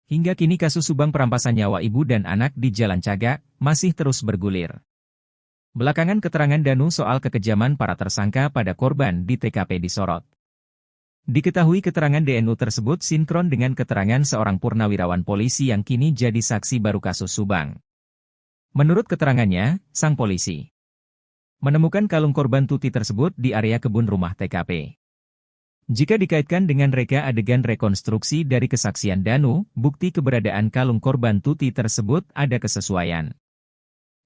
Hingga kini kasus Subang perampasan nyawa ibu dan anak di Jalan Cagak masih terus bergulir. Belakangan keterangan Danu soal kekejaman para tersangka pada korban di TKP disorot. Diketahui keterangan DNU tersebut sinkron dengan keterangan seorang purnawirawan polisi yang kini jadi saksi baru kasus Subang. Menurut keterangannya, sang polisi menemukan kalung korban Tuti tersebut di area kebun rumah TKP. Jika dikaitkan dengan reka adegan rekonstruksi dari kesaksian Danu, bukti keberadaan kalung korban Tuti tersebut ada kesesuaian.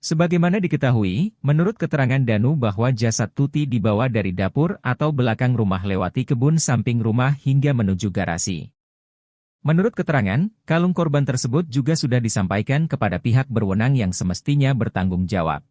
Sebagaimana diketahui, menurut keterangan Danu bahwa jasad Tuti dibawa dari dapur atau belakang rumah lewati kebun samping rumah hingga menuju garasi. Menurut keterangan, kalung korban tersebut juga sudah disampaikan kepada pihak berwenang yang semestinya bertanggung jawab.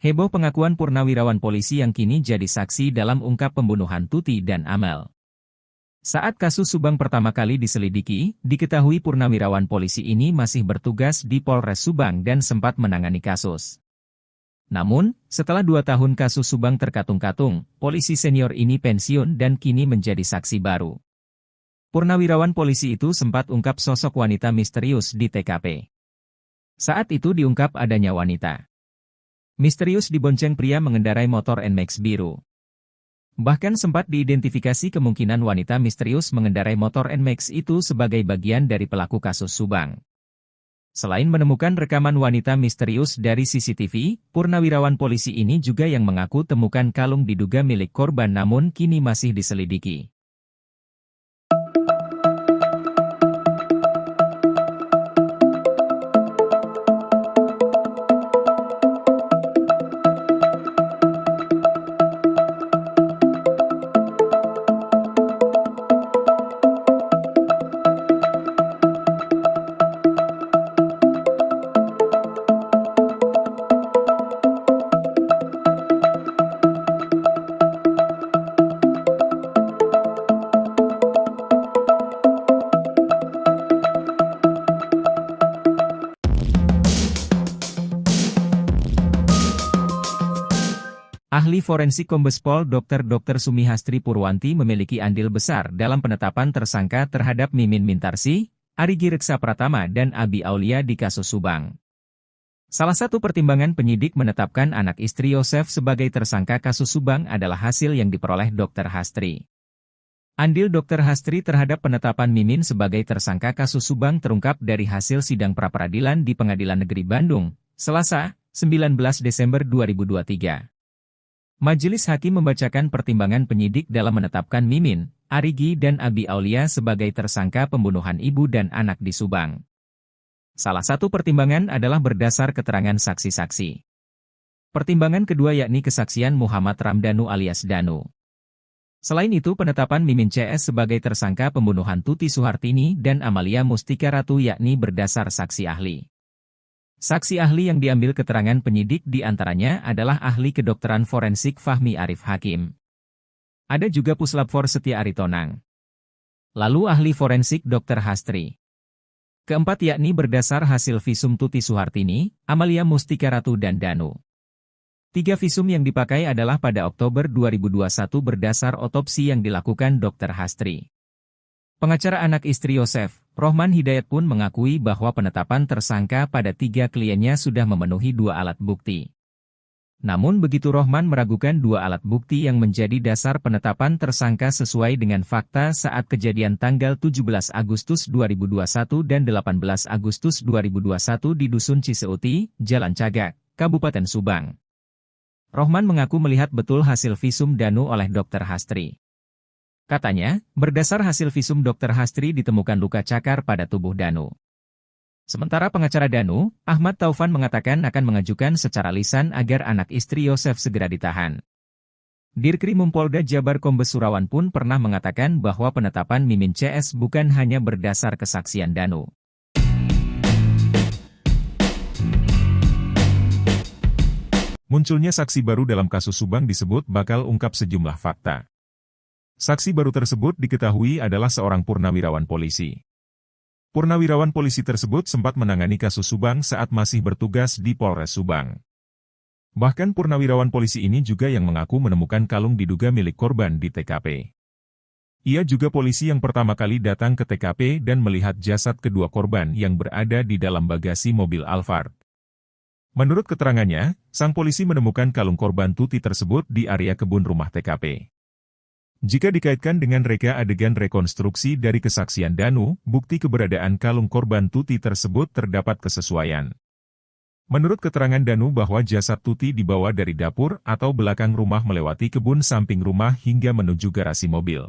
Heboh pengakuan purnawirawan polisi yang kini jadi saksi dalam ungkap pembunuhan Tuti dan Amel. Saat kasus Subang pertama kali diselidiki, diketahui purnawirawan polisi ini masih bertugas di Polres Subang dan sempat menangani kasus. Namun, setelah 2 tahun kasus Subang terkatung-katung, polisi senior ini pensiun dan kini menjadi saksi baru. Purnawirawan polisi itu sempat ungkap sosok wanita misterius di TKP. Saat itu diungkap adanya wanita misterius dibonceng pria mengendarai motor NMAX biru. Bahkan sempat diidentifikasi kemungkinan wanita misterius mengendarai motor NMAX itu sebagai bagian dari pelaku kasus Subang. Selain menemukan rekaman wanita misterius dari CCTV, purnawirawan polisi ini juga yang mengaku temukan kalung diduga milik korban namun kini masih diselidiki. Ahli forensik Kombes Pol Dr. Sumihastri Purwanti memiliki andil besar dalam penetapan tersangka terhadap Mimin Mintarsi, Arigi Reksa Pratama dan Abi Aulia di kasus Subang. Salah satu pertimbangan penyidik menetapkan anak istri Yosef sebagai tersangka kasus Subang adalah hasil yang diperoleh Dr. Hastri. Andil Dr. Hastri terhadap penetapan Mimin sebagai tersangka kasus Subang terungkap dari hasil sidang pra-peradilan di Pengadilan Negeri Bandung, Selasa, 19 Desember 2023. Majelis Hakim membacakan pertimbangan penyidik dalam menetapkan Mimin, Arigi dan Abi Aulia sebagai tersangka pembunuhan ibu dan anak di Subang. Salah satu pertimbangan adalah berdasar keterangan saksi-saksi. Pertimbangan kedua yakni kesaksian Muhammad Ramdhanu alias Danu. Selain itu penetapan Mimin CS sebagai tersangka pembunuhan Tuti Suhartini dan Amalia Mustika Ratu yakni berdasar saksi ahli. Saksi ahli yang diambil keterangan penyidik di antaranya adalah ahli kedokteran forensik Fahmi Arif Hakim. Ada juga Puslapfor Setia Aritonang. Lalu ahli forensik Dr. Hastri. Keempat yakni berdasar hasil visum Tuti Suhartini, Amalia Mustika Ratu dan Danu. 3 visum yang dipakai adalah pada Oktober 2021 berdasar otopsi yang dilakukan Dr. Hastri. Pengacara anak istri Yosef, Rohman Hidayat pun mengakui bahwa penetapan tersangka pada 3 kliennya sudah memenuhi 2 alat bukti. Namun begitu Rohman meragukan 2 alat bukti yang menjadi dasar penetapan tersangka sesuai dengan fakta saat kejadian tanggal 17 Agustus 2021 dan 18 Agustus 2021 di Dusun Ciseuti, Jalan Cagak, Kabupaten Subang. Rohman mengaku melihat betul hasil visum Danu oleh Dr. Hastri. Katanya, berdasar hasil visum Dr. Hastri ditemukan luka cakar pada tubuh Danu. Sementara pengacara Danu, Ahmad Taufan mengatakan akan mengajukan secara lisan agar anak istri Yosef segera ditahan. Dirkrimum Polda Jabar Kombes Surawan pun pernah mengatakan bahwa penetapan Mimin CS bukan hanya berdasar kesaksian Danu. Munculnya saksi baru dalam kasus Subang disebut bakal ungkap sejumlah fakta. Saksi baru tersebut diketahui adalah seorang purnawirawan polisi. Purnawirawan polisi tersebut sempat menangani kasus Subang saat masih bertugas di Polres Subang. Bahkan purnawirawan polisi ini juga yang mengaku menemukan kalung diduga milik korban di TKP. Ia juga polisi yang pertama kali datang ke TKP dan melihat jasad kedua korban yang berada di dalam bagasi mobil Alphard. Menurut keterangannya, sang polisi menemukan kalung korban Tuti tersebut di area kebun rumah TKP. Jika dikaitkan dengan reka adegan rekonstruksi dari kesaksian Danu, bukti keberadaan kalung korban Tuti tersebut terdapat kesesuaian. Menurut keterangan Danu bahwa jasad Tuti dibawa dari dapur atau belakang rumah melewati kebun samping rumah hingga menuju garasi mobil.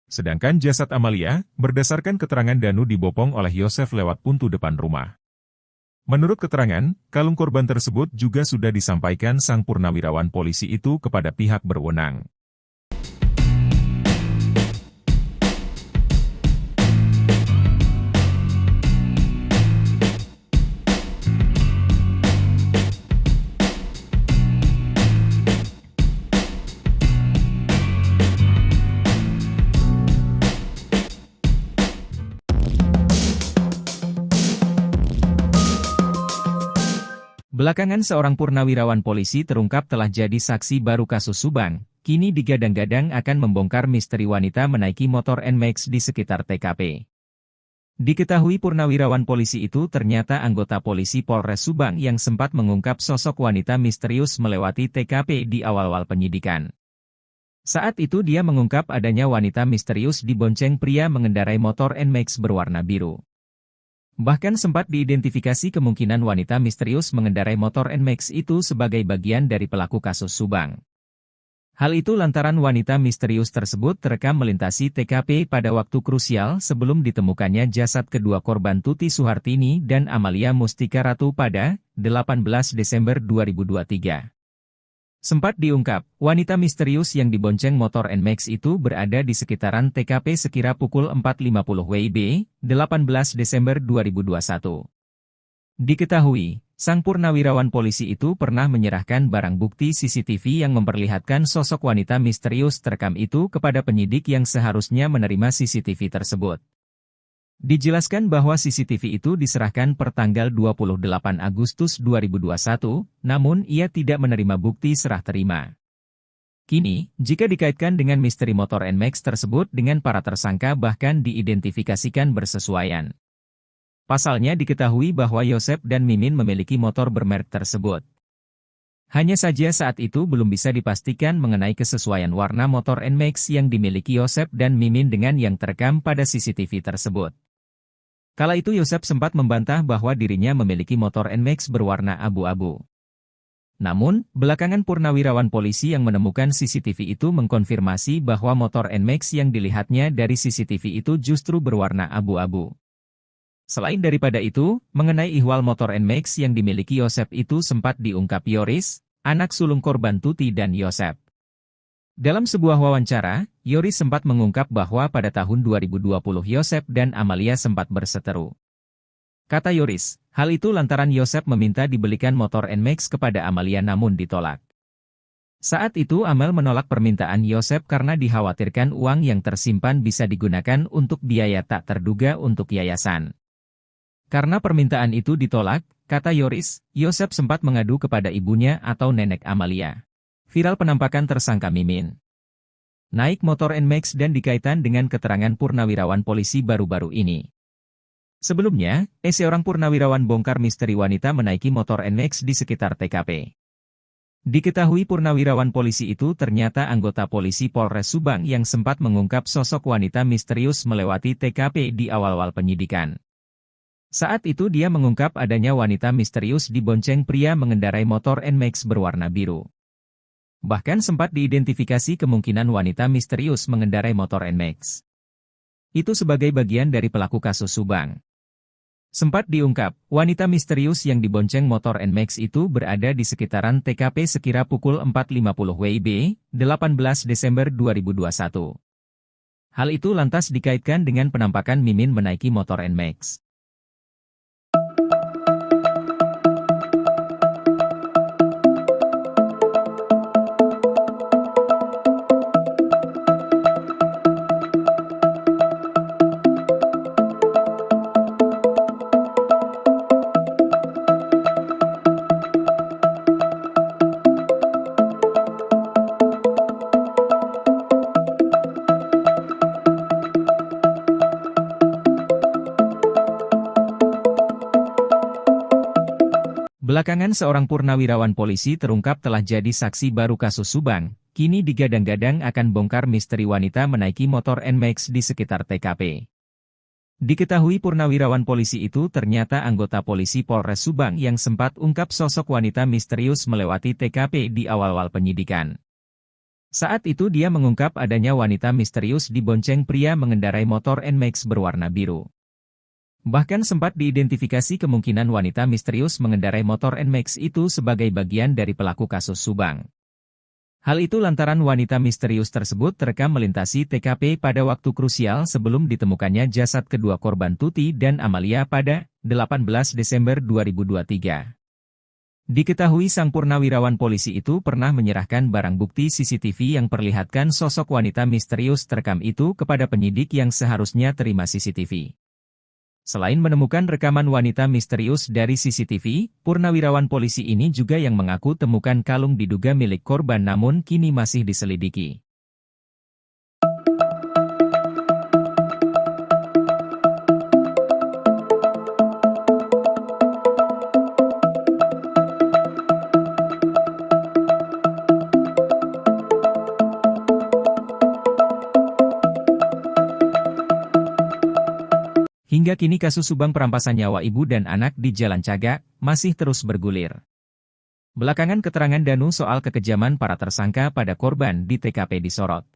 Sedangkan jasad Amalia, berdasarkan keterangan Danu dibopong oleh Yosef lewat pintu depan rumah. Menurut keterangan, kalung korban tersebut juga sudah disampaikan sang purnawirawan polisi itu kepada pihak berwenang. Belakangan seorang purnawirawan polisi terungkap telah jadi saksi baru kasus Subang, kini digadang-gadang akan membongkar misteri wanita menaiki motor NMAX di sekitar TKP. Diketahui purnawirawan polisi itu ternyata anggota polisi Polres Subang yang sempat mengungkap sosok wanita misterius melewati TKP di awal-awal penyidikan. Saat itu dia mengungkap adanya wanita misterius dibonceng pria mengendarai motor NMAX berwarna biru. Bahkan sempat diidentifikasi kemungkinan wanita misterius mengendarai motor NMAX itu sebagai bagian dari pelaku kasus Subang. Hal itu lantaran wanita misterius tersebut terekam melintasi TKP pada waktu krusial sebelum ditemukannya jasad kedua korban Tuti Suhartini dan Amalia Mustika Ratu pada 18 Desember 2023. Sempat diungkap, wanita misterius yang dibonceng motor NMAX itu berada di sekitaran TKP sekira pukul 4.50 WIB, 18 Desember 2021. Diketahui, sang purnawirawan polisi itu pernah menyerahkan barang bukti CCTV yang memperlihatkan sosok wanita misterius terekam itu kepada penyidik yang seharusnya menerima CCTV tersebut. Dijelaskan bahwa CCTV itu diserahkan per tanggal 28 Agustus 2021, namun ia tidak menerima bukti serah terima. Kini, jika dikaitkan dengan misteri motor NMAX tersebut dengan para tersangka bahkan diidentifikasikan bersesuaian. Pasalnya diketahui bahwa Yosef dan Mimin memiliki motor bermerek tersebut. Hanya saja saat itu belum bisa dipastikan mengenai kesesuaian warna motor NMAX yang dimiliki Yosef dan Mimin dengan yang terekam pada CCTV tersebut. Kala itu Yosef sempat membantah bahwa dirinya memiliki motor NMAX berwarna abu-abu. Namun, belakangan purnawirawan polisi yang menemukan CCTV itu mengkonfirmasi bahwa motor NMAX yang dilihatnya dari CCTV itu justru berwarna abu-abu. Selain daripada itu, mengenai ihwal motor NMAX yang dimiliki Yosef itu sempat diungkap Yoris, anak sulung korban Tuti dan Yosef. Dalam sebuah wawancara, Yoris sempat mengungkap bahwa pada tahun 2020 Yosef dan Amalia sempat berseteru. Kata Yoris, hal itu lantaran Yosef meminta dibelikan motor NMAX kepada Amalia namun ditolak. Saat itu Amel menolak permintaan Yosef karena dikhawatirkan uang yang tersimpan bisa digunakan untuk biaya tak terduga untuk yayasan. Karena permintaan itu ditolak, kata Yoris, Yosef sempat mengadu kepada ibunya atau nenek Amalia. Viral penampakan tersangka Mimin naik motor NMAX dan dikaitkan dengan keterangan purnawirawan polisi baru-baru ini. Sebelumnya, seorang purnawirawan bongkar misteri wanita menaiki motor NMAX di sekitar TKP. Diketahui purnawirawan polisi itu ternyata anggota polisi Polres Subang yang sempat mengungkap sosok wanita misterius melewati TKP di awal-awal penyidikan. Saat itu dia mengungkap adanya wanita misterius dibonceng pria mengendarai motor NMAX berwarna biru. Bahkan sempat diidentifikasi kemungkinan wanita misterius mengendarai motor NMAX itu sebagai bagian dari pelaku kasus Subang. Sempat diungkap, wanita misterius yang dibonceng motor NMAX itu berada di sekitaran TKP sekira pukul 4.50 WIB, 18 Desember 2021. Hal itu lantas dikaitkan dengan penampakan Mimin menaiki motor NMAX. Belakangan seorang purnawirawan polisi terungkap telah jadi saksi baru kasus Subang, kini digadang-gadang akan bongkar misteri wanita menaiki motor NMAX di sekitar TKP. Diketahui purnawirawan polisi itu ternyata anggota polisi Polres Subang yang sempat ungkap sosok wanita misterius melewati TKP di awal-awal penyidikan. Saat itu dia mengungkap adanya wanita misterius dibonceng pria mengendarai motor NMAX berwarna biru. Bahkan sempat diidentifikasi kemungkinan wanita misterius mengendarai motor NMAX itu sebagai bagian dari pelaku kasus Subang. Hal itu lantaran wanita misterius tersebut terekam melintasi TKP pada waktu krusial sebelum ditemukannya jasad kedua korban Tuti dan Amalia pada 18 Desember 2023. Diketahui sang purnawirawan polisi itu pernah menyerahkan barang bukti CCTV yang perlihatkan sosok wanita misterius terekam itu kepada penyidik yang seharusnya terima CCTV. Selain menemukan rekaman wanita misterius dari CCTV, purnawirawan polisi ini juga yang mengaku temukan kalung diduga milik korban namun kini masih diselidiki. Hingga kini kasus Subang perampasan nyawa ibu dan anak di Jalan Cagak masih terus bergulir. Belakangan keterangan Danu soal kekejaman para tersangka pada korban di TKP disorot.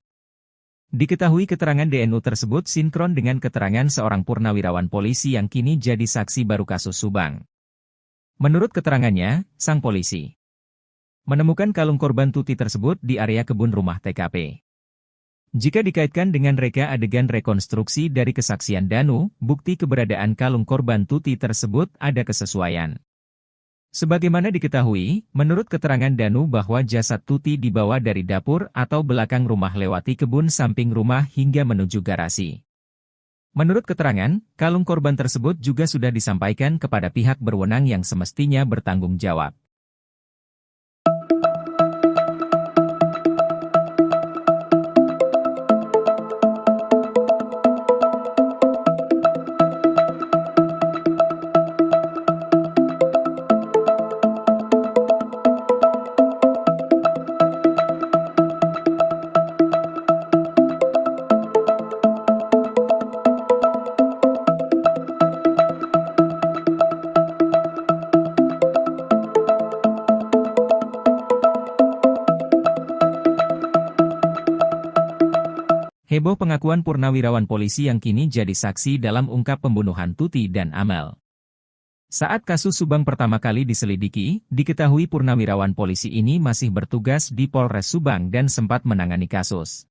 Diketahui keterangan DNU tersebut sinkron dengan keterangan seorang purnawirawan polisi yang kini jadi saksi baru kasus Subang. Menurut keterangannya, sang polisi menemukan kalung korban Tuti tersebut di area kebun rumah TKP. Jika dikaitkan dengan reka adegan rekonstruksi dari kesaksian Danu, bukti keberadaan kalung korban Tuti tersebut ada kesesuaian. Sebagaimana diketahui, menurut keterangan Danu bahwa jasad Tuti dibawa dari dapur atau belakang rumah lewati kebun samping rumah hingga menuju garasi. Menurut keterangan, kalung korban tersebut juga sudah disampaikan kepada pihak berwenang yang semestinya bertanggung jawab. Heboh pengakuan purnawirawan polisi yang kini jadi saksi dalam ungkap pembunuhan Tuti dan Amel. Saat kasus Subang pertama kali diselidiki, diketahui purnawirawan polisi ini masih bertugas di Polres Subang dan sempat menangani kasus.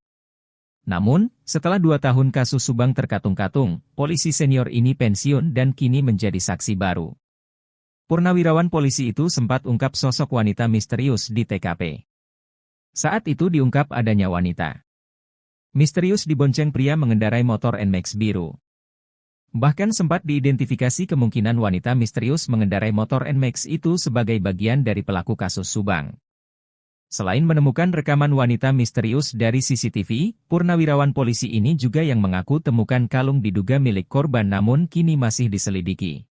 Namun, setelah 2 tahun kasus Subang terkatung-katung, polisi senior ini pensiun dan kini menjadi saksi baru. Purnawirawan polisi itu sempat ungkap sosok wanita misterius di TKP. Saat itu diungkap adanya wanita misterius dibonceng pria mengendarai motor NMAX biru. Bahkan sempat diidentifikasi kemungkinan wanita misterius mengendarai motor NMAX itu sebagai bagian dari pelaku kasus Subang. Selain menemukan rekaman wanita misterius dari CCTV, purnawirawan polisi ini juga yang mengaku temukan kalung diduga milik korban namun kini masih diselidiki.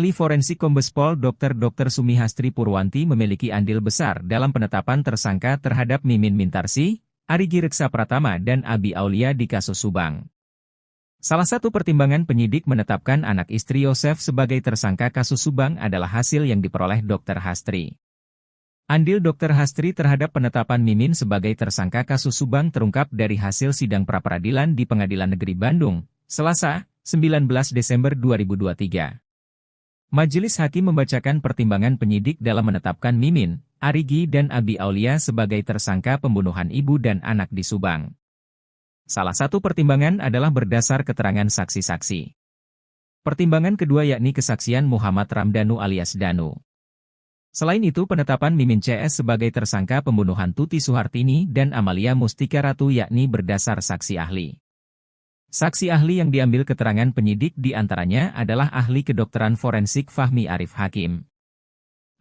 Ahli forensik Kombes Pol Dr. Sumihastri Purwanti memiliki andil besar dalam penetapan tersangka terhadap Mimin Mintarsih, Arigi Reksa Pratama dan Abi Aulia di kasus Subang. Salah satu pertimbangan penyidik menetapkan anak istri Yosef sebagai tersangka kasus Subang adalah hasil yang diperoleh Dr. Hastri. Andil Dr. Hastri terhadap penetapan Mimin sebagai tersangka kasus Subang terungkap dari hasil sidang pra-peradilan di Pengadilan Negeri Bandung, Selasa, 19 Desember 2023. Majelis Hakim membacakan pertimbangan penyidik dalam menetapkan Mimin, Arigi dan Abi Aulia sebagai tersangka pembunuhan ibu dan anak di Subang. Salah satu pertimbangan adalah berdasar keterangan saksi-saksi. Pertimbangan kedua yakni kesaksian Muhammad Ramdhanu alias Danu. Selain itu penetapan Mimin CS sebagai tersangka pembunuhan Tuti Suhartini dan Amalia Mustika Ratu yakni berdasar saksi ahli. Saksi ahli yang diambil keterangan penyidik di antaranya adalah ahli kedokteran forensik Fahmi Arif Hakim.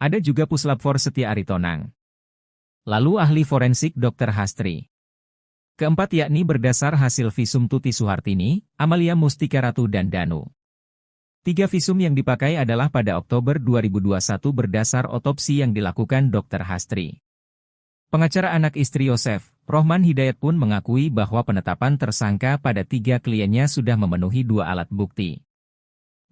Ada juga Puslapfor Setia Aritonang. Lalu ahli forensik Dr. Hastri. Keempat yakni berdasar hasil visum Tuti Suhartini, Amalia Mustika Ratu dan Danu. 3 visum yang dipakai adalah pada Oktober 2021 berdasar otopsi yang dilakukan Dr. Hastri. Pengacara anak istri Yosef, Rohman Hidayat pun mengakui bahwa penetapan tersangka pada 3 kliennya sudah memenuhi 2 alat bukti.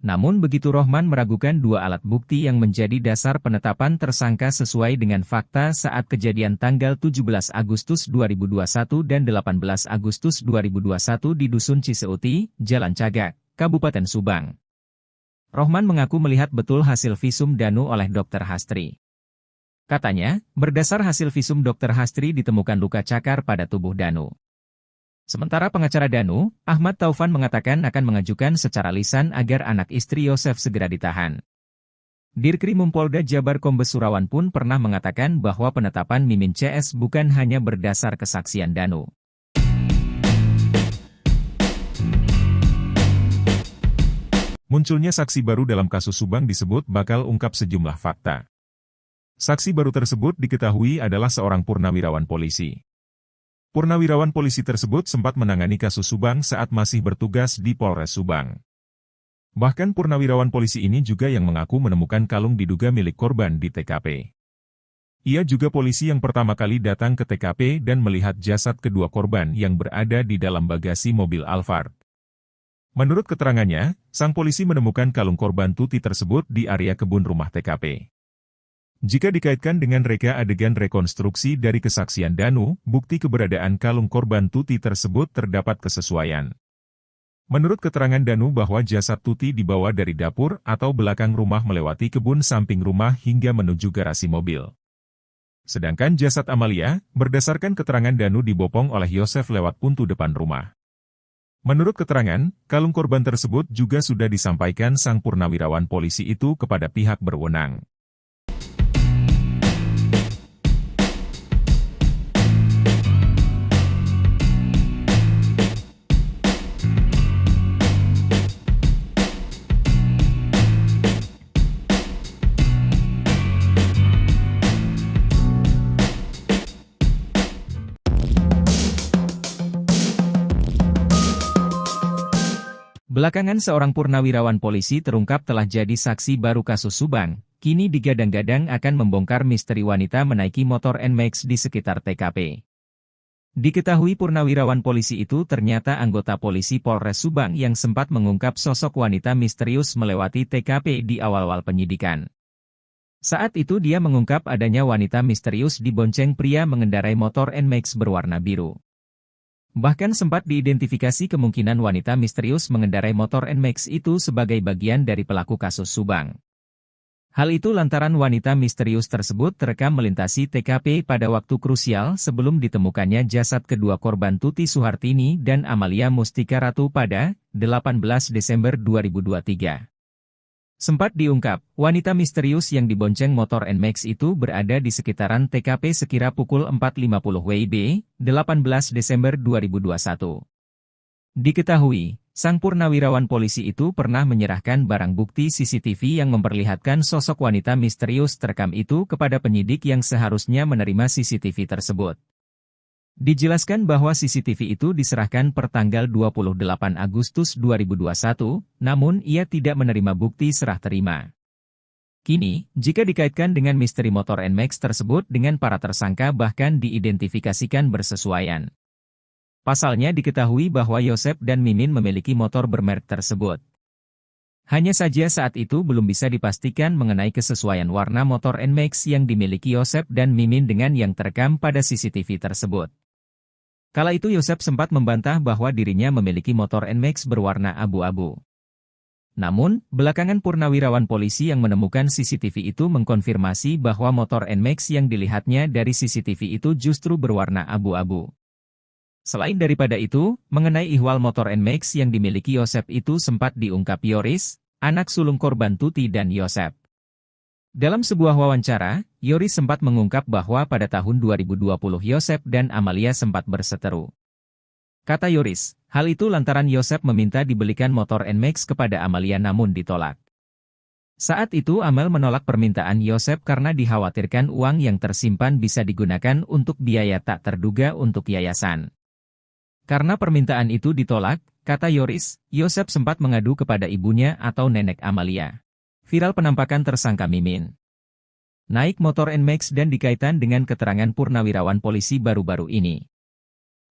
Namun begitu Rohman meragukan 2 alat bukti yang menjadi dasar penetapan tersangka sesuai dengan fakta saat kejadian tanggal 17 Agustus 2021 dan 18 Agustus 2021 di Dusun Ciseuti, Jalan Cagak, Kabupaten Subang. Rohman mengaku melihat betul hasil visum Danu oleh Dr. Hastri. Katanya, berdasar hasil visum Dr. Hastri ditemukan luka cakar pada tubuh Danu. Sementara pengacara Danu, Ahmad Taufan mengatakan akan mengajukan secara lisan agar anak istri Yosef segera ditahan. Dirkrimum Polda Jabar Kombes Surawan pun pernah mengatakan bahwa penetapan Mimin CS bukan hanya berdasar kesaksian Danu. Munculnya saksi baru dalam kasus Subang disebut bakal ungkap sejumlah fakta. Saksi baru tersebut diketahui adalah seorang purnawirawan polisi. Purnawirawan polisi tersebut sempat menangani kasus Subang saat masih bertugas di Polres Subang. Bahkan purnawirawan polisi ini juga yang mengaku menemukan kalung diduga milik korban di TKP. Ia juga polisi yang pertama kali datang ke TKP dan melihat jasad kedua korban yang berada di dalam bagasi mobil Alphard. Menurut keterangannya, sang polisi menemukan kalung korban Tuti tersebut di area kebun rumah TKP. Jika dikaitkan dengan reka adegan rekonstruksi dari kesaksian Danu, bukti keberadaan kalung korban Tuti tersebut terdapat kesesuaian. Menurut keterangan Danu bahwa jasad Tuti dibawa dari dapur atau belakang rumah melewati kebun samping rumah hingga menuju garasi mobil. Sedangkan jasad Amalia, berdasarkan keterangan Danu dibopong oleh Yosef lewat pintu depan rumah. Menurut keterangan, kalung korban tersebut juga sudah disampaikan sang purnawirawan polisi itu kepada pihak berwenang. Belakangan seorang purnawirawan polisi terungkap telah jadi saksi baru kasus Subang, kini digadang-gadang akan membongkar misteri wanita menaiki motor NMAX di sekitar TKP. Diketahui purnawirawan polisi itu ternyata anggota polisi Polres Subang yang sempat mengungkap sosok wanita misterius melewati TKP di awal-awal penyidikan. Saat itu dia mengungkap adanya wanita misterius dibonceng pria mengendarai motor NMAX berwarna biru. Bahkan sempat diidentifikasi kemungkinan wanita misterius mengendarai motor NMAX itu sebagai bagian dari pelaku kasus Subang. Hal itu lantaran wanita misterius tersebut terekam melintasi TKP pada waktu krusial sebelum ditemukannya jasad kedua korban Tuti Suhartini dan Amalia Mustika Ratu pada 18 Desember 2023. Sempat diungkap, wanita misterius yang dibonceng motor NMAX itu berada di sekitaran TKP sekira pukul 4.50 WIB, 18 Desember 2021. Diketahui, sang purnawirawan polisi itu pernah menyerahkan barang bukti CCTV yang memperlihatkan sosok wanita misterius terekam itu kepada penyidik yang seharusnya menerima CCTV tersebut. Dijelaskan bahwa CCTV itu diserahkan per tanggal 28 Agustus 2021, namun ia tidak menerima bukti serah terima. Kini, jika dikaitkan dengan misteri motor NMAX tersebut dengan para tersangka bahkan diidentifikasikan bersesuaian. Pasalnya diketahui bahwa Yosep dan Mimin memiliki motor bermerek tersebut. Hanya saja saat itu belum bisa dipastikan mengenai kesesuaian warna motor NMAX yang dimiliki Yosep dan Mimin dengan yang terekam pada CCTV tersebut. Kala itu Yosep sempat membantah bahwa dirinya memiliki motor NMAX berwarna abu-abu. Namun, belakangan purnawirawan polisi yang menemukan CCTV itu mengkonfirmasi bahwa motor NMAX yang dilihatnya dari CCTV itu justru berwarna abu-abu. Selain daripada itu, mengenai ihwal motor NMAX yang dimiliki Yosep itu sempat diungkap Yoris, anak sulung korban Tuti dan Yosep. Dalam sebuah wawancara, Yoris sempat mengungkap bahwa pada tahun 2020 Yosep dan Amalia sempat berseteru. Kata Yoris, hal itu lantaran Yosep meminta dibelikan motor NMAX kepada Amalia namun ditolak. Saat itu Amel menolak permintaan Yosep karena dikhawatirkan uang yang tersimpan bisa digunakan untuk biaya tak terduga untuk yayasan. Karena permintaan itu ditolak, kata Yoris, Yosep sempat mengadu kepada ibunya atau nenek Amalia. Viral penampakan tersangka Mimin naik motor NMAX dan dikaitkan dengan keterangan purnawirawan polisi baru-baru ini.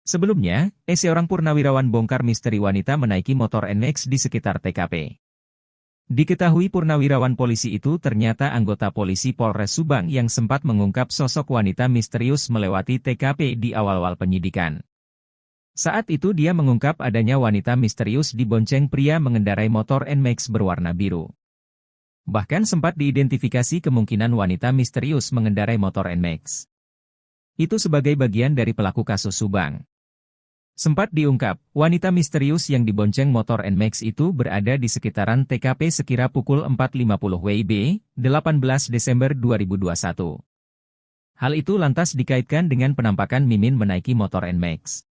Sebelumnya, seorang purnawirawan bongkar misteri wanita menaiki motor NMAX di sekitar TKP. Diketahui purnawirawan polisi itu ternyata anggota polisi Polres Subang yang sempat mengungkap sosok wanita misterius melewati TKP di awal-awal penyidikan. Saat itu dia mengungkap adanya wanita misterius dibonceng pria mengendarai motor NMAX berwarna biru. Bahkan sempat diidentifikasi kemungkinan wanita misterius mengendarai motor NMAX itu sebagai bagian dari pelaku kasus Subang. Sempat diungkap, wanita misterius yang dibonceng motor NMAX itu berada di sekitaran TKP sekira pukul 4.50 WIB, 18 Desember 2021. Hal itu lantas dikaitkan dengan penampakan Mimin menaiki motor NMAX.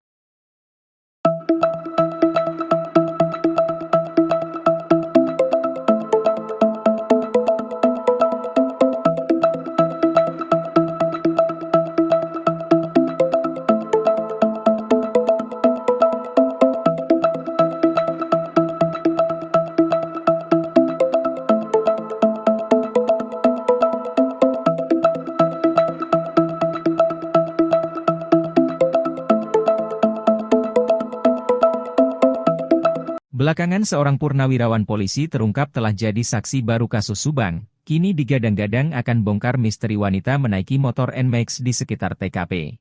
Belakangan seorang purnawirawan polisi terungkap telah jadi saksi baru kasus Subang, kini digadang-gadang akan bongkar misteri wanita menaiki motor NMAX di sekitar TKP.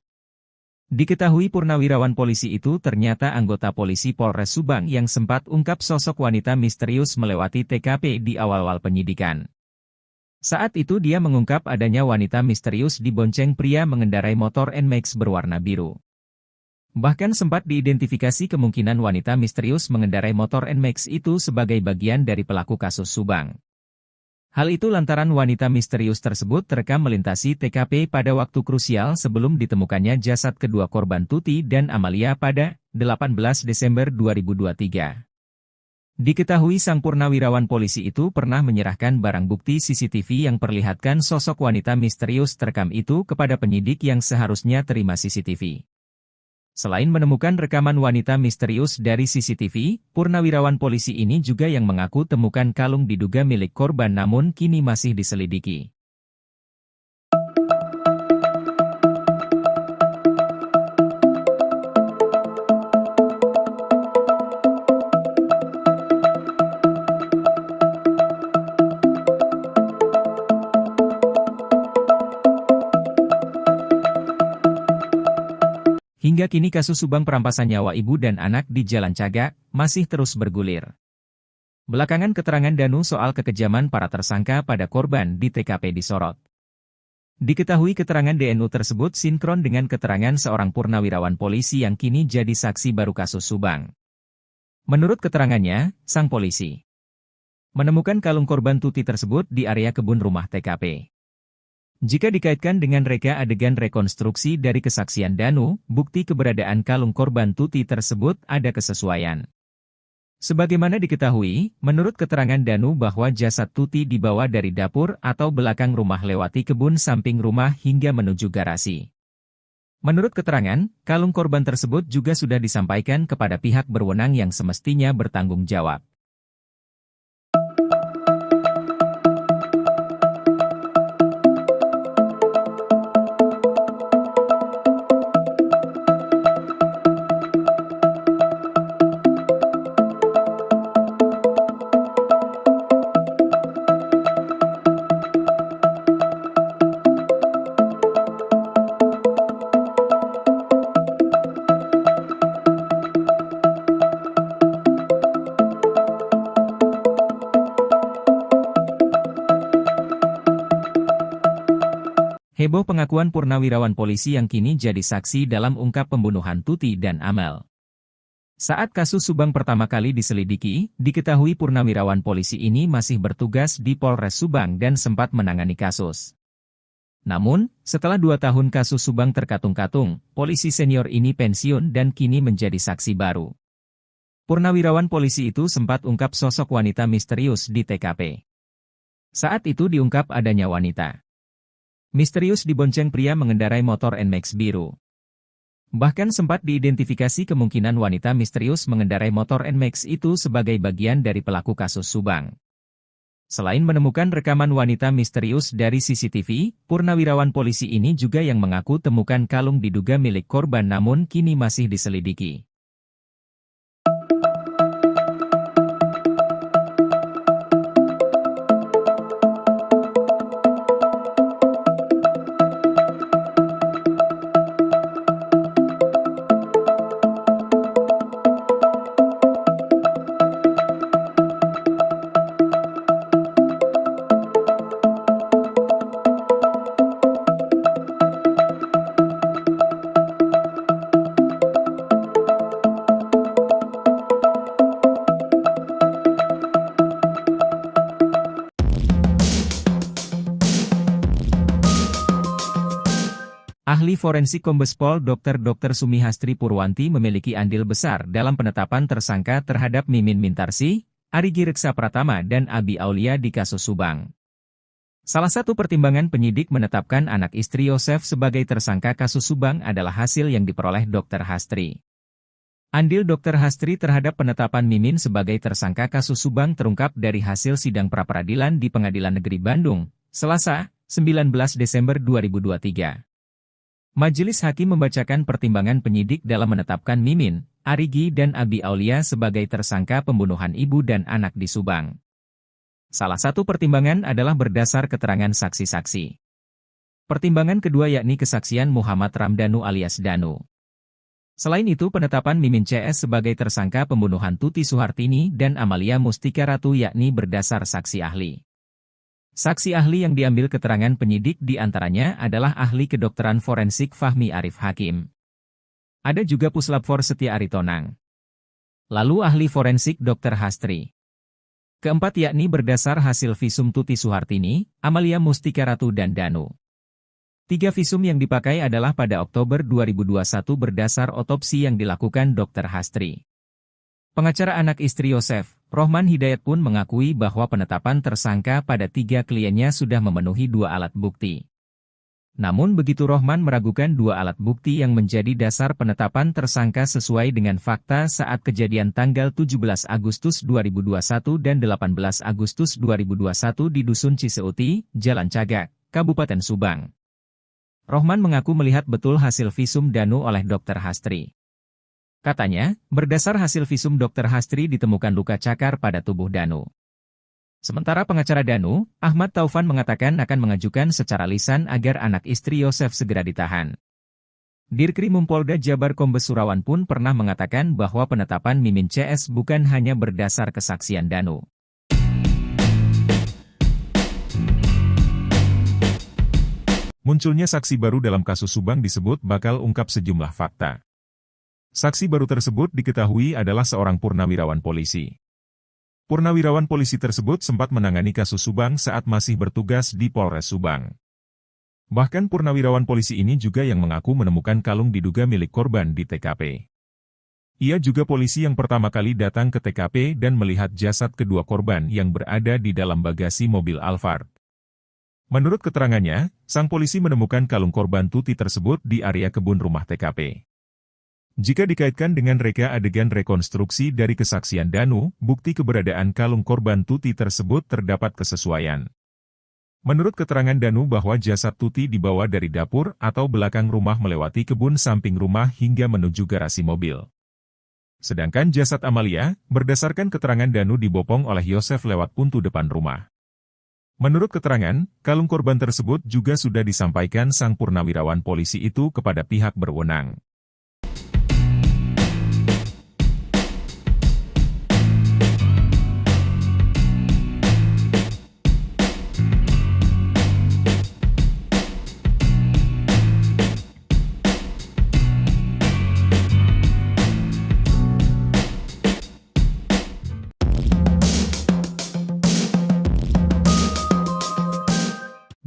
Diketahui purnawirawan polisi itu ternyata anggota polisi Polres Subang yang sempat ungkap sosok wanita misterius melewati TKP di awal-awal penyidikan. Saat itu dia mengungkap adanya wanita misterius dibonceng pria mengendarai motor NMAX berwarna biru. Bahkan sempat diidentifikasi kemungkinan wanita misterius mengendarai motor NMAX itu sebagai bagian dari pelaku kasus Subang. Hal itu lantaran wanita misterius tersebut terekam melintasi TKP pada waktu krusial sebelum ditemukannya jasad kedua korban Tuti dan Amalia pada 18 Desember 2023. Diketahui sang purnawirawan polisi itu pernah menyerahkan barang bukti CCTV yang perlihatkan sosok wanita misterius terekam itu kepada penyidik yang seharusnya terima CCTV. Selain menemukan rekaman wanita misterius dari CCTV, purnawirawan polisi ini juga yang mengaku temukan kalung diduga milik korban namun kini masih diselidiki. Hingga kini kasus Subang perampasan nyawa ibu dan anak di Jalan Cagak masih terus bergulir. Belakangan keterangan Danu soal kekejaman para tersangka pada korban di TKP disorot. Diketahui keterangan DNU tersebut sinkron dengan keterangan seorang purnawirawan polisi yang kini jadi saksi baru kasus Subang. Menurut keterangannya, sang polisi menemukan kalung korban Tuti tersebut di area kebun rumah TKP. Jika dikaitkan dengan reka adegan rekonstruksi dari kesaksian Danu, bukti keberadaan kalung korban Tuti tersebut ada kesesuaian. Sebagaimana diketahui, menurut keterangan Danu bahwa jasad Tuti dibawa dari dapur atau belakang rumah lewati kebun samping rumah hingga menuju garasi. Menurut keterangan, kalung korban tersebut juga sudah disampaikan kepada pihak berwenang yang semestinya bertanggung jawab. Heboh pengakuan purnawirawan polisi yang kini jadi saksi dalam ungkap pembunuhan Tuti dan Amel. Saat kasus Subang pertama kali diselidiki, diketahui purnawirawan polisi ini masih bertugas di Polres Subang dan sempat menangani kasus. Namun, setelah 2 tahun kasus Subang terkatung-katung, polisi senior ini pensiun dan kini menjadi saksi baru. Purnawirawan polisi itu sempat ungkap sosok wanita misterius di TKP. Saat itu diungkap adanya wanita misterius dibonceng pria mengendarai motor NMAX biru. Bahkan sempat diidentifikasi kemungkinan wanita misterius mengendarai motor NMAX itu sebagai bagian dari pelaku kasus Subang. Selain menemukan rekaman wanita misterius dari CCTV, purnawirawan polisi ini juga yang mengaku temukan kalung diduga milik korban namun kini masih diselidiki. Ahli forensik Kombes Pol Dr. Sumihastri Purwanti memiliki andil besar dalam penetapan tersangka terhadap Mimin Mintarsih, Arigi Reksa Pratama dan Abi Aulia di kasus Subang. Salah satu pertimbangan penyidik menetapkan anak istri Yosef sebagai tersangka kasus Subang adalah hasil yang diperoleh Dr. Hastri. Andil Dr. Hastri terhadap penetapan Mimin sebagai tersangka kasus Subang terungkap dari hasil sidang pra-peradilan di Pengadilan Negeri Bandung, Selasa, 19 Desember 2023. Majelis Hakim membacakan pertimbangan penyidik dalam menetapkan Mimin, Arigi dan Abi Aulia sebagai tersangka pembunuhan ibu dan anak di Subang. Salah satu pertimbangan adalah berdasar keterangan saksi-saksi. Pertimbangan kedua yakni kesaksian Muhammad Ramdhanu alias Danu. Selain itu penetapan Mimin CS sebagai tersangka pembunuhan Tuti Suhartini dan Amalia Mustika Ratu yakni berdasar saksi ahli. Saksi ahli yang diambil keterangan penyidik di antaranya adalah ahli kedokteran forensik Fahmi Arif Hakim. Ada juga Puslapfor Setia Aritonang. Lalu ahli forensik Dr. Hastri. Keempat yakni berdasar hasil visum Tuti Suhartini, Amalia Mustika Ratu dan Danu. 3 visum yang dipakai adalah pada Oktober 2021 berdasar otopsi yang dilakukan Dr. Hastri. Pengacara anak istri Yosef, Rohman Hidayat pun mengakui bahwa penetapan tersangka pada 3 kliennya sudah memenuhi 2 alat bukti. Namun begitu Rohman meragukan 2 alat bukti yang menjadi dasar penetapan tersangka sesuai dengan fakta saat kejadian tanggal 17 Agustus 2021 dan 18 Agustus 2021 di Dusun Ciseuti, Jalan Cagak, Kabupaten Subang. Rohman mengaku melihat betul hasil visum Danu oleh Dr. Hastri. Katanya, berdasar hasil visum Dr. Hastri ditemukan luka cakar pada tubuh Danu. Sementara pengacara Danu, Ahmad Taufan mengatakan akan mengajukan secara lisan agar anak istri Yosef segera ditahan. Dirkrimum Polda Jabar Kombes Surawan pun pernah mengatakan bahwa penetapan Mimin CS bukan hanya berdasar kesaksian Danu. Munculnya saksi baru dalam kasus Subang disebut bakal ungkap sejumlah fakta. Saksi baru tersebut diketahui adalah seorang purnawirawan polisi. Purnawirawan polisi tersebut sempat menangani kasus Subang saat masih bertugas di Polres Subang. Bahkan purnawirawan polisi ini juga yang mengaku menemukan kalung diduga milik korban di TKP. Ia juga polisi yang pertama kali datang ke TKP dan melihat jasad kedua korban yang berada di dalam bagasi mobil Alphard. Menurut keterangannya, sang polisi menemukan kalung korban Tuti tersebut di area kebun rumah TKP. Jika dikaitkan dengan reka adegan rekonstruksi dari kesaksian Danu, bukti keberadaan kalung korban Tuti tersebut terdapat kesesuaian. Menurut keterangan Danu bahwa jasad Tuti dibawa dari dapur atau belakang rumah melewati kebun samping rumah hingga menuju garasi mobil. Sedangkan jasad Amalia, berdasarkan keterangan Danu dibopong oleh Yosef lewat pintu depan rumah. Menurut keterangan, kalung korban tersebut juga sudah disampaikan sang purnawirawan polisi itu kepada pihak berwenang.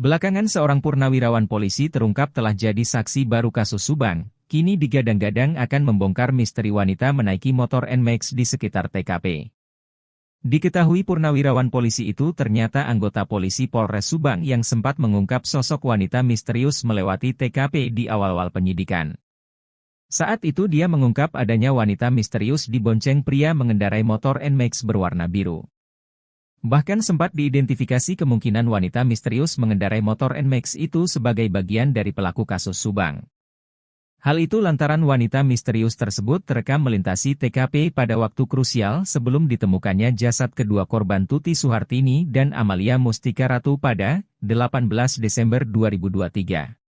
Belakangan seorang purnawirawan polisi terungkap telah jadi saksi baru kasus Subang, kini digadang-gadang akan membongkar misteri wanita menaiki motor NMAX di sekitar TKP. Diketahui purnawirawan polisi itu ternyata anggota polisi Polres Subang yang sempat mengungkap sosok wanita misterius melewati TKP di awal-awal penyidikan. Saat itu dia mengungkap adanya wanita misterius dibonceng pria mengendarai motor NMAX berwarna biru. Bahkan sempat diidentifikasi kemungkinan wanita misterius mengendarai motor NMAX itu sebagai bagian dari pelaku kasus Subang. Hal itu lantaran wanita misterius tersebut terekam melintasi TKP pada waktu krusial sebelum ditemukannya jasad kedua korban Tuti Suhartini dan Amalia Mustika Ratu pada 18 Desember 2023.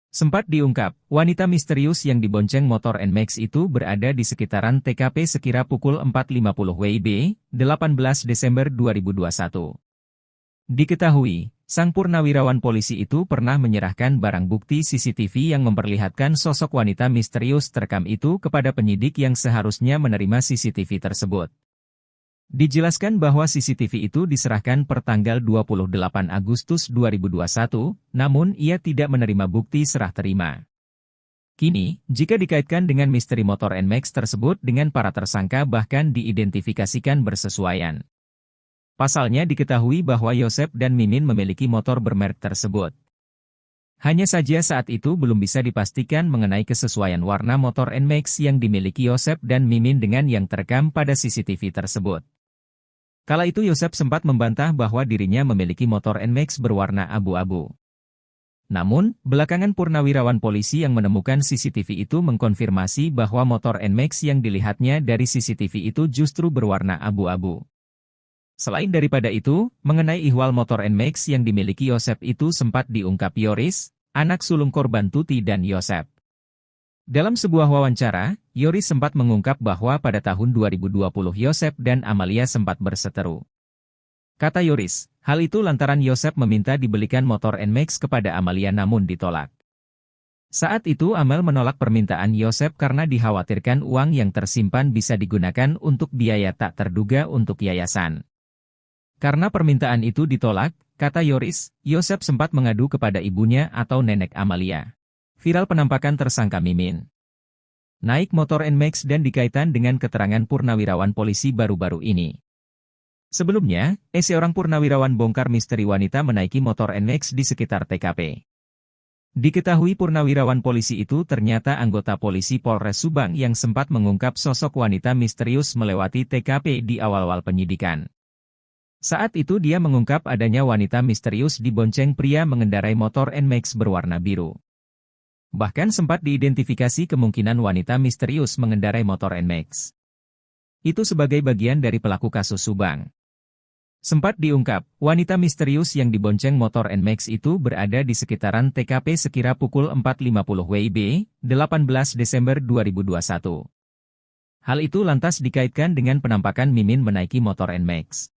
Sempat diungkap, wanita misterius yang dibonceng motor NMAX itu berada di sekitaran TKP sekira pukul 4.50 WIB, 18 Desember 2021. Diketahui, sang purnawirawan polisi itu pernah menyerahkan barang bukti CCTV yang memperlihatkan sosok wanita misterius terekam itu kepada penyidik yang seharusnya menerima CCTV tersebut. Dijelaskan bahwa CCTV itu diserahkan per tanggal 28 Agustus 2021, namun ia tidak menerima bukti serah terima. Kini, jika dikaitkan dengan misteri motor NMAX tersebut dengan para tersangka bahkan diidentifikasikan bersesuaian. Pasalnya diketahui bahwa Yosep dan Mimin memiliki motor bermerek tersebut. Hanya saja saat itu belum bisa dipastikan mengenai kesesuaian warna motor NMAX yang dimiliki Yosep dan Mimin dengan yang terekam pada CCTV tersebut. Kala itu Yosep sempat membantah bahwa dirinya memiliki motor NMAX berwarna abu-abu. Namun, belakangan purnawirawan polisi yang menemukan CCTV itu mengkonfirmasi bahwa motor NMAX yang dilihatnya dari CCTV itu justru berwarna abu-abu. Selain daripada itu, mengenai ihwal motor NMAX yang dimiliki Yosep itu sempat diungkap Yoris, anak sulung korban Tuti dan Yosep. Dalam sebuah wawancara, Yoris sempat mengungkap bahwa pada tahun 2020 Yosep dan Amalia sempat berseteru. Kata Yoris, hal itu lantaran Yosep meminta dibelikan motor NMAX kepada Amalia namun ditolak. Saat itu Amel menolak permintaan Yosep karena dikhawatirkan uang yang tersimpan bisa digunakan untuk biaya tak terduga untuk yayasan. Karena permintaan itu ditolak, kata Yoris, Yosep sempat mengadu kepada ibunya atau nenek Amalia. Viral penampakan tersangka Mimin naik motor NMAX dan dikaitkan dengan keterangan purnawirawan polisi baru-baru ini. Sebelumnya, seorang purnawirawan bongkar misteri wanita menaiki motor NMAX di sekitar TKP. Diketahui purnawirawan polisi itu ternyata anggota polisi Polres Subang yang sempat mengungkap sosok wanita misterius melewati TKP di awal-awal penyidikan. Saat itu dia mengungkap adanya wanita misterius dibonceng pria mengendarai motor NMAX berwarna biru. Bahkan sempat diidentifikasi kemungkinan wanita misterius mengendarai motor NMAX itu sebagai bagian dari pelaku kasus Subang. Sempat diungkap, wanita misterius yang dibonceng motor NMAX itu berada di sekitaran TKP sekira pukul 4.50 WIB, 18 Desember 2021. Hal itu lantas dikaitkan dengan penampakan Mimin menaiki motor NMAX.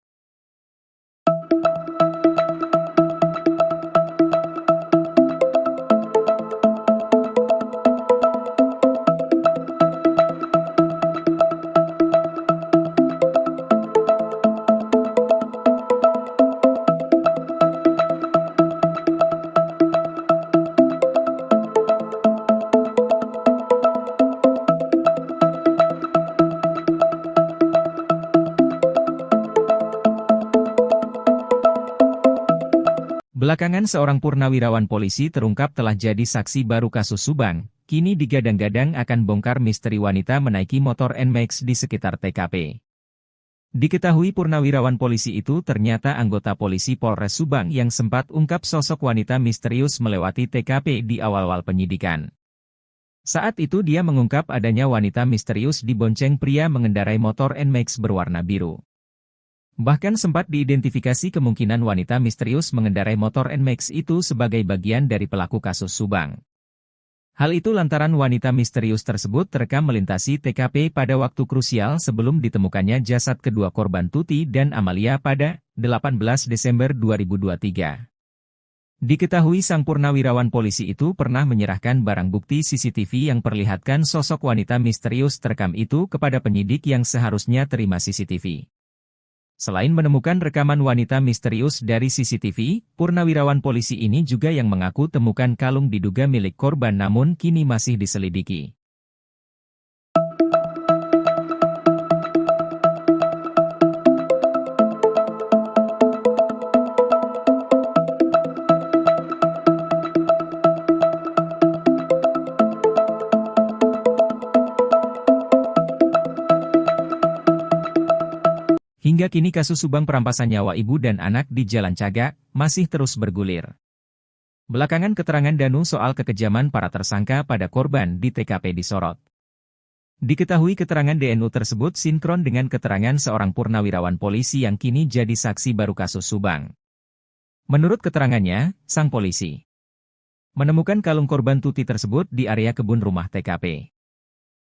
Belakangan seorang purnawirawan polisi terungkap telah jadi saksi baru kasus Subang, kini digadang-gadang akan bongkar misteri wanita menaiki motor NMAX di sekitar TKP. Diketahui purnawirawan polisi itu ternyata anggota polisi Polres Subang yang sempat ungkap sosok wanita misterius melewati TKP di awal-awal penyidikan. Saat itu dia mengungkap adanya wanita misterius dibonceng pria mengendarai motor NMAX berwarna biru. Bahkan sempat diidentifikasi kemungkinan wanita misterius mengendarai motor NMAX itu sebagai bagian dari pelaku kasus Subang. Hal itu lantaran wanita misterius tersebut terekam melintasi TKP pada waktu krusial sebelum ditemukannya jasad kedua korban Tuti dan Amalia pada 18 Desember 2023. Diketahui sang purnawirawan polisi itu pernah menyerahkan barang bukti CCTV yang perlihatkan sosok wanita misterius terekam itu kepada penyidik yang seharusnya terima CCTV. Selain menemukan rekaman wanita misterius dari CCTV, purnawirawan polisi ini juga yang mengaku temukan kalung diduga milik korban namun kini masih diselidiki. Hingga kini kasus Subang perampasan nyawa ibu dan anak di Jalan Cagak masih terus bergulir. Belakangan keterangan Danu soal kekejaman para tersangka pada korban di TKP disorot. Diketahui keterangan DNU tersebut sinkron dengan keterangan seorang purnawirawan polisi yang kini jadi saksi baru kasus Subang. Menurut keterangannya, sang polisi menemukan kalung korban Tuti tersebut di area kebun rumah TKP.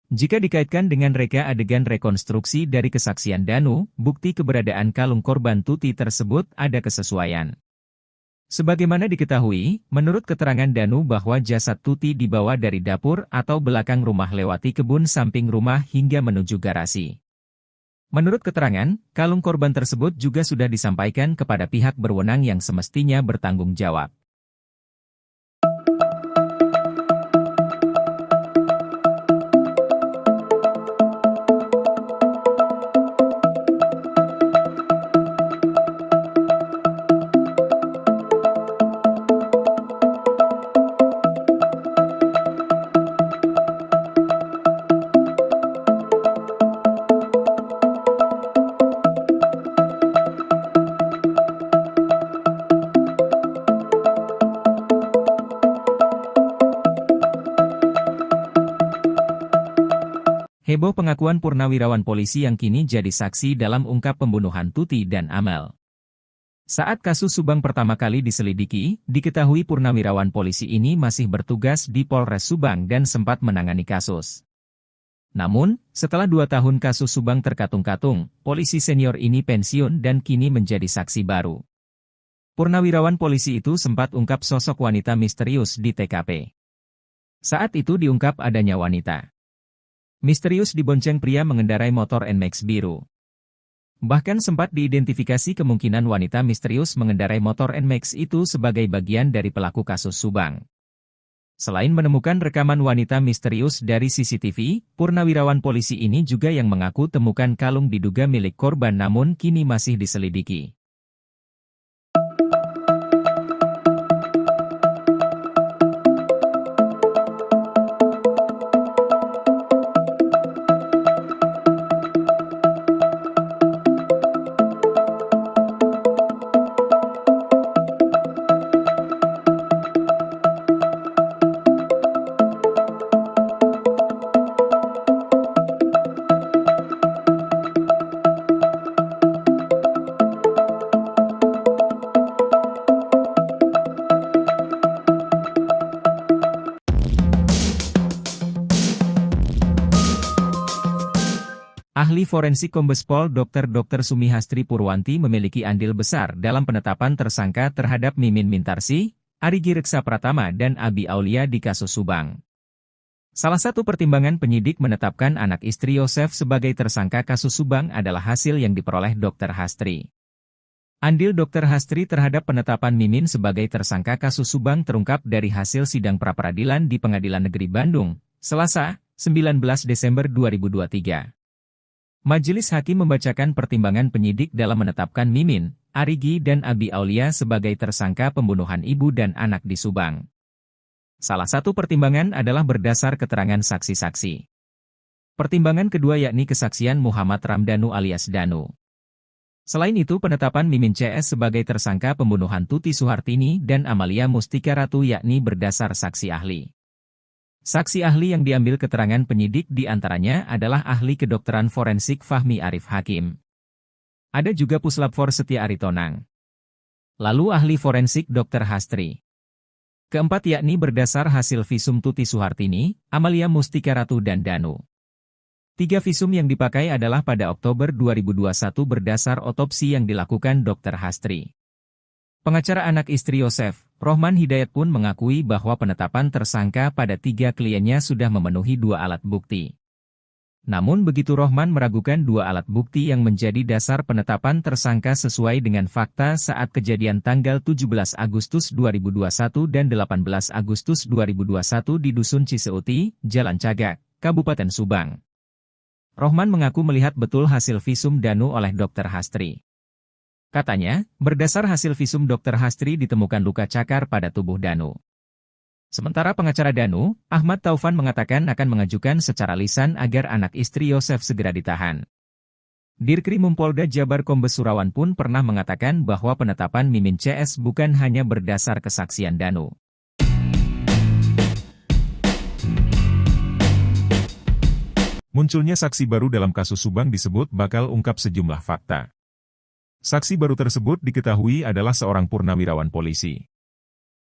Jika dikaitkan dengan reka adegan rekonstruksi dari kesaksian Danu, bukti keberadaan kalung korban Tuti tersebut ada kesesuaian. Sebagaimana diketahui, menurut keterangan Danu bahwa jasad Tuti dibawa dari dapur atau belakang rumah lewati kebun samping rumah hingga menuju garasi. Menurut keterangan, kalung korban tersebut juga sudah disampaikan kepada pihak berwenang yang semestinya bertanggung jawab. Heboh pengakuan purnawirawan polisi yang kini jadi saksi dalam ungkap pembunuhan Tuti dan Amel. Saat kasus Subang pertama kali diselidiki, diketahui purnawirawan polisi ini masih bertugas di Polres Subang dan sempat menangani kasus. Namun, setelah 2 tahun kasus Subang terkatung-katung, polisi senior ini pensiun dan kini menjadi saksi baru. Purnawirawan polisi itu sempat ungkap sosok wanita misterius di TKP. Saat itu diungkap adanya wanita misterius dibonceng pria mengendarai motor NMAX biru. Bahkan sempat diidentifikasi kemungkinan wanita misterius mengendarai motor NMAX itu sebagai bagian dari pelaku kasus Subang. Selain menemukan rekaman wanita misterius dari CCTV, purnawirawan polisi ini juga yang mengaku temukan kalung diduga milik korban namun kini masih diselidiki. Ahli forensik Kombes Pol Dr. Sumihastri Purwanti memiliki andil besar dalam penetapan tersangka terhadap Mimin Mintarsi, Arigi Reksa Pratama dan Abi Aulia di kasus Subang. Salah satu pertimbangan penyidik menetapkan anak istri Yosef sebagai tersangka kasus Subang adalah hasil yang diperoleh Dr. Hastri. Andil Dr. Hastri terhadap penetapan Mimin sebagai tersangka kasus Subang terungkap dari hasil sidang pra-peradilan di Pengadilan Negeri Bandung, Selasa, 19 Desember 2023. Majelis Hakim membacakan pertimbangan penyidik dalam menetapkan Mimin, Arigi dan Abi Aulia sebagai tersangka pembunuhan ibu dan anak di Subang. Salah satu pertimbangan adalah berdasar keterangan saksi-saksi. Pertimbangan kedua yakni kesaksian Muhammad Ramdhanu alias Danu. Selain itu penetapan Mimin CS sebagai tersangka pembunuhan Tuti Suhartini dan Amalia Mustika Ratu yakni berdasar saksi ahli. Saksi ahli yang diambil keterangan penyidik diantaranya adalah ahli kedokteran forensik Fahmi Arif Hakim. Ada juga Puslap For Setia Aritonang. Lalu ahli forensik Dr. Hastri. Keempat yakni berdasar hasil visum Tuti Suhartini, Amalia Mustika Ratu dan Danu. 3 visum yang dipakai adalah pada Oktober 2021 berdasar otopsi yang dilakukan Dr. Hastri. Pengacara anak istri Yosef, Rohman Hidayat pun mengakui bahwa penetapan tersangka pada 3 kliennya sudah memenuhi 2 alat bukti. Namun begitu Rohman meragukan dua alat bukti yang menjadi dasar penetapan tersangka sesuai dengan fakta saat kejadian tanggal 17 Agustus 2021 dan 18 Agustus 2021 di Dusun Ciseuti, Jalan Cagak, Kabupaten Subang. Rohman mengaku melihat betul hasil visum Danu oleh Dr. Hastri. Katanya, berdasar hasil visum Dr. Hastri ditemukan luka cakar pada tubuh Danu. Sementara pengacara Danu, Ahmad Taufan mengatakan akan mengajukan secara lisan agar anak istri Yosef segera ditahan. Dirkrim Polda Jabar Kombes Surawan pun pernah mengatakan bahwa penetapan Mimin CS bukan hanya berdasar kesaksian Danu. Munculnya saksi baru dalam kasus Subang disebut bakal ungkap sejumlah fakta. Saksi baru tersebut diketahui adalah seorang purnawirawan polisi.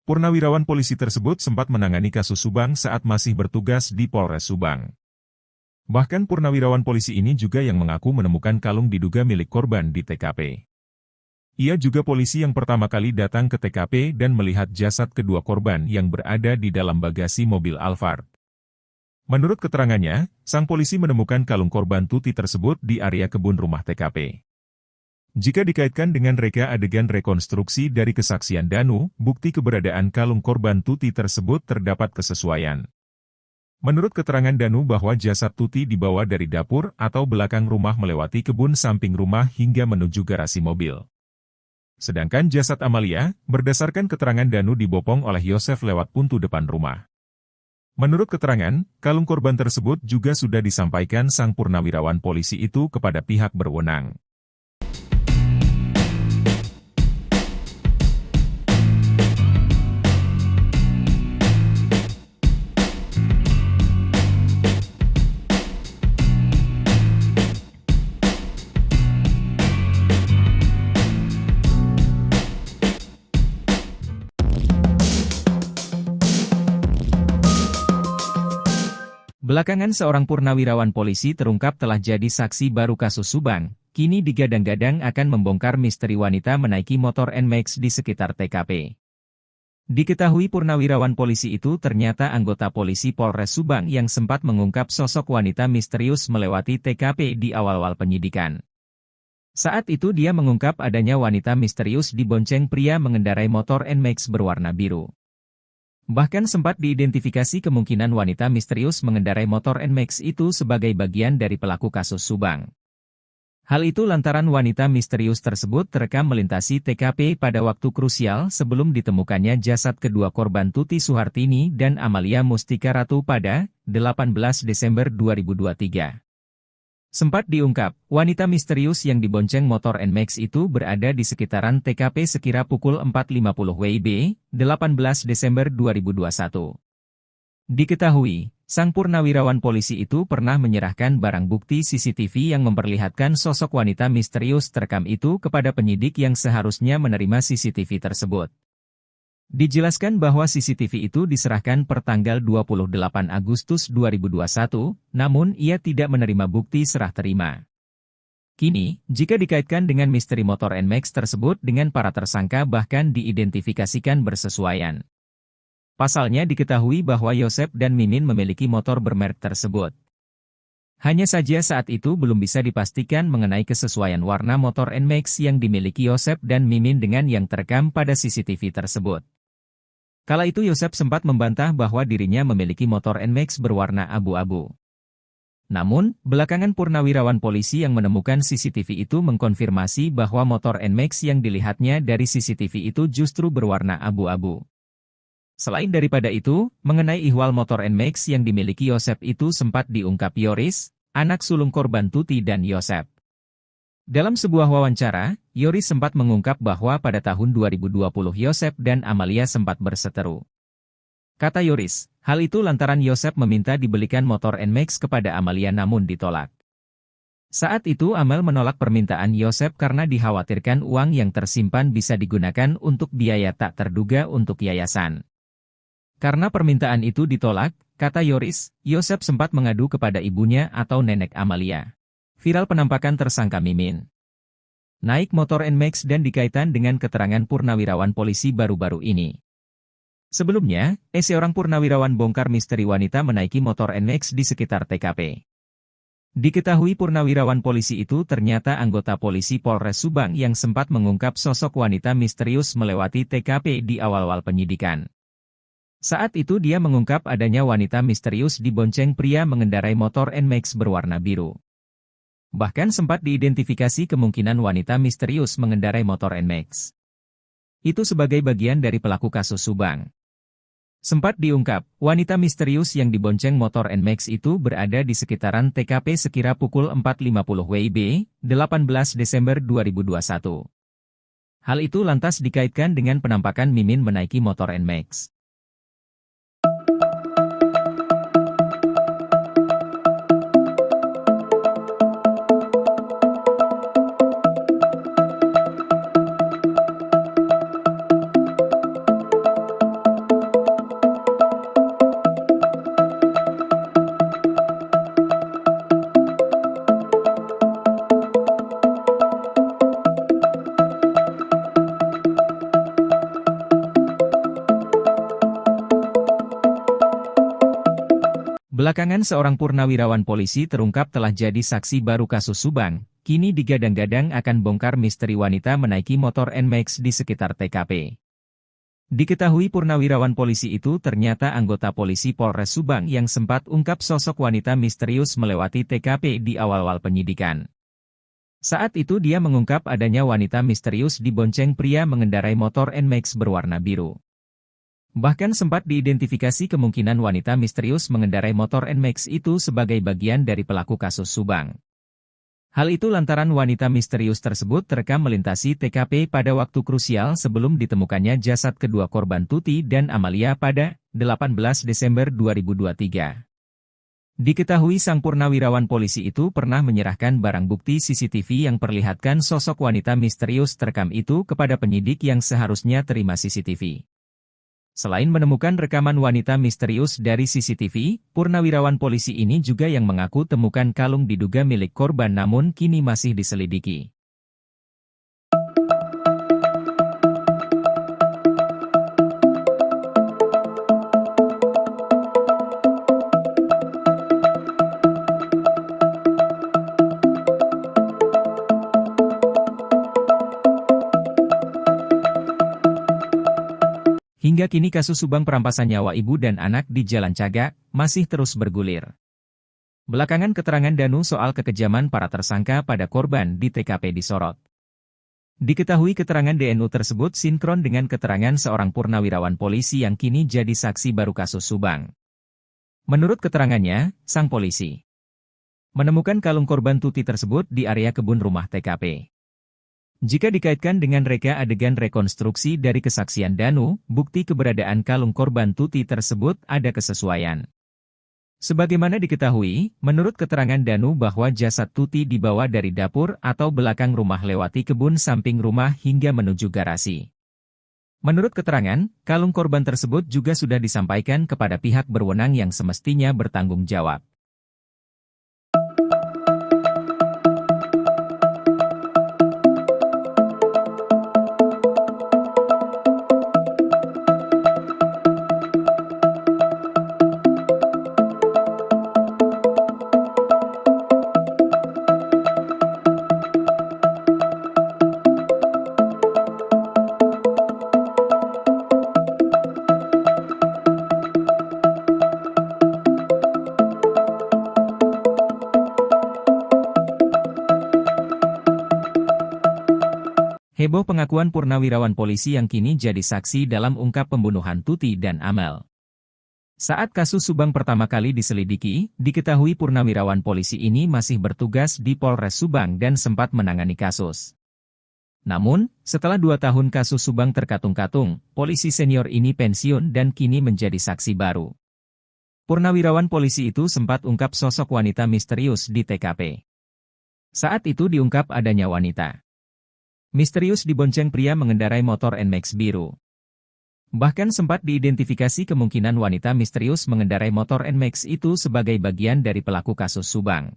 Purnawirawan polisi tersebut sempat menangani kasus Subang saat masih bertugas di Polres Subang. Bahkan purnawirawan polisi ini juga yang mengaku menemukan kalung diduga milik korban di TKP. Ia juga polisi yang pertama kali datang ke TKP dan melihat jasad kedua korban yang berada di dalam bagasi mobil Alphard. Menurut keterangannya, sang polisi menemukan kalung korban Tuti tersebut di area kebun rumah TKP. Jika dikaitkan dengan reka adegan rekonstruksi dari kesaksian Danu, bukti keberadaan kalung korban Tuti tersebut terdapat kesesuaian. Menurut keterangan Danu bahwa jasad Tuti dibawa dari dapur atau belakang rumah melewati kebun samping rumah hingga menuju garasi mobil. Sedangkan jasad Amalia, berdasarkan keterangan Danu dibopong oleh Yosef lewat pintu depan rumah. Menurut keterangan, kalung korban tersebut juga sudah disampaikan sang purnawirawan polisi itu kepada pihak berwenang. Belakangan seorang purnawirawan polisi terungkap telah jadi saksi baru kasus Subang, kini digadang-gadang akan membongkar misteri wanita menaiki motor NMAX di sekitar TKP. Diketahui purnawirawan polisi itu ternyata anggota polisi Polres Subang yang sempat mengungkap sosok wanita misterius melewati TKP di awal-awal penyidikan. Saat itu dia mengungkap adanya wanita misterius dibonceng pria mengendarai motor NMAX berwarna biru. Bahkan sempat diidentifikasi kemungkinan wanita misterius mengendarai motor NMAX itu sebagai bagian dari pelaku kasus Subang. Hal itu lantaran wanita misterius tersebut terekam melintasi TKP pada waktu krusial sebelum ditemukannya jasad kedua korban Tuti Suhartini dan Amalia Mustika Ratu pada 18 Desember 2023. Sempat diungkap, wanita misterius yang dibonceng motor NMAX itu berada di sekitaran TKP sekira pukul 4.50 WIB, 18 Desember 2021. Diketahui, sang purnawirawan polisi itu pernah menyerahkan barang bukti CCTV yang memperlihatkan sosok wanita misterius terekam itu kepada penyidik yang seharusnya menerima CCTV tersebut. Dijelaskan bahwa CCTV itu diserahkan per tanggal 28 Agustus 2021, namun ia tidak menerima bukti serah terima. Kini, jika dikaitkan dengan misteri motor NMAX tersebut dengan para tersangka bahkan diidentifikasikan bersesuaian. Pasalnya diketahui bahwa Yosef dan Mimin memiliki motor bermerek tersebut. Hanya saja saat itu belum bisa dipastikan mengenai kesesuaian warna motor NMAX yang dimiliki Yosef dan Mimin dengan yang terekam pada CCTV tersebut. Kala itu Yosef sempat membantah bahwa dirinya memiliki motor NMAX berwarna abu-abu. Namun, belakangan purnawirawan polisi yang menemukan CCTV itu mengkonfirmasi bahwa motor NMAX yang dilihatnya dari CCTV itu justru berwarna abu-abu. Selain daripada itu, mengenai ihwal motor NMAX yang dimiliki Yosef itu sempat diungkap Yoris, anak sulung korban Tuti dan Yosef. Dalam sebuah wawancara, Yoris sempat mengungkap bahwa pada tahun 2020 Yosef dan Amalia sempat berseteru. Kata Yoris, hal itu lantaran Yosef meminta dibelikan motor NMAX kepada Amalia namun ditolak. Saat itu Amel menolak permintaan Yosef karena dikhawatirkan uang yang tersimpan bisa digunakan untuk biaya tak terduga untuk yayasan. Karena permintaan itu ditolak, kata Yoris, Yosef sempat mengadu kepada ibunya atau nenek Amalia. Viral penampakan tersangka Mimin naik motor NMAX dan dikaitkan dengan keterangan purnawirawan polisi baru-baru ini. Sebelumnya, seorang purnawirawan bongkar misteri wanita menaiki motor NMAX di sekitar TKP. Diketahui purnawirawan polisi itu ternyata anggota polisi Polres Subang yang sempat mengungkap sosok wanita misterius melewati TKP di awal-awal penyidikan. Saat itu dia mengungkap adanya wanita misterius dibonceng pria mengendarai motor NMAX berwarna biru. Bahkan sempat diidentifikasi kemungkinan wanita misterius mengendarai motor NMAX itu sebagai bagian dari pelaku kasus Subang. Sempat diungkap, wanita misterius yang dibonceng motor NMAX itu berada di sekitaran TKP sekira pukul 4.50 WIB, 18 Desember 2021. Hal itu lantas dikaitkan dengan penampakan Mimin menaiki motor NMAX. Belakangan seorang purnawirawan polisi terungkap telah jadi saksi baru kasus Subang, kini digadang-gadang akan bongkar misteri wanita menaiki motor NMAX di sekitar TKP. Diketahui purnawirawan polisi itu ternyata anggota polisi Polres Subang yang sempat ungkap sosok wanita misterius melewati TKP di awal-awal penyidikan. Saat itu dia mengungkap adanya wanita misterius dibonceng pria mengendarai motor NMAX berwarna biru. Bahkan sempat diidentifikasi kemungkinan wanita misterius mengendarai motor NMAX itu sebagai bagian dari pelaku kasus Subang. Hal itu lantaran wanita misterius tersebut terekam melintasi TKP pada waktu krusial sebelum ditemukannya jasad kedua korban Tuti dan Amalia pada 18 Desember 2023. Diketahui sang purnawirawan polisi itu pernah menyerahkan barang bukti CCTV yang perlihatkan sosok wanita misterius terekam itu kepada penyidik yang seharusnya terima CCTV. Selain menemukan rekaman wanita misterius dari CCTV, purnawirawan polisi ini juga yang mengaku temukan kalung diduga milik korban namun kini masih diselidiki. Hingga kini kasus Subang perampasan nyawa ibu dan anak di Jalan Cagak masih terus bergulir. Belakangan keterangan Danu soal kekejaman para tersangka pada korban di TKP disorot. Diketahui keterangan DNU tersebut sinkron dengan keterangan seorang purnawirawan polisi yang kini jadi saksi baru kasus Subang. Menurut keterangannya, sang polisi menemukan kalung korban Tuti tersebut di area kebun rumah TKP. Jika dikaitkan dengan reka adegan rekonstruksi dari kesaksian Danu, bukti keberadaan kalung korban Tuti tersebut ada kesesuaian. Sebagaimana diketahui, menurut keterangan Danu bahwa jasad Tuti dibawa dari dapur atau belakang rumah lewati kebun samping rumah hingga menuju garasi. Menurut keterangan, kalung korban tersebut juga sudah disampaikan kepada pihak berwenang yang semestinya bertanggung jawab. Heboh pengakuan purnawirawan polisi yang kini jadi saksi dalam ungkap pembunuhan Tuti dan Amel. Saat kasus Subang pertama kali diselidiki, diketahui purnawirawan polisi ini masih bertugas di Polres Subang dan sempat menangani kasus. Namun, setelah 2 tahun kasus Subang terkatung-katung, polisi senior ini pensiun dan kini menjadi saksi baru. Purnawirawan polisi itu sempat ungkap sosok wanita misterius di TKP. Saat itu diungkap adanya wanita misterius dibonceng pria mengendarai motor NMAX biru. Bahkan sempat diidentifikasi kemungkinan wanita misterius mengendarai motor NMAX itu sebagai bagian dari pelaku kasus Subang.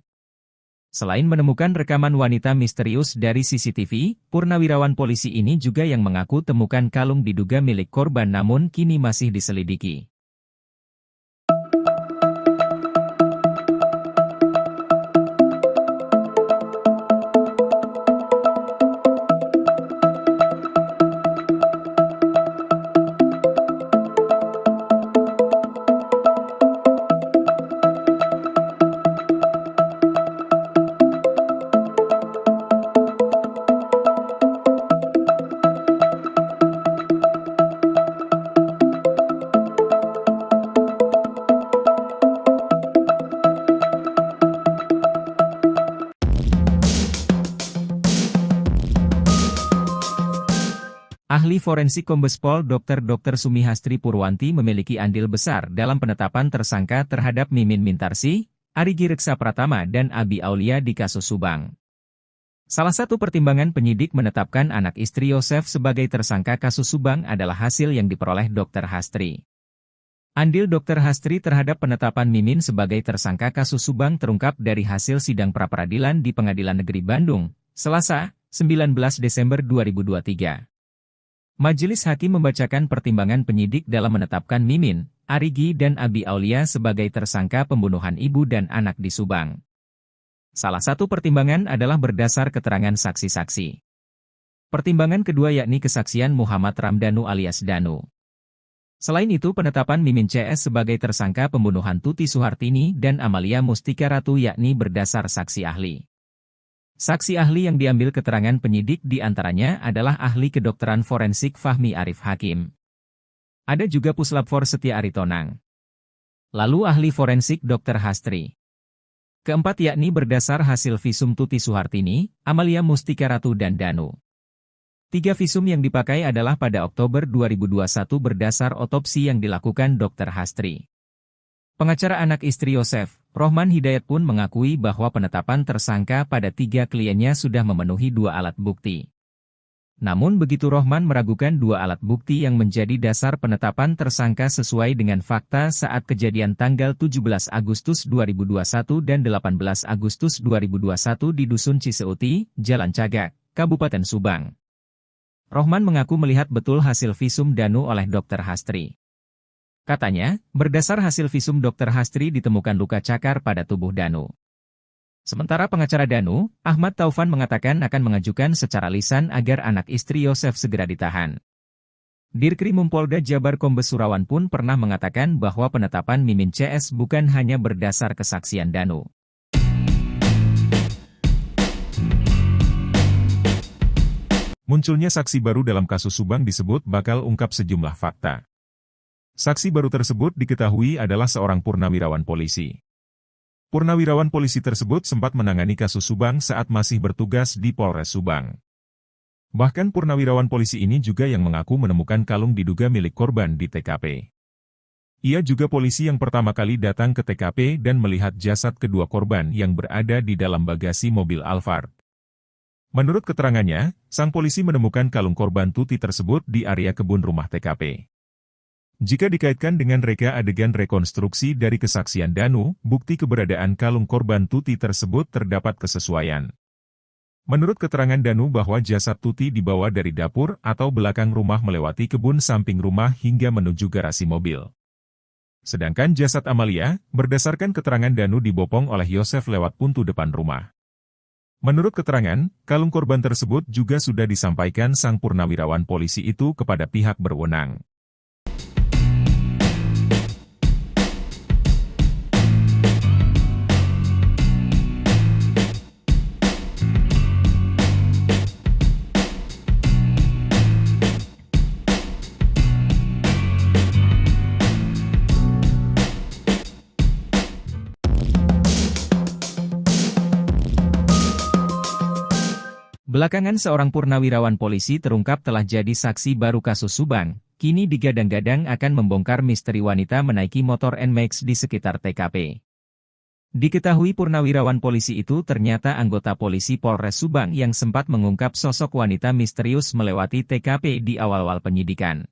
Selain menemukan rekaman wanita misterius dari CCTV, purnawirawan polisi ini juga yang mengaku temukan kalung diduga milik korban namun kini masih diselidiki. Ahli forensik Kombes Pol Dr. Sumihastri Purwanti memiliki andil besar dalam penetapan tersangka terhadap Mimin Mintarsih, Arigi Reksa Pratama dan Abi Aulia di kasus Subang. Salah satu pertimbangan penyidik menetapkan anak istri Yosef sebagai tersangka kasus Subang adalah hasil yang diperoleh Dr. Hastri. Andil Dr. Hastri terhadap penetapan Mimin sebagai tersangka kasus Subang terungkap dari hasil sidang pra-peradilan di Pengadilan Negeri Bandung, Selasa, 19 Desember 2023. Majelis Hakim membacakan pertimbangan penyidik dalam menetapkan Mimin, Arigi dan Abi Aulia sebagai tersangka pembunuhan ibu dan anak di Subang. Salah satu pertimbangan adalah berdasar keterangan saksi-saksi. Pertimbangan kedua yakni kesaksian Muhammad Ramdhanu alias Danu. Selain itu penetapan Mimin CS sebagai tersangka pembunuhan Tuti Suhartini dan Amalia Mustika Ratu yakni berdasar saksi ahli. Saksi ahli yang diambil keterangan penyidik diantaranya adalah ahli kedokteran forensik Fahmi Arif Hakim. Ada juga Puslapfor Setia Aritonang. Lalu ahli forensik Dr. Hastri. Keempat yakni berdasar hasil visum Tuti Suhartini, Amalia Mustika Ratu dan Danu. 3 visum yang dipakai adalah pada Oktober 2021 berdasar otopsi yang dilakukan Dr. Hastri. Pengacara anak istri Yosef, Rohman Hidayat pun mengakui bahwa penetapan tersangka pada 3 kliennya sudah memenuhi 2 alat bukti. Namun begitu Rohman meragukan 2 alat bukti yang menjadi dasar penetapan tersangka sesuai dengan fakta saat kejadian tanggal 17 Agustus 2021 dan 18 Agustus 2021 di Dusun Ciseuti, Jalan Cagak, Kabupaten Subang. Rohman mengaku melihat betul hasil visum Danu oleh Dr. Hastri. Katanya, berdasar hasil visum Dr. Hastri ditemukan luka cakar pada tubuh Danu. Sementara pengacara Danu, Ahmad Taufan mengatakan akan mengajukan secara lisan agar anak istri Yosef segera ditahan. Dirkrimum Polda Jabar Kombes Surawan pun pernah mengatakan bahwa penetapan Mimin CS bukan hanya berdasar kesaksian Danu. Munculnya saksi baru dalam kasus Subang disebut bakal ungkap sejumlah fakta. Saksi baru tersebut diketahui adalah seorang purnawirawan polisi. Purnawirawan polisi tersebut sempat menangani kasus Subang saat masih bertugas di Polres Subang. Bahkan purnawirawan polisi ini juga yang mengaku menemukan kalung diduga milik korban di TKP. Ia juga polisi yang pertama kali datang ke TKP dan melihat jasad kedua korban yang berada di dalam bagasi mobil Alphard. Menurut keterangannya, sang polisi menemukan kalung korban Tuti tersebut di area kebun rumah TKP. Jika dikaitkan dengan reka adegan rekonstruksi dari kesaksian Danu, bukti keberadaan kalung korban Tuti tersebut terdapat kesesuaian. Menurut keterangan Danu bahwa jasad Tuti dibawa dari dapur atau belakang rumah melewati kebun samping rumah hingga menuju garasi mobil. Sedangkan jasad Amalia, berdasarkan keterangan Danu dibopong oleh Yosef lewat pintu depan rumah. Menurut keterangan, kalung korban tersebut juga sudah disampaikan sang purnawirawan polisi itu kepada pihak berwenang. Belakangan seorang purnawirawan polisi terungkap telah jadi saksi baru kasus Subang, kini digadang-gadang akan membongkar misteri wanita menaiki motor NMAX di sekitar TKP. Diketahui purnawirawan polisi itu ternyata anggota polisi Polres Subang yang sempat mengungkap sosok wanita misterius melewati TKP di awal-awal penyidikan.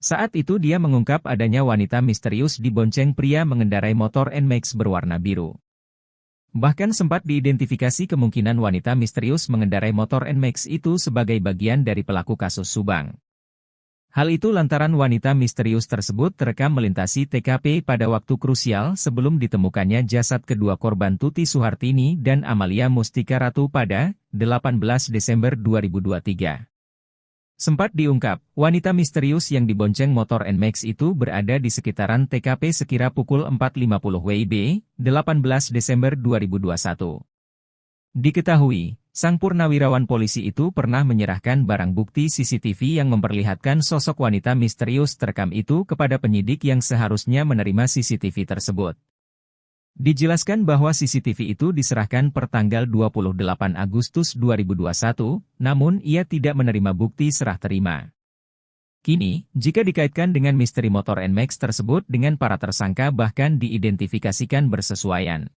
Saat itu dia mengungkap adanya wanita misterius dibonceng pria mengendarai motor NMAX berwarna biru. Bahkan sempat diidentifikasi kemungkinan wanita misterius mengendarai motor NMAX itu sebagai bagian dari pelaku kasus Subang. Hal itu lantaran wanita misterius tersebut terekam melintasi TKP pada waktu krusial sebelum ditemukannya jasad kedua korban Tuti Suhartini dan Amalia Mustika Ratu pada 18 Desember 2023. Sempat diungkap, wanita misterius yang dibonceng motor NMAX itu berada di sekitaran TKP sekira pukul 4.50 WIB, 18 Desember 2021. Diketahui, sang purnawirawan polisi itu pernah menyerahkan barang bukti CCTV yang memperlihatkan sosok wanita misterius terekam itu kepada penyidik yang seharusnya menerima CCTV tersebut. Dijelaskan bahwa CCTV itu diserahkan per tanggal 28 Agustus 2021, namun ia tidak menerima bukti serah terima. Kini, jika dikaitkan dengan misteri motor NMAX tersebut dengan para tersangka bahkan diidentifikasikan bersesuaian.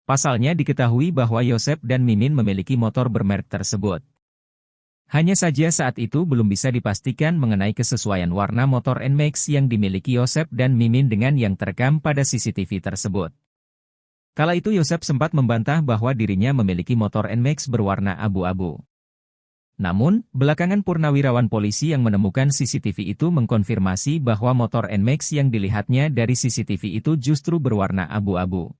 Pasalnya diketahui bahwa Yosep dan Mimin memiliki motor bermerek tersebut. Hanya saja saat itu belum bisa dipastikan mengenai kesesuaian warna motor NMAX yang dimiliki Yosep dan Mimin dengan yang terekam pada CCTV tersebut. Kala itu Yosep sempat membantah bahwa dirinya memiliki motor NMAX berwarna abu-abu. Namun, belakangan purnawirawan polisi yang menemukan CCTV itu mengkonfirmasi bahwa motor NMAX yang dilihatnya dari CCTV itu justru berwarna abu-abu.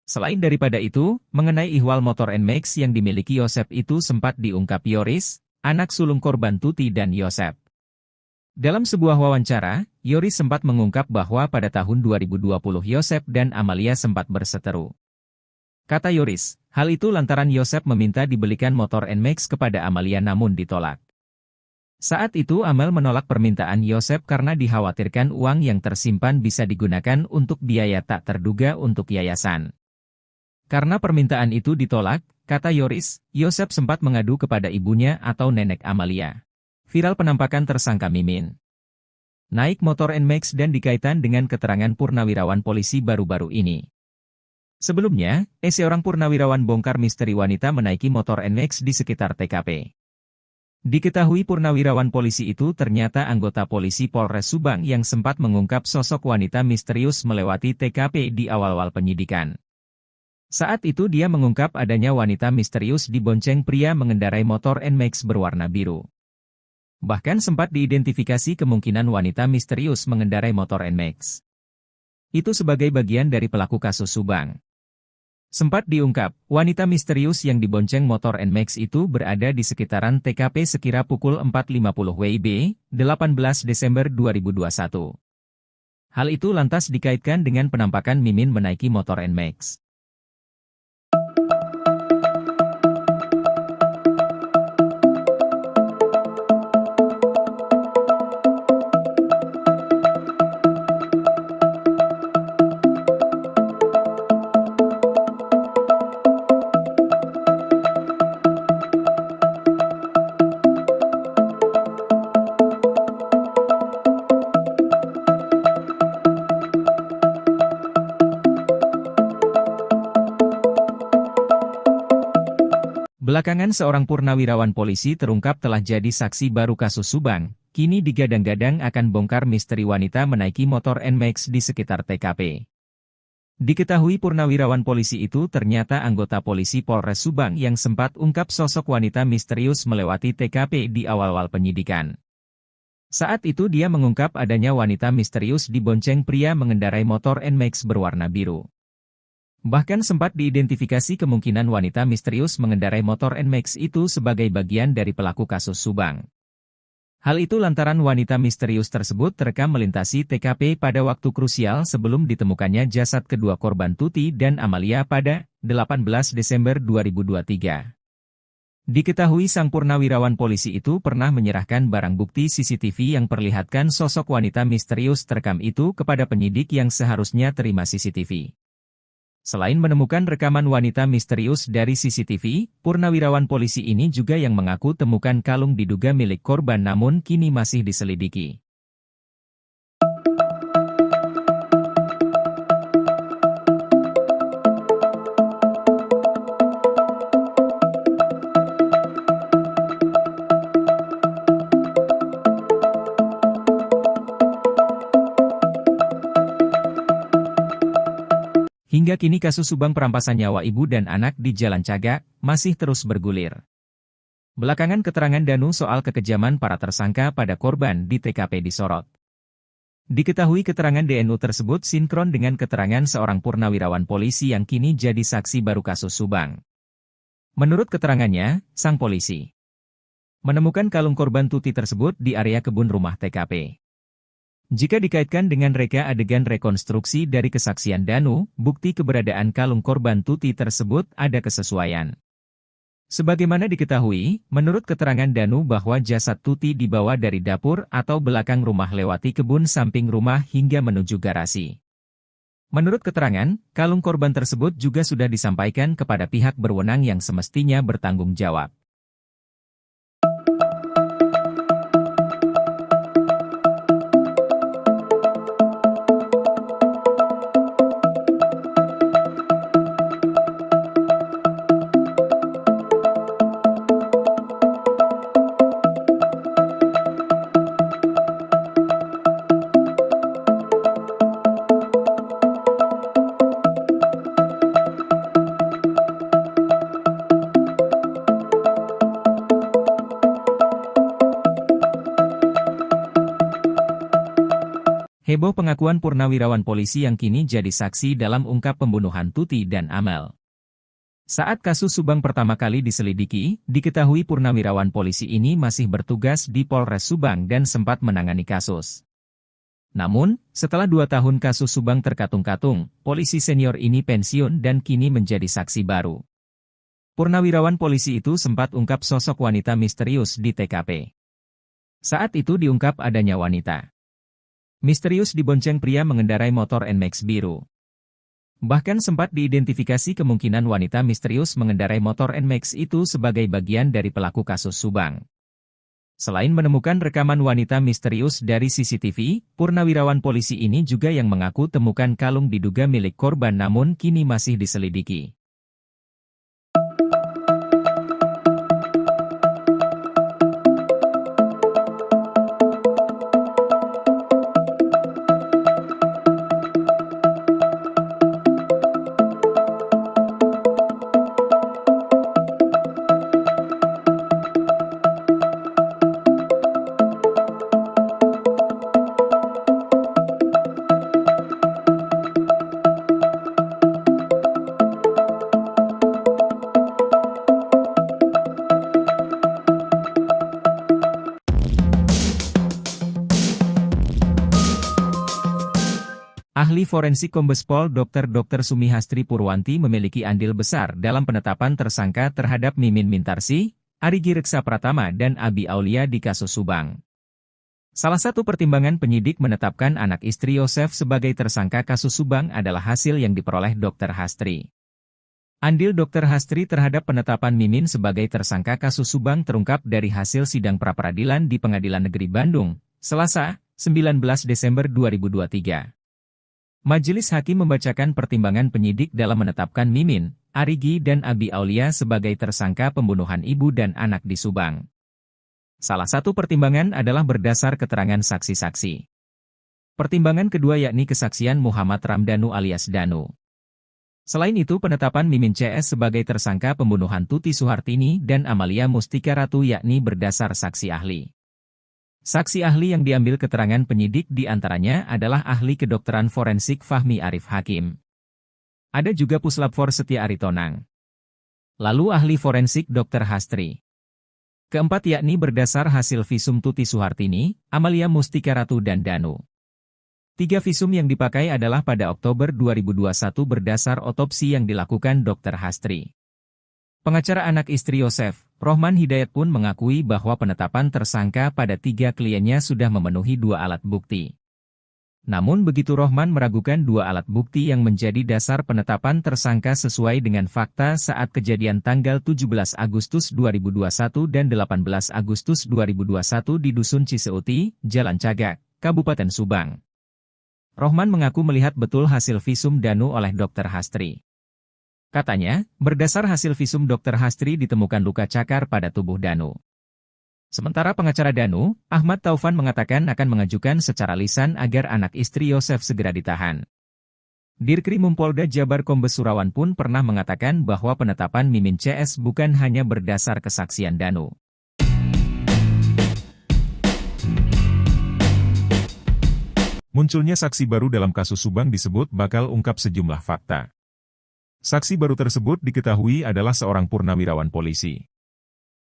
Selain daripada itu, mengenai ihwal motor NMAX yang dimiliki Yosep itu sempat diungkap Yoris, anak sulung korban Tuti dan Yosep. Dalam sebuah wawancara, Yoris sempat mengungkap bahwa pada tahun 2020 Yosep dan Amalia sempat berseteru. Kata Yoris, hal itu lantaran Yosep meminta dibelikan motor NMAX kepada Amalia namun ditolak. Saat itu Amel menolak permintaan Yosep karena dikhawatirkan uang yang tersimpan bisa digunakan untuk biaya tak terduga untuk yayasan. Karena permintaan itu ditolak, kata Yoris, Yosep sempat mengadu kepada ibunya atau nenek Amalia. Viral penampakan tersangka Mimin naik motor NMAX dan dikaitkan dengan keterangan purnawirawan polisi baru-baru ini. Sebelumnya, seorang purnawirawan bongkar misteri wanita menaiki motor NMAX di sekitar TKP. Diketahui purnawirawan polisi itu ternyata anggota polisi Polres Subang yang sempat mengungkap sosok wanita misterius melewati TKP di awal-awal penyidikan. Saat itu dia mengungkap adanya wanita misterius dibonceng pria mengendarai motor NMAX berwarna biru. Bahkan sempat diidentifikasi kemungkinan wanita misterius mengendarai motor NMAX itu sebagai bagian dari pelaku kasus Subang. Sempat diungkap, wanita misterius yang dibonceng motor NMAX itu berada di sekitaran TKP sekira pukul 4.50 WIB, 18 Desember 2021. Hal itu lantas dikaitkan dengan penampakan Mimin menaiki motor NMAX. Belakangan seorang purnawirawan polisi terungkap telah jadi saksi baru kasus Subang, kini digadang-gadang akan bongkar misteri wanita menaiki motor NMAX di sekitar TKP. Diketahui purnawirawan polisi itu ternyata anggota polisi Polres Subang yang sempat ungkap sosok wanita misterius melewati TKP di awal-awal penyidikan. Saat itu dia mengungkap adanya wanita misterius dibonceng pria mengendarai motor NMAX berwarna biru. Bahkan sempat diidentifikasi kemungkinan wanita misterius mengendarai motor NMAX itu sebagai bagian dari pelaku kasus Subang. Hal itu lantaran wanita misterius tersebut terekam melintasi TKP pada waktu krusial sebelum ditemukannya jasad kedua korban Tuti dan Amalia pada 18 Desember 2023. Diketahui sang purnawirawan polisi itu pernah menyerahkan barang bukti CCTV yang perlihatkan sosok wanita misterius terekam itu kepada penyidik yang seharusnya terima CCTV. Selain menemukan rekaman wanita misterius dari CCTV, purnawirawan polisi ini juga yang mengaku temukan kalung diduga milik korban namun kini masih diselidiki. Hingga kini kasus Subang perampasan nyawa ibu dan anak di Jalan Cagak masih terus bergulir. Belakangan keterangan Danu soal kekejaman para tersangka pada korban di TKP disorot. Diketahui keterangan DNU tersebut sinkron dengan keterangan seorang purnawirawan polisi yang kini jadi saksi baru kasus Subang. Menurut keterangannya, sang polisi menemukan kalung korban Tuti tersebut di area kebun rumah TKP. Jika dikaitkan dengan reka adegan rekonstruksi dari kesaksian Danu, bukti keberadaan kalung korban Tuti tersebut ada kesesuaian. Sebagaimana diketahui, menurut keterangan Danu bahwa jasad Tuti dibawa dari dapur atau belakang rumah lewati kebun samping rumah hingga menuju garasi. Menurut keterangan, kalung korban tersebut juga sudah disampaikan kepada pihak berwenang yang semestinya bertanggung jawab. Heboh pengakuan purnawirawan polisi yang kini jadi saksi dalam ungkap pembunuhan Tuti dan Amel. Saat kasus Subang pertama kali diselidiki, diketahui purnawirawan polisi ini masih bertugas di Polres Subang dan sempat menangani kasus. Namun, setelah 2 tahun kasus Subang terkatung-katung, polisi senior ini pensiun dan kini menjadi saksi baru. Purnawirawan polisi itu sempat ungkap sosok wanita misterius di TKP. Saat itu diungkap adanya wanita misterius dibonceng pria mengendarai motor NMAX biru. Bahkan sempat diidentifikasi kemungkinan wanita misterius mengendarai motor NMAX itu sebagai bagian dari pelaku kasus Subang. Selain menemukan rekaman wanita misterius dari CCTV, purnawirawan polisi ini juga yang mengaku temukan kalung diduga milik korban namun kini masih diselidiki. Ahli forensik Kombes Pol Dr. Sumihastri Purwanti memiliki andil besar dalam penetapan tersangka terhadap Mimin Mintarsih, Arigi Reksa Pratama dan Abi Aulia di kasus Subang. Salah satu pertimbangan penyidik menetapkan anak istri Yosef sebagai tersangka kasus Subang adalah hasil yang diperoleh Dr. Hastri. Andil Dr. Hastri terhadap penetapan Mimin sebagai tersangka kasus Subang terungkap dari hasil sidang pra-peradilan di Pengadilan Negeri Bandung, Selasa, 19 Desember 2023. Majelis Hakim membacakan pertimbangan penyidik dalam menetapkan Mimin, Arigi dan Abi Aulia sebagai tersangka pembunuhan ibu dan anak di Subang. Salah satu pertimbangan adalah berdasar keterangan saksi-saksi. Pertimbangan kedua yakni kesaksian Muhammad Ramdhanu alias Danu. Selain itu penetapan Mimin CS sebagai tersangka pembunuhan Tuti Suhartini dan Amalia Mustika Ratu yakni berdasar saksi ahli. Saksi ahli yang diambil keterangan penyidik diantaranya adalah ahli kedokteran forensik Fahmi Arif Hakim. Ada juga Puslapfor Setia Aritonang. Lalu ahli forensik Dr. Hastri. Keempat yakni berdasar hasil visum Tuti Suhartini, Amalia Mustika Ratu dan Danu. 3 visum yang dipakai adalah pada Oktober 2021 berdasar otopsi yang dilakukan Dr. Hastri. Pengacara anak istri Yosef, Rohman Hidayat pun mengakui bahwa penetapan tersangka pada 3 kliennya sudah memenuhi 2 alat bukti. Namun begitu Rohman meragukan 2 alat bukti yang menjadi dasar penetapan tersangka sesuai dengan fakta saat kejadian tanggal 17 Agustus 2021 dan 18 Agustus 2021 di Dusun Ciseuti, Jalan Cagak, Kabupaten Subang. Rohman mengaku melihat betul hasil visum Danu oleh Dr. Hastri. Katanya, berdasar hasil visum Dr. Hastri ditemukan luka cakar pada tubuh Danu. Sementara pengacara Danu, Ahmad Taufan mengatakan akan mengajukan secara lisan agar anak istri Yosef segera ditahan. Dirkrimum Polda Jabar Kombes Surawan pun pernah mengatakan bahwa penetapan Mimin CS bukan hanya berdasar kesaksian Danu. Munculnya saksi baru dalam kasus Subang disebut bakal ungkap sejumlah fakta. Saksi baru tersebut diketahui adalah seorang purnawirawan polisi.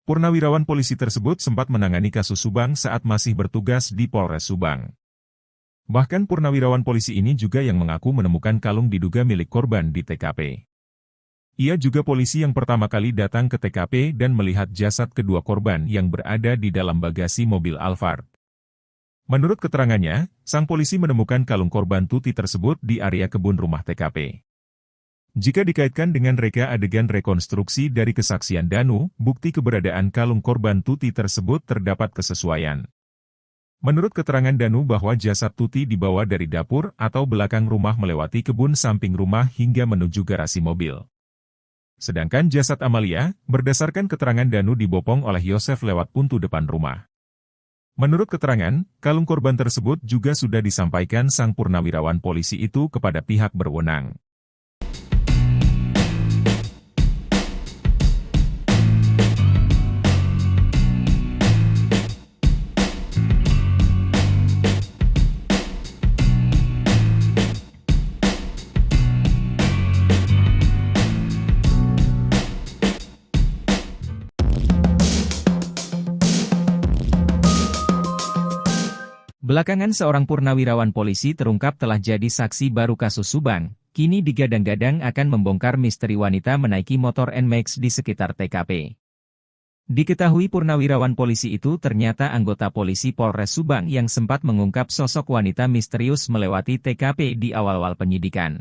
Purnawirawan polisi tersebut sempat menangani kasus Subang saat masih bertugas di Polres Subang. Bahkan purnawirawan polisi ini juga yang mengaku menemukan kalung diduga milik korban di TKP. Ia juga polisi yang pertama kali datang ke TKP dan melihat jasad kedua korban yang berada di dalam bagasi mobil Alphard. Menurut keterangannya, sang polisi menemukan kalung korban Tuti tersebut di area kebun rumah TKP. Jika dikaitkan dengan reka adegan rekonstruksi dari kesaksian Danu, bukti keberadaan kalung korban Tuti tersebut terdapat kesesuaian. Menurut keterangan Danu bahwa jasad Tuti dibawa dari dapur atau belakang rumah melewati kebun samping rumah hingga menuju garasi mobil. Sedangkan jasad Amalia, berdasarkan keterangan Danu dibopong oleh Yosef lewat pintu depan rumah. Menurut keterangan, kalung korban tersebut juga sudah disampaikan sang purnawirawan polisi itu kepada pihak berwenang. Belakangan seorang purnawirawan polisi terungkap telah jadi saksi baru kasus Subang, kini digadang-gadang akan membongkar misteri wanita menaiki motor NMAX di sekitar TKP. Diketahui purnawirawan polisi itu ternyata anggota polisi Polres Subang yang sempat mengungkap sosok wanita misterius melewati TKP di awal-awal penyidikan.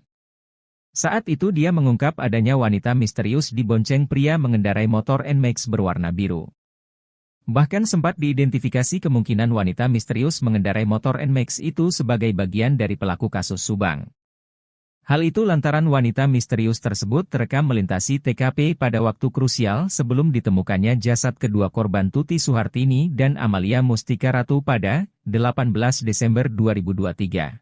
Saat itu dia mengungkap adanya wanita misterius dibonceng pria mengendarai motor NMAX berwarna biru. Bahkan sempat diidentifikasi kemungkinan wanita misterius mengendarai motor NMAX itu sebagai bagian dari pelaku kasus Subang. Hal itu lantaran wanita misterius tersebut terekam melintasi TKP pada waktu krusial sebelum ditemukannya jasad kedua korban Tuti Suhartini dan Amalia Mustika Ratu pada 18 Desember 2023.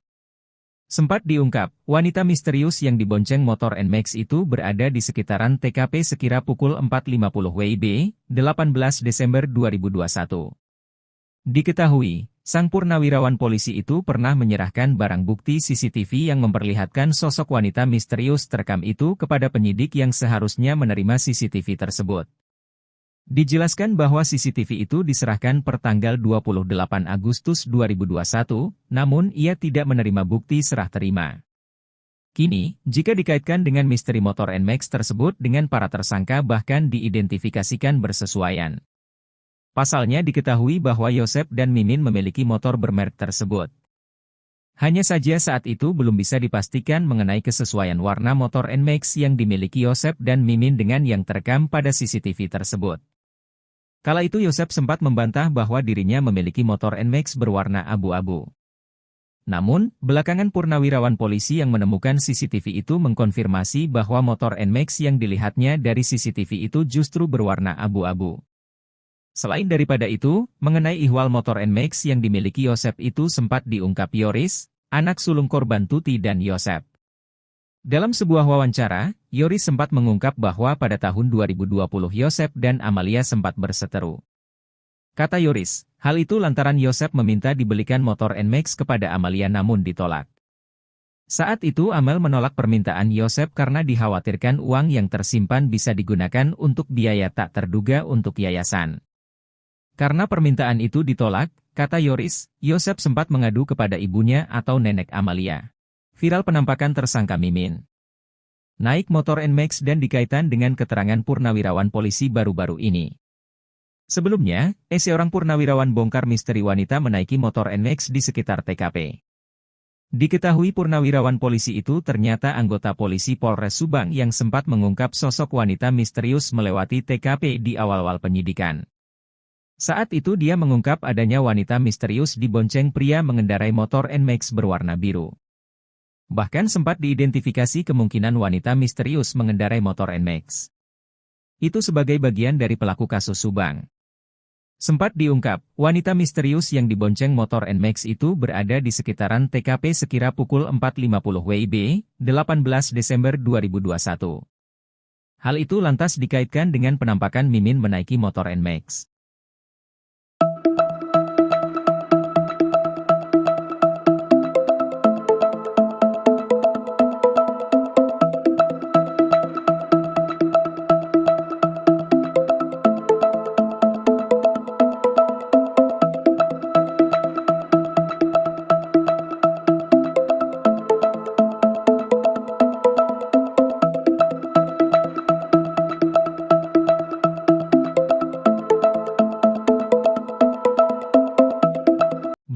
Sempat diungkap, wanita misterius yang dibonceng motor NMAX itu berada di sekitaran TKP sekira pukul 4.50 WIB, 18 Desember 2021. Diketahui, sang purnawirawan polisi itu pernah menyerahkan barang bukti CCTV yang memperlihatkan sosok wanita misterius terekam itu kepada penyidik yang seharusnya menerima CCTV tersebut. Dijelaskan bahwa CCTV itu diserahkan per tanggal 28 Agustus 2021, namun ia tidak menerima bukti serah terima. Kini, jika dikaitkan dengan misteri motor NMAX tersebut dengan para tersangka bahkan diidentifikasikan bersesuaian. Pasalnya diketahui bahwa Yosef dan Mimin memiliki motor bermerek tersebut. Hanya saja saat itu belum bisa dipastikan mengenai kesesuaian warna motor NMAX yang dimiliki Yosef dan Mimin dengan yang terekam pada CCTV tersebut. Kala itu Yosef sempat membantah bahwa dirinya memiliki motor NMAX berwarna abu-abu. Namun, belakangan purnawirawan polisi yang menemukan CCTV itu mengkonfirmasi bahwa motor NMAX yang dilihatnya dari CCTV itu justru berwarna abu-abu. Selain daripada itu, mengenai ihwal motor NMAX yang dimiliki Yosef itu sempat diungkap Yoris, anak sulung korban Tuti dan Yosef. Dalam sebuah wawancara, Yoris sempat mengungkap bahwa pada tahun 2020 Yosef dan Amalia sempat berseteru. Kata Yoris, hal itu lantaran Yosef meminta dibelikan motor NMAX kepada Amalia namun ditolak. Saat itu Amel menolak permintaan Yosef karena dikhawatirkan uang yang tersimpan bisa digunakan untuk biaya tak terduga untuk yayasan. Karena permintaan itu ditolak, kata Yoris, Yosef sempat mengadu kepada ibunya atau nenek Amalia. Viral penampakan tersangka Mimin naik motor NMAX dan dikaitkan dengan keterangan purnawirawan polisi baru-baru ini. Sebelumnya, seorang purnawirawan bongkar misteri wanita menaiki motor NMAX di sekitar TKP. Diketahui purnawirawan polisi itu ternyata anggota polisi Polres Subang yang sempat mengungkap sosok wanita misterius melewati TKP di awal-awal penyidikan. Saat itu dia mengungkap adanya wanita misterius dibonceng pria mengendarai motor NMAX berwarna biru. Bahkan sempat diidentifikasi kemungkinan wanita misterius mengendarai motor NMAX itu sebagai bagian dari pelaku kasus Subang. Sempat diungkap, wanita misterius yang dibonceng motor NMAX itu berada di sekitaran TKP sekira pukul 4.50 WIB, 18 Desember 2021. Hal itu lantas dikaitkan dengan penampakan Mimin menaiki motor NMAX.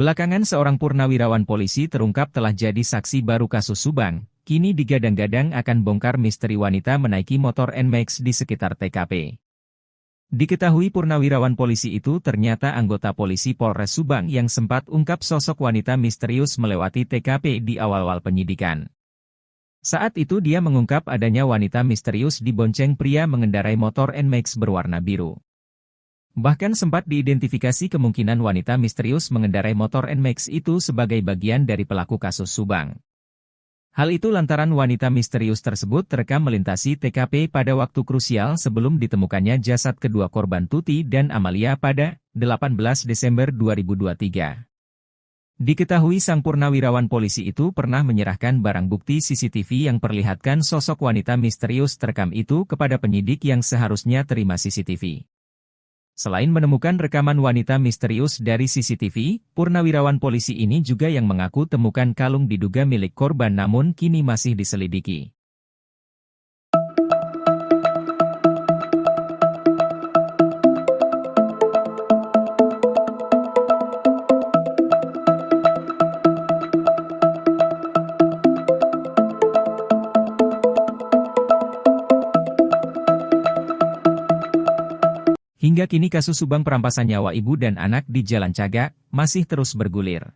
Belakangan seorang purnawirawan polisi terungkap telah jadi saksi baru kasus Subang, kini digadang-gadang akan bongkar misteri wanita menaiki motor NMAX di sekitar TKP. Diketahui purnawirawan polisi itu ternyata anggota polisi Polres Subang yang sempat ungkap sosok wanita misterius melewati TKP di awal-awal penyidikan. Saat itu dia mengungkap adanya wanita misterius dibonceng pria mengendarai motor NMAX berwarna biru. Bahkan sempat diidentifikasi kemungkinan wanita misterius mengendarai motor NMAX itu sebagai bagian dari pelaku kasus Subang. Hal itu lantaran wanita misterius tersebut terekam melintasi TKP pada waktu krusial sebelum ditemukannya jasad kedua korban Tuti dan Amalia pada 18 Desember 2023. Diketahui sang purnawirawan polisi itu pernah menyerahkan barang bukti CCTV yang perlihatkan sosok wanita misterius terekam itu kepada penyidik yang seharusnya terima CCTV. Selain menemukan rekaman wanita misterius dari CCTV, purnawirawan polisi ini juga yang mengaku temukan kalung diduga milik korban namun kini masih diselidiki. Hingga kini kasus Subang perampasan nyawa ibu dan anak di Jalan Cagak masih terus bergulir.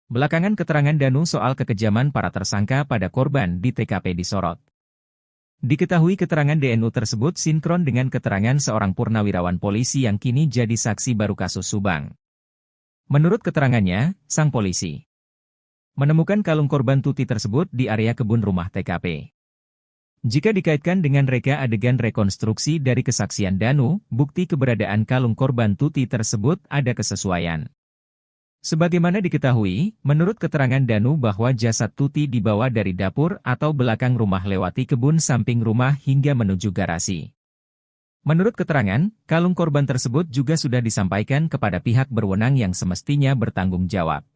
Belakangan keterangan Danu soal kekejaman para tersangka pada korban di TKP disorot. Diketahui keterangan DNU tersebut sinkron dengan keterangan seorang purnawirawan polisi yang kini jadi saksi baru kasus Subang. Menurut keterangannya, sang polisi menemukan kalung korban Tuti tersebut di area kebun rumah TKP. Jika dikaitkan dengan reka adegan rekonstruksi dari kesaksian Danu, bukti keberadaan kalung korban Tuti tersebut ada kesesuaian. Sebagaimana diketahui, menurut keterangan Danu bahwa jasad Tuti dibawa dari dapur atau belakang rumah lewati kebun samping rumah hingga menuju garasi. Menurut keterangan, kalung korban tersebut juga sudah disampaikan kepada pihak berwenang yang semestinya bertanggung jawab.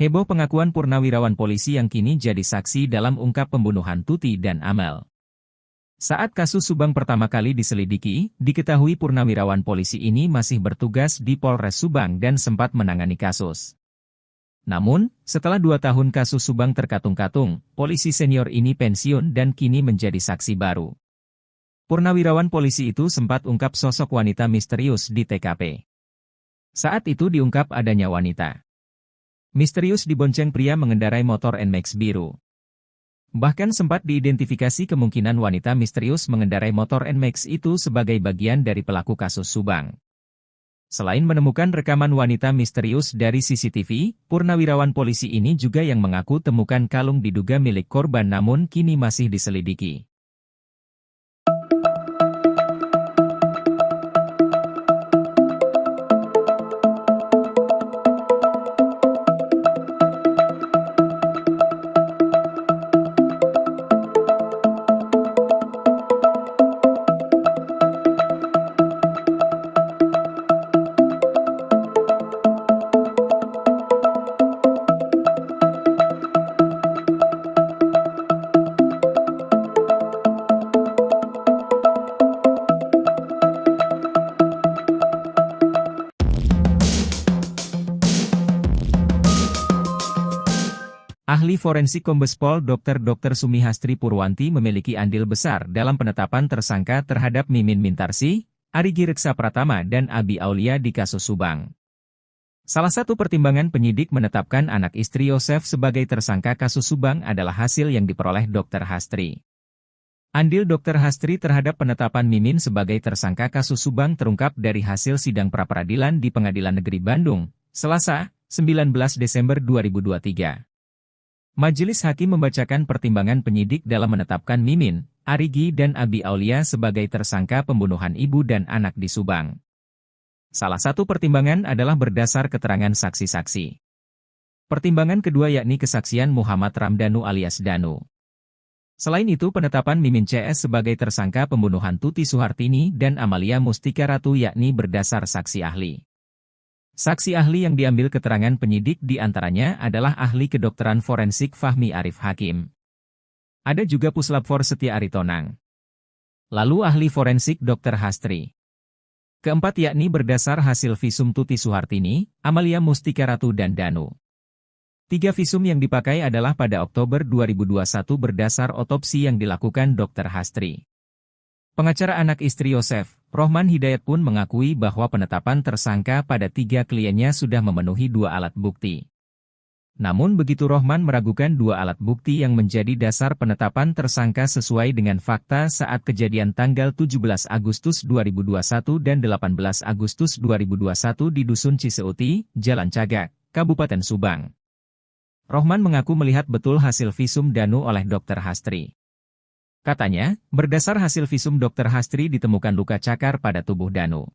Heboh pengakuan purnawirawan polisi yang kini jadi saksi dalam ungkap pembunuhan Tuti dan Amel. Saat kasus Subang pertama kali diselidiki, diketahui purnawirawan polisi ini masih bertugas di Polres Subang dan sempat menangani kasus. Namun, setelah 2 tahun kasus Subang terkatung-katung, polisi senior ini pensiun dan kini menjadi saksi baru. Purnawirawan polisi itu sempat ungkap sosok wanita misterius di TKP. Saat itu diungkap adanya wanita misterius dibonceng pria mengendarai motor NMAX biru. Bahkan sempat diidentifikasi kemungkinan wanita misterius mengendarai motor NMAX itu sebagai bagian dari pelaku kasus Subang. Selain menemukan rekaman wanita misterius dari CCTV, purnawirawan polisi ini juga yang mengaku temukan kalung diduga milik korban namun kini masih diselidiki. Ahli forensik Kombes Pol Dr. Sumihastri Purwanti memiliki andil besar dalam penetapan tersangka terhadap Mimin Mintarsih, Arigi Reksa Pratama dan Abi Aulia di kasus Subang. Salah satu pertimbangan penyidik menetapkan anak istri Yosef sebagai tersangka kasus Subang adalah hasil yang diperoleh Dr. Hastri. Andil Dr. Hastri terhadap penetapan Mimin sebagai tersangka kasus Subang terungkap dari hasil sidang pra-peradilan di Pengadilan Negeri Bandung, Selasa, 19 Desember 2023. Majelis Hakim membacakan pertimbangan penyidik dalam menetapkan Mimin, Arigi dan Abi Aulia sebagai tersangka pembunuhan ibu dan anak di Subang. Salah satu pertimbangan adalah berdasar keterangan saksi-saksi. Pertimbangan kedua yakni kesaksian Muhammad Ramdhanu alias Danu. Selain itu penetapan Mimin CS sebagai tersangka pembunuhan Tuti Suhartini dan Amalia Mustika Ratu yakni berdasar saksi ahli. Saksi ahli yang diambil keterangan penyidik diantaranya adalah ahli kedokteran forensik Fahmi Arif Hakim. Ada juga Puslapfor Setia Aritonang. Lalu ahli forensik Dr. Hastri. Keempat yakni berdasar hasil visum Tuti Suhartini, Amalia Mustika Ratu dan Danu. 3 visum yang dipakai adalah pada Oktober 2021 berdasar otopsi yang dilakukan Dr. Hastri. Pengacara anak istri Yosef, Rohman Hidayat pun mengakui bahwa penetapan tersangka pada 3 kliennya sudah memenuhi 2 alat bukti. Namun begitu Rohman meragukan 2 alat bukti yang menjadi dasar penetapan tersangka sesuai dengan fakta saat kejadian tanggal 17 Agustus 2021 dan 18 Agustus 2021 di Dusun Ciseuti, Jalan Cagak, Kabupaten Subang. Rohman mengaku melihat betul hasil visum Danu oleh Dr. Hastri. Katanya, berdasar hasil visum Dr. Hastri ditemukan luka cakar pada tubuh Danu.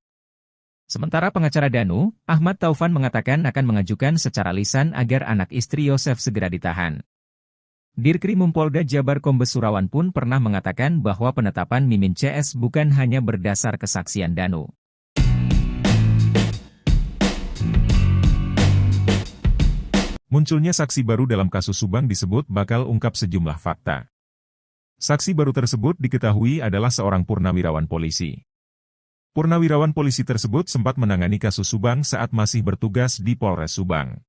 Sementara pengacara Danu, Ahmad Taufan mengatakan akan mengajukan secara lisan agar anak istri Yosef segera ditahan. Dirkrimum Polda Jabar Kombes Surawan pun pernah mengatakan bahwa penetapan Mimin CS bukan hanya berdasar kesaksian Danu. Munculnya saksi baru dalam kasus Subang disebut bakal ungkap sejumlah fakta. Saksi baru tersebut diketahui adalah seorang purnawirawan polisi. Purnawirawan polisi tersebut sempat menangani kasus Subang saat masih bertugas di Polres Subang.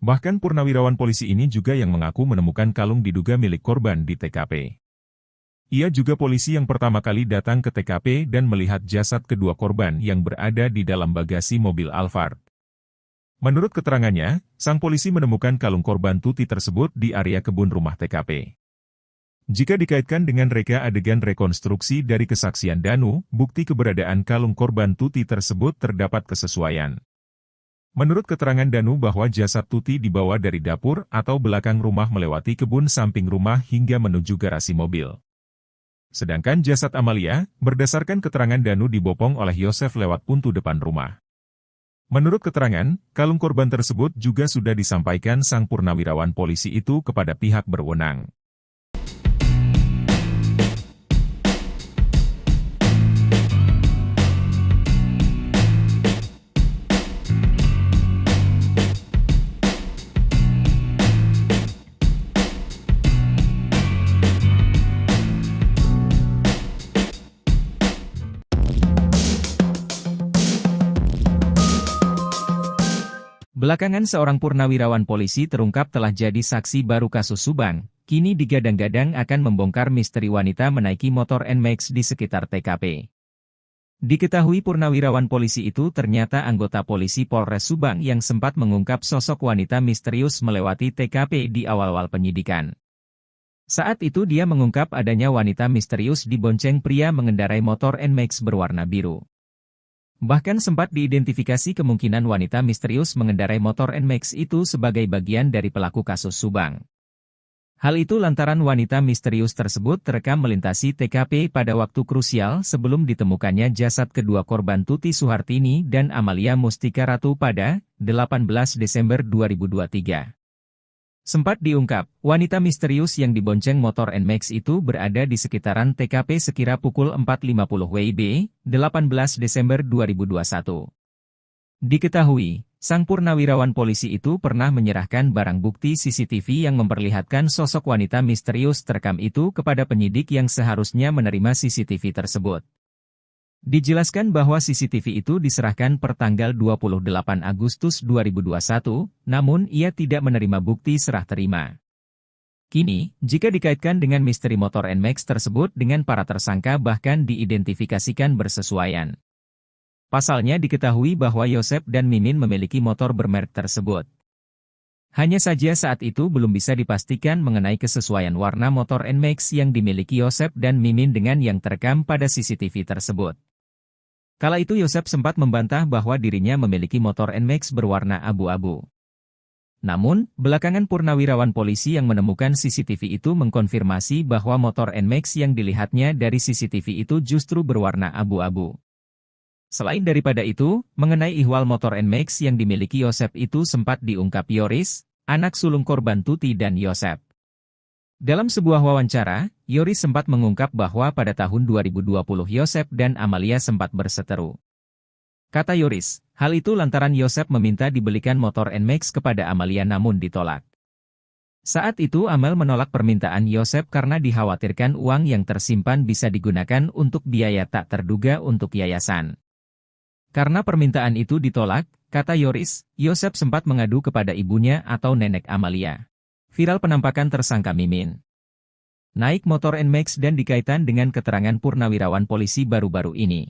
Bahkan purnawirawan polisi ini juga yang mengaku menemukan kalung diduga milik korban di TKP. Ia juga polisi yang pertama kali datang ke TKP dan melihat jasad kedua korban yang berada di dalam bagasi mobil Alphard. Menurut keterangannya, sang polisi menemukan kalung korban Tuti tersebut di area kebun rumah TKP. Jika dikaitkan dengan reka adegan rekonstruksi dari kesaksian Danu, bukti keberadaan kalung korban Tuti tersebut terdapat kesesuaian. Menurut keterangan Danu bahwa jasad Tuti dibawa dari dapur atau belakang rumah melewati kebun samping rumah hingga menuju garasi mobil. Sedangkan jasad Amalia, berdasarkan keterangan Danu dibopong oleh Yosef lewat pintu depan rumah. Menurut keterangan, kalung korban tersebut juga sudah disampaikan sang purnawirawan polisi itu kepada pihak berwenang. Belakangan seorang purnawirawan polisi terungkap telah jadi saksi baru kasus Subang, kini digadang-gadang akan membongkar misteri wanita menaiki motor NMAX di sekitar TKP. Diketahui purnawirawan polisi itu ternyata anggota polisi Polres Subang yang sempat mengungkap sosok wanita misterius melewati TKP di awal-awal penyidikan. Saat itu dia mengungkap adanya wanita misterius dibonceng pria mengendarai motor NMAX berwarna biru. Bahkan sempat diidentifikasi kemungkinan wanita misterius mengendarai motor NMAX itu sebagai bagian dari pelaku kasus Subang. Hal itu lantaran wanita misterius tersebut terekam melintasi TKP pada waktu krusial sebelum ditemukannya jasad kedua korban Tuti Suhartini dan Amalia Mustika Ratu pada 18 Desember 2023. Sempat diungkap, wanita misterius yang dibonceng motor NMAX itu berada di sekitaran TKP sekira pukul 4.50 WIB, 18 Desember 2021. Diketahui, sang purnawirawan polisi itu pernah menyerahkan barang bukti CCTV yang memperlihatkan sosok wanita misterius terekam itu kepada penyidik yang seharusnya menerima CCTV tersebut. Dijelaskan bahwa CCTV itu diserahkan per tanggal 28 Agustus 2021, namun ia tidak menerima bukti serah terima. Kini, jika dikaitkan dengan misteri motor NMAX tersebut dengan para tersangka bahkan diidentifikasikan bersesuaian. Pasalnya diketahui bahwa Yosef dan Mimin memiliki motor bermerek tersebut. Hanya saja saat itu belum bisa dipastikan mengenai kesesuaian warna motor NMAX yang dimiliki Yosef dan Mimin dengan yang terekam pada CCTV tersebut. Kala itu Yosef sempat membantah bahwa dirinya memiliki motor NMAX berwarna abu-abu. Namun, belakangan purnawirawan polisi yang menemukan CCTV itu mengkonfirmasi bahwa motor NMAX yang dilihatnya dari CCTV itu justru berwarna abu-abu. Selain daripada itu, mengenai ihwal motor NMAX yang dimiliki Yosep itu sempat diungkap Yoris, anak sulung korban Tuti dan Yosep. Dalam sebuah wawancara, Yoris sempat mengungkap bahwa pada tahun 2020 Yosep dan Amalia sempat berseteru. Kata Yoris, hal itu lantaran Yosep meminta dibelikan motor NMAX kepada Amalia namun ditolak. Saat itu Amel menolak permintaan Yosep karena dikhawatirkan uang yang tersimpan bisa digunakan untuk biaya tak terduga untuk yayasan. Karena permintaan itu ditolak, kata Yoris, Yosep sempat mengadu kepada ibunya atau nenek Amalia. Viral penampakan tersangka Mimin naik motor NMAX dan dikaitkan dengan keterangan purnawirawan polisi baru-baru ini.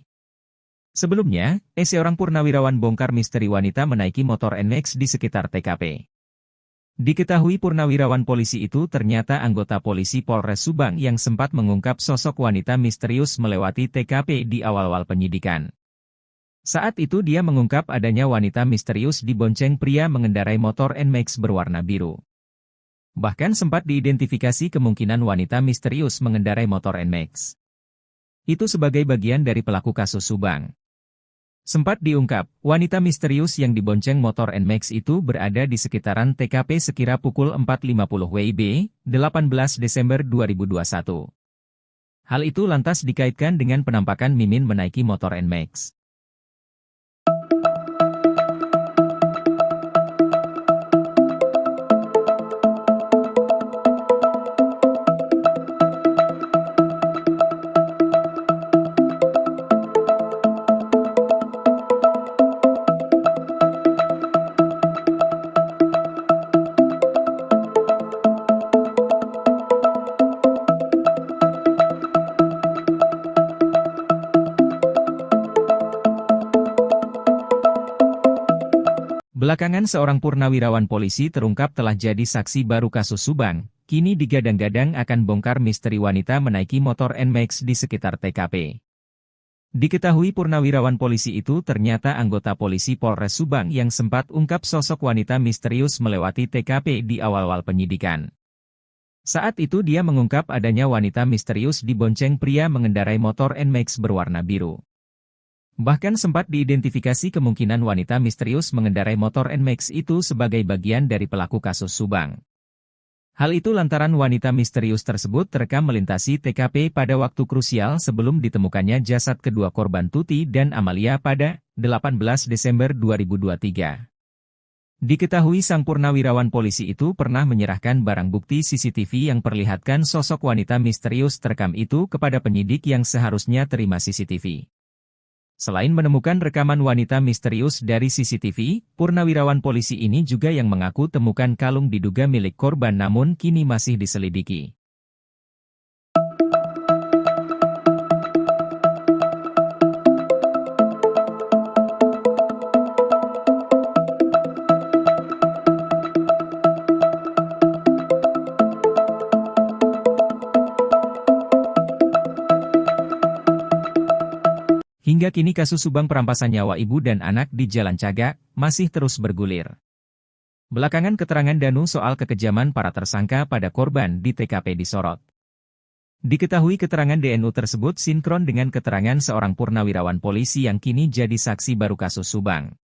Sebelumnya, seorang purnawirawan bongkar misteri wanita menaiki motor NMAX di sekitar TKP. Diketahui purnawirawan polisi itu ternyata anggota polisi Polres Subang yang sempat mengungkap sosok wanita misterius melewati TKP di awal-awal penyidikan. Saat itu dia mengungkap adanya wanita misterius dibonceng pria mengendarai motor NMAX berwarna biru. Bahkan sempat diidentifikasi kemungkinan wanita misterius mengendarai motor NMAX itu sebagai bagian dari pelaku kasus Subang. Sempat diungkap, wanita misterius yang dibonceng motor NMAX itu berada di sekitaran TKP sekira pukul 4.50 WIB, 18 Desember 2021. Hal itu lantas dikaitkan dengan penampakan Mimin menaiki motor NMAX. Belakangan seorang purnawirawan polisi terungkap telah jadi saksi baru kasus Subang, kini digadang-gadang akan bongkar misteri wanita menaiki motor NMAX di sekitar TKP. Diketahui purnawirawan polisi itu ternyata anggota polisi Polres Subang yang sempat ungkap sosok wanita misterius melewati TKP di awal-awal penyidikan. Saat itu dia mengungkap adanya wanita misterius dibonceng pria mengendarai motor NMAX berwarna biru. Bahkan sempat diidentifikasi kemungkinan wanita misterius mengendarai motor NMAX itu sebagai bagian dari pelaku kasus Subang. Hal itu lantaran wanita misterius tersebut terekam melintasi TKP pada waktu krusial sebelum ditemukannya jasad kedua korban Tuti dan Amalia pada 18 Desember 2023. Diketahui sang purnawirawan polisi itu pernah menyerahkan barang bukti CCTV yang perlihatkan sosok wanita misterius terekam itu kepada penyidik yang seharusnya terima CCTV. Selain menemukan rekaman wanita misterius dari CCTV, purnawirawan polisi ini juga yang mengaku temukan kalung diduga milik korban namun kini masih diselidiki. Hingga kini kasus Subang perampasan nyawa ibu dan anak di Jalan Cagak masih terus bergulir. Belakangan keterangan Danu soal kekejaman para tersangka pada korban di TKP disorot. Diketahui keterangan DNU tersebut sinkron dengan keterangan seorang purnawirawan polisi yang kini jadi saksi baru kasus Subang.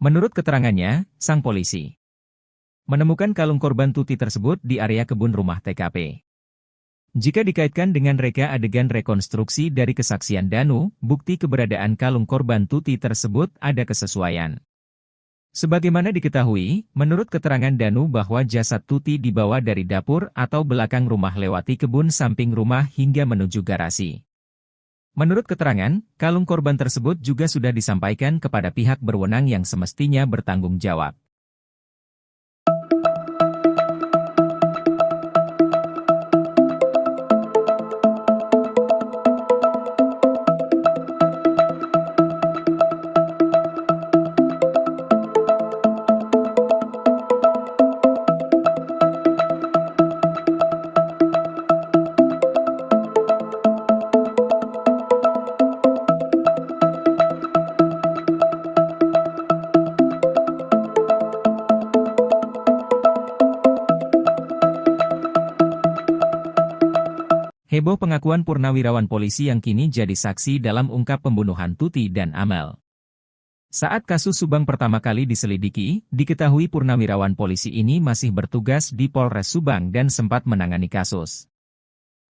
Menurut keterangannya, sang polisi menemukan kalung korban Tuti tersebut di area kebun rumah TKP. Jika dikaitkan dengan reka adegan rekonstruksi dari kesaksian Danu, bukti keberadaan kalung korban Tuti tersebut ada kesesuaian. Sebagaimana diketahui, menurut keterangan Danu bahwa jasad Tuti dibawa dari dapur atau belakang rumah lewati kebun samping rumah hingga menuju garasi. Menurut keterangan, kalung korban tersebut juga sudah disampaikan kepada pihak berwenang yang semestinya bertanggung jawab. Heboh pengakuan purnawirawan polisi yang kini jadi saksi dalam ungkap pembunuhan Tuti dan Amel. Saat kasus Subang pertama kali diselidiki, diketahui purnawirawan polisi ini masih bertugas di Polres Subang dan sempat menangani kasus.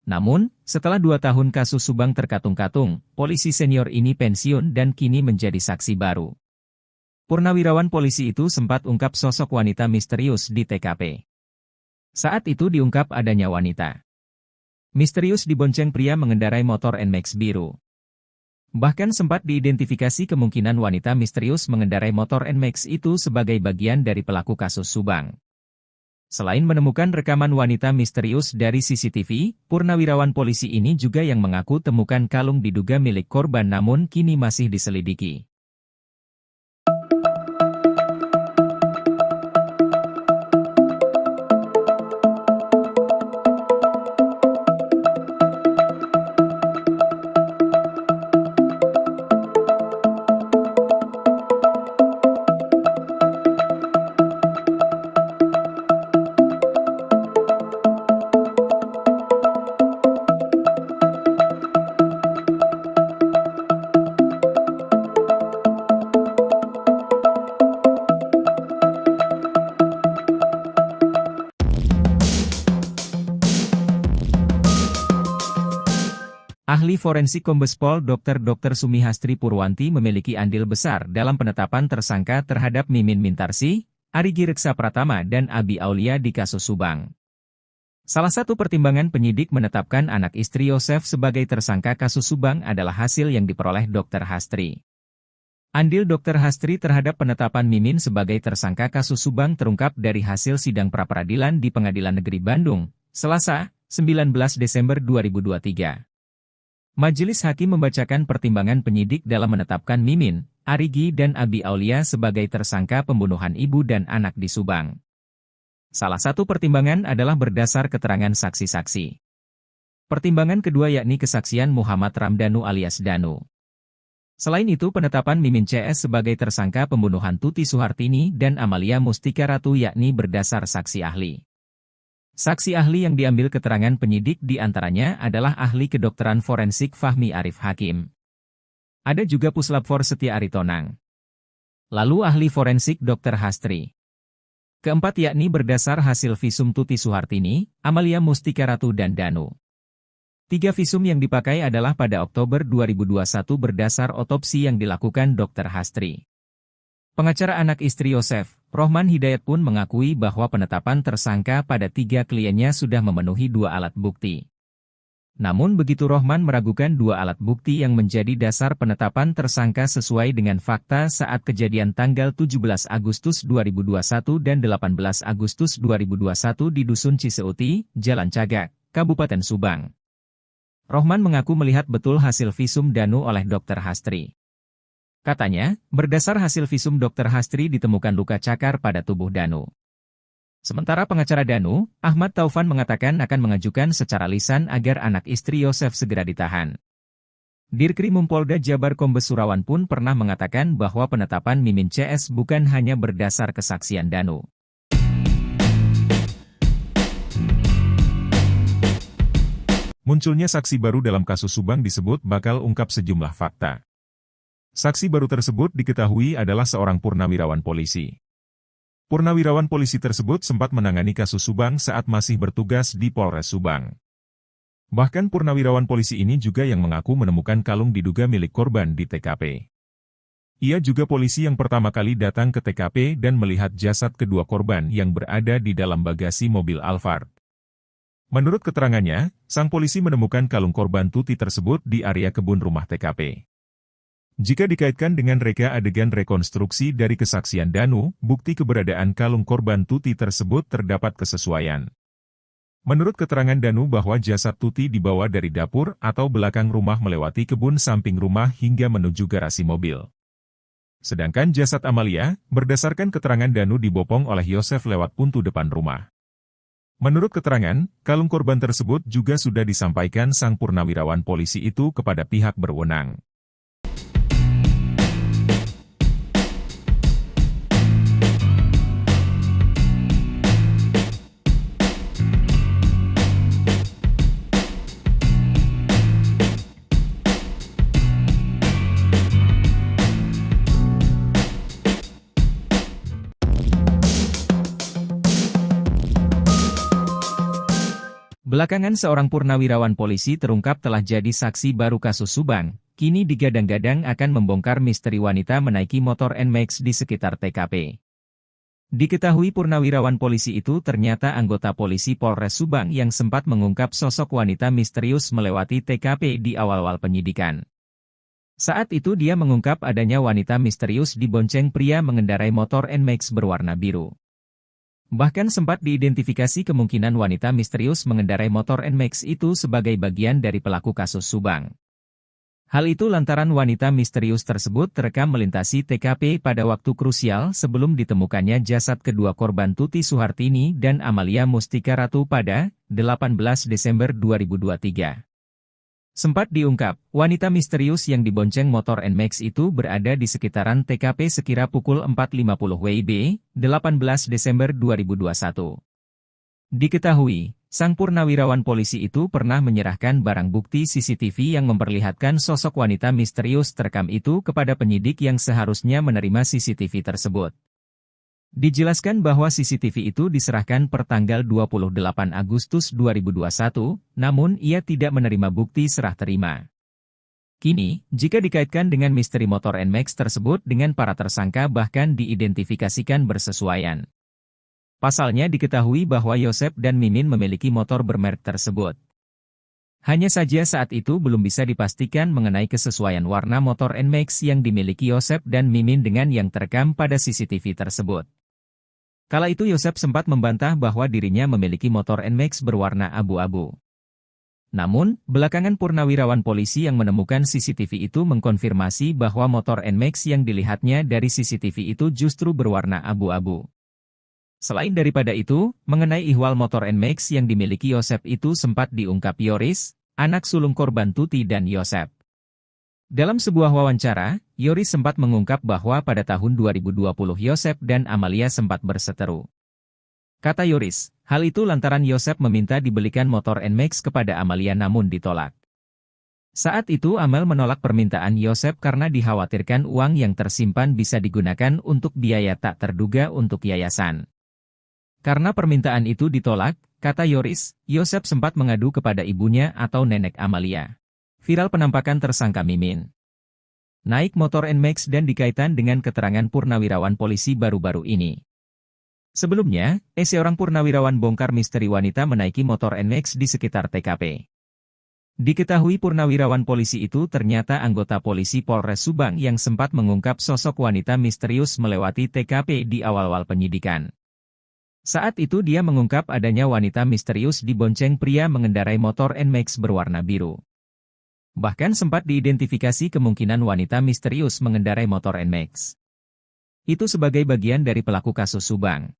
Namun, setelah 2 tahun kasus Subang terkatung-katung, polisi senior ini pensiun dan kini menjadi saksi baru. Purnawirawan polisi itu sempat ungkap sosok wanita misterius di TKP. Saat itu diungkap adanya wanita misterius dibonceng pria mengendarai motor NMAX biru. Bahkan sempat diidentifikasi kemungkinan wanita misterius mengendarai motor NMAX itu sebagai bagian dari pelaku kasus Subang. Selain menemukan rekaman wanita misterius dari CCTV, purnawirawan polisi ini juga yang mengaku temukan kalung diduga milik korban namun kini masih diselidiki. Ahli forensik Kombes Pol Dr. Sumihastri Purwanti memiliki andil besar dalam penetapan tersangka terhadap Mimin Mintarsih, Arigi Reksa Pratama dan Abi Aulia di kasus Subang. Salah satu pertimbangan penyidik menetapkan anak istri Yosef sebagai tersangka kasus Subang adalah hasil yang diperoleh Dr. Hastri. Andil Dr. Hastri terhadap penetapan Mimin sebagai tersangka kasus Subang terungkap dari hasil sidang pra-peradilan di Pengadilan Negeri Bandung, Selasa, 19 Desember 2023. Majelis Hakim membacakan pertimbangan penyidik dalam menetapkan Mimin, Arigi dan Abi Aulia sebagai tersangka pembunuhan ibu dan anak di Subang. Salah satu pertimbangan adalah berdasar keterangan saksi-saksi. Pertimbangan kedua yakni kesaksian Muhammad Ramdhanu alias Danu. Selain itu penetapan Mimin CS sebagai tersangka pembunuhan Tuti Suhartini dan Amalia Mustika Ratu yakni berdasar saksi ahli. Saksi ahli yang diambil keterangan penyidik diantaranya adalah ahli kedokteran forensik Fahmi Arif Hakim. Ada juga Puslapfor Setia Aritonang. Lalu ahli forensik Dr. Hastri. Keempat yakni berdasar hasil visum Tuti Suhartini, Amalia Mustika Ratu dan Danu. 3 visum yang dipakai adalah pada Oktober 2021 berdasar otopsi yang dilakukan Dr. Hastri. Pengacara anak istri Yosef, Rohman Hidayat pun mengakui bahwa penetapan tersangka pada 3 kliennya sudah memenuhi 2 alat bukti. Namun begitu Rohman meragukan 2 alat bukti yang menjadi dasar penetapan tersangka sesuai dengan fakta saat kejadian tanggal 17 Agustus 2021 dan 18 Agustus 2021 di Dusun Ciseuti, Jalan Cagak, Kabupaten Subang. Rohman mengaku melihat betul hasil visum Danu oleh Dr. Hastri. Katanya, berdasar hasil visum Dr. Hastri ditemukan luka cakar pada tubuh Danu. Sementara pengacara Danu, Ahmad Taufan mengatakan akan mengajukan secara lisan agar anak istri Yosef segera ditahan. Dirkrim Polda Jabar Kombes Surawan pun pernah mengatakan bahwa penetapan Mimin CS bukan hanya berdasar kesaksian Danu. Munculnya saksi baru dalam kasus Subang disebut bakal ungkap sejumlah fakta. Saksi baru tersebut diketahui adalah seorang purnawirawan polisi. Purnawirawan polisi tersebut sempat menangani kasus Subang saat masih bertugas di Polres Subang. Bahkan purnawirawan polisi ini juga yang mengaku menemukan kalung diduga milik korban di TKP. Ia juga polisi yang pertama kali datang ke TKP dan melihat jasad kedua korban yang berada di dalam bagasi mobil Alphard. Menurut keterangannya, sang polisi menemukan kalung korban Tuti tersebut di area kebun rumah TKP. Jika dikaitkan dengan reka adegan rekonstruksi dari kesaksian Danu, bukti keberadaan kalung korban Tuti tersebut terdapat kesesuaian. Menurut keterangan Danu bahwa jasad Tuti dibawa dari dapur atau belakang rumah melewati kebun samping rumah hingga menuju garasi mobil. Sedangkan jasad Amalia, berdasarkan keterangan Danu dibopong oleh Yosef lewat pintu depan rumah. Menurut keterangan, kalung korban tersebut juga sudah disampaikan sang purnawirawan polisi itu kepada pihak berwenang. Belakangan seorang purnawirawan polisi terungkap telah jadi saksi baru kasus Subang, kini digadang-gadang akan membongkar misteri wanita menaiki motor NMAX di sekitar TKP. Diketahui purnawirawan polisi itu ternyata anggota polisi Polres Subang yang sempat mengungkap sosok wanita misterius melewati TKP di awal-awal penyidikan. Saat itu dia mengungkap adanya wanita misterius dibonceng pria mengendarai motor NMAX berwarna biru. Bahkan sempat diidentifikasi kemungkinan wanita misterius mengendarai motor NMAX itu sebagai bagian dari pelaku kasus Subang. Hal itu lantaran wanita misterius tersebut terekam melintasi TKP pada waktu krusial sebelum ditemukannya jasad kedua korban Tuti Suhartini dan Amalia Mustika Ratu pada 18 Desember 2023. Sempat diungkap, wanita misterius yang dibonceng motor NMAX itu berada di sekitaran TKP sekira pukul 4.50 WIB, 18 Desember 2021. Diketahui, sang purnawirawan polisi itu pernah menyerahkan barang bukti CCTV yang memperlihatkan sosok wanita misterius terekam itu kepada penyidik yang seharusnya menerima CCTV tersebut. Dijelaskan bahwa CCTV itu diserahkan per tanggal 28 Agustus 2021, namun ia tidak menerima bukti serah terima. Kini, jika dikaitkan dengan misteri motor NMAX tersebut dengan para tersangka bahkan diidentifikasikan bersesuaian. Pasalnya diketahui bahwa Yosep dan Mimin memiliki motor bermerek tersebut. Hanya saja saat itu belum bisa dipastikan mengenai kesesuaian warna motor NMAX yang dimiliki Yosep dan Mimin dengan yang terekam pada CCTV tersebut. Kala itu Yosep sempat membantah bahwa dirinya memiliki motor NMAX berwarna abu-abu. Namun, belakangan purnawirawan polisi yang menemukan CCTV itu mengkonfirmasi bahwa motor NMAX yang dilihatnya dari CCTV itu justru berwarna abu-abu. Selain daripada itu, mengenai ihwal motor NMAX yang dimiliki Yosep itu sempat diungkap Yoris, anak sulung korban Tuti dan Yosep. Dalam sebuah wawancara, Yoris sempat mengungkap bahwa pada tahun 2020 Yosep dan Amalia sempat berseteru. Kata Yoris, hal itu lantaran Yosep meminta dibelikan motor NMAX kepada Amalia namun ditolak. Saat itu Amel menolak permintaan Yosep karena dikhawatirkan uang yang tersimpan bisa digunakan untuk biaya tak terduga untuk yayasan. Karena permintaan itu ditolak, kata Yoris, Yosep sempat mengadu kepada ibunya atau nenek Amalia. Viral penampakan tersangka Mimin naik motor NMAX dan dikaitkan dengan keterangan purnawirawan polisi baru-baru ini. Sebelumnya, seorang purnawirawan bongkar misteri wanita menaiki motor NMAX di sekitar TKP. Diketahui purnawirawan polisi itu ternyata anggota polisi Polres Subang yang sempat mengungkap sosok wanita misterius melewati TKP di awal-awal penyidikan. Saat itu dia mengungkap adanya wanita misterius dibonceng pria mengendarai motor NMAX berwarna biru. Bahkan sempat diidentifikasi kemungkinan wanita misterius mengendarai motor NMAX itu sebagai bagian dari pelaku kasus Subang.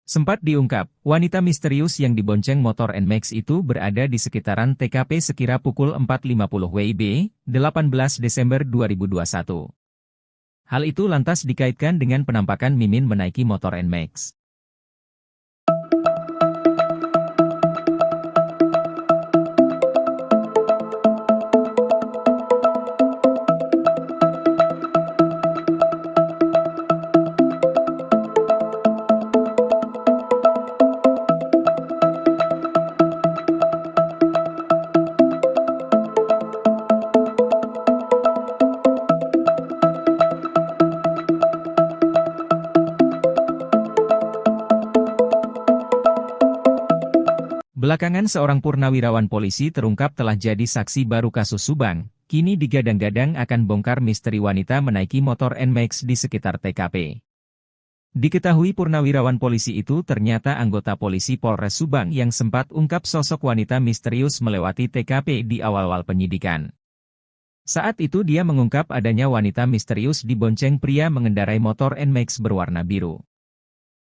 Sempat diungkap, wanita misterius yang dibonceng motor NMAX itu berada di sekitaran TKP sekira pukul 4.50 WIB, 18 Desember 2021. Hal itu lantas dikaitkan dengan penampakan Mimin menaiki motor NMAX. Belakangan seorang purnawirawan polisi terungkap telah jadi saksi baru kasus Subang, kini digadang-gadang akan bongkar misteri wanita menaiki motor NMAX di sekitar TKP. Diketahui purnawirawan polisi itu ternyata anggota polisi Polres Subang yang sempat ungkap sosok wanita misterius melewati TKP di awal-awal penyidikan. Saat itu dia mengungkap adanya wanita misterius dibonceng pria mengendarai motor NMAX berwarna biru.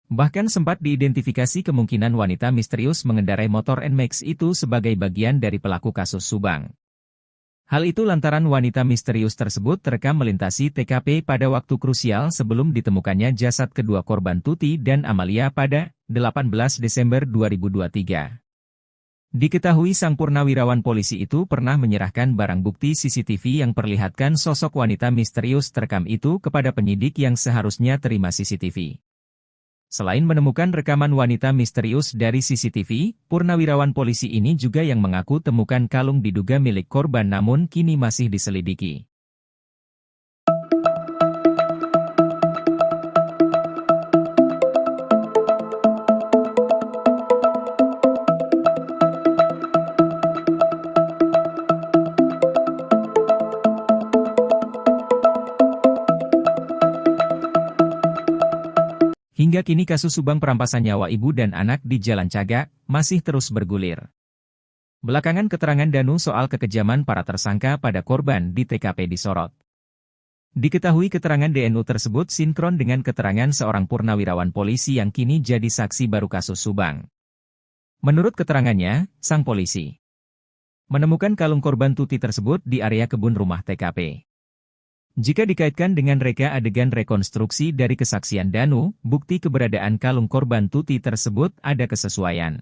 Bahkan sempat diidentifikasi kemungkinan wanita misterius mengendarai motor NMAX itu sebagai bagian dari pelaku kasus Subang. Hal itu lantaran wanita misterius tersebut terekam melintasi TKP pada waktu krusial sebelum ditemukannya jasad kedua korban Tuti dan Amalia pada 18 Desember 2023. Diketahui sang purnawirawan polisi itu pernah menyerahkan barang bukti CCTV yang perlihatkan sosok wanita misterius terekam itu kepada penyidik yang seharusnya terima CCTV. Selain menemukan rekaman wanita misterius dari CCTV, purnawirawan polisi ini juga yang mengaku temukan kalung diduga milik korban namun kini masih diselidiki. Hingga kini kasus Subang perampasan nyawa ibu dan anak di Jalan Cagak masih terus bergulir. Belakangan keterangan Danu soal kekejaman para tersangka pada korban di TKP disorot. Diketahui keterangan DNU tersebut sinkron dengan keterangan seorang purnawirawan polisi yang kini jadi saksi baru kasus Subang. Menurut keterangannya, sang polisi menemukan kalung korban Tuti tersebut di area kebun rumah TKP. Jika dikaitkan dengan reka adegan rekonstruksi dari kesaksian Danu, bukti keberadaan kalung korban Tuti tersebut ada kesesuaian.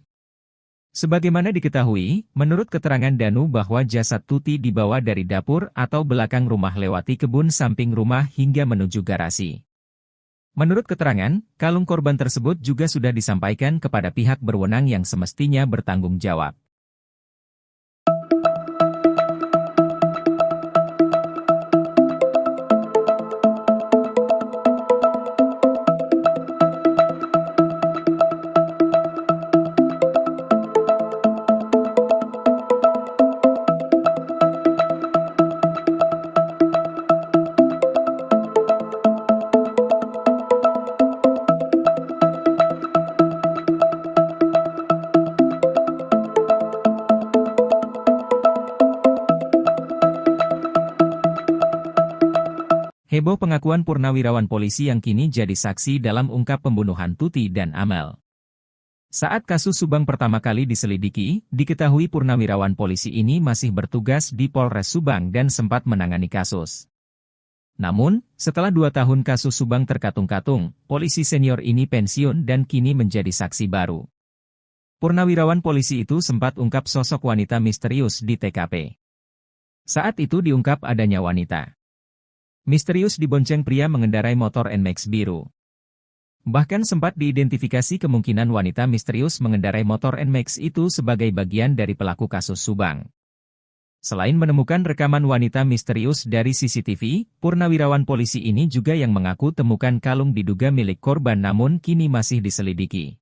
Sebagaimana diketahui, menurut keterangan Danu bahwa jasad Tuti dibawa dari dapur atau belakang rumah lewati kebun samping rumah hingga menuju garasi. Menurut keterangan, kalung korban tersebut juga sudah disampaikan kepada pihak berwenang yang semestinya bertanggung jawab. Heboh pengakuan purnawirawan polisi yang kini jadi saksi dalam ungkap pembunuhan Tuti dan Amel. Saat kasus Subang pertama kali diselidiki, diketahui purnawirawan polisi ini masih bertugas di Polres Subang dan sempat menangani kasus. Namun, setelah 2 tahun kasus Subang terkatung-katung, polisi senior ini pensiun dan kini menjadi saksi baru. Purnawirawan polisi itu sempat ungkap sosok wanita misterius di TKP. Saat itu diungkap adanya wanita misterius dibonceng pria mengendarai motor NMAX biru. Bahkan sempat diidentifikasi kemungkinan wanita misterius mengendarai motor NMAX itu sebagai bagian dari pelaku kasus Subang. Selain menemukan rekaman wanita misterius dari CCTV, purnawirawan polisi ini juga yang mengaku temukan kalung diduga milik korban namun kini masih diselidiki.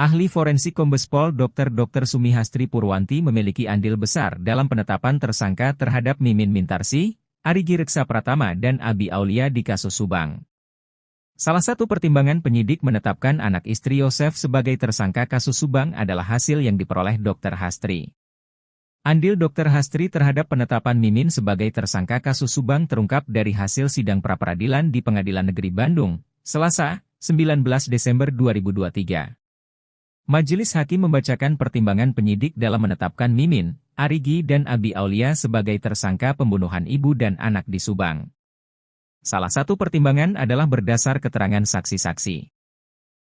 Ahli forensik Kombes Pol Dr. Sumihastri Purwanti memiliki andil besar dalam penetapan tersangka terhadap Mimin Mintarsih, Arigi Reksa Pratama dan Abi Aulia di kasus Subang. Salah satu pertimbangan penyidik menetapkan anak istri Yosef sebagai tersangka kasus Subang adalah hasil yang diperoleh Dr. Hastri. Andil Dr. Hastri terhadap penetapan Mimin sebagai tersangka kasus Subang terungkap dari hasil sidang pra-peradilan di Pengadilan Negeri Bandung, Selasa, 19 Desember 2023. Majelis Hakim membacakan pertimbangan penyidik dalam menetapkan Mimin, Arigi dan Abi Aulia sebagai tersangka pembunuhan ibu dan anak di Subang. Salah satu pertimbangan adalah berdasar keterangan saksi-saksi.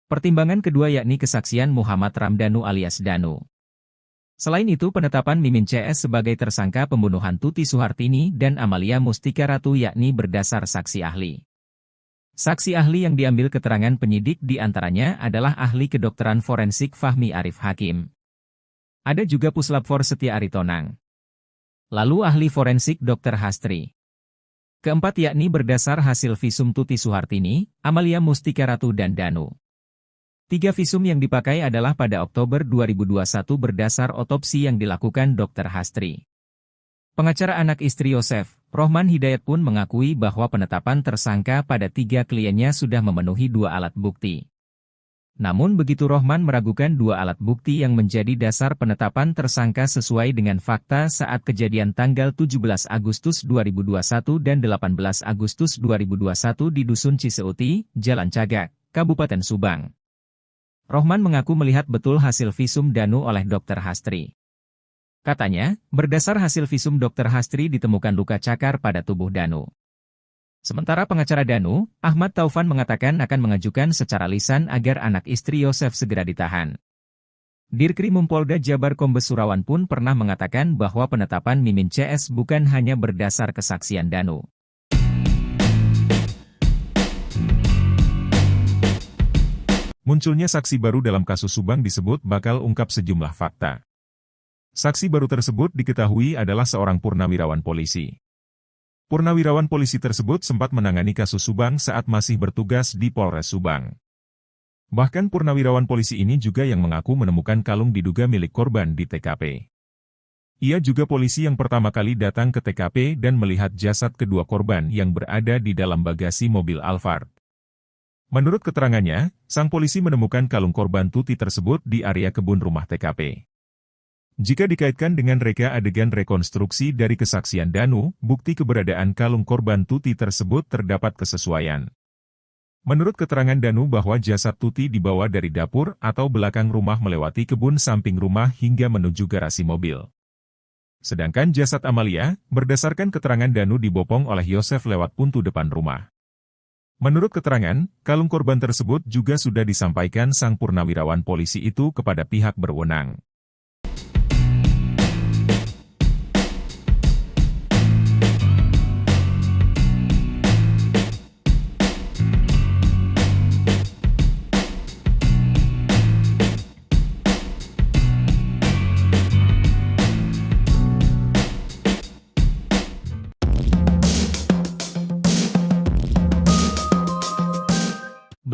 Pertimbangan kedua yakni kesaksian Muhammad Ramdhanu alias Danu. Selain itu penetapan Mimin CS sebagai tersangka pembunuhan Tuti Suhartini dan Amalia Mustika Ratu yakni berdasar saksi ahli. Saksi ahli yang diambil keterangan penyidik di antaranya adalah ahli kedokteran forensik Fahmi Arif Hakim. Ada juga Puslapfor Setia Aritonang. Lalu ahli forensik Dr. Hastri. Keempat yakni berdasar hasil visum Tuti Suhartini, Amalia Mustika Ratu dan Danu. 3 visum yang dipakai adalah pada Oktober 2021 berdasar otopsi yang dilakukan Dr. Hastri. Pengacara anak istri Yosef, Rohman Hidayat pun mengakui bahwa penetapan tersangka pada 3 kliennya sudah memenuhi 2 alat bukti. Namun begitu Rohman meragukan dua alat bukti yang menjadi dasar penetapan tersangka sesuai dengan fakta saat kejadian tanggal 17 Agustus 2021 dan 18 Agustus 2021 di Dusun Ciseuti, Jalan Cagak, Kabupaten Subang. Rohman mengaku melihat betul hasil visum Danu oleh Dr. Hastri. Katanya, berdasar hasil visum Dr. Hastri ditemukan luka cakar pada tubuh Danu. Sementara pengacara Danu, Ahmad Taufan mengatakan akan mengajukan secara lisan agar anak istri Yosef segera ditahan. Dirkrim Polda Jabar Kombes Surawan pun pernah mengatakan bahwa penetapan Mimin CS bukan hanya berdasar kesaksian Danu. Munculnya saksi baru dalam kasus Subang disebut bakal ungkap sejumlah fakta. Saksi baru tersebut diketahui adalah seorang purnawirawan polisi. Purnawirawan polisi tersebut sempat menangani kasus Subang saat masih bertugas di Polres Subang. Bahkan purnawirawan polisi ini juga yang mengaku menemukan kalung diduga milik korban di TKP. Ia juga polisi yang pertama kali datang ke TKP dan melihat jasad kedua korban yang berada di dalam bagasi mobil Alphard. Menurut keterangannya, sang polisi menemukan kalung korban Tuti tersebut di area kebun rumah TKP. Jika dikaitkan dengan reka adegan rekonstruksi dari kesaksian Danu, bukti keberadaan kalung korban Tuti tersebut terdapat kesesuaian. Menurut keterangan Danu bahwa jasad Tuti dibawa dari dapur atau belakang rumah melewati kebun samping rumah hingga menuju garasi mobil. Sedangkan jasad Amalia, berdasarkan keterangan Danu dibopong oleh Yosef lewat pintu depan rumah. Menurut keterangan, kalung korban tersebut juga sudah disampaikan sang purnawirawan polisi itu kepada pihak berwenang.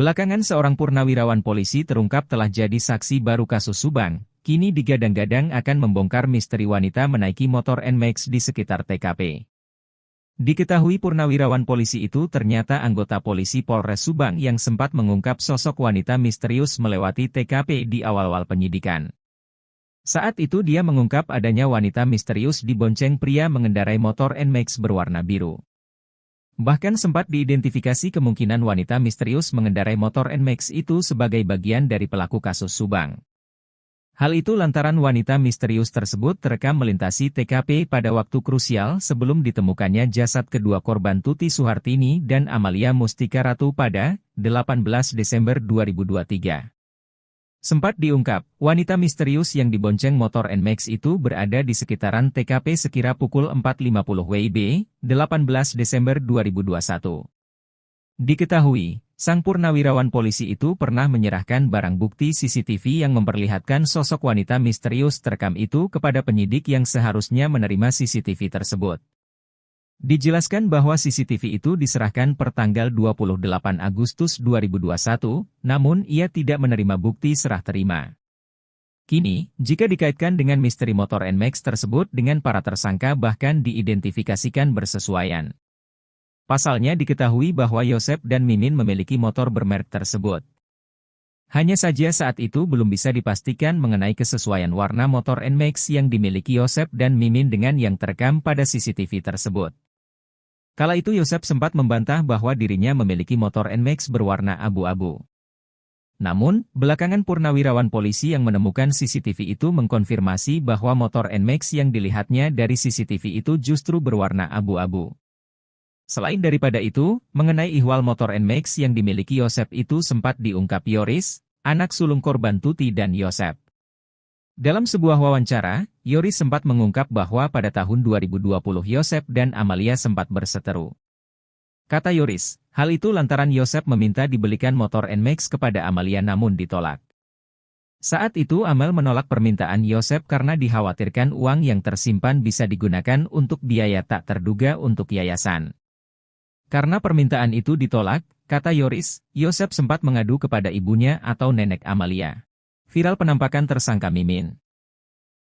Belakangan seorang purnawirawan polisi terungkap telah jadi saksi baru kasus Subang, kini digadang-gadang akan membongkar misteri wanita menaiki motor NMAX di sekitar TKP. Diketahui purnawirawan polisi itu ternyata anggota polisi Polres Subang yang sempat mengungkap sosok wanita misterius melewati TKP di awal-awal penyidikan. Saat itu dia mengungkap adanya wanita misterius dibonceng pria mengendarai motor NMAX berwarna biru. Bahkan sempat diidentifikasi kemungkinan wanita misterius mengendarai motor NMAX itu sebagai bagian dari pelaku kasus Subang. Hal itu lantaran wanita misterius tersebut terekam melintasi TKP pada waktu krusial sebelum ditemukannya jasad kedua korban Tuti Suhartini dan Amalia Mustika Ratu pada 18 Desember 2023. Sempat diungkap, wanita misterius yang dibonceng motor NMAX itu berada di sekitaran TKP sekira pukul 4.50 WIB, 18 Desember 2021. Diketahui, sang purnawirawan polisi itu pernah menyerahkan barang bukti CCTV yang memperlihatkan sosok wanita misterius terekam itu kepada penyidik yang seharusnya menerima CCTV tersebut. Dijelaskan bahwa CCTV itu diserahkan per tanggal 28 Agustus 2021, namun ia tidak menerima bukti serah terima. Kini, jika dikaitkan dengan misteri motor NMAX tersebut dengan para tersangka bahkan diidentifikasikan bersesuaian. Pasalnya diketahui bahwa Yosef dan Mimin memiliki motor bermerek tersebut. Hanya saja saat itu belum bisa dipastikan mengenai kesesuaian warna motor NMAX yang dimiliki Yosef dan Mimin dengan yang terekam pada CCTV tersebut. Kala itu Yosef sempat membantah bahwa dirinya memiliki motor NMAX berwarna abu-abu. Namun, belakangan purnawirawan polisi yang menemukan CCTV itu mengkonfirmasi bahwa motor NMAX yang dilihatnya dari CCTV itu justru berwarna abu-abu. Selain daripada itu, mengenai ihwal motor NMAX yang dimiliki Yosef itu sempat diungkap Yoris, anak sulung korban Tuti dan Yosef. Dalam sebuah wawancara, Yoris sempat mengungkap bahwa pada tahun 2020 Yosef dan Amalia sempat berseteru. Kata Yoris, hal itu lantaran Yosef meminta dibelikan motor NMAX kepada Amalia namun ditolak. Saat itu Amel menolak permintaan Yosef karena dikhawatirkan uang yang tersimpan bisa digunakan untuk biaya tak terduga untuk yayasan. Karena permintaan itu ditolak, kata Yoris, Yosef sempat mengadu kepada ibunya atau nenek Amalia. Viral penampakan tersangka Mimin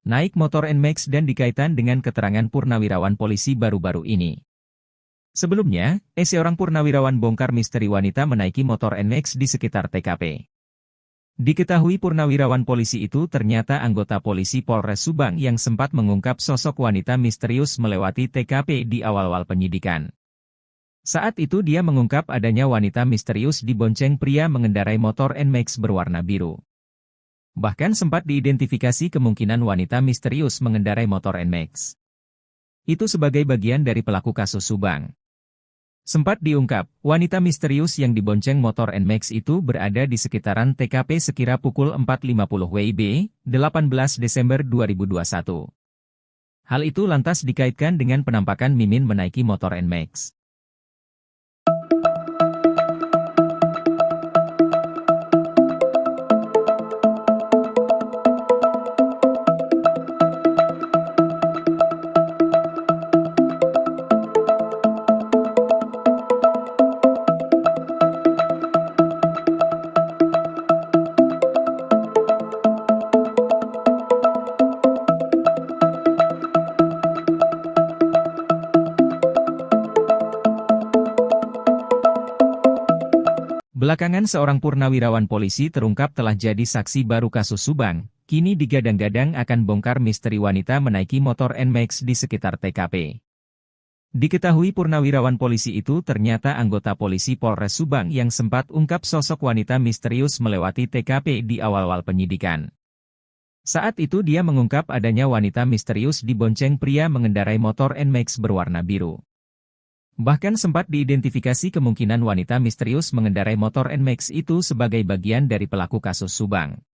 naik motor NMAX dan dikaitkan dengan keterangan purnawirawan polisi baru-baru ini. Sebelumnya, seorang purnawirawan bongkar misteri wanita menaiki motor NMAX di sekitar TKP. Diketahui purnawirawan polisi itu ternyata anggota polisi Polres Subang yang sempat mengungkap sosok wanita misterius melewati TKP di awal-awal penyidikan. Saat itu dia mengungkap adanya wanita misterius dibonceng pria mengendarai motor NMAX berwarna biru. Bahkan sempat diidentifikasi kemungkinan wanita misterius mengendarai motor NMAX itu sebagai bagian dari pelaku kasus Subang. Sempat diungkap, wanita misterius yang dibonceng motor NMAX itu berada di sekitaran TKP sekira pukul 4.50 WIB, 18 Desember 2021. Hal itu lantas dikaitkan dengan penampakan Mimin menaiki motor NMAX. Belakangan seorang purnawirawan polisi terungkap telah jadi saksi baru kasus Subang, kini digadang-gadang akan bongkar misteri wanita menaiki motor NMAX di sekitar TKP. Diketahui purnawirawan polisi itu ternyata anggota polisi Polres Subang yang sempat ungkap sosok wanita misterius melewati TKP di awal-awal penyidikan. Saat itu dia mengungkap adanya wanita misterius dibonceng pria mengendarai motor NMAX berwarna biru. Bahkan sempat diidentifikasi kemungkinan wanita misterius mengendarai motor NMAX itu sebagai bagian dari pelaku kasus Subang.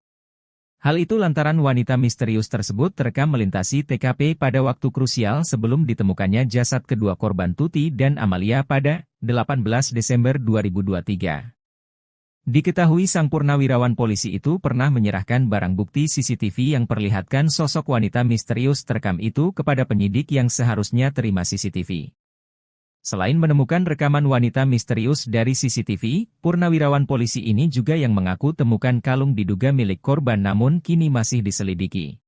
Hal itu lantaran wanita misterius tersebut terekam melintasi TKP pada waktu krusial sebelum ditemukannya jasad kedua korban Tuti dan Amalia pada 18 Desember 2023. Diketahui sang purnawirawan polisi itu pernah menyerahkan barang bukti CCTV yang perlihatkan sosok wanita misterius terekam itu kepada penyidik yang seharusnya terima CCTV. Selain menemukan rekaman wanita misterius dari CCTV, purnawirawan polisi ini juga yang mengaku temukan kalung diduga milik korban namun kini masih diselidiki.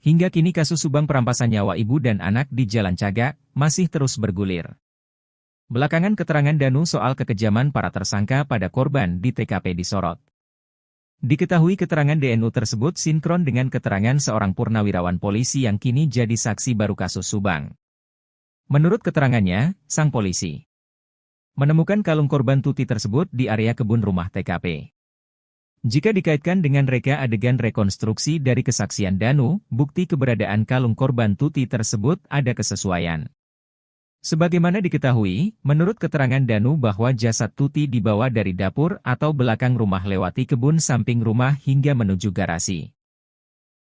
Hingga kini kasus Subang perampasan nyawa ibu dan anak di Jalan Cagak masih terus bergulir. Belakangan keterangan Danu soal kekejaman para tersangka pada korban di TKP disorot. Diketahui keterangan DNU tersebut sinkron dengan keterangan seorang purnawirawan polisi yang kini jadi saksi baru kasus Subang. Menurut keterangannya, sang polisi menemukan kalung korban Tuti tersebut di area kebun rumah TKP. Jika dikaitkan dengan reka adegan rekonstruksi dari kesaksian Danu, bukti keberadaan kalung korban Tuti tersebut ada kesesuaian. Sebagaimana diketahui, menurut keterangan Danu bahwa jasad Tuti dibawa dari dapur atau belakang rumah lewati kebun samping rumah hingga menuju garasi.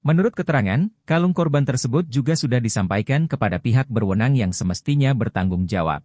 Menurut keterangan, kalung korban tersebut juga sudah disampaikan kepada pihak berwenang yang semestinya bertanggung jawab.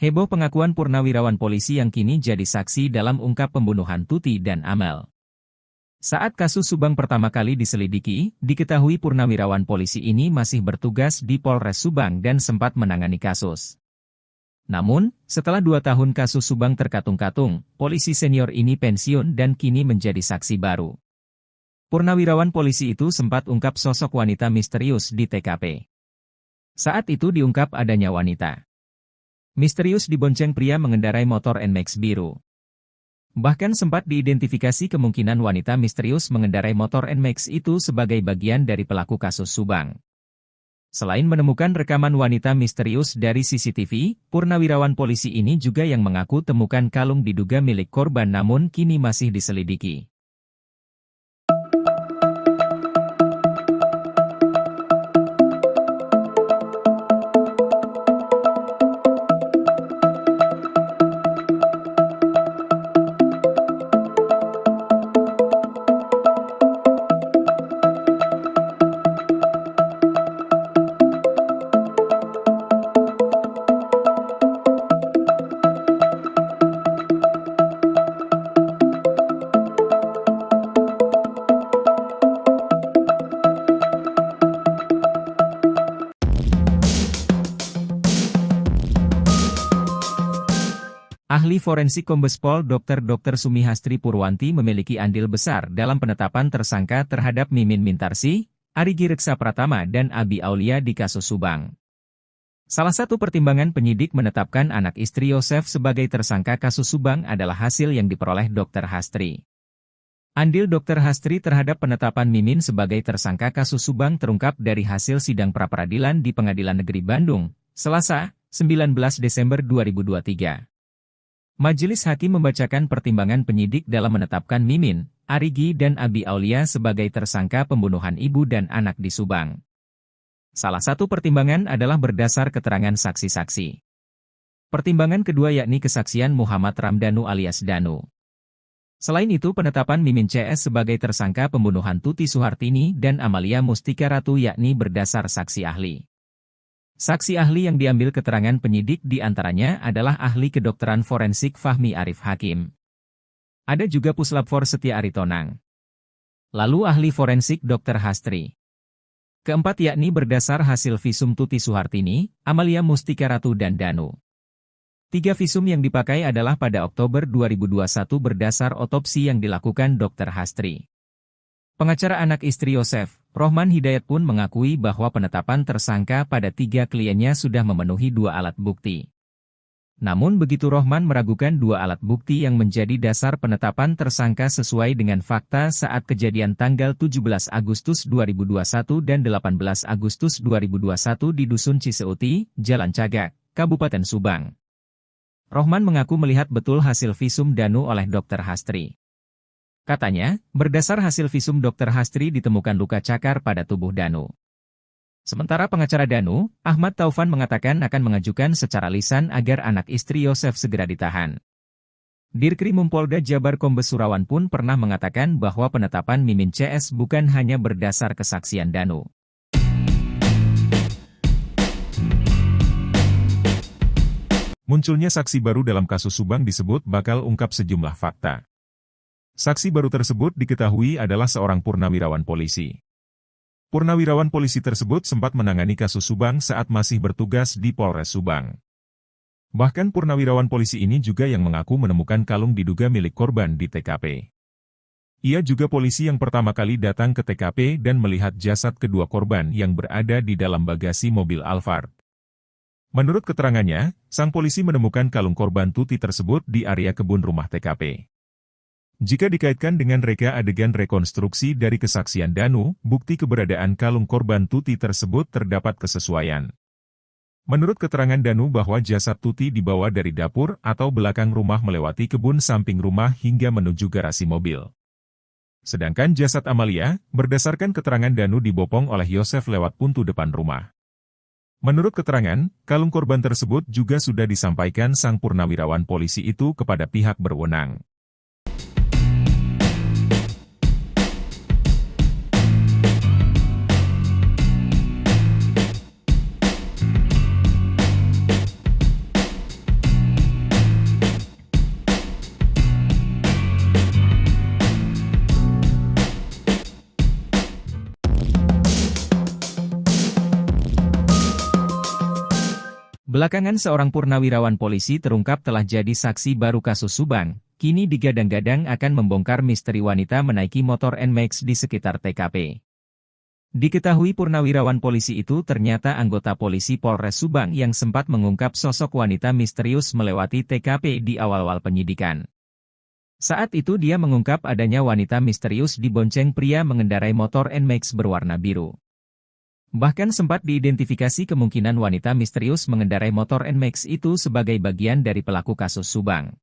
Heboh pengakuan purnawirawan polisi yang kini jadi saksi dalam ungkap pembunuhan Tuti dan Amel. Saat kasus Subang pertama kali diselidiki, diketahui purnawirawan polisi ini masih bertugas di Polres Subang dan sempat menangani kasus. Namun, setelah 2 tahun kasus Subang terkatung-katung, polisi senior ini pensiun dan kini menjadi saksi baru. Purnawirawan polisi itu sempat ungkap sosok wanita misterius di TKP. Saat itu diungkap adanya wanita misterius dibonceng pria mengendarai motor NMAX biru. Bahkan sempat diidentifikasi kemungkinan wanita misterius mengendarai motor NMAX itu sebagai bagian dari pelaku kasus Subang. Selain menemukan rekaman wanita misterius dari CCTV, purnawirawan polisi ini juga yang mengaku temukan kalung diduga milik korban namun kini masih diselidiki. Ahli forensik Kombes Pol Dr. Sumihastri Purwanti memiliki andil besar dalam penetapan tersangka terhadap Mimin Mintarsih, Arigi Reksa Pratama dan Abi Aulia di kasus Subang. Salah satu pertimbangan penyidik menetapkan anak istri Yosef sebagai tersangka kasus Subang adalah hasil yang diperoleh Dr. Hastri. Andil Dr. Hastri terhadap penetapan Mimin sebagai tersangka kasus Subang terungkap dari hasil sidang pra-peradilan di Pengadilan Negeri Bandung, Selasa, 19 Desember 2023. Majelis Hakim membacakan pertimbangan penyidik dalam menetapkan Mimin, Arigi dan Abi Aulia sebagai tersangka pembunuhan ibu dan anak di Subang. Salah satu pertimbangan adalah berdasar keterangan saksi-saksi. Pertimbangan kedua yakni kesaksian Muhammad Ramdhanu alias Danu. Selain itu penetapan Mimin CS sebagai tersangka pembunuhan Tuti Suhartini dan Amalia Mustika Ratu yakni berdasar saksi ahli. Saksi ahli yang diambil keterangan penyidik di antaranya adalah ahli kedokteran forensik Fahmi Arif Hakim. Ada juga Puslapfor Setia Aritonang. Lalu ahli forensik Dr. Hastri. Keempat yakni berdasar hasil visum Tuti Suhartini, Amalia Mustika Ratu dan Danu. 3 visum yang dipakai adalah pada Oktober 2021 berdasar otopsi yang dilakukan Dr. Hastri. Pengacara anak istri Yosef, Rohman Hidayat pun mengakui bahwa penetapan tersangka pada 3 kliennya sudah memenuhi 2 alat bukti. Namun begitu Rohman meragukan 2 alat bukti yang menjadi dasar penetapan tersangka sesuai dengan fakta saat kejadian tanggal 17 Agustus 2021 dan 18 Agustus 2021 di Dusun Ciseuti, Jalan Cagak, Kabupaten Subang. Rohman mengaku melihat betul hasil visum Danu oleh Dr. Hastri. Katanya, berdasar hasil visum Dr. Hastri ditemukan luka cakar pada tubuh Danu. Sementara pengacara Danu, Ahmad Taufan mengatakan akan mengajukan secara lisan agar anak istri Yosef segera ditahan. Dirkrimum Polda Jabar Kombes Surawan pun pernah mengatakan bahwa penetapan Mimin CS bukan hanya berdasar kesaksian Danu. Munculnya saksi baru dalam kasus Subang disebut bakal ungkap sejumlah fakta. Saksi baru tersebut diketahui adalah seorang purnawirawan polisi. Purnawirawan polisi tersebut sempat menangani kasus Subang saat masih bertugas di Polres Subang. Bahkan purnawirawan polisi ini juga yang mengaku menemukan kalung diduga milik korban di TKP. Ia juga polisi yang pertama kali datang ke TKP dan melihat jasad kedua korban yang berada di dalam bagasi mobil Alphard. Menurut keterangannya, sang polisi menemukan kalung korban Tuti tersebut di area kebun rumah TKP. Jika dikaitkan dengan reka adegan rekonstruksi dari kesaksian Danu, bukti keberadaan kalung korban Tuti tersebut terdapat kesesuaian. Menurut keterangan Danu bahwa jasad Tuti dibawa dari dapur atau belakang rumah melewati kebun samping rumah hingga menuju garasi mobil. Sedangkan jasad Amalia, berdasarkan keterangan Danu dibopong oleh Yosef lewat pintu depan rumah. Menurut keterangan, kalung korban tersebut juga sudah disampaikan sang purnawirawan polisi itu kepada pihak berwenang. Belakangan seorang purnawirawan polisi terungkap telah jadi saksi baru kasus Subang, kini digadang-gadang akan membongkar misteri wanita menaiki motor NMAX di sekitar TKP. Diketahui purnawirawan polisi itu ternyata anggota polisi Polres Subang yang sempat mengungkap sosok wanita misterius melewati TKP di awal-awal penyidikan. Saat itu dia mengungkap adanya wanita misterius dibonceng pria mengendarai motor NMAX berwarna biru. Bahkan sempat diidentifikasi kemungkinan wanita misterius mengendarai motor NMAX itu sebagai bagian dari pelaku kasus Subang.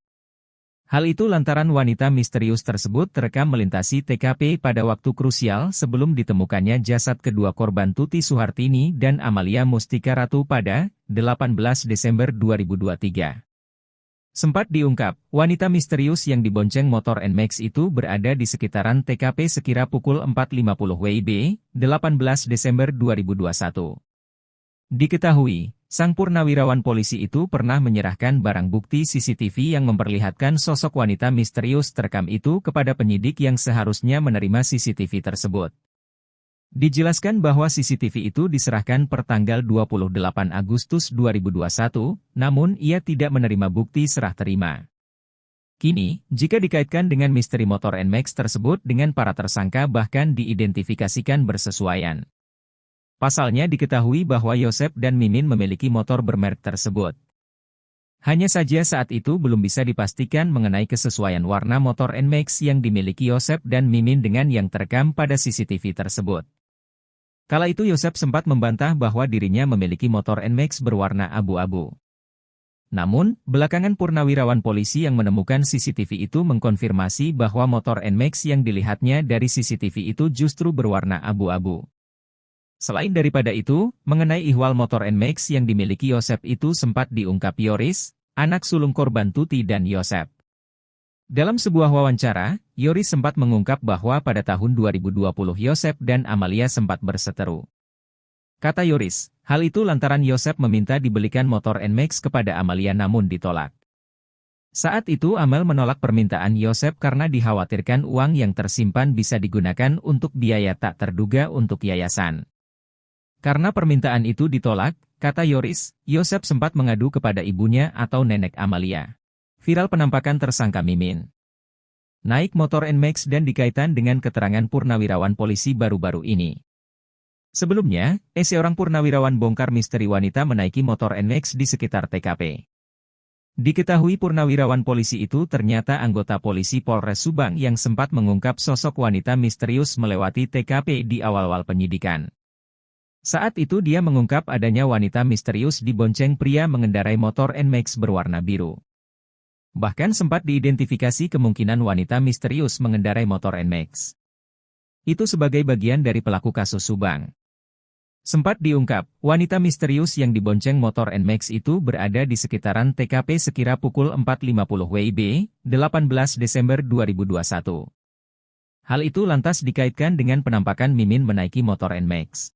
Hal itu lantaran wanita misterius tersebut terekam melintasi TKP pada waktu krusial sebelum ditemukannya jasad kedua korban Tuti Suhartini dan Amalia Mustika Ratu pada 18 Desember 2023. Sempat diungkap, wanita misterius yang dibonceng motor NMAX itu berada di sekitaran TKP sekira pukul 4.50 WIB, 18 Desember 2021. Diketahui, sang purnawirawan polisi itu pernah menyerahkan barang bukti CCTV yang memperlihatkan sosok wanita misterius terekam itu kepada penyidik yang seharusnya menerima CCTV tersebut. Dijelaskan bahwa CCTV itu diserahkan per tanggal 28 Agustus 2021, namun ia tidak menerima bukti serah terima. Kini, jika dikaitkan dengan misteri motor NMAX tersebut dengan para tersangka bahkan diidentifikasikan bersesuaian. Pasalnya diketahui bahwa Yosep dan Mimin memiliki motor bermerek tersebut. Hanya saja saat itu belum bisa dipastikan mengenai kesesuaian warna motor NMAX yang dimiliki Yosep dan Mimin dengan yang terekam pada CCTV tersebut. Kala itu Yosep sempat membantah bahwa dirinya memiliki motor NMAX berwarna abu-abu. Namun, belakangan purnawirawan polisi yang menemukan CCTV itu mengkonfirmasi bahwa motor NMAX yang dilihatnya dari CCTV itu justru berwarna abu-abu. Selain daripada itu, mengenai ihwal motor NMAX yang dimiliki Yosep itu sempat diungkap Yoris, anak sulung korban Tuti dan Yosep. Dalam sebuah wawancara, Yoris sempat mengungkap bahwa pada tahun 2020 Yosep dan Amalia sempat berseteru. Kata Yoris, hal itu lantaran Yosep meminta dibelikan motor NMAX kepada Amalia namun ditolak. Saat itu Amel menolak permintaan Yosep karena dikhawatirkan uang yang tersimpan bisa digunakan untuk biaya tak terduga untuk yayasan. Karena permintaan itu ditolak, kata Yoris, Yosep sempat mengadu kepada ibunya atau nenek Amalia. Viral penampakan tersangka Mimin naik motor NMAX dan dikaitkan dengan keterangan purnawirawan polisi baru-baru ini. Sebelumnya, seorang purnawirawan bongkar misteri wanita menaiki motor NMAX di sekitar TKP. Diketahui purnawirawan polisi itu ternyata anggota polisi Polres Subang yang sempat mengungkap sosok wanita misterius melewati TKP di awal-awal penyidikan. Saat itu dia mengungkap adanya wanita misterius dibonceng pria mengendarai motor NMAX berwarna biru. Bahkan sempat diidentifikasi kemungkinan wanita misterius mengendarai motor NMAX itu sebagai bagian dari pelaku kasus Subang. Sempat diungkap, wanita misterius yang dibonceng motor NMAX itu berada di sekitaran TKP sekira pukul 4.50 WIB, 18 Desember 2021. Hal itu lantas dikaitkan dengan penampakan Mimin menaiki motor NMAX.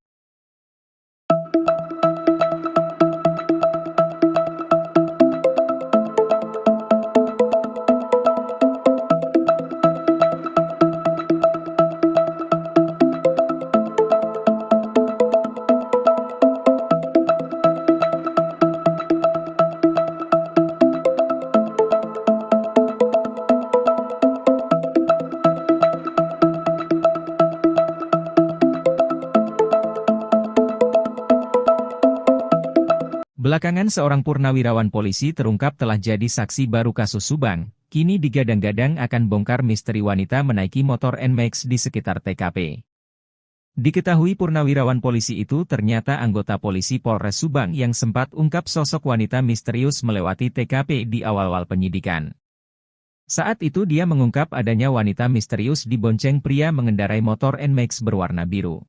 Belakangan seorang purnawirawan polisi terungkap telah jadi saksi baru kasus Subang, kini digadang-gadang akan bongkar misteri wanita menaiki motor NMAX di sekitar TKP. Diketahui purnawirawan polisi itu ternyata anggota polisi Polres Subang yang sempat ungkap sosok wanita misterius melewati TKP di awal-awal penyidikan. Saat itu dia mengungkap adanya wanita misterius dibonceng pria mengendarai motor NMAX berwarna biru.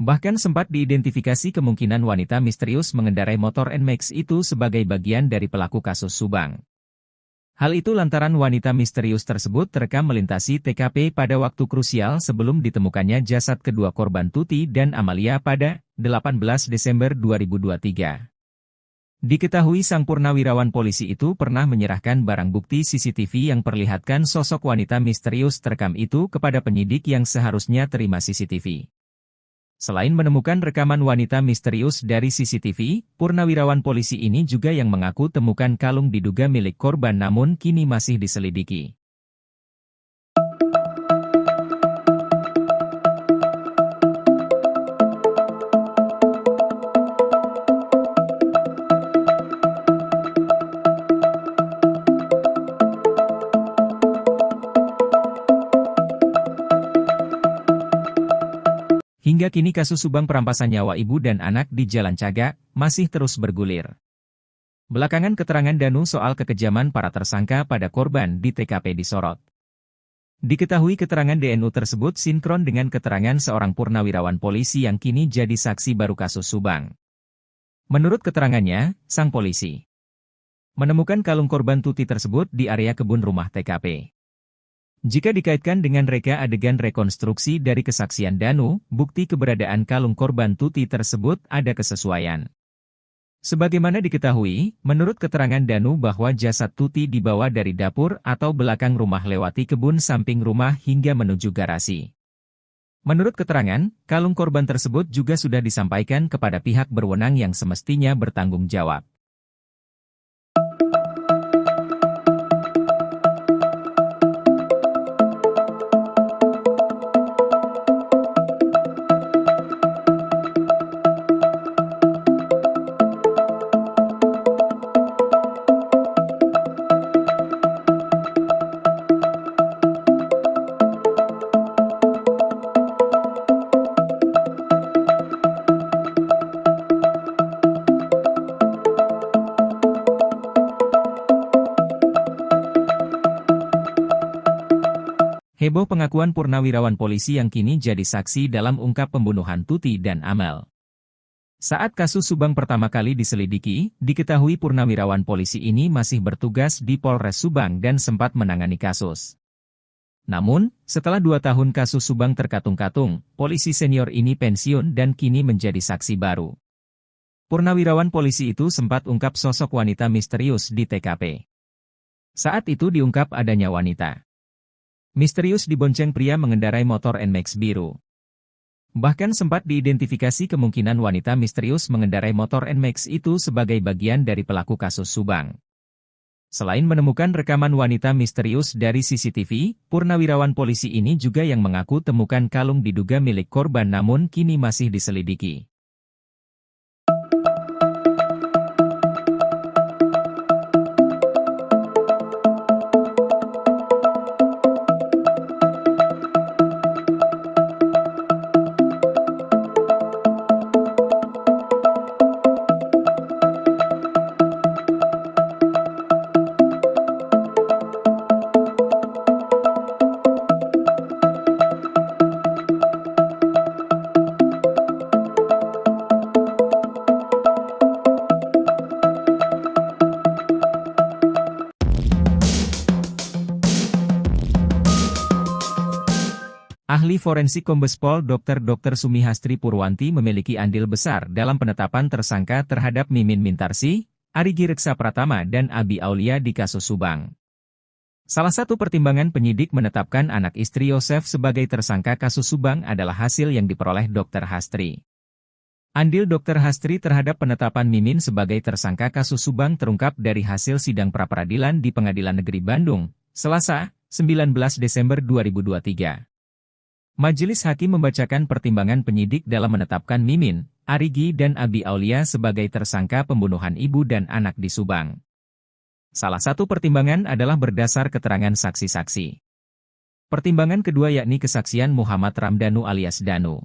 Bahkan sempat diidentifikasi kemungkinan wanita misterius mengendarai motor NMAX itu sebagai bagian dari pelaku kasus Subang. Hal itu lantaran wanita misterius tersebut terekam melintasi TKP pada waktu krusial sebelum ditemukannya jasad kedua korban Tuti dan Amalia pada 18 Desember 2023. Diketahui sang purnawirawan polisi itu pernah menyerahkan barang bukti CCTV yang perlihatkan sosok wanita misterius terekam itu kepada penyidik yang seharusnya terima CCTV. Selain menemukan rekaman wanita misterius dari CCTV, purnawirawan polisi ini juga yang mengaku temukan kalung diduga milik korban namun kini masih diselidiki. Hingga kini kasus Subang perampasan nyawa ibu dan anak di Jalan Cagak masih terus bergulir. Belakangan keterangan Danu soal kekejaman para tersangka pada korban di TKP disorot. Diketahui keterangan DNU tersebut sinkron dengan keterangan seorang purnawirawan polisi yang kini jadi saksi baru kasus Subang. Menurut keterangannya, sang polisi menemukan kalung korban Tuti tersebut di area kebun rumah TKP. Jika dikaitkan dengan reka adegan rekonstruksi dari kesaksian Danu, bukti keberadaan kalung korban Tuti tersebut ada kesesuaian. Sebagaimana diketahui, menurut keterangan Danu bahwa jasad Tuti dibawa dari dapur atau belakang rumah lewati kebun samping rumah hingga menuju garasi. Menurut keterangan, kalung korban tersebut juga sudah disampaikan kepada pihak berwenang yang semestinya bertanggung jawab. Heboh pengakuan purnawirawan polisi yang kini jadi saksi dalam ungkap pembunuhan Tuti dan Amel. Saat kasus Subang pertama kali diselidiki, diketahui purnawirawan polisi ini masih bertugas di Polres Subang dan sempat menangani kasus. Namun, setelah 2 tahun kasus Subang terkatung-katung, polisi senior ini pensiun dan kini menjadi saksi baru. Purnawirawan polisi itu sempat ungkap sosok wanita misterius di TKP. Saat itu diungkap adanya wanita misterius dibonceng pria mengendarai motor NMAX biru. Bahkan sempat diidentifikasi kemungkinan wanita misterius mengendarai motor NMAX itu sebagai bagian dari pelaku kasus Subang. Selain menemukan rekaman wanita misterius dari CCTV, purnawirawan polisi ini juga yang mengaku temukan kalung diduga milik korban namun kini masih diselidiki. Ahli forensik Kombes Pol Dr. Sumihastri Purwanti memiliki andil besar dalam penetapan tersangka terhadap Mimin Mintarsi, Arigi Reksa Pratama dan Abi Aulia di kasus Subang. Salah satu pertimbangan penyidik menetapkan anak istri Yosef sebagai tersangka kasus Subang adalah hasil yang diperoleh Dr. Hastri. Andil Dr. Hastri terhadap penetapan Mimin sebagai tersangka kasus Subang terungkap dari hasil sidang pra-peradilan di Pengadilan Negeri Bandung, Selasa, 19 Desember 2023. Majelis Hakim membacakan pertimbangan penyidik dalam menetapkan Mimin, Arigi dan Abi Aulia sebagai tersangka pembunuhan ibu dan anak di Subang. Salah satu pertimbangan adalah berdasar keterangan saksi-saksi. Pertimbangan kedua yakni kesaksian Muhammad Ramdhanu alias Danu.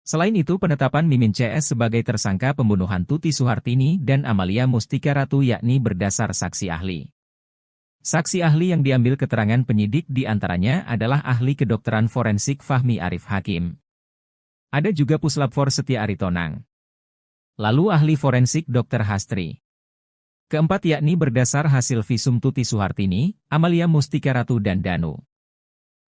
Selain itu penetapan Mimin CS sebagai tersangka pembunuhan Tuti Suhartini dan Amalia Mustika Ratu yakni berdasar saksi ahli. Saksi ahli yang diambil keterangan penyidik di antaranya adalah ahli kedokteran forensik Fahmi Arif Hakim. Ada juga Puslapfor Setia Aritonang. Lalu ahli forensik Dr. Hastri. Keempat yakni berdasar hasil visum Tuti Suhartini, Amalia Mustika Ratu dan Danu.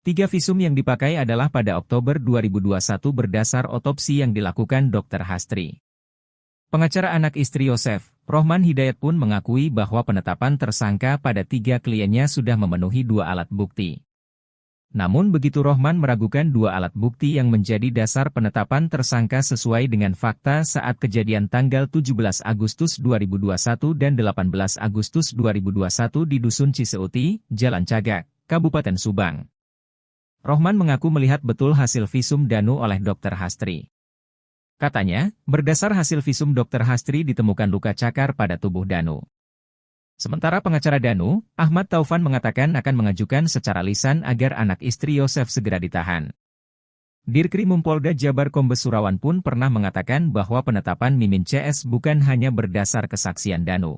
3 visum yang dipakai adalah pada Oktober 2021 berdasar otopsi yang dilakukan Dr. Hastri. Pengacara anak istri Yosef, Rohman Hidayat pun mengakui bahwa penetapan tersangka pada 3 kliennya sudah memenuhi 2 alat bukti. Namun begitu Rohman meragukan 2 alat bukti yang menjadi dasar penetapan tersangka sesuai dengan fakta saat kejadian tanggal 17 Agustus 2021 dan 18 Agustus 2021 di Dusun Ciseuti, Jalan Cagak, Kabupaten Subang. Rohman mengaku melihat betul hasil visum Danu oleh Dr. Hastri. Katanya, berdasar hasil visum Dr. Hastri ditemukan luka cakar pada tubuh Danu. Sementara pengacara Danu, Ahmad Taufan mengatakan akan mengajukan secara lisan agar anak istri Yosef segera ditahan. Dirkrimum Polda Jabar Kombes Surawan pun pernah mengatakan bahwa penetapan Mimin CS bukan hanya berdasar kesaksian Danu.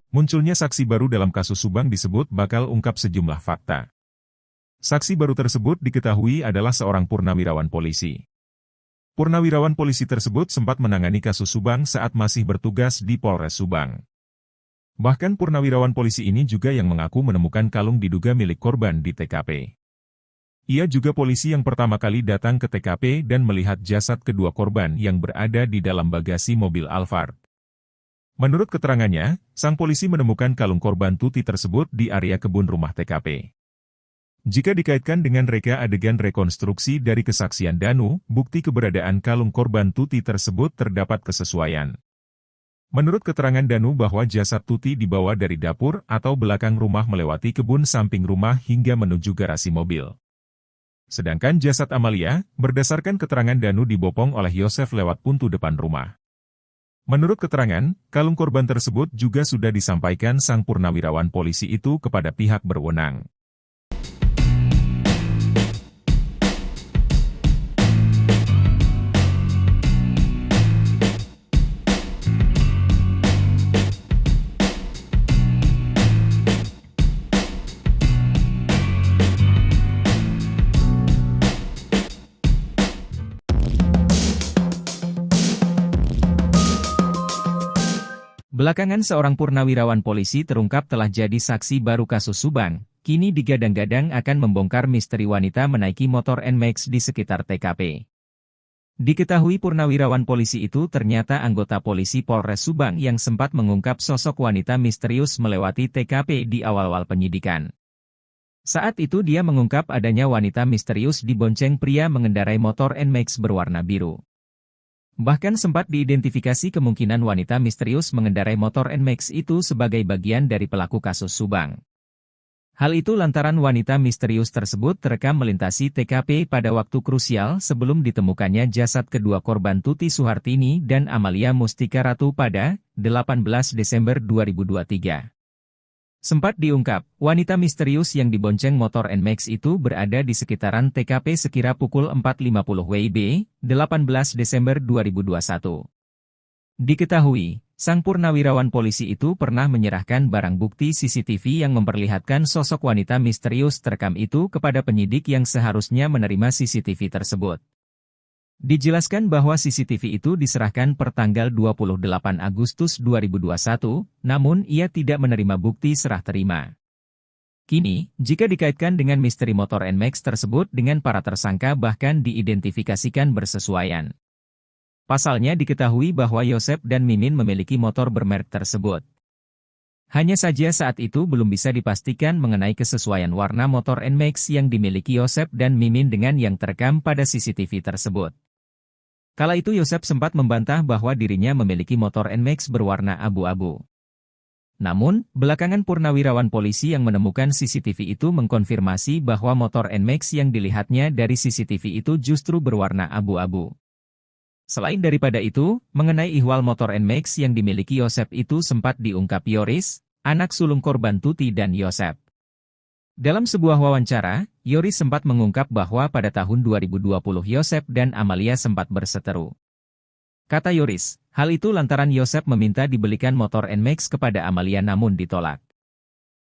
Munculnya saksi baru dalam kasus Subang disebut bakal ungkap sejumlah fakta. Saksi baru tersebut diketahui adalah seorang purnawirawan polisi. Purnawirawan polisi tersebut sempat menangani kasus Subang saat masih bertugas di Polres Subang. Bahkan purnawirawan polisi ini juga yang mengaku menemukan kalung diduga milik korban di TKP. Ia juga polisi yang pertama kali datang ke TKP dan melihat jasad kedua korban yang berada di dalam bagasi mobil Alphard. Menurut keterangannya, sang polisi menemukan kalung korban Tuti tersebut di area kebun rumah TKP. Jika dikaitkan dengan reka adegan rekonstruksi dari kesaksian Danu, bukti keberadaan kalung korban Tuti tersebut terdapat kesesuaian. Menurut keterangan Danu bahwa jasad Tuti dibawa dari dapur atau belakang rumah melewati kebun samping rumah hingga menuju garasi mobil. Sedangkan jasad Amalia, berdasarkan keterangan Danu dibopong oleh Yosef lewat pintu depan rumah. Menurut keterangan, kalung korban tersebut juga sudah disampaikan sang purnawirawan polisi itu kepada pihak berwenang. Belakangan seorang purnawirawan polisi terungkap telah jadi saksi baru kasus Subang, kini digadang-gadang akan membongkar misteri wanita menaiki motor NMAX di sekitar TKP. Diketahui purnawirawan polisi itu ternyata anggota polisi Polres Subang yang sempat mengungkap sosok wanita misterius melewati TKP di awal-awal penyidikan. Saat itu dia mengungkap adanya wanita misterius dibonceng pria mengendarai motor NMAX berwarna biru. Bahkan sempat diidentifikasi kemungkinan wanita misterius mengendarai motor NMAX itu sebagai bagian dari pelaku kasus Subang. Hal itu lantaran wanita misterius tersebut terekam melintasi TKP pada waktu krusial sebelum ditemukannya jasad kedua korban Tuti Suhartini dan Amalia Mustika Ratu pada 18 Desember 2023. Sempat diungkap, wanita misterius yang dibonceng motor NMAX itu berada di sekitaran TKP sekira pukul 4.50 WIB, 18 Desember 2021. Diketahui, sang purnawirawan polisi itu pernah menyerahkan barang bukti CCTV yang memperlihatkan sosok wanita misterius terekam itu kepada penyidik yang seharusnya menerima CCTV tersebut. Dijelaskan bahwa CCTV itu diserahkan per tanggal 28 Agustus 2021, namun ia tidak menerima bukti serah terima. Kini, jika dikaitkan dengan misteri motor NMAX tersebut dengan para tersangka bahkan diidentifikasikan bersesuaian. Pasalnya diketahui bahwa Yosep dan Mimin memiliki motor bermerek tersebut. Hanya saja saat itu belum bisa dipastikan mengenai kesesuaian warna motor NMAX yang dimiliki Yosep dan Mimin dengan yang terekam pada CCTV tersebut. Kala itu Yosep sempat membantah bahwa dirinya memiliki motor NMAX berwarna abu-abu. Namun, belakangan purnawirawan polisi yang menemukan CCTV itu mengkonfirmasi bahwa motor NMAX yang dilihatnya dari CCTV itu justru berwarna abu-abu. Selain daripada itu, mengenai ihwal motor NMAX yang dimiliki Yosep itu sempat diungkap Yoris, anak sulung korban Tuti dan Yosep. Dalam sebuah wawancara, Yoris sempat mengungkap bahwa pada tahun 2020 Yosep dan Amalia sempat berseteru. Kata Yoris, hal itu lantaran Yosep meminta dibelikan motor NMAX kepada Amalia namun ditolak.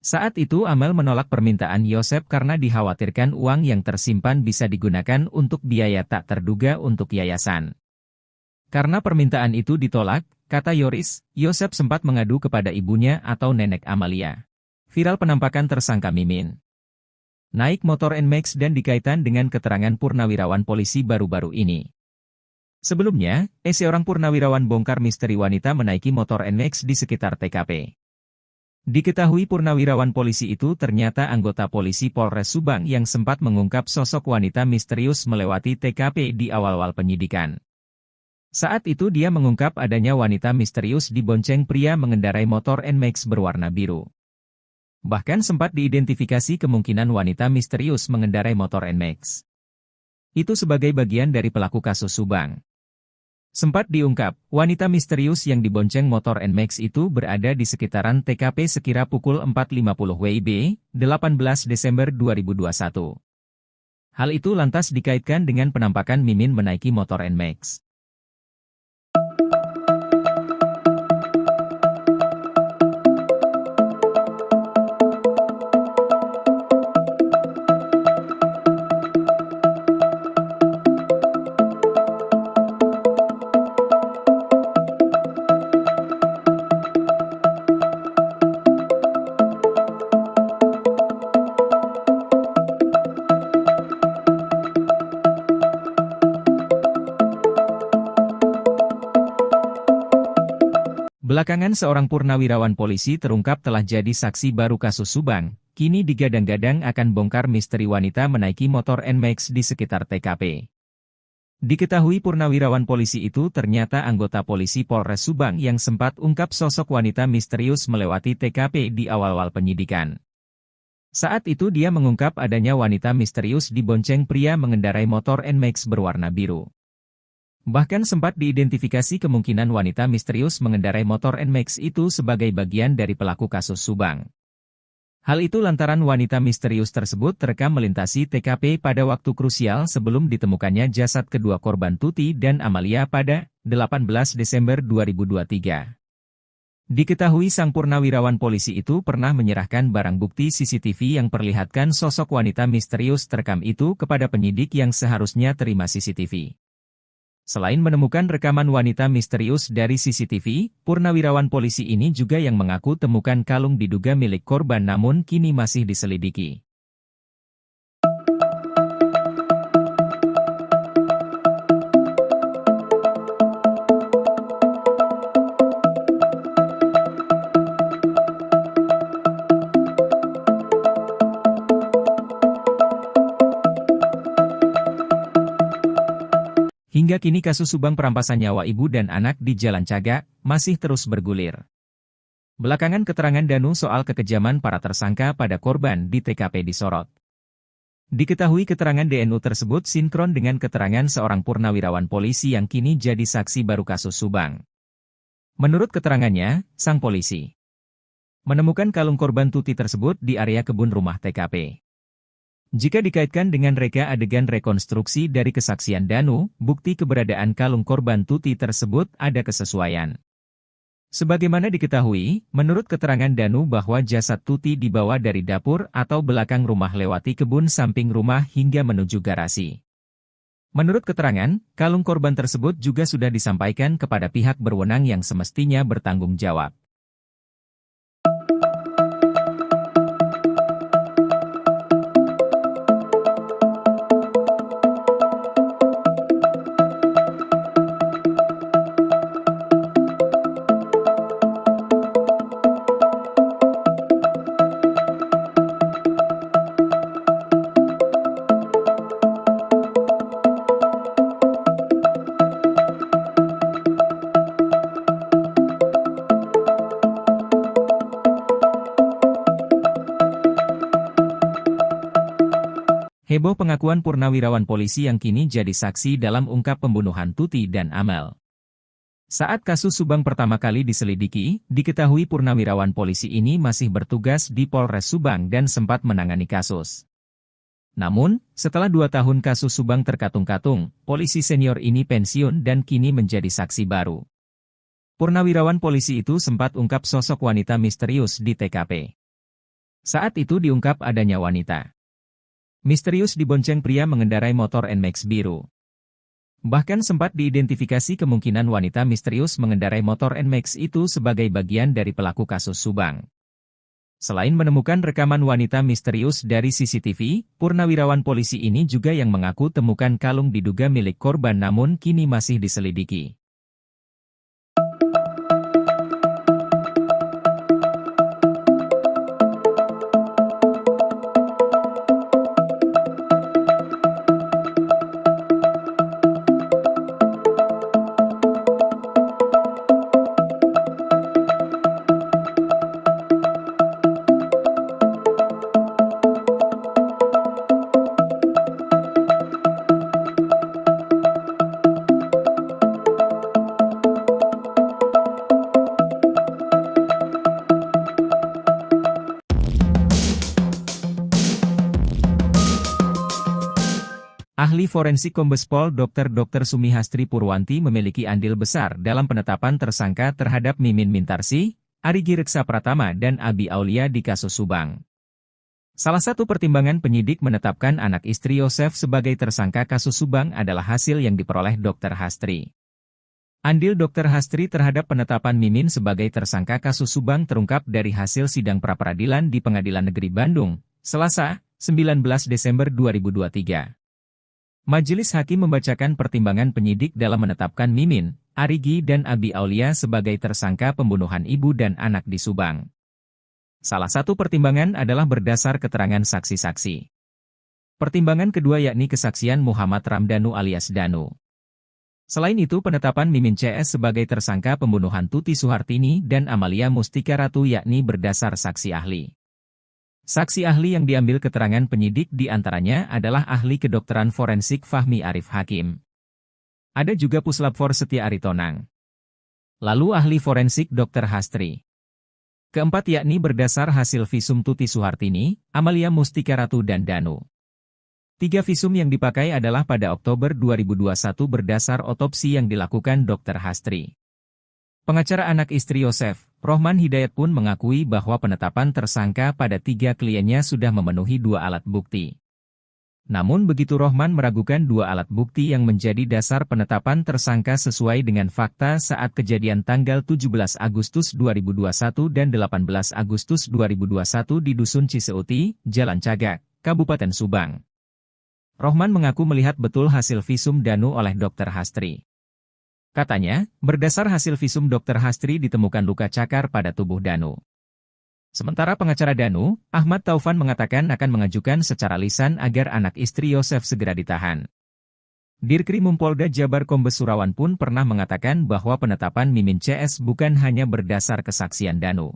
Saat itu Amel menolak permintaan Yosep karena dikhawatirkan uang yang tersimpan bisa digunakan untuk biaya tak terduga untuk yayasan. Karena permintaan itu ditolak, kata Yoris, Yosep sempat mengadu kepada ibunya atau nenek Amalia. Viral penampakan tersangka Mimin naik motor NMAX dan dikaitkan dengan keterangan purnawirawan polisi baru-baru ini. Sebelumnya, seorang purnawirawan bongkar misteri wanita menaiki motor NMAX di sekitar TKP. Diketahui purnawirawan polisi itu ternyata anggota polisi Polres Subang yang sempat mengungkap sosok wanita misterius melewati TKP di awal-awal penyidikan. Saat itu dia mengungkap adanya wanita misterius dibonceng pria mengendarai motor NMAX berwarna biru. Bahkan sempat diidentifikasi kemungkinan wanita misterius mengendarai motor NMAX itu sebagai bagian dari pelaku kasus Subang. Sempat diungkap, wanita misterius yang dibonceng motor NMAX itu berada di sekitaran TKP sekira pukul 4.50 WIB, 18 Desember 2021. Hal itu lantas dikaitkan dengan penampakan Mimin menaiki motor NMAX. Belakangan seorang purnawirawan polisi terungkap telah jadi saksi baru kasus Subang, kini digadang-gadang akan bongkar misteri wanita menaiki motor NMAX di sekitar TKP. Diketahui purnawirawan polisi itu ternyata anggota polisi Polres Subang yang sempat ungkap sosok wanita misterius melewati TKP di awal-awal penyidikan. Saat itu dia mengungkap adanya wanita misterius dibonceng pria mengendarai motor NMAX berwarna biru. Bahkan sempat diidentifikasi kemungkinan wanita misterius mengendarai motor NMAX itu sebagai bagian dari pelaku kasus Subang. Hal itu lantaran wanita misterius tersebut terekam melintasi TKP pada waktu krusial sebelum ditemukannya jasad kedua korban Tuti dan Amalia pada 18 Desember 2023. Diketahui sang purnawirawan polisi itu pernah menyerahkan barang bukti CCTV yang perlihatkan sosok wanita misterius terekam itu kepada penyidik yang seharusnya terima CCTV. Selain menemukan rekaman wanita misterius dari CCTV, purnawirawan polisi ini juga yang mengaku temukan kalung diduga milik korban namun kini masih diselidiki. Hingga kini kasus Subang perampasan nyawa ibu dan anak di Jalan Cagak masih terus bergulir. Belakangan keterangan Danu soal kekejaman para tersangka pada korban di TKP disorot. Diketahui keterangan DNU tersebut sinkron dengan keterangan seorang purnawirawan polisi yang kini jadi saksi baru kasus Subang. Menurut keterangannya, sang polisi menemukan kalung korban Tuti tersebut di area kebun rumah TKP. Jika dikaitkan dengan reka adegan rekonstruksi dari kesaksian Danu, bukti keberadaan kalung korban Tuti tersebut ada kesesuaian. Sebagaimana diketahui, menurut keterangan Danu bahwa jasad Tuti dibawa dari dapur atau belakang rumah lewati kebun samping rumah hingga menuju garasi. Menurut keterangan, kalung korban tersebut juga sudah disampaikan kepada pihak berwenang yang semestinya bertanggung jawab. Heboh pengakuan purnawirawan polisi yang kini jadi saksi dalam ungkap pembunuhan Tuti dan Amel. Saat kasus Subang pertama kali diselidiki, diketahui purnawirawan polisi ini masih bertugas di Polres Subang dan sempat menangani kasus. Namun, setelah 2 tahun kasus Subang terkatung-katung, polisi senior ini pensiun dan kini menjadi saksi baru. Purnawirawan polisi itu sempat ungkap sosok wanita misterius di TKP. Saat itu diungkap adanya wanita misterius dibonceng pria mengendarai motor NMAX biru. Bahkan sempat diidentifikasi kemungkinan wanita misterius mengendarai motor NMAX itu sebagai bagian dari pelaku kasus Subang. Selain menemukan rekaman wanita misterius dari CCTV, purnawirawan polisi ini juga yang mengaku temukan kalung diduga milik korban namun kini masih diselidiki. Ahli forensik Kombes Pol Dr. Sumihastri Purwanti memiliki andil besar dalam penetapan tersangka terhadap Mimin Mintarsi, Arigi Reksa Pratama dan Abi Aulia di kasus Subang. Salah satu pertimbangan penyidik menetapkan anak istri Yosef sebagai tersangka kasus Subang adalah hasil yang diperoleh Dr. Hastri. Andil Dr. Hastri terhadap penetapan Mimin sebagai tersangka kasus Subang terungkap dari hasil sidang pra-peradilan di Pengadilan Negeri Bandung, Selasa, 19 Desember 2023. Majelis Hakim membacakan pertimbangan penyidik dalam menetapkan Mimin, Arigi dan Abi Aulia sebagai tersangka pembunuhan ibu dan anak di Subang. Salah satu pertimbangan adalah berdasar keterangan saksi-saksi. Pertimbangan kedua yakni kesaksian Muhammad Ramdhanu alias Danu. Selain itu penetapan Mimin CS sebagai tersangka pembunuhan Tuti Suhartini dan Amalia Mustika Ratu yakni berdasar saksi ahli. Saksi ahli yang diambil keterangan penyidik diantaranya adalah ahli kedokteran forensik Fahmi Arif Hakim. Ada juga Puslap For Setia Aritonang. Lalu ahli forensik Dr. Hastri. Keempat yakni berdasar hasil visum Tuti Suhartini, Amalia Mustika Ratu dan Danu. 3 visum yang dipakai adalah pada Oktober 2021 berdasar otopsi yang dilakukan Dr. Hastri. Pengacara anak istri Yosef, Rohman Hidayat pun mengakui bahwa penetapan tersangka pada 3 kliennya sudah memenuhi 2 alat bukti. Namun begitu Rohman meragukan 2 alat bukti yang menjadi dasar penetapan tersangka sesuai dengan fakta saat kejadian tanggal 17 Agustus 2021 dan 18 Agustus 2021 di Dusun Ciseuti, Jalan Cagak, Kabupaten Subang. Rohman mengaku melihat betul hasil visum Danu oleh Dr. Hastri. Katanya, berdasar hasil visum Dr. Hastri ditemukan luka cakar pada tubuh Danu. Sementara pengacara Danu, Ahmad Taufan mengatakan akan mengajukan secara lisan agar anak istri Yosef segera ditahan. Dirkrimum Polda Jabar Kombes Surawan pun pernah mengatakan bahwa penetapan Mimin CS bukan hanya berdasar kesaksian Danu.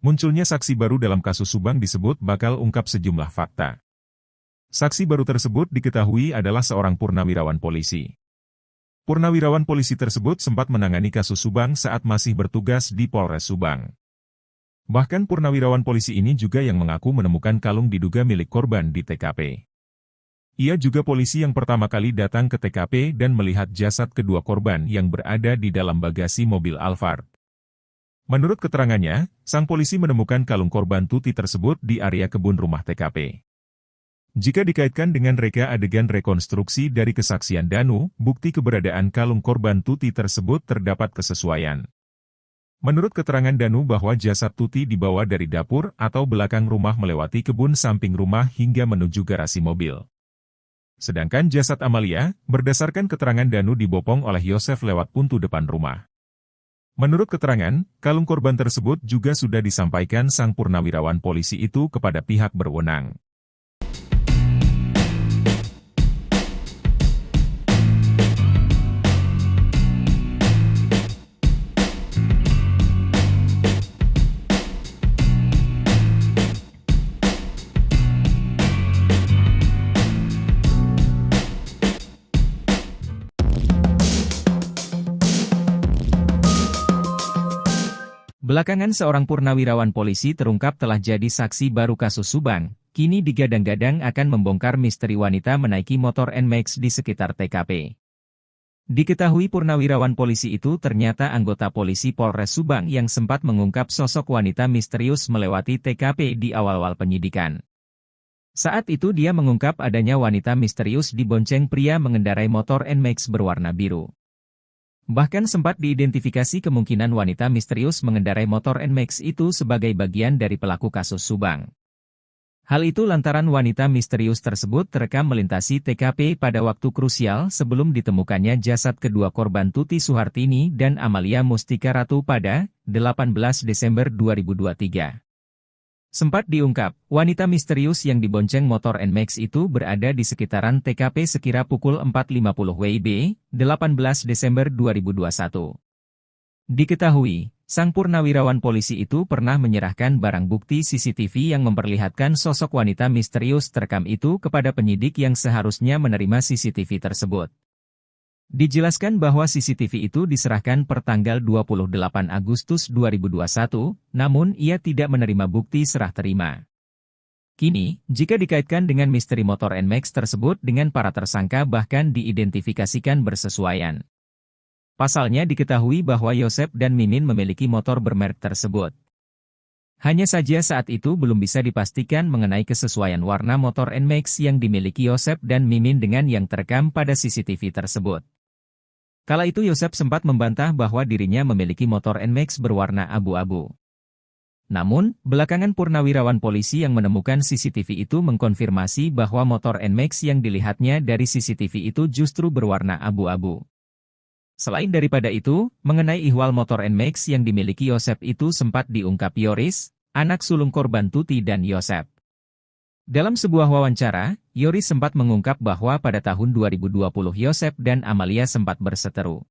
Munculnya saksi baru dalam kasus Subang disebut bakal ungkap sejumlah fakta. Saksi baru tersebut diketahui adalah seorang purnawirawan polisi. Purnawirawan polisi tersebut sempat menangani kasus Subang saat masih bertugas di Polres Subang. Bahkan purnawirawan polisi ini juga yang mengaku menemukan kalung diduga milik korban di TKP. Ia juga polisi yang pertama kali datang ke TKP dan melihat jasad kedua korban yang berada di dalam bagasi mobil Alphard. Menurut keterangannya, sang polisi menemukan kalung korban Tuti tersebut di area kebun rumah TKP. Jika dikaitkan dengan reka adegan rekonstruksi dari kesaksian Danu, bukti keberadaan kalung korban Tuti tersebut terdapat kesesuaian. Menurut keterangan Danu bahwa jasad Tuti dibawa dari dapur atau belakang rumah melewati kebun samping rumah hingga menuju garasi mobil. Sedangkan jasad Amalia, berdasarkan keterangan Danu dibopong oleh Yosef lewat pintu depan rumah. Menurut keterangan, kalung korban tersebut juga sudah disampaikan sang purnawirawan polisi itu kepada pihak berwenang. Belakangan seorang purnawirawan polisi terungkap telah jadi saksi baru kasus Subang, kini digadang-gadang akan membongkar misteri wanita menaiki motor NMAX di sekitar TKP. Diketahui purnawirawan polisi itu ternyata anggota polisi Polres Subang yang sempat mengungkap sosok wanita misterius melewati TKP di awal-awal penyidikan. Saat itu dia mengungkap adanya wanita misterius dibonceng pria mengendarai motor NMAX berwarna biru. Bahkan sempat diidentifikasi kemungkinan wanita misterius mengendarai motor NMAX itu sebagai bagian dari pelaku kasus Subang. Hal itu lantaran wanita misterius tersebut terekam melintasi TKP pada waktu krusial sebelum ditemukannya jasad kedua korban Tuti Suhartini dan Amalia Mustika Ratu pada 18 Desember 2023. Sempat diungkap, wanita misterius yang dibonceng motor NMAX itu berada di sekitaran TKP sekira pukul 4.50 WIB, 18 Desember 2021. Diketahui, sang purnawirawan polisi itu pernah menyerahkan barang bukti CCTV yang memperlihatkan sosok wanita misterius terekam itu kepada penyidik yang seharusnya menerima CCTV tersebut. Dijelaskan bahwa CCTV itu diserahkan per tanggal 28 Agustus 2021, namun ia tidak menerima bukti serah terima. Kini, jika dikaitkan dengan misteri motor NMAX tersebut dengan para tersangka bahkan diidentifikasikan bersesuaian. Pasalnya diketahui bahwa Yosef dan Mimin memiliki motor bermerek tersebut. Hanya saja saat itu belum bisa dipastikan mengenai kesesuaian warna motor NMAX yang dimiliki Yosef dan Mimin dengan yang terekam pada CCTV tersebut. Kala itu Yosef sempat membantah bahwa dirinya memiliki motor NMAX berwarna abu-abu. Namun, belakangan purnawirawan polisi yang menemukan CCTV itu mengkonfirmasi bahwa motor NMAX yang dilihatnya dari CCTV itu justru berwarna abu-abu. Selain daripada itu, mengenai ihwal motor NMAX yang dimiliki Yosep itu sempat diungkap Yoris, anak sulung korban Tuti dan Yosep. Dalam sebuah wawancara, Yoris sempat mengungkap bahwa pada tahun 2020 Yosep dan Amalia sempat berseteru.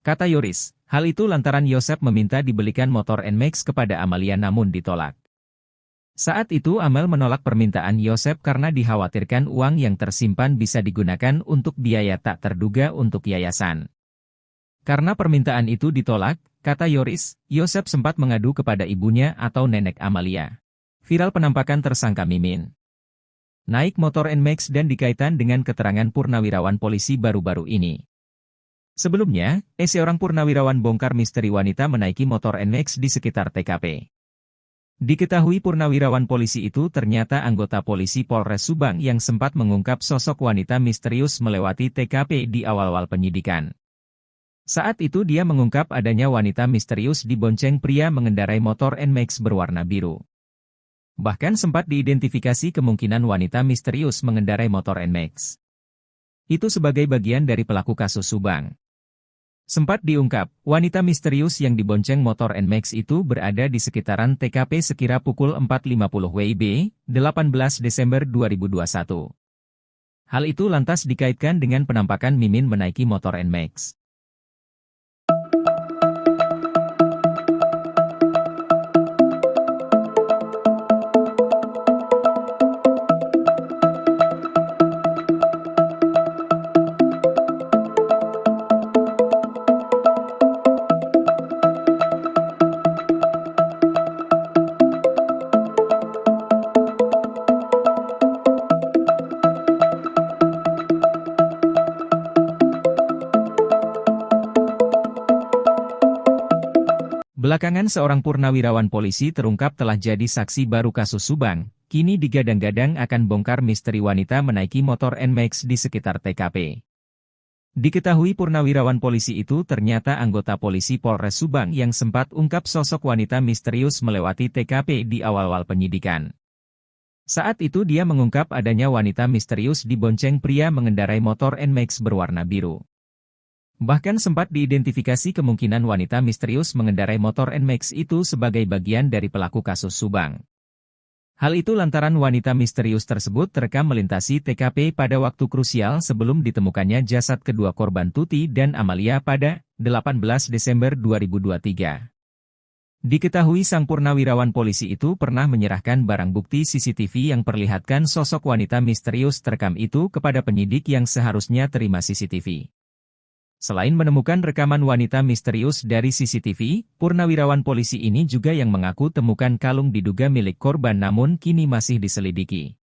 Kata Yoris, hal itu lantaran Yosep meminta dibelikan motor NMAX kepada Amalia namun ditolak. Saat itu Amel menolak permintaan Yosep karena dikhawatirkan uang yang tersimpan bisa digunakan untuk biaya tak terduga untuk yayasan. Karena permintaan itu ditolak, kata Yoris, Yosep sempat mengadu kepada ibunya atau nenek Amalia. Viral penampakan tersangka Mimin naik motor NMAX dan dikaitkan dengan keterangan purnawirawan polisi baru-baru ini. Sebelumnya, seorang purnawirawan bongkar misteri wanita menaiki motor NMAX di sekitar TKP. Diketahui purnawirawan polisi itu ternyata anggota polisi Polres Subang yang sempat mengungkap sosok wanita misterius melewati TKP di awal-awal penyidikan. Saat itu dia mengungkap adanya wanita misterius dibonceng pria mengendarai motor NMAX berwarna biru. Bahkan sempat diidentifikasi kemungkinan wanita misterius mengendarai motor NMAX itu sebagai bagian dari pelaku kasus Subang. Sempat diungkap, wanita misterius yang dibonceng motor NMAX itu berada di sekitaran TKP sekira pukul 4.50 WIB, 18 Desember 2021. Hal itu lantas dikaitkan dengan penampakan Mimin menaiki motor NMAX. Belakangan seorang purnawirawan polisi terungkap telah jadi saksi baru kasus Subang, kini digadang-gadang akan bongkar misteri wanita menaiki motor NMAX di sekitar TKP. Diketahui purnawirawan polisi itu ternyata anggota polisi Polres Subang yang sempat ungkap sosok wanita misterius melewati TKP di awal-awal penyidikan. Saat itu dia mengungkap adanya wanita misterius dibonceng pria mengendarai motor NMAX berwarna biru. Bahkan sempat diidentifikasi kemungkinan wanita misterius mengendarai motor NMAX itu sebagai bagian dari pelaku kasus Subang. Hal itu lantaran wanita misterius tersebut terekam melintasi TKP pada waktu krusial sebelum ditemukannya jasad kedua korban Tuti dan Amalia pada 18 Desember 2023. Diketahui sang purnawirawan polisi itu pernah menyerahkan barang bukti CCTV yang perlihatkan sosok wanita misterius terekam itu kepada penyidik yang seharusnya terima CCTV. Selain menemukan rekaman wanita misterius dari CCTV, purnawirawan polisi ini juga yang mengaku temukan kalung diduga milik korban namun kini masih diselidiki.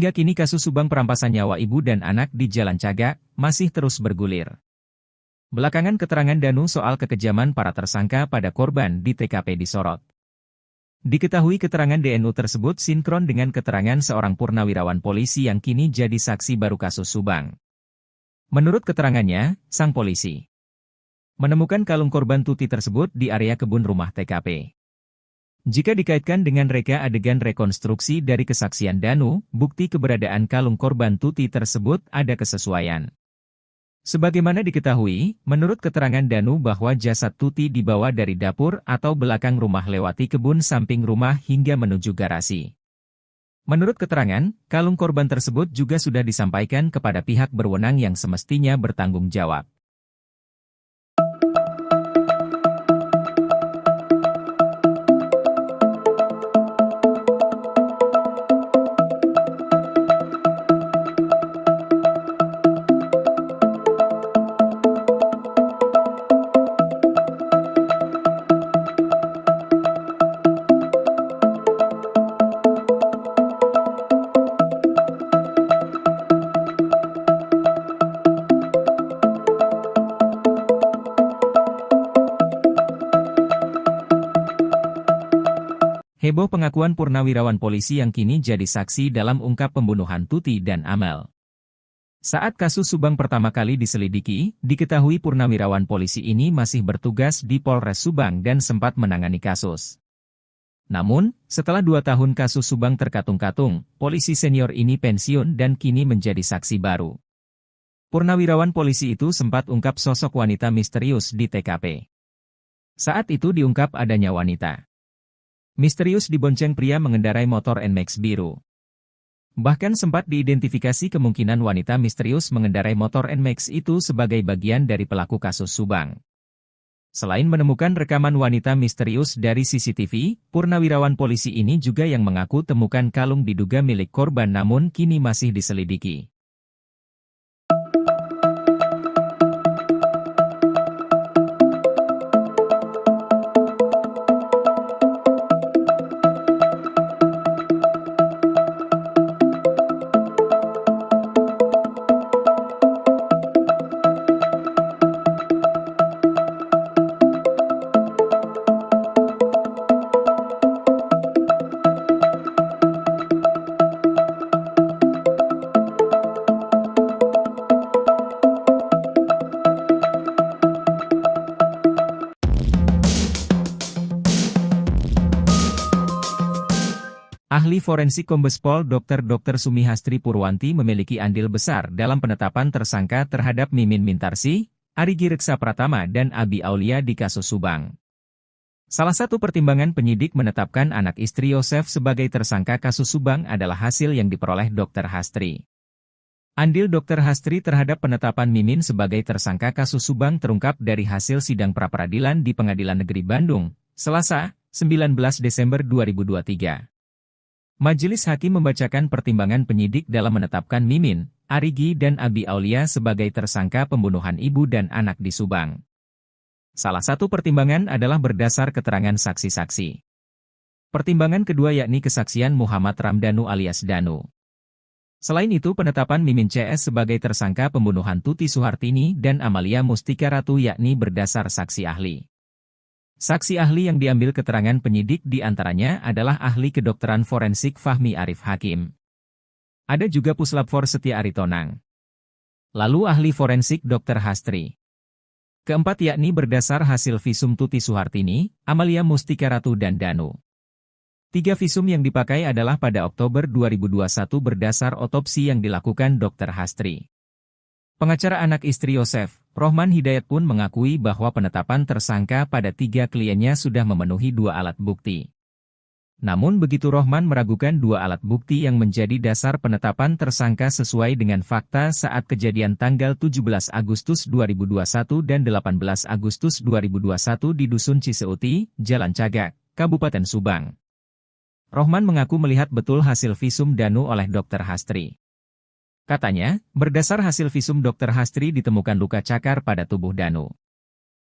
Hingga kini kasus Subang perampasan nyawa ibu dan anak di Jalan Cagak masih terus bergulir. Belakangan keterangan Danu soal kekejaman para tersangka pada korban di TKP disorot. Diketahui keterangan DNU tersebut sinkron dengan keterangan seorang purnawirawan polisi yang kini jadi saksi baru kasus Subang. Menurut keterangannya, sang polisi menemukan kalung korban Tuti tersebut di area kebun rumah TKP. Jika dikaitkan dengan reka adegan rekonstruksi dari kesaksian Danu, bukti keberadaan kalung korban Tuti tersebut ada kesesuaian. Sebagaimana diketahui, menurut keterangan Danu bahwa jasad Tuti dibawa dari dapur atau belakang rumah lewati kebun samping rumah hingga menuju garasi. Menurut keterangan, kalung korban tersebut juga sudah disampaikan kepada pihak berwenang yang semestinya bertanggung jawab. Heboh pengakuan purnawirawan polisi yang kini jadi saksi dalam ungkap pembunuhan Tuti dan Amel. Saat kasus Subang pertama kali diselidiki, diketahui purnawirawan polisi ini masih bertugas di Polres Subang dan sempat menangani kasus. Namun, setelah 2 tahun kasus Subang terkatung-katung, polisi senior ini pensiun dan kini menjadi saksi baru. Purnawirawan polisi itu sempat ungkap sosok wanita misterius di TKP. Saat itu diungkap adanya wanita misterius dibonceng pria mengendarai motor NMAX biru. Bahkan sempat diidentifikasi kemungkinan wanita misterius mengendarai motor NMAX itu sebagai bagian dari pelaku kasus Subang. Selain menemukan rekaman wanita misterius dari CCTV, purnawirawan polisi ini juga yang mengaku temukan kalung diduga milik korban namun kini masih diselidiki. Ahli forensik Kombes Pol Dr. Sumihastri Purwanti memiliki andil besar dalam penetapan tersangka terhadap Mimin Mintarsih, Arigi Reksa Pratama dan Abi Aulia di kasus Subang. Salah satu pertimbangan penyidik menetapkan anak istri Yosef sebagai tersangka kasus Subang adalah hasil yang diperoleh Dr. Hastri. Andil Dr. Hastri terhadap penetapan Mimin sebagai tersangka kasus Subang terungkap dari hasil sidang pra-peradilan di Pengadilan Negeri Bandung, Selasa, 19 Desember 2023. Majelis Hakim membacakan pertimbangan penyidik dalam menetapkan Mimin, Arigi dan Abi Aulia sebagai tersangka pembunuhan ibu dan anak di Subang. Salah satu pertimbangan adalah berdasar keterangan saksi-saksi. Pertimbangan kedua yakni kesaksian Muhammad Ramdhanu alias Danu. Selain itu penetapan Mimin CS sebagai tersangka pembunuhan Tuti Suhartini dan Amalia Mustika Ratu yakni berdasar saksi ahli. Saksi ahli yang diambil keterangan penyidik diantaranya adalah ahli kedokteran forensik Fahmi Arif Hakim. Ada juga Puslapfor Setia Aritonang. Lalu ahli forensik Dr. Hastri. Keempat yakni berdasar hasil visum Tuti Suhartini, Amalia Mustika Ratu dan Danu. 3 visum yang dipakai adalah pada Oktober 2021 berdasar otopsi yang dilakukan Dr. Hastri. Pengacara anak istri Yosef, Rohman Hidayat pun mengakui bahwa penetapan tersangka pada 3 kliennya sudah memenuhi 2 alat bukti. Namun begitu Rohman meragukan 2 alat bukti yang menjadi dasar penetapan tersangka sesuai dengan fakta saat kejadian tanggal 17 Agustus 2021 dan 18 Agustus 2021 di Dusun Ciseuti, Jalan Cagak, Kabupaten Subang. Rohman mengaku melihat betul hasil visum Danu oleh Dr. Hastri. Katanya, berdasar hasil visum Dr. Hastri ditemukan luka cakar pada tubuh Danu.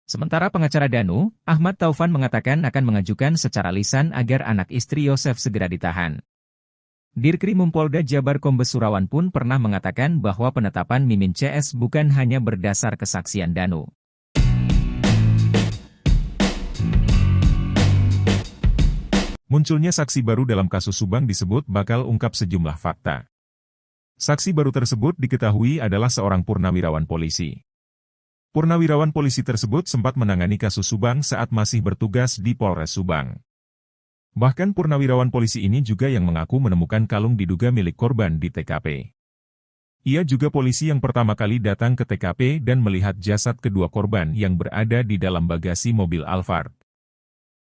Sementara pengacara Danu, Ahmad Taufan mengatakan akan mengajukan secara lisan agar anak istri Yosef segera ditahan. Dirkrimum Polda Jabar Kombes Surawan pun pernah mengatakan bahwa penetapan Mimin CS bukan hanya berdasar kesaksian Danu. Munculnya saksi baru dalam kasus Subang disebut bakal ungkap sejumlah fakta. Saksi baru tersebut diketahui adalah seorang purnawirawan polisi. Purnawirawan polisi tersebut sempat menangani kasus Subang saat masih bertugas di Polres Subang. Bahkan purnawirawan polisi ini juga yang mengaku menemukan kalung diduga milik korban di TKP. Ia juga polisi yang pertama kali datang ke TKP dan melihat jasad kedua korban yang berada di dalam bagasi mobil Alphard.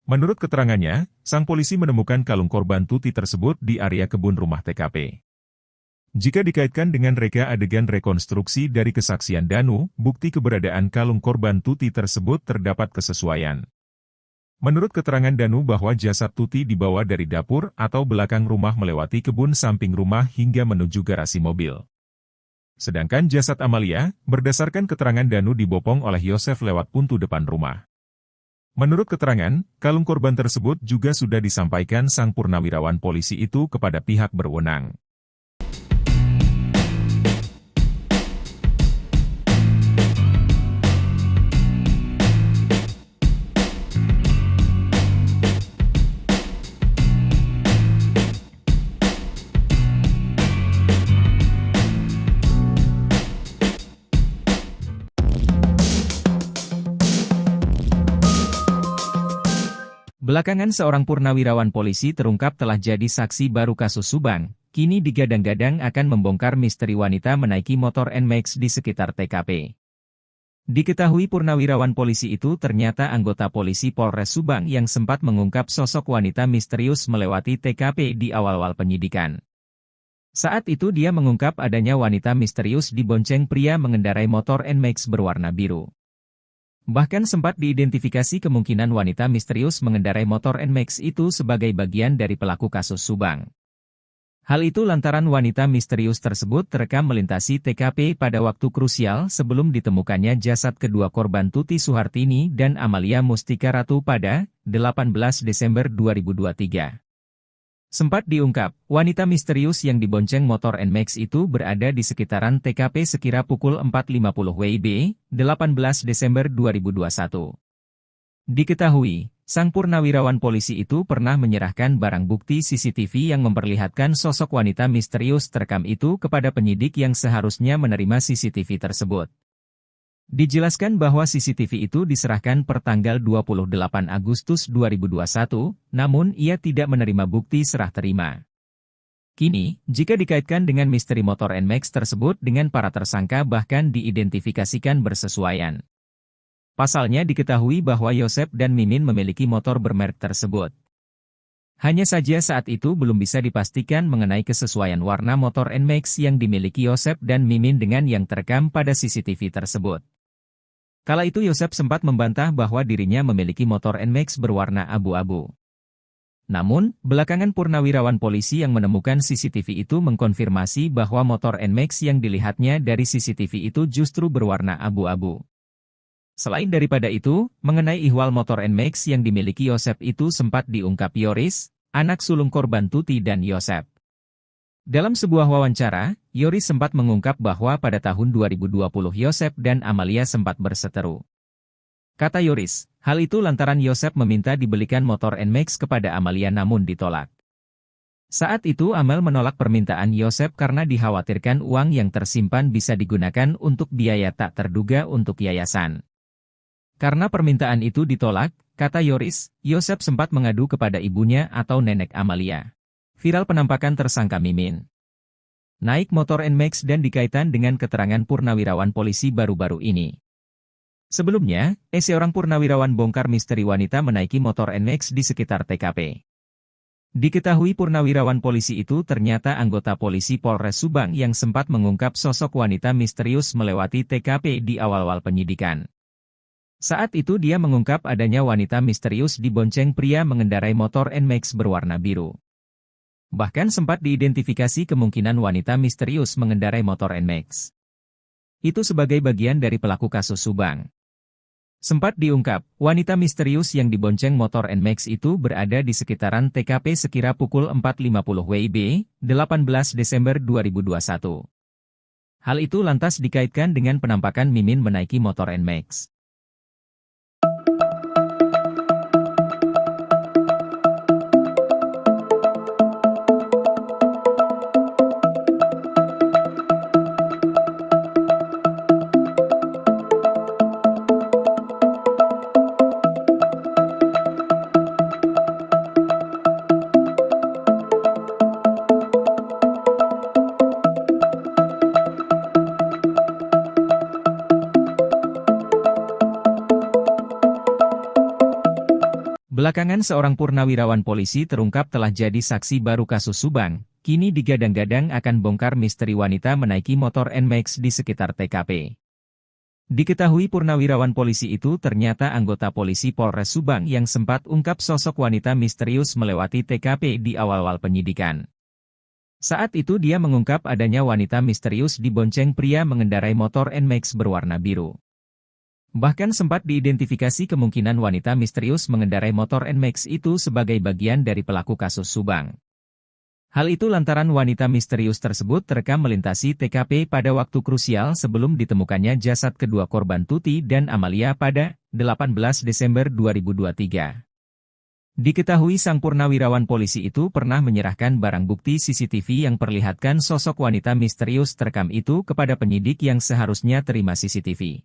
Menurut keterangannya, sang polisi menemukan kalung korban Tuti tersebut di area kebun rumah TKP. Jika dikaitkan dengan reka adegan rekonstruksi dari kesaksian Danu, bukti keberadaan kalung korban Tuti tersebut terdapat kesesuaian. Menurut keterangan Danu bahwa jasad Tuti dibawa dari dapur atau belakang rumah melewati kebun samping rumah hingga menuju garasi mobil. Sedangkan jasad Amalia, berdasarkan keterangan Danu dibopong oleh Yosef lewat pintu depan rumah. Menurut keterangan, kalung korban tersebut juga sudah disampaikan sang purnawirawan polisi itu kepada pihak berwenang. Belakangan seorang purnawirawan polisi terungkap telah jadi saksi baru kasus Subang, kini digadang-gadang akan membongkar misteri wanita menaiki motor NMAX di sekitar TKP. Diketahui purnawirawan polisi itu ternyata anggota polisi Polres Subang yang sempat mengungkap sosok wanita misterius melewati TKP di awal-awal penyidikan. Saat itu dia mengungkap adanya wanita misterius dibonceng pria mengendarai motor NMAX berwarna biru. Bahkan sempat diidentifikasi kemungkinan wanita misterius mengendarai motor NMAX itu sebagai bagian dari pelaku kasus Subang. Hal itu lantaran wanita misterius tersebut terekam melintasi TKP pada waktu krusial sebelum ditemukannya jasad kedua korban Tuti Suhartini dan Amalia Mustika Ratu pada 18 Desember 2023. Sempat diungkap, wanita misterius yang dibonceng motor NMAX itu berada di sekitaran TKP sekira pukul 4.50 WIB, 18 Desember 2021. Diketahui, sang purnawirawan polisi itu pernah menyerahkan barang bukti CCTV yang memperlihatkan sosok wanita misterius terekam itu kepada penyidik yang seharusnya menerima CCTV tersebut. Dijelaskan bahwa CCTV itu diserahkan per tanggal 28 Agustus 2021, namun ia tidak menerima bukti serah terima. Kini, jika dikaitkan dengan misteri motor NMAX tersebut dengan para tersangka bahkan diidentifikasikan bersesuaian. Pasalnya diketahui bahwa Yosep dan Mimin memiliki motor bermerek tersebut. Hanya saja saat itu belum bisa dipastikan mengenai kesesuaian warna motor NMAX yang dimiliki Yosep dan Mimin dengan yang terekam pada CCTV tersebut. Kala itu Yosep sempat membantah bahwa dirinya memiliki motor NMAX berwarna abu-abu. Namun, belakangan purnawirawan polisi yang menemukan CCTV itu mengkonfirmasi bahwa motor NMAX yang dilihatnya dari CCTV itu justru berwarna abu-abu. Selain daripada itu, mengenai ihwal motor NMAX yang dimiliki Yosep itu sempat diungkap Yoris, anak sulung korban Tuti dan Yosep. Dalam sebuah wawancara, Yoris sempat mengungkap bahwa pada tahun 2020 Yosep dan Amalia sempat berseteru. Kata Yoris, hal itu lantaran Yosep meminta dibelikan motor NMAX kepada Amalia namun ditolak. Saat itu Amel menolak permintaan Yosep karena dikhawatirkan uang yang tersimpan bisa digunakan untuk biaya tak terduga untuk yayasan. Karena permintaan itu ditolak, kata Yoris, Yosep sempat mengadu kepada ibunya atau nenek Amalia. Viral penampakan tersangka Mimin naik motor NMAX dan dikaitkan dengan keterangan purnawirawan polisi baru-baru ini. Sebelumnya, seorang purnawirawan bongkar misteri wanita menaiki motor NMAX di sekitar TKP. Diketahui purnawirawan polisi itu ternyata anggota polisi Polres Subang yang sempat mengungkap sosok wanita misterius melewati TKP di awal-awal penyidikan. Saat itu dia mengungkap adanya wanita misterius dibonceng pria mengendarai motor NMAX berwarna biru. Bahkan sempat diidentifikasi kemungkinan wanita misterius mengendarai motor NMAX itu sebagai bagian dari pelaku kasus Subang. Sempat diungkap, wanita misterius yang dibonceng motor NMAX itu berada di sekitaran TKP sekira pukul 4.50 WIB, 18 Desember 2021. Hal itu lantas dikaitkan dengan penampakan Mimin menaiki motor NMAX. Belakangan seorang purnawirawan polisi terungkap telah jadi saksi baru kasus Subang, kini digadang-gadang akan bongkar misteri wanita menaiki motor NMAX di sekitar TKP. Diketahui purnawirawan polisi itu ternyata anggota polisi Polres Subang yang sempat ungkap sosok wanita misterius melewati TKP di awal-awal penyidikan. Saat itu dia mengungkap adanya wanita misterius dibonceng pria mengendarai motor NMAX berwarna biru. Bahkan sempat diidentifikasi kemungkinan wanita misterius mengendarai motor NMAX itu sebagai bagian dari pelaku kasus Subang. Hal itu lantaran wanita misterius tersebut terekam melintasi TKP pada waktu krusial sebelum ditemukannya jasad kedua korban Tuti dan Amalia pada 18 Desember 2023. Diketahui sang purnawirawan polisi itu pernah menyerahkan barang bukti CCTV yang perlihatkan sosok wanita misterius terekam itu kepada penyidik yang seharusnya terima CCTV.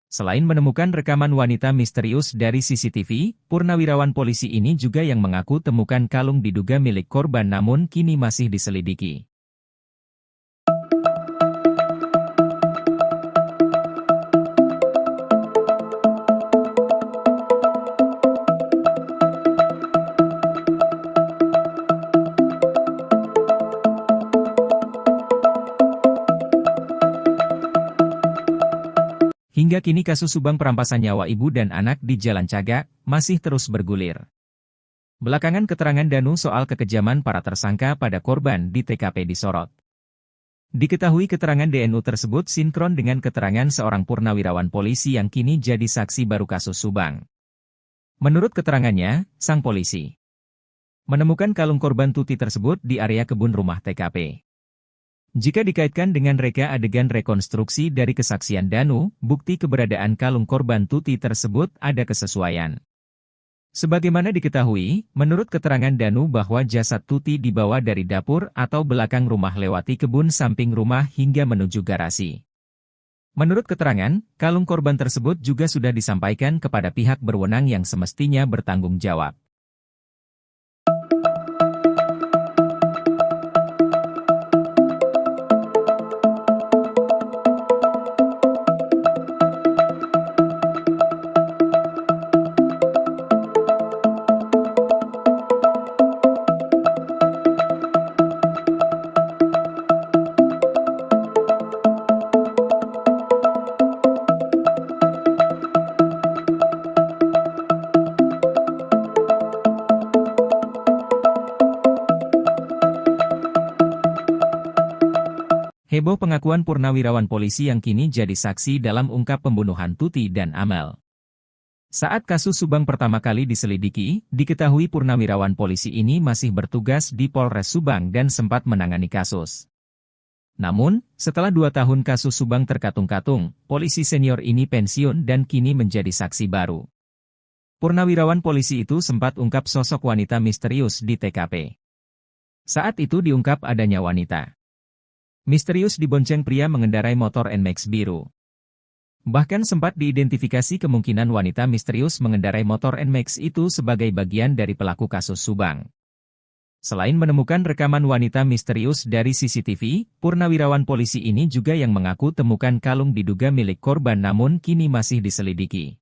Selain menemukan rekaman wanita misterius dari CCTV, purnawirawan polisi ini juga yang mengaku temukan kalung diduga milik korban namun kini masih diselidiki. Hingga kini kasus Subang perampasan nyawa ibu dan anak di Jalan Cagak masih terus bergulir. Belakangan keterangan Danu soal kekejaman para tersangka pada korban di TKP disorot. Diketahui keterangan DNU tersebut sinkron dengan keterangan seorang purnawirawan polisi yang kini jadi saksi baru kasus Subang. Menurut keterangannya, sang polisi menemukan kalung korban Tuti tersebut di area kebun rumah TKP. Jika dikaitkan dengan reka adegan rekonstruksi dari kesaksian Danu, bukti keberadaan kalung korban Tuti tersebut ada kesesuaian. Sebagaimana diketahui, menurut keterangan Danu bahwa jasad Tuti dibawa dari dapur atau belakang rumah lewati kebun samping rumah hingga menuju garasi. Menurut keterangan, kalung korban tersebut juga sudah disampaikan kepada pihak berwenang yang semestinya bertanggung jawab. Heboh pengakuan purnawirawan polisi yang kini jadi saksi dalam ungkap pembunuhan Tuti dan Amel. Saat kasus Subang pertama kali diselidiki, diketahui purnawirawan polisi ini masih bertugas di Polres Subang dan sempat menangani kasus. Namun, setelah 2 tahun kasus Subang terkatung-katung, polisi senior ini pensiun dan kini menjadi saksi baru. Purnawirawan polisi itu sempat ungkap sosok wanita misterius di TKP. Saat itu diungkap adanya wanita misterius dibonceng pria mengendarai motor NMAX biru. Bahkan sempat diidentifikasi kemungkinan wanita misterius mengendarai motor NMAX itu sebagai bagian dari pelaku kasus Subang. Selain menemukan rekaman wanita misterius dari CCTV, purnawirawan polisi ini juga yang mengaku temukan kalung diduga milik korban namun kini masih diselidiki.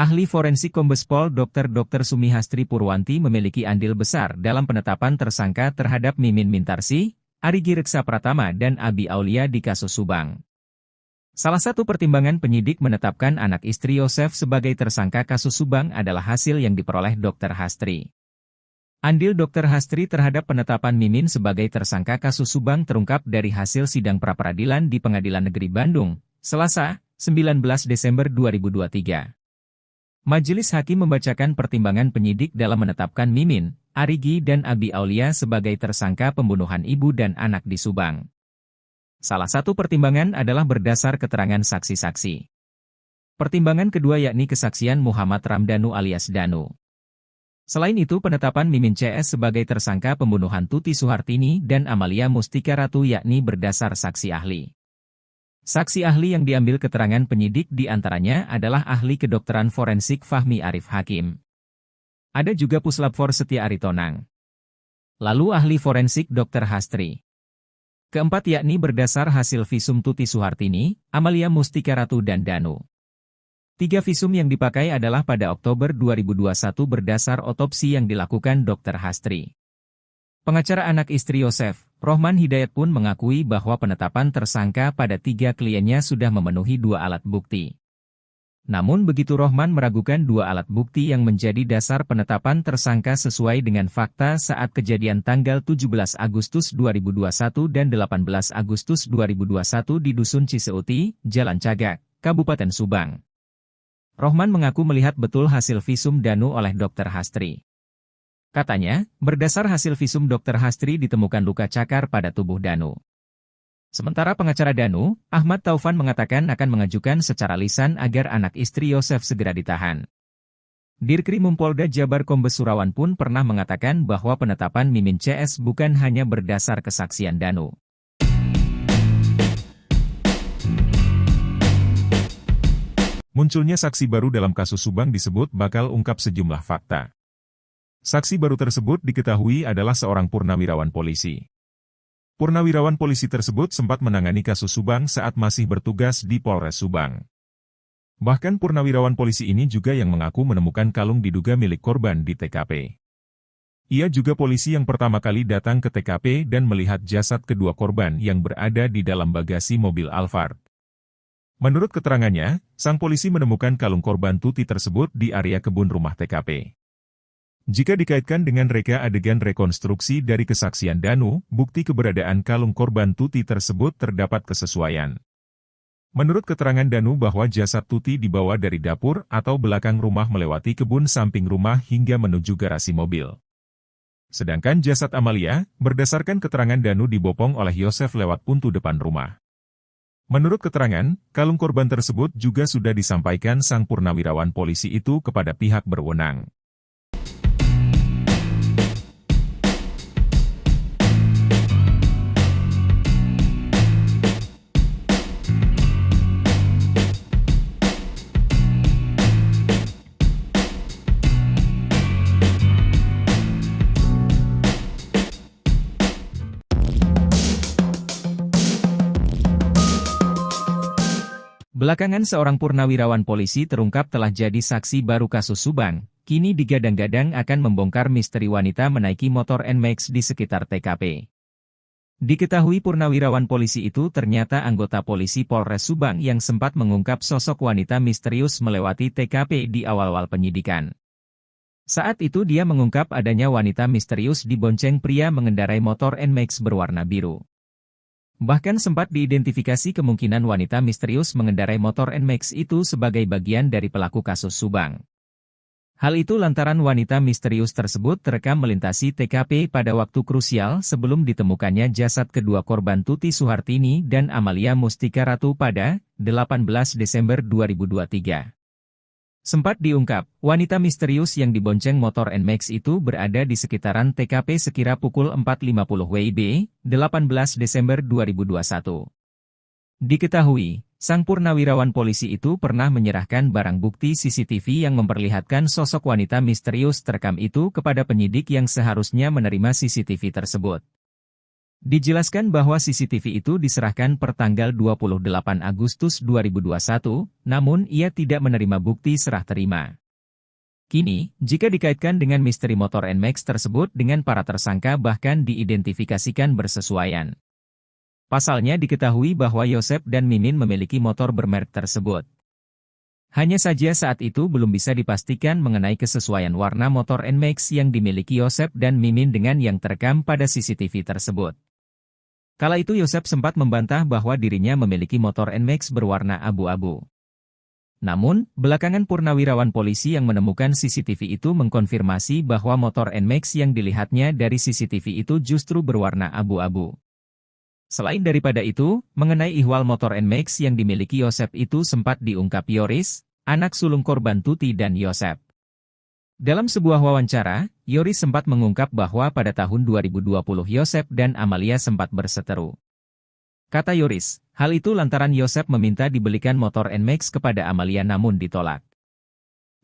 Ahli forensik Kombes Pol Dr. Sumihastri Purwanti memiliki andil besar dalam penetapan tersangka terhadap Mimin Mintarsih, Arigi Reksa Pratama dan Abi Aulia di kasus Subang. Salah satu pertimbangan penyidik menetapkan anak istri Yosef sebagai tersangka kasus Subang adalah hasil yang diperoleh Dr. Hastri. Andil Dr. Hastri terhadap penetapan Mimin sebagai tersangka kasus Subang terungkap dari hasil sidang pra-peradilan di Pengadilan Negeri Bandung, Selasa, 19 Desember 2023. Majelis Hakim membacakan pertimbangan penyidik dalam menetapkan Mimin, Arigi dan Abi Aulia sebagai tersangka pembunuhan ibu dan anak di Subang. Salah satu pertimbangan adalah berdasar keterangan saksi-saksi. Pertimbangan kedua yakni kesaksian Muhammad Ramdhanu alias Danu. Selain itu penetapan Mimin CS sebagai tersangka pembunuhan Tuti Suhartini dan Amalia Mustika Ratu yakni berdasar saksi ahli. Saksi ahli yang diambil keterangan penyidik diantaranya adalah ahli kedokteran forensik Fahmi Arif Hakim. Ada juga Puslapfor Setia Aritonang. Lalu ahli forensik Dr. Hastri. Keempat yakni berdasar hasil visum Tuti Suhartini, Amalia Mustika Ratu dan Danu. 3 visum yang dipakai adalah pada Oktober 2021 berdasar otopsi yang dilakukan Dr. Hastri. Pengacara anak istri Yosef, Rohman Hidayat pun mengakui bahwa penetapan tersangka pada 3 kliennya sudah memenuhi 2 alat bukti. Namun begitu Rohman meragukan dua alat bukti yang menjadi dasar penetapan tersangka sesuai dengan fakta saat kejadian tanggal 17 Agustus 2021 dan 18 Agustus 2021 di Dusun Ciseuti, Jalan Cagak, Kabupaten Subang. Rohman mengaku melihat betul hasil visum Danu oleh Dr. Hastri. Katanya, berdasar hasil visum Dr. Hastri ditemukan luka cakar pada tubuh Danu. Sementara pengacara Danu, Ahmad Taufan mengatakan akan mengajukan secara lisan agar anak istri Yosef segera ditahan. Dirkrim Polda Jabar Kombes Surawan pun pernah mengatakan bahwa penetapan Mimin CS bukan hanya berdasar kesaksian Danu. Munculnya saksi baru dalam kasus Subang disebut bakal ungkap sejumlah fakta. Saksi baru tersebut diketahui adalah seorang purnawirawan polisi. Purnawirawan polisi tersebut sempat menangani kasus Subang saat masih bertugas di Polres Subang. Bahkan purnawirawan polisi ini juga yang mengaku menemukan kalung diduga milik korban di TKP. Ia juga polisi yang pertama kali datang ke TKP dan melihat jasad kedua korban yang berada di dalam bagasi mobil Alphard. Menurut keterangannya, sang polisi menemukan kalung korban Tuti tersebut di area kebun rumah TKP. Jika dikaitkan dengan reka adegan rekonstruksi dari kesaksian Danu, bukti keberadaan kalung korban Tuti tersebut terdapat kesesuaian. Menurut keterangan Danu bahwa jasad Tuti dibawa dari dapur atau belakang rumah melewati kebun samping rumah hingga menuju garasi mobil. Sedangkan jasad Amalia, berdasarkan keterangan Danu dibopong oleh Yosef lewat pintu depan rumah. Menurut keterangan, kalung korban tersebut juga sudah disampaikan sang purnawirawan polisi itu kepada pihak berwenang. Belakangan seorang purnawirawan polisi terungkap telah jadi saksi baru kasus Subang, kini digadang-gadang akan membongkar misteri wanita menaiki motor NMAX di sekitar TKP. Diketahui purnawirawan polisi itu ternyata anggota polisi Polres Subang yang sempat mengungkap sosok wanita misterius melewati TKP di awal-awal penyidikan. Saat itu dia mengungkap adanya wanita misterius dibonceng pria mengendarai motor NMAX berwarna biru. Bahkan sempat diidentifikasi kemungkinan wanita misterius mengendarai motor NMAX itu sebagai bagian dari pelaku kasus Subang. Hal itu lantaran wanita misterius tersebut terekam melintasi TKP pada waktu krusial sebelum ditemukannya jasad kedua korban Tuti Suhartini dan Amalia Mustika Ratu pada 18 Desember 2023. Sempat diungkap, wanita misterius yang dibonceng motor NMAX itu berada di sekitaran TKP sekira pukul 4.50 WIB, 18 Desember 2021. Diketahui, sang purnawirawan polisi itu pernah menyerahkan barang bukti CCTV yang memperlihatkan sosok wanita misterius terekam itu kepada penyidik yang seharusnya menerima CCTV tersebut. Dijelaskan bahwa CCTV itu diserahkan per tanggal 28 Agustus 2021, namun ia tidak menerima bukti serah terima. Kini, jika dikaitkan dengan misteri motor NMAX tersebut dengan para tersangka bahkan diidentifikasikan bersesuaian. Pasalnya diketahui bahwa Yosef dan Mimin memiliki motor bermerek tersebut. Hanya saja saat itu belum bisa dipastikan mengenai kesesuaian warna motor NMAX yang dimiliki Yosef dan Mimin dengan yang terekam pada CCTV tersebut. Kala itu Yosef sempat membantah bahwa dirinya memiliki motor NMAX berwarna abu-abu. Namun, belakangan purnawirawan polisi yang menemukan CCTV itu mengkonfirmasi bahwa motor NMAX yang dilihatnya dari CCTV itu justru berwarna abu-abu. Selain daripada itu, mengenai ihwal motor NMAX yang dimiliki Yosef itu sempat diungkap Yoris, anak sulung korban Tuti dan Yosef. Dalam sebuah wawancara, Yoris sempat mengungkap bahwa pada tahun 2020 Yosef dan Amalia sempat berseteru. Kata Yoris, hal itu lantaran Yosef meminta dibelikan motor NMAX kepada Amalia namun ditolak.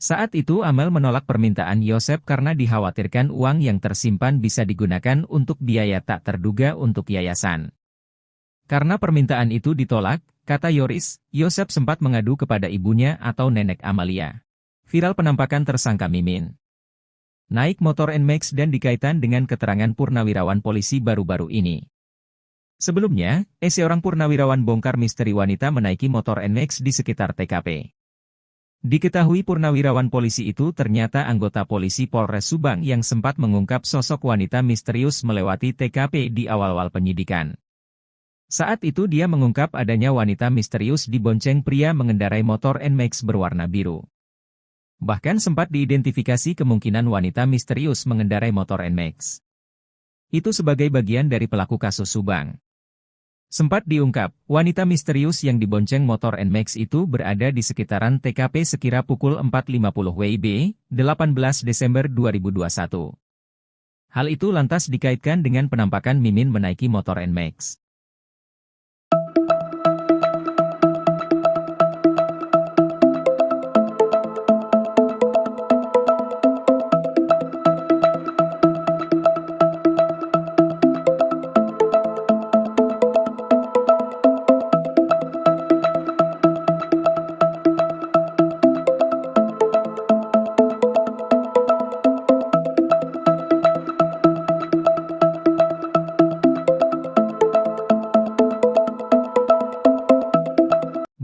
Saat itu Amel menolak permintaan Yosef karena dikhawatirkan uang yang tersimpan bisa digunakan untuk biaya tak terduga untuk yayasan. Karena permintaan itu ditolak, kata Yoris, Yosef sempat mengadu kepada ibunya atau nenek Amalia. Viral penampakan tersangka Mimin naik motor NMAX dan dikaitkan dengan keterangan purnawirawan polisi baru-baru ini. Sebelumnya, seorang purnawirawan bongkar misteri wanita menaiki motor NMAX di sekitar TKP. Diketahui purnawirawan polisi itu ternyata anggota polisi Polres Subang yang sempat mengungkap sosok wanita misterius melewati TKP di awal-awal penyidikan. Saat itu dia mengungkap adanya wanita misterius dibonceng pria mengendarai motor NMAX berwarna biru. Bahkan sempat diidentifikasi kemungkinan wanita misterius mengendarai motor NMAX itu sebagai bagian dari pelaku kasus Subang. Sempat diungkap, wanita misterius yang dibonceng motor NMAX itu berada di sekitaran TKP sekira pukul 4.50 WIB, 18 Desember 2021. Hal itu lantas dikaitkan dengan penampakan Mimin menaiki motor NMAX.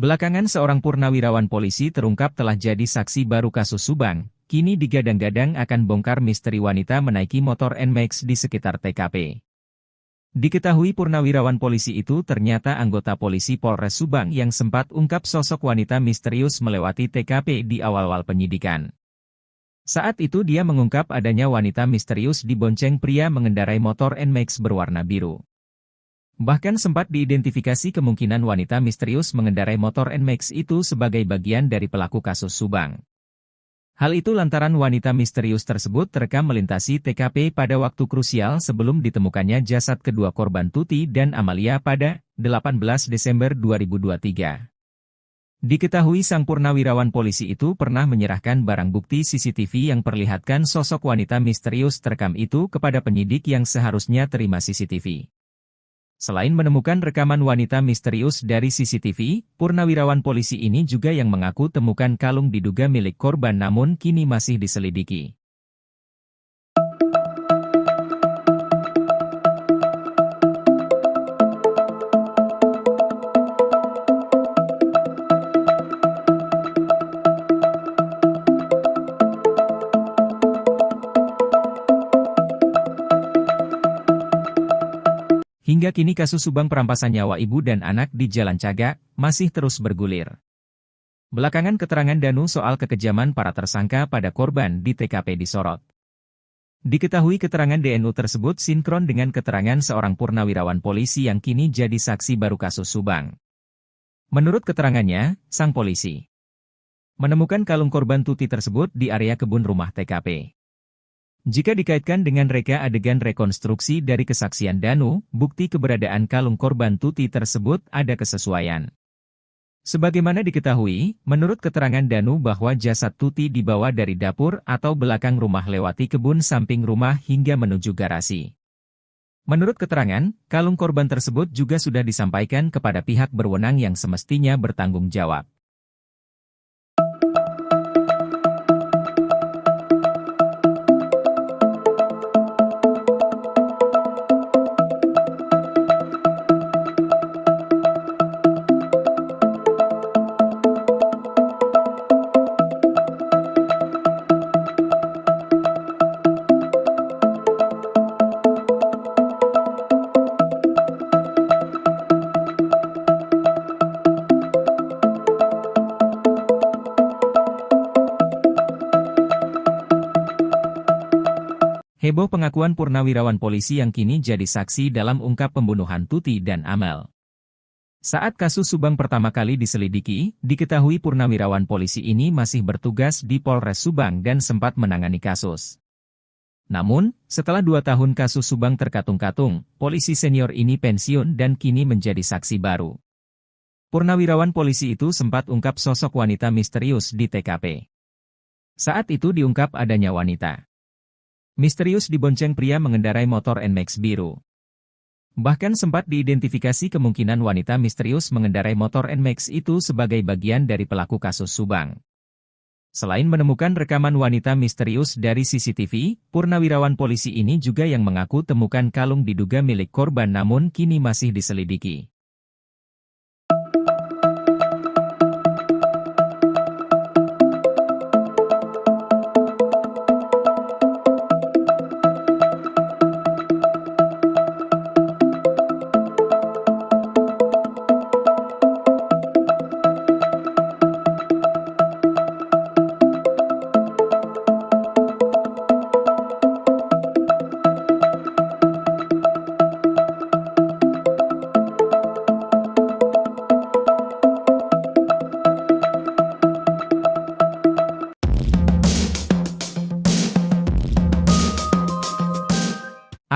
Belakangan seorang purnawirawan polisi terungkap telah jadi saksi baru kasus Subang, kini digadang-gadang akan bongkar misteri wanita menaiki motor NMAX di sekitar TKP. Diketahui purnawirawan polisi itu ternyata anggota polisi Polres Subang yang sempat ungkap sosok wanita misterius melewati TKP di awal-awal penyidikan. Saat itu dia mengungkap adanya wanita misterius dibonceng pria mengendarai motor NMAX berwarna biru. Bahkan sempat diidentifikasi kemungkinan wanita misterius mengendarai motor NMAX itu sebagai bagian dari pelaku kasus Subang. Hal itu lantaran wanita misterius tersebut terekam melintasi TKP pada waktu krusial sebelum ditemukannya jasad kedua korban Tuti dan Amalia pada 18 Desember 2023. Diketahui sang purnawirawan polisi itu pernah menyerahkan barang bukti CCTV yang perlihatkan sosok wanita misterius terekam itu kepada penyidik yang seharusnya terima CCTV. Selain menemukan rekaman wanita misterius dari CCTV, purnawirawan polisi ini juga yang mengaku temukan kalung diduga milik korban namun kini masih diselidiki. Hingga kini kasus Subang perampasan nyawa ibu dan anak di Jalan Cagak masih terus bergulir. Belakangan keterangan Danu soal kekejaman para tersangka pada korban di TKP disorot. Diketahui keterangan DNU tersebut sinkron dengan keterangan seorang purnawirawan polisi yang kini jadi saksi baru kasus Subang. Menurut keterangannya, sang polisi menemukan kalung korban Tuti tersebut di area kebun rumah TKP. Jika dikaitkan dengan reka adegan rekonstruksi dari kesaksian Danu, bukti keberadaan kalung korban Tuti tersebut ada kesesuaian. Sebagaimana diketahui, menurut keterangan Danu bahwa jasad Tuti dibawa dari dapur atau belakang rumah lewati kebun samping rumah hingga menuju garasi. Menurut keterangan, kalung korban tersebut juga sudah disampaikan kepada pihak berwenang yang semestinya bertanggung jawab. Heboh pengakuan purnawirawan polisi yang kini jadi saksi dalam ungkap pembunuhan Tuti dan Amel. Saat kasus Subang pertama kali diselidiki, diketahui purnawirawan polisi ini masih bertugas di Polres Subang dan sempat menangani kasus. Namun, setelah 2 tahun kasus Subang terkatung-katung, polisi senior ini pensiun dan kini menjadi saksi baru. Purnawirawan polisi itu sempat ungkap sosok wanita misterius di TKP. Saat itu diungkap adanya wanita misterius dibonceng pria mengendarai motor NMAX biru. Bahkan sempat diidentifikasi kemungkinan wanita misterius mengendarai motor NMAX itu sebagai bagian dari pelaku kasus Subang. Selain menemukan rekaman wanita misterius dari CCTV, purnawirawan polisi ini juga yang mengaku temukan kalung diduga milik korban namun kini masih diselidiki.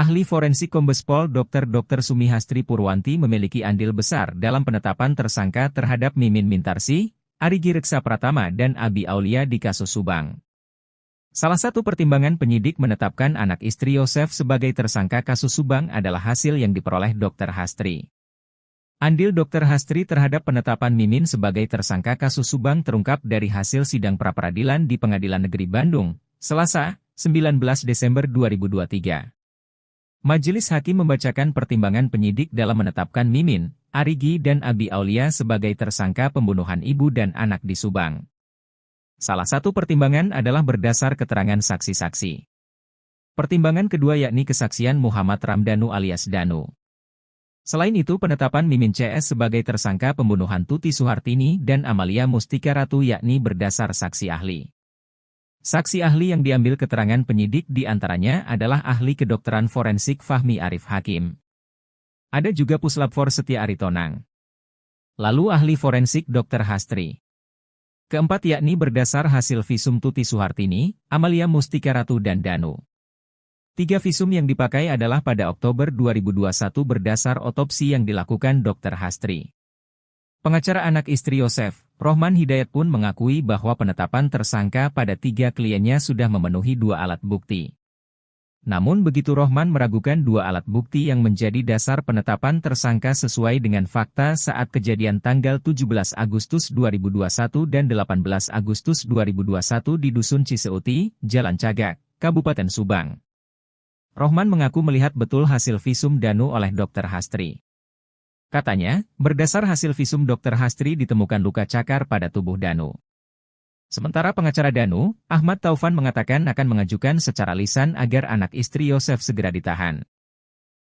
Ahli forensik Kombes Pol Dr. Sumihastri Purwanti memiliki andil besar dalam penetapan tersangka terhadap Mimin Mintarsih, Arigi Reksa Pratama dan Abi Aulia di kasus Subang. Salah satu pertimbangan penyidik menetapkan anak istri Yosef sebagai tersangka kasus Subang adalah hasil yang diperoleh Dr. Hastri. Andil Dr. Hastri terhadap penetapan Mimin sebagai tersangka kasus Subang terungkap dari hasil sidang pra-peradilan di Pengadilan Negeri Bandung, Selasa, 19 Desember 2023. Majelis Hakim membacakan pertimbangan penyidik dalam menetapkan Mimin, Arigi dan Abi Aulia sebagai tersangka pembunuhan ibu dan anak di Subang. Salah satu pertimbangan adalah berdasar keterangan saksi-saksi. Pertimbangan kedua yakni kesaksian Muhammad Ramdhanu alias Danu. Selain itu penetapan Mimin CS sebagai tersangka pembunuhan Tuti Suhartini dan Amalia Mustika Ratu yakni berdasar saksi ahli. Saksi ahli yang diambil keterangan penyidik diantaranya adalah ahli kedokteran forensik Fahmi Arif Hakim. Ada juga Puslapfor Setia Aritonang. Lalu ahli forensik Dr. Hastri. Keempat yakni berdasar hasil visum Tuti Suhartini, Amalia Mustika Ratu dan Danu. 3 visum yang dipakai adalah pada Oktober 2021 berdasar otopsi yang dilakukan Dr. Hastri. Pengacara anak istri Yosef, Rohman Hidayat pun mengakui bahwa penetapan tersangka pada 3 kliennya sudah memenuhi 2 alat bukti. Namun begitu Rohman meragukan 2 alat bukti yang menjadi dasar penetapan tersangka sesuai dengan fakta saat kejadian tanggal 17 Agustus 2021 dan 18 Agustus 2021 di Dusun Ciseuti, Jalan Cagak, Kabupaten Subang. Rohman mengaku melihat betul hasil visum Danu oleh Dr. Hastri. Katanya, berdasar hasil visum Dr. Hastri ditemukan luka cakar pada tubuh Danu. Sementara pengacara Danu, Ahmad Taufan mengatakan akan mengajukan secara lisan agar anak istri Yosef segera ditahan.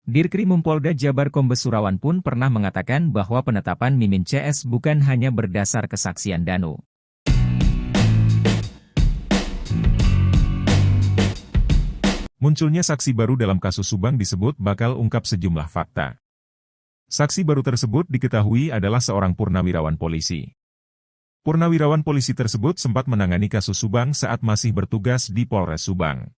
Dirkrim Polda Jabar Kombes Surawan pun pernah mengatakan bahwa penetapan Mimin CS bukan hanya berdasar kesaksian Danu. Munculnya saksi baru dalam kasus Subang disebut bakal ungkap sejumlah fakta. Saksi baru tersebut diketahui adalah seorang purnawirawan polisi. Purnawirawan polisi tersebut sempat menangani kasus Subang saat masih bertugas di Polres Subang.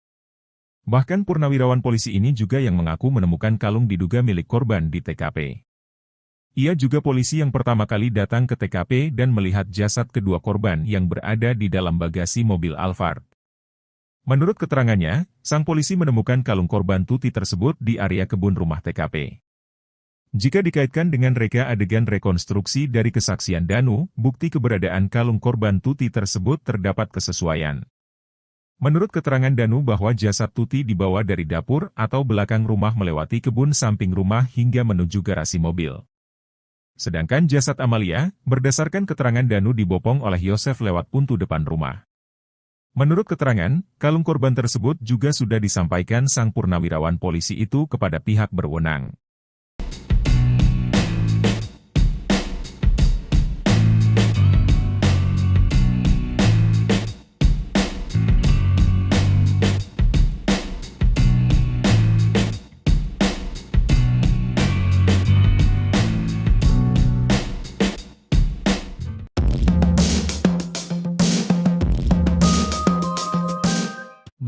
Bahkan purnawirawan polisi ini juga yang mengaku menemukan kalung diduga milik korban di TKP. Ia juga polisi yang pertama kali datang ke TKP dan melihat jasad kedua korban yang berada di dalam bagasi mobil Alphard. Menurut keterangannya, sang polisi menemukan kalung korban Tuti tersebut di area kebun rumah TKP. Jika dikaitkan dengan reka adegan rekonstruksi dari kesaksian Danu, bukti keberadaan kalung korban Tuti tersebut terdapat kesesuaian. Menurut keterangan Danu bahwa jasad Tuti dibawa dari dapur atau belakang rumah melewati kebun samping rumah hingga menuju garasi mobil. Sedangkan jasad Amalia, berdasarkan keterangan Danu dibopong oleh Yosef lewat pintu depan rumah. Menurut keterangan, kalung korban tersebut juga sudah disampaikan sang purnawirawan polisi itu kepada pihak berwenang.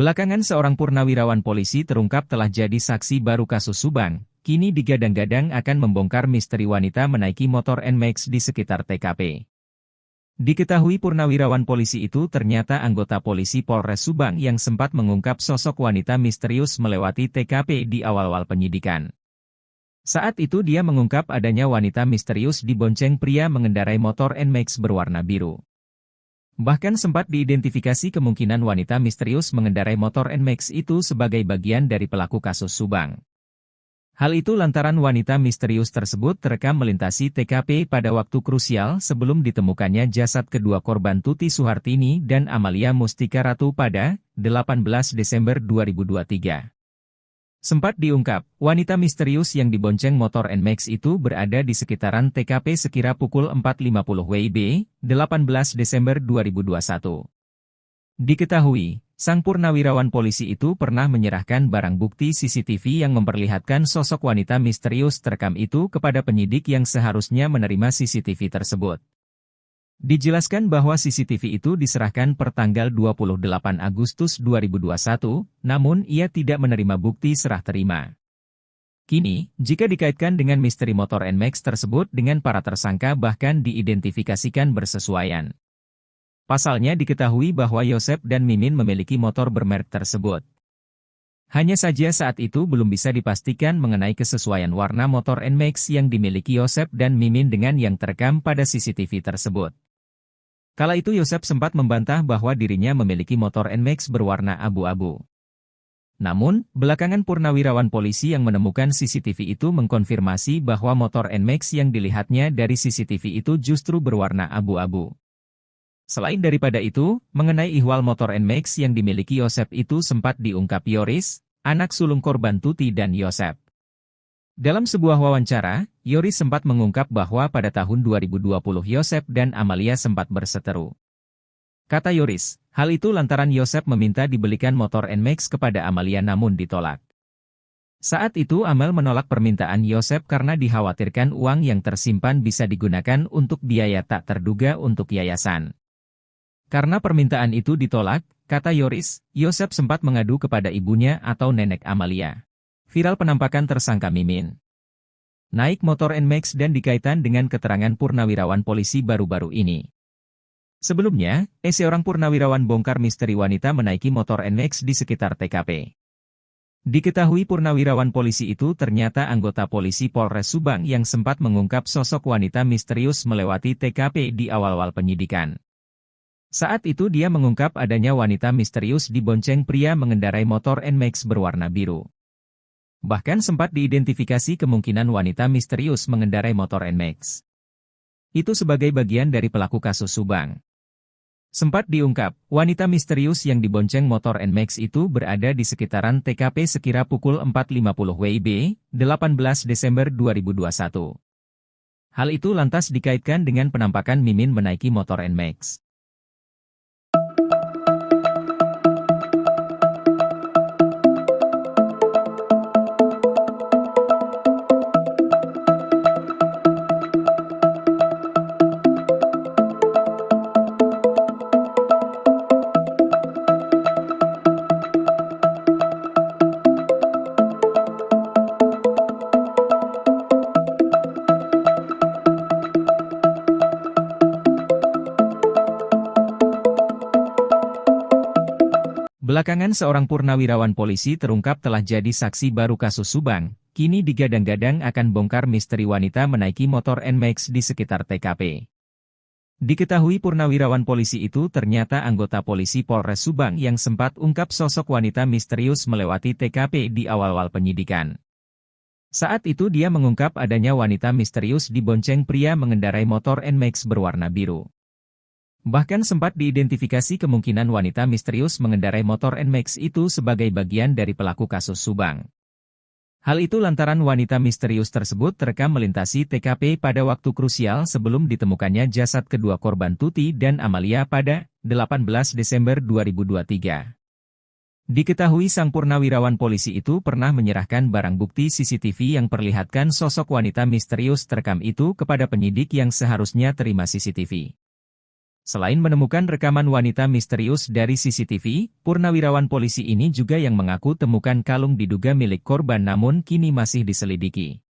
Belakangan seorang purnawirawan polisi terungkap telah jadi saksi baru kasus Subang, kini digadang-gadang akan membongkar misteri wanita menaiki motor NMAX di sekitar TKP. Diketahui purnawirawan polisi itu ternyata anggota polisi Polres Subang yang sempat mengungkap sosok wanita misterius melewati TKP di awal-awal penyidikan. Saat itu dia mengungkap adanya wanita misterius dibonceng pria mengendarai motor NMAX berwarna biru. Bahkan sempat diidentifikasi kemungkinan wanita misterius mengendarai motor NMAX itu sebagai bagian dari pelaku kasus Subang. Hal itu lantaran wanita misterius tersebut terekam melintasi TKP pada waktu krusial sebelum ditemukannya jasad kedua korban Tuti Suhartini dan Amalia Mustika Ratu pada 18 Desember 2023. Sempat diungkap, wanita misterius yang dibonceng motor NMAX itu berada di sekitaran TKP sekira pukul 4.50 WIB, 18 Desember 2021. Diketahui, sang purnawirawan polisi itu pernah menyerahkan barang bukti CCTV yang memperlihatkan sosok wanita misterius terekam itu kepada penyidik yang seharusnya menerima CCTV tersebut. Dijelaskan bahwa CCTV itu diserahkan per tanggal 28 Agustus 2021, namun ia tidak menerima bukti serah terima. Kini, jika dikaitkan dengan misteri motor NMAX tersebut dengan para tersangka bahkan diidentifikasikan bersesuaian. Pasalnya diketahui bahwa Yosep dan Mimin memiliki motor bermerek tersebut. Hanya saja saat itu belum bisa dipastikan mengenai kesesuaian warna motor NMAX yang dimiliki Yosep dan Mimin dengan yang terekam pada CCTV tersebut. Kala itu Yosep sempat membantah bahwa dirinya memiliki motor NMAX berwarna abu-abu. Namun, belakangan purnawirawan polisi yang menemukan CCTV itu mengkonfirmasi bahwa motor NMAX yang dilihatnya dari CCTV itu justru berwarna abu-abu. Selain daripada itu, mengenai ihwal motor NMAX yang dimiliki Yosep itu sempat diungkap Yoris, anak sulung korban Tuti dan Yosep. Dalam sebuah wawancara, Yoris sempat mengungkap bahwa pada tahun 2020 Yosep dan Amalia sempat berseteru. Kata Yoris, hal itu lantaran Yosep meminta dibelikan motor NMAX kepada Amalia namun ditolak. Saat itu Amel menolak permintaan Yosep karena dikhawatirkan uang yang tersimpan bisa digunakan untuk biaya tak terduga untuk yayasan. Karena permintaan itu ditolak, kata Yoris, Yosep sempat mengadu kepada ibunya atau nenek Amalia. Viral penampakan tersangka Mimin naik motor NMAX dan dikaitkan dengan keterangan purnawirawan polisi baru-baru ini. Sebelumnya, seorang purnawirawan bongkar misteri wanita menaiki motor NMAX di sekitar TKP. Diketahui purnawirawan polisi itu ternyata anggota polisi Polres Subang yang sempat mengungkap sosok wanita misterius melewati TKP di awal-awal penyidikan. Saat itu dia mengungkap adanya wanita misterius dibonceng pria mengendarai motor NMAX berwarna biru. Bahkan sempat diidentifikasi kemungkinan wanita misterius mengendarai motor NMAX itu sebagai bagian dari pelaku kasus Subang. Sempat diungkap, wanita misterius yang dibonceng motor NMAX itu berada di sekitaran TKP sekira pukul 4.50 WIB, 18 Desember 2021. Hal itu lantas dikaitkan dengan penampakan Mimin menaiki motor NMAX. Belakangan seorang purnawirawan polisi terungkap telah jadi saksi baru kasus Subang, kini digadang-gadang akan bongkar misteri wanita menaiki motor NMAX di sekitar TKP. Diketahui purnawirawan polisi itu ternyata anggota polisi Polres Subang yang sempat ungkap sosok wanita misterius melewati TKP di awal-awal penyidikan. Saat itu dia mengungkap adanya wanita misterius dibonceng pria mengendarai motor NMAX berwarna biru. Bahkan sempat diidentifikasi kemungkinan wanita misterius mengendarai motor NMAX itu sebagai bagian dari pelaku kasus Subang. Hal itu lantaran wanita misterius tersebut terekam melintasi TKP pada waktu krusial sebelum ditemukannya jasad kedua korban Tuti dan Amalia pada 18 Desember 2023. Diketahui sang purnawirawan polisi itu pernah menyerahkan barang bukti CCTV yang perlihatkan sosok wanita misterius terekam itu kepada penyidik yang seharusnya terima CCTV. Selain menemukan rekaman wanita misterius dari CCTV, purnawirawan polisi ini juga yang mengaku temukan kalung diduga milik korban namun kini masih diselidiki.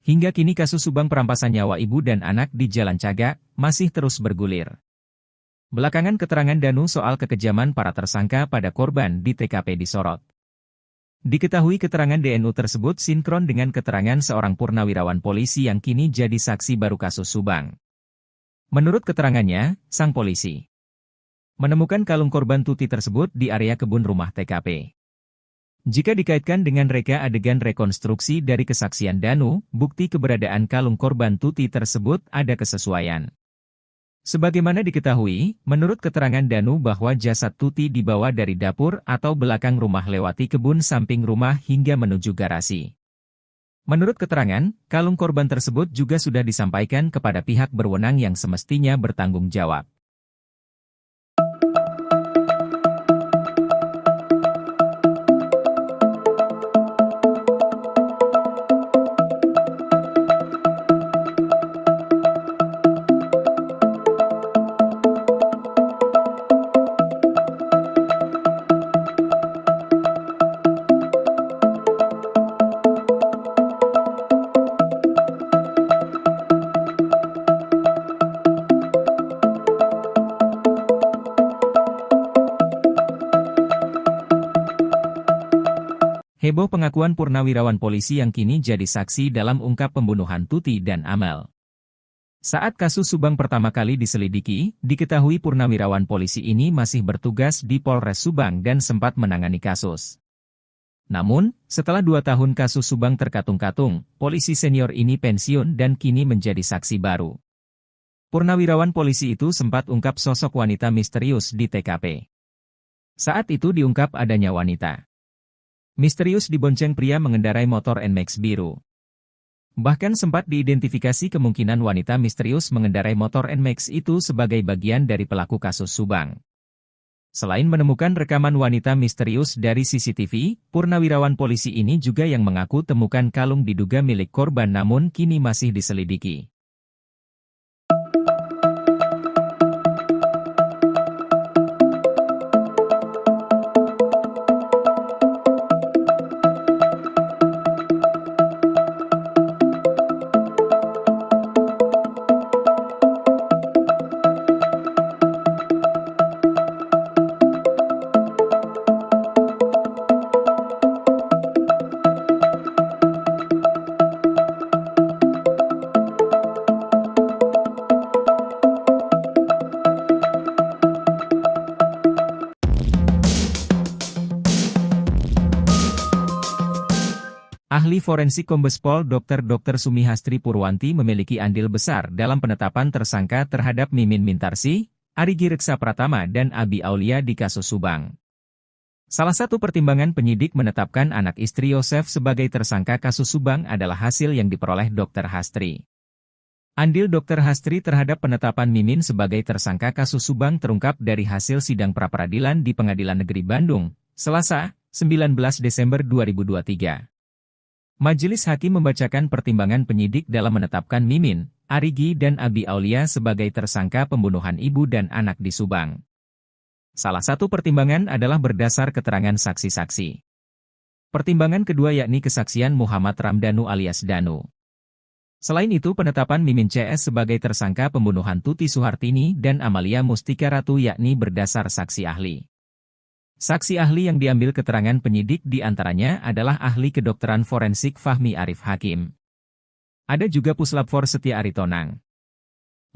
Hingga kini kasus Subang perampasan nyawa ibu dan anak di Jalan Cagak masih terus bergulir. Belakangan keterangan Danu soal kekejaman para tersangka pada korban di TKP disorot. Diketahui keterangan DNU tersebut sinkron dengan keterangan seorang purnawirawan polisi yang kini jadi saksi baru kasus Subang. Menurut keterangannya, sang polisi menemukan kalung korban Tuti tersebut di area kebun rumah TKP. Jika dikaitkan dengan reka adegan rekonstruksi dari kesaksian Danu, bukti keberadaan kalung korban Tuti tersebut ada kesesuaian. Sebagaimana diketahui, menurut keterangan Danu bahwa jasad Tuti dibawa dari dapur atau belakang rumah lewati kebun samping rumah hingga menuju garasi. Menurut keterangan, kalung korban tersebut juga sudah disampaikan kepada pihak berwenang yang semestinya bertanggung jawab. Heboh pengakuan purnawirawan polisi yang kini jadi saksi dalam ungkap pembunuhan Tuti dan Amel. Saat kasus Subang pertama kali diselidiki, diketahui purnawirawan polisi ini masih bertugas di Polres Subang dan sempat menangani kasus. Namun, setelah 2 tahun kasus Subang terkatung-katung, polisi senior ini pensiun dan kini menjadi saksi baru. Purnawirawan polisi itu sempat ungkap sosok wanita misterius di TKP. Saat itu diungkap adanya wanita misterius dibonceng pria mengendarai motor NMAX biru. Bahkan sempat diidentifikasi kemungkinan wanita misterius mengendarai motor NMAX itu sebagai bagian dari pelaku kasus Subang. Selain menemukan rekaman wanita misterius dari CCTV, purnawirawan polisi ini juga yang mengaku temukan kalung diduga milik korban namun kini masih diselidiki. Ahli forensik Kombes Pol Dr. Sumihastri Purwanti memiliki andil besar dalam penetapan tersangka terhadap Mimin Mintarsih, Arigi Reksa Pratama dan Abi Aulia di kasus Subang. Salah satu pertimbangan penyidik menetapkan anak istri Yosef sebagai tersangka kasus Subang adalah hasil yang diperoleh Dr. Hastri. Andil Dr. Hastri terhadap penetapan Mimin sebagai tersangka kasus Subang terungkap dari hasil sidang pra-peradilan di Pengadilan Negeri Bandung, Selasa, 19 Desember 2023. Majelis Hakim membacakan pertimbangan penyidik dalam menetapkan Mimin, Arigi dan Abi Aulia sebagai tersangka pembunuhan ibu dan anak di Subang. Salah satu pertimbangan adalah berdasar keterangan saksi-saksi. Pertimbangan kedua yakni kesaksian Muhammad Ramdhanu alias Danu. Selain itu penetapan Mimin CS sebagai tersangka pembunuhan Tuti Suhartini dan Amalia Mustika Ratu yakni berdasar saksi ahli. Saksi ahli yang diambil keterangan penyidik di antaranya adalah ahli kedokteran forensik Fahmi Arif Hakim. Ada juga Puslapfor Setia Aritonang.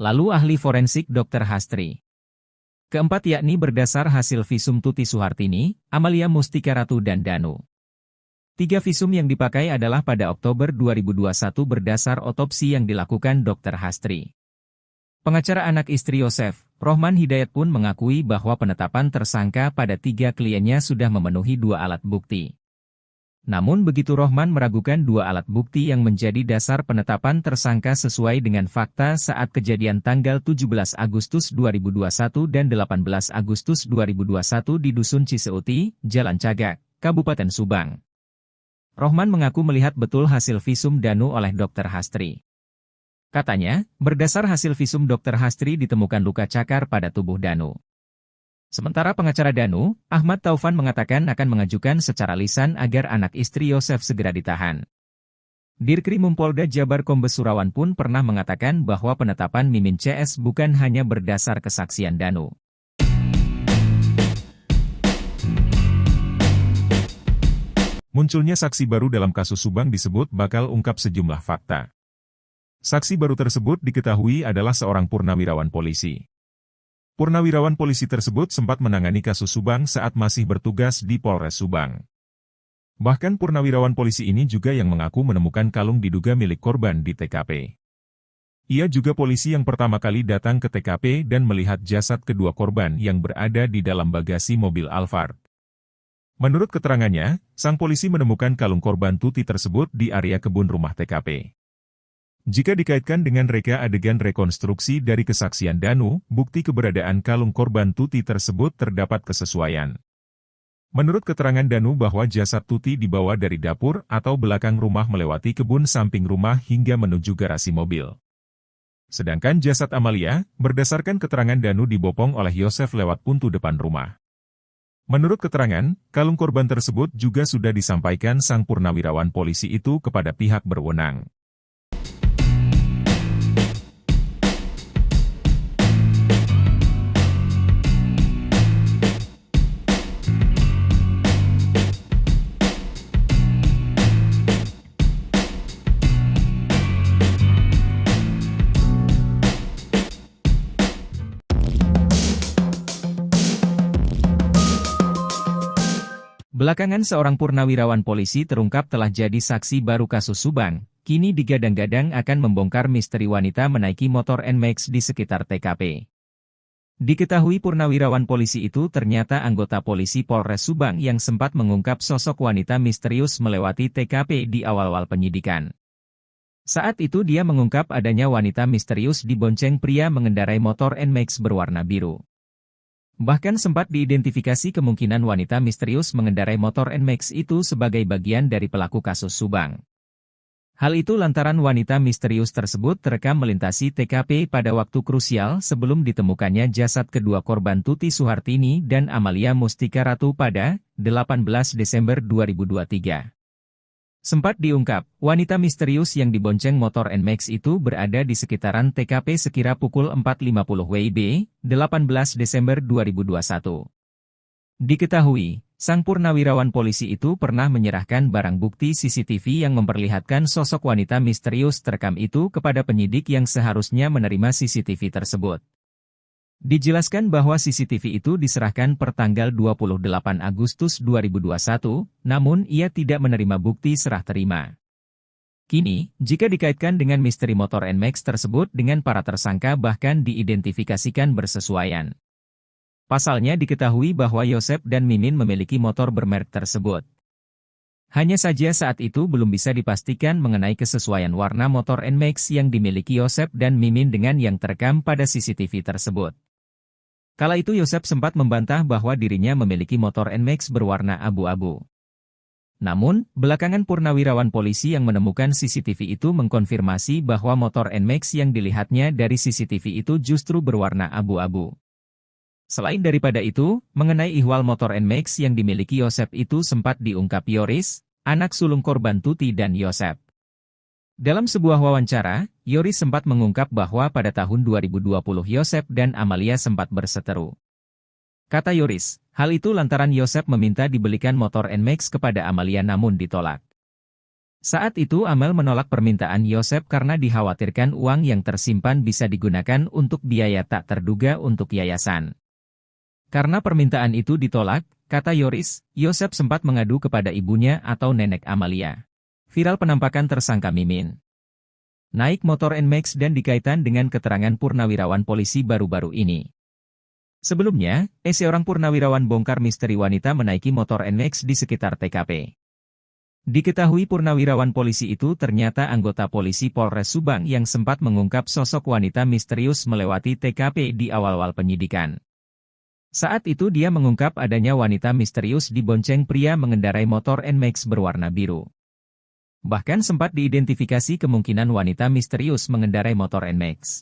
Lalu ahli forensik Dr. Hastri. Keempat yakni berdasar hasil visum Tuti Suhartini, Amalia Mustika Ratu dan Danu. 3 visum yang dipakai adalah pada Oktober 2021 berdasar otopsi yang dilakukan Dr. Hastri. Pengacara anak istri Yosef, Rohman Hidayat pun mengakui bahwa penetapan tersangka pada 3 kliennya sudah memenuhi 2 alat bukti. Namun begitu Rohman meragukan 2 alat bukti yang menjadi dasar penetapan tersangka sesuai dengan fakta saat kejadian tanggal 17 Agustus 2021 dan 18 Agustus 2021 di Dusun Ciseuti, Jalan Cagak, Kabupaten Subang. Rohman mengaku melihat betul hasil visum Danu oleh Dr. Hastri. Katanya, berdasar hasil visum Dr. Hastri ditemukan luka cakar pada tubuh Danu. Sementara pengacara Danu, Ahmad Taufan mengatakan akan mengajukan secara lisan agar anak istri Yosef segera ditahan. Dirkrimum Polda Jabar Kombes Surawan pun pernah mengatakan bahwa penetapan Mimin CS bukan hanya berdasar kesaksian Danu. Munculnya saksi baru dalam kasus Subang disebut bakal ungkap sejumlah fakta. Saksi baru tersebut diketahui adalah seorang purnawirawan polisi. Purnawirawan polisi tersebut sempat menangani kasus Subang saat masih bertugas di Polres Subang. Bahkan purnawirawan polisi ini juga yang mengaku menemukan kalung diduga milik korban di TKP. Ia juga polisi yang pertama kali datang ke TKP dan melihat jasad kedua korban yang berada di dalam bagasi mobil Alphard. Menurut keterangannya, sang polisi menemukan kalung korban Tuti tersebut di area kebun rumah TKP. Jika dikaitkan dengan reka adegan rekonstruksi dari kesaksian Danu, bukti keberadaan kalung korban Tuti tersebut terdapat kesesuaian. Menurut keterangan Danu bahwa jasad Tuti dibawa dari dapur atau belakang rumah melewati kebun samping rumah hingga menuju garasi mobil. Sedangkan jasad Amalia, berdasarkan keterangan Danu dibopong oleh Yosef lewat pintu depan rumah. Menurut keterangan, kalung korban tersebut juga sudah disampaikan sang purnawirawan polisi itu kepada pihak berwenang. Belakangan seorang purnawirawan polisi terungkap telah jadi saksi baru kasus Subang, kini digadang-gadang akan membongkar misteri wanita menaiki motor NMAX di sekitar TKP. Diketahui purnawirawan polisi itu ternyata anggota polisi Polres Subang yang sempat mengungkap sosok wanita misterius melewati TKP di awal-awal penyidikan. Saat itu dia mengungkap adanya wanita misterius dibonceng pria mengendarai motor NMAX berwarna biru. Bahkan sempat diidentifikasi kemungkinan wanita misterius mengendarai motor NMAX itu sebagai bagian dari pelaku kasus Subang. Hal itu lantaran wanita misterius tersebut terekam melintasi TKP pada waktu krusial sebelum ditemukannya jasad kedua korban Tuti Suhartini dan Amalia Mustika Ratu pada 18 Desember 2023. Sempat diungkap, wanita misterius yang dibonceng motor NMAX itu berada di sekitaran TKP sekira pukul 4.50 WIB, 18 Desember 2021. Diketahui, sang purnawirawan polisi itu pernah menyerahkan barang bukti CCTV yang memperlihatkan sosok wanita misterius terekam itu kepada penyidik yang seharusnya menerima CCTV tersebut. Dijelaskan bahwa CCTV itu diserahkan per tanggal 28 Agustus 2021, namun ia tidak menerima bukti serah terima. Kini, jika dikaitkan dengan misteri motor NMAX tersebut dengan para tersangka bahkan diidentifikasikan bersesuaian. Pasalnya diketahui bahwa Yosep dan Mimin memiliki motor bermerek tersebut. Hanya saja saat itu belum bisa dipastikan mengenai kesesuaian warna motor NMAX yang dimiliki Yosep dan Mimin dengan yang terekam pada CCTV tersebut. Kala itu Yosep sempat membantah bahwa dirinya memiliki motor NMAX berwarna abu-abu. Namun, belakangan purnawirawan polisi yang menemukan CCTV itu mengkonfirmasi bahwa motor NMAX yang dilihatnya dari CCTV itu justru berwarna abu-abu. Selain daripada itu, mengenai ihwal motor NMAX yang dimiliki Yosep itu sempat diungkap Yoris, anak sulung korban Tuti dan Yosep. Dalam sebuah wawancara, Yoris sempat mengungkap bahwa pada tahun 2020 Yosep dan Amalia sempat berseteru. Kata Yoris, hal itu lantaran Yosep meminta dibelikan motor NMAX kepada Amalia namun ditolak. Saat itu Amel menolak permintaan Yosep karena dikhawatirkan uang yang tersimpan bisa digunakan untuk biaya tak terduga untuk yayasan. Karena permintaan itu ditolak, kata Yoris, Yosep sempat mengadu kepada ibunya atau nenek Amalia. Viral penampakan tersangka Mimin naik motor NMAX dan dikaitkan dengan keterangan purnawirawan polisi baru-baru ini. Sebelumnya, seorang purnawirawan bongkar misteri wanita menaiki motor NMAX di sekitar TKP. Diketahui purnawirawan polisi itu ternyata anggota polisi Polres Subang yang sempat mengungkap sosok wanita misterius melewati TKP di awal-awal penyidikan. Saat itu dia mengungkap adanya wanita misterius dibonceng pria mengendarai motor NMAX berwarna biru. Bahkan sempat diidentifikasi kemungkinan wanita misterius mengendarai motor NMAX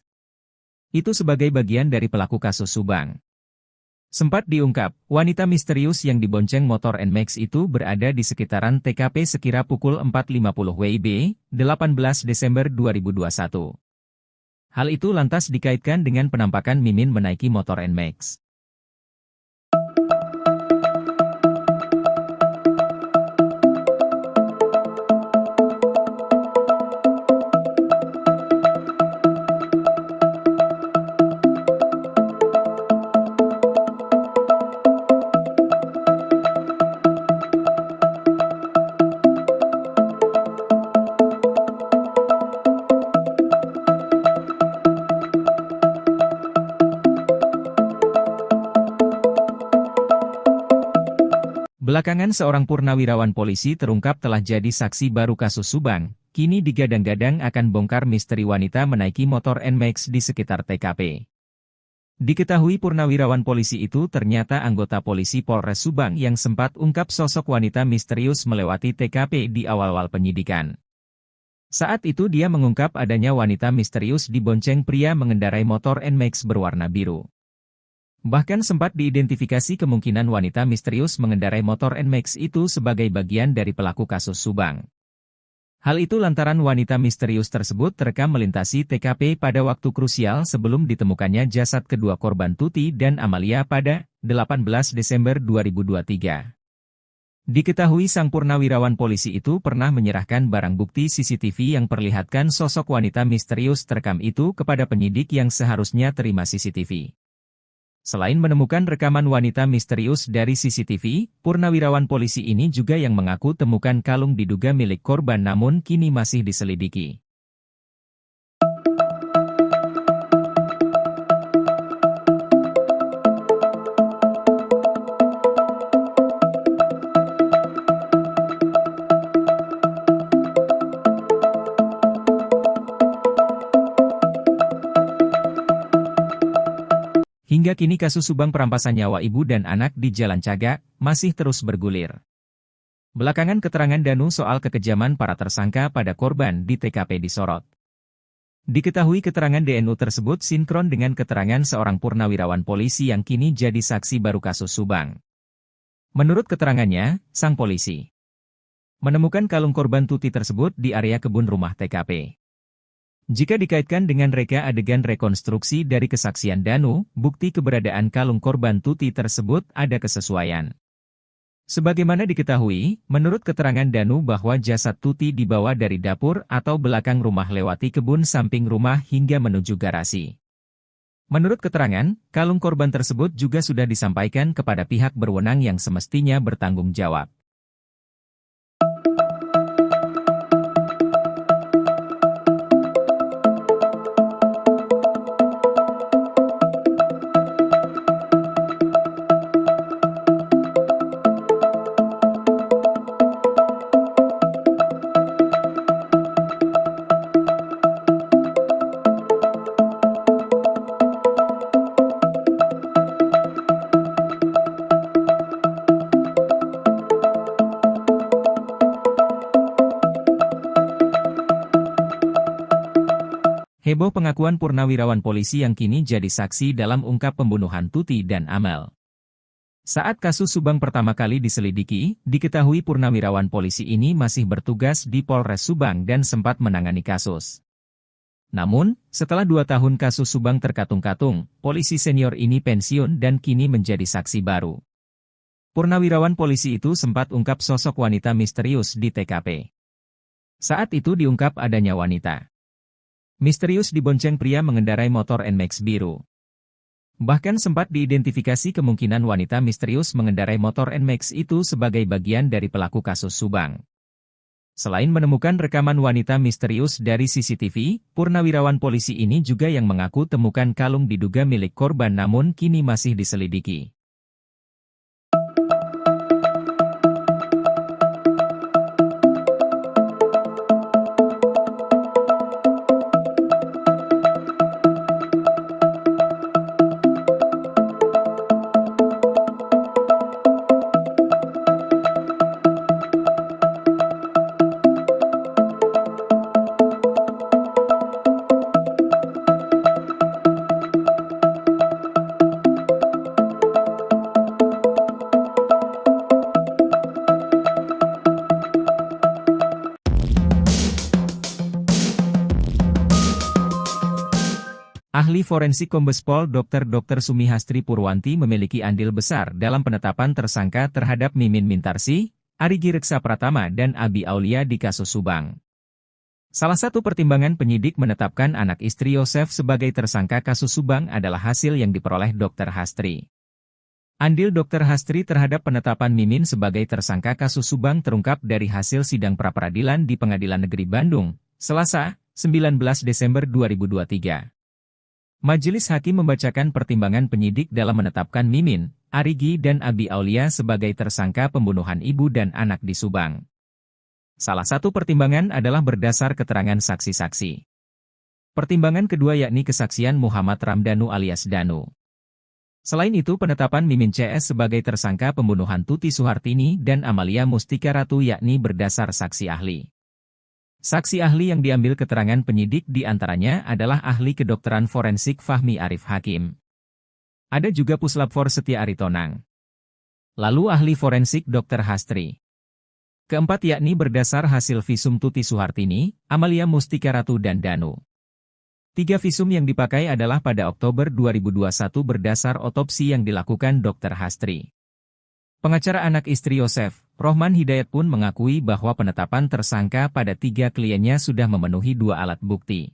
itu sebagai bagian dari pelaku kasus Subang. Sempat diungkap, wanita misterius yang dibonceng motor NMAX itu berada di sekitaran TKP sekira pukul 4.50 WIB, 18 Desember 2021. Hal itu lantas dikaitkan dengan penampakan Mimin menaiki motor NMAX. Belakangan seorang purnawirawan polisi terungkap telah jadi saksi baru kasus Subang, kini digadang-gadang akan bongkar misteri wanita menaiki motor NMAX di sekitar TKP. Diketahui purnawirawan polisi itu ternyata anggota polisi Polres Subang yang sempat ungkap sosok wanita misterius melewati TKP di awal-awal penyidikan. Saat itu dia mengungkap adanya wanita misterius dibonceng pria mengendarai motor NMAX berwarna biru. Bahkan sempat diidentifikasi kemungkinan wanita misterius mengendarai motor NMAX itu sebagai bagian dari pelaku kasus Subang. Hal itu lantaran wanita misterius tersebut terekam melintasi TKP pada waktu krusial sebelum ditemukannya jasad kedua korban Tuti dan Amalia pada 18 Desember 2023. Diketahui sang purnawirawan polisi itu pernah menyerahkan barang bukti CCTV yang perlihatkan sosok wanita misterius terekam itu kepada penyidik yang seharusnya terima CCTV. Selain menemukan rekaman wanita misterius dari CCTV, purnawirawan polisi ini juga yang mengaku temukan kalung diduga milik korban namun kini masih diselidiki. Hingga kini kasus Subang perampasan nyawa ibu dan anak di Jalan Cagak masih terus bergulir. Belakangan keterangan Danu soal kekejaman para tersangka pada korban di TKP disorot. Diketahui keterangan DNU tersebut sinkron dengan keterangan seorang purnawirawan polisi yang kini jadi saksi baru kasus Subang. Menurut keterangannya, sang polisi menemukan kalung korban Tuti tersebut di area kebun rumah TKP. Jika dikaitkan dengan reka adegan rekonstruksi dari kesaksian Danu, bukti keberadaan kalung korban Tuti tersebut ada kesesuaian. Sebagaimana diketahui, menurut keterangan Danu bahwa jasad Tuti dibawa dari dapur atau belakang rumah lewati kebun samping rumah hingga menuju garasi. Menurut keterangan, kalung korban tersebut juga sudah disampaikan kepada pihak berwenang yang semestinya bertanggung jawab. Heboh pengakuan purnawirawan polisi yang kini jadi saksi dalam ungkap pembunuhan Tuti dan Amel. Saat kasus Subang pertama kali diselidiki, diketahui purnawirawan polisi ini masih bertugas di Polres Subang dan sempat menangani kasus. Namun, setelah 2 tahun kasus Subang terkatung-katung, polisi senior ini pensiun dan kini menjadi saksi baru. Purnawirawan polisi itu sempat ungkap sosok wanita misterius di TKP. Saat itu diungkap adanya wanita misterius dibonceng pria mengendarai motor NMAX biru. Bahkan sempat diidentifikasi kemungkinan wanita misterius mengendarai motor NMAX itu sebagai bagian dari pelaku kasus Subang. Selain menemukan rekaman wanita misterius dari CCTV, purnawirawan polisi ini juga yang mengaku temukan kalung diduga milik korban namun kini masih diselidiki. Ahli forensik Kombes Pol Dr. Sumihastri Purwanti memiliki andil besar dalam penetapan tersangka terhadap Mimin Mintarsih, Arigi Reksa Pratama dan Abi Aulia di kasus Subang. Salah satu pertimbangan penyidik menetapkan anak istri Yosef sebagai tersangka kasus Subang adalah hasil yang diperoleh Dr. Hastri. Andil Dr. Hastri terhadap penetapan Mimin sebagai tersangka kasus Subang terungkap dari hasil sidang pra-peradilan di Pengadilan Negeri Bandung, Selasa, 19 Desember 2023. Majelis Hakim membacakan pertimbangan penyidik dalam menetapkan Mimin, Arigi dan Abi Aulia sebagai tersangka pembunuhan ibu dan anak di Subang. Salah satu pertimbangan adalah berdasar keterangan saksi-saksi. Pertimbangan kedua yakni kesaksian Muhammad Ramdhanu alias Danu. Selain itu penetapan Mimin CS sebagai tersangka pembunuhan Tuti Suhartini dan Amalia Mustika Ratu yakni berdasar saksi ahli. Saksi ahli yang diambil keterangan penyidik diantaranya adalah ahli kedokteran forensik Fahmi Arif Hakim. Ada juga Puslapfor Setia Aritonang. Lalu ahli forensik Dr. Hastri. Keempat yakni berdasar hasil visum Tuti Suhartini, Amalia Mustika Ratu dan Danu. 3 visum yang dipakai adalah pada Oktober 2021 berdasar otopsi yang dilakukan Dr. Hastri. Pengacara anak istri Yosef, Rohman Hidayat pun mengakui bahwa penetapan tersangka pada 3 kliennya sudah memenuhi 2 alat bukti.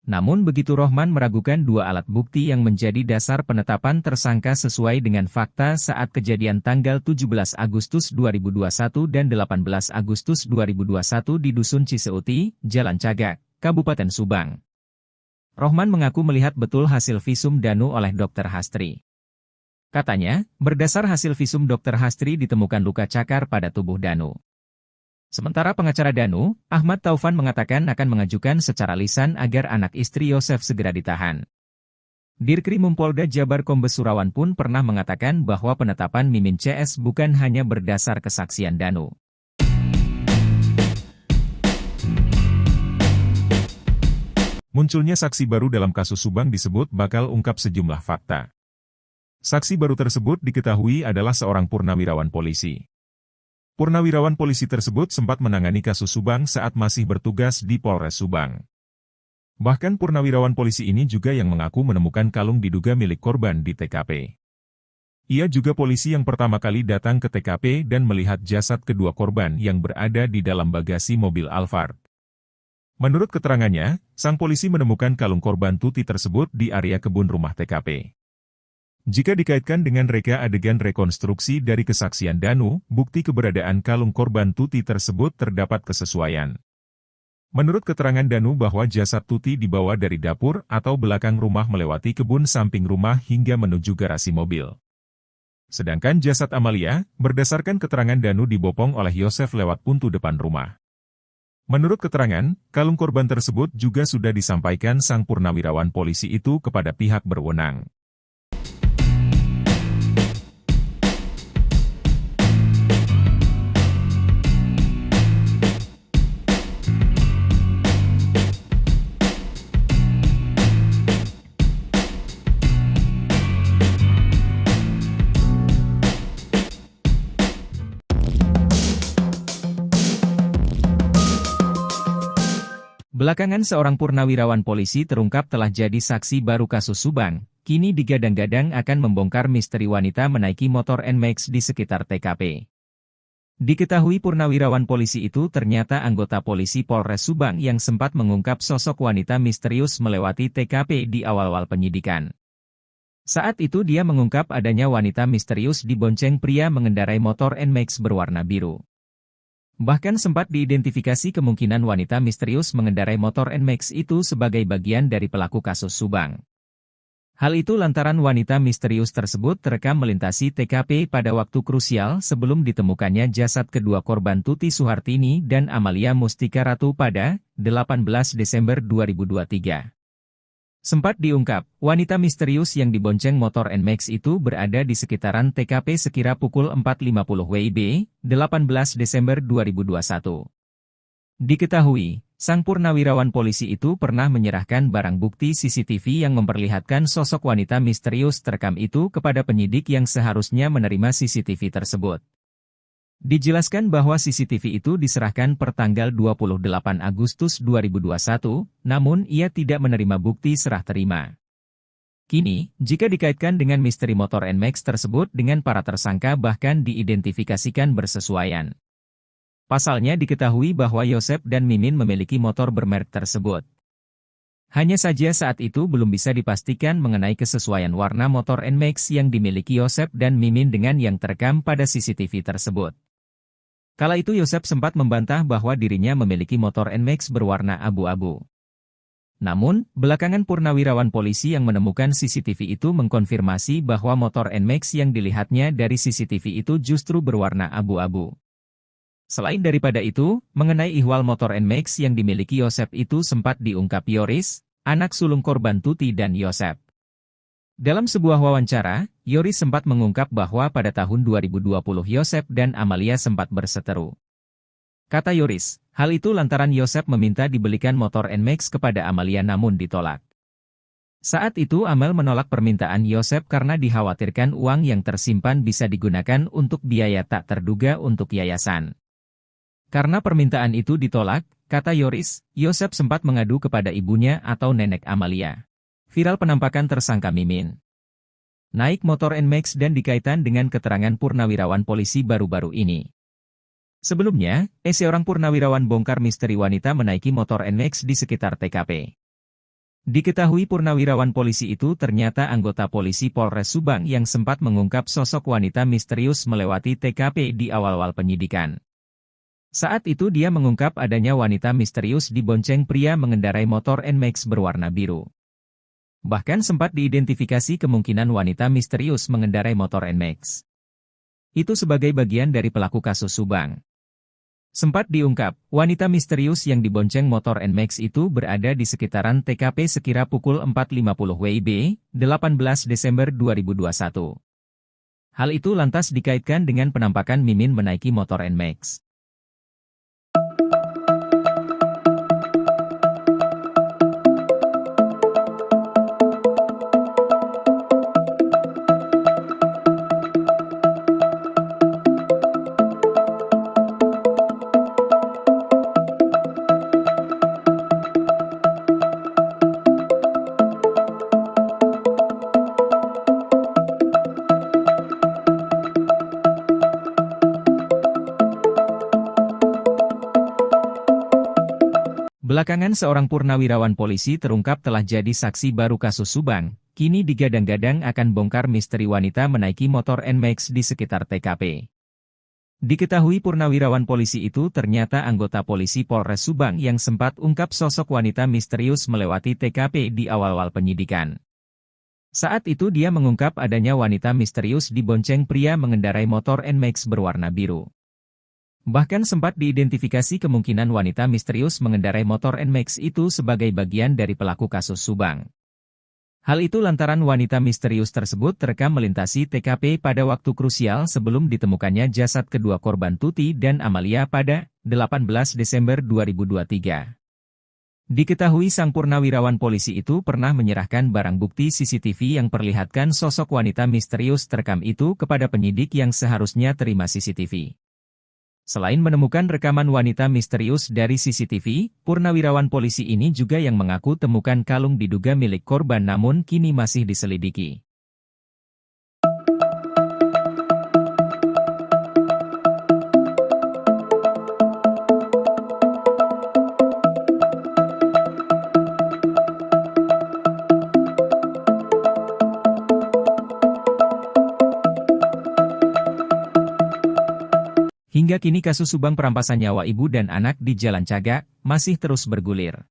Namun begitu Rohman meragukan 2 alat bukti yang menjadi dasar penetapan tersangka sesuai dengan fakta saat kejadian tanggal 17 Agustus 2021 dan 18 Agustus 2021 di Dusun Ciseuti, Jalan Cagak, Kabupaten Subang. Rohman mengaku melihat betul hasil visum Danu oleh Dr. Hastri. Katanya, berdasar hasil visum Dr. Hastri ditemukan luka cakar pada tubuh Danu. Sementara pengacara Danu, Ahmad Taufan mengatakan akan mengajukan secara lisan agar anak istri Yosef segera ditahan. Dirkrimum Polda Jabar Kombes Surawan pun pernah mengatakan bahwa penetapan Mimin CS bukan hanya berdasar kesaksian Danu. Munculnya saksi baru dalam kasus Subang disebut bakal ungkap sejumlah fakta. Saksi baru tersebut diketahui adalah seorang purnawirawan polisi. Purnawirawan polisi tersebut sempat menangani kasus Subang saat masih bertugas di Polres Subang. Bahkan purnawirawan polisi ini juga yang mengaku menemukan kalung diduga milik korban di TKP. Ia juga polisi yang pertama kali datang ke TKP dan melihat jasad kedua korban yang berada di dalam bagasi mobil Alphard. Menurut keterangannya, sang polisi menemukan kalung korban Tuti tersebut di area kebun rumah TKP. Jika dikaitkan dengan reka adegan rekonstruksi dari kesaksian Danu, bukti keberadaan kalung korban Tuti tersebut terdapat kesesuaian. Menurut keterangan Danu bahwa jasad Tuti dibawa dari dapur atau belakang rumah melewati kebun samping rumah hingga menuju garasi mobil. Sedangkan jasad Amalia, berdasarkan keterangan Danu dibopong oleh Yosef lewat pintu depan rumah. Menurut keterangan, kalung korban tersebut juga sudah disampaikan sang purnawirawan polisi itu kepada pihak berwenang. Belakangan seorang purnawirawan polisi terungkap telah jadi saksi baru kasus Subang, kini digadang-gadang akan membongkar misteri wanita menaiki motor NMAX di sekitar TKP. Diketahui purnawirawan polisi itu ternyata anggota polisi Polres Subang yang sempat mengungkap sosok wanita misterius melewati TKP di awal-awal penyidikan. Saat itu dia mengungkap adanya wanita misterius dibonceng pria mengendarai motor NMAX berwarna biru. Bahkan sempat diidentifikasi kemungkinan wanita misterius mengendarai motor NMAX itu sebagai bagian dari pelaku kasus Subang. Hal itu lantaran wanita misterius tersebut terekam melintasi TKP pada waktu krusial sebelum ditemukannya jasad kedua korban Tuti Suhartini dan Amalia Mustika Ratu pada 18 Desember 2023. Sempat diungkap, wanita misterius yang dibonceng motor NMAX itu berada di sekitaran TKP sekira pukul 4.50 WIB, 18 Desember 2021. Diketahui, sang purnawirawan polisi itu pernah menyerahkan barang bukti CCTV yang memperlihatkan sosok wanita misterius terekam itu kepada penyidik yang seharusnya menerima CCTV tersebut. Dijelaskan bahwa CCTV itu diserahkan per tanggal 28 Agustus 2021, namun ia tidak menerima bukti serah terima. Kini, jika dikaitkan dengan misteri motor NMAX tersebut dengan para tersangka bahkan diidentifikasikan bersesuaian. Pasalnya diketahui bahwa Yosef dan Mimin memiliki motor bermerek tersebut. Hanya saja saat itu belum bisa dipastikan mengenai kesesuaian warna motor NMAX yang dimiliki Yosef dan Mimin dengan yang terekam pada CCTV tersebut. Kala itu Yosef sempat membantah bahwa dirinya memiliki motor NMAX berwarna abu-abu. Namun, belakangan purnawirawan polisi yang menemukan CCTV itu mengkonfirmasi bahwa motor NMAX yang dilihatnya dari CCTV itu justru berwarna abu-abu. Selain daripada itu, mengenai ihwal motor NMAX yang dimiliki Yosep itu sempat diungkap Yoris, anak sulung korban Tuti dan Yosep. Dalam sebuah wawancara, Yoris sempat mengungkap bahwa pada tahun 2020 Yosep dan Amalia sempat berseteru. Kata Yoris, hal itu lantaran Yosep meminta dibelikan motor NMAX kepada Amalia namun ditolak. Saat itu Amel menolak permintaan Yosep karena dikhawatirkan uang yang tersimpan bisa digunakan untuk biaya tak terduga untuk yayasan. Karena permintaan itu ditolak, kata Yoris, Yosep sempat mengadu kepada ibunya atau nenek Amalia. Viral penampakan tersangka Mimin naik motor NMAX dan dikaitkan dengan keterangan purnawirawan polisi baru-baru ini. Sebelumnya, seorang purnawirawan bongkar misteri wanita menaiki motor NMAX di sekitar TKP. Diketahui purnawirawan polisi itu ternyata anggota polisi Polres Subang yang sempat mengungkap sosok wanita misterius melewati TKP di awal-awal penyidikan. Saat itu dia mengungkap adanya wanita misterius dibonceng pria mengendarai motor NMAX berwarna biru. Bahkan sempat diidentifikasi kemungkinan wanita misterius mengendarai motor NMAX itu sebagai bagian dari pelaku kasus Subang. Sempat diungkap, wanita misterius yang dibonceng motor NMAX itu berada di sekitaran TKP sekira pukul 4.50 WIB, 18 Desember 2021. Hal itu lantas dikaitkan dengan penampakan Mimin menaiki motor NMAX. Belakangan seorang purnawirawan polisi terungkap telah jadi saksi baru kasus Subang, kini digadang-gadang akan bongkar misteri wanita menaiki motor NMAX di sekitar TKP. Diketahui purnawirawan polisi itu ternyata anggota polisi Polres Subang yang sempat ungkap sosok wanita misterius melewati TKP di awal-awal penyidikan. Saat itu dia mengungkap adanya wanita misterius dibonceng pria mengendarai motor NMAX berwarna biru. Bahkan sempat diidentifikasi kemungkinan wanita misterius mengendarai motor NMAX itu sebagai bagian dari pelaku kasus Subang. Hal itu lantaran wanita misterius tersebut terekam melintasi TKP pada waktu krusial sebelum ditemukannya jasad kedua korban Tuti dan Amalia pada 18 Desember 2023. Diketahui sang purnawirawan polisi itu pernah menyerahkan barang bukti CCTV yang perlihatkan sosok wanita misterius terekam itu kepada penyidik yang seharusnya terima CCTV. Selain menemukan rekaman wanita misterius dari CCTV, purnawirawan polisi ini juga yang mengaku temukan kalung diduga milik korban namun kini masih diselidiki. Hingga kini kasus Subang perampasan nyawa ibu dan anak di Jalan Cagak masih terus bergulir.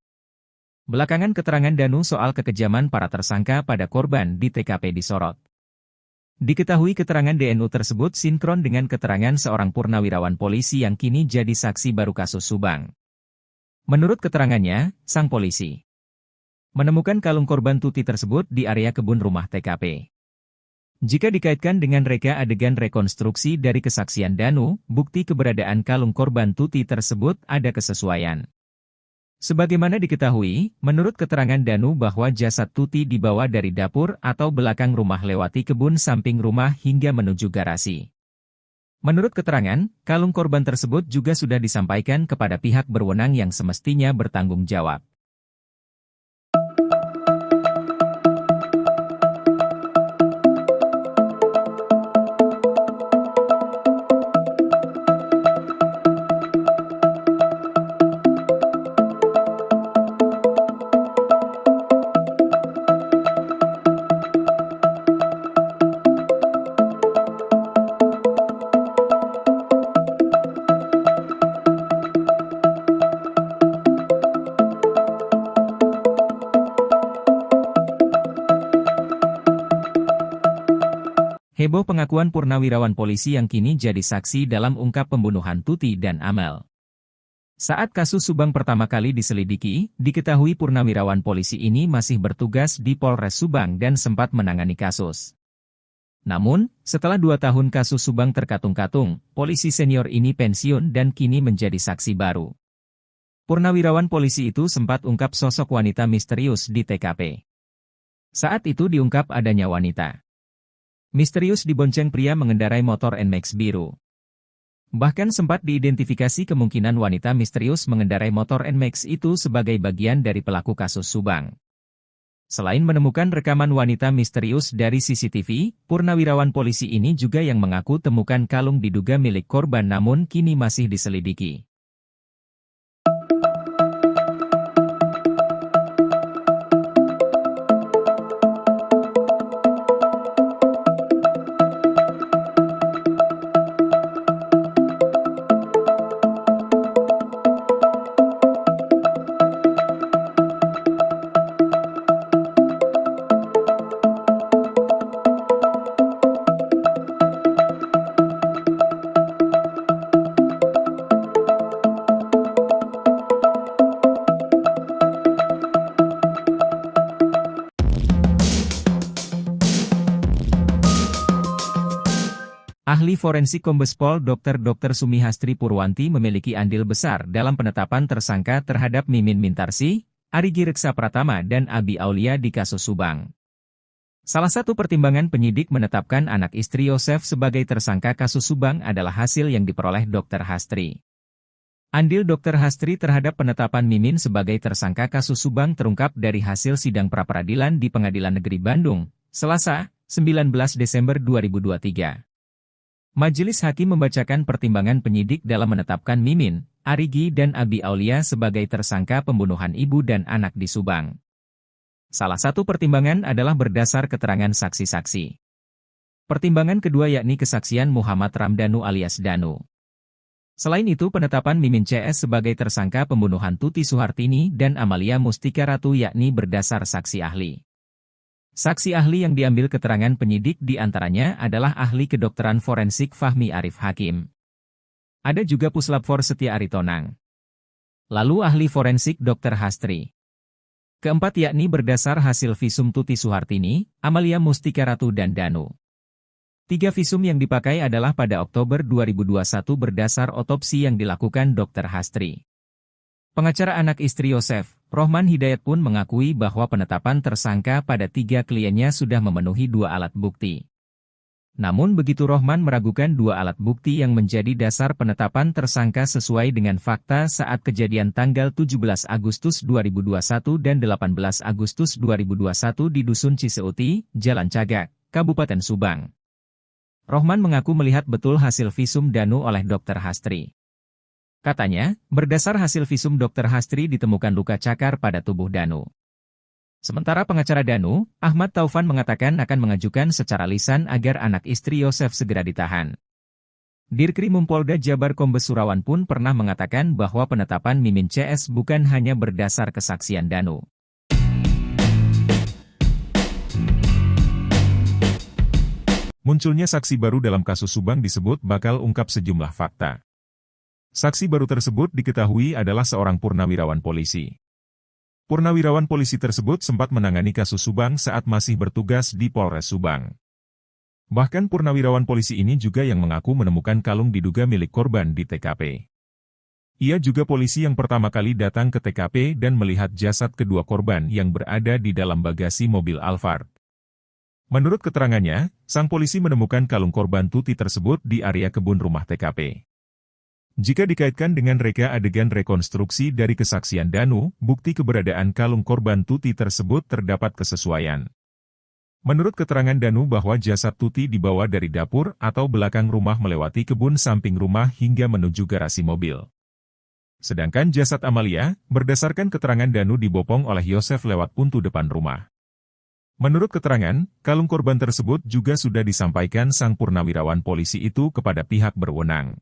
Belakangan keterangan Danu soal kekejaman para tersangka pada korban di TKP disorot. Diketahui keterangan DNU tersebut sinkron dengan keterangan seorang purnawirawan polisi yang kini jadi saksi baru kasus Subang. Menurut keterangannya, sang polisi menemukan kalung korban Tuti tersebut di area kebun rumah TKP. Jika dikaitkan dengan reka adegan rekonstruksi dari kesaksian Danu, bukti keberadaan kalung korban Tuti tersebut ada kesesuaian. Sebagaimana diketahui, menurut keterangan Danu bahwa jasad Tuti dibawa dari dapur atau belakang rumah lewati kebun samping rumah hingga menuju garasi. Menurut keterangan, kalung korban tersebut juga sudah disampaikan kepada pihak berwenang yang semestinya bertanggung jawab. Heboh pengakuan purnawirawan polisi yang kini jadi saksi dalam ungkap pembunuhan Tuti dan Amel. Saat kasus Subang pertama kali diselidiki, diketahui purnawirawan polisi ini masih bertugas di Polres Subang dan sempat menangani kasus. Namun, setelah 2 tahun kasus Subang terkatung-katung, polisi senior ini pensiun dan kini menjadi saksi baru. Purnawirawan polisi itu sempat ungkap sosok wanita misterius di TKP. Saat itu diungkap adanya wanita misterius dibonceng pria mengendarai motor NMAX biru. Bahkan sempat diidentifikasi kemungkinan wanita misterius mengendarai motor NMAX itu sebagai bagian dari pelaku kasus Subang. Selain menemukan rekaman wanita misterius dari CCTV, purnawirawan polisi ini juga yang mengaku temukan kalung diduga milik korban namun kini masih diselidiki. Ahli forensik Kombes Pol Dr. Sumihastri Purwanti memiliki andil besar dalam penetapan tersangka terhadap Mimin Mintarsi, Arigi Reksa Pratama dan Abi Aulia di kasus Subang. Salah satu pertimbangan penyidik menetapkan anak istri Yosef sebagai tersangka kasus Subang adalah hasil yang diperoleh Dr. Hastri. Andil Dr. Hastri terhadap penetapan Mimin sebagai tersangka kasus Subang terungkap dari hasil sidang pra-peradilan di Pengadilan Negeri Bandung, Selasa, 19 Desember 2023. Majelis Hakim membacakan pertimbangan penyidik dalam menetapkan Mimin, Arigi dan Abi Aulia sebagai tersangka pembunuhan ibu dan anak di Subang. Salah satu pertimbangan adalah berdasar keterangan saksi-saksi. Pertimbangan kedua yakni kesaksian Muhammad Ramdhanu alias Danu. Selain itu penetapan Mimin CS sebagai tersangka pembunuhan Tuti Suhartini dan Amalia Mustika Ratu yakni berdasar saksi ahli. Saksi ahli yang diambil keterangan penyidik di antaranya adalah ahli kedokteran forensik Fahmi Arif Hakim. Ada juga Puslapfor Setia Aritonang. Lalu ahli forensik Dr. Hastri. Keempat yakni berdasar hasil visum Tuti Suhartini, Amalia Mustika Ratu dan Danu. 3 visum yang dipakai adalah pada Oktober 2021 berdasar otopsi yang dilakukan Dr. Hastri. Pengacara anak istri Yosef, Rohman Hidayat pun mengakui bahwa penetapan tersangka pada 3 kliennya sudah memenuhi 2 alat bukti. Namun begitu Rohman meragukan 2 alat bukti yang menjadi dasar penetapan tersangka sesuai dengan fakta saat kejadian tanggal 17 Agustus 2021 dan 18 Agustus 2021 di Dusun Ciseuti, Jalan Cagak, Kabupaten Subang. Rohman mengaku melihat betul hasil visum Danu oleh Dr. Hastri. Katanya, berdasar hasil visum Dr. Hastri ditemukan luka cakar pada tubuh Danu. Sementara pengacara Danu, Ahmad Taufan mengatakan akan mengajukan secara lisan agar anak istri Yosef segera ditahan. Dirkrimum Polda Jabar Kombes Surawan pun pernah mengatakan bahwa penetapan Mimin CS bukan hanya berdasar kesaksian Danu. Munculnya saksi baru dalam kasus Subang disebut bakal ungkap sejumlah fakta. Saksi baru tersebut diketahui adalah seorang purnawirawan polisi. Purnawirawan polisi tersebut sempat menangani kasus Subang saat masih bertugas di Polres Subang. Bahkan purnawirawan polisi ini juga yang mengaku menemukan kalung diduga milik korban di TKP. Ia juga polisi yang pertama kali datang ke TKP dan melihat jasad kedua korban yang berada di dalam bagasi mobil Alphard. Menurut keterangannya, sang polisi menemukan kalung korban Tuti tersebut di area kebun rumah TKP. Jika dikaitkan dengan reka adegan rekonstruksi dari kesaksian Danu, bukti keberadaan kalung korban Tuti tersebut terdapat kesesuaian. Menurut keterangan Danu bahwa jasad Tuti dibawa dari dapur atau belakang rumah melewati kebun samping rumah hingga menuju garasi mobil. Sedangkan jasad Amalia, berdasarkan keterangan Danu dibopong oleh Yosef lewat pintu depan rumah. Menurut keterangan, kalung korban tersebut juga sudah disampaikan sang purnawirawan polisi itu kepada pihak berwenang.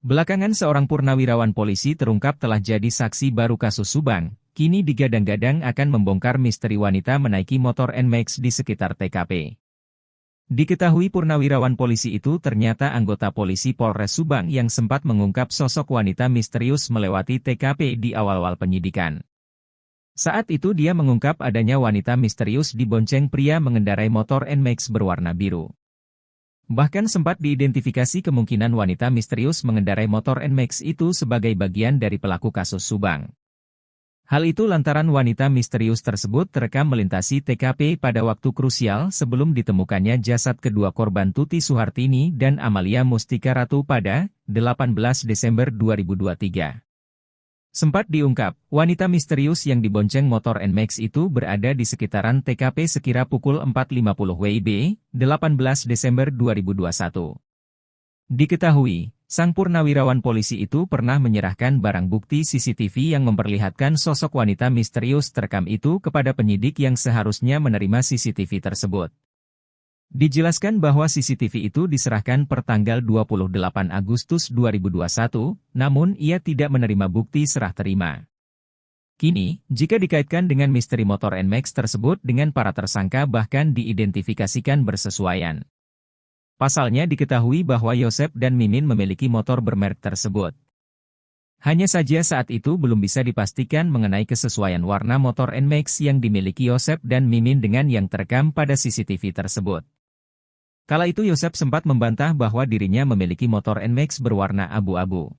Belakangan seorang purnawirawan polisi terungkap telah jadi saksi baru kasus Subang, kini digadang-gadang akan membongkar misteri wanita menaiki motor NMAX di sekitar TKP. Diketahui purnawirawan polisi itu ternyata anggota polisi Polres Subang yang sempat mengungkap sosok wanita misterius melewati TKP di awal-awal penyidikan. Saat itu dia mengungkap adanya wanita misterius dibonceng pria mengendarai motor NMAX berwarna biru. Bahkan sempat diidentifikasi kemungkinan wanita misterius mengendarai motor NMAX itu sebagai bagian dari pelaku kasus Subang. Hal itu lantaran wanita misterius tersebut terekam melintasi TKP pada waktu krusial sebelum ditemukannya jasad kedua korban Tuti Suhartini dan Amalia Mustika Ratu pada 18 Desember 2023. Sempat diungkap, wanita misterius yang dibonceng motor NMAX itu berada di sekitaran TKP sekira pukul 4.50 WIB, 18 Desember 2021. Diketahui, sang purnawirawan polisi itu pernah menyerahkan barang bukti CCTV yang memperlihatkan sosok wanita misterius terekam itu kepada penyidik yang seharusnya menerima CCTV tersebut. Dijelaskan bahwa CCTV itu diserahkan per tanggal 28 Agustus 2021, namun ia tidak menerima bukti serah terima. Kini, jika dikaitkan dengan misteri motor NMAX tersebut dengan para tersangka bahkan diidentifikasikan bersesuaian. Pasalnya diketahui bahwa Yosep dan Mimin memiliki motor bermerek tersebut. Hanya saja saat itu belum bisa dipastikan mengenai kesesuaian warna motor NMAX yang dimiliki Yosep dan Mimin dengan yang terekam pada CCTV tersebut. Kala itu Yosep sempat membantah bahwa dirinya memiliki motor NMAX berwarna abu-abu.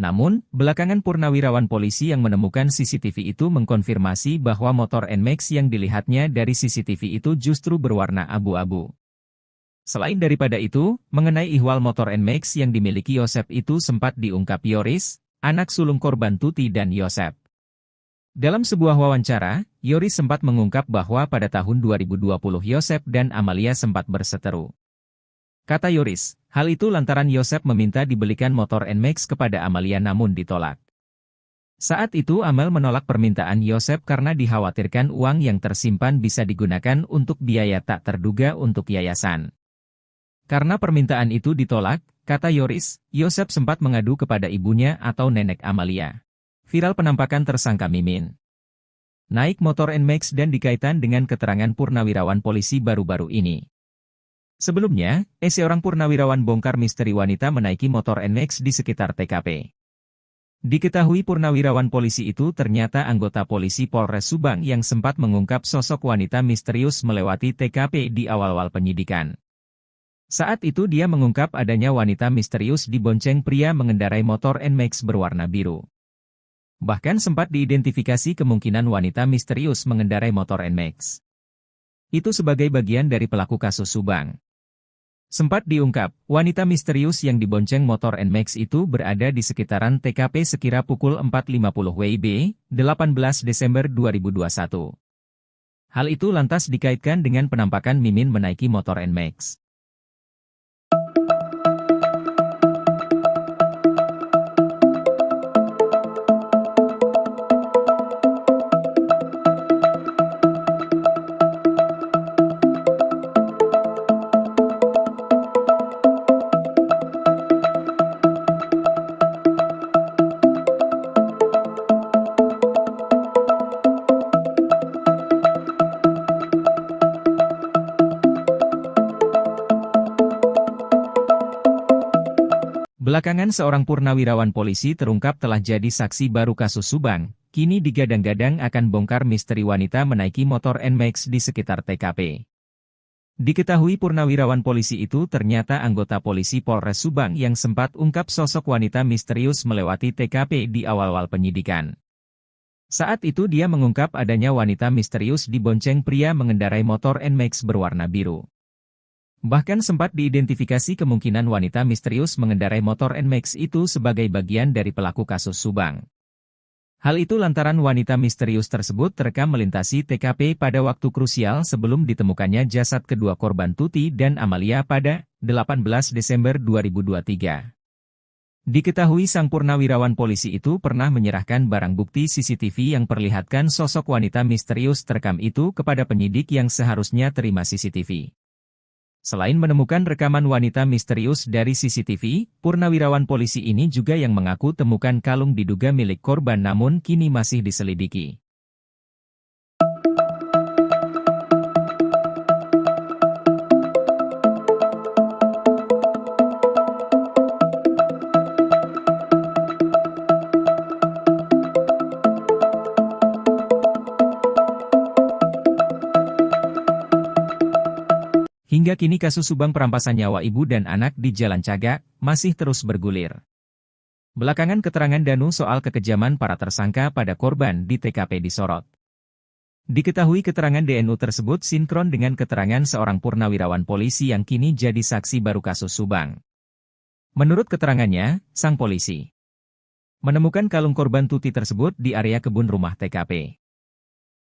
Namun, belakangan purnawirawan polisi yang menemukan CCTV itu mengkonfirmasi bahwa motor NMAX yang dilihatnya dari CCTV itu justru berwarna abu-abu. Selain daripada itu, mengenai ihwal motor NMAX yang dimiliki Yosep itu sempat diungkap Yoris, anak sulung korban Tuti dan Yosep. Dalam sebuah wawancara, Yoris sempat mengungkap bahwa pada tahun 2020 Yosep dan Amalia sempat berseteru. Kata Yoris, hal itu lantaran Yosep meminta dibelikan motor NMAX kepada Amalia namun ditolak. Saat itu Amel menolak permintaan Yosep karena dikhawatirkan uang yang tersimpan bisa digunakan untuk biaya tak terduga untuk yayasan. Karena permintaan itu ditolak, kata Yoris, Yosep sempat mengadu kepada ibunya atau nenek Amalia. Viral penampakan tersangka Mimin naik motor NMAX dan dikaitkan dengan keterangan purnawirawan polisi baru-baru ini. Sebelumnya, seorang purnawirawan bongkar misteri wanita menaiki motor NMAX di sekitar TKP. Diketahui purnawirawan polisi itu ternyata anggota polisi Polres Subang yang sempat mengungkap sosok wanita misterius melewati TKP di awal-awal penyidikan. Saat itu dia mengungkap adanya wanita misterius dibonceng pria mengendarai motor NMAX berwarna biru. Bahkan sempat diidentifikasi kemungkinan wanita misterius mengendarai motor NMAX itu sebagai bagian dari pelaku kasus Subang. Sempat diungkap, wanita misterius yang dibonceng motor NMAX itu berada di sekitaran TKP sekira pukul 4.50 WIB, 18 Desember 2021. Hal itu lantas dikaitkan dengan penampakan Mimin menaiki motor NMAX. Belakangan seorang purnawirawan polisi terungkap telah jadi saksi baru kasus Subang, kini digadang-gadang akan bongkar misteri wanita menaiki motor NMAX di sekitar TKP. Diketahui purnawirawan polisi itu ternyata anggota polisi Polres Subang yang sempat ungkap sosok wanita misterius melewati TKP di awal-awal penyidikan. Saat itu dia mengungkap adanya wanita misterius dibonceng pria mengendarai motor NMAX berwarna biru. Bahkan sempat diidentifikasi kemungkinan wanita misterius mengendarai motor NMAX itu sebagai bagian dari pelaku kasus Subang. Hal itu lantaran wanita misterius tersebut terekam melintasi TKP pada waktu krusial sebelum ditemukannya jasad kedua korban Tuti dan Amalia pada 18 Desember 2023. Diketahui sang purnawirawan polisi itu pernah menyerahkan barang bukti CCTV yang perlihatkan sosok wanita misterius terekam itu kepada penyidik yang seharusnya terima CCTV. Selain menemukan rekaman wanita misterius dari CCTV, purnawirawan polisi ini juga yang mengaku temukan kalung diduga milik korban namun kini masih diselidiki. Hingga kini kasus Subang perampasan nyawa ibu dan anak di Jalan Cagak masih terus bergulir. Belakangan keterangan Danu soal kekejaman para tersangka pada korban di TKP disorot. Diketahui keterangan DNU tersebut sinkron dengan keterangan seorang purnawirawan polisi yang kini jadi saksi baru kasus Subang. Menurut keterangannya, sang polisi menemukan kalung korban Tuti tersebut di area kebun rumah TKP.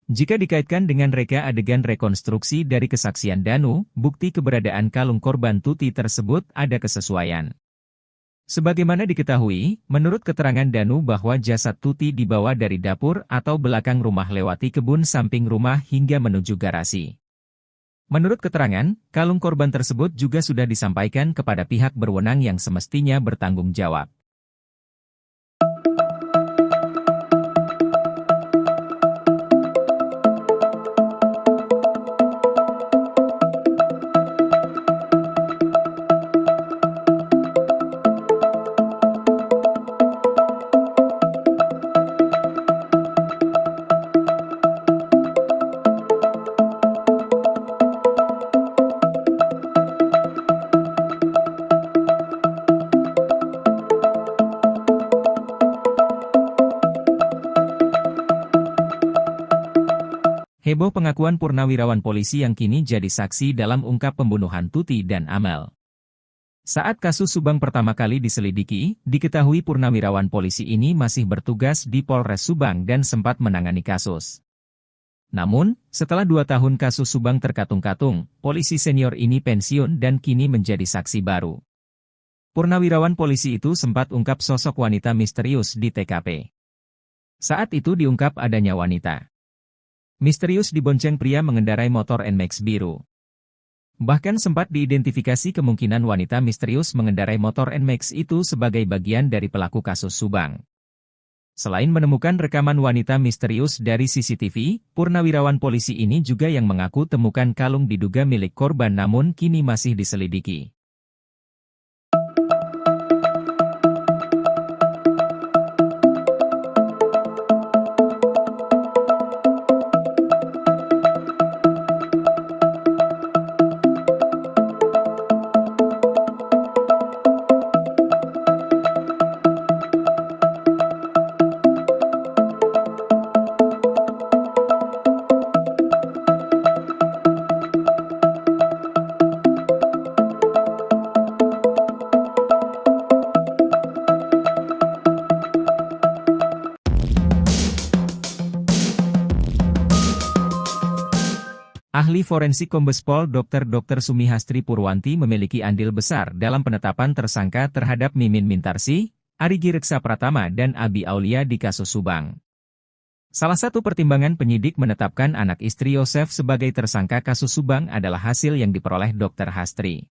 Jika dikaitkan dengan reka adegan rekonstruksi dari kesaksian Danu, bukti keberadaan kalung korban Tuti tersebut ada kesesuaian. Sebagaimana diketahui, menurut keterangan Danu bahwa jasad Tuti dibawa dari dapur atau belakang rumah lewati kebun samping rumah hingga menuju garasi. Menurut keterangan, kalung korban tersebut juga sudah disampaikan kepada pihak berwenang yang semestinya bertanggung jawab. Heboh pengakuan purnawirawan polisi yang kini jadi saksi dalam ungkap pembunuhan Tuti dan Amel. Saat kasus Subang pertama kali diselidiki, diketahui purnawirawan polisi ini masih bertugas di Polres Subang dan sempat menangani kasus. Namun, setelah 2 tahun kasus Subang terkatung-katung, polisi senior ini pensiun dan kini menjadi saksi baru. Purnawirawan polisi itu sempat ungkap sosok wanita misterius di TKP. Saat itu diungkap adanya wanita misterius dibonceng pria mengendarai motor NMAX biru. Bahkan sempat diidentifikasi kemungkinan wanita misterius mengendarai motor NMAX itu sebagai bagian dari pelaku kasus Subang. Selain menemukan rekaman wanita misterius dari CCTV, purnawirawan polisi ini juga yang mengaku temukan kalung diduga milik korban namun kini masih diselidiki. Ahli forensik Kombes Pol Dr. Sumihastri Purwanti memiliki andil besar dalam penetapan tersangka terhadap Mimin Mintarsih, Arigi Reksa Pratama dan Abi Aulia di kasus Subang. Salah satu pertimbangan penyidik menetapkan anak istri Yosef sebagai tersangka kasus Subang adalah hasil yang diperoleh Dr. Hastri.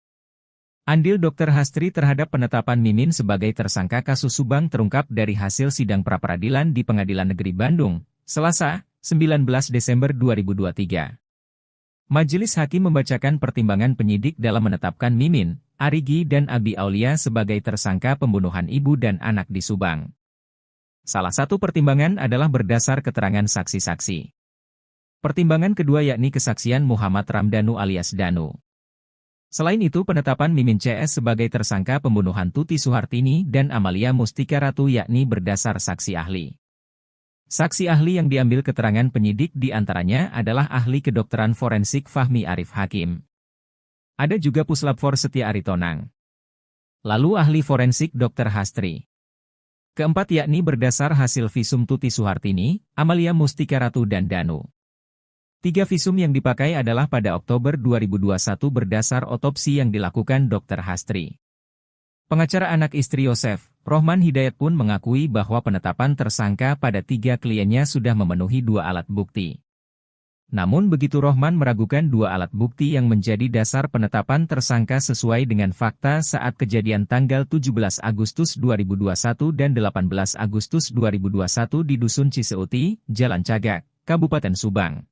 Andil Dr. Hastri terhadap penetapan Mimin sebagai tersangka kasus Subang terungkap dari hasil sidang pra-peradilan di Pengadilan Negeri Bandung, Selasa, 19 Desember 2023. Majelis Hakim membacakan pertimbangan penyidik dalam menetapkan Mimin, Arigi dan Abi Aulia sebagai tersangka pembunuhan ibu dan anak di Subang. Salah satu pertimbangan adalah berdasar keterangan saksi-saksi. Pertimbangan kedua yakni kesaksian Muhammad Ramdhanu alias Danu. Selain itu penetapan Mimin CS sebagai tersangka pembunuhan Tuti Suhartini dan Amalia Mustika Ratu yakni berdasar saksi ahli. Saksi ahli yang diambil keterangan penyidik diantaranya adalah ahli kedokteran forensik Fahmi Arif Hakim. Ada juga Puslap For Setia Aritonang. Lalu ahli forensik Dr. Hastri. Keempat yakni berdasar hasil visum Tuti Suhartini, Amalia Mustika Ratu dan Danu. 3 visum yang dipakai adalah pada Oktober 2021 berdasar otopsi yang dilakukan Dr. Hastri. Pengacara anak istri Yosef, Rohman Hidayat pun mengakui bahwa penetapan tersangka pada 3 kliennya sudah memenuhi 2 alat bukti. Namun begitu Rohman meragukan dua alat bukti yang menjadi dasar penetapan tersangka sesuai dengan fakta saat kejadian tanggal 17 Agustus 2021 dan 18 Agustus 2021 di Dusun Ciseuti, Jalan Cagak, Kabupaten Subang.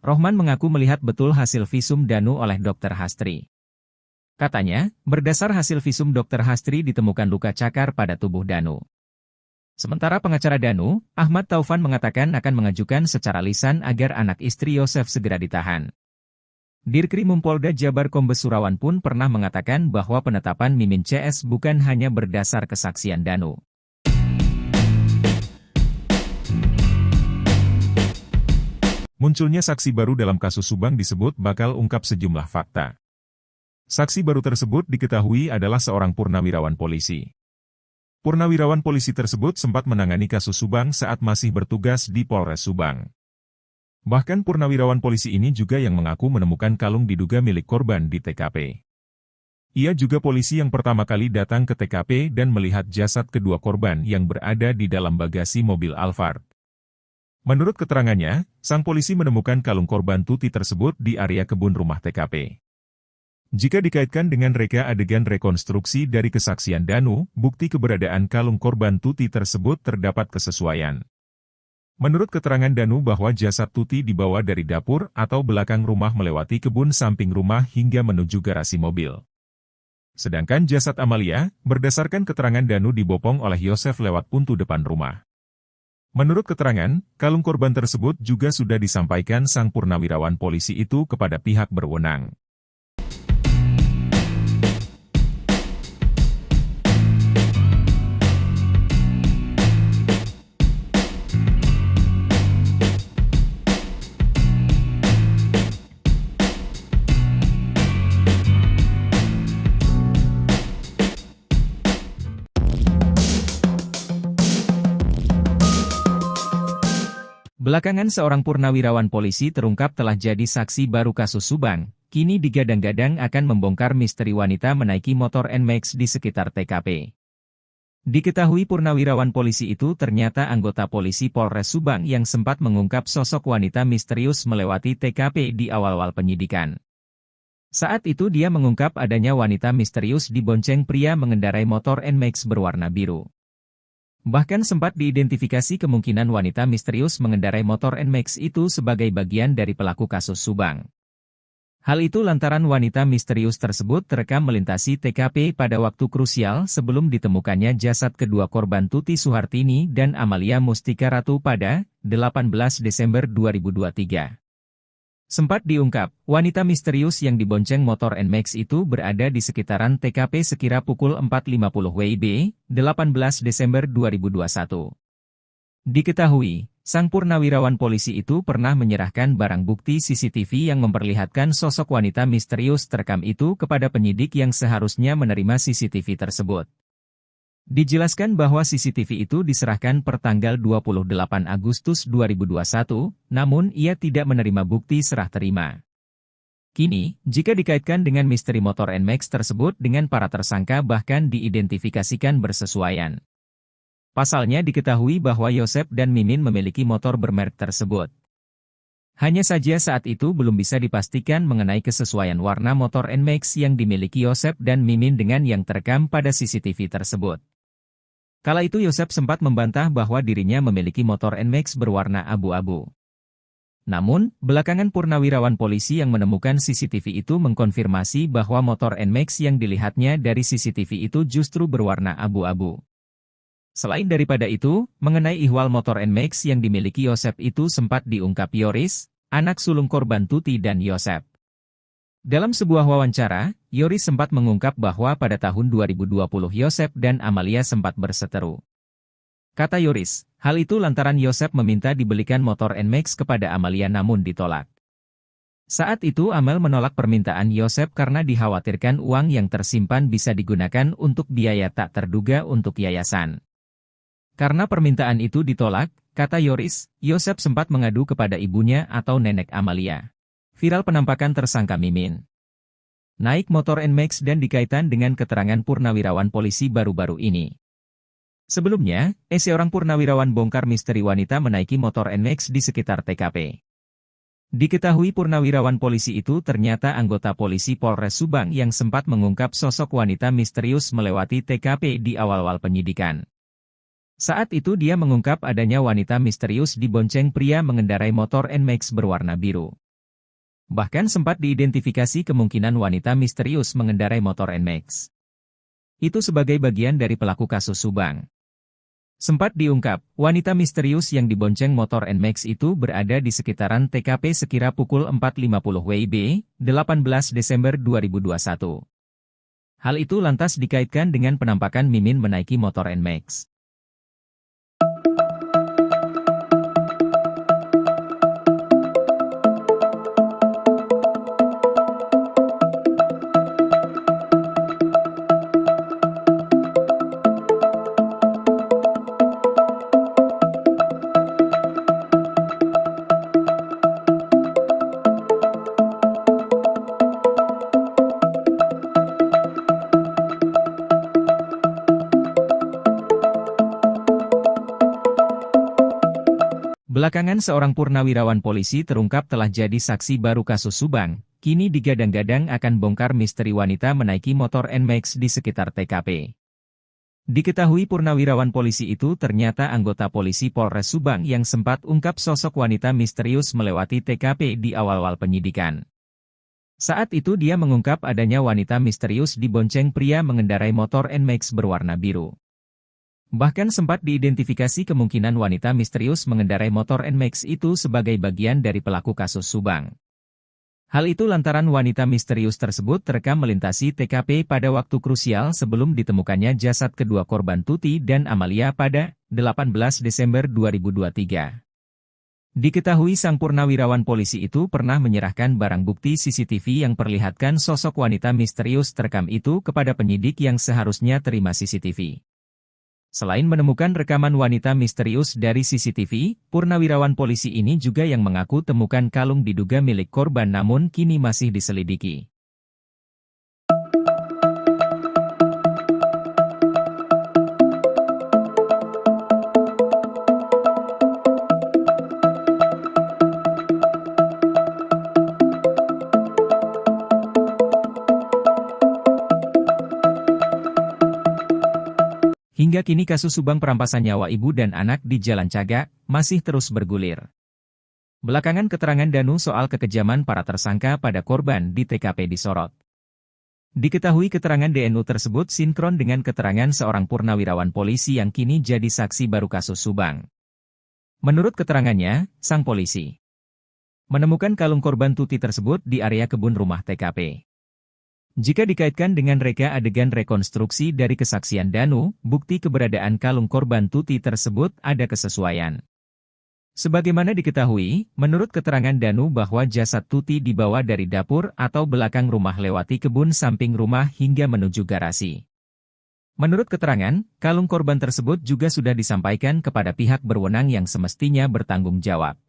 Rohman mengaku melihat betul hasil visum Danu oleh Dr. Hastri. Katanya, berdasar hasil visum Dr. Hastri ditemukan luka cakar pada tubuh Danu. Sementara pengacara Danu, Ahmad Taufan mengatakan akan mengajukan secara lisan agar anak istri Yosef segera ditahan. Dirkrim Polda Jabar Kombes Surawan pun pernah mengatakan bahwa penetapan Mimin CS bukan hanya berdasar kesaksian Danu. Munculnya saksi baru dalam kasus Subang disebut bakal ungkap sejumlah fakta. Saksi baru tersebut diketahui adalah seorang purnawirawan polisi. Purnawirawan polisi tersebut sempat menangani kasus Subang saat masih bertugas di Polres Subang. Bahkan purnawirawan polisi ini juga yang mengaku menemukan kalung diduga milik korban di TKP. Ia juga polisi yang pertama kali datang ke TKP dan melihat jasad kedua korban yang berada di dalam bagasi mobil Alphard. Menurut keterangannya, sang polisi menemukan kalung korban Tuti tersebut di area kebun rumah TKP. Jika dikaitkan dengan reka adegan rekonstruksi dari kesaksian Danu, bukti keberadaan kalung korban Tuti tersebut terdapat kesesuaian. Menurut keterangan Danu bahwa jasad Tuti dibawa dari dapur atau belakang rumah melewati kebun samping rumah hingga menuju garasi mobil. Sedangkan jasad Amalia, berdasarkan keterangan Danu dibopong oleh Yosef lewat pintu depan rumah. Menurut keterangan, kalung korban tersebut juga sudah disampaikan sang purnawirawan polisi itu kepada pihak berwenang. Belakangan seorang purnawirawan polisi terungkap telah jadi saksi baru kasus Subang, kini digadang-gadang akan membongkar misteri wanita menaiki motor NMAX di sekitar TKP. Diketahui purnawirawan polisi itu ternyata anggota polisi Polres Subang yang sempat mengungkap sosok wanita misterius melewati TKP di awal-awal penyidikan. Saat itu dia mengungkap adanya wanita misterius dibonceng pria mengendarai motor NMAX berwarna biru. Bahkan sempat diidentifikasi kemungkinan wanita misterius mengendarai motor NMAX itu sebagai bagian dari pelaku kasus Subang. Hal itu lantaran wanita misterius tersebut terekam melintasi TKP pada waktu krusial sebelum ditemukannya jasad kedua korban Tuti Suhartini dan Amalia Mustika Ratu pada 18 Desember 2023. Sempat diungkap, wanita misterius yang dibonceng motor NMAX itu berada di sekitaran TKP sekira pukul 4.50 WIB, 18 Desember 2021. Diketahui, sang purnawirawan polisi itu pernah menyerahkan barang bukti CCTV yang memperlihatkan sosok wanita misterius terekam itu kepada penyidik yang seharusnya menerima CCTV tersebut. Dijelaskan bahwa CCTV itu diserahkan per tanggal 28 Agustus 2021, namun ia tidak menerima bukti serah terima. Kini, jika dikaitkan dengan misteri motor NMAX tersebut dengan para tersangka bahkan diidentifikasikan bersesuaian. Pasalnya diketahui bahwa Yosef dan Mimin memiliki motor bermerek tersebut. Hanya saja saat itu belum bisa dipastikan mengenai kesesuaian warna motor NMAX yang dimiliki Yosef dan Mimin dengan yang terekam pada CCTV tersebut. Kala itu Yosef sempat membantah bahwa dirinya memiliki motor NMAX berwarna abu-abu. Namun, belakangan purnawirawan polisi yang menemukan CCTV itu mengkonfirmasi bahwa motor NMAX yang dilihatnya dari CCTV itu justru berwarna abu-abu. Selain daripada itu, mengenai ihwal motor NMAX yang dimiliki Yosef itu sempat diungkap Yoris, anak sulung korban Tuti dan Yosef. Dalam sebuah wawancara, Yoris sempat mengungkap bahwa pada tahun 2020 Yosef dan Amalia sempat berseteru. Kata Yoris, hal itu lantaran Yosef meminta dibelikan motor NMAX kepada Amalia namun ditolak. Saat itu Amel menolak permintaan Yosef karena dikhawatirkan uang yang tersimpan bisa digunakan untuk biaya tak terduga untuk yayasan. Karena permintaan itu ditolak, kata Yoris, Yosef sempat mengadu kepada ibunya atau nenek Amalia. Viral penampakan tersangka Mimin naik motor NMAX dan dikaitkan dengan keterangan purnawirawan polisi baru-baru ini. Sebelumnya, seorang purnawirawan bongkar misteri wanita menaiki motor NMAX di sekitar TKP. Diketahui purnawirawan polisi itu ternyata anggota polisi Polres Subang yang sempat mengungkap sosok wanita misterius melewati TKP di awal-awal penyidikan. Saat itu dia mengungkap adanya wanita misterius dibonceng pria mengendarai motor NMAX berwarna biru. Bahkan sempat diidentifikasi kemungkinan wanita misterius mengendarai motor NMAX itu sebagai bagian dari pelaku kasus Subang. Sempat diungkap, wanita misterius yang dibonceng motor NMAX itu berada di sekitaran TKP sekira pukul 4.50 WIB, 18 Desember 2021. Hal itu lantas dikaitkan dengan penampakan Mimin menaiki motor NMAX. Belakangan seorang purnawirawan polisi terungkap telah jadi saksi baru kasus Subang, kini digadang-gadang akan bongkar misteri wanita menaiki motor NMAX di sekitar TKP. Diketahui purnawirawan polisi itu ternyata anggota polisi Polres Subang yang sempat ungkap sosok wanita misterius melewati TKP di awal-awal penyidikan. Saat itu dia mengungkap adanya wanita misterius dibonceng pria mengendarai motor NMAX berwarna biru. Bahkan sempat diidentifikasi kemungkinan wanita misterius mengendarai motor NMAX itu sebagai bagian dari pelaku kasus Subang. Hal itu lantaran wanita misterius tersebut terekam melintasi TKP pada waktu krusial sebelum ditemukannya jasad kedua korban Tuti dan Amalia pada 18 Desember 2023. Diketahui sang purnawirawan polisi itu pernah menyerahkan barang bukti CCTV yang perlihatkan sosok wanita misterius terekam itu kepada penyidik yang seharusnya terima CCTV. Selain menemukan rekaman wanita misterius dari CCTV, purnawirawan polisi ini juga yang mengaku temukan kalung diduga milik korban namun kini masih diselidiki. Hingga kini kasus Subang perampasan nyawa ibu dan anak di Jalan Cagak masih terus bergulir. Belakangan keterangan Danu soal kekejaman para tersangka pada korban di TKP disorot. Diketahui keterangan DNU tersebut sinkron dengan keterangan seorang purnawirawan polisi yang kini jadi saksi baru kasus Subang. Menurut keterangannya, sang polisi menemukan kalung korban Tuti tersebut di area kebun rumah TKP. Jika dikaitkan dengan reka adegan rekonstruksi dari kesaksian Danu, bukti keberadaan kalung korban Tuti tersebut ada kesesuaian. Sebagaimana diketahui, menurut keterangan Danu bahwa jasad Tuti dibawa dari dapur atau belakang rumah lewati kebun samping rumah hingga menuju garasi. Menurut keterangan, kalung korban tersebut juga sudah disampaikan kepada pihak berwenang yang semestinya bertanggung jawab.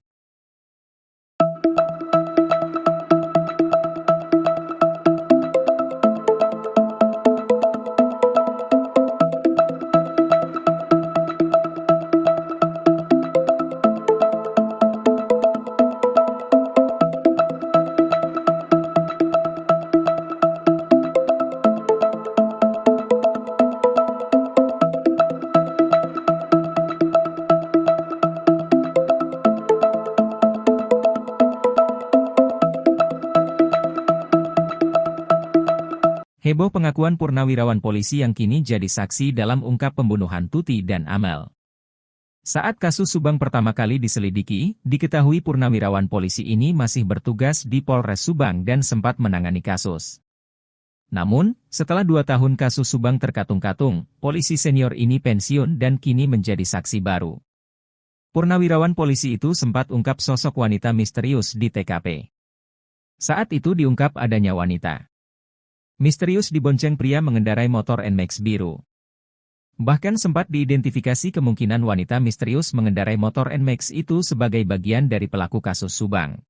Heboh pengakuan purnawirawan polisi yang kini jadi saksi dalam ungkap pembunuhan Tuti dan Amel. Saat kasus Subang pertama kali diselidiki, diketahui purnawirawan polisi ini masih bertugas di Polres Subang dan sempat menangani kasus. Namun, setelah 2 tahun kasus Subang terkatung-katung, polisi senior ini pensiun dan kini menjadi saksi baru. Purnawirawan polisi itu sempat ungkap sosok wanita misterius di TKP. Saat itu diungkap adanya wanita misterius dibonceng pria mengendarai motor NMAX biru. Bahkan sempat diidentifikasi kemungkinan wanita misterius mengendarai motor NMAX itu sebagai bagian dari pelaku kasus Subang.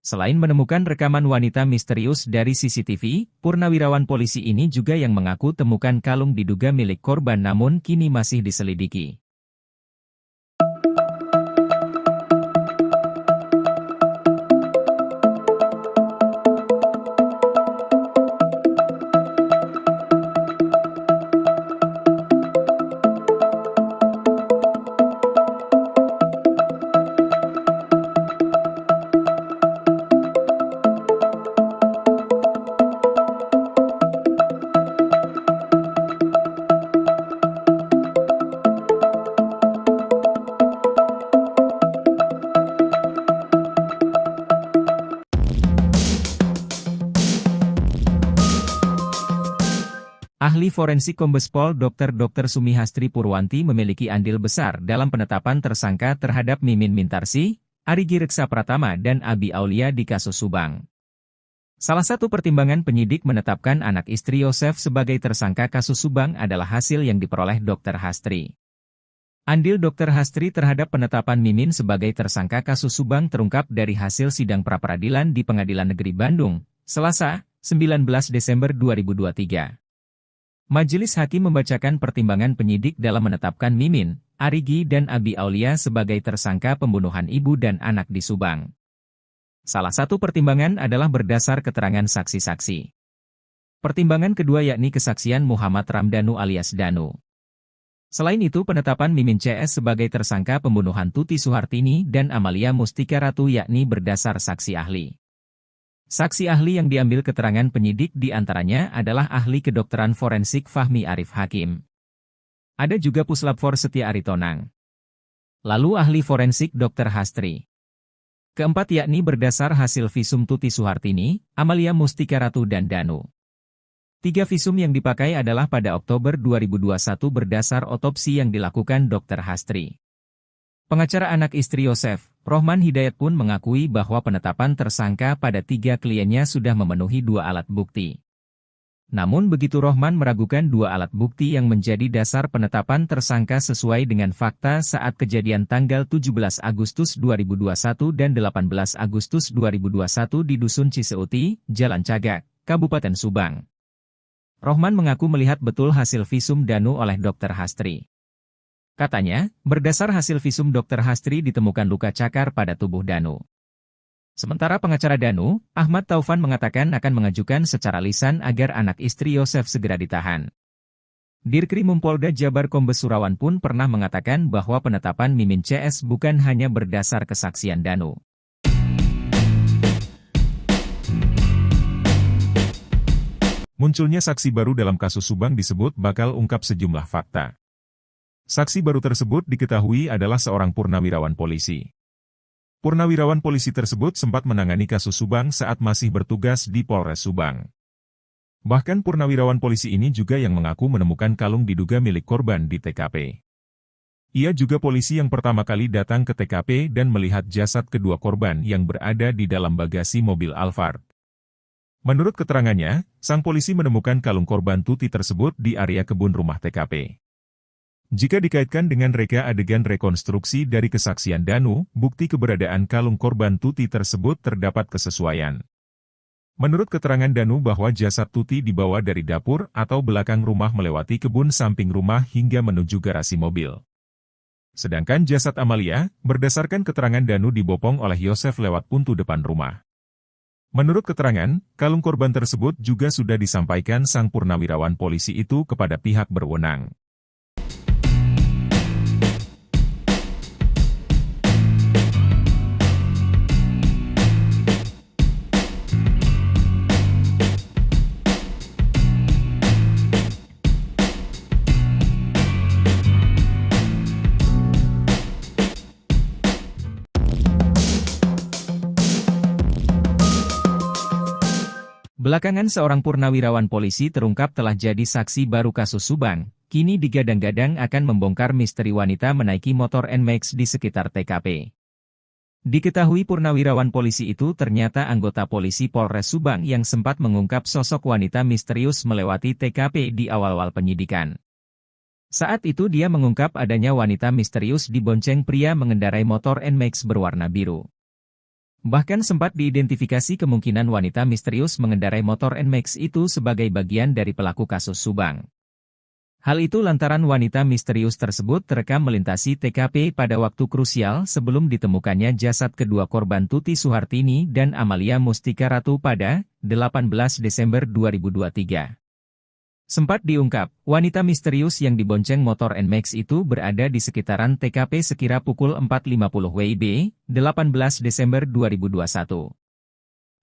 Selain menemukan rekaman wanita misterius dari CCTV, purnawirawan polisi ini juga yang mengaku temukan kalung diduga milik korban namun kini masih diselidiki. Ahli forensik Kombes Pol Dr. Sumihastri Purwanti memiliki andil besar dalam penetapan tersangka terhadap Mimin Mintarsih, Arigi Reksa Pratama dan Abi Aulia di kasus Subang. Salah satu pertimbangan penyidik menetapkan anak istri Yosef sebagai tersangka kasus Subang adalah hasil yang diperoleh Dr. Hastri. Andil Dr. Hastri terhadap penetapan Mimin sebagai tersangka kasus Subang terungkap dari hasil sidang pra-peradilan di Pengadilan Negeri Bandung, Selasa, 19 Desember 2023. Majelis Hakim membacakan pertimbangan penyidik dalam menetapkan Mimin, Arigi dan Abi Aulia sebagai tersangka pembunuhan ibu dan anak di Subang. Salah satu pertimbangan adalah berdasar keterangan saksi-saksi. Pertimbangan kedua yakni kesaksian Muhammad Ramdhanu alias Danu. Selain itu penetapan Mimin CS sebagai tersangka pembunuhan Tuti Suhartini dan Amalia Mustika Ratu yakni berdasar saksi ahli. Saksi ahli yang diambil keterangan penyidik diantaranya adalah ahli kedokteran forensik Fahmi Arif Hakim. Ada juga Puslap For Setia Aritonang. Lalu ahli forensik Dr. Hastri. Keempat yakni berdasar hasil visum Tuti Suhartini, Amalia Mustika Ratu dan Danu. 3 visum yang dipakai adalah pada Oktober 2021 berdasar otopsi yang dilakukan Dr. Hastri. Pengacara anak istri Yosef, Rohman Hidayat pun mengakui bahwa penetapan tersangka pada 3 kliennya sudah memenuhi 2 alat bukti. Namun begitu Rohman meragukan 2 alat bukti yang menjadi dasar penetapan tersangka sesuai dengan fakta saat kejadian tanggal 17 Agustus 2021 dan 18 Agustus 2021 di Dusun Ciseuti, Jalan Cagak, Kabupaten Subang. Rohman mengaku melihat betul hasil visum Danu oleh Dr. Hastri. Katanya, berdasar hasil visum Dr. Hastri ditemukan luka cakar pada tubuh Danu. Sementara pengacara Danu, Ahmad Taufan mengatakan akan mengajukan secara lisan agar anak istri Yosef segera ditahan. Dirkrimum Polda Jabar Kombes Surawan pun pernah mengatakan bahwa penetapan Mimin CS bukan hanya berdasar kesaksian Danu. Munculnya saksi baru dalam kasus Subang disebut bakal ungkap sejumlah fakta. Saksi baru tersebut diketahui adalah seorang purnawirawan polisi. Purnawirawan polisi tersebut sempat menangani kasus Subang saat masih bertugas di Polres Subang. Bahkan purnawirawan polisi ini juga yang mengaku menemukan kalung diduga milik korban di TKP. Ia juga polisi yang pertama kali datang ke TKP dan melihat jasad kedua korban yang berada di dalam bagasi mobil Alphard. Menurut keterangannya, sang polisi menemukan kalung korban Tuti tersebut di area kebun rumah TKP. Jika dikaitkan dengan reka adegan rekonstruksi dari kesaksian Danu, bukti keberadaan kalung korban Tuti tersebut terdapat kesesuaian. Menurut keterangan Danu bahwa jasad Tuti dibawa dari dapur atau belakang rumah melewati kebun samping rumah hingga menuju garasi mobil. Sedangkan jasad Amalia, berdasarkan keterangan Danu dibopong oleh Yosef lewat pintu depan rumah. Menurut keterangan, kalung korban tersebut juga sudah disampaikan sang purnawirawan polisi itu kepada pihak berwenang. Belakangan seorang purnawirawan polisi terungkap telah jadi saksi baru kasus Subang, kini digadang-gadang akan membongkar misteri wanita menaiki motor NMAX di sekitar TKP. Diketahui purnawirawan polisi itu ternyata anggota polisi Polres Subang yang sempat mengungkap sosok wanita misterius melewati TKP di awal-awal penyidikan. Saat itu dia mengungkap adanya wanita misterius dibonceng pria mengendarai motor NMAX berwarna biru. Bahkan sempat diidentifikasi kemungkinan wanita misterius mengendarai motor NMAX itu sebagai bagian dari pelaku kasus Subang. Hal itu lantaran wanita misterius tersebut terekam melintasi TKP pada waktu krusial sebelum ditemukannya jasad kedua korban Tuti Suhartini dan Amalia Mustika Ratu pada 18 Desember 2023. Sempat diungkap, wanita misterius yang dibonceng motor NMAX itu berada di sekitaran TKP sekira pukul 4.50 WIB, 18 Desember 2021.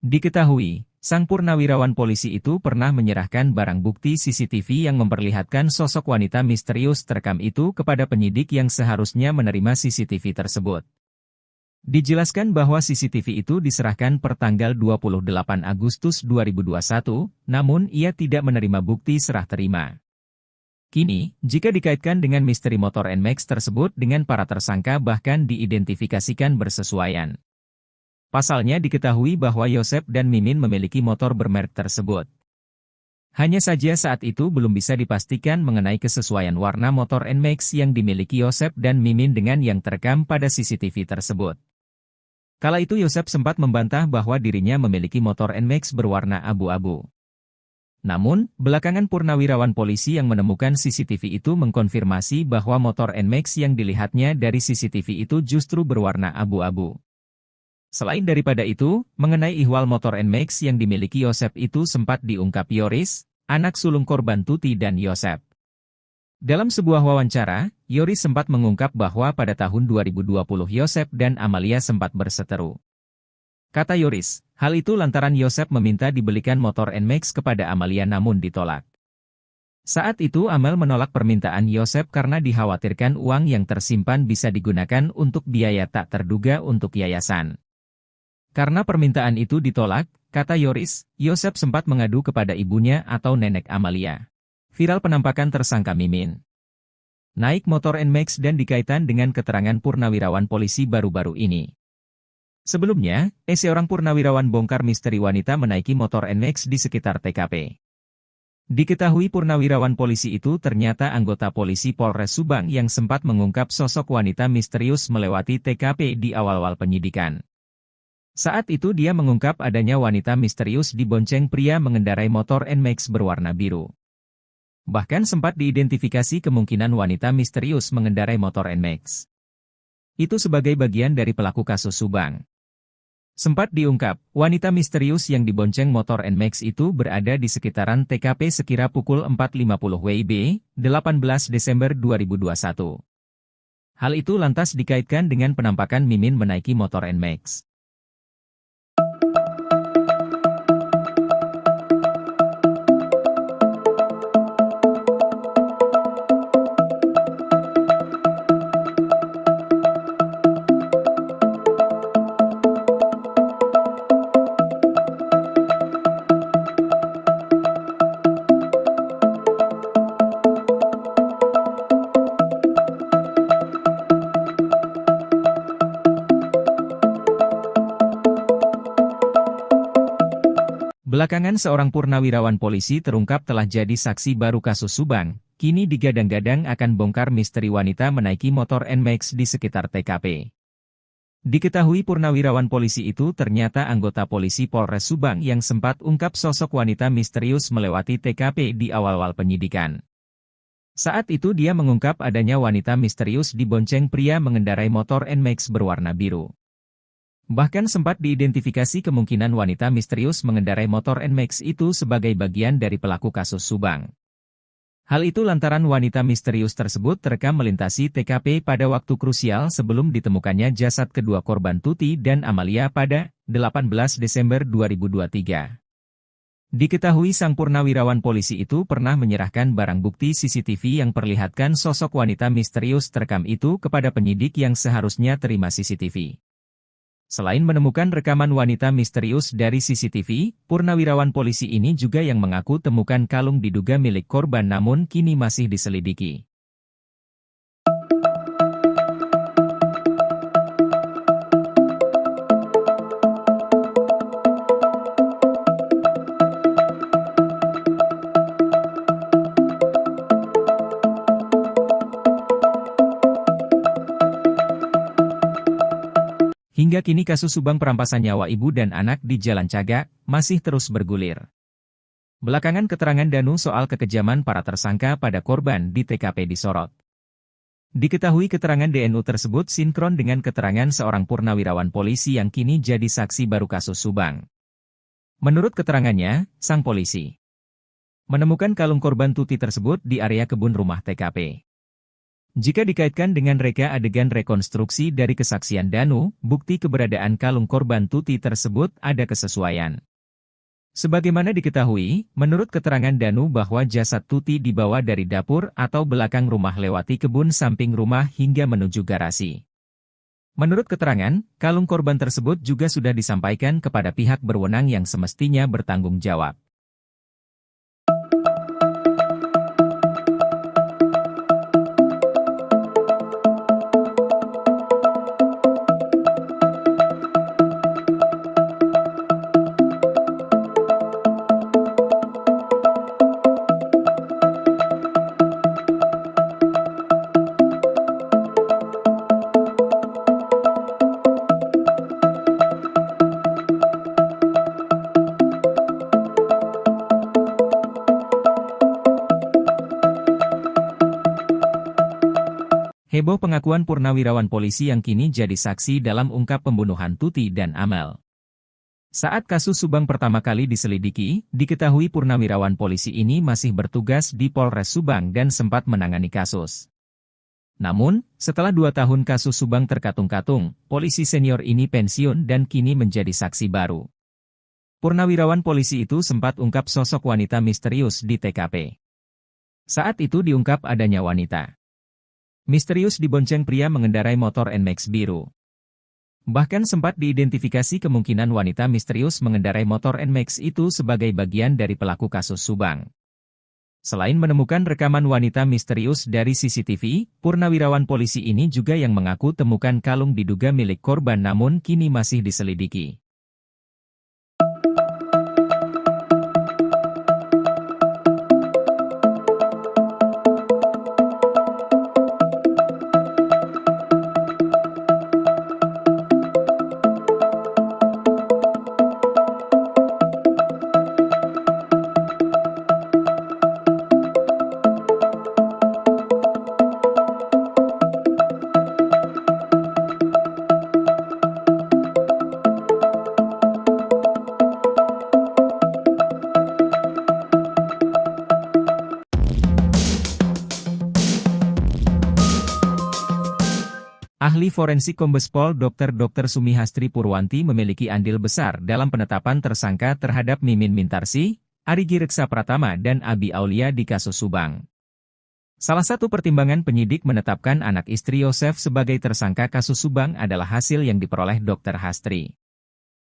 Diketahui, sang purnawirawan polisi itu pernah menyerahkan barang bukti CCTV yang memperlihatkan sosok wanita misterius terekam itu kepada penyidik yang seharusnya menerima CCTV tersebut. Dijelaskan bahwa CCTV itu diserahkan per tanggal 28 Agustus 2021, namun ia tidak menerima bukti serah terima. Kini, jika dikaitkan dengan misteri motor NMAX tersebut dengan para tersangka bahkan diidentifikasikan bersesuaian. Pasalnya diketahui bahwa Yosep dan Mimin memiliki motor bermerek tersebut. Hanya saja saat itu belum bisa dipastikan mengenai kesesuaian warna motor NMAX yang dimiliki Yosep dan Mimin dengan yang terekam pada CCTV tersebut. Kala itu Yosep sempat membantah bahwa dirinya memiliki motor NMAX berwarna abu-abu. Namun, belakangan purnawirawan polisi yang menemukan CCTV itu mengkonfirmasi bahwa motor NMAX yang dilihatnya dari CCTV itu justru berwarna abu-abu. Selain daripada itu, mengenai ihwal motor NMAX yang dimiliki Yosep itu sempat diungkap Yoris, anak sulung korban Tuti dan Yosep. Dalam sebuah wawancara, Yoris sempat mengungkap bahwa pada tahun 2020 Yosep dan Amalia sempat berseteru. Kata Yoris, hal itu lantaran Yosep meminta dibelikan motor NMAX kepada Amalia namun ditolak. Saat itu Amel menolak permintaan Yosep karena dikhawatirkan uang yang tersimpan bisa digunakan untuk biaya tak terduga untuk yayasan. Karena permintaan itu ditolak, kata Yoris, Yosep sempat mengadu kepada ibunya atau nenek Amalia. Viral penampakan tersangka Mimin naik motor NMAX dan dikaitkan dengan keterangan purnawirawan polisi baru-baru ini. Sebelumnya, seorang purnawirawan bongkar misteri wanita menaiki motor NMAX di sekitar TKP. Diketahui purnawirawan polisi itu ternyata anggota polisi Polres Subang yang sempat mengungkap sosok wanita misterius melewati TKP di awal-awal penyidikan. Saat itu dia mengungkap adanya wanita misterius dibonceng pria mengendarai motor NMAX berwarna biru. Bahkan sempat diidentifikasi kemungkinan wanita misterius mengendarai motor NMAX itu sebagai bagian dari pelaku kasus Subang. Sempat diungkap, wanita misterius yang dibonceng motor NMAX itu berada di sekitaran TKP sekira pukul 4.50 WIB, 18 Desember 2021. Hal itu lantas dikaitkan dengan penampakan Mimin menaiki motor NMAX. Belakangan seorang purnawirawan polisi terungkap telah jadi saksi baru kasus Subang, kini digadang-gadang akan bongkar misteri wanita menaiki motor NMAX di sekitar TKP. Diketahui purnawirawan polisi itu ternyata anggota polisi Polres Subang yang sempat ungkap sosok wanita misterius melewati TKP di awal-awal penyidikan. Saat itu dia mengungkap adanya wanita misterius dibonceng pria mengendarai motor NMAX berwarna biru. Bahkan sempat diidentifikasi kemungkinan wanita misterius mengendarai motor NMAX itu sebagai bagian dari pelaku kasus Subang. Hal itu lantaran wanita misterius tersebut terekam melintasi TKP pada waktu krusial sebelum ditemukannya jasad kedua korban Tuti dan Amalia pada 18 Desember 2023. Diketahui sang purnawirawan polisi itu pernah menyerahkan barang bukti CCTV yang perlihatkan sosok wanita misterius terekam itu kepada penyidik yang seharusnya terima CCTV. Selain menemukan rekaman wanita misterius dari CCTV, purnawirawan polisi ini juga yang mengaku temukan kalung diduga milik korban namun kini masih diselidiki. Hingga kini kasus Subang perampasan nyawa ibu dan anak di Jalan Cagak masih terus bergulir. Belakangan keterangan Danu soal kekejaman para tersangka pada korban di TKP disorot. Diketahui keterangan DNU tersebut sinkron dengan keterangan seorang purnawirawan polisi yang kini jadi saksi baru kasus Subang. Menurut keterangannya, sang polisi menemukan kalung korban Tuti tersebut di area kebun rumah TKP. Jika dikaitkan dengan reka adegan rekonstruksi dari kesaksian Danu, bukti keberadaan kalung korban Tuti tersebut ada kesesuaian. Sebagaimana diketahui, menurut keterangan Danu bahwa jasad Tuti dibawa dari dapur atau belakang rumah lewati kebun samping rumah hingga menuju garasi. Menurut keterangan, kalung korban tersebut juga sudah disampaikan kepada pihak berwenang yang semestinya bertanggung jawab. Heboh pengakuan purnawirawan polisi yang kini jadi saksi dalam ungkap pembunuhan Tuti dan Amel. Saat kasus Subang pertama kali diselidiki, diketahui purnawirawan polisi ini masih bertugas di Polres Subang dan sempat menangani kasus. Namun, setelah 2 tahun kasus Subang terkatung-katung, polisi senior ini pensiun dan kini menjadi saksi baru. Purnawirawan polisi itu sempat ungkap sosok wanita misterius di TKP. Saat itu diungkap adanya wanita misterius dibonceng pria mengendarai motor NMAX biru. Bahkan sempat diidentifikasi kemungkinan wanita misterius mengendarai motor NMAX itu sebagai bagian dari pelaku kasus Subang. Selain menemukan rekaman wanita misterius dari CCTV, purnawirawan polisi ini juga yang mengaku temukan kalung diduga milik korban namun kini masih diselidiki. Ahli forensik Kombes Pol Dr. Sumihastri Purwanti memiliki andil besar dalam penetapan tersangka terhadap Mimin Mintarsih, Arigi Reksa Pratama dan Abi Aulia di kasus Subang. Salah satu pertimbangan penyidik menetapkan anak istri Yosef sebagai tersangka kasus Subang adalah hasil yang diperoleh Dr. Hastri.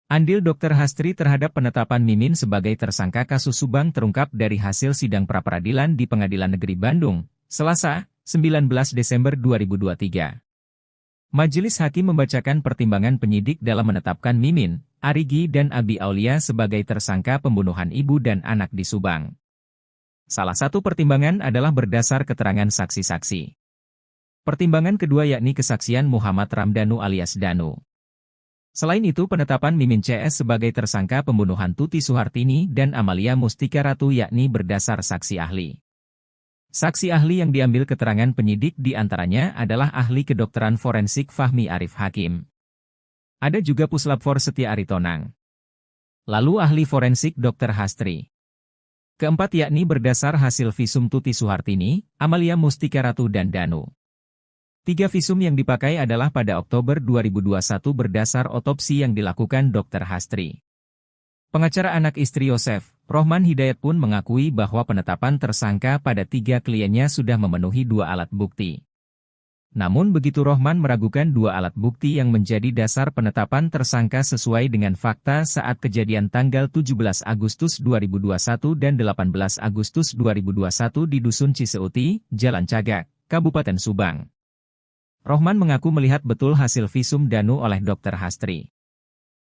Andil Dr. Hastri terhadap penetapan Mimin sebagai tersangka kasus Subang terungkap dari hasil sidang pra-peradilan di Pengadilan Negeri Bandung, Selasa, 19 Desember 2023. Majelis Hakim membacakan pertimbangan penyidik dalam menetapkan Mimin, Arigi dan Abi Aulia sebagai tersangka pembunuhan ibu dan anak di Subang. Salah satu pertimbangan adalah berdasar keterangan saksi-saksi. Pertimbangan kedua yakni kesaksian Muhammad Ramdhanu alias Danu. Selain itu penetapan Mimin CS sebagai tersangka pembunuhan Tuti Suhartini dan Amalia Mustika Ratu yakni berdasar saksi ahli. Saksi ahli yang diambil keterangan penyidik diantaranya adalah ahli kedokteran forensik Fahmi Arif Hakim. Ada juga Puslapfor Setia Aritonang. Lalu ahli forensik Dr. Hastri. Keempat yakni berdasar hasil visum Tuti Suhartini, Amalia Mustika Ratu dan Danu. 3 visum yang dipakai adalah pada Oktober 2021 berdasar otopsi yang dilakukan Dr. Hastri. Pengacara anak istri Yosef, Rohman Hidayat pun mengakui bahwa penetapan tersangka pada 3 kliennya sudah memenuhi 2 alat bukti. Namun begitu Rohman meragukan 2 alat bukti yang menjadi dasar penetapan tersangka sesuai dengan fakta saat kejadian tanggal 17 Agustus 2021 dan 18 Agustus 2021 di Dusun Ciseuti, Jalan Cagak, Kabupaten Subang. Rohman mengaku melihat betul hasil visum Danu oleh Dr. Hastri.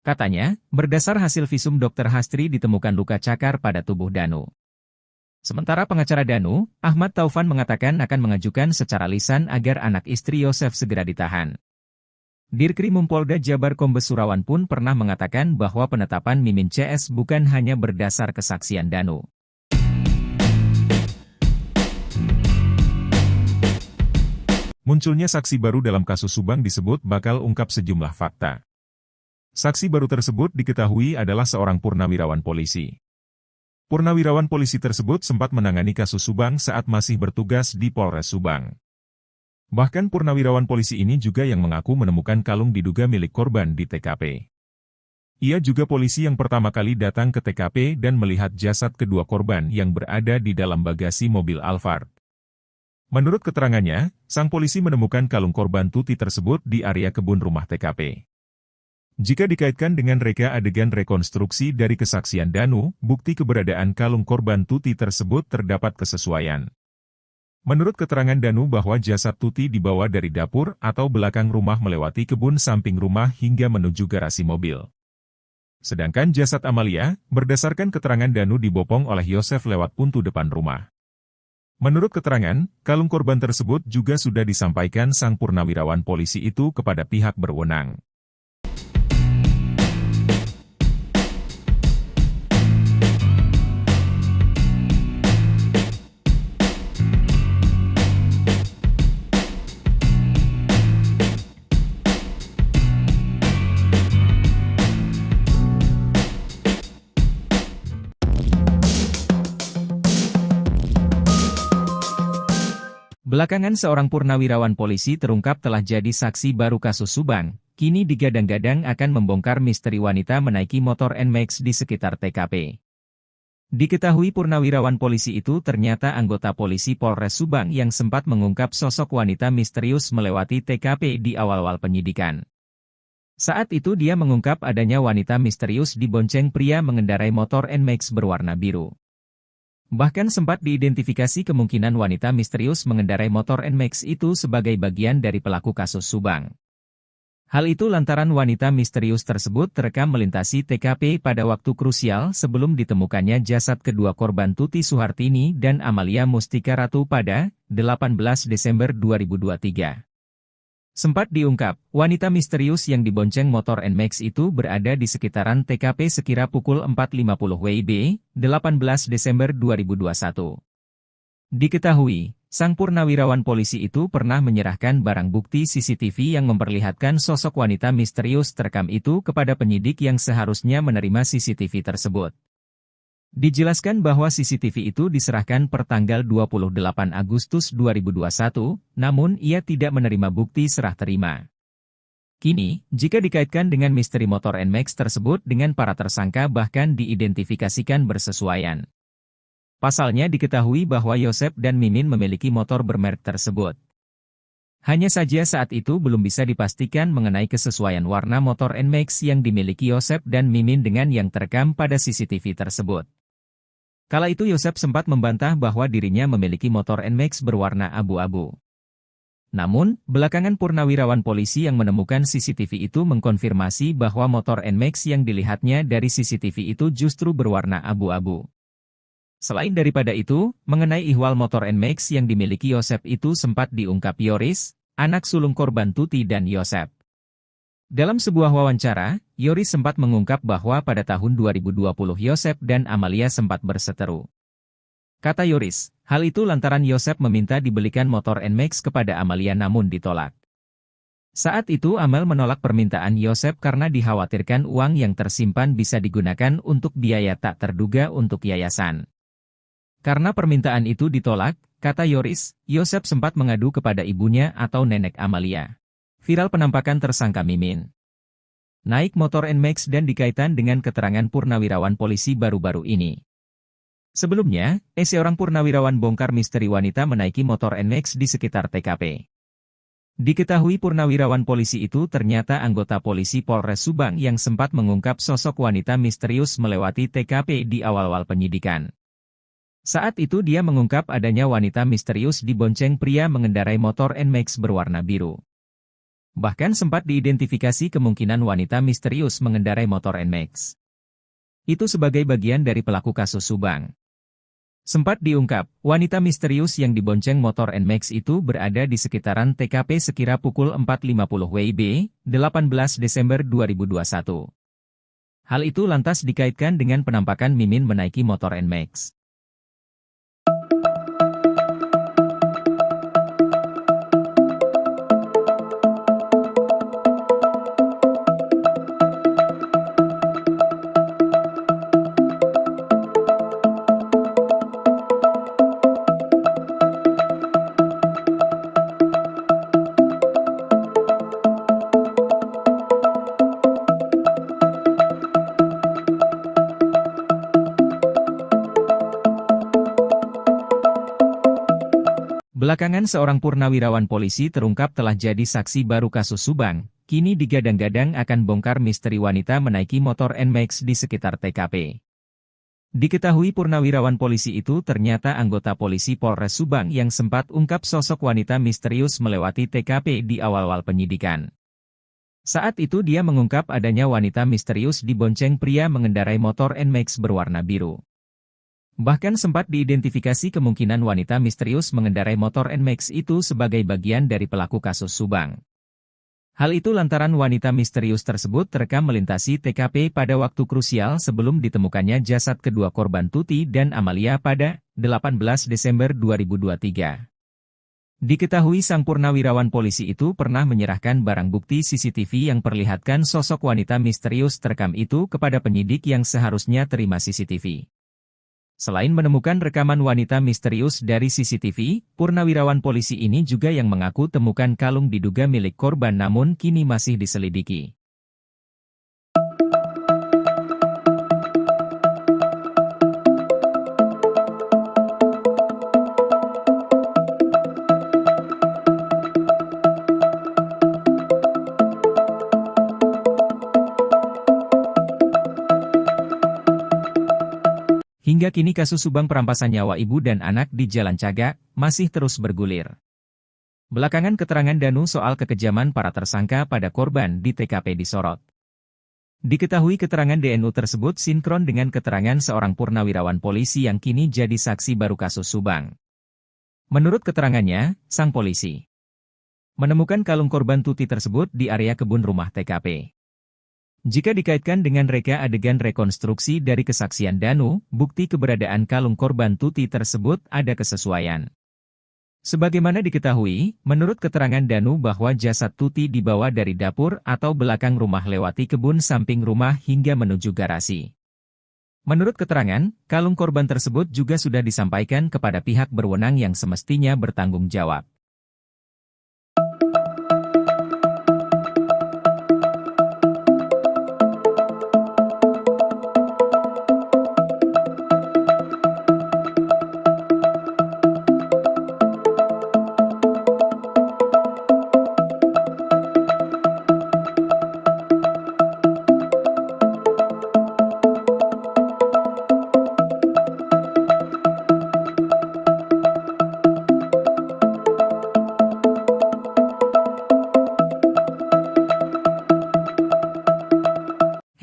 Katanya, berdasar hasil visum Dr. Hastri ditemukan luka cakar pada tubuh Danu. Sementara pengacara Danu, Ahmad Taufan mengatakan akan mengajukan secara lisan agar anak istri Yosef segera ditahan. Dirkrimum Polda Jabar Kombes Surawan pun pernah mengatakan bahwa penetapan Mimin CS bukan hanya berdasar kesaksian Danu. Munculnya saksi baru dalam kasus Subang disebut bakal ungkap sejumlah fakta. Saksi baru tersebut diketahui adalah seorang purnawirawan polisi. Purnawirawan polisi tersebut sempat menangani kasus Subang saat masih bertugas di Polres Subang. Bahkan purnawirawan polisi ini juga yang mengaku menemukan kalung diduga milik korban di TKP. Ia juga polisi yang pertama kali datang ke TKP dan melihat jasad kedua korban yang berada di dalam bagasi mobil Alphard. Menurut keterangannya, sang polisi menemukan kalung korban Tuti tersebut di area kebun rumah TKP. Jika dikaitkan dengan reka adegan rekonstruksi dari kesaksian Danu, bukti keberadaan kalung korban Tuti tersebut terdapat kesesuaian. Menurut keterangan Danu bahwa jasad Tuti dibawa dari dapur atau belakang rumah melewati kebun samping rumah hingga menuju garasi mobil. Sedangkan jasad Amalia, berdasarkan keterangan Danu dibopong oleh Yosef lewat pintu depan rumah. Menurut keterangan, kalung korban tersebut juga sudah disampaikan sang purnawirawan polisi itu kepada pihak berwenang. Belakangan seorang purnawirawan polisi terungkap telah jadi saksi baru kasus Subang, kini digadang-gadang akan membongkar misteri wanita menaiki motor NMAX di sekitar TKP. Diketahui purnawirawan polisi itu ternyata anggota polisi Polres Subang yang sempat mengungkap sosok wanita misterius melewati TKP di awal-awal penyidikan. Saat itu dia mengungkap adanya wanita misterius dibonceng pria mengendarai motor NMAX berwarna biru. Bahkan sempat diidentifikasi kemungkinan wanita misterius mengendarai motor NMAX itu sebagai bagian dari pelaku kasus Subang. Hal itu lantaran wanita misterius tersebut terekam melintasi TKP pada waktu krusial sebelum ditemukannya jasad kedua korban Tuti Suhartini dan Amalia Mustika Ratu pada 18 Desember 2023. Sempat diungkap, wanita misterius yang dibonceng motor NMAX itu berada di sekitaran TKP sekira pukul 4.50 WIB, 18 Desember 2021. Diketahui, sang purnawirawan polisi itu pernah menyerahkan barang bukti CCTV yang memperlihatkan sosok wanita misterius terekam itu kepada penyidik yang seharusnya menerima CCTV tersebut. Dijelaskan bahwa CCTV itu diserahkan per tanggal 28 Agustus 2021, namun ia tidak menerima bukti serah terima. Kini, jika dikaitkan dengan misteri motor NMAX tersebut dengan para tersangka bahkan diidentifikasikan bersesuaian. Pasalnya diketahui bahwa Yosef dan Mimin memiliki motor bermerek tersebut. Hanya saja saat itu belum bisa dipastikan mengenai kesesuaian warna motor NMAX yang dimiliki Yosef dan Mimin dengan yang terekam pada CCTV tersebut. Kala itu Yosef sempat membantah bahwa dirinya memiliki motor NMAX berwarna abu-abu. Namun, belakangan purnawirawan polisi yang menemukan CCTV itu mengkonfirmasi bahwa motor NMAX yang dilihatnya dari CCTV itu justru berwarna abu-abu. Selain daripada itu, mengenai ihwal motor NMAX yang dimiliki Yosef itu sempat diungkap Yoris, anak sulung korban Tuti dan Yosef. Dalam sebuah wawancara, Yoris sempat mengungkap bahwa pada tahun 2020 Yosef dan Amalia sempat berseteru. Kata Yoris, hal itu lantaran Yosef meminta dibelikan motor NMAX kepada Amalia namun ditolak. Saat itu Amel menolak permintaan Yosef karena dikhawatirkan uang yang tersimpan bisa digunakan untuk biaya tak terduga untuk yayasan. Karena permintaan itu ditolak, kata Yoris, Yosef sempat mengadu kepada ibunya atau nenek Amalia. Viral penampakan tersangka Mimin naik motor NMAX dan dikaitkan dengan keterangan purnawirawan polisi baru-baru ini. Sebelumnya, seorang purnawirawan bongkar misteri wanita menaiki motor NMAX di sekitar TKP. Diketahui purnawirawan polisi itu ternyata anggota polisi Polres Subang yang sempat mengungkap sosok wanita misterius melewati TKP di awal-awal penyidikan. Saat itu dia mengungkap adanya wanita misterius dibonceng pria mengendarai motor NMAX berwarna biru. Bahkan sempat diidentifikasi kemungkinan wanita misterius mengendarai motor NMAX itu sebagai bagian dari pelaku kasus Subang. Sempat diungkap, wanita misterius yang dibonceng motor NMAX itu berada di sekitaran TKP sekira pukul 4.50 WIB, 18 Desember 2021. Hal itu lantas dikaitkan dengan penampakan Mimin menaiki motor NMAX. Belakangan seorang purnawirawan polisi terungkap telah jadi saksi baru kasus Subang, kini digadang-gadang akan bongkar misteri wanita menaiki motor NMAX di sekitar TKP. Diketahui purnawirawan polisi itu ternyata anggota polisi Polres Subang yang sempat ungkap sosok wanita misterius melewati TKP di awal-awal penyidikan. Saat itu dia mengungkap adanya wanita misterius dibonceng pria mengendarai motor NMAX berwarna biru. Bahkan sempat diidentifikasi kemungkinan wanita misterius mengendarai motor NMAX itu sebagai bagian dari pelaku kasus Subang. Hal itu lantaran wanita misterius tersebut terekam melintasi TKP pada waktu krusial sebelum ditemukannya jasad kedua korban Tuti dan Amalia pada 18 Desember 2023. Diketahui sang purnawirawan polisi itu pernah menyerahkan barang bukti CCTV yang perlihatkan sosok wanita misterius terekam itu kepada penyidik yang seharusnya terima CCTV. Selain menemukan rekaman wanita misterius dari CCTV, purnawirawan polisi ini juga yang mengaku temukan kalung diduga milik korban namun kini masih diselidiki. Hingga kini kasus Subang perampasan nyawa ibu dan anak di Jalan Cagak masih terus bergulir. Belakangan keterangan Danu soal kekejaman para tersangka pada korban di TKP disorot. Diketahui keterangan DNU tersebut sinkron dengan keterangan seorang purnawirawan polisi yang kini jadi saksi baru kasus Subang. Menurut keterangannya, sang polisi menemukan kalung korban Tuti tersebut di area kebun rumah TKP. Jika dikaitkan dengan reka adegan rekonstruksi dari kesaksian Danu, bukti keberadaan kalung korban Tuti tersebut ada kesesuaian. Sebagaimana diketahui, menurut keterangan Danu bahwa jasad Tuti dibawa dari dapur atau belakang rumah lewati kebun samping rumah hingga menuju garasi. Menurut keterangan, kalung korban tersebut juga sudah disampaikan kepada pihak berwenang yang semestinya bertanggung jawab.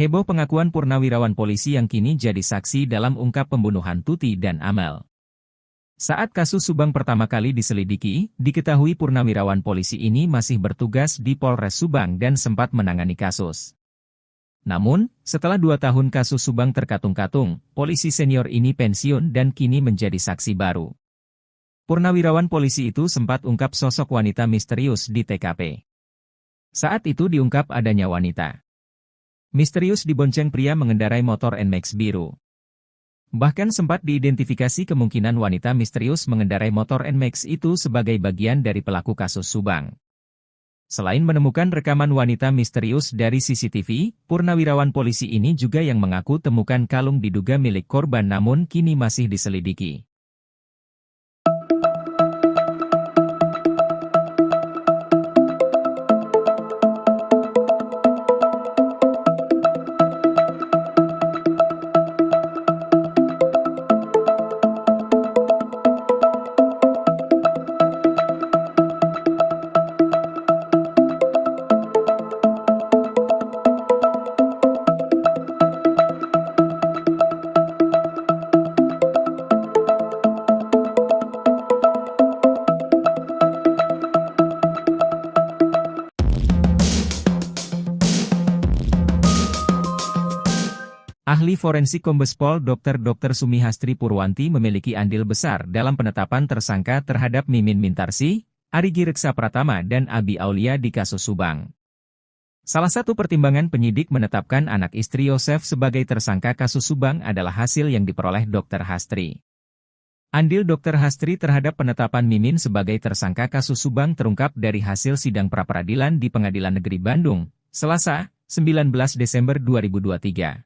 Heboh pengakuan purnawirawan polisi yang kini jadi saksi dalam ungkap pembunuhan Tuti dan Amel. Saat kasus Subang pertama kali diselidiki, diketahui purnawirawan polisi ini masih bertugas di Polres Subang dan sempat menangani kasus. Namun, setelah 2 tahun kasus Subang terkatung-katung, polisi senior ini pensiun dan kini menjadi saksi baru. Purnawirawan polisi itu sempat ungkap sosok wanita misterius di TKP. Saat itu diungkap adanya wanita misterius dibonceng pria mengendarai motor NMAX biru. Bahkan sempat diidentifikasi kemungkinan wanita misterius mengendarai motor NMAX itu sebagai bagian dari pelaku kasus Subang. Selain menemukan rekaman wanita misterius dari CCTV, purnawirawan polisi ini juga yang mengaku temukan kalung diduga milik korban namun kini masih diselidiki. Ahli forensik Kombes Pol Dr. Sumihastri Purwanti memiliki andil besar dalam penetapan tersangka terhadap Mimin Mintarsih, Arigi Reksa Pratama dan Abi Aulia di kasus Subang. Salah satu pertimbangan penyidik menetapkan anak istri Yosef sebagai tersangka kasus Subang adalah hasil yang diperoleh Dr. Hastri. Andil Dr. Hastri terhadap penetapan Mimin sebagai tersangka kasus Subang terungkap dari hasil sidang pra-peradilan di Pengadilan Negeri Bandung, Selasa, 19 Desember 2023.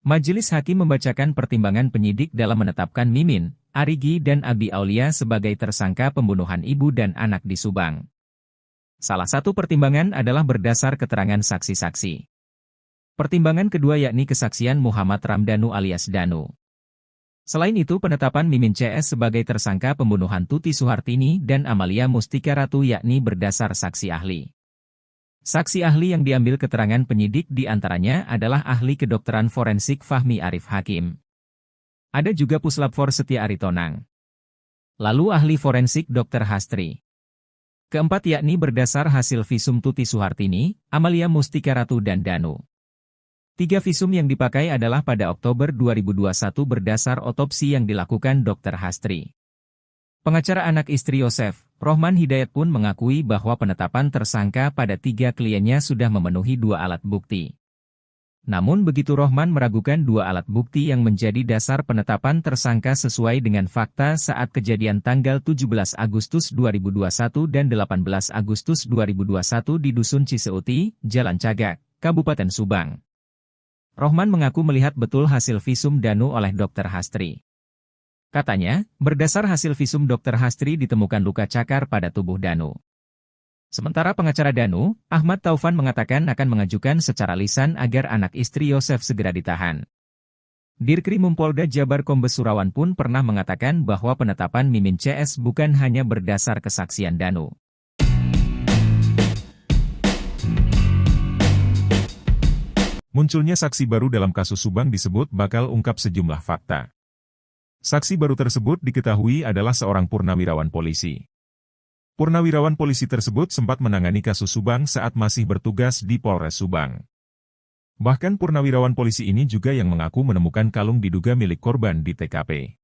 Majelis Hakim membacakan pertimbangan penyidik dalam menetapkan Mimin, Arigi dan Abi Aulia sebagai tersangka pembunuhan ibu dan anak di Subang. Salah satu pertimbangan adalah berdasar keterangan saksi-saksi. Pertimbangan kedua yakni kesaksian Muhammad Ramdhanu alias Danu. Selain itu penetapan Mimin CS sebagai tersangka pembunuhan Tuti Suhartini dan Amalia Mustika Ratu yakni berdasar saksi ahli. Saksi ahli yang diambil keterangan penyidik diantaranya adalah ahli kedokteran forensik Fahmi Arif Hakim. Ada juga Puslapfor Setia Aritonang. Lalu ahli forensik Dr. Hastri. Keempat yakni berdasar hasil visum Tuti Suhartini, Amalia Mustika Ratu dan Danu. 3 visum yang dipakai adalah pada Oktober 2021 berdasar otopsi yang dilakukan Dr. Hastri. Pengacara anak istri Yosef, Rohman Hidayat pun mengakui bahwa penetapan tersangka pada 3 kliennya sudah memenuhi 2 alat bukti. Namun begitu Rohman meragukan 2 alat bukti yang menjadi dasar penetapan tersangka sesuai dengan fakta saat kejadian tanggal 17 Agustus 2021 dan 18 Agustus 2021 di Dusun Ciseuti, Jalan Cagak, Kabupaten Subang. Rohman mengaku melihat betul hasil visum Danu oleh Dr. Hastri. Katanya, berdasar hasil visum Dr. Hastri ditemukan luka cakar pada tubuh Danu. Sementara pengacara Danu, Ahmad Taufan mengatakan akan mengajukan secara lisan agar anak istri Yosef segera ditahan. Dirkrim Polda Jabar Kombes Surawan pun pernah mengatakan bahwa penetapan Mimin CS bukan hanya berdasar kesaksian Danu. Munculnya saksi baru dalam kasus Subang disebut bakal ungkap sejumlah fakta. Saksi baru tersebut diketahui adalah seorang purnawirawan polisi. Purnawirawan polisi tersebut sempat menangani kasus Subang saat masih bertugas di Polres Subang. Bahkan purnawirawan polisi ini juga yang mengaku menemukan kalung diduga milik korban di TKP.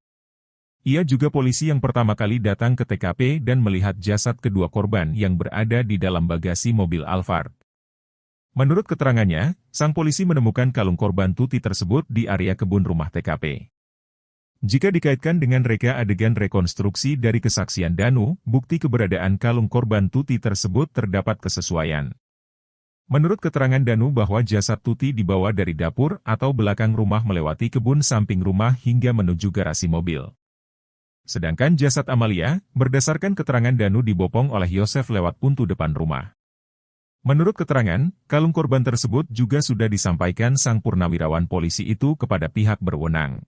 Ia juga polisi yang pertama kali datang ke TKP dan melihat jasad kedua korban yang berada di dalam bagasi mobil Alphard. Menurut keterangannya, sang polisi menemukan kalung korban Tuti tersebut di area kebun rumah TKP. Jika dikaitkan dengan reka adegan rekonstruksi dari kesaksian Danu, bukti keberadaan kalung korban Tuti tersebut terdapat kesesuaian. Menurut keterangan Danu bahwa jasad Tuti dibawa dari dapur atau belakang rumah melewati kebun samping rumah hingga menuju garasi mobil. Sedangkan jasad Amalia, berdasarkan keterangan Danu dibopong oleh Yosef lewat pintu depan rumah. Menurut keterangan, kalung korban tersebut juga sudah disampaikan sang purnawirawan polisi itu kepada pihak berwenang.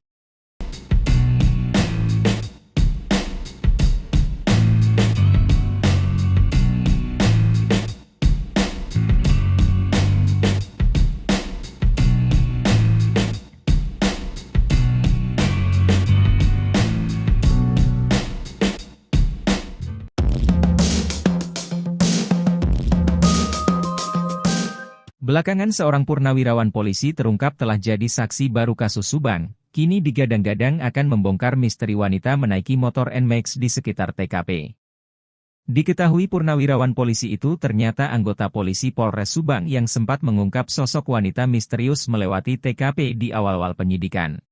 Belakangan seorang purnawirawan polisi terungkap telah jadi saksi baru kasus Subang, kini digadang-gadang akan membongkar misteri wanita menaiki motor NMAX di sekitar TKP. Diketahui purnawirawan polisi itu ternyata anggota polisi Polres Subang yang sempat mengungkap sosok wanita misterius melewati TKP di awal-awal penyidikan.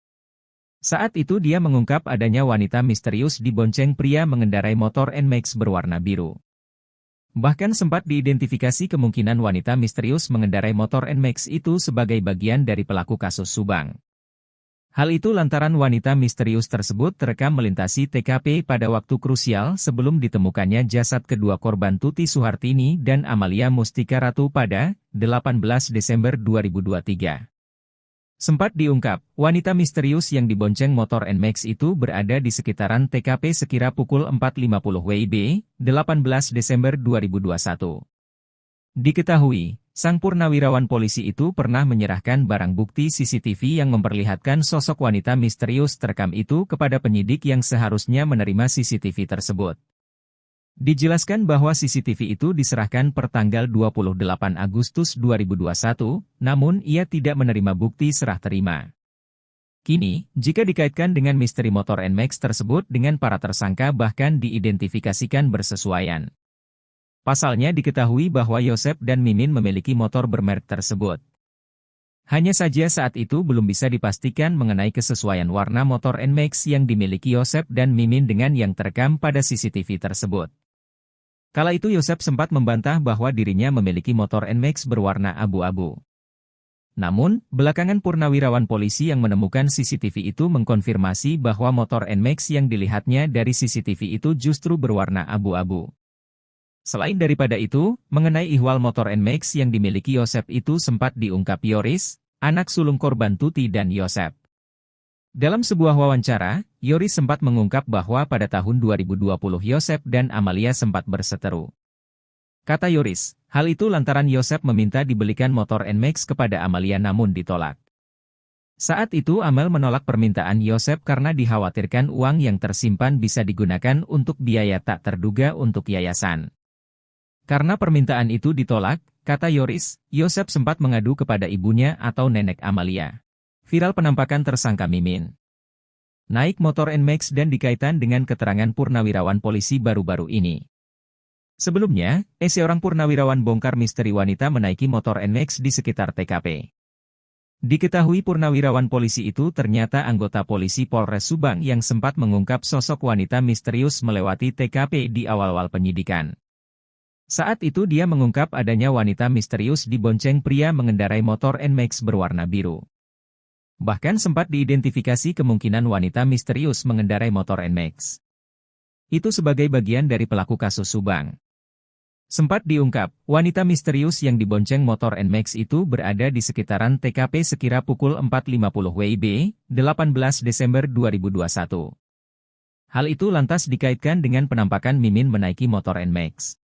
Saat itu dia mengungkap adanya wanita misterius dibonceng pria mengendarai motor NMAX berwarna biru. Bahkan sempat diidentifikasi kemungkinan wanita misterius mengendarai motor NMAX itu sebagai bagian dari pelaku kasus Subang. Hal itu lantaran wanita misterius tersebut terekam melintasi TKP pada waktu krusial sebelum ditemukannya jasad kedua korban Tuti Suhartini dan Amalia Mustika Ratu pada 18 Desember 2023. Sempat diungkap, wanita misterius yang dibonceng motor NMAX itu berada di sekitaran TKP sekira pukul 4.50 WIB, 18 Desember 2021. Diketahui, sang purnawirawan polisi itu pernah menyerahkan barang bukti CCTV yang memperlihatkan sosok wanita misterius terekam itu kepada penyidik yang seharusnya menerima CCTV tersebut. Dijelaskan bahwa CCTV itu diserahkan per tanggal 28 Agustus 2021, namun ia tidak menerima bukti serah terima. Kini, jika dikaitkan dengan misteri motor NMAX tersebut dengan para tersangka bahkan diidentifikasikan bersesuaian. Pasalnya diketahui bahwa Yosef dan Mimin memiliki motor bermerek tersebut. Hanya saja saat itu belum bisa dipastikan mengenai kesesuaian warna motor NMAX yang dimiliki Yosef dan Mimin dengan yang terekam pada CCTV tersebut. Kala itu Yosef sempat membantah bahwa dirinya memiliki motor NMAX berwarna abu-abu. Namun, belakangan purnawirawan polisi yang menemukan CCTV itu mengkonfirmasi bahwa motor NMAX yang dilihatnya dari CCTV itu justru berwarna abu-abu. Selain daripada itu, mengenai ihwal motor NMAX yang dimiliki Yosep itu sempat diungkap Yoris, anak sulung korban Tuti dan Yosep. Dalam sebuah wawancara, Yoris sempat mengungkap bahwa pada tahun 2020 Yosep dan Amalia sempat berseteru. Kata Yoris, hal itu lantaran Yosep meminta dibelikan motor NMAX kepada Amalia namun ditolak. Saat itu Amel menolak permintaan Yosep karena dikhawatirkan uang yang tersimpan bisa digunakan untuk biaya tak terduga untuk yayasan. Karena permintaan itu ditolak, kata Yoris, Yosep sempat mengadu kepada ibunya atau nenek Amalia. Viral penampakan tersangka Mimin naik motor NMAX dan dikaitkan dengan keterangan purnawirawan polisi baru-baru ini. Sebelumnya, seorang purnawirawan bongkar misteri wanita menaiki motor NMAX di sekitar TKP. Diketahui purnawirawan polisi itu ternyata anggota polisi Polres Subang yang sempat mengungkap sosok wanita misterius melewati TKP di awal-awal penyidikan. Saat itu dia mengungkap adanya wanita misterius dibonceng pria mengendarai motor NMAX berwarna biru. Bahkan sempat diidentifikasi kemungkinan wanita misterius mengendarai motor NMAX itu sebagai bagian dari pelaku kasus Subang. Sempat diungkap, wanita misterius yang dibonceng motor NMAX itu berada di sekitaran TKP sekira pukul 4.50 WIB, 18 Desember 2021. Hal itu lantas dikaitkan dengan penampakan Mimin menaiki motor NMAX.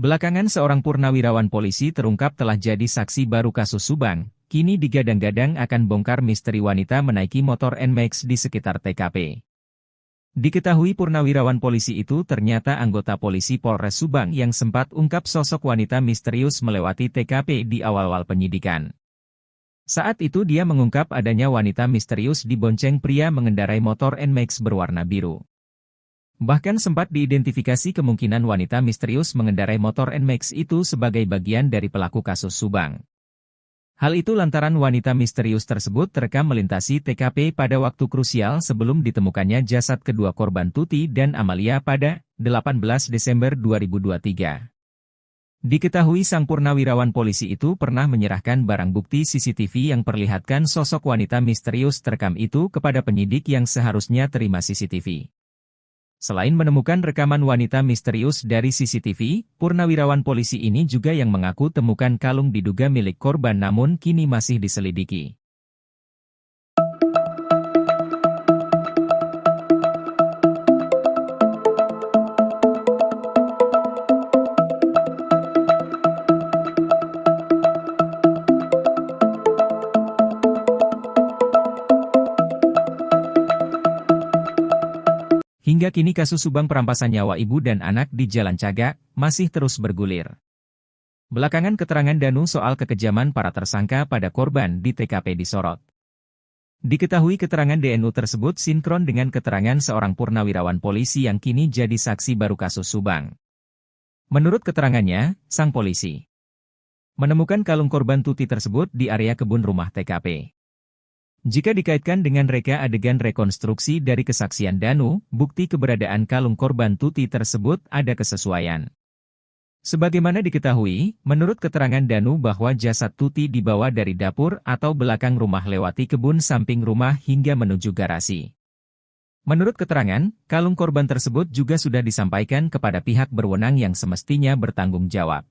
Belakangan seorang purnawirawan polisi terungkap telah jadi saksi baru kasus Subang, kini digadang-gadang akan bongkar misteri wanita menaiki motor NMAX di sekitar TKP. Diketahui purnawirawan polisi itu ternyata anggota polisi Polres Subang yang sempat ungkap sosok wanita misterius melewati TKP di awal-awal penyidikan. Saat itu dia mengungkap adanya wanita misterius dibonceng pria mengendarai motor NMAX berwarna biru. Bahkan sempat diidentifikasi kemungkinan wanita misterius mengendarai motor NMAX itu sebagai bagian dari pelaku kasus Subang. Hal itu lantaran wanita misterius tersebut terekam melintasi TKP pada waktu krusial sebelum ditemukannya jasad kedua korban Tuti dan Amalia pada 18 Desember 2023. Diketahui sang purnawirawan polisi itu pernah menyerahkan barang bukti CCTV yang perlihatkan sosok wanita misterius terekam itu kepada penyidik yang seharusnya terima CCTV. Selain menemukan rekaman wanita misterius dari CCTV, purnawirawan polisi ini juga yang mengaku temukan kalung diduga milik korban namun kini masih diselidiki. Hingga kini kasus Subang perampasan nyawa ibu dan anak di Jalan Cagak masih terus bergulir. Belakangan keterangan Danu soal kekejaman para tersangka pada korban di TKP disorot. Diketahui keterangan DNU tersebut sinkron dengan keterangan seorang purnawirawan polisi yang kini jadi saksi baru kasus Subang. Menurut keterangannya, sang polisi menemukan kalung korban Tuti tersebut di area kebun rumah TKP. Jika dikaitkan dengan reka adegan rekonstruksi dari kesaksian Danu, bukti keberadaan kalung korban Tuti tersebut ada kesesuaian. Sebagaimana diketahui, menurut keterangan Danu bahwa jasad Tuti dibawa dari dapur atau belakang rumah lewati kebun samping rumah hingga menuju garasi. Menurut keterangan, kalung korban tersebut juga sudah disampaikan kepada pihak berwenang yang semestinya bertanggung jawab.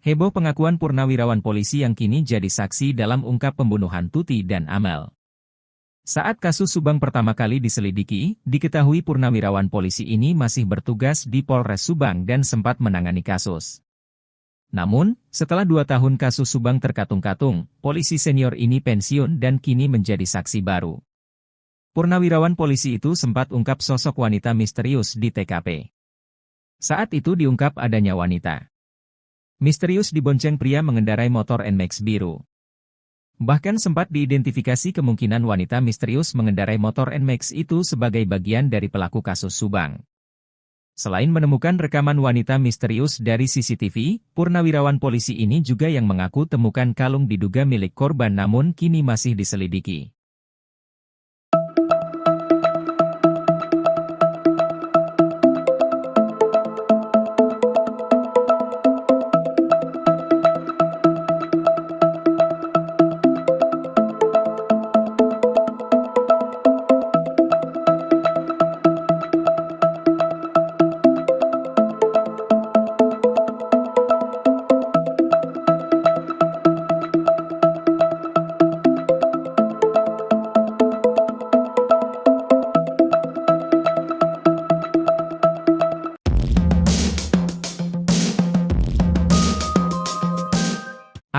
Heboh pengakuan purnawirawan polisi yang kini jadi saksi dalam ungkap pembunuhan Tuti dan Amel. Saat kasus Subang pertama kali diselidiki, diketahui purnawirawan polisi ini masih bertugas di Polres Subang dan sempat menangani kasus. Namun, setelah 2 tahun kasus Subang terkatung-katung, polisi senior ini pensiun dan kini menjadi saksi baru. Purnawirawan polisi itu sempat ungkap sosok wanita misterius di TKP. Saat itu diungkap adanya wanita misterius dibonceng pria mengendarai motor NMAX biru. Bahkan sempat diidentifikasi kemungkinan wanita misterius mengendarai motor NMAX itu sebagai bagian dari pelaku kasus Subang. Selain menemukan rekaman wanita misterius dari CCTV, purnawirawan polisi ini juga yang mengaku temukan kalung diduga milik korban namun kini masih diselidiki.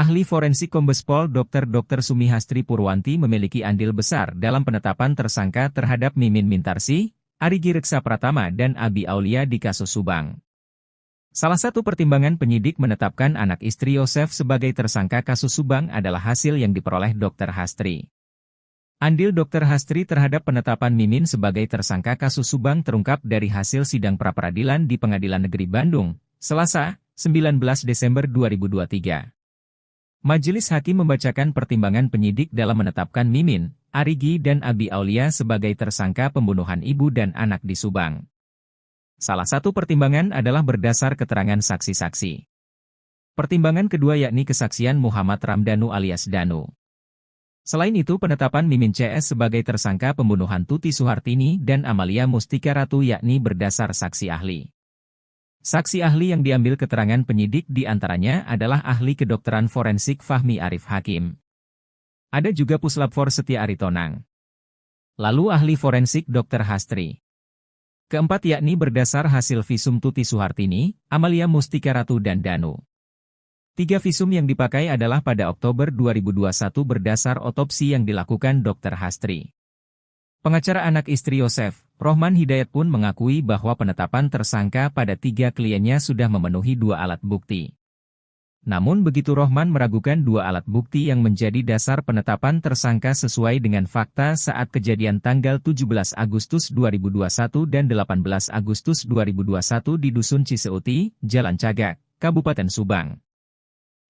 Ahli forensik Kombes Pol Dr. Sumihastri Purwanti memiliki andil besar dalam penetapan tersangka terhadap Mimin Mintarsih, Arigi Reksa Pratama dan Abi Aulia di kasus Subang. Salah satu pertimbangan penyidik menetapkan anak istri Yosef sebagai tersangka kasus Subang adalah hasil yang diperoleh Dr. Hastri. Andil Dr. Hastri terhadap penetapan Mimin sebagai tersangka kasus Subang terungkap dari hasil sidang pra-peradilan di Pengadilan Negeri Bandung, Selasa, 19 Desember 2023. Majelis Hakim membacakan pertimbangan penyidik dalam menetapkan Mimin, Arigi dan Abi Aulia sebagai tersangka pembunuhan ibu dan anak di Subang. Salah satu pertimbangan adalah berdasar keterangan saksi-saksi. Pertimbangan kedua yakni kesaksian Muhammad Ramdhanu alias Danu. Selain itu penetapan Mimin CS sebagai tersangka pembunuhan Tuti Suhartini dan Amalia Mustika Ratu yakni berdasar saksi ahli. Saksi ahli yang diambil keterangan penyidik diantaranya adalah ahli kedokteran forensik Fahmi Arif Hakim. Ada juga Puslapfor Setia Aritonang. Lalu ahli forensik Dr. Hastri. Keempat yakni berdasar hasil visum Tuti Suhartini, Amalia Mustika Ratu dan Danu. 3 visum yang dipakai adalah pada Oktober 2021 berdasar otopsi yang dilakukan Dr. Hastri. Pengacara anak istri Yosef, Rohman Hidayat pun mengakui bahwa penetapan tersangka pada 3 kliennya sudah memenuhi 2 alat bukti. Namun begitu Rohman meragukan 2 alat bukti yang menjadi dasar penetapan tersangka sesuai dengan fakta saat kejadian tanggal 17 Agustus 2021 dan 18 Agustus 2021 di Dusun Ciseuti, Jalan Cagak, Kabupaten Subang.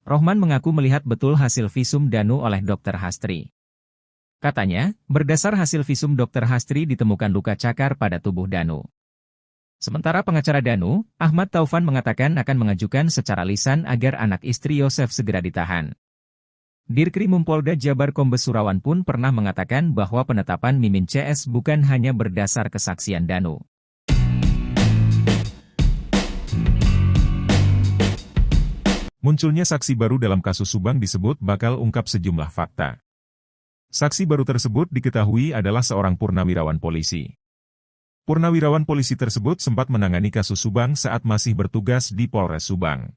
Rohman mengaku melihat betul hasil visum Danu oleh Dr. Hastri. Katanya, berdasar hasil visum Dr. Hastri ditemukan luka cakar pada tubuh Danu. Sementara pengacara Danu, Ahmad Taufan mengatakan akan mengajukan secara lisan agar anak istri Yosef segera ditahan. Dirkrim Polda Jabar Kombes Surawan pun pernah mengatakan bahwa penetapan Mimin CS bukan hanya berdasar kesaksian Danu. Munculnya saksi baru dalam kasus Subang disebut bakal ungkap sejumlah fakta. Saksi baru tersebut diketahui adalah seorang purnawirawan polisi. Purnawirawan polisi tersebut sempat menangani kasus Subang saat masih bertugas di Polres Subang.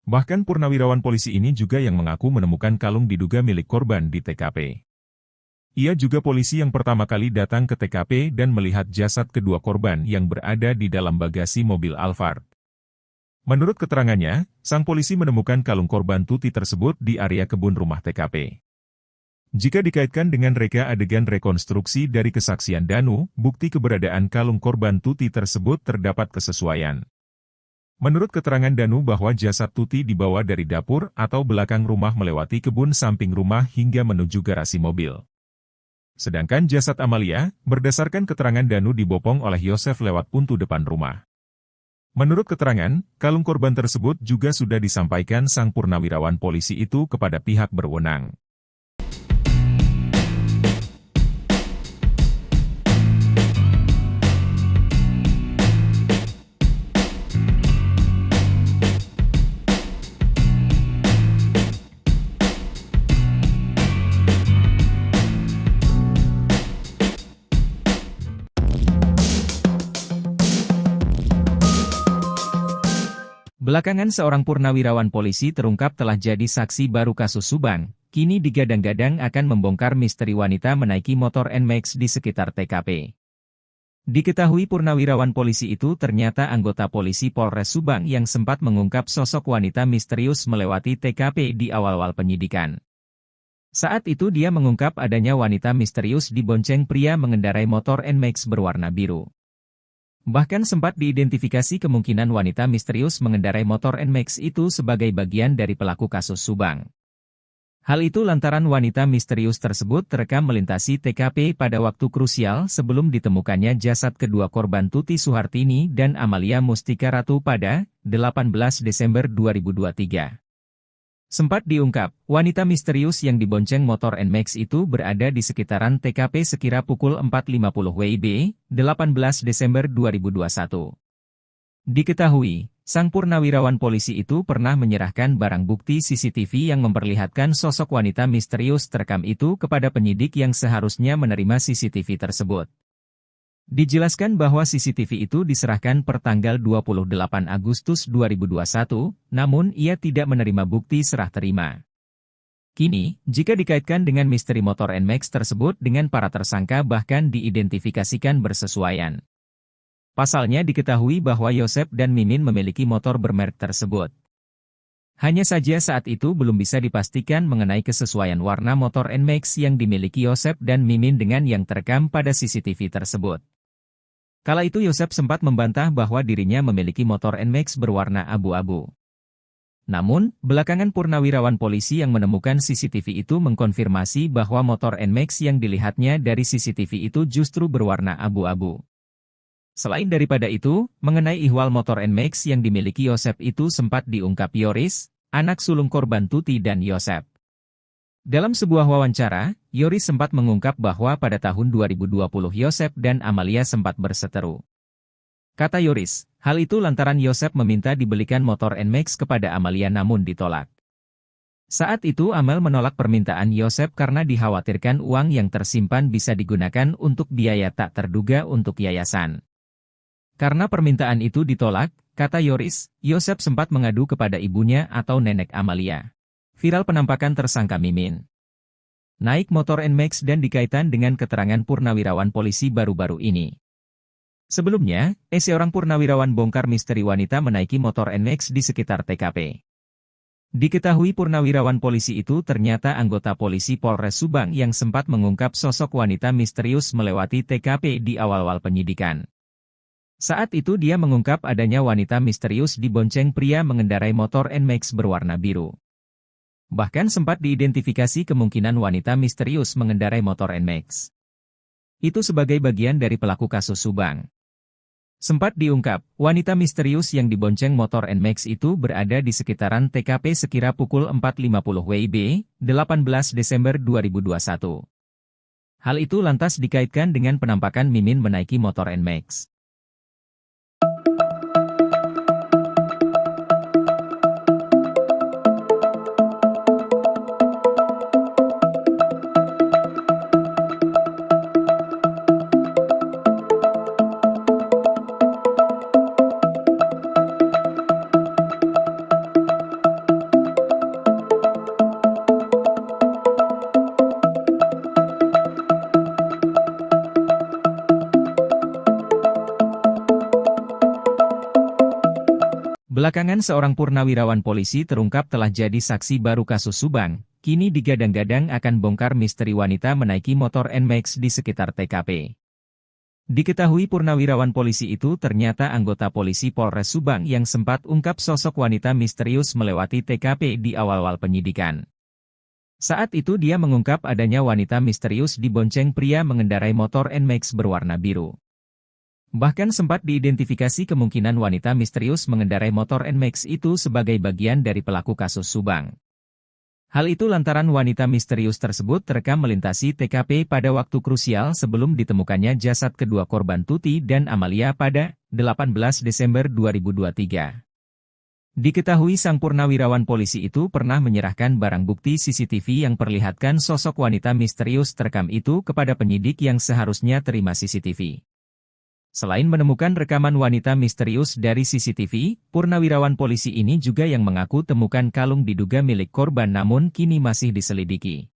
Bahkan purnawirawan polisi ini juga yang mengaku menemukan kalung diduga milik korban di TKP. Ia juga polisi yang pertama kali datang ke TKP dan melihat jasad kedua korban yang berada di dalam bagasi mobil Alphard. Menurut keterangannya, sang polisi menemukan kalung korban Tuti tersebut di area kebun rumah TKP. Jika dikaitkan dengan reka adegan rekonstruksi dari kesaksian Danu, bukti keberadaan kalung korban Tuti tersebut terdapat kesesuaian. Menurut keterangan Danu bahwa jasad Tuti dibawa dari dapur atau belakang rumah melewati kebun samping rumah hingga menuju garasi mobil. Sedangkan jasad Amalia, berdasarkan keterangan Danu dibopong oleh Yosef lewat pintu depan rumah. Menurut keterangan, kalung korban tersebut juga sudah disampaikan sang purnawirawan polisi itu kepada pihak berwenang. Belakangan seorang purnawirawan polisi terungkap telah jadi saksi baru kasus Subang, kini digadang-gadang akan membongkar misteri wanita menaiki motor NMAX di sekitar TKP. Diketahui purnawirawan polisi itu ternyata anggota polisi Polres Subang yang sempat mengungkap sosok wanita misterius melewati TKP di awal-awal penyidikan. Saat itu dia mengungkap adanya wanita misterius dibonceng pria mengendarai motor NMAX berwarna biru. Bahkan sempat diidentifikasi kemungkinan wanita misterius mengendarai motor NMAX itu sebagai bagian dari pelaku kasus Subang. Hal itu lantaran wanita misterius tersebut terekam melintasi TKP pada waktu krusial sebelum ditemukannya jasad kedua korban Tuti Suhartini dan Amalia Mustika Ratu pada 18 Desember 2023. Sempat diungkap, wanita misterius yang dibonceng motor NMAX itu berada di sekitaran TKP sekira pukul 4.50 WIB, 18 Desember 2021. Diketahui, sang purnawirawan polisi itu pernah menyerahkan barang bukti CCTV yang memperlihatkan sosok wanita misterius terekam itu kepada penyidik yang seharusnya menerima CCTV tersebut. Dijelaskan bahwa CCTV itu diserahkan per tanggal 28 Agustus 2021, namun ia tidak menerima bukti serah terima. Kini, jika dikaitkan dengan misteri motor NMAX tersebut dengan para tersangka bahkan diidentifikasikan bersesuaian. Pasalnya diketahui bahwa Yosep dan Mimin memiliki motor bermerek tersebut. Hanya saja saat itu belum bisa dipastikan mengenai kesesuaian warna motor NMAX yang dimiliki Yosep dan Mimin dengan yang terekam pada CCTV tersebut. Kala itu Yosep sempat membantah bahwa dirinya memiliki motor NMAX berwarna abu-abu. Namun, belakangan purnawirawan polisi yang menemukan CCTV itu mengkonfirmasi bahwa motor NMAX yang dilihatnya dari CCTV itu justru berwarna abu-abu. Selain daripada itu, mengenai ihwal motor NMAX yang dimiliki Yosep itu sempat diungkap Yoris, anak sulung korban Tuti dan Yosep. Dalam sebuah wawancara, Yoris sempat mengungkap bahwa pada tahun 2020 Yosep dan Amalia sempat berseteru. Kata Yoris, hal itu lantaran Yosep meminta dibelikan motor NMAX kepada Amalia namun ditolak. Saat itu Amel menolak permintaan Yosep karena dikhawatirkan uang yang tersimpan bisa digunakan untuk biaya tak terduga untuk yayasan. Karena permintaan itu ditolak, kata Yoris, Yosep sempat mengadu kepada ibunya atau nenek Amalia. Viral penampakan tersangka Mimin naik motor NMAX dan dikaitkan dengan keterangan purnawirawan polisi baru-baru ini. Sebelumnya, seorang purnawirawan bongkar misteri wanita menaiki motor NMAX di sekitar TKP. Diketahui purnawirawan polisi itu ternyata anggota polisi Polres Subang yang sempat mengungkap sosok wanita misterius melewati TKP di awal-awal penyidikan. Saat itu dia mengungkap adanya wanita misterius dibonceng pria mengendarai motor NMAX berwarna biru. Bahkan sempat diidentifikasi kemungkinan wanita misterius mengendarai motor NMAX itu sebagai bagian dari pelaku kasus Subang. Sempat diungkap, wanita misterius yang dibonceng motor NMAX itu berada di sekitaran TKP sekira pukul 4.50 WIB, 18 Desember 2021. Hal itu lantas dikaitkan dengan penampakan Mimin menaiki motor NMAX. Belakangan seorang purnawirawan polisi terungkap telah jadi saksi baru kasus Subang, kini digadang-gadang akan bongkar misteri wanita menaiki motor NMAX di sekitar TKP. Diketahui purnawirawan polisi itu ternyata anggota polisi Polres Subang yang sempat ungkap sosok wanita misterius melewati TKP di awal-awal penyidikan. Saat itu dia mengungkap adanya wanita misterius dibonceng pria mengendarai motor NMAX berwarna biru. Bahkan sempat diidentifikasi kemungkinan wanita misterius mengendarai motor NMAX itu sebagai bagian dari pelaku kasus Subang. Hal itu lantaran wanita misterius tersebut terekam melintasi TKP pada waktu krusial sebelum ditemukannya jasad kedua korban Tuti dan Amalia pada 18 Desember 2023. Diketahui sang purnawirawan polisi itu pernah menyerahkan barang bukti CCTV yang perlihatkan sosok wanita misterius terekam itu kepada penyidik yang seharusnya terima CCTV. Selain menemukan rekaman wanita misterius dari CCTV, purnawirawan polisi ini juga yang mengaku temukan kalung diduga milik korban namun kini masih diselidiki.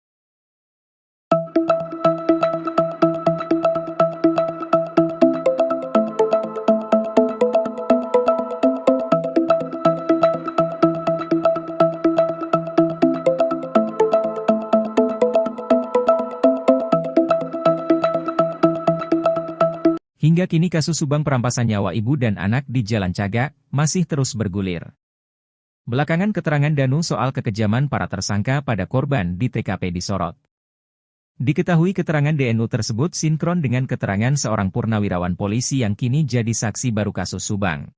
Hingga kini kasus Subang perampasan nyawa ibu dan anak di Jalan Cagak masih terus bergulir. Belakangan keterangan Danu soal kekejaman para tersangka pada korban di TKP disorot. Diketahui keterangan DNU tersebut sinkron dengan keterangan seorang purnawirawan polisi yang kini jadi saksi baru kasus Subang.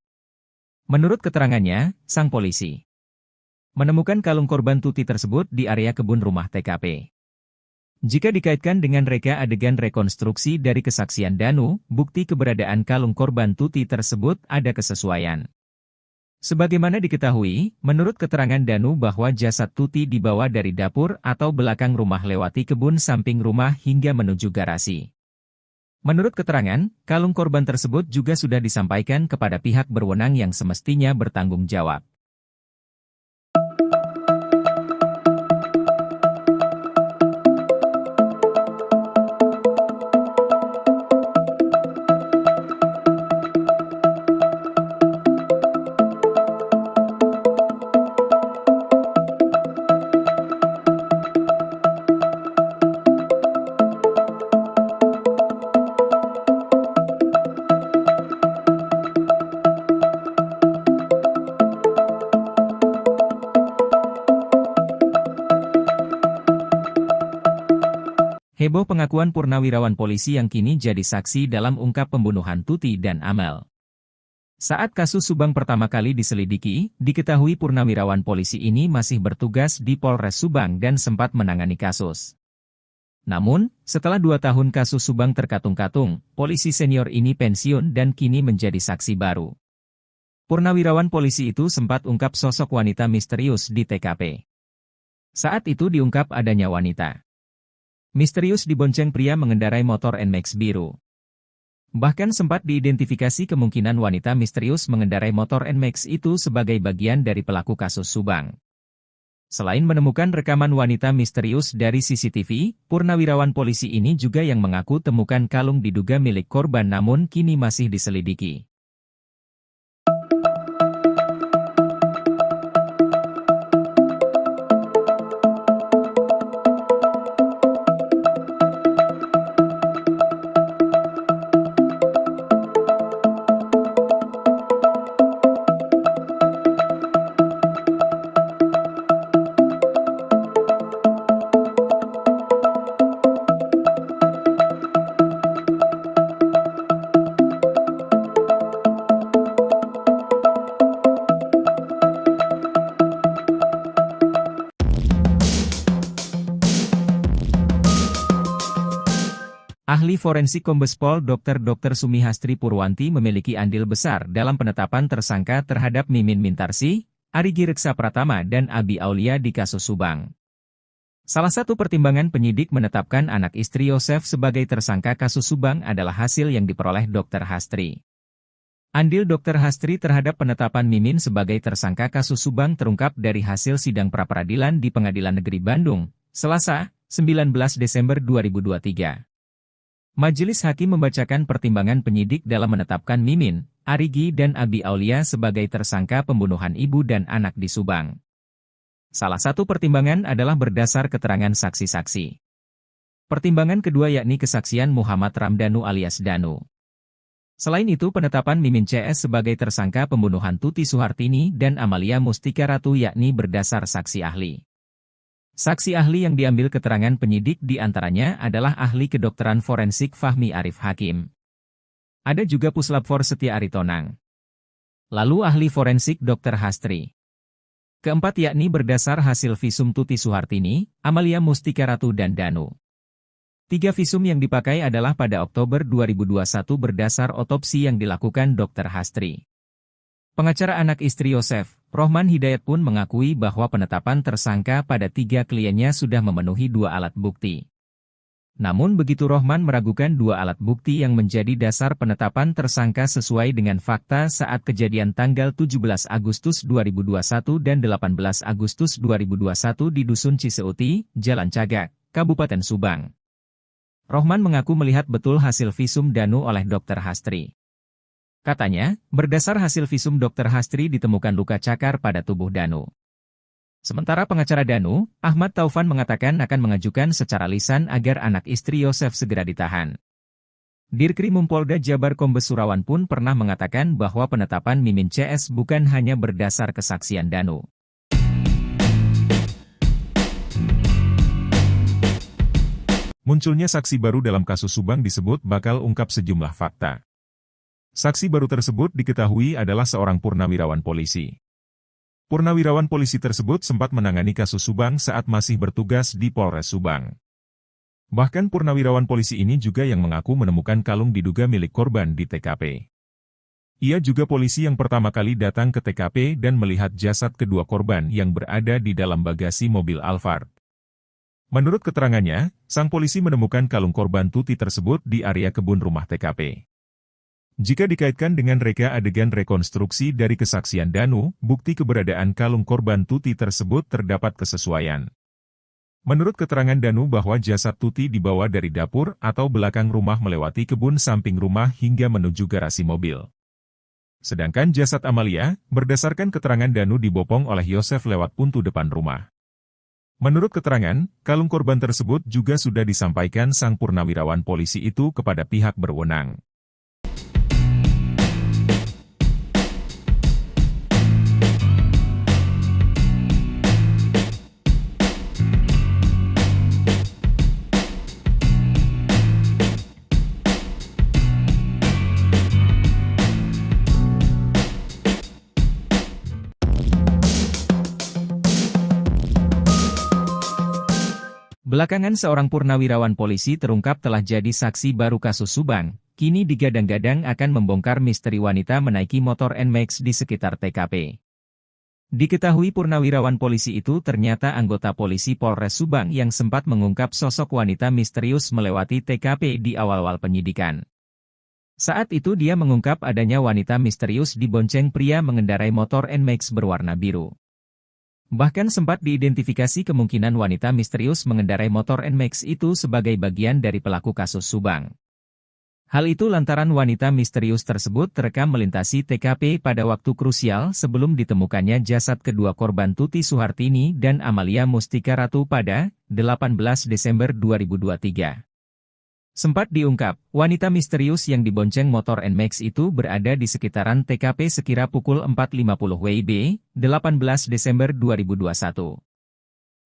Menurut keterangannya, sang polisi menemukan kalung korban Tuti tersebut di area kebun rumah TKP. Jika dikaitkan dengan reka adegan rekonstruksi dari kesaksian Danu, bukti keberadaan kalung korban Tuti tersebut ada kesesuaian. Sebagaimana diketahui, menurut keterangan Danu bahwa jasad Tuti dibawa dari dapur atau belakang rumah lewati kebun samping rumah hingga menuju garasi. Menurut keterangan, kalung korban tersebut juga sudah disampaikan kepada pihak berwenang yang semestinya bertanggung jawab. Heboh pengakuan purnawirawan polisi yang kini jadi saksi dalam ungkap pembunuhan Tuti dan Amel. Saat kasus Subang pertama kali diselidiki, diketahui purnawirawan polisi ini masih bertugas di Polres Subang dan sempat menangani kasus. Namun, setelah 2 tahun kasus Subang terkatung-katung, polisi senior ini pensiun dan kini menjadi saksi baru. Purnawirawan polisi itu sempat ungkap sosok wanita misterius di TKP. Saat itu diungkap adanya wanita misterius dibonceng pria mengendarai motor NMAX biru. Bahkan sempat diidentifikasi kemungkinan wanita misterius mengendarai motor NMAX itu sebagai bagian dari pelaku kasus Subang. Selain menemukan rekaman wanita misterius dari CCTV, purnawirawan polisi ini juga yang mengaku temukan kalung diduga milik korban namun kini masih diselidiki. Ahli forensik Kombes Pol Dr. Sumihastri Purwanti memiliki andil besar dalam penetapan tersangka terhadap Mimin Mintarsih, Arigi Reksa Pratama dan Abi Aulia di kasus Subang. Salah satu pertimbangan penyidik menetapkan anak istri Yosef sebagai tersangka kasus Subang adalah hasil yang diperoleh Dr. Hastri. Andil Dr. Hastri terhadap penetapan Mimin sebagai tersangka kasus Subang terungkap dari hasil sidang pra-peradilan di Pengadilan Negeri Bandung, Selasa, 19 Desember 2023. Majelis Hakim membacakan pertimbangan penyidik dalam menetapkan Mimin, Arigi dan Abi Aulia sebagai tersangka pembunuhan ibu dan anak di Subang. Salah satu pertimbangan adalah berdasar keterangan saksi-saksi. Pertimbangan kedua yakni kesaksian Muhammad Ramdhanu alias Danu. Selain itu penetapan Mimin CS sebagai tersangka pembunuhan Tuti Suhartini dan Amalia Mustika Ratu yakni berdasar saksi ahli. Saksi ahli yang diambil keterangan penyidik di antaranya adalah ahli kedokteran forensik Fahmi Arif Hakim. Ada juga Puslapfor Setia Aritonang. Lalu ahli forensik Dr. Hastri. Keempat yakni berdasar hasil visum Tuti Suhartini, Amalia Mustika Ratu dan Danu. 3 visum yang dipakai adalah pada Oktober 2021 berdasar otopsi yang dilakukan Dr. Hastri. Pengacara anak istri Yosef, Rohman Hidayat pun mengakui bahwa penetapan tersangka pada 3 kliennya sudah memenuhi 2 alat bukti. Namun begitu Rohman meragukan dua alat bukti yang menjadi dasar penetapan tersangka sesuai dengan fakta saat kejadian tanggal 17 Agustus 2021 dan 18 Agustus 2021 di Dusun Ciseuti, Jalan Cagak, Kabupaten Subang. Rohman mengaku melihat betul hasil visum Danu oleh Dr. Hastri. Katanya, berdasar hasil visum Dr. Hastri ditemukan luka cakar pada tubuh Danu. Sementara pengacara Danu, Ahmad Taufan mengatakan akan mengajukan secara lisan agar anak istri Yosef segera ditahan. Dirkrim Polda Jabar Kombes Surawan pun pernah mengatakan bahwa penetapan Mimin CS bukan hanya berdasar kesaksian Danu. Munculnya saksi baru dalam kasus Subang disebut bakal ungkap sejumlah fakta. Saksi baru tersebut diketahui adalah seorang purnawirawan polisi. Purnawirawan polisi tersebut sempat menangani kasus Subang saat masih bertugas di Polres Subang. Bahkan purnawirawan polisi ini juga yang mengaku menemukan kalung diduga milik korban di TKP. Ia juga polisi yang pertama kali datang ke TKP dan melihat jasad kedua korban yang berada di dalam bagasi mobil Alphard. Menurut keterangannya, sang polisi menemukan kalung korban Tuti tersebut di area kebun rumah TKP. Jika dikaitkan dengan reka adegan rekonstruksi dari kesaksian Danu, bukti keberadaan kalung korban Tuti tersebut terdapat kesesuaian. Menurut keterangan Danu bahwa jasad Tuti dibawa dari dapur atau belakang rumah melewati kebun samping rumah hingga menuju garasi mobil. Sedangkan jasad Amalia, berdasarkan keterangan Danu dibopong oleh Yosef lewat pintu depan rumah. Menurut keterangan, kalung korban tersebut juga sudah disampaikan sang purnawirawan polisi itu kepada pihak berwenang. Belakangan seorang purnawirawan polisi terungkap telah jadi saksi baru kasus Subang, kini digadang-gadang akan membongkar misteri wanita menaiki motor NMAX di sekitar TKP. Diketahui purnawirawan polisi itu ternyata anggota polisi Polres Subang yang sempat mengungkap sosok wanita misterius melewati TKP di awal-awal penyidikan. Saat itu dia mengungkap adanya wanita misterius dibonceng pria mengendarai motor NMAX berwarna biru. Bahkan sempat diidentifikasi kemungkinan wanita misterius mengendarai motor NMAX itu sebagai bagian dari pelaku kasus Subang. Hal itu lantaran wanita misterius tersebut terekam melintasi TKP pada waktu krusial sebelum ditemukannya jasad kedua korban Tuti Suhartini dan Amalia Mustika Ratu pada 18 Desember 2023. Sempat diungkap, wanita misterius yang dibonceng motor NMAX itu berada di sekitaran TKP sekira pukul 4.50 WIB, 18 Desember 2021.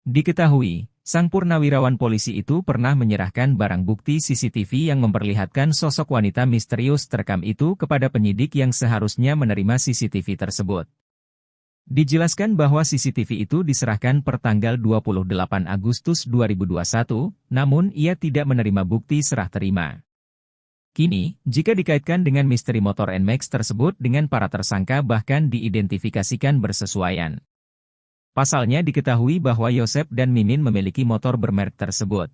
Diketahui, sang purnawirawan polisi itu pernah menyerahkan barang bukti CCTV yang memperlihatkan sosok wanita misterius terekam itu kepada penyidik yang seharusnya menerima CCTV tersebut. Dijelaskan bahwa CCTV itu diserahkan per tanggal 28 Agustus 2021, namun ia tidak menerima bukti serah terima. Kini, jika dikaitkan dengan misteri motor NMAX tersebut dengan para tersangka bahkan diidentifikasikan bersesuaian. Pasalnya diketahui bahwa Yosef dan Mimin memiliki motor bermerek tersebut.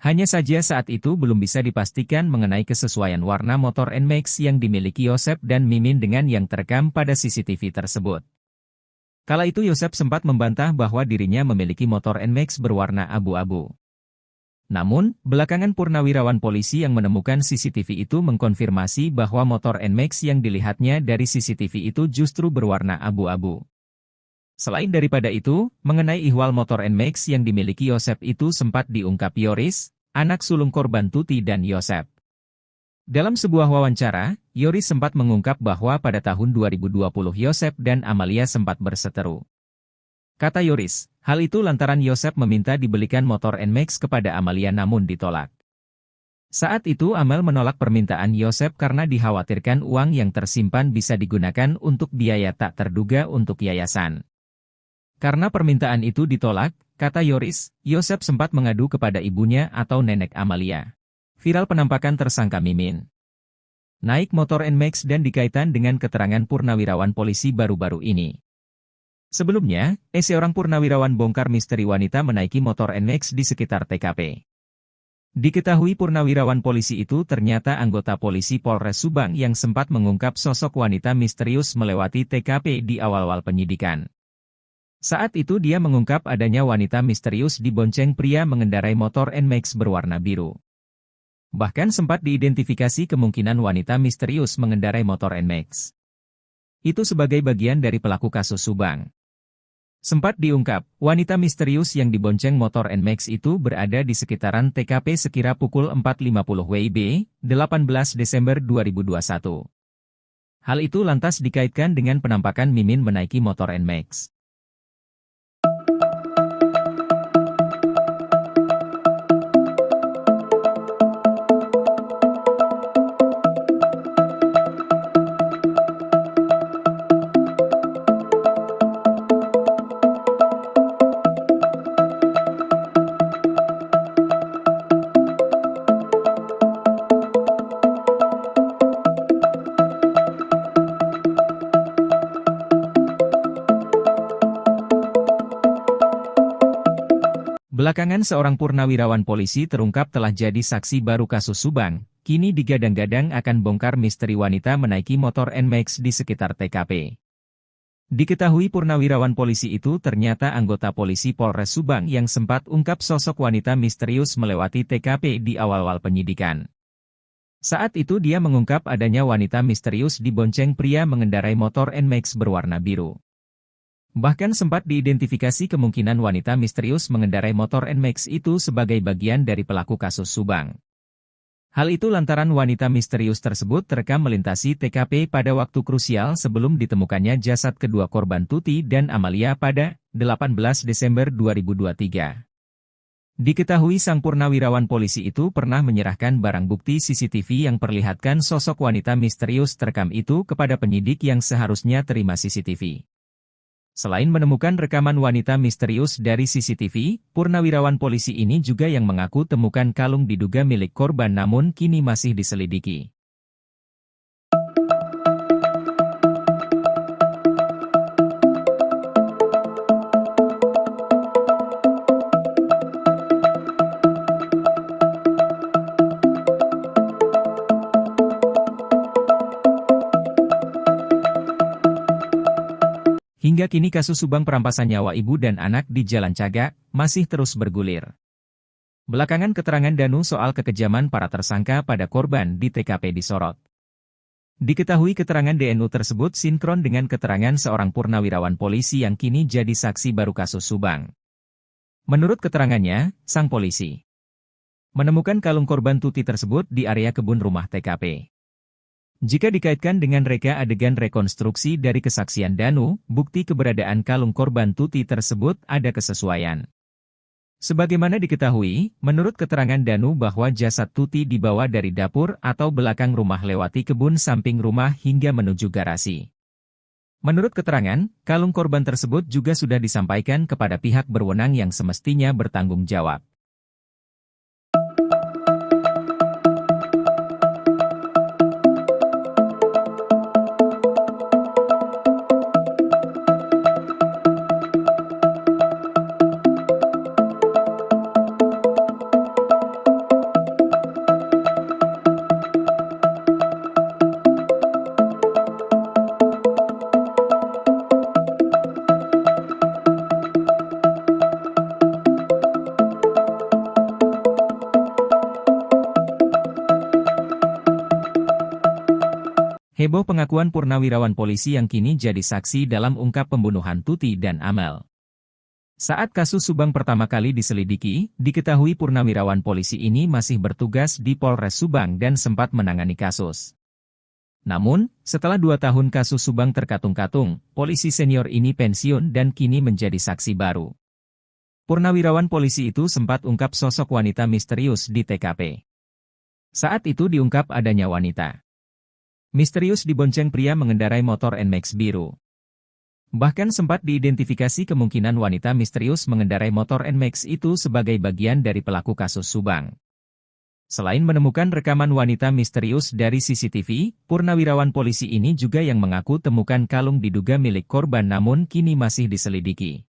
Hanya saja saat itu belum bisa dipastikan mengenai kesesuaian warna motor NMAX yang dimiliki Yosef dan Mimin dengan yang terekam pada CCTV tersebut. Kala itu Yosef sempat membantah bahwa dirinya memiliki motor NMAX berwarna abu-abu. Namun, belakangan purnawirawan polisi yang menemukan CCTV itu mengkonfirmasi bahwa motor NMAX yang dilihatnya dari CCTV itu justru berwarna abu-abu. Selain daripada itu, mengenai ihwal motor NMAX yang dimiliki Yosef itu sempat diungkap Yoris, anak sulung korban Tuti dan Yosef. Dalam sebuah wawancara, Yoris sempat mengungkap bahwa pada tahun 2020 Yosef dan Amalia sempat berseteru. Kata Yoris, hal itu lantaran Yosef meminta dibelikan motor NMAX kepada Amalia namun ditolak. Saat itu Amel menolak permintaan Yosef karena dikhawatirkan uang yang tersimpan bisa digunakan untuk biaya tak terduga untuk yayasan. Karena permintaan itu ditolak, kata Yoris, Yosef sempat mengadu kepada ibunya atau nenek Amalia. Viral penampakan tersangka Mimin naik motor NMAX dan dikaitkan dengan keterangan purnawirawan polisi baru-baru ini. Sebelumnya, seorang purnawirawan bongkar misteri wanita menaiki motor NMAX di sekitar TKP. Diketahui purnawirawan polisi itu ternyata anggota polisi Polres Subang yang sempat mengungkap sosok wanita misterius melewati TKP di awal-awal penyidikan. Saat itu dia mengungkap adanya wanita misterius dibonceng pria mengendarai motor NMAX berwarna biru. Bahkan sempat diidentifikasi kemungkinan wanita misterius mengendarai motor NMAX itu sebagai bagian dari pelaku kasus Subang. Sempat diungkap, wanita misterius yang dibonceng motor NMAX itu berada di sekitaran TKP sekira pukul 4.50 WIB, 18 Desember 2021. Hal itu lantas dikaitkan dengan penampakan Mimin menaiki motor NMAX. Belakangan seorang purnawirawan polisi terungkap telah jadi saksi baru kasus Subang, kini digadang-gadang akan bongkar misteri wanita menaiki motor NMAX di sekitar TKP. Diketahui purnawirawan polisi itu ternyata anggota polisi Polres Subang yang sempat ungkap sosok wanita misterius melewati TKP di awal-awal penyidikan. Saat itu dia mengungkap adanya wanita misterius dibonceng pria mengendarai motor NMAX berwarna biru. Bahkan sempat diidentifikasi kemungkinan wanita misterius mengendarai motor NMAX itu sebagai bagian dari pelaku kasus Subang. Hal itu lantaran wanita misterius tersebut terekam melintasi TKP pada waktu krusial sebelum ditemukannya jasad kedua korban Tuti dan Amalia pada 18 Desember 2023. Diketahui sang purnawirawan polisi itu pernah menyerahkan barang bukti CCTV yang perlihatkan sosok wanita misterius terekam itu kepada penyidik yang seharusnya terima CCTV. Selain menemukan rekaman wanita misterius dari CCTV, purnawirawan polisi ini juga yang mengaku temukan kalung diduga milik korban namun kini masih diselidiki. Hingga kini kasus Subang perampasan nyawa ibu dan anak di Jalan Cagak masih terus bergulir. Belakangan keterangan Danu soal kekejaman para tersangka pada korban di TKP disorot. Diketahui keterangan DNU tersebut sinkron dengan keterangan seorang purnawirawan polisi yang kini jadi saksi baru kasus Subang. Menurut keterangannya, sang polisi menemukan kalung korban Tuti tersebut di area kebun rumah TKP. Jika dikaitkan dengan reka adegan rekonstruksi dari kesaksian Danu, bukti keberadaan kalung korban Tuti tersebut ada kesesuaian. Sebagaimana diketahui, menurut keterangan Danu bahwa jasad Tuti dibawa dari dapur atau belakang rumah lewati kebun samping rumah hingga menuju garasi. Menurut keterangan, kalung korban tersebut juga sudah disampaikan kepada pihak berwenang yang semestinya bertanggung jawab. Heboh pengakuan purnawirawan polisi yang kini jadi saksi dalam ungkap pembunuhan Tuti dan Amel. Saat kasus Subang pertama kali diselidiki, diketahui purnawirawan polisi ini masih bertugas di Polres Subang dan sempat menangani kasus. Namun, setelah 2 tahun kasus Subang terkatung-katung, polisi senior ini pensiun dan kini menjadi saksi baru. Purnawirawan polisi itu sempat ungkap sosok wanita misterius di TKP. Saat itu diungkap adanya wanita misterius dibonceng pria mengendarai motor NMAX biru. Bahkan sempat diidentifikasi kemungkinan wanita misterius mengendarai motor NMAX itu sebagai bagian dari pelaku kasus Subang. Selain menemukan rekaman wanita misterius dari CCTV, purnawirawan polisi ini juga yang mengaku temukan kalung diduga milik korban namun kini masih diselidiki.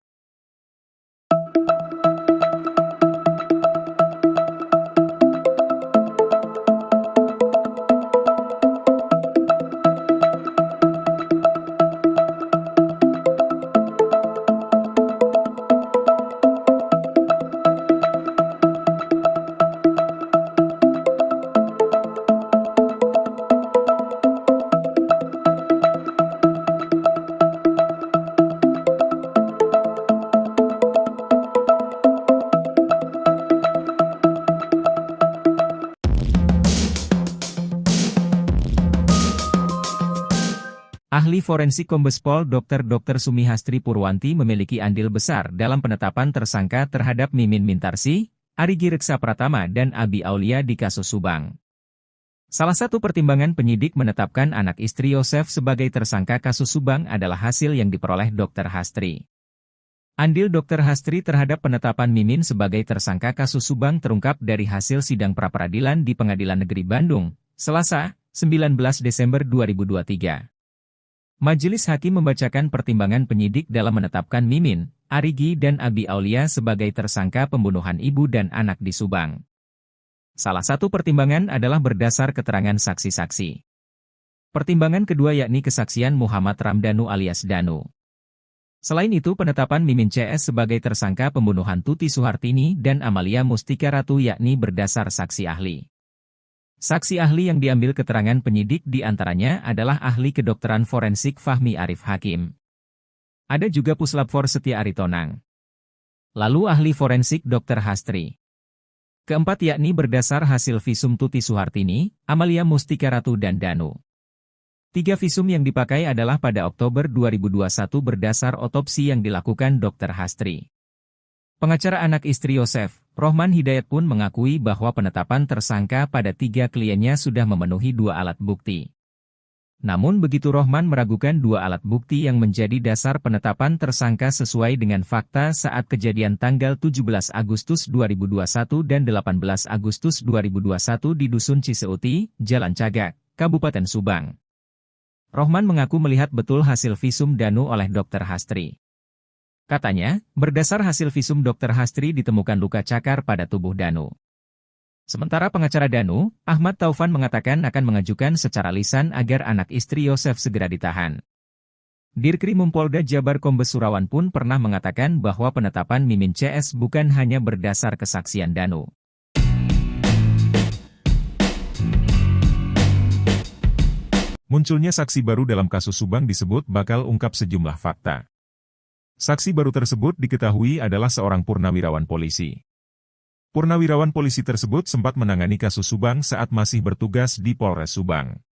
Ahli forensik Kombes Pol Dr. Sumihastri Purwanti memiliki andil besar dalam penetapan tersangka terhadap Mimin Mintarsih, Arigi Reksa Pratama dan Abi Aulia di kasus Subang. Salah satu pertimbangan penyidik menetapkan anak istri Yosef sebagai tersangka kasus Subang adalah hasil yang diperoleh Dr. Hastri. Andil Dr. Hastri terhadap penetapan Mimin sebagai tersangka kasus Subang terungkap dari hasil sidang pra-peradilan di Pengadilan Negeri Bandung, Selasa, 19 Desember 2023. Majelis Hakim membacakan pertimbangan penyidik dalam menetapkan Mimin, Arigi dan Abi Aulia sebagai tersangka pembunuhan ibu dan anak di Subang. Salah satu pertimbangan adalah berdasar keterangan saksi-saksi. Pertimbangan kedua yakni kesaksian Muhammad Ramdhanu alias Danu. Selain itu penetapan Mimin CS sebagai tersangka pembunuhan Tuti Suhartini dan Amalia Mustika Ratu yakni berdasar saksi ahli. Saksi ahli yang diambil keterangan penyidik diantaranya adalah ahli kedokteran forensik Fahmi Arif Hakim. Ada juga Puslapfor Setia Aritonang. Lalu ahli forensik Dr. Hastri. Keempat yakni berdasar hasil visum Tuti Suhartini, Amalia Mustika Ratu dan Danu. 3 visum yang dipakai adalah pada Oktober 2021 berdasar otopsi yang dilakukan Dr. Hastri. Pengacara anak istri Yosef, Rohman Hidayat pun mengakui bahwa penetapan tersangka pada 3 kliennya sudah memenuhi 2 alat bukti. Namun begitu Rohman meragukan 2 alat bukti yang menjadi dasar penetapan tersangka sesuai dengan fakta saat kejadian tanggal 17 Agustus 2021 dan 18 Agustus 2021 di Dusun Ciseuti, Jalan Cagak, Kabupaten Subang. Rohman mengaku melihat betul hasil visum Danu oleh Dr. Hastri. Katanya, berdasar hasil visum Dr. Hastri ditemukan luka cakar pada tubuh Danu. Sementara pengacara Danu, Ahmad Taufan mengatakan akan mengajukan secara lisan agar anak istri Yosef segera ditahan. Dirkrimum Polda Jabar Kombes Surawan pun pernah mengatakan bahwa penetapan Mimin CS bukan hanya berdasar kesaksian Danu. Munculnya saksi baru dalam kasus Subang disebut bakal ungkap sejumlah fakta. Saksi baru tersebut diketahui adalah seorang purnawirawan polisi. Purnawirawan polisi tersebut sempat menangani kasus Subang saat masih bertugas di Polres Subang.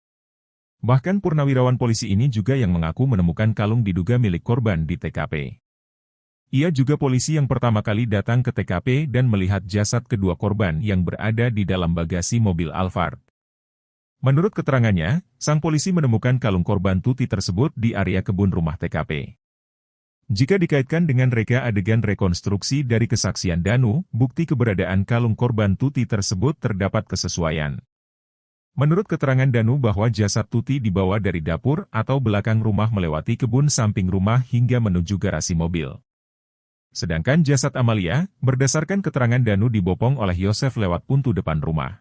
Bahkan purnawirawan polisi ini juga yang mengaku menemukan kalung diduga milik korban di TKP. Ia juga polisi yang pertama kali datang ke TKP dan melihat jasad kedua korban yang berada di dalam bagasi mobil Alphard. Menurut keterangannya, sang polisi menemukan kalung korban Tuti tersebut di area kebun rumah TKP. Jika dikaitkan dengan reka adegan rekonstruksi dari kesaksian Danu, bukti keberadaan kalung korban Tuti tersebut terdapat kesesuaian. Menurut keterangan Danu bahwa jasad Tuti dibawa dari dapur atau belakang rumah melewati kebun samping rumah hingga menuju garasi mobil. Sedangkan jasad Amalia, berdasarkan keterangan Danu dibopong oleh Yosef lewat pintu depan rumah.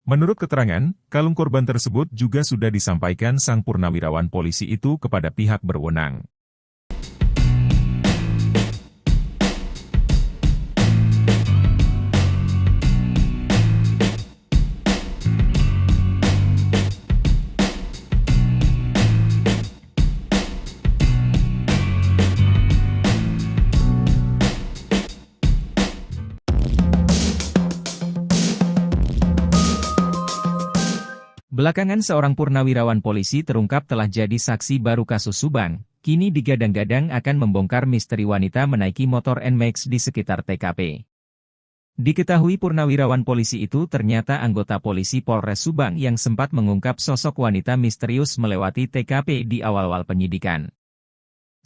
Menurut keterangan, kalung korban tersebut juga sudah disampaikan sang purnawirawan polisi itu kepada pihak berwenang. Belakangan seorang purnawirawan polisi terungkap telah jadi saksi baru kasus Subang, kini digadang-gadang akan membongkar misteri wanita menaiki motor NMAX di sekitar TKP. Diketahui purnawirawan polisi itu ternyata anggota polisi Polres Subang yang sempat mengungkap sosok wanita misterius melewati TKP di awal-awal penyidikan.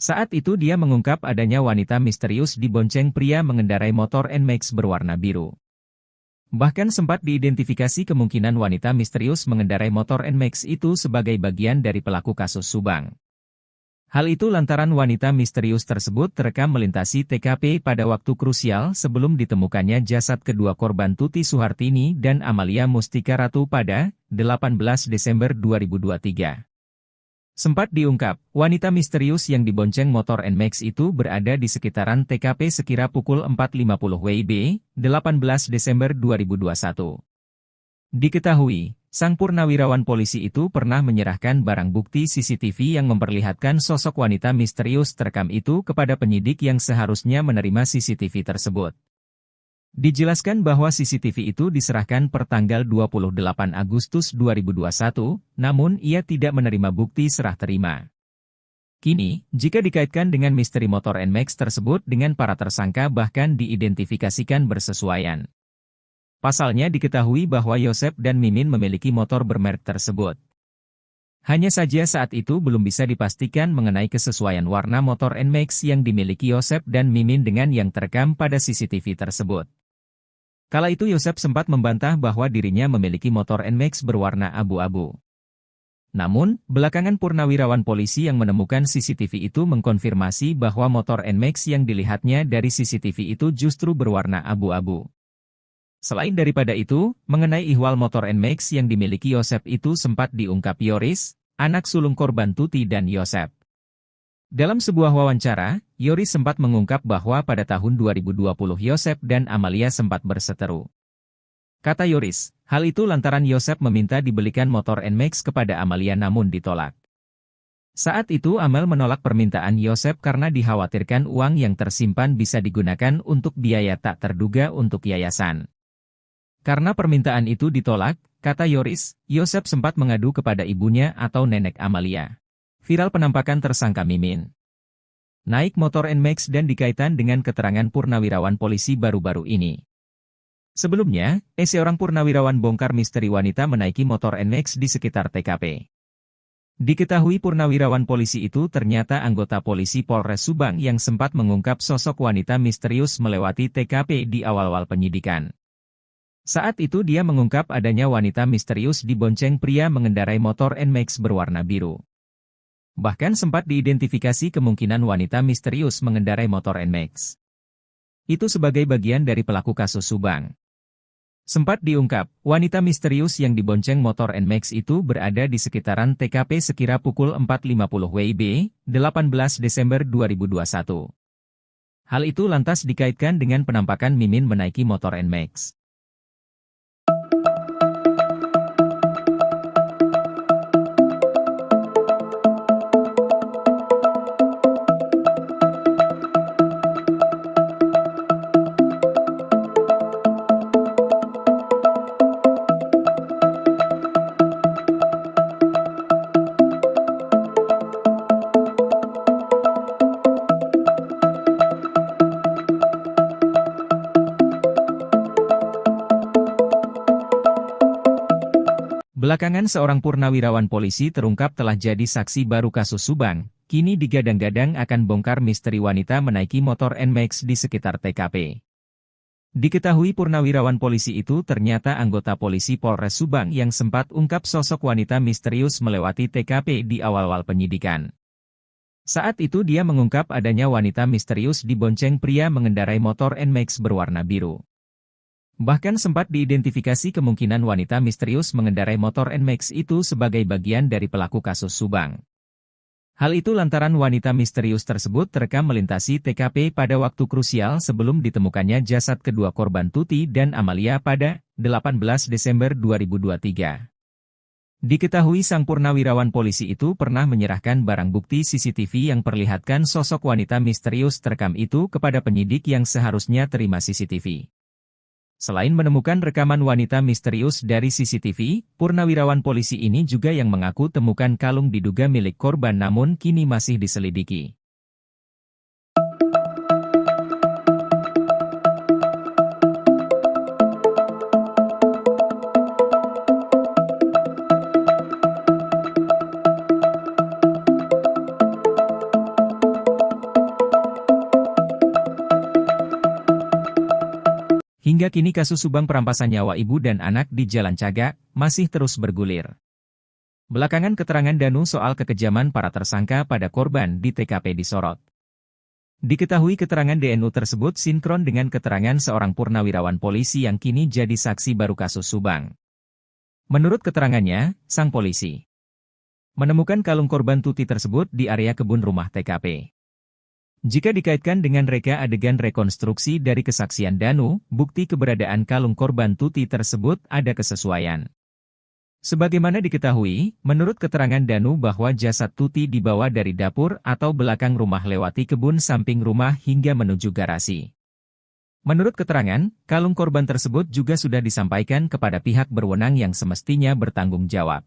Saat itu dia mengungkap adanya wanita misterius dibonceng pria mengendarai motor NMAX berwarna biru. Bahkan sempat diidentifikasi kemungkinan wanita misterius mengendarai motor NMAX itu sebagai bagian dari pelaku kasus Subang. Hal itu lantaran wanita misterius tersebut terekam melintasi TKP pada waktu krusial sebelum ditemukannya jasad kedua korban Tuti Suhartini dan Amalia Mustika Ratu pada 18 Desember 2023. Sempat diungkap, wanita misterius yang dibonceng motor NMAX itu berada di sekitaran TKP sekira pukul 4.50 WIB, 18 Desember 2021. Diketahui, sang purnawirawan polisi itu pernah menyerahkan barang bukti CCTV yang memperlihatkan sosok wanita misterius terekam itu kepada penyidik yang seharusnya menerima CCTV tersebut. Dijelaskan bahwa CCTV itu diserahkan per tanggal 28 Agustus 2021, namun ia tidak menerima bukti serah terima. Kini, jika dikaitkan dengan misteri motor NMAX tersebut dengan para tersangka bahkan diidentifikasikan bersesuaian. Pasalnya diketahui bahwa Yosep dan Mimin memiliki motor bermerek tersebut. Hanya saja saat itu belum bisa dipastikan mengenai kesesuaian warna motor NMAX yang dimiliki Yosep dan Mimin dengan yang terekam pada CCTV tersebut. Kala itu Yosep sempat membantah bahwa dirinya memiliki motor NMAX berwarna abu-abu. Namun, belakangan purnawirawan polisi yang menemukan CCTV itu mengkonfirmasi bahwa motor NMAX yang dilihatnya dari CCTV itu justru berwarna abu-abu. Selain daripada itu, mengenai ihwal motor NMAX yang dimiliki Yosep itu sempat diungkap Yoris, anak sulung korban Tuti dan Yosep. Dalam sebuah wawancara, Yoris sempat mengungkap bahwa pada tahun 2020 Yosep dan Amalia sempat berseteru. Kata Yoris, hal itu lantaran Yosep meminta dibelikan motor NMAX kepada Amalia namun ditolak. Saat itu Amel menolak permintaan Yosep karena dikhawatirkan uang yang tersimpan bisa digunakan untuk biaya tak terduga untuk yayasan. Karena permintaan itu ditolak, kata Yoris, Yosep sempat mengadu kepada ibunya atau nenek Amalia. Viral penampakan tersangka Mimin naik motor NMAX dan dikaitkan dengan keterangan purnawirawan polisi baru-baru ini. Sebelumnya, seorang purnawirawan bongkar misteri wanita menaiki motor NMAX di sekitar TKP. Diketahui purnawirawan polisi itu ternyata anggota polisi Polres Subang yang sempat mengungkap sosok wanita misterius melewati TKP di awal-awal penyidikan. Saat itu dia mengungkap adanya wanita misterius dibonceng pria mengendarai motor NMAX berwarna biru. Bahkan sempat diidentifikasi kemungkinan wanita misterius mengendarai motor NMAX itu sebagai bagian dari pelaku kasus Subang. Sempat diungkap, wanita misterius yang dibonceng motor NMAX itu berada di sekitaran TKP sekira pukul 4.50 WIB, 18 Desember 2021. Hal itu lantas dikaitkan dengan penampakan Mimin menaiki motor NMAX. Belakangan seorang purnawirawan polisi terungkap telah jadi saksi baru kasus Subang, kini digadang-gadang akan bongkar misteri wanita menaiki motor NMAX di sekitar TKP. Diketahui purnawirawan polisi itu ternyata anggota polisi Polres Subang yang sempat ungkap sosok wanita misterius melewati TKP di awal-awal penyidikan. Saat itu dia mengungkap adanya wanita misterius dibonceng pria mengendarai motor NMAX berwarna biru. Bahkan sempat diidentifikasi kemungkinan wanita misterius mengendarai motor NMAX itu sebagai bagian dari pelaku kasus Subang. Hal itu lantaran wanita misterius tersebut terekam melintasi TKP pada waktu krusial sebelum ditemukannya jasad kedua korban Tuti dan Amalia pada 18 Desember 2023. Diketahui sang purnawirawan polisi itu pernah menyerahkan barang bukti CCTV yang perlihatkan sosok wanita misterius terekam itu kepada penyidik yang seharusnya terima CCTV. Selain menemukan rekaman wanita misterius dari CCTV, purnawirawan polisi ini juga yang mengaku temukan kalung diduga milik korban namun kini masih diselidiki. Hingga kini kasus Subang perampasan nyawa ibu dan anak di Jalan Cagak masih terus bergulir. Belakangan keterangan Danu soal kekejaman para tersangka pada korban di TKP disorot. Diketahui keterangan DNU tersebut sinkron dengan keterangan seorang purnawirawan polisi yang kini jadi saksi baru kasus Subang. Menurut keterangannya, sang polisi menemukan kalung korban Tuti tersebut di area kebun rumah TKP. Jika dikaitkan dengan reka adegan rekonstruksi dari kesaksian Danu, bukti keberadaan kalung korban Tuti tersebut ada kesesuaian. Sebagaimana diketahui, menurut keterangan Danu bahwa jasad Tuti dibawa dari dapur atau belakang rumah lewati kebun samping rumah hingga menuju garasi. Menurut keterangan, kalung korban tersebut juga sudah disampaikan kepada pihak berwenang yang semestinya bertanggung jawab.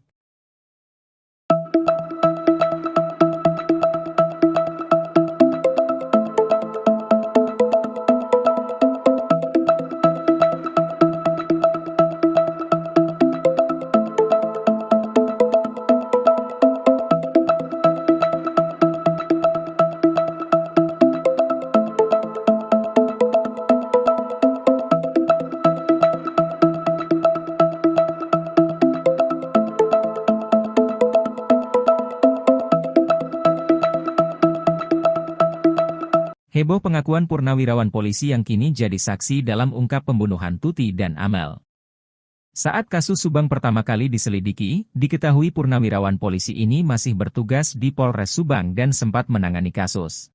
Heboh pengakuan purnawirawan polisi yang kini jadi saksi dalam ungkap pembunuhan Tuti dan Amel. Saat kasus Subang pertama kali diselidiki, diketahui purnawirawan polisi ini masih bertugas di Polres Subang dan sempat menangani kasus.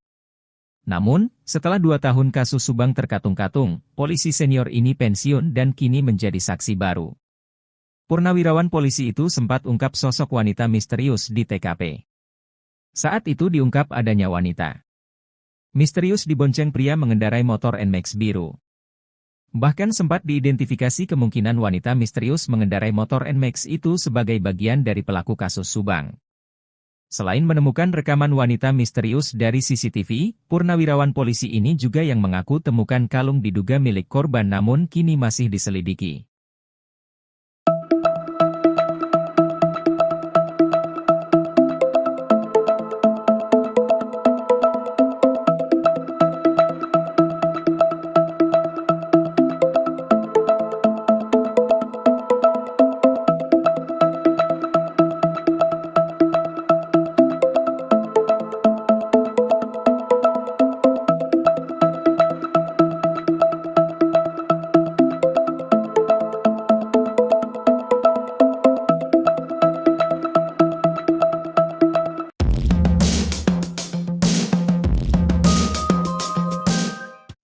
Namun, setelah 2 tahun kasus Subang terkatung-katung, polisi senior ini pensiun dan kini menjadi saksi baru. Purnawirawan polisi itu sempat ungkap sosok wanita misterius di TKP. Saat itu diungkap adanya wanita misterius dibonceng pria mengendarai motor NMAX biru. Bahkan sempat diidentifikasi kemungkinan wanita misterius mengendarai motor NMAX itu sebagai bagian dari pelaku kasus Subang. Selain menemukan rekaman wanita misterius dari CCTV, purnawirawan polisi ini juga yang mengaku temukan kalung diduga milik korban namun kini masih diselidiki.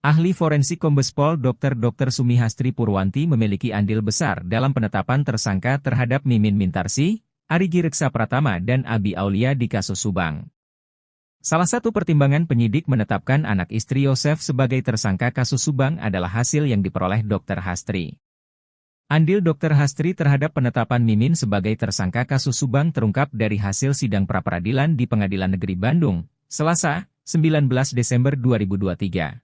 Ahli forensik Kombes Pol Dr. Sumihastri Purwanti memiliki andil besar dalam penetapan tersangka terhadap Mimin Mintarsi, Arigi Reksa Pratama dan Abi Aulia di kasus Subang. Salah satu pertimbangan penyidik menetapkan anak istri Yosef sebagai tersangka kasus Subang adalah hasil yang diperoleh Dr. Hastri. Andil Dr. Hastri terhadap penetapan Mimin sebagai tersangka kasus Subang terungkap dari hasil sidang pra-peradilan di Pengadilan Negeri Bandung, Selasa, 19 Desember 2023.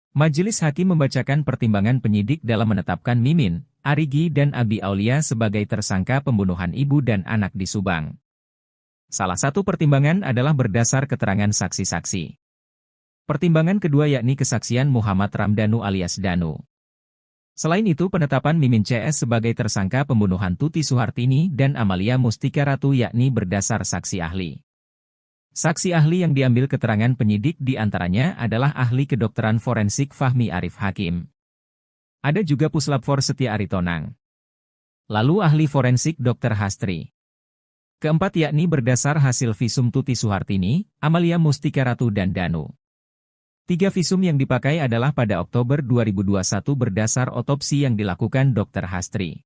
Majelis Hakim membacakan pertimbangan penyidik dalam menetapkan Mimin, Arigi dan Abi Aulia sebagai tersangka pembunuhan ibu dan anak di Subang. Salah satu pertimbangan adalah berdasar keterangan saksi-saksi. Pertimbangan kedua yakni kesaksian Muhammad Ramdhanu alias Danu. Selain itu penetapan Mimin CS sebagai tersangka pembunuhan Tuti Suhartini dan Amalia Mustika Ratu yakni berdasar saksi ahli. Saksi ahli yang diambil keterangan penyidik di antaranya adalah ahli kedokteran forensik Fahmi Arif Hakim. Ada juga Puslapfor Setia Aritonang. Lalu ahli forensik Dr. Hastri. Keempat yakni berdasar hasil visum Tuti Suhartini, Amalia Mustika Ratu dan Danu. 3 visum yang dipakai adalah pada Oktober 2021 berdasar otopsi yang dilakukan Dr. Hastri.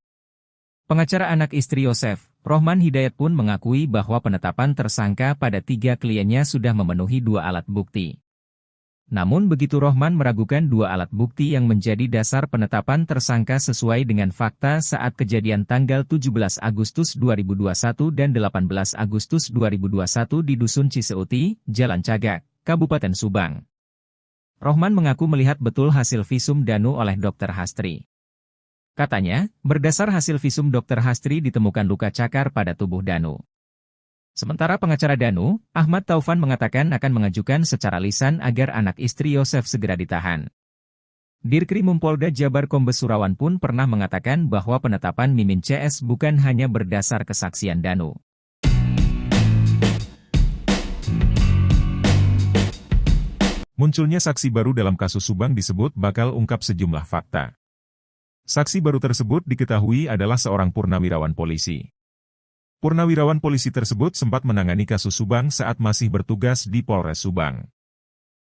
Pengacara anak istri Yosef, Rohman Hidayat pun mengakui bahwa penetapan tersangka pada 3 kliennya sudah memenuhi 2 alat bukti. Namun begitu Rohman meragukan 2 alat bukti yang menjadi dasar penetapan tersangka sesuai dengan fakta saat kejadian tanggal 17 Agustus 2021 dan 18 Agustus 2021 di Dusun Ciseuti, Jalan Cagak, Kabupaten Subang. Rohman mengaku melihat betul hasil visum Danu oleh Dr. Hastri. Katanya, berdasar hasil visum Dr. Hastri ditemukan luka cakar pada tubuh Danu. Sementara pengacara Danu, Ahmad Taufan mengatakan akan mengajukan secara lisan agar anak istri Yosef segera ditahan. Dirkrimum Polda Jabar Kombes Surawan pun pernah mengatakan bahwa penetapan Mimin CS bukan hanya berdasar kesaksian Danu. Munculnya saksi baru dalam kasus Subang disebut bakal ungkap sejumlah fakta. Saksi baru tersebut diketahui adalah seorang purnawirawan polisi. Purnawirawan polisi tersebut sempat menangani kasus Subang saat masih bertugas di Polres Subang.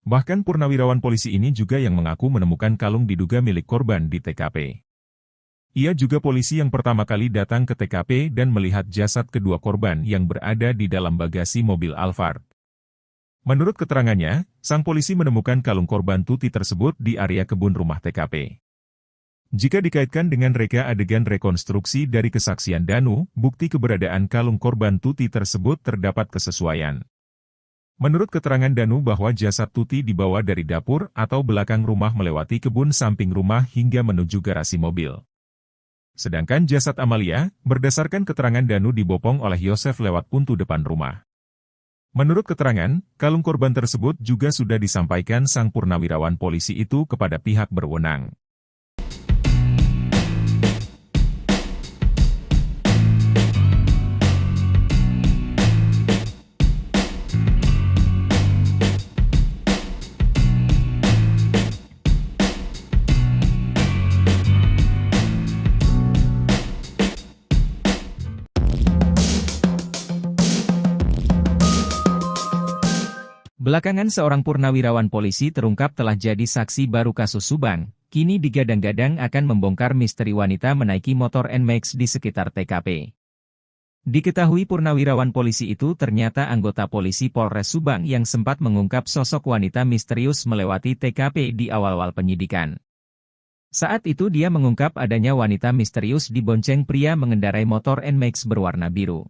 Bahkan purnawirawan polisi ini juga yang mengaku menemukan kalung diduga milik korban di TKP. Ia juga polisi yang pertama kali datang ke TKP dan melihat jasad kedua korban yang berada di dalam bagasi mobil Alphard. Menurut keterangannya, sang polisi menemukan kalung korban Tuti tersebut di area kebun rumah TKP. Jika dikaitkan dengan reka adegan rekonstruksi dari kesaksian Danu, bukti keberadaan kalung korban Tuti tersebut terdapat kesesuaian. Menurut keterangan Danu bahwa jasad Tuti dibawa dari dapur atau belakang rumah melewati kebun samping rumah hingga menuju garasi mobil. Sedangkan jasad Amalia, berdasarkan keterangan Danu dibopong oleh Yosef lewat pintu depan rumah. Menurut keterangan, kalung korban tersebut juga sudah disampaikan sang purnawirawan polisi itu kepada pihak berwenang. Belakangan seorang purnawirawan polisi terungkap telah jadi saksi baru kasus Subang, kini digadang-gadang akan membongkar misteri wanita menaiki motor NMAX di sekitar TKP. Diketahui purnawirawan polisi itu ternyata anggota polisi Polres Subang yang sempat mengungkap sosok wanita misterius melewati TKP di awal-awal penyidikan. Saat itu dia mengungkap adanya wanita misterius dibonceng pria mengendarai motor NMAX berwarna biru.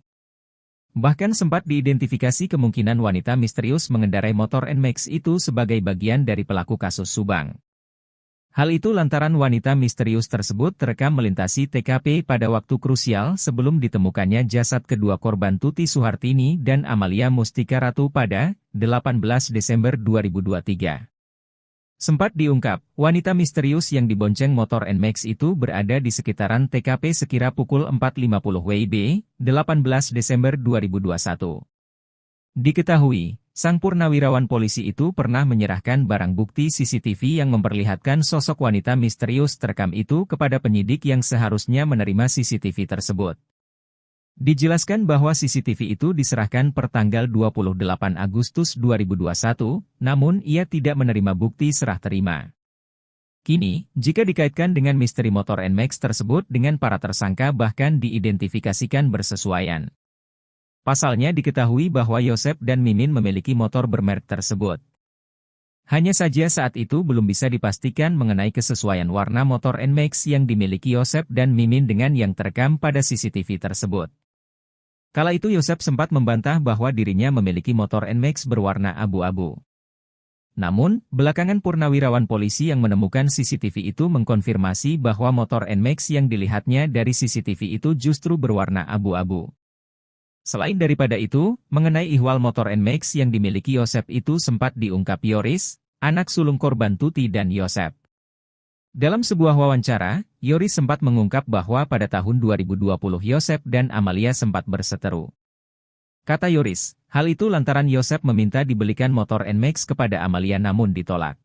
Bahkan sempat diidentifikasi kemungkinan wanita misterius mengendarai motor NMAX itu sebagai bagian dari pelaku kasus Subang. Hal itu lantaran wanita misterius tersebut terekam melintasi TKP pada waktu krusial sebelum ditemukannya jasad kedua korban Tuti Suhartini dan Amalia Mustika Ratu pada 18 Desember 2023. Sempat diungkap, wanita misterius yang dibonceng motor NMAX itu berada di sekitaran TKP sekira pukul 4.50 WIB, 18 Desember 2021. Diketahui, sang purnawirawan polisi itu pernah menyerahkan barang bukti CCTV yang memperlihatkan sosok wanita misterius terekam itu kepada penyidik yang seharusnya menerima CCTV tersebut. Dijelaskan bahwa CCTV itu diserahkan per tanggal 28 Agustus 2021, namun ia tidak menerima bukti serah terima. Kini, jika dikaitkan dengan misteri motor NMAX tersebut dengan para tersangka bahkan diidentifikasikan bersesuaian. Pasalnya diketahui bahwa Yosep dan Mimin memiliki motor bermerek tersebut. Hanya saja saat itu belum bisa dipastikan mengenai kesesuaian warna motor NMAX yang dimiliki Yosep dan Mimin dengan yang terekam pada CCTV tersebut. Kala itu Yosep sempat membantah bahwa dirinya memiliki motor NMAX berwarna abu-abu. Namun, belakangan purnawirawan polisi yang menemukan CCTV itu mengkonfirmasi bahwa motor NMAX yang dilihatnya dari CCTV itu justru berwarna abu-abu. Selain daripada itu, mengenai ihwal motor NMAX yang dimiliki Yosep itu sempat diungkap Yoris, anak sulung korban Tuti dan Yosep. Dalam sebuah wawancara, Yoris sempat mengungkap bahwa pada tahun 2020 Yosep dan Amalia sempat berseteru. Kata Yoris, hal itu lantaran Yosep meminta dibelikan motor NMAX kepada Amalia namun ditolak.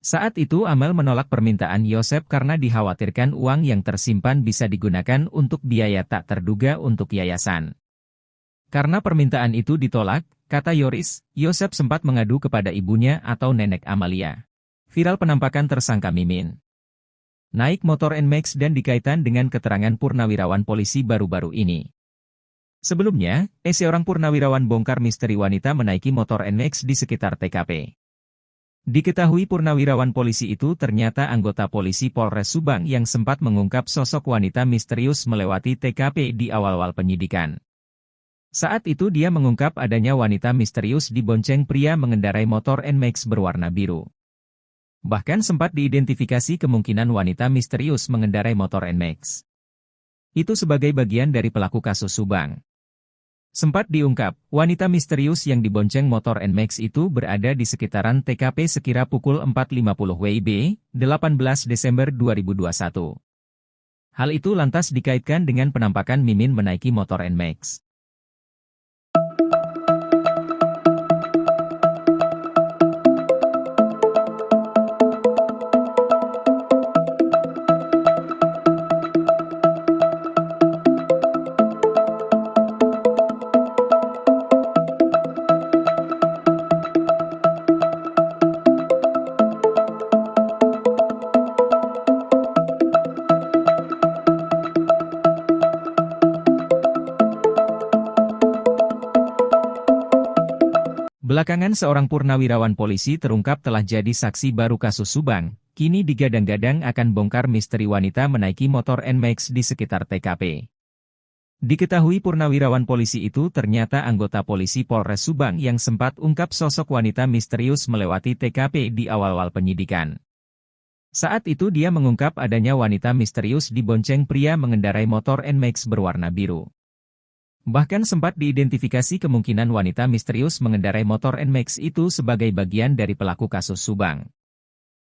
Saat itu Amel menolak permintaan Yosep karena dikhawatirkan uang yang tersimpan bisa digunakan untuk biaya tak terduga untuk yayasan. Karena permintaan itu ditolak, kata Yoris, Yosep sempat mengadu kepada ibunya atau nenek Amalia. Viral penampakan tersangka Mimin naik motor NMAX dan dikaitkan dengan keterangan purnawirawan polisi baru-baru ini. Sebelumnya, seorang purnawirawan bongkar misteri wanita menaiki motor NMAX di sekitar TKP. Diketahui purnawirawan polisi itu ternyata anggota polisi Polres Subang yang sempat mengungkap sosok wanita misterius melewati TKP di awal-awal penyidikan. Saat itu dia mengungkap adanya wanita misterius dibonceng pria mengendarai motor NMAX berwarna biru. Bahkan sempat diidentifikasi kemungkinan wanita misterius mengendarai motor NMAX itu sebagai bagian dari pelaku kasus Subang. Sempat diungkap, wanita misterius yang dibonceng motor NMAX itu berada di sekitaran TKP sekira pukul 4.50 WIB, 18 Desember 2021. Hal itu lantas dikaitkan dengan penampakan Mimin menaiki motor NMAX. Belakangan seorang purnawirawan polisi terungkap telah jadi saksi baru kasus Subang, kini digadang-gadang akan bongkar misteri wanita menaiki motor NMAX di sekitar TKP. Diketahui purnawirawan polisi itu ternyata anggota polisi Polres Subang yang sempat ungkap sosok wanita misterius melewati TKP di awal-awal penyidikan. Saat itu dia mengungkap adanya wanita misterius dibonceng pria mengendarai motor NMAX berwarna biru. Bahkan sempat diidentifikasi kemungkinan wanita misterius mengendarai motor NMAX itu sebagai bagian dari pelaku kasus Subang.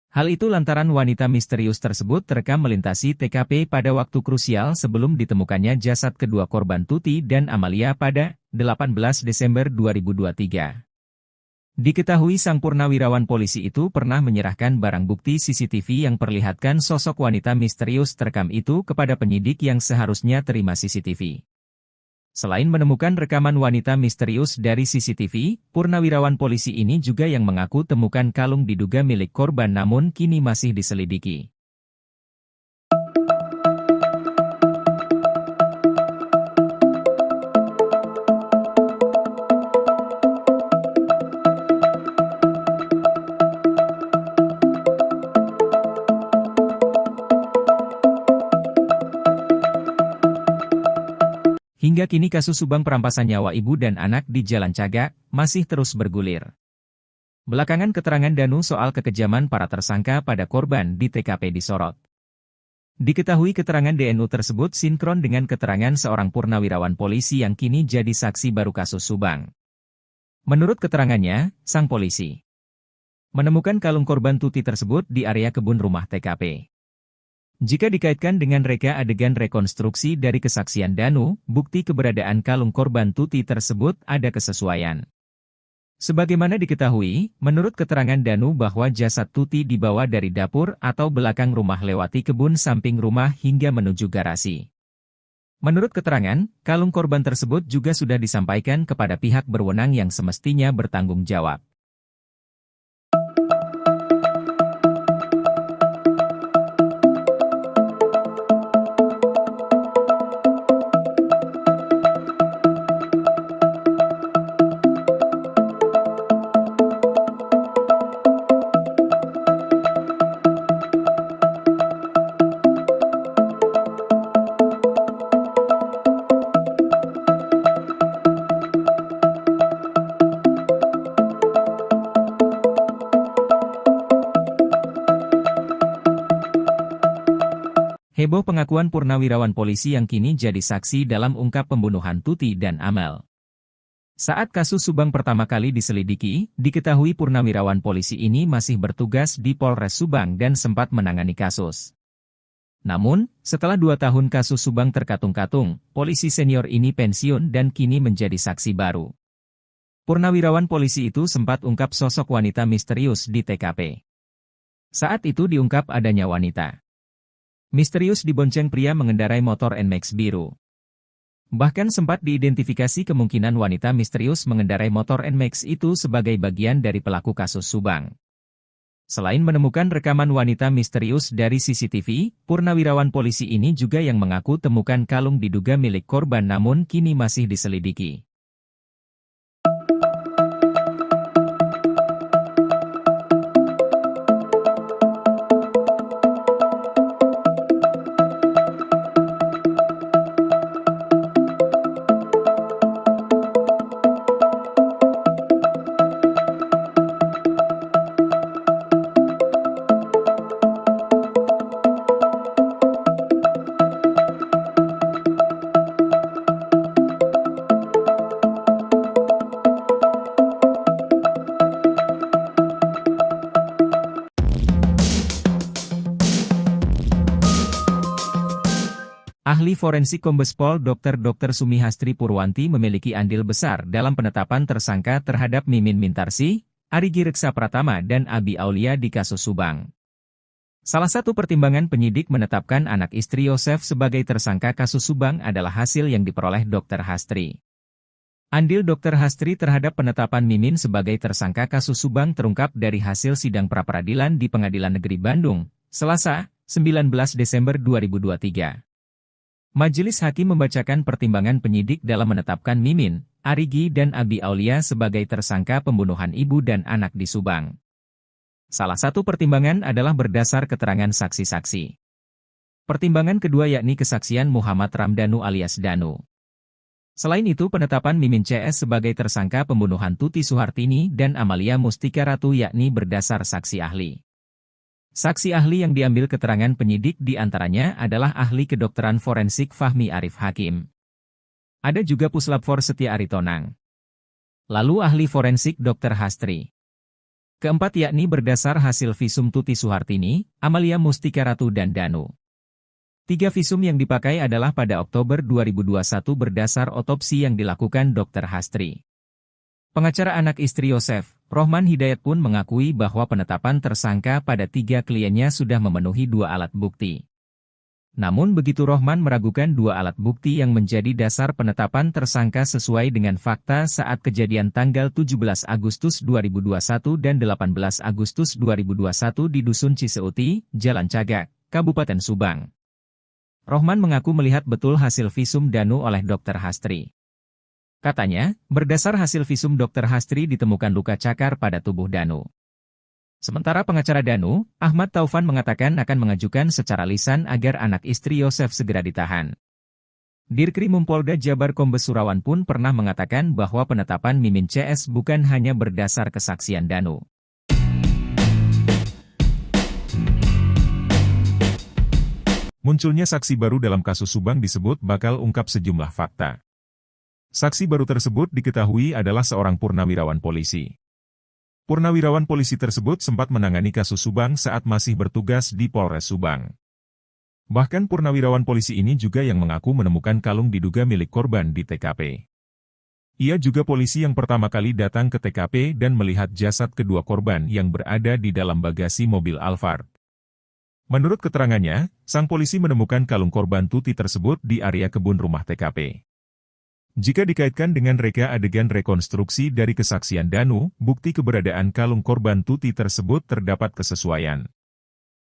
Hal itu lantaran wanita misterius tersebut terekam melintasi TKP pada waktu krusial sebelum ditemukannya jasad kedua korban Tuti dan Amalia pada 18 Desember 2023. Diketahui sang purnawirawan polisi itu pernah menyerahkan barang bukti CCTV yang perlihatkan sosok wanita misterius terekam itu kepada penyidik yang seharusnya terima CCTV. Selain menemukan rekaman wanita misterius dari CCTV, purnawirawan polisi ini juga yang mengaku temukan kalung diduga milik korban namun kini masih diselidiki. Hingga kini kasus Subang perampasan nyawa ibu dan anak di Jalan Cagak masih terus bergulir. Belakangan keterangan Danu soal kekejaman para tersangka pada korban di TKP disorot. Diketahui keterangan DNU tersebut sinkron dengan keterangan seorang purnawirawan polisi yang kini jadi saksi baru kasus Subang. Menurut keterangannya, sang polisi menemukan kalung korban Tuti tersebut di area kebun rumah TKP. Jika dikaitkan dengan reka adegan rekonstruksi dari kesaksian Danu, bukti keberadaan kalung korban Tuti tersebut ada kesesuaian. Sebagaimana diketahui, menurut keterangan Danu bahwa jasad Tuti dibawa dari dapur atau belakang rumah lewati kebun samping rumah hingga menuju garasi. Menurut keterangan, kalung korban tersebut juga sudah disampaikan kepada pihak berwenang yang semestinya bertanggung jawab. Heboh pengakuan purnawirawan polisi yang kini jadi saksi dalam ungkap pembunuhan Tuti dan Amel. Saat kasus Subang pertama kali diselidiki, diketahui purnawirawan polisi ini masih bertugas di Polres Subang dan sempat menangani kasus. Namun, setelah 2 tahun kasus Subang terkatung-katung, polisi senior ini pensiun dan kini menjadi saksi baru. Purnawirawan polisi itu sempat ungkap sosok wanita misterius di TKP. Saat itu diungkap adanya wanita misterius dibonceng pria mengendarai motor NMAX biru. Bahkan sempat diidentifikasi kemungkinan wanita misterius mengendarai motor NMAX itu sebagai bagian dari pelaku kasus Subang. Selain menemukan rekaman wanita misterius dari CCTV, purnawirawan polisi ini juga yang mengaku temukan kalung diduga milik korban namun kini masih diselidiki. Ahli forensik Kombes Pol Dr. Sumihastri Purwanti memiliki andil besar dalam penetapan tersangka terhadap Mimin Mintarsih, Arigi Reksa Pratama dan Abi Aulia di kasus Subang. Salah satu pertimbangan penyidik menetapkan anak istri Yosef sebagai tersangka kasus Subang adalah hasil yang diperoleh Dr. Hastri. Andil Dr. Hastri terhadap penetapan Mimin sebagai tersangka kasus Subang terungkap dari hasil sidang pra-peradilan di Pengadilan Negeri Bandung, Selasa, 19 Desember 2023. Majelis Hakim membacakan pertimbangan penyidik dalam menetapkan Mimin, Arigi dan Abi Aulia sebagai tersangka pembunuhan ibu dan anak di Subang. Salah satu pertimbangan adalah berdasar keterangan saksi-saksi. Pertimbangan kedua yakni kesaksian Muhammad Ramdhanu alias Danu. Selain itu penetapan Mimin CS sebagai tersangka pembunuhan Tuti Suhartini dan Amalia Mustika Ratu yakni berdasar saksi ahli. Saksi ahli yang diambil keterangan penyidik diantaranya adalah ahli kedokteran forensik Fahmi Arif Hakim. Ada juga Puslapfor Setia Aritonang. Lalu ahli forensik Dr. Hastri. Keempat yakni berdasar hasil visum Tuti Suhartini, Amalia Mustika Ratu dan Danu. 3 visum yang dipakai adalah pada Oktober 2021 berdasar otopsi yang dilakukan Dr. Hastri. Pengacara anak istri Yosef, Rohman Hidayat pun mengakui bahwa penetapan tersangka pada 3 kliennya sudah memenuhi 2 alat bukti. Namun begitu Rohman meragukan 2 alat bukti yang menjadi dasar penetapan tersangka sesuai dengan fakta saat kejadian tanggal 17 Agustus 2021 dan 18 Agustus 2021 di Dusun Ciseuti, Jalan Cagak, Kabupaten Subang. Rohman mengaku melihat betul hasil visum Danu oleh Dr. Hastri. Katanya, berdasar hasil visum Dr. Hastri ditemukan luka cakar pada tubuh Danu. Sementara pengacara Danu, Ahmad Taufan mengatakan akan mengajukan secara lisan agar anak istri Yosef segera ditahan. Dirkrim Polda Jabar Kombes Surawan pun pernah mengatakan bahwa penetapan Mimin CS bukan hanya berdasar kesaksian Danu. Munculnya saksi baru dalam kasus Subang disebut bakal ungkap sejumlah fakta. Saksi baru tersebut diketahui adalah seorang purnawirawan polisi. Purnawirawan polisi tersebut sempat menangani kasus Subang saat masih bertugas di Polres Subang. Bahkan purnawirawan polisi ini juga yang mengaku menemukan kalung diduga milik korban di TKP. Ia juga polisi yang pertama kali datang ke TKP dan melihat jasad kedua korban yang berada di dalam bagasi mobil Alphard. Menurut keterangannya, sang polisi menemukan kalung korban Tuti tersebut di area kebun rumah TKP. Jika dikaitkan dengan reka adegan rekonstruksi dari kesaksian Danu, bukti keberadaan kalung korban Tuti tersebut terdapat kesesuaian.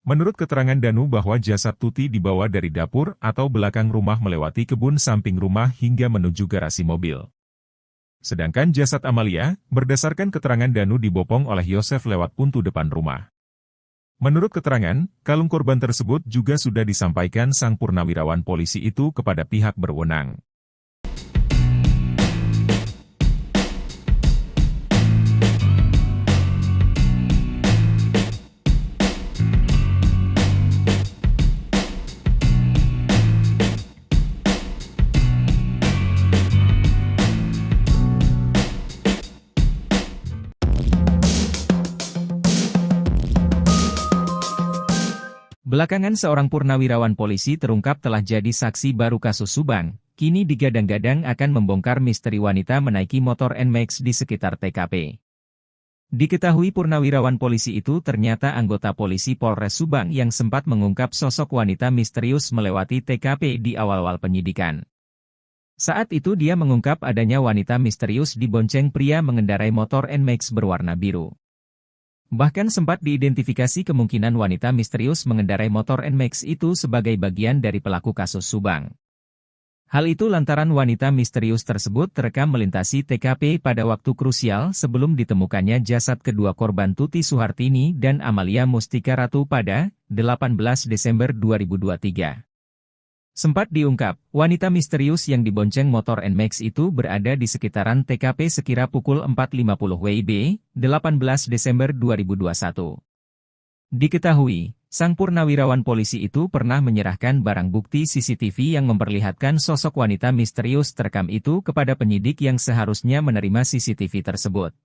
Menurut keterangan Danu bahwa jasad Tuti dibawa dari dapur atau belakang rumah melewati kebun samping rumah hingga menuju garasi mobil. Sedangkan jasad Amalia, berdasarkan keterangan Danu dibopong oleh Yosef lewat pintu depan rumah. Menurut keterangan, kalung korban tersebut juga sudah disampaikan sang purnawirawan polisi itu kepada pihak berwenang. Belakangan seorang purnawirawan polisi terungkap telah jadi saksi baru kasus Subang, kini digadang-gadang akan membongkar misteri wanita menaiki motor NMAX di sekitar TKP. Diketahui purnawirawan polisi itu ternyata anggota polisi Polres Subang yang sempat mengungkap sosok wanita misterius melewati TKP di awal-awal penyidikan. Saat itu dia mengungkap adanya wanita misterius dibonceng pria mengendarai motor NMAX berwarna biru. Bahkan sempat diidentifikasi kemungkinan wanita misterius mengendarai motor NMAX itu sebagai bagian dari pelaku kasus Subang. Hal itu lantaran wanita misterius tersebut terekam melintasi TKP pada waktu krusial sebelum ditemukannya jasad kedua korban Tuti Suhartini dan Amalia Mustika Ratu pada 18 Desember 2023. Sempat diungkap, wanita misterius yang dibonceng motor NMAX itu berada di sekitaran TKP sekira pukul 4.50 WIB, 18 Desember 2021. Diketahui, sang purnawirawan polisi itu pernah menyerahkan barang bukti CCTV yang memperlihatkan sosok wanita misterius terekam itu kepada penyidik yang seharusnya menerima CCTV tersebut.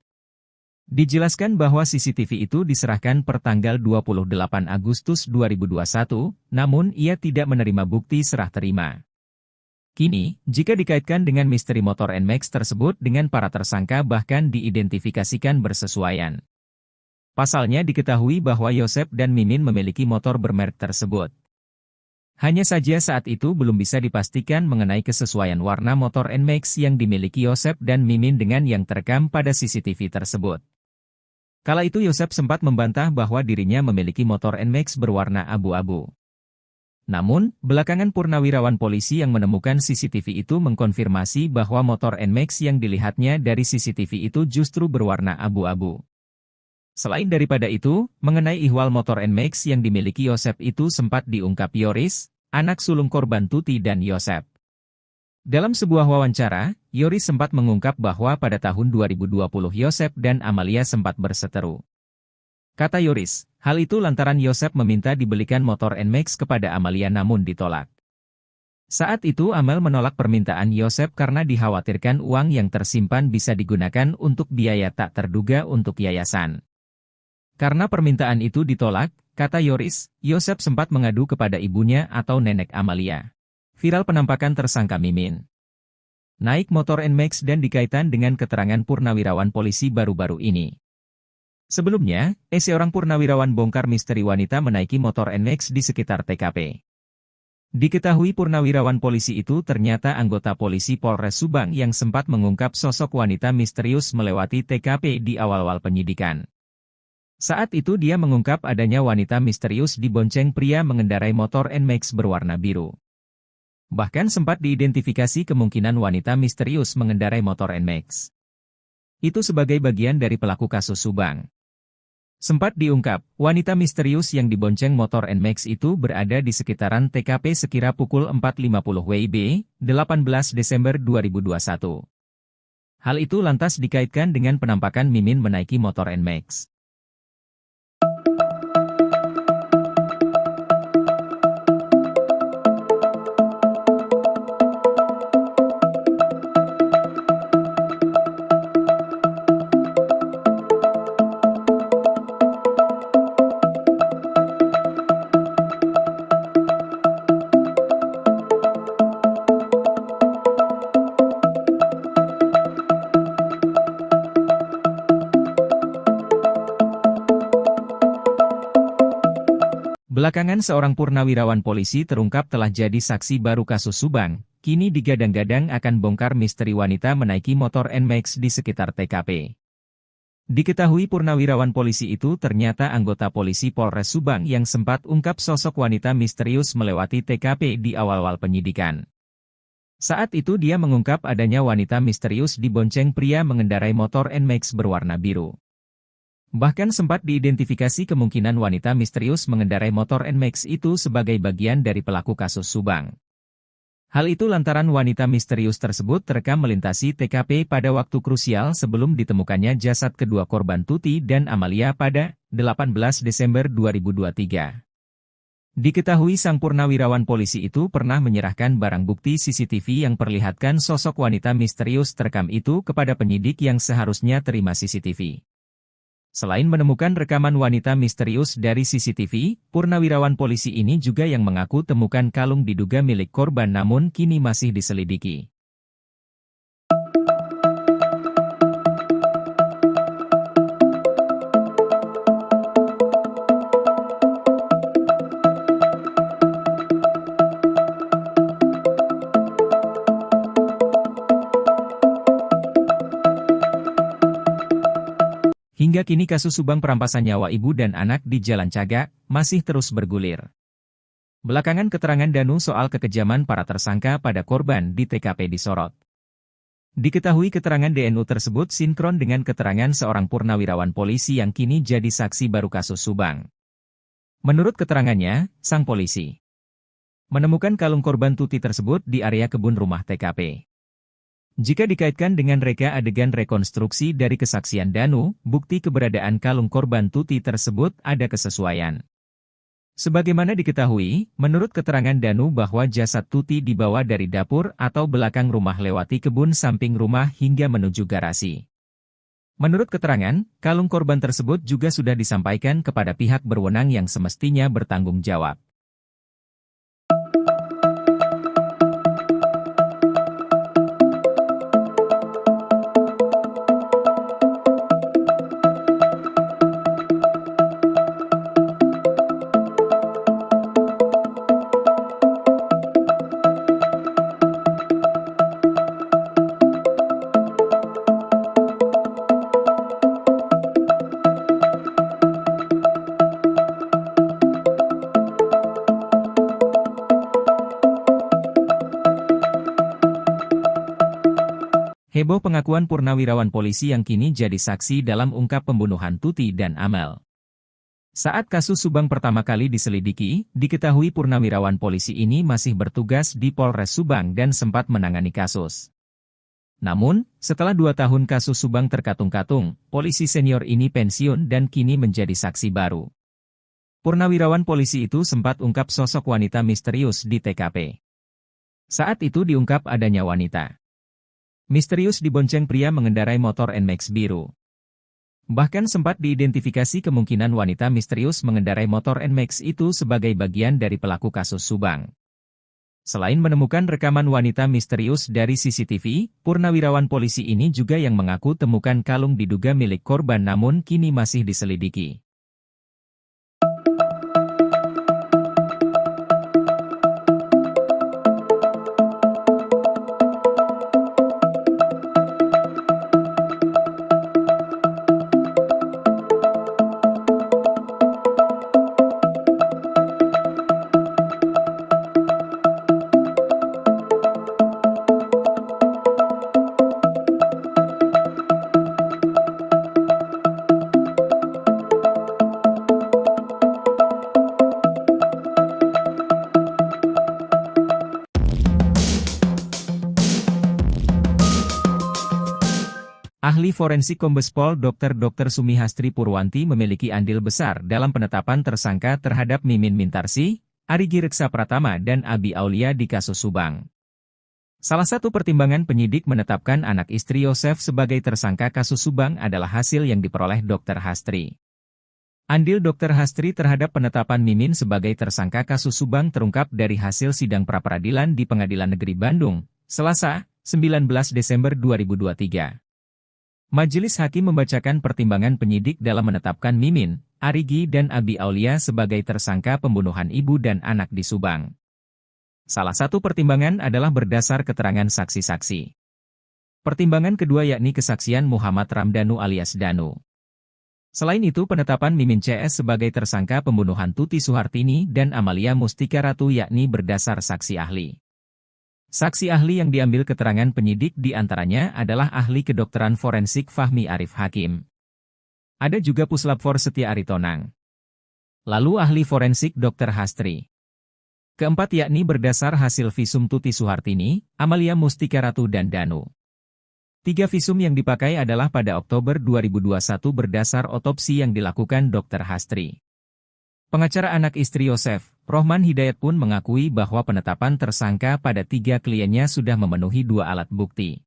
Dijelaskan bahwa CCTV itu diserahkan per tanggal 28 Agustus 2021, namun ia tidak menerima bukti serah terima. Kini, jika dikaitkan dengan misteri motor NMAX tersebut dengan para tersangka bahkan diidentifikasikan bersesuaian. Pasalnya diketahui bahwa Yosef dan Mimin memiliki motor bermerek tersebut. Hanya saja saat itu belum bisa dipastikan mengenai kesesuaian warna motor NMAX yang dimiliki Yosef dan Mimin dengan yang terekam pada CCTV tersebut. Kala itu Yosef sempat membantah bahwa dirinya memiliki motor NMAX berwarna abu-abu. Namun, belakangan purnawirawan polisi yang menemukan CCTV itu mengkonfirmasi bahwa motor NMAX yang dilihatnya dari CCTV itu justru berwarna abu-abu. Selain daripada itu, mengenai ihwal motor NMAX yang dimiliki Yosep itu sempat diungkap Yoris, anak sulung korban Tuti dan Yosep. Dalam sebuah wawancara, Yoris sempat mengungkap bahwa pada tahun 2020 Yosep dan Amalia sempat berseteru. Kata Yoris, hal itu lantaran Yosep meminta dibelikan motor NMAX kepada Amalia namun ditolak. Saat itu Amel menolak permintaan Yosep karena dikhawatirkan uang yang tersimpan bisa digunakan untuk biaya tak terduga untuk yayasan. Karena permintaan itu ditolak, kata Yoris, Yosep sempat mengadu kepada ibunya atau nenek Amalia. Viral penampakan tersangka Mimin naik motor NMAX dan dikaitkan dengan keterangan purnawirawan polisi baru-baru ini. Sebelumnya, seorang purnawirawan bongkar misteri wanita menaiki motor NMAX di sekitar TKP. Diketahui purnawirawan polisi itu ternyata anggota polisi Polres Subang yang sempat mengungkap sosok wanita misterius melewati TKP di awal-awal penyidikan. Saat itu dia mengungkap adanya wanita misterius dibonceng pria mengendarai motor NMAX berwarna biru. Bahkan sempat diidentifikasi kemungkinan wanita misterius mengendarai motor NMAX itu sebagai bagian dari pelaku kasus Subang. Sempat diungkap, wanita misterius yang dibonceng motor NMAX itu berada di sekitaran TKP sekira pukul 4.50 WIB, 18 Desember 2021. Hal itu lantas dikaitkan dengan penampakan Mimin menaiki motor NMAX. Belakangan seorang purnawirawan polisi terungkap telah jadi saksi baru kasus Subang, kini digadang-gadang akan bongkar misteri wanita menaiki motor NMAX di sekitar TKP. Diketahui purnawirawan polisi itu ternyata anggota polisi Polres Subang yang sempat ungkap sosok wanita misterius melewati TKP di awal-awal penyidikan. Saat itu dia mengungkap adanya wanita misterius dibonceng pria mengendarai motor NMAX berwarna biru. Bahkan sempat diidentifikasi kemungkinan wanita misterius mengendarai motor NMAX itu sebagai bagian dari pelaku kasus Subang. Hal itu lantaran wanita misterius tersebut terekam melintasi TKP pada waktu krusial sebelum ditemukannya jasad kedua korban Tuti dan Amalia pada 18 Desember 2023. Diketahui sang purnawirawan polisi itu pernah menyerahkan barang bukti CCTV yang perlihatkan sosok wanita misterius terekam itu kepada penyidik yang seharusnya terima CCTV. Selain menemukan rekaman wanita misterius dari CCTV, purnawirawan polisi ini juga yang mengaku temukan kalung diduga milik korban namun kini masih diselidiki. Hingga kini kasus Subang perampasan nyawa ibu dan anak di Jalan Cagak masih terus bergulir. Belakangan keterangan Danu soal kekejaman para tersangka pada korban di TKP disorot. Diketahui keterangan DNU tersebut sinkron dengan keterangan seorang purnawirawan polisi yang kini jadi saksi baru kasus Subang. Menurut keterangannya, sang polisi menemukan kalung korban Tuti tersebut di area kebun rumah TKP. Jika dikaitkan dengan reka adegan rekonstruksi dari kesaksian Danu, bukti keberadaan kalung korban Tuti tersebut ada kesesuaian. Sebagaimana diketahui, menurut keterangan Danu bahwa jasad Tuti dibawa dari dapur atau belakang rumah lewati kebun samping rumah hingga menuju garasi. Menurut keterangan, kalung korban tersebut juga sudah disampaikan kepada pihak berwenang yang semestinya bertanggung jawab. Heboh pengakuan purnawirawan polisi yang kini jadi saksi dalam ungkap pembunuhan Tuti dan Amel. Saat kasus Subang pertama kali diselidiki, diketahui purnawirawan polisi ini masih bertugas di Polres Subang dan sempat menangani kasus. Namun, setelah 2 tahun kasus Subang terkatung-katung, polisi senior ini pensiun dan kini menjadi saksi baru. Purnawirawan polisi itu sempat ungkap sosok wanita misterius di TKP. Saat itu diungkap adanya wanita misterius dibonceng pria mengendarai motor NMAX biru. Bahkan sempat diidentifikasi kemungkinan wanita misterius mengendarai motor NMAX itu sebagai bagian dari pelaku kasus Subang. Selain menemukan rekaman wanita misterius dari CCTV, purnawirawan polisi ini juga yang mengaku temukan kalung diduga milik korban namun kini masih diselidiki. Ahli forensik Kombes Pol Dr. Sumihastri Purwanti memiliki andil besar dalam penetapan tersangka terhadap Mimin Mintarsih, Arigi Reksa Pratama dan Abi Aulia di kasus Subang. Salah satu pertimbangan penyidik menetapkan anak istri Yosef sebagai tersangka kasus Subang adalah hasil yang diperoleh Dr. Hastri. Andil Dr. Hastri terhadap penetapan Mimin sebagai tersangka kasus Subang terungkap dari hasil sidang pra-peradilan di Pengadilan Negeri Bandung, Selasa, 19 Desember 2023. Majelis Hakim membacakan pertimbangan penyidik dalam menetapkan Mimin, Arigi dan Abi Aulia sebagai tersangka pembunuhan ibu dan anak di Subang. Salah satu pertimbangan adalah berdasar keterangan saksi-saksi. Pertimbangan kedua yakni kesaksian Muhammad Ramdhanu alias Danu. Selain itu penetapan Mimin CS sebagai tersangka pembunuhan Tuti Suhartini dan Amalia Mustika Ratu yakni berdasar saksi ahli. Saksi ahli yang diambil keterangan penyidik diantaranya adalah ahli kedokteran forensik Fahmi Arif Hakim. Ada juga Puslap For Setia Aritonang. Lalu ahli forensik Dr. Hastri. Keempat yakni berdasar hasil visum Tuti Suhartini, Amalia Mustika Ratu dan Danu. 3 visum yang dipakai adalah pada Oktober 2021 berdasar otopsi yang dilakukan Dr. Hastri. Pengacara anak istri Yosef, Rohman Hidayat pun mengakui bahwa penetapan tersangka pada 3 kliennya sudah memenuhi 2 alat bukti.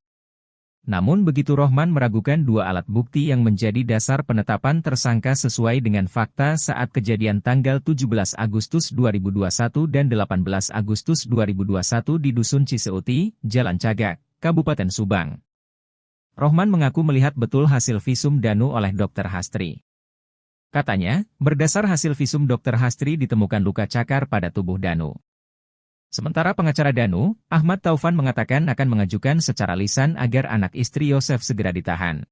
Namun begitu Rohman meragukan 2 alat bukti yang menjadi dasar penetapan tersangka sesuai dengan fakta saat kejadian tanggal 17 Agustus 2021 dan 18 Agustus 2021 di Dusun Ciseuti, Jalan Cagak, Kabupaten Subang. Rohman mengaku melihat betul hasil visum Danu oleh Dr. Hastri. Katanya, berdasar hasil visum Dr. Hastri ditemukan luka cakar pada tubuh Danu. Sementara pengacara Danu, Ahmad Taufan mengatakan akan mengajukan secara lisan agar anak istri Yosef segera ditahan.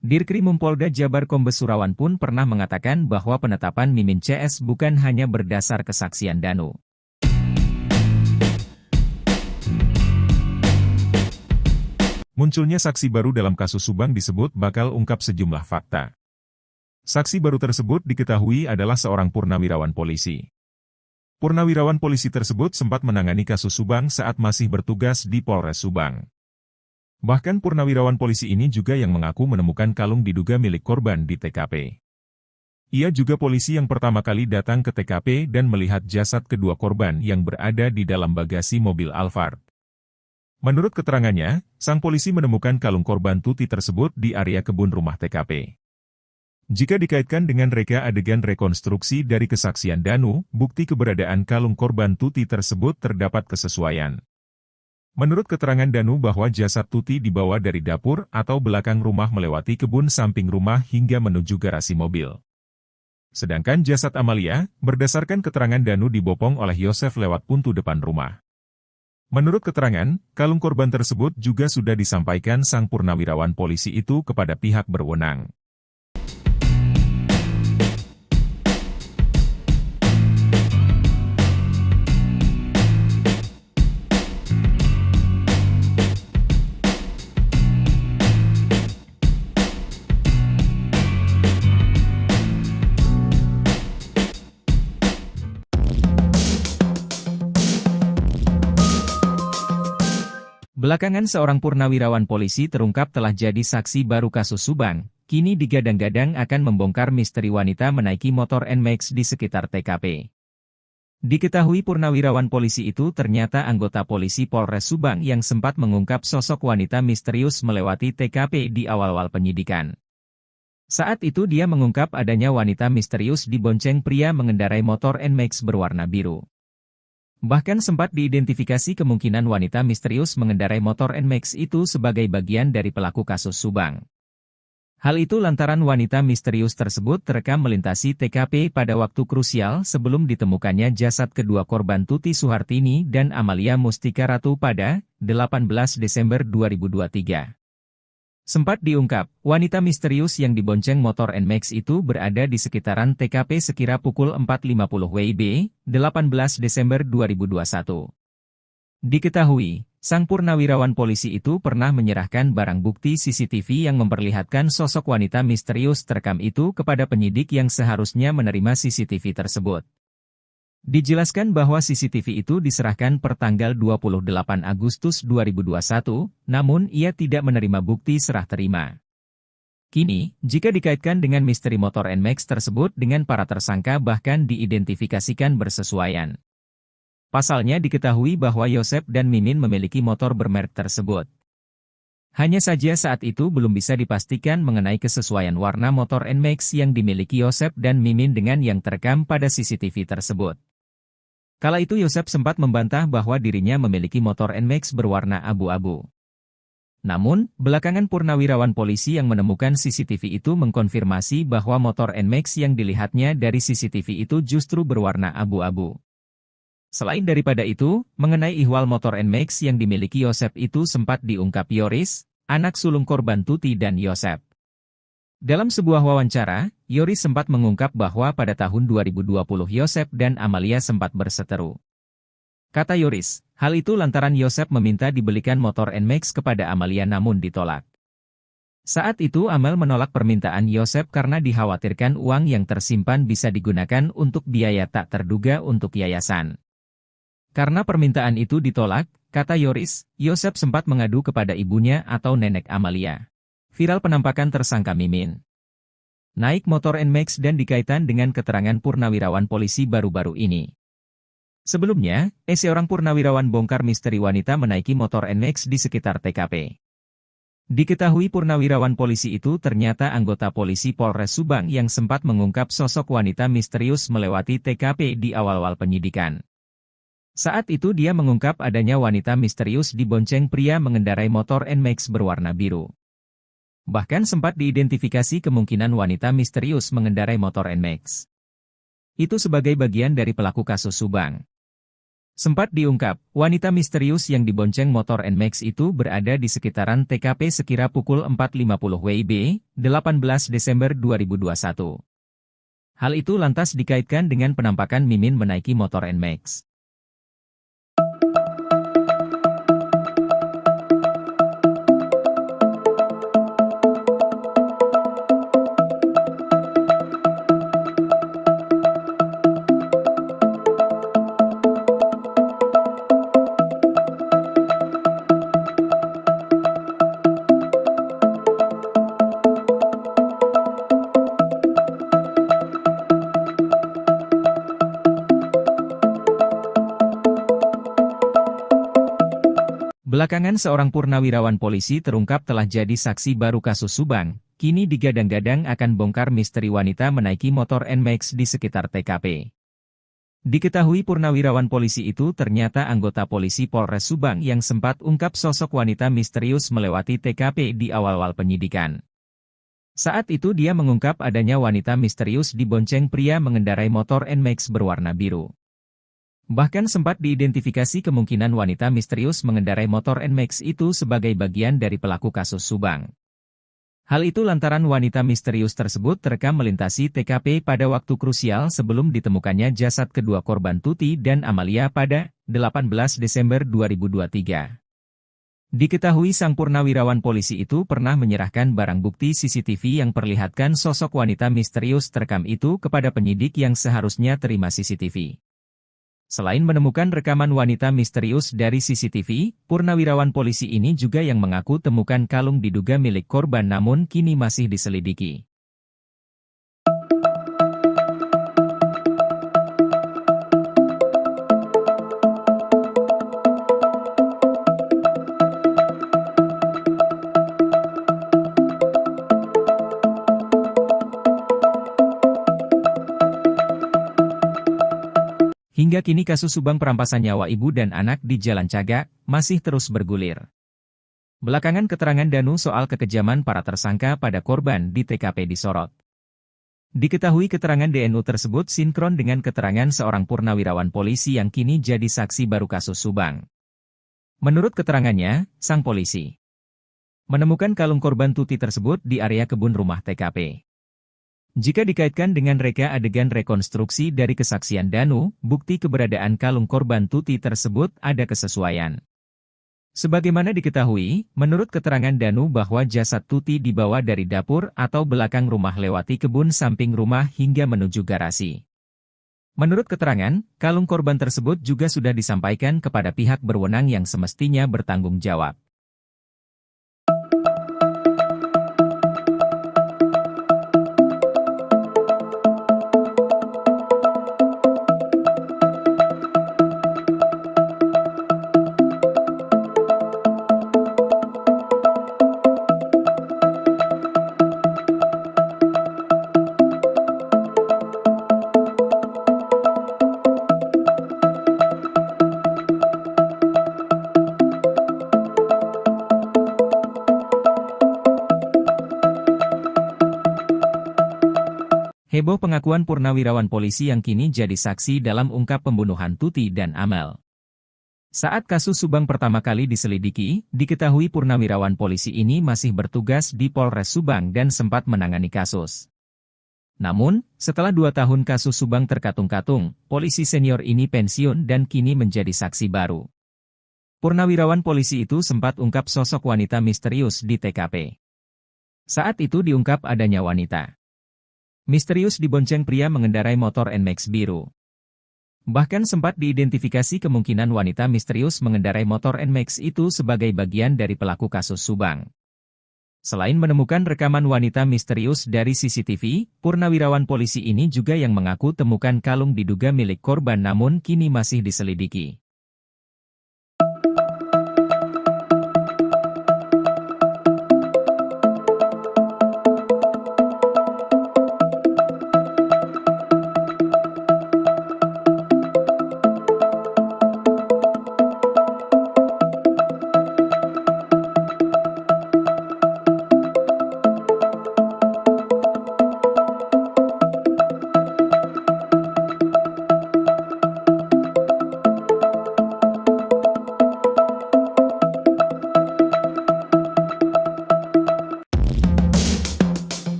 Dirkrimum Polda Jabar Kombes Surawan pun pernah mengatakan bahwa penetapan Mimin CS bukan hanya berdasar kesaksian Danu. Munculnya saksi baru dalam kasus Subang disebut bakal ungkap sejumlah fakta. Saksi baru tersebut diketahui adalah seorang purnawirawan polisi. Purnawirawan polisi tersebut sempat menangani kasus Subang saat masih bertugas di Polres Subang. Bahkan purnawirawan polisi ini juga yang mengaku menemukan kalung diduga milik korban di TKP. Ia juga polisi yang pertama kali datang ke TKP dan melihat jasad kedua korban yang berada di dalam bagasi mobil Alphard. Menurut keterangannya, sang polisi menemukan kalung korban Tuti tersebut di area kebun rumah TKP. Jika dikaitkan dengan reka adegan rekonstruksi dari kesaksian Danu, bukti keberadaan kalung korban Tuti tersebut terdapat kesesuaian. Menurut keterangan Danu bahwa jasad Tuti dibawa dari dapur atau belakang rumah melewati kebun samping rumah hingga menuju garasi mobil. Sedangkan jasad Amalia, berdasarkan keterangan Danu dibopong oleh Yosef lewat pintu depan rumah. Menurut keterangan, kalung korban tersebut juga sudah disampaikan sang purnawirawan polisi itu kepada pihak berwenang. Belakangan seorang purnawirawan polisi terungkap telah jadi saksi baru kasus Subang, kini digadang-gadang akan membongkar misteri wanita menaiki motor NMAX di sekitar TKP. Diketahui purnawirawan polisi itu ternyata anggota polisi Polres Subang yang sempat mengungkap sosok wanita misterius melewati TKP di awal-awal penyidikan. Saat itu dia mengungkap adanya wanita misterius dibonceng pria mengendarai motor NMAX berwarna biru. Bahkan sempat diidentifikasi kemungkinan wanita misterius mengendarai motor NMAX itu sebagai bagian dari pelaku kasus Subang. Hal itu lantaran wanita misterius tersebut terekam melintasi TKP pada waktu krusial sebelum ditemukannya jasad kedua korban Tuti Suhartini dan Amalia Mustika Ratu pada 18 Desember 2023. Sempat diungkap, wanita misterius yang dibonceng motor NMAX itu berada di sekitaran TKP sekira pukul 4.50 WIB, 18 Desember 2021. Diketahui, sang purnawirawan polisi itu pernah menyerahkan barang bukti CCTV yang memperlihatkan sosok wanita misterius terekam itu kepada penyidik yang seharusnya menerima CCTV tersebut. Dijelaskan bahwa CCTV itu diserahkan per tanggal 28 Agustus 2021, namun ia tidak menerima bukti serah terima. Kini, jika dikaitkan dengan misteri motor NMAX tersebut dengan para tersangka bahkan diidentifikasikan bersesuaian. Pasalnya diketahui bahwa Yosep dan Mimin memiliki motor bermerek tersebut. Hanya saja saat itu belum bisa dipastikan mengenai kesesuaian warna motor NMAX yang dimiliki Yosep dan Mimin dengan yang terekam pada CCTV tersebut. Kala itu Yosep sempat membantah bahwa dirinya memiliki motor NMAX berwarna abu-abu. Namun, belakangan purnawirawan polisi yang menemukan CCTV itu mengkonfirmasi bahwa motor NMAX yang dilihatnya dari CCTV itu justru berwarna abu-abu. Selain daripada itu, mengenai ihwal motor NMAX yang dimiliki Yosep itu sempat diungkap Yoris, anak sulung korban Tuti dan Yosep. Dalam sebuah wawancara, Yoris sempat mengungkap bahwa pada tahun 2020 Yosep dan Amalia sempat berseteru. Kata Yoris, hal itu lantaran Yosep meminta dibelikan motor NMAX kepada Amalia namun ditolak. Saat itu Amel menolak permintaan Yosep karena dikhawatirkan uang yang tersimpan bisa digunakan untuk biaya tak terduga untuk yayasan. Karena permintaan itu ditolak, kata Yoris, Yosep sempat mengadu kepada ibunya atau nenek Amalia. Viral penampakan tersangka Mimin naik motor NMAX dan dikaitkan dengan keterangan purnawirawan polisi baru-baru ini. Sebelumnya, seorang purnawirawan bongkar misteri wanita menaiki motor NMAX di sekitar TKP. Diketahui purnawirawan polisi itu ternyata anggota polisi Polres Subang yang sempat mengungkap sosok wanita misterius melewati TKP di awal-awal penyidikan. Saat itu dia mengungkap adanya wanita misterius dibonceng pria mengendarai motor NMAX berwarna biru. Bahkan sempat diidentifikasi kemungkinan wanita misterius mengendarai motor NMAX itu sebagai bagian dari pelaku kasus Subang. Sempat diungkap, wanita misterius yang dibonceng motor NMAX itu berada di sekitaran TKP sekira pukul 4.50 WIB, 18 Desember 2021. Hal itu lantas dikaitkan dengan penampakan Mimin menaiki motor NMAX. Belakangan seorang purnawirawan polisi terungkap telah jadi saksi baru kasus Subang, kini digadang-gadang akan bongkar misteri wanita menaiki motor NMAX di sekitar TKP. Diketahui purnawirawan polisi itu ternyata anggota polisi Polres Subang yang sempat ungkap sosok wanita misterius melewati TKP di awal-awal penyidikan. Saat itu dia mengungkap adanya wanita misterius dibonceng pria mengendarai motor NMAX berwarna biru. Bahkan sempat diidentifikasi kemungkinan wanita misterius mengendarai motor NMAX itu sebagai bagian dari pelaku kasus Subang. Hal itu lantaran wanita misterius tersebut terekam melintasi TKP pada waktu krusial sebelum ditemukannya jasad kedua korban Tuti dan Amalia pada 18 Desember 2023. Diketahui sang purnawirawan polisi itu pernah menyerahkan barang bukti CCTV yang perlihatkan sosok wanita misterius terekam itu kepada penyidik yang seharusnya terima CCTV. Selain menemukan rekaman wanita misterius dari CCTV, purnawirawan polisi ini juga yang mengaku temukan kalung diduga milik korban namun kini masih diselidiki. Hingga kini kasus Subang perampasan nyawa ibu dan anak di Jalan Cagak masih terus bergulir. Belakangan keterangan Danu soal kekejaman para tersangka pada korban di TKP disorot. Diketahui keterangan DNU tersebut sinkron dengan keterangan seorang purnawirawan polisi yang kini jadi saksi baru kasus Subang. Menurut keterangannya, sang polisi menemukan kalung korban Tuti tersebut di area kebun rumah TKP. Jika dikaitkan dengan reka adegan rekonstruksi dari kesaksian Danu, bukti keberadaan kalung korban Tuti tersebut ada kesesuaian. Sebagaimana diketahui, menurut keterangan Danu bahwa jasad Tuti dibawa dari dapur atau belakang rumah lewati kebun samping rumah hingga menuju garasi. Menurut keterangan, kalung korban tersebut juga sudah disampaikan kepada pihak berwenang yang semestinya bertanggung jawab. Heboh pengakuan purnawirawan polisi yang kini jadi saksi dalam ungkap pembunuhan Tuti dan Amel. Saat kasus Subang pertama kali diselidiki, diketahui purnawirawan polisi ini masih bertugas di Polres Subang dan sempat menangani kasus. Namun, setelah 2 tahun kasus Subang terkatung-katung, polisi senior ini pensiun dan kini menjadi saksi baru. Purnawirawan polisi itu sempat ungkap sosok wanita misterius di TKP. Saat itu diungkap adanya wanita misterius dibonceng pria mengendarai motor NMAX biru. Bahkan sempat diidentifikasi kemungkinan wanita misterius mengendarai motor NMAX itu sebagai bagian dari pelaku kasus Subang. Selain menemukan rekaman wanita misterius dari CCTV, purnawirawan polisi ini juga yang mengaku temukan kalung diduga milik korban namun kini masih diselidiki.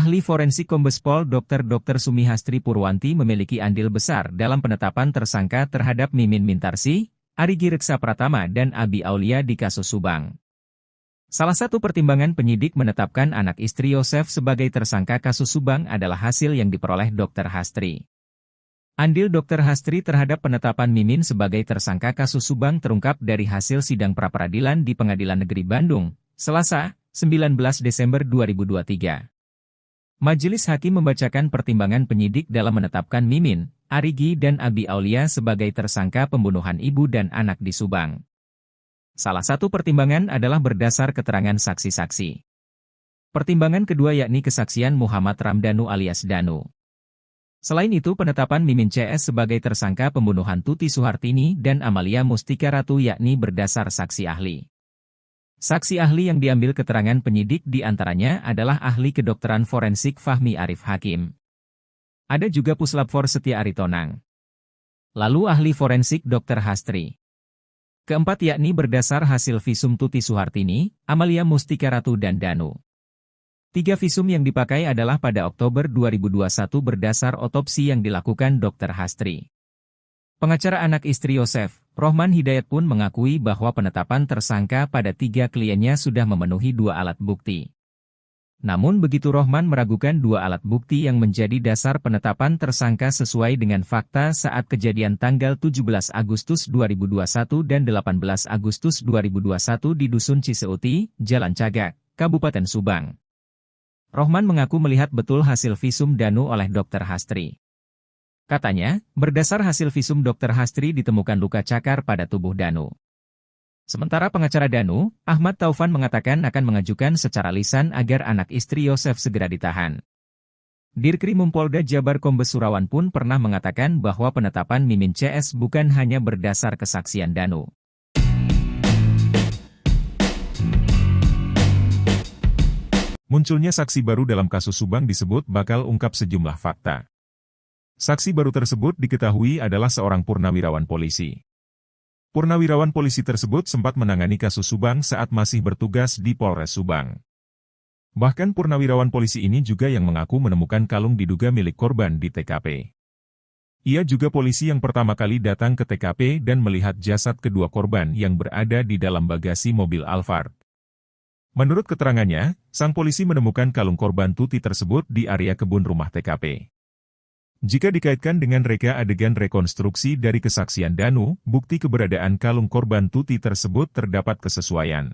Ahli forensik Kombes Pol Dr. Sumihastri Purwanti memiliki andil besar dalam penetapan tersangka terhadap Mimin Mintarsih, Arigi Reksa Pratama dan Abi Aulia di kasus Subang. Salah satu pertimbangan penyidik menetapkan anak istri Yosef sebagai tersangka kasus Subang adalah hasil yang diperoleh Dr. Hastri. Andil Dr. Hastri terhadap penetapan Mimin sebagai tersangka kasus Subang terungkap dari hasil sidang pra-peradilan di Pengadilan Negeri Bandung, Selasa, 19 Desember 2023. Majelis Hakim membacakan pertimbangan penyidik dalam menetapkan Mimin, Arigi dan Abi Aulia sebagai tersangka pembunuhan ibu dan anak di Subang. Salah satu pertimbangan adalah berdasar keterangan saksi-saksi. Pertimbangan kedua yakni kesaksian Muhammad Ramdhanu alias Danu. Selain itu penetapan Mimin CS sebagai tersangka pembunuhan Tuti Suhartini dan Amalia Mustika Ratu yakni berdasar saksi ahli. Saksi ahli yang diambil keterangan penyidik diantaranya adalah ahli kedokteran forensik Fahmi Arif Hakim. Ada juga Puslapfor Setia Aritonang. Lalu ahli forensik Dr. Hastri. Keempat yakni berdasar hasil visum Tuti Suhartini, Amalia Mustika Ratu dan Danu. 3 visum yang dipakai adalah pada Oktober 2021 berdasar otopsi yang dilakukan Dr. Hastri. Pengacara anak istri Yosef, Rohman Hidayat pun mengakui bahwa penetapan tersangka pada 3 kliennya sudah memenuhi 2 alat bukti. Namun begitu Rohman meragukan dua alat bukti yang menjadi dasar penetapan tersangka sesuai dengan fakta saat kejadian tanggal 17 Agustus 2021 dan 18 Agustus 2021 di Dusun Ciseuti, Jalan Cagak, Kabupaten Subang. Rohman mengaku melihat betul hasil visum Danu oleh Dr. Hastri. Katanya, berdasar hasil visum Dr. Hastri ditemukan luka cakar pada tubuh Danu. Sementara pengacara Danu, Ahmad Taufan mengatakan akan mengajukan secara lisan agar anak istri Yosef segera ditahan. Dirkrimum Polda Jabar Kombes Surawan pun pernah mengatakan bahwa penetapan Mimin CS bukan hanya berdasar kesaksian Danu. Munculnya saksi baru dalam kasus Subang disebut bakal ungkap sejumlah fakta. Saksi baru tersebut diketahui adalah seorang purnawirawan polisi. Purnawirawan polisi tersebut sempat menangani kasus Subang saat masih bertugas di Polres Subang. Bahkan purnawirawan polisi ini juga yang mengaku menemukan kalung diduga milik korban di TKP. Ia juga polisi yang pertama kali datang ke TKP dan melihat jasad kedua korban yang berada di dalam bagasi mobil Alphard. Menurut keterangannya, sang polisi menemukan kalung korban Tuti tersebut di area kebun rumah TKP. Jika dikaitkan dengan reka adegan rekonstruksi dari kesaksian Danu, bukti keberadaan kalung korban Tuti tersebut terdapat kesesuaian.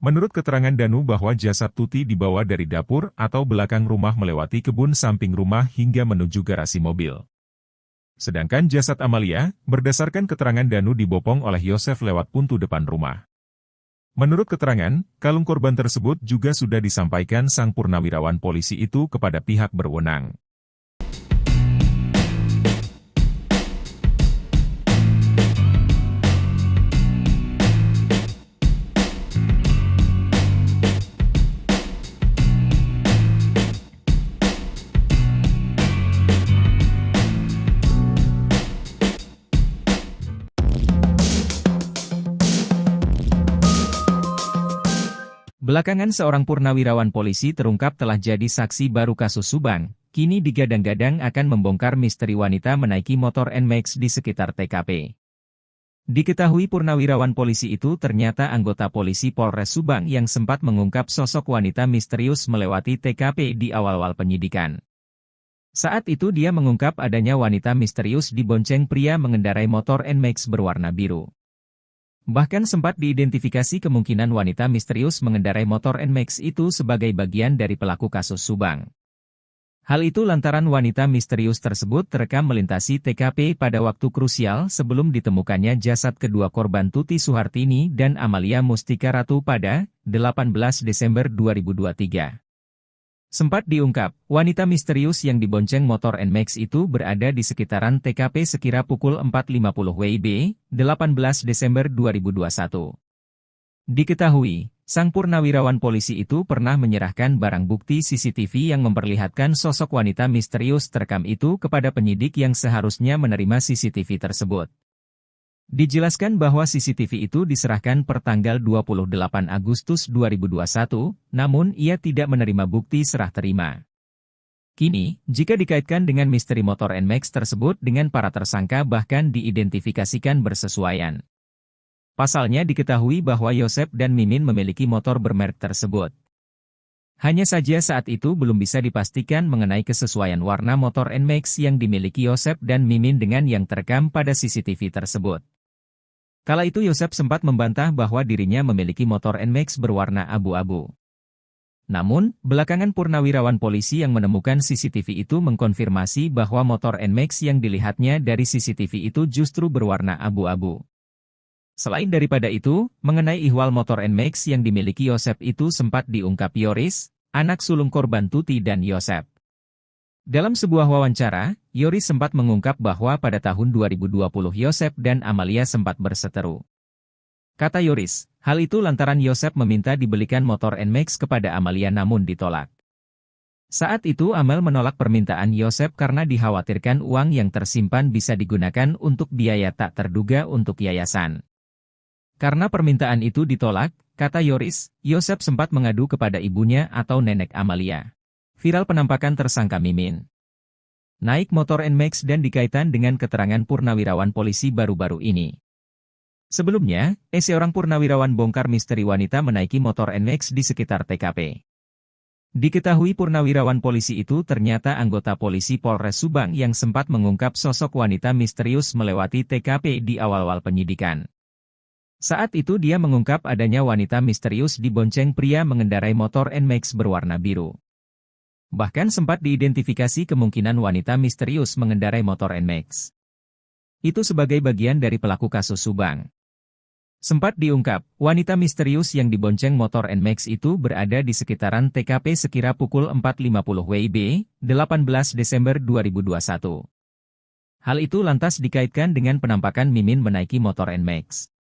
Menurut keterangan Danu bahwa jasad Tuti dibawa dari dapur atau belakang rumah melewati kebun samping rumah hingga menuju garasi mobil. Sedangkan jasad Amalia, berdasarkan keterangan Danu dibopong oleh Yosef lewat pintu depan rumah. Menurut keterangan, kalung korban tersebut juga sudah disampaikan sang purnawirawan polisi itu kepada pihak berwenang. Belakangan seorang purnawirawan polisi terungkap telah jadi saksi baru kasus Subang, kini digadang-gadang akan membongkar misteri wanita menaiki motor NMAX di sekitar TKP. Diketahui purnawirawan polisi itu ternyata anggota polisi Polres Subang yang sempat mengungkap sosok wanita misterius melewati TKP di awal-awal penyidikan. Saat itu dia mengungkap adanya wanita misterius dibonceng pria mengendarai motor NMAX berwarna biru. Bahkan sempat diidentifikasi kemungkinan wanita misterius mengendarai motor NMAX itu sebagai bagian dari pelaku kasus Subang. Hal itu lantaran wanita misterius tersebut terekam melintasi TKP pada waktu krusial sebelum ditemukannya jasad kedua korban Tuti Suhartini dan Amalia Mustika Ratu pada 18 Desember 2023. Sempat diungkap, wanita misterius yang dibonceng motor NMAX itu berada di sekitaran TKP sekira pukul 4.50 WIB, 18 Desember 2021. Diketahui, sang purnawirawan polisi itu pernah menyerahkan barang bukti CCTV yang memperlihatkan sosok wanita misterius terekam itu kepada penyidik yang seharusnya menerima CCTV tersebut. Dijelaskan bahwa CCTV itu diserahkan per tanggal 28 Agustus 2021, namun ia tidak menerima bukti serah terima. Kini, jika dikaitkan dengan misteri motor NMAX tersebut dengan para tersangka bahkan diidentifikasikan bersesuaian. Pasalnya diketahui bahwa Yosef dan Mimin memiliki motor bermerek tersebut. Hanya saja saat itu belum bisa dipastikan mengenai kesesuaian warna motor NMAX yang dimiliki Yosef dan Mimin dengan yang terekam pada CCTV tersebut. Kala itu Yosef sempat membantah bahwa dirinya memiliki motor NMAX berwarna abu-abu. Namun, belakangan purnawirawan polisi yang menemukan CCTV itu mengkonfirmasi bahwa motor NMAX yang dilihatnya dari CCTV itu justru berwarna abu-abu. Selain daripada itu, mengenai ihwal motor NMAX yang dimiliki Yosef itu sempat diungkap Yoris, anak sulung korban Tuti dan Yosef. Dalam sebuah wawancara, Yoris sempat mengungkap bahwa pada tahun 2020 Yosef dan Amalia sempat berseteru. Kata Yoris, hal itu lantaran Yosef meminta dibelikan motor NMAX kepada Amalia namun ditolak. Saat itu Amel menolak permintaan Yosef karena dikhawatirkan uang yang tersimpan bisa digunakan untuk biaya tak terduga untuk yayasan. Karena permintaan itu ditolak, kata Yoris, Yosef sempat mengadu kepada ibunya atau nenek Amalia. Viral penampakan tersangka Mimin naik motor NMAX dan dikaitkan dengan keterangan purnawirawan polisi baru-baru ini. Sebelumnya, seorang purnawirawan bongkar misteri wanita menaiki motor NMAX di sekitar TKP. Diketahui purnawirawan polisi itu ternyata anggota polisi Polres Subang yang sempat mengungkap sosok wanita misterius melewati TKP di awal-awal penyidikan. Saat itu dia mengungkap adanya wanita misterius dibonceng pria mengendarai motor NMAX berwarna biru. Bahkan sempat diidentifikasi kemungkinan wanita misterius mengendarai motor NMAX itu sebagai bagian dari pelaku kasus Subang. Sempat diungkap, wanita misterius yang dibonceng motor NMAX itu berada di sekitaran TKP sekira pukul 4.50 WIB, 18 Desember 2021. Hal itu lantas dikaitkan dengan penampakan Mimin menaiki motor NMAX.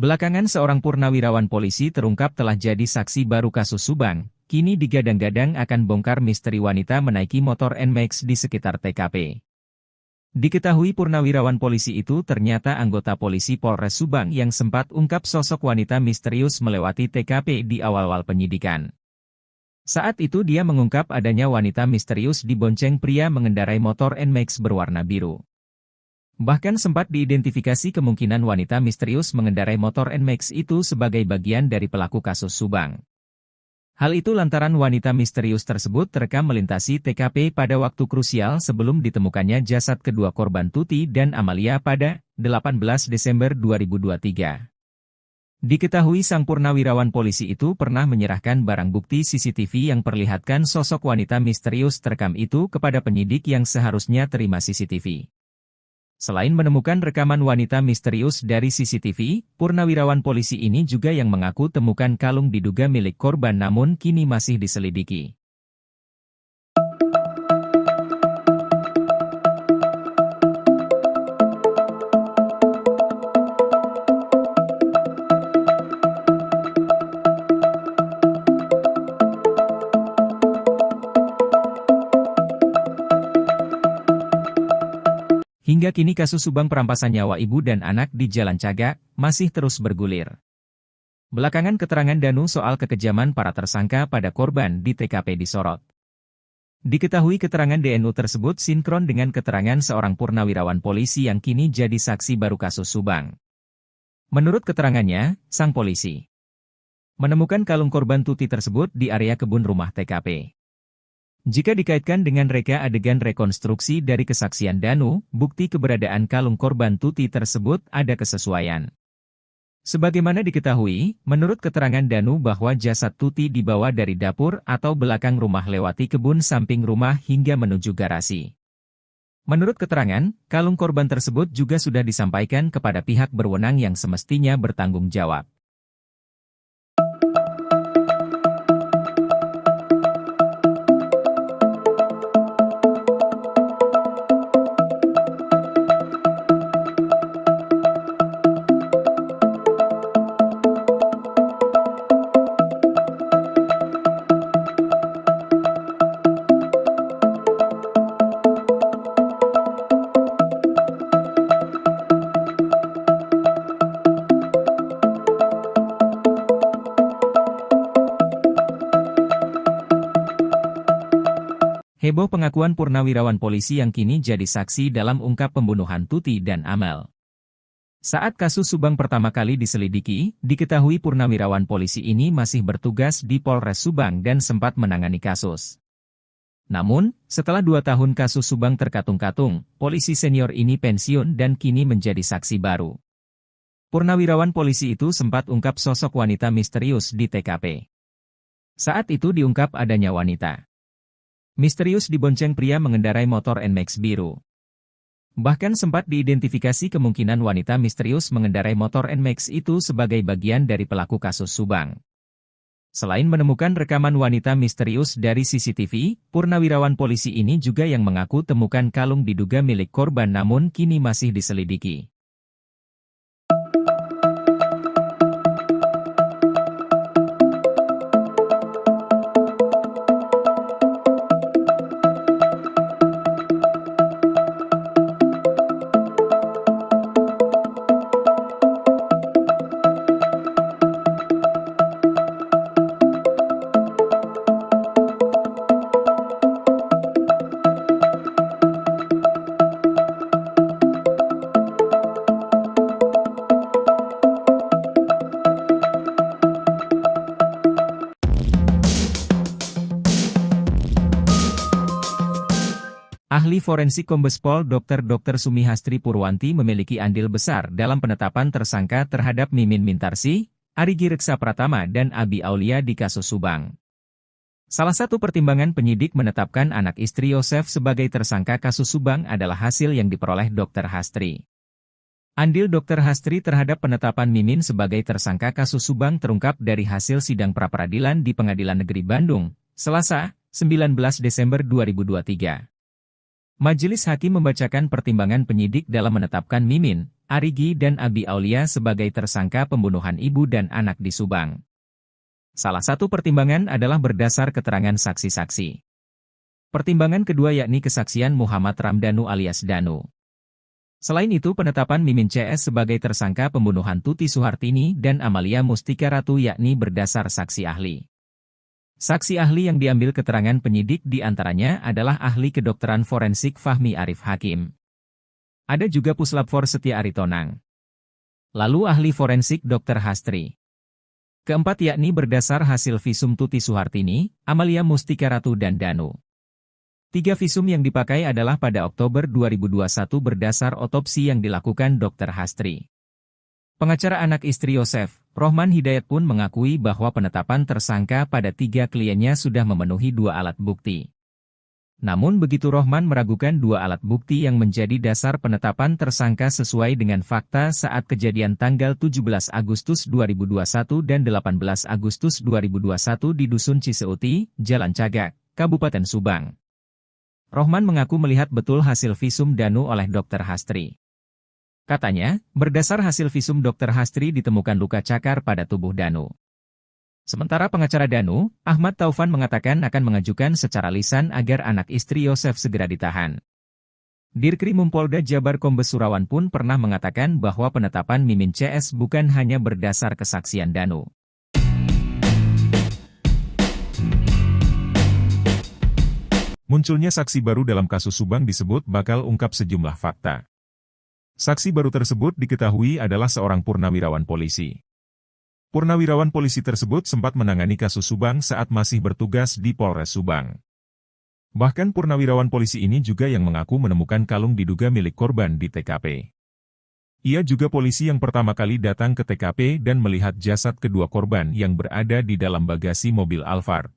Belakangan seorang purnawirawan polisi terungkap telah jadi saksi baru kasus Subang, kini digadang-gadang akan bongkar misteri wanita menaiki motor NMAX di sekitar TKP. Diketahui purnawirawan polisi itu ternyata anggota polisi Polres Subang yang sempat ungkap sosok wanita misterius melewati TKP di awal-awal penyidikan. Saat itu dia mengungkap adanya wanita misterius dibonceng pria mengendarai motor NMAX berwarna biru. Bahkan sempat diidentifikasi kemungkinan wanita misterius mengendarai motor NMAX itu sebagai bagian dari pelaku kasus Subang. Hal itu lantaran wanita misterius tersebut terekam melintasi TKP pada waktu krusial sebelum ditemukannya jasad kedua korban Tuti dan Amalia pada 18 Desember 2023. Diketahui sang purnawirawan polisi itu pernah menyerahkan barang bukti CCTV yang perlihatkan sosok wanita misterius terekam itu kepada penyidik yang seharusnya terima CCTV. Selain menemukan rekaman wanita misterius dari CCTV, purnawirawan polisi ini juga yang mengaku temukan kalung diduga milik korban namun kini masih diselidiki. Hingga kini kasus Subang perampasan nyawa ibu dan anak di Jalan Cagak masih terus bergulir. Belakangan keterangan Danu soal kekejaman para tersangka pada korban di TKP disorot. Diketahui keterangan DNU tersebut sinkron dengan keterangan seorang purnawirawan polisi yang kini jadi saksi baru kasus Subang. Menurut keterangannya, sang polisi menemukan kalung korban Tuti tersebut di area kebun rumah TKP. Jika dikaitkan dengan reka adegan rekonstruksi dari kesaksian Danu, bukti keberadaan kalung korban Tuti tersebut ada kesesuaian. Sebagaimana diketahui, menurut keterangan Danu bahwa jasad Tuti dibawa dari dapur atau belakang rumah lewati kebun samping rumah hingga menuju garasi. Menurut keterangan, kalung korban tersebut juga sudah disampaikan kepada pihak berwenang yang semestinya bertanggung jawab. Heboh pengakuan purnawirawan polisi yang kini jadi saksi dalam ungkap pembunuhan Tuti dan Amel. Saat kasus Subang pertama kali diselidiki, diketahui purnawirawan polisi ini masih bertugas di Polres Subang dan sempat menangani kasus. Namun, setelah 2 tahun kasus Subang terkatung-katung, polisi senior ini pensiun dan kini menjadi saksi baru. Purnawirawan polisi itu sempat ungkap sosok wanita misterius di TKP. Saat itu diungkap adanya wanita misterius dibonceng pria mengendarai motor NMAX biru. Bahkan sempat diidentifikasi kemungkinan wanita misterius mengendarai motor NMAX itu sebagai bagian dari pelaku kasus Subang. Selain menemukan rekaman wanita misterius dari CCTV, purnawirawan polisi ini juga yang mengaku temukan kalung diduga milik korban namun kini masih diselidiki. Ahli forensik Kombes Pol Dr. Sumihastri Purwanti memiliki andil besar dalam penetapan tersangka terhadap Mimin Mintarsih, Arigi Reksa Pratama dan Abi Aulia di kasus Subang. Salah satu pertimbangan penyidik menetapkan anak istri Yosef sebagai tersangka kasus Subang adalah hasil yang diperoleh Dr. Hastri. Andil Dr. Hastri terhadap penetapan Mimin sebagai tersangka kasus Subang terungkap dari hasil sidang pra-peradilan di Pengadilan Negeri Bandung, Selasa, 19 Desember 2023. Majelis Hakim membacakan pertimbangan penyidik dalam menetapkan Mimin, Arigi dan Abi Aulia sebagai tersangka pembunuhan ibu dan anak di Subang. Salah satu pertimbangan adalah berdasar keterangan saksi-saksi. Pertimbangan kedua yakni kesaksian Muhammad Ramdhanu alias Danu. Selain itu penetapan Mimin CS sebagai tersangka pembunuhan Tuti Suhartini dan Amalia Mustika Ratu yakni berdasar saksi ahli. Saksi ahli yang diambil keterangan penyidik diantaranya adalah ahli kedokteran forensik Fahmi Arif Hakim. Ada juga Puslapfor Setia Aritonang. Lalu ahli forensik Dr. Hastri. Keempat yakni berdasar hasil visum Tuti Suhartini, Amalia Mustika Ratu dan Danu. 3 visum yang dipakai adalah pada Oktober 2021 berdasar otopsi yang dilakukan Dr. Hastri. Pengacara anak istri Yosef, Rohman Hidayat pun mengakui bahwa penetapan tersangka pada 3 kliennya sudah memenuhi 2 alat bukti. Namun begitu Rohman meragukan 2 alat bukti yang menjadi dasar penetapan tersangka sesuai dengan fakta saat kejadian tanggal 17 Agustus 2021 dan 18 Agustus 2021 di Dusun Ciseuti, Jalan Cagak, Kabupaten Subang. Rohman mengaku melihat betul hasil visum Danu oleh Dr. Hastri. Katanya, berdasar hasil visum Dr. Hastri ditemukan luka cakar pada tubuh Danu. Sementara pengacara Danu, Ahmad Taufan mengatakan akan mengajukan secara lisan agar anak istri Yosef segera ditahan. Dirkrim Polda Jabar Kombes Surawan pun pernah mengatakan bahwa penetapan Mimin CS bukan hanya berdasar kesaksian Danu. Munculnya saksi baru dalam kasus Subang disebut bakal ungkap sejumlah fakta. Saksi baru tersebut diketahui adalah seorang purnawirawan polisi. Purnawirawan polisi tersebut sempat menangani kasus Subang saat masih bertugas di Polres Subang. Bahkan purnawirawan polisi ini juga yang mengaku menemukan kalung diduga milik korban di TKP. Ia juga polisi yang pertama kali datang ke TKP dan melihat jasad kedua korban yang berada di dalam bagasi mobil Alphard.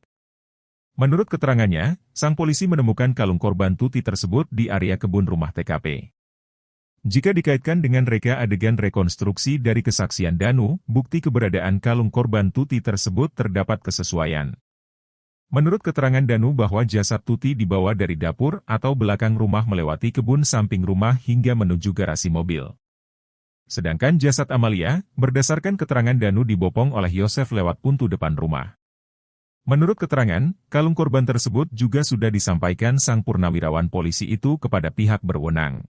Menurut keterangannya, sang polisi menemukan kalung korban Tuti tersebut di area kebun rumah TKP. Jika dikaitkan dengan reka adegan rekonstruksi dari kesaksian Danu, bukti keberadaan kalung korban Tuti tersebut terdapat kesesuaian. Menurut keterangan Danu bahwa jasad Tuti dibawa dari dapur atau belakang rumah melewati kebun samping rumah hingga menuju garasi mobil. Sedangkan jasad Amalia, berdasarkan keterangan Danu dibopong oleh Yosef lewat pintu depan rumah. Menurut keterangan, kalung korban tersebut juga sudah disampaikan sang purnawirawan polisi itu kepada pihak berwenang.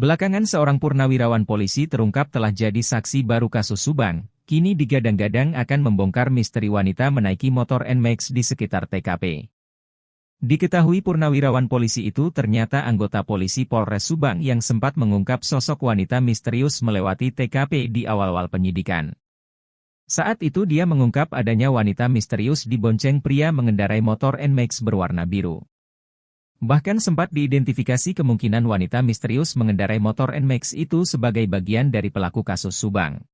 Belakangan seorang purnawirawan polisi terungkap telah jadi saksi baru kasus Subang, kini digadang-gadang akan membongkar misteri wanita menaiki motor NMAX di sekitar TKP. Diketahui purnawirawan polisi itu ternyata anggota polisi Polres Subang yang sempat mengungkap sosok wanita misterius melewati TKP di awal-awal penyidikan. Saat itu dia mengungkap adanya wanita misterius dibonceng pria mengendarai motor NMAX berwarna biru. Bahkan sempat diidentifikasi kemungkinan wanita misterius mengendarai motor NMAX itu sebagai bagian dari pelaku kasus Subang.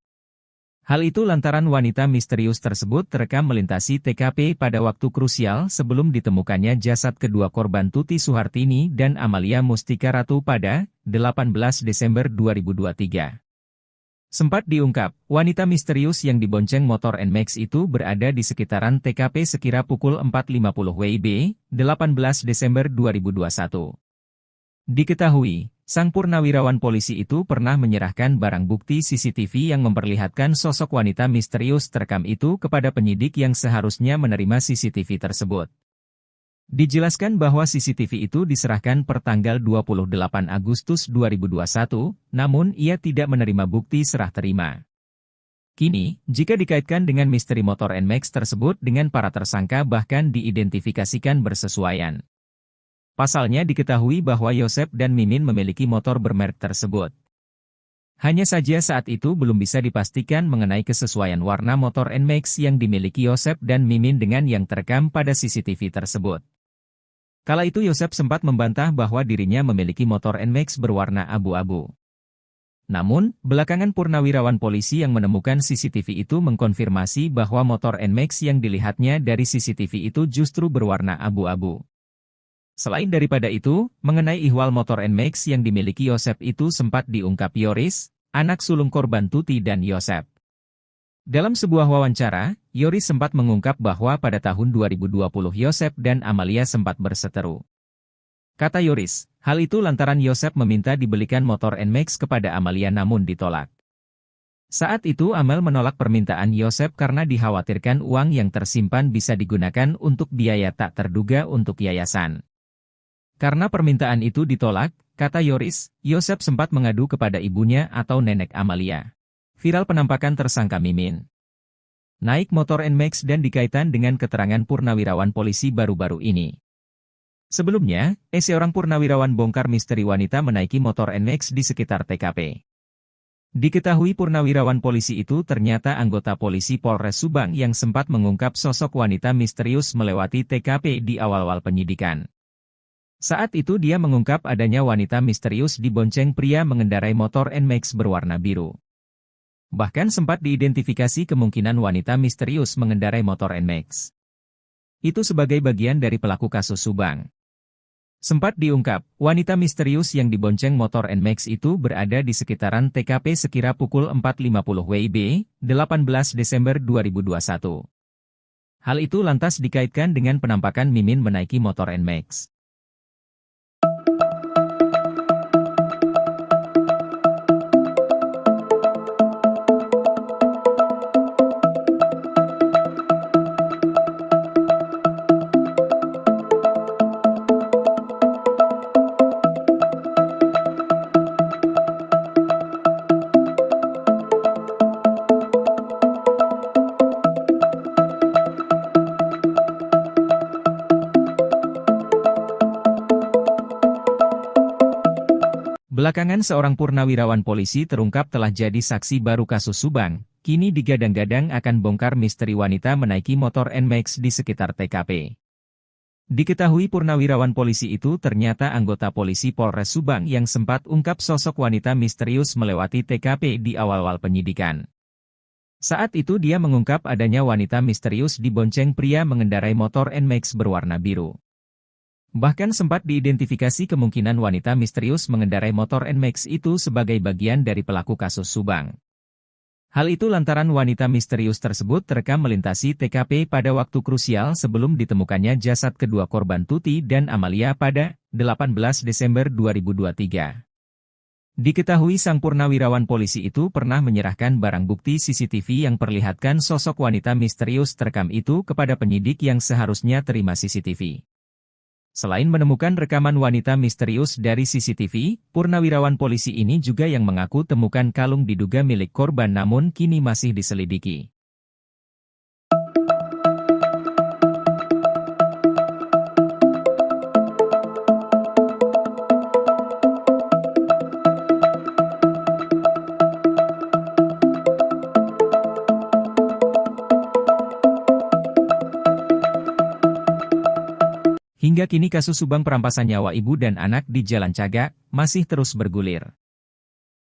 Hal itu lantaran wanita misterius tersebut terekam melintasi TKP pada waktu krusial sebelum ditemukannya jasad kedua korban Tuti Suhartini dan Amalia Mustika Ratu pada 18 Desember 2023. Sempat diungkap, wanita misterius yang dibonceng motor NMAX itu berada di sekitaran TKP sekira pukul 4.50 WIB, 18 Desember 2021. Diketahui, sang purnawirawan polisi itu pernah menyerahkan barang bukti CCTV yang memperlihatkan sosok wanita misterius terekam itu kepada penyidik yang seharusnya menerima CCTV tersebut. Dijelaskan bahwa CCTV itu diserahkan per tanggal 28 Agustus 2021, namun ia tidak menerima bukti serah terima. Kini, jika dikaitkan dengan misteri motor NMAX tersebut dengan para tersangka bahkan diidentifikasikan bersesuaian. Pasalnya diketahui bahwa Yosep dan Mimin memiliki motor bermerek tersebut. Hanya saja saat itu belum bisa dipastikan mengenai kesesuaian warna motor NMAX yang dimiliki Yosep dan Mimin dengan yang terekam pada CCTV tersebut. Kala itu Yosep sempat membantah bahwa dirinya memiliki motor NMAX berwarna abu-abu. Namun, belakangan purnawirawan polisi yang menemukan CCTV itu mengkonfirmasi bahwa motor NMAX yang dilihatnya dari CCTV itu justru berwarna abu-abu. Selain daripada itu, mengenai ihwal motor NMAX yang dimiliki Yosep itu sempat diungkap Yoris, anak sulung korban Tuti dan Yosep. Dalam sebuah wawancara, Yoris sempat mengungkap bahwa pada tahun 2020 Yosep dan Amalia sempat berseteru. Kata Yoris, hal itu lantaran Yosep meminta dibelikan motor NMAX kepada Amalia namun ditolak. Saat itu Amel menolak permintaan Yosep karena dikhawatirkan uang yang tersimpan bisa digunakan untuk biaya tak terduga untuk yayasan. Karena permintaan itu ditolak, kata Yoris, Yosep sempat mengadu kepada ibunya atau nenek Amalia. Viral penampakan tersangka Mimin naik motor NMAX dan dikaitkan dengan keterangan purnawirawan polisi baru-baru ini. Sebelumnya, seorang purnawirawan bongkar misteri wanita menaiki motor NMAX di sekitar TKP. Diketahui purnawirawan polisi itu ternyata anggota polisi Polres Subang yang sempat mengungkap sosok wanita misterius melewati TKP di awal-awal penyidikan. Saat itu dia mengungkap adanya wanita misterius dibonceng pria mengendarai motor NMAX berwarna biru. Bahkan sempat diidentifikasi kemungkinan wanita misterius mengendarai motor NMAX itu sebagai bagian dari pelaku kasus Subang. Sempat diungkap, wanita misterius yang dibonceng motor NMAX itu berada di sekitaran TKP sekira pukul 4.50 WIB, 18 Desember 2021. Hal itu lantas dikaitkan dengan penampakan Mimin menaiki motor NMAX. Belakangan seorang purnawirawan polisi terungkap telah jadi saksi baru kasus Subang, kini digadang-gadang akan bongkar misteri wanita menaiki motor NMAX di sekitar TKP. Diketahui purnawirawan polisi itu ternyata anggota polisi Polres Subang yang sempat ungkap sosok wanita misterius melewati TKP di awal-awal penyidikan. Saat itu dia mengungkap adanya wanita misterius dibonceng pria mengendarai motor NMAX berwarna biru. Bahkan sempat diidentifikasi kemungkinan wanita misterius mengendarai motor NMAX itu sebagai bagian dari pelaku kasus Subang. Hal itu lantaran wanita misterius tersebut terekam melintasi TKP pada waktu krusial sebelum ditemukannya jasad kedua korban Tuti dan Amalia pada 18 Desember 2023. Diketahui sang purnawirawan polisi itu pernah menyerahkan barang bukti CCTV yang perlihatkan sosok wanita misterius terekam itu kepada penyidik yang seharusnya terima CCTV. Selain menemukan rekaman wanita misterius dari CCTV, purnawirawan polisi ini juga yang mengaku temukan kalung diduga milik korban namun kini masih diselidiki. Hingga kini kasus Subang perampasan nyawa ibu dan anak di Jalan Cagak masih terus bergulir.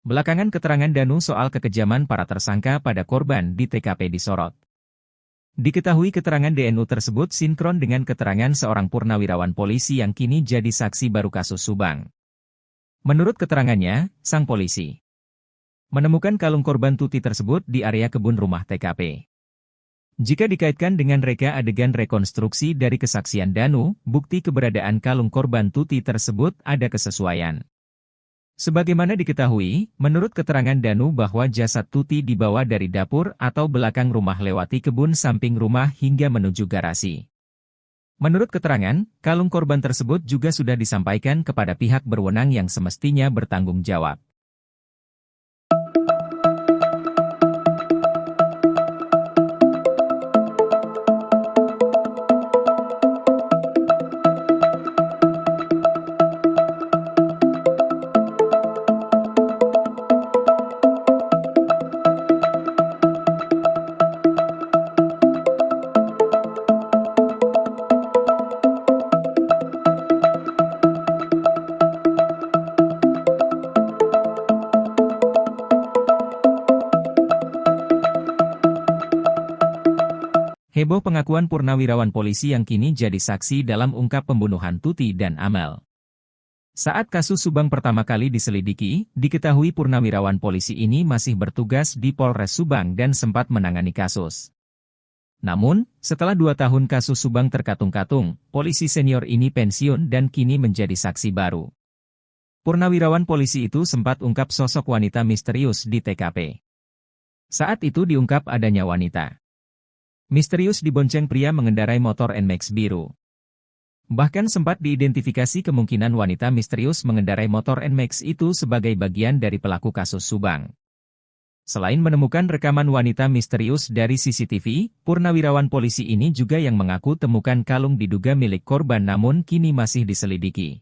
Belakangan keterangan Danu soal kekejaman para tersangka pada korban di TKP disorot. Diketahui keterangan DNU tersebut sinkron dengan keterangan seorang purnawirawan polisi yang kini jadi saksi baru kasus Subang. Menurut keterangannya, sang polisi menemukan kalung korban Tuti tersebut di area kebun rumah TKP. Jika dikaitkan dengan reka adegan rekonstruksi dari kesaksian Danu, bukti keberadaan kalung korban Tuti tersebut ada kesesuaian. Sebagaimana diketahui, menurut keterangan Danu bahwa jasad Tuti dibawa dari dapur atau belakang rumah lewati kebun samping rumah hingga menuju garasi. Menurut keterangan, kalung korban tersebut juga sudah disampaikan kepada pihak berwenang yang semestinya bertanggung jawab. Heboh pengakuan purnawirawan polisi yang kini jadi saksi dalam ungkap pembunuhan Tuti dan Amel. Saat kasus Subang pertama kali diselidiki, diketahui purnawirawan polisi ini masih bertugas di Polres Subang dan sempat menangani kasus. Namun, setelah 2 tahun kasus Subang terkatung-katung, polisi senior ini pensiun dan kini menjadi saksi baru. Purnawirawan polisi itu sempat ungkap sosok wanita misterius di TKP. Saat itu diungkap adanya wanita misterius dibonceng pria mengendarai motor NMAX biru. Bahkan sempat diidentifikasi kemungkinan wanita misterius mengendarai motor NMAX itu sebagai bagian dari pelaku kasus Subang. Selain menemukan rekaman wanita misterius dari CCTV, purnawirawan polisi ini juga yang mengaku temukan kalung diduga milik korban namun kini masih diselidiki.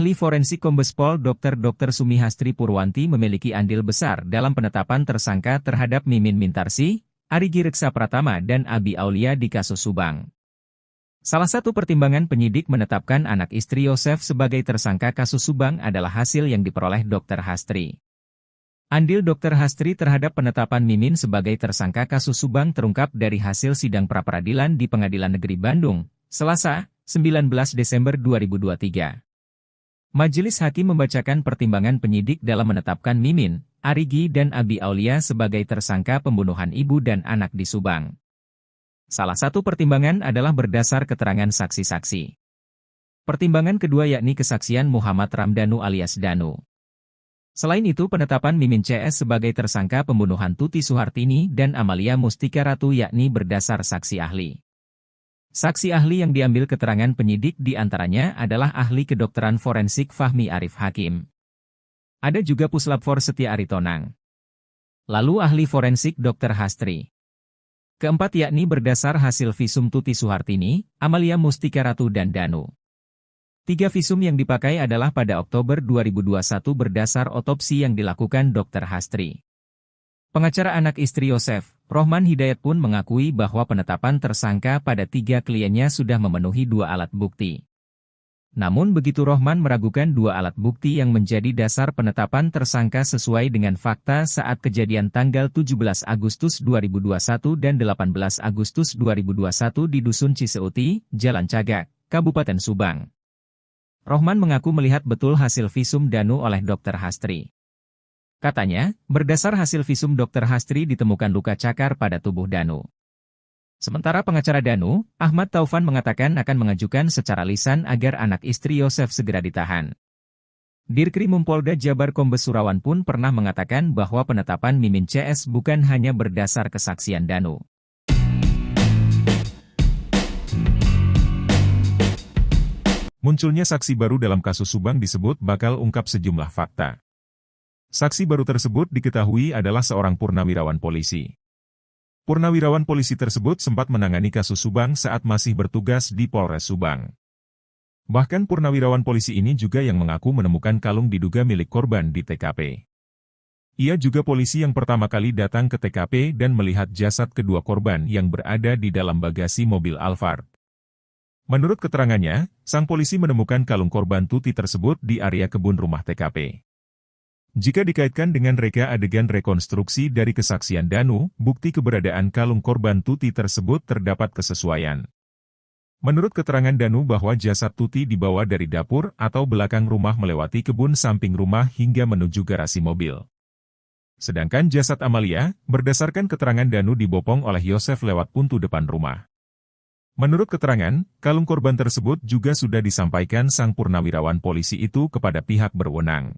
Ahli forensik Kombes Pol Dr. Sumihastri Purwanti memiliki andil besar dalam penetapan tersangka terhadap Mimin Mintarsih, Arigi Reksa Pratama dan Abi Aulia di kasus Subang. Salah satu pertimbangan penyidik menetapkan anak istri Yosef sebagai tersangka kasus Subang adalah hasil yang diperoleh Dr. Hastri. Andil Dr. Hastri terhadap penetapan Mimin sebagai tersangka kasus Subang terungkap dari hasil sidang pra-peradilan di Pengadilan Negeri Bandung, Selasa, 19 Desember 2023. Majelis Hakim membacakan pertimbangan penyidik dalam menetapkan Mimin, Arigi dan Abi Aulia sebagai tersangka pembunuhan ibu dan anak di Subang. Salah satu pertimbangan adalah berdasar keterangan saksi-saksi. Pertimbangan kedua yakni kesaksian Muhammad Ramdhanu alias Danu. Selain itu penetapan Mimin CS sebagai tersangka pembunuhan Tuti Suhartini dan Amalia Mustika Ratu yakni berdasar saksi ahli. Saksi ahli yang diambil keterangan penyidik di antaranya adalah ahli kedokteran forensik Fahmi Arif Hakim. Ada juga Puslapfor Setia Aritonang. Lalu ahli forensik Dr. Hastri. Keempat yakni berdasar hasil visum Tuti Suhartini, Amalia Mustika Ratu dan Danu. 3 visum yang dipakai adalah pada Oktober 2021 berdasar otopsi yang dilakukan Dr. Hastri. Pengacara anak istri Yosef, Rohman Hidayat pun mengakui bahwa penetapan tersangka pada 3 kliennya sudah memenuhi 2 alat bukti. Namun begitu Rohman meragukan 2 alat bukti yang menjadi dasar penetapan tersangka sesuai dengan fakta saat kejadian tanggal 17 Agustus 2021 dan 18 Agustus 2021 di Dusun Ciseuti, Jalan Cagak, Kabupaten Subang. Rohman mengaku melihat betul hasil visum Danu oleh Dr. Hastri. Katanya, berdasar hasil visum Dr. Hastri ditemukan luka cakar pada tubuh Danu. Sementara pengacara Danu, Ahmad Taufan mengatakan akan mengajukan secara lisan agar anak istri Yosef segera ditahan. Dirkrimum Polda Jabar Kombes Surawan pun pernah mengatakan bahwa penetapan Mimin CS bukan hanya berdasar kesaksian Danu. Munculnya saksi baru dalam kasus Subang disebut bakal ungkap sejumlah fakta. Saksi baru tersebut diketahui adalah seorang purnawirawan polisi. Purnawirawan polisi tersebut sempat menangani kasus Subang saat masih bertugas di Polres Subang. Bahkan purnawirawan polisi ini juga yang mengaku menemukan kalung diduga milik korban di TKP. Ia juga polisi yang pertama kali datang ke TKP dan melihat jasad kedua korban yang berada di dalam bagasi mobil Alphard. Menurut keterangannya, Sang polisi menemukan kalung korban Tuti tersebut di area kebun rumah TKP. Jika dikaitkan dengan reka adegan rekonstruksi dari kesaksian Danu, bukti keberadaan kalung korban Tuti tersebut terdapat kesesuaian. Menurut keterangan Danu bahwa jasad Tuti dibawa dari dapur atau belakang rumah melewati kebun samping rumah hingga menuju garasi mobil. Sedangkan jasad Amalia, berdasarkan keterangan Danu dibopong oleh Yosef lewat pintu depan rumah. Menurut keterangan, kalung korban tersebut juga sudah disampaikan sang purnawirawan polisi itu kepada pihak berwenang.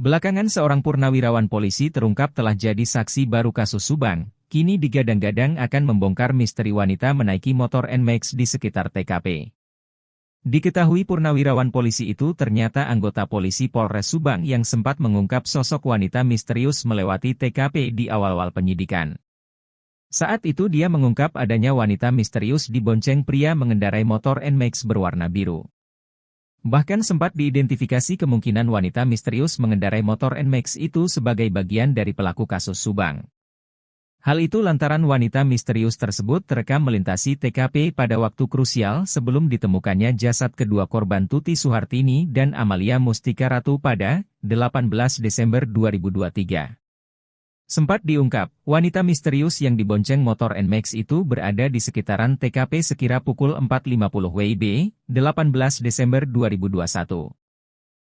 Belakangan seorang purnawirawan polisi terungkap telah jadi saksi baru kasus Subang, kini digadang-gadang akan membongkar misteri wanita menaiki motor NMAX di sekitar TKP. Diketahui purnawirawan polisi itu ternyata anggota polisi Polres Subang yang sempat mengungkap sosok wanita misterius melewati TKP di awal-awal penyidikan. Saat itu dia mengungkap adanya wanita misterius dibonceng pria mengendarai motor NMAX berwarna biru. Bahkan sempat diidentifikasi kemungkinan wanita misterius mengendarai motor NMAX itu sebagai bagian dari pelaku kasus Subang. Hal itu lantaran wanita misterius tersebut terekam melintasi TKP pada waktu krusial sebelum ditemukannya jasad kedua korban Tuti Suhartini dan Amalia Mustika Ratu pada 18 Desember 2023. Sempat diungkap, wanita misterius yang dibonceng motor NMAX itu berada di sekitaran TKP sekira pukul 4.50 WIB, 18 Desember 2021.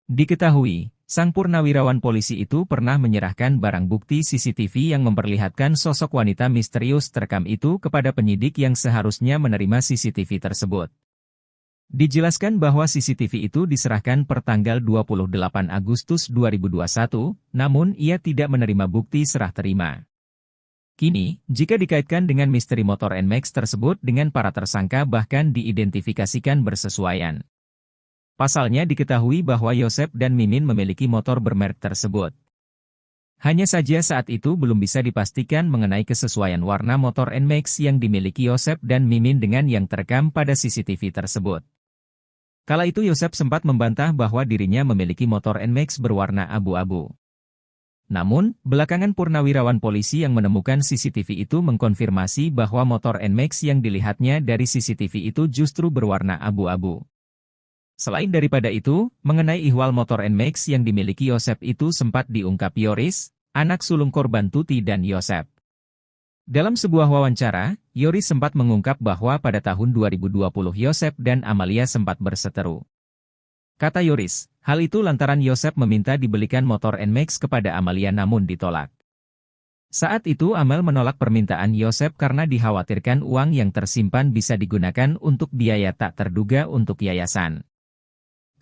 Diketahui, sang purnawirawan polisi itu pernah menyerahkan barang bukti CCTV yang memperlihatkan sosok wanita misterius terekam itu kepada penyidik yang seharusnya menerima CCTV tersebut. Dijelaskan bahwa CCTV itu diserahkan per tanggal 28 Agustus 2021, namun ia tidak menerima bukti serah terima. Kini, jika dikaitkan dengan misteri motor NMAX tersebut dengan para tersangka bahkan diidentifikasikan bersesuaian. Pasalnya diketahui bahwa Yosef dan Mimin memiliki motor bermerek tersebut. Hanya saja saat itu belum bisa dipastikan mengenai kesesuaian warna motor NMAX yang dimiliki Yosef dan Mimin dengan yang terekam pada CCTV tersebut. Kala itu Yosef sempat membantah bahwa dirinya memiliki motor NMAX berwarna abu-abu. Namun, belakangan purnawirawan polisi yang menemukan CCTV itu mengkonfirmasi bahwa motor NMAX yang dilihatnya dari CCTV itu justru berwarna abu-abu. Selain daripada itu, mengenai ihwal motor NMAX yang dimiliki Yosef itu sempat diungkap Yoris, anak sulung korban Tuti dan Yosef. Dalam sebuah wawancara, Yoris sempat mengungkap bahwa pada tahun 2020 Yosef dan Amalia sempat berseteru. Kata Yoris, hal itu lantaran Yosef meminta dibelikan motor NMAX kepada Amalia namun ditolak. Saat itu Amel menolak permintaan Yosef karena dikhawatirkan uang yang tersimpan bisa digunakan untuk biaya tak terduga untuk yayasan.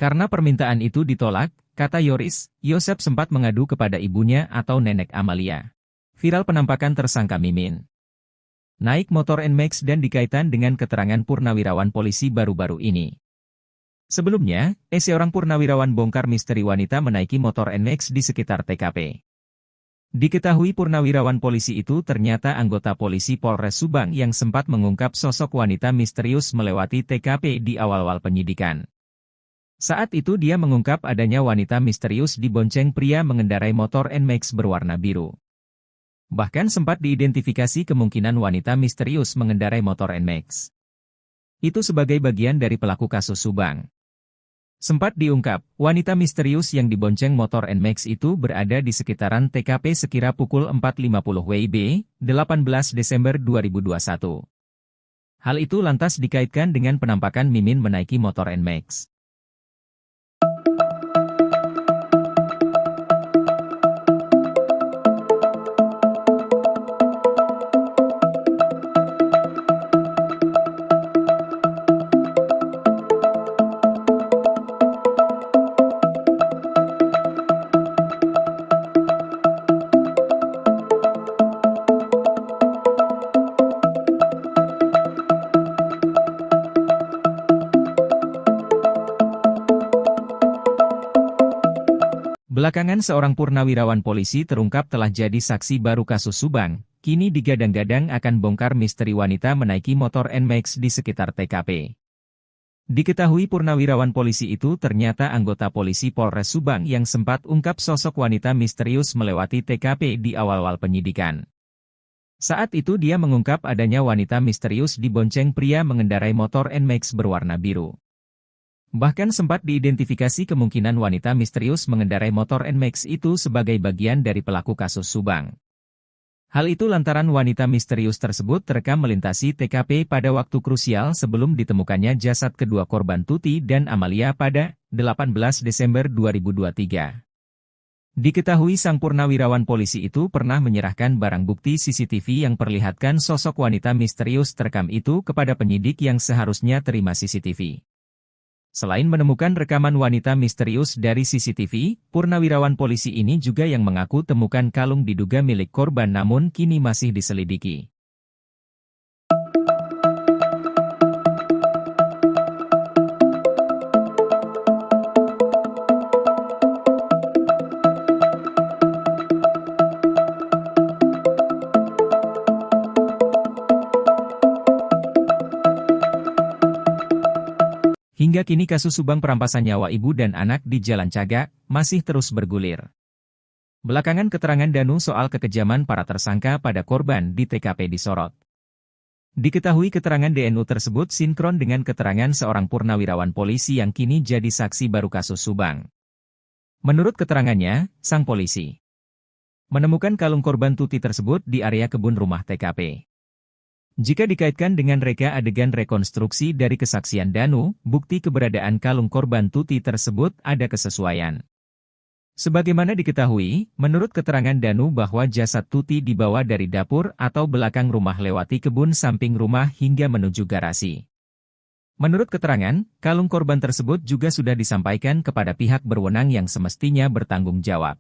Karena permintaan itu ditolak, kata Yoris, Yosef sempat mengadu kepada ibunya atau nenek Amalia. Viral penampakan tersangka Mimin naik motor NMAX dan dikaitkan dengan keterangan purnawirawan polisi baru-baru ini. Sebelumnya, seorang purnawirawan bongkar misteri wanita menaiki motor NMAX di sekitar TKP. Diketahui purnawirawan polisi itu ternyata anggota polisi Polres Subang yang sempat mengungkap sosok wanita misterius melewati TKP di awal-awal penyidikan. Saat itu dia mengungkap adanya wanita misterius dibonceng pria mengendarai motor NMAX berwarna biru. Bahkan sempat diidentifikasi kemungkinan wanita misterius mengendarai motor NMAX itu sebagai bagian dari pelaku kasus Subang. Sempat diungkap, wanita misterius yang dibonceng motor NMAX itu berada di sekitaran TKP sekira pukul 4.50 WIB, 18 Desember 2021. Hal itu lantas dikaitkan dengan penampakan Mimin menaiki motor NMAX. Belakangan seorang purnawirawan polisi terungkap telah jadi saksi baru kasus Subang, kini digadang-gadang akan bongkar misteri wanita menaiki motor NMAX di sekitar TKP. Diketahui purnawirawan polisi itu ternyata anggota polisi Polres Subang yang sempat ungkap sosok wanita misterius melewati TKP di awal-awal penyidikan. Saat itu dia mengungkap adanya wanita misterius dibonceng pria mengendarai motor NMAX berwarna biru. Bahkan sempat diidentifikasi kemungkinan wanita misterius mengendarai motor NMAX itu sebagai bagian dari pelaku kasus Subang. Hal itu lantaran wanita misterius tersebut terekam melintasi TKP pada waktu krusial sebelum ditemukannya jasad kedua korban Tuti dan Amalia pada 18 Desember 2023. Diketahui sang purnawirawan polisi itu pernah menyerahkan barang bukti CCTV yang perlihatkan sosok wanita misterius terekam itu kepada penyidik yang seharusnya terima CCTV. Selain menemukan rekaman wanita misterius dari CCTV, purnawirawan polisi ini juga yang mengaku temukan kalung diduga milik korban namun kini masih diselidiki. Hingga kini kasus Subang perampasan nyawa ibu dan anak di Jalan Cagak masih terus bergulir. Belakangan keterangan Danu soal kekejaman para tersangka pada korban di TKP disorot. Diketahui keterangan DNU tersebut sinkron dengan keterangan seorang purnawirawan polisi yang kini jadi saksi baru kasus Subang. Menurut keterangannya, sang polisi menemukan kalung korban Tuti tersebut di area kebun rumah TKP. Jika dikaitkan dengan reka adegan rekonstruksi dari kesaksian Danu, bukti keberadaan kalung korban Tuti tersebut ada kesesuaian. Sebagaimana diketahui, menurut keterangan Danu bahwa jasad Tuti dibawa dari dapur atau belakang rumah lewati kebun samping rumah hingga menuju garasi. Menurut keterangan, kalung korban tersebut juga sudah disampaikan kepada pihak berwenang yang semestinya bertanggung jawab.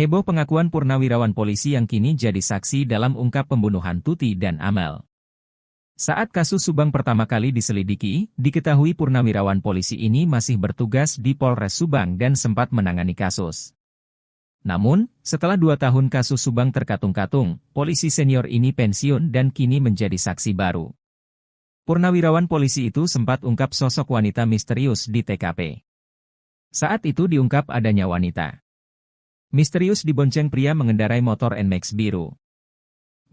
Heboh pengakuan purnawirawan polisi yang kini jadi saksi dalam ungkap pembunuhan Tuti dan Amel. Saat kasus Subang pertama kali diselidiki, diketahui purnawirawan polisi ini masih bertugas di Polres Subang dan sempat menangani kasus. Namun, setelah 2 tahun kasus Subang terkatung-katung, polisi senior ini pensiun dan kini menjadi saksi baru. Purnawirawan polisi itu sempat ungkap sosok wanita misterius di TKP. Saat itu diungkap adanya wanita misterius dibonceng pria mengendarai motor NMAX biru.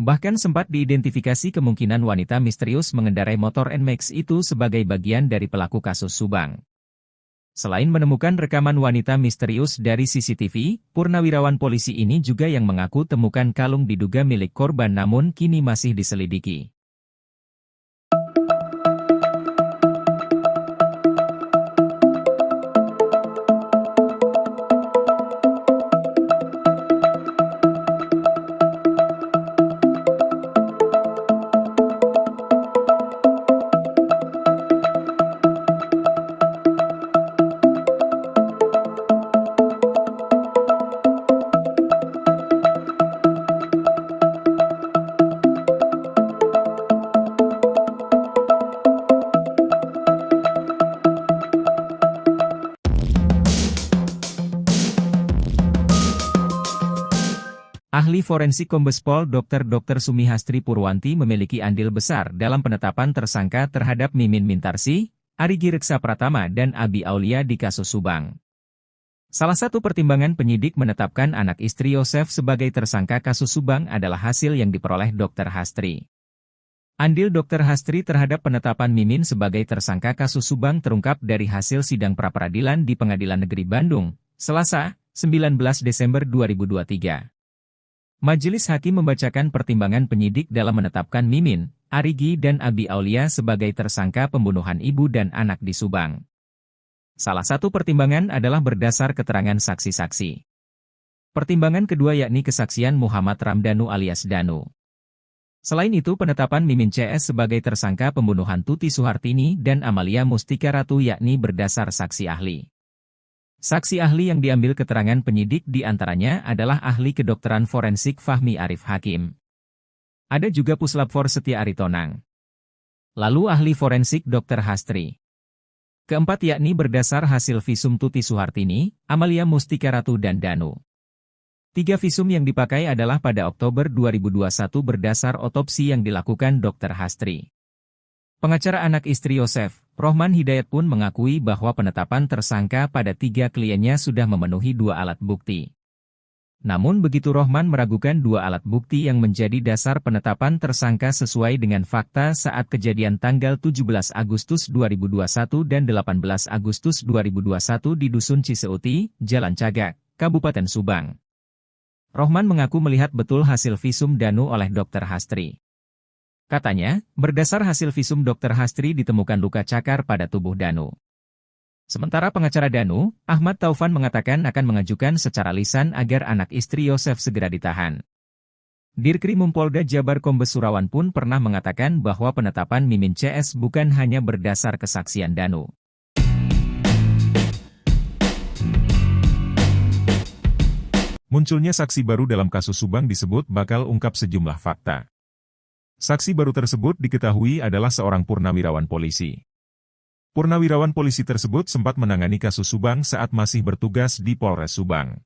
Bahkan sempat diidentifikasi kemungkinan wanita misterius mengendarai motor NMAX itu sebagai bagian dari pelaku kasus Subang. Selain menemukan rekaman wanita misterius dari CCTV, purnawirawan polisi ini juga yang mengaku temukan kalung diduga milik korban namun kini masih diselidiki. Ahli forensik Kombes Pol Dr. Sumihastri Purwanti memiliki andil besar dalam penetapan tersangka terhadap Mimin Mintarsih, Arigi Reksa Pratama dan Abi Aulia di kasus Subang. Salah satu pertimbangan penyidik menetapkan anak istri Yosef sebagai tersangka kasus Subang adalah hasil yang diperoleh Dr. Hastri. Andil Dr. Hastri terhadap penetapan Mimin sebagai tersangka kasus Subang terungkap dari hasil sidang pra-peradilan di Pengadilan Negeri Bandung, Selasa, 19 Desember 2023. Majelis Hakim membacakan pertimbangan penyidik dalam menetapkan Mimin, Arigi dan Abi Aulia sebagai tersangka pembunuhan ibu dan anak di Subang. Salah satu pertimbangan adalah berdasar keterangan saksi-saksi. Pertimbangan kedua yakni kesaksian Muhammad Ramdhanu alias Danu. Selain itu penetapan Mimin CS sebagai tersangka pembunuhan Tuti Suhartini dan Amalia Mustika Ratu yakni berdasar saksi ahli. Saksi ahli yang diambil keterangan penyidik diantaranya adalah ahli kedokteran forensik Fahmi Arif Hakim. Ada juga Puslapfor Setia Aritonang. Lalu ahli forensik Dr. Hastri. Keempat yakni berdasar hasil visum Tuti Suhartini, Amalia Mustika Ratu dan Danu. 3 visum yang dipakai adalah pada Oktober 2021 berdasar otopsi yang dilakukan Dr. Hastri. Pengacara anak istri Yosef, Rohman Hidayat pun mengakui bahwa penetapan tersangka pada 3 kliennya sudah memenuhi 2 alat bukti. Namun begitu Rohman meragukan 2 alat bukti yang menjadi dasar penetapan tersangka sesuai dengan fakta saat kejadian tanggal 17 Agustus 2021 dan 18 Agustus 2021 di Dusun Ciseuti, Jalan Cagak, Kabupaten Subang. Rohman mengaku melihat betul hasil visum Danu oleh Dr. Hastri. Katanya, berdasar hasil visum Dr. Hastri ditemukan luka cakar pada tubuh Danu. Sementara pengacara Danu, Ahmad Taufan mengatakan akan mengajukan secara lisan agar anak istri Yosef segera ditahan. Dirkrim Polda Jabar Kombes Surawan pun pernah mengatakan bahwa penetapan Mimin CS bukan hanya berdasar kesaksian Danu. Munculnya saksi baru dalam kasus Subang disebut bakal ungkap sejumlah fakta. Saksi baru tersebut diketahui adalah seorang purnawirawan polisi. Purnawirawan polisi tersebut sempat menangani kasus Subang saat masih bertugas di Polres Subang.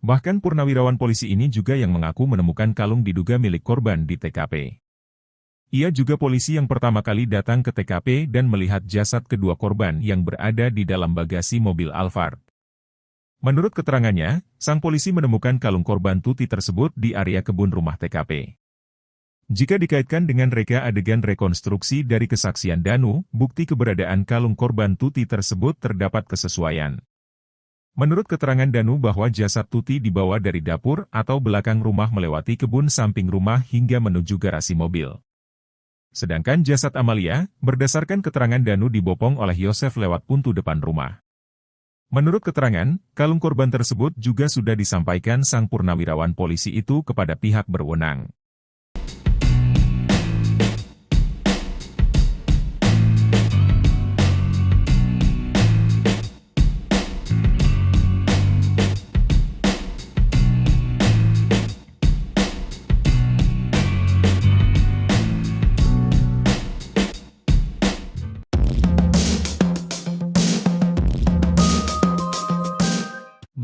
Bahkan purnawirawan polisi ini juga yang mengaku menemukan kalung diduga milik korban di TKP. Ia juga polisi yang pertama kali datang ke TKP dan melihat jasad kedua korban yang berada di dalam bagasi mobil Alphard. Menurut keterangannya, sang polisi menemukan kalung korban Tuti tersebut di area kebun rumah TKP. Jika dikaitkan dengan reka adegan rekonstruksi dari kesaksian Danu, bukti keberadaan kalung korban Tuti tersebut terdapat kesesuaian. Menurut keterangan Danu bahwa jasad Tuti dibawa dari dapur atau belakang rumah melewati kebun samping rumah hingga menuju garasi mobil. Sedangkan jasad Amalia, berdasarkan keterangan Danu dibopong oleh Yosef lewat pintu depan rumah. Menurut keterangan, kalung korban tersebut juga sudah disampaikan sang purnawirawan polisi itu kepada pihak berwenang.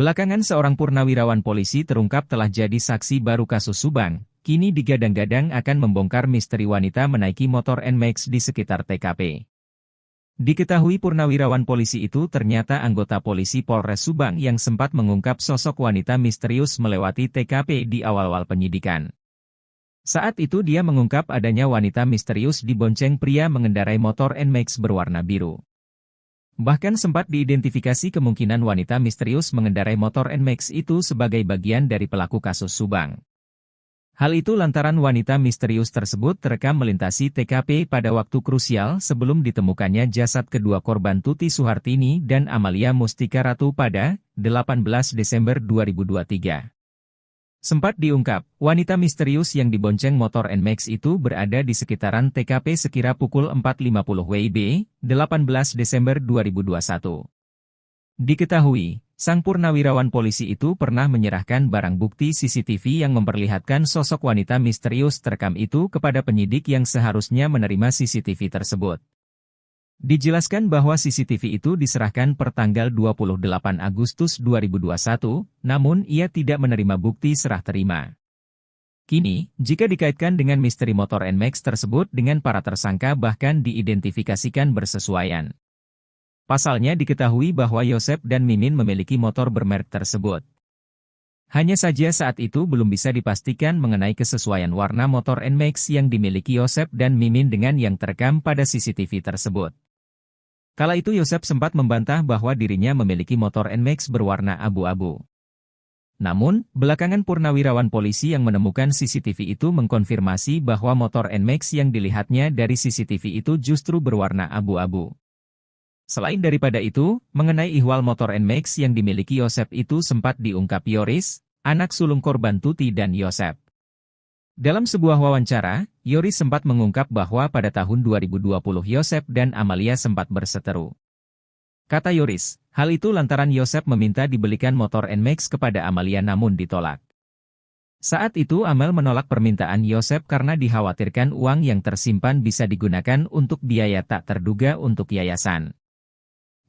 Belakangan seorang purnawirawan polisi terungkap telah jadi saksi baru kasus Subang, kini digadang-gadang akan membongkar misteri wanita menaiki motor NMAX di sekitar TKP. Diketahui purnawirawan polisi itu ternyata anggota polisi Polres Subang yang sempat mengungkap sosok wanita misterius melewati TKP di awal-awal penyidikan. Saat itu dia mengungkap adanya wanita misterius dibonceng pria mengendarai motor NMAX berwarna biru. Bahkan sempat diidentifikasi kemungkinan wanita misterius mengendarai motor NMAX itu sebagai bagian dari pelaku kasus Subang. Hal itu lantaran wanita misterius tersebut terekam melintasi TKP pada waktu krusial sebelum ditemukannya jasad kedua korban Tuti Suhartini dan Amalia Mustika Ratu pada 18 Desember 2023. Sempat diungkap, wanita misterius yang dibonceng motor NMAX itu berada di sekitaran TKP sekira pukul 4.50 WIB, 18 Desember 2021. Diketahui, sang purnawirawan polisi itu pernah menyerahkan barang bukti CCTV yang memperlihatkan sosok wanita misterius terekam itu kepada penyidik yang seharusnya menerima CCTV tersebut. Dijelaskan bahwa CCTV itu diserahkan per tanggal 28 Agustus 2021, namun ia tidak menerima bukti serah terima. Kini, jika dikaitkan dengan misteri motor NMAX tersebut dengan para tersangka bahkan diidentifikasikan bersesuaian. Pasalnya diketahui bahwa Yosef dan Mimin memiliki motor bermerek tersebut. Hanya saja saat itu belum bisa dipastikan mengenai kesesuaian warna motor NMAX yang dimiliki Yosef dan Mimin dengan yang terekam pada CCTV tersebut. Kala itu Yosef sempat membantah bahwa dirinya memiliki motor NMAX berwarna abu-abu. Namun, belakangan purnawirawan polisi yang menemukan CCTV itu mengkonfirmasi bahwa motor NMAX yang dilihatnya dari CCTV itu justru berwarna abu-abu. Selain daripada itu, mengenai ihwal motor NMAX yang dimiliki Yosep itu sempat diungkap Yoris, anak sulung korban Tuti dan Yosep. Dalam sebuah wawancara, Yoris sempat mengungkap bahwa pada tahun 2020 Yosep dan Amalia sempat berseteru. Kata Yoris, hal itu lantaran Yosep meminta dibelikan motor NMAX kepada Amalia namun ditolak. Saat itu Amel menolak permintaan Yosep karena dikhawatirkan uang yang tersimpan bisa digunakan untuk biaya tak terduga untuk yayasan.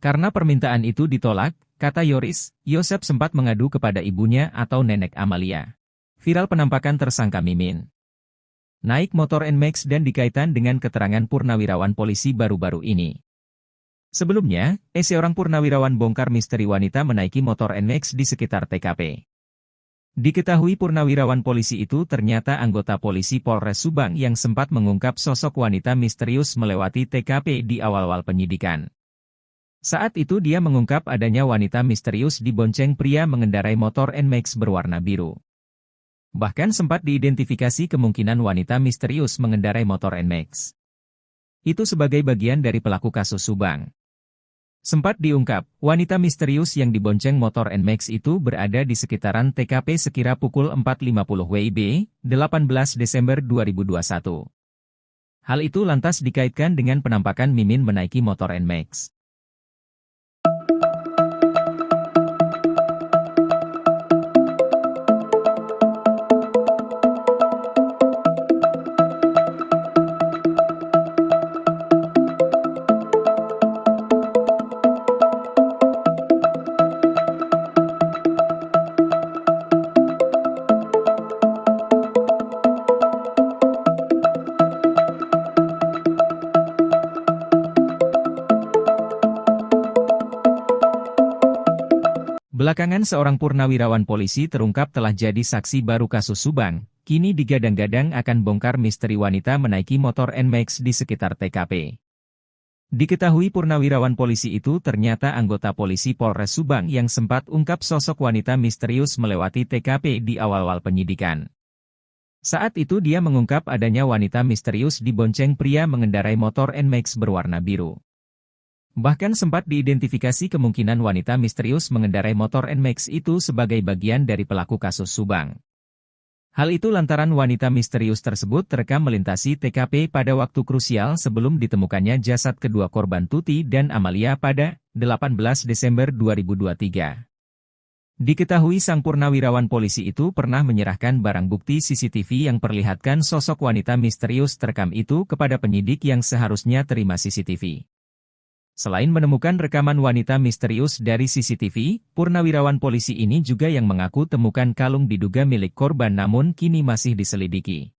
Karena permintaan itu ditolak, kata Yoris, Yosep sempat mengadu kepada ibunya atau nenek Amalia. Viral penampakan tersangka Mimin naik motor NMAX dan dikaitkan dengan keterangan purnawirawan polisi baru-baru ini. Sebelumnya, seorang purnawirawan bongkar misteri wanita menaiki motor NMAX di sekitar TKP. Diketahui purnawirawan polisi itu ternyata anggota polisi Polres Subang yang sempat mengungkap sosok wanita misterius melewati TKP di awal-awal penyidikan. Saat itu dia mengungkap adanya wanita misterius dibonceng pria mengendarai motor NMAX berwarna biru. Bahkan sempat diidentifikasi kemungkinan wanita misterius mengendarai motor NMAX itu sebagai bagian dari pelaku kasus Subang. Sempat diungkap, wanita misterius yang dibonceng motor NMAX itu berada di sekitaran TKP sekira pukul 4.50 WIB, 18 Desember 2021. Hal itu lantas dikaitkan dengan penampakan Mimin menaiki motor NMAX. Belakangan seorang purnawirawan polisi terungkap telah jadi saksi baru kasus Subang, kini digadang-gadang akan bongkar misteri wanita menaiki motor NMAX di sekitar TKP. Diketahui purnawirawan polisi itu ternyata anggota polisi Polres Subang yang sempat ungkap sosok wanita misterius melewati TKP di awal-awal penyidikan. Saat itu dia mengungkap adanya wanita misterius dibonceng pria mengendarai motor NMAX berwarna biru. Bahkan sempat diidentifikasi kemungkinan wanita misterius mengendarai motor NMAX itu sebagai bagian dari pelaku kasus Subang. Hal itu lantaran wanita misterius tersebut terekam melintasi TKP pada waktu krusial sebelum ditemukannya jasad kedua korban Tuti dan Amalia pada 18 Desember 2023. Diketahui sang purnawirawan polisi itu pernah menyerahkan barang bukti CCTV yang perlihatkan sosok wanita misterius terekam itu kepada penyidik yang seharusnya terima CCTV. Selain menemukan rekaman wanita misterius dari CCTV, purnawirawan polisi ini juga yang mengaku temukan kalung diduga milik korban namun kini masih diselidiki.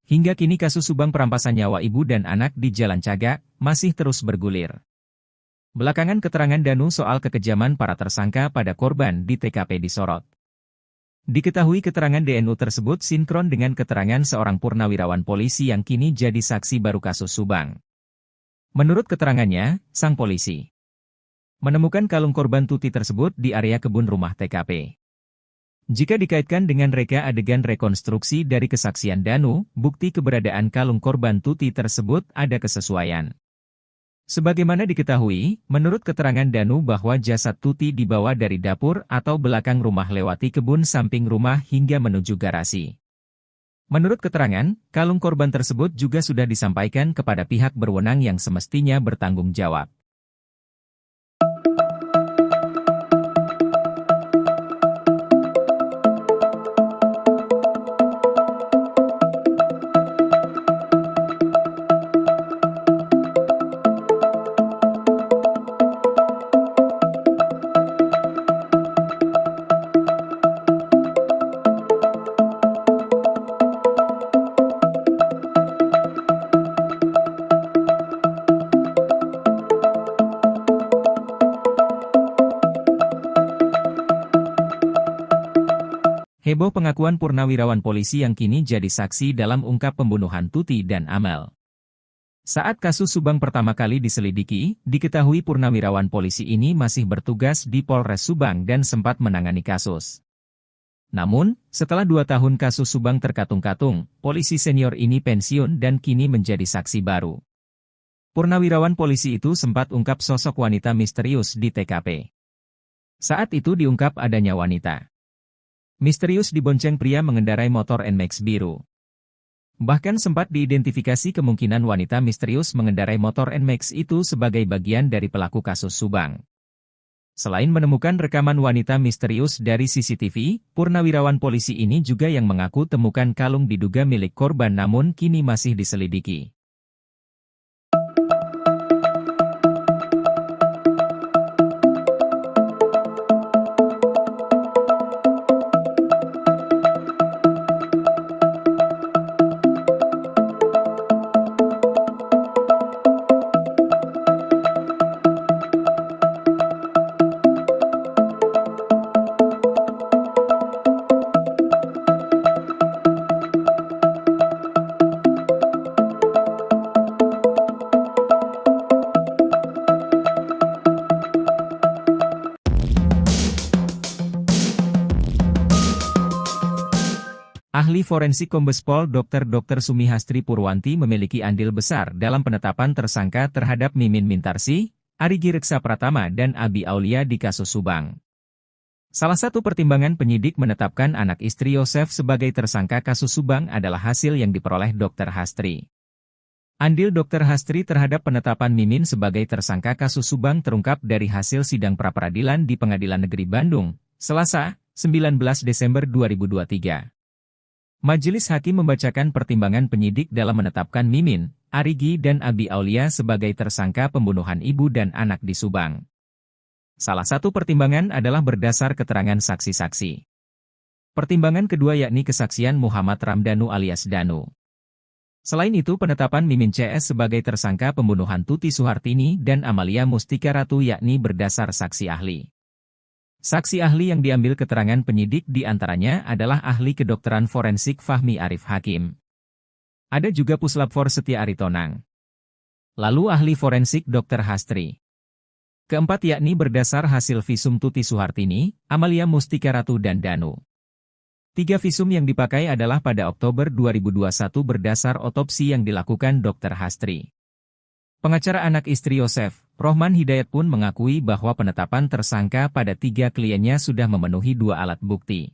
Hingga kini kasus Subang perampasan nyawa ibu dan anak di Jalan Cagak masih terus bergulir. Belakangan keterangan Danu soal kekejaman para tersangka pada korban di TKP disorot. Diketahui keterangan DNU tersebut sinkron dengan keterangan seorang purnawirawan polisi yang kini jadi saksi baru kasus Subang. Menurut keterangannya, sang polisi menemukan kalung korban Tuti tersebut di area kebun rumah TKP. Jika dikaitkan dengan reka adegan rekonstruksi dari kesaksian Danu, bukti keberadaan kalung korban Tuti tersebut ada kesesuaian. Sebagaimana diketahui, menurut keterangan Danu bahwa jasad Tuti dibawa dari dapur atau belakang rumah lewati kebun samping rumah hingga menuju garasi. Menurut keterangan, kalung korban tersebut juga sudah disampaikan kepada pihak berwenang yang semestinya bertanggung jawab. Heboh pengakuan purnawirawan polisi yang kini jadi saksi dalam ungkap pembunuhan Tuti dan Amel. Saat kasus Subang pertama kali diselidiki, diketahui purnawirawan polisi ini masih bertugas di Polres Subang dan sempat menangani kasus. Namun, setelah 2 tahun kasus Subang terkatung-katung, polisi senior ini pensiun dan kini menjadi saksi baru. Purnawirawan polisi itu sempat ungkap sosok wanita misterius di TKP. Saat itu diungkap adanya wanita misterius dibonceng pria mengendarai motor NMAX biru. Bahkan sempat diidentifikasi kemungkinan wanita misterius mengendarai motor NMAX itu sebagai bagian dari pelaku kasus Subang. Selain menemukan rekaman wanita misterius dari CCTV, purnawirawan polisi ini juga yang mengaku temukan kalung diduga milik korban namun kini masih diselidiki. Ahli forensik Kombes Pol Dr. Sumihastri Purwanti memiliki andil besar dalam penetapan tersangka terhadap Mimin Mintarsi, Arigi Reksa Pratama dan Abi Aulia di kasus Subang. Salah satu pertimbangan penyidik menetapkan anak istri Yosef sebagai tersangka kasus Subang adalah hasil yang diperoleh Dr. Hastri. Andil Dr. Hastri terhadap penetapan Mimin sebagai tersangka kasus Subang terungkap dari hasil sidang pra-peradilan di Pengadilan Negeri Bandung, Selasa, 19 Desember 2023. Majelis Hakim membacakan pertimbangan penyidik dalam menetapkan Mimin, Arigi dan Abi Aulia sebagai tersangka pembunuhan ibu dan anak di Subang. Salah satu pertimbangan adalah berdasar keterangan saksi-saksi. Pertimbangan kedua yakni kesaksian Muhammad Ramdhanu alias Danu. Selain itu penetapan Mimin CS sebagai tersangka pembunuhan Tuti Suhartini dan Amalia Mustika Ratu yakni berdasar saksi ahli. Saksi ahli yang diambil keterangan penyidik diantaranya adalah ahli kedokteran forensik Fahmi Arif Hakim. Ada juga Puslap For Setia Aritonang. Lalu ahli forensik Dr. Hastri. Keempat yakni berdasar hasil visum Tuti Suhartini, Amalia Mustika Ratu dan Danu. 3 visum yang dipakai adalah pada Oktober 2021 berdasar otopsi yang dilakukan Dr. Hastri. Pengacara anak istri Yosef, Rohman Hidayat pun mengakui bahwa penetapan tersangka pada 3 kliennya sudah memenuhi 2 alat bukti.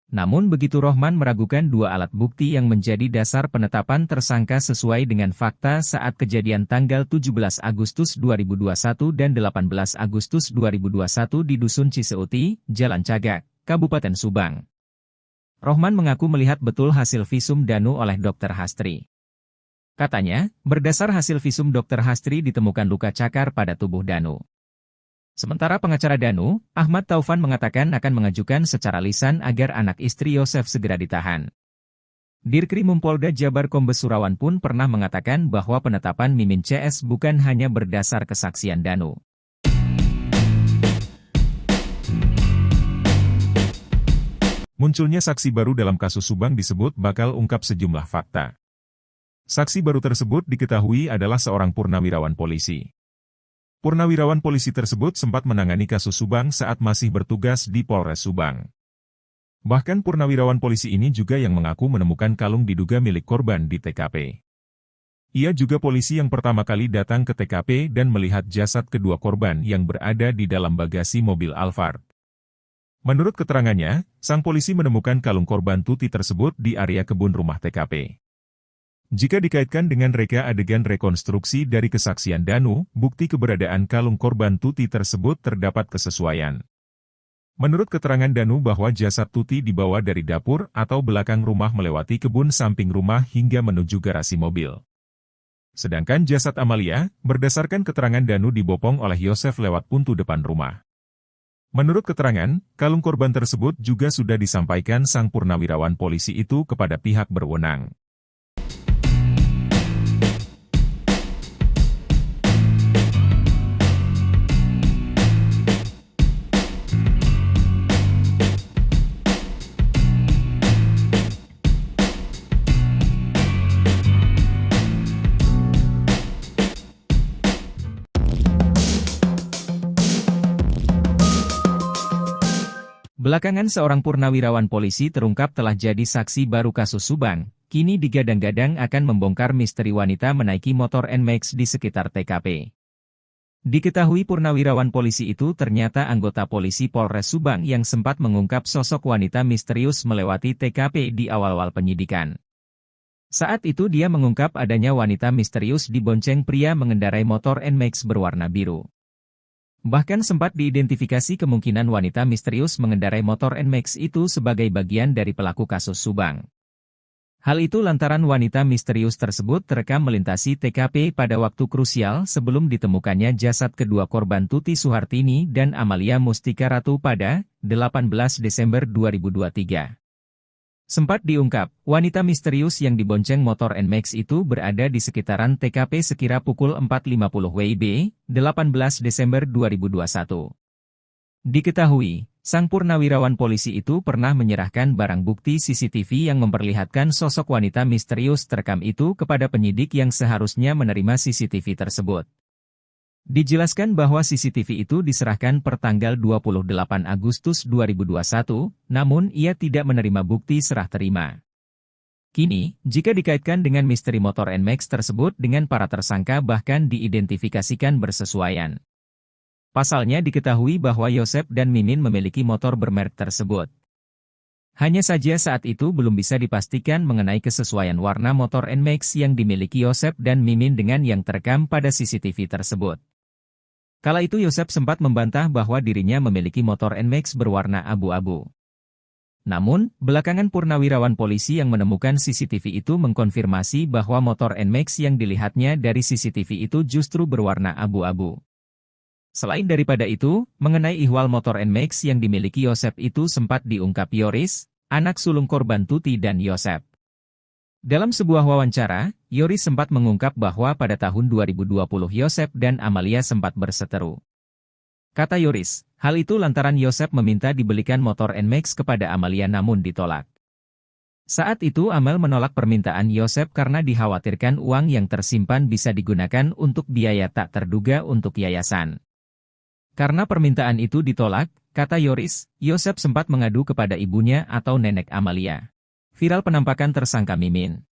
Namun begitu Rohman meragukan 2 alat bukti yang menjadi dasar penetapan tersangka sesuai dengan fakta saat kejadian tanggal 17 Agustus 2021 dan 18 Agustus 2021 di Dusun Ciseuti, Jalan Cagak, Kabupaten Subang. Rohman mengaku melihat betul hasil visum Danu oleh Dr. Hastri. Katanya, berdasar hasil visum Dr. Hastri ditemukan luka cakar pada tubuh Danu. Sementara pengacara Danu, Ahmad Taufan mengatakan akan mengajukan secara lisan agar anak istri Yosef segera ditahan. Dirkrimum Polda Jabar Kombes Surawan pun pernah mengatakan bahwa penetapan Mimin CS bukan hanya berdasar kesaksian Danu. Munculnya saksi baru dalam kasus Subang disebut bakal ungkap sejumlah fakta. Saksi baru tersebut diketahui adalah seorang purnawirawan polisi. Purnawirawan polisi tersebut sempat menangani kasus Subang saat masih bertugas di Polres Subang. Bahkan purnawirawan polisi ini juga yang mengaku menemukan kalung diduga milik korban di TKP. Ia juga polisi yang pertama kali datang ke TKP dan melihat jasad kedua korban yang berada di dalam bagasi mobil Alphard. Menurut keterangannya, sang polisi menemukan kalung korban Tuti tersebut di area kebun rumah TKP. Jika dikaitkan dengan reka adegan rekonstruksi dari kesaksian Danu, bukti keberadaan kalung korban Tuti tersebut terdapat kesesuaian. Menurut keterangan Danu bahwa jasad Tuti dibawa dari dapur atau belakang rumah melewati kebun samping rumah hingga menuju garasi mobil. Sedangkan jasad Amalia, berdasarkan keterangan Danu dibopong oleh Yosef lewat pintu depan rumah. Menurut keterangan, kalung korban tersebut juga sudah disampaikan sang purnawirawan polisi itu kepada pihak berwenang. Belakangan seorang purnawirawan polisi terungkap telah jadi saksi baru kasus Subang, kini digadang-gadang akan membongkar misteri wanita menaiki motor NMAX di sekitar TKP. Diketahui purnawirawan polisi itu ternyata anggota polisi Polres Subang yang sempat mengungkap sosok wanita misterius melewati TKP di awal-awal penyidikan. Saat itu dia mengungkap adanya wanita misterius dibonceng pria mengendarai motor NMAX berwarna biru. Bahkan sempat diidentifikasi kemungkinan wanita misterius mengendarai motor NMAX itu sebagai bagian dari pelaku kasus Subang. Hal itu lantaran wanita misterius tersebut terekam melintasi TKP pada waktu krusial sebelum ditemukannya jasad kedua korban Tuti Suhartini dan Amalia Mustika Ratu pada 18 Desember 2023. Sempat diungkap, wanita misterius yang dibonceng motor NMAX itu berada di sekitaran TKP sekira pukul 4.50 WIB, 18 Desember 2021. Diketahui, sang purnawirawan polisi itu pernah menyerahkan barang bukti CCTV yang memperlihatkan sosok wanita misterius terekam itu kepada penyidik yang seharusnya menerima CCTV tersebut. Dijelaskan bahwa CCTV itu diserahkan per tanggal 28 Agustus 2021, namun ia tidak menerima bukti serah terima. Kini, jika dikaitkan dengan misteri motor NMAX tersebut dengan para tersangka bahkan diidentifikasikan bersesuaian. Pasalnya diketahui bahwa Yosep dan Mimin memiliki motor bermerek tersebut. Hanya saja saat itu belum bisa dipastikan mengenai kesesuaian warna motor NMAX yang dimiliki Yosep dan Mimin dengan yang terekam pada CCTV tersebut. Kala itu Yosep sempat membantah bahwa dirinya memiliki motor NMAX berwarna abu-abu. Namun, belakangan purnawirawan polisi yang menemukan CCTV itu mengkonfirmasi bahwa motor NMAX yang dilihatnya dari CCTV itu justru berwarna abu-abu. Selain daripada itu, mengenai ihwal motor NMAX yang dimiliki Yosep itu sempat diungkap Yoris, anak sulung korban Tuti dan Yosep. Dalam sebuah wawancara, Yoris sempat mengungkap bahwa pada tahun 2020 Yosep dan Amalia sempat berseteru. Kata Yoris, hal itu lantaran Yosep meminta dibelikan motor NMAX kepada Amalia namun ditolak. Saat itu Amel menolak permintaan Yosep karena dikhawatirkan uang yang tersimpan bisa digunakan untuk biaya tak terduga untuk yayasan. Karena permintaan itu ditolak, kata Yoris, Yosep sempat mengadu kepada ibunya atau nenek Amalia. Viral penampakan tersangka Mimin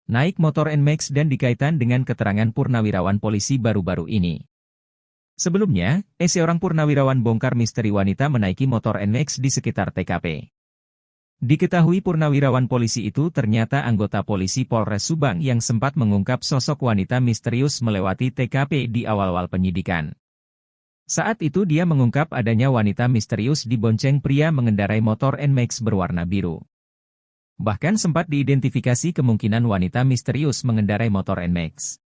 naik motor NMAX dan dikaitkan dengan keterangan purnawirawan polisi baru-baru ini. Sebelumnya, seorang purnawirawan bongkar misteri wanita menaiki motor NMAX di sekitar TKP. Diketahui purnawirawan polisi itu ternyata anggota polisi Polres Subang yang sempat mengungkap sosok wanita misterius melewati TKP di awal-awal penyidikan. Saat itu dia mengungkap adanya wanita misterius dibonceng pria mengendarai motor NMAX berwarna biru. Bahkan sempat diidentifikasi kemungkinan wanita misterius mengendarai motor NMAX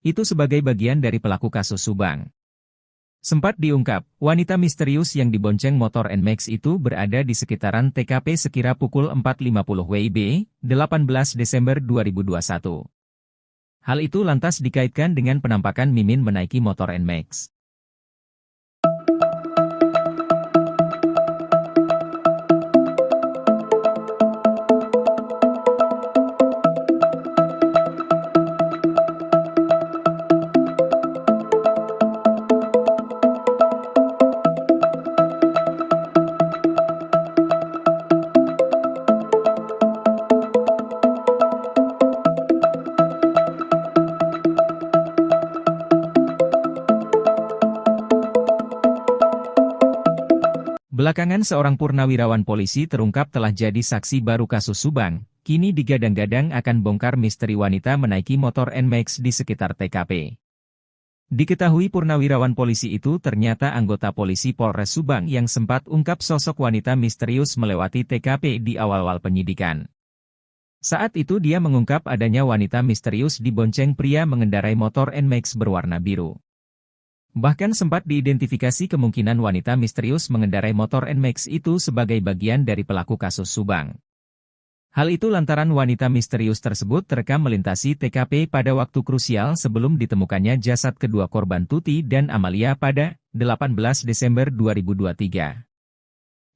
itu sebagai bagian dari pelaku kasus Subang. Sempat diungkap, wanita misterius yang dibonceng motor NMAX itu berada di sekitaran TKP sekira pukul 4.50 WIB, 18 Desember 2021. Hal itu lantas dikaitkan dengan penampakan Mimin menaiki motor NMAX. Belakangan seorang purnawirawan polisi terungkap telah jadi saksi baru kasus Subang, kini digadang-gadang akan bongkar misteri wanita menaiki motor NMAX di sekitar TKP. Diketahui purnawirawan polisi itu ternyata anggota polisi Polres Subang yang sempat ungkap sosok wanita misterius melewati TKP di awal-awal penyidikan. Saat itu dia mengungkap adanya wanita misterius dibonceng pria mengendarai motor NMAX berwarna biru. Bahkan sempat diidentifikasi kemungkinan wanita misterius mengendarai motor NMAX itu sebagai bagian dari pelaku kasus Subang. Hal itu lantaran wanita misterius tersebut terekam melintasi TKP pada waktu krusial sebelum ditemukannya jasad kedua korban Tuti dan Amalia pada 18 Desember 2023.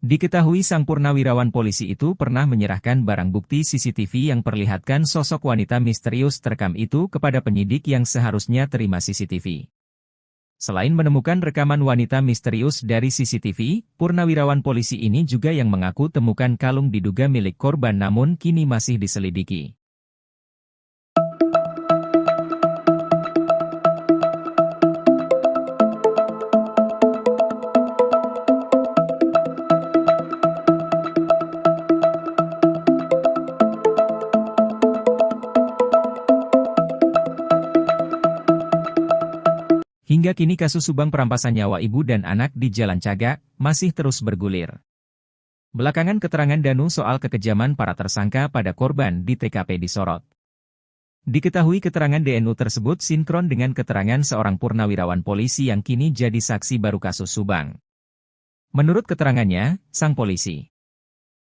Diketahui sang purnawirawan polisi itu pernah menyerahkan barang bukti CCTV yang perlihatkan sosok wanita misterius terekam itu kepada penyidik yang seharusnya terima CCTV. Selain menemukan rekaman wanita misterius dari CCTV, purnawirawan polisi ini juga yang mengaku temukan kalung diduga milik korban namun kini masih diselidiki. Hingga kini kasus Subang perampasan nyawa ibu dan anak di Jalan Cagak masih terus bergulir. Belakangan keterangan Danu soal kekejaman para tersangka pada korban di TKP disorot. Diketahui keterangan DNU tersebut sinkron dengan keterangan seorang purnawirawan polisi yang kini jadi saksi baru kasus Subang. Menurut keterangannya, sang polisi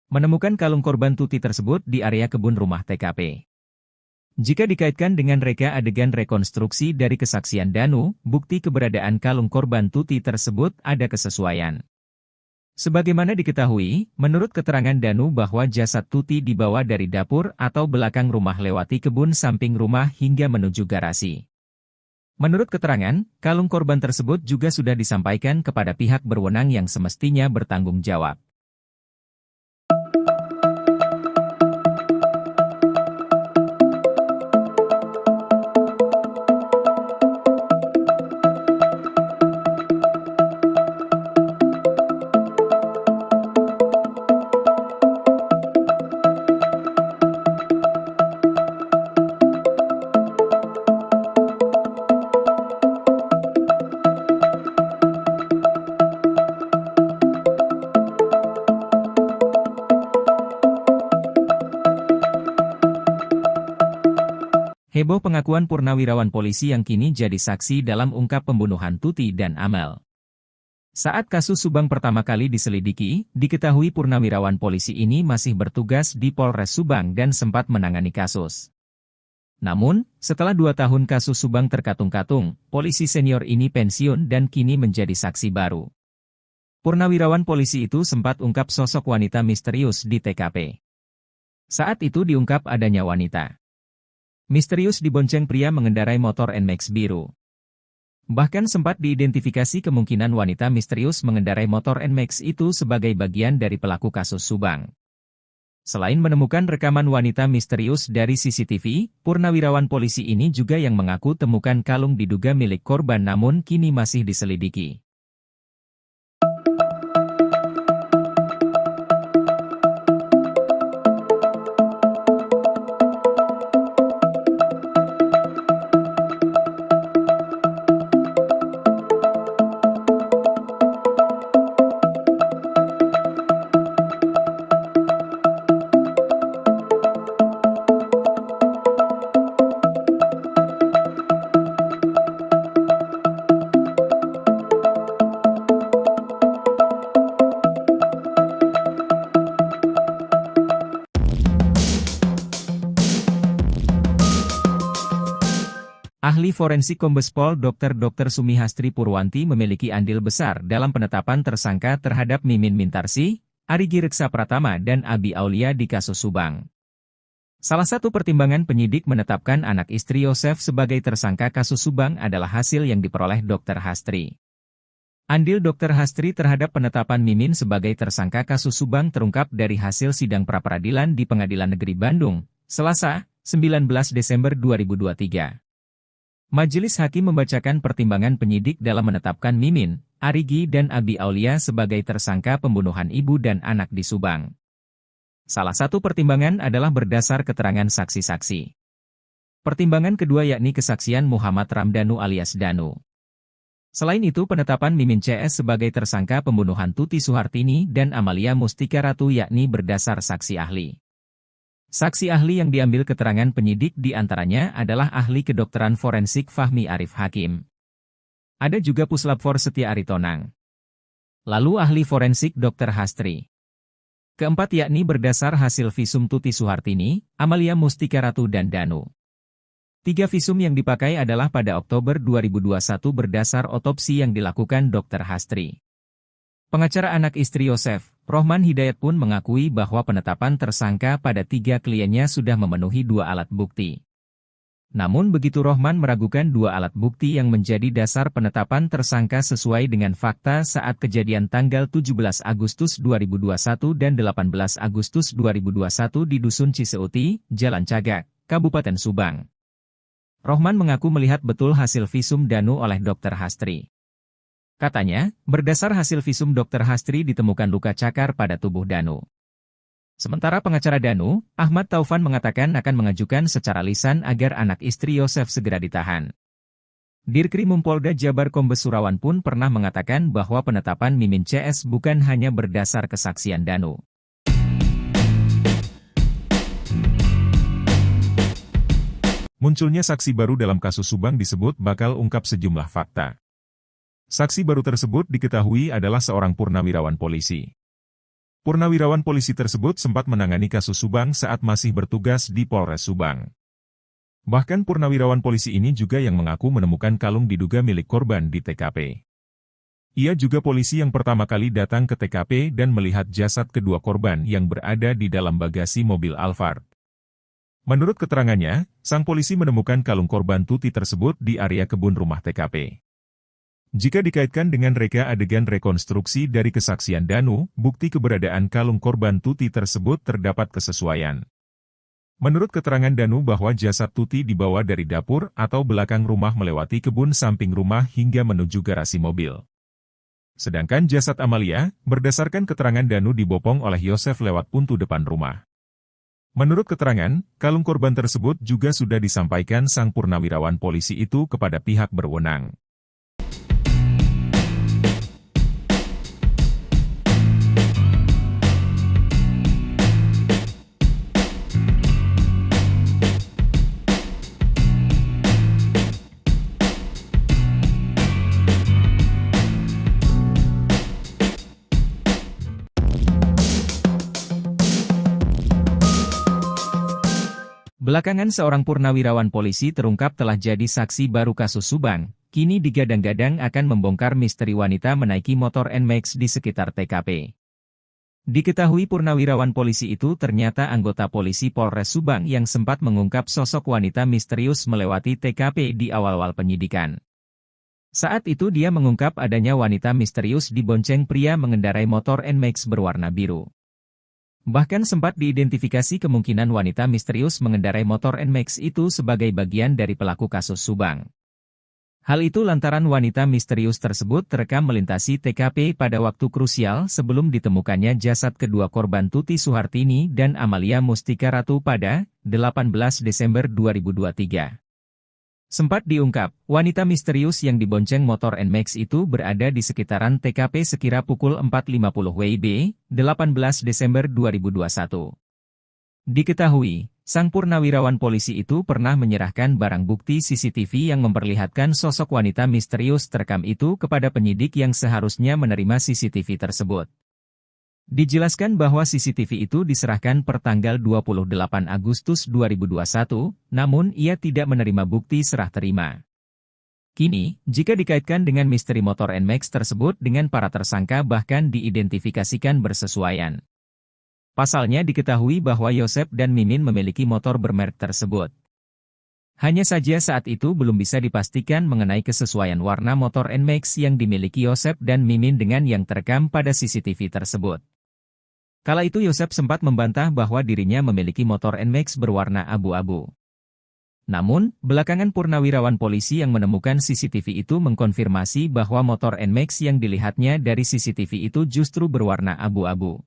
menemukan kalung korban Tuti tersebut di area kebun rumah TKP. Jika dikaitkan dengan reka adegan rekonstruksi dari kesaksian Danu, bukti keberadaan kalung korban Tuti tersebut ada kesesuaian. Sebagaimana diketahui, menurut keterangan Danu bahwa jasad Tuti dibawa dari dapur atau belakang rumah lewati kebun samping rumah hingga menuju garasi. Menurut keterangan, kalung korban tersebut juga sudah disampaikan kepada pihak berwenang yang semestinya bertanggung jawab. Heboh pengakuan purnawirawan polisi yang kini jadi saksi dalam ungkap pembunuhan Tuti dan Amel. Saat kasus Subang pertama kali diselidiki, diketahui purnawirawan polisi ini masih bertugas di Polres Subang dan sempat menangani kasus. Namun, setelah 2 tahun kasus Subang terkatung-katung, polisi senior ini pensiun dan kini menjadi saksi baru. Purnawirawan polisi itu sempat ungkap sosok wanita misterius di TKP. Saat itu diungkap adanya wanita misterius dibonceng pria mengendarai motor NMAX biru. Bahkan sempat diidentifikasi kemungkinan wanita misterius mengendarai motor NMAX itu sebagai bagian dari pelaku kasus Subang. Selain menemukan rekaman wanita misterius dari CCTV, purnawirawan polisi ini juga yang mengaku temukan kalung diduga milik korban namun kini masih diselidiki. Ahli forensik Kombes Pol Dr. Sumihastri Purwanti memiliki andil besar dalam penetapan tersangka terhadap Mimin Mintarsih, Arigi Reksa Pratama dan Abi Aulia di kasus Subang. Salah satu pertimbangan penyidik menetapkan anak istri Yosef sebagai tersangka kasus Subang adalah hasil yang diperoleh Dr. Hastri. Andil Dr. Hastri terhadap penetapan Mimin sebagai tersangka kasus Subang terungkap dari hasil sidang pra-peradilan di Pengadilan Negeri Bandung, Selasa, 19 Desember 2023. Majelis Hakim membacakan pertimbangan penyidik dalam menetapkan Mimin, Arigi dan Abi Aulia sebagai tersangka pembunuhan ibu dan anak di Subang. Salah satu pertimbangan adalah berdasar keterangan saksi-saksi. Pertimbangan kedua yakni kesaksian Muhammad Ramdhanu alias Danu. Selain itu penetapan Mimin CS sebagai tersangka pembunuhan Tuti Suhartini dan Amalia Mustika Ratu yakni berdasar saksi ahli. Saksi ahli yang diambil keterangan penyidik diantaranya adalah ahli kedokteran forensik Fahmi Arif Hakim. Ada juga Puslapfor Setia Aritonang. Lalu ahli forensik Dr. Hastri. Keempat yakni berdasar hasil visum Tuti Suhartini, Amalia Mustika Ratu dan Danu. 3 visum yang dipakai adalah pada Oktober 2021 berdasar otopsi yang dilakukan Dr. Hastri. Pengacara anak istri Yosef, Rohman Hidayat pun mengakui bahwa penetapan tersangka pada 3 kliennya sudah memenuhi 2 alat bukti. Namun begitu Rohman meragukan dua alat bukti yang menjadi dasar penetapan tersangka sesuai dengan fakta saat kejadian tanggal 17 Agustus 2021 dan 18 Agustus 2021 di Dusun Ciseuti, Jalan Cagak, Kabupaten Subang. Rohman mengaku melihat betul hasil visum Danu oleh Dr. Hastri. Katanya, berdasar hasil visum Dr. Hastri ditemukan luka cakar pada tubuh Danu. Sementara pengacara Danu, Ahmad Taufan mengatakan akan mengajukan secara lisan agar anak istri Yosef segera ditahan. Dirkrim Polda Jabar Kombes Surawan pun pernah mengatakan bahwa penetapan Mimin CS bukan hanya berdasar kesaksian Danu. Munculnya saksi baru dalam kasus Subang disebut bakal ungkap sejumlah fakta. Saksi baru tersebut diketahui adalah seorang purnawirawan polisi. Purnawirawan polisi tersebut sempat menangani kasus Subang saat masih bertugas di Polres Subang. Bahkan purnawirawan polisi ini juga yang mengaku menemukan kalung diduga milik korban di TKP. Ia juga polisi yang pertama kali datang ke TKP dan melihat jasad kedua korban yang berada di dalam bagasi mobil Alphard. Menurut keterangannya, sang polisi menemukan kalung korban Tuti tersebut di area kebun rumah TKP. Jika dikaitkan dengan reka adegan rekonstruksi dari kesaksian Danu, bukti keberadaan kalung korban Tuti tersebut terdapat kesesuaian. Menurut keterangan Danu bahwa jasad Tuti dibawa dari dapur atau belakang rumah melewati kebun samping rumah hingga menuju garasi mobil. Sedangkan jasad Amalia, berdasarkan keterangan Danu dibopong oleh Yosef lewat pintu depan rumah. Menurut keterangan, kalung korban tersebut juga sudah disampaikan sang purnawirawan polisi itu kepada pihak berwenang. Belakangan seorang purnawirawan polisi terungkap telah jadi saksi baru kasus Subang, kini digadang-gadang akan membongkar misteri wanita menaiki motor NMAX di sekitar TKP. Diketahui purnawirawan polisi itu ternyata anggota polisi Polres Subang yang sempat mengungkap sosok wanita misterius melewati TKP di awal-awal penyidikan. Saat itu dia mengungkap adanya wanita misterius dibonceng pria mengendarai motor NMAX berwarna biru. Bahkan sempat diidentifikasi kemungkinan wanita misterius mengendarai motor NMAX itu sebagai bagian dari pelaku kasus Subang. Hal itu lantaran wanita misterius tersebut terekam melintasi TKP pada waktu krusial sebelum ditemukannya jasad kedua korban Tuti Suhartini dan Amalia Mustika Ratu pada 18 Desember 2023. Sempat diungkap, wanita misterius yang dibonceng motor NMAX itu berada di sekitaran TKP sekira pukul 4.50 WIB, 18 Desember 2021. Diketahui, sang purnawirawan polisi itu pernah menyerahkan barang bukti CCTV yang memperlihatkan sosok wanita misterius terekam itu kepada penyidik yang seharusnya menerima CCTV tersebut. Dijelaskan bahwa CCTV itu diserahkan per tanggal 28 Agustus 2021, namun ia tidak menerima bukti serah terima. Kini, jika dikaitkan dengan misteri motor NMAX tersebut dengan para tersangka bahkan diidentifikasikan bersesuaian. Pasalnya diketahui bahwa Yosef dan Mimin memiliki motor bermerek tersebut. Hanya saja saat itu belum bisa dipastikan mengenai kesesuaian warna motor NMAX yang dimiliki Yosef dan Mimin dengan yang terekam pada CCTV tersebut. Kala itu Yosef sempat membantah bahwa dirinya memiliki motor NMAX berwarna abu-abu. Namun, belakangan purnawirawan polisi yang menemukan CCTV itu mengkonfirmasi bahwa motor NMAX yang dilihatnya dari CCTV itu justru berwarna abu-abu.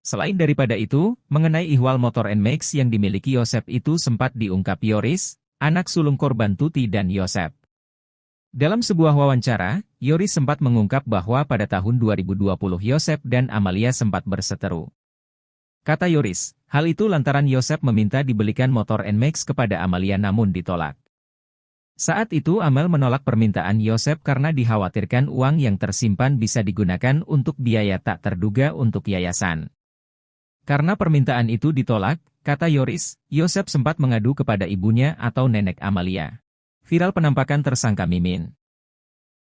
Selain daripada itu, mengenai ihwal motor NMAX yang dimiliki Yosef itu sempat diungkap Yoris, anak sulung korban Tuti dan Yosef. Dalam sebuah wawancara, Yoris sempat mengungkap bahwa pada tahun 2020 Yosef dan Amalia sempat berseteru. Kata Yoris, hal itu lantaran Yosef meminta dibelikan motor NMAX kepada Amalia namun ditolak. Saat itu Amel menolak permintaan Yosef karena dikhawatirkan uang yang tersimpan bisa digunakan untuk biaya tak terduga untuk yayasan. Karena permintaan itu ditolak, kata Yoris, Yosef sempat mengadu kepada ibunya atau nenek Amalia. Viral penampakan tersangka Mimin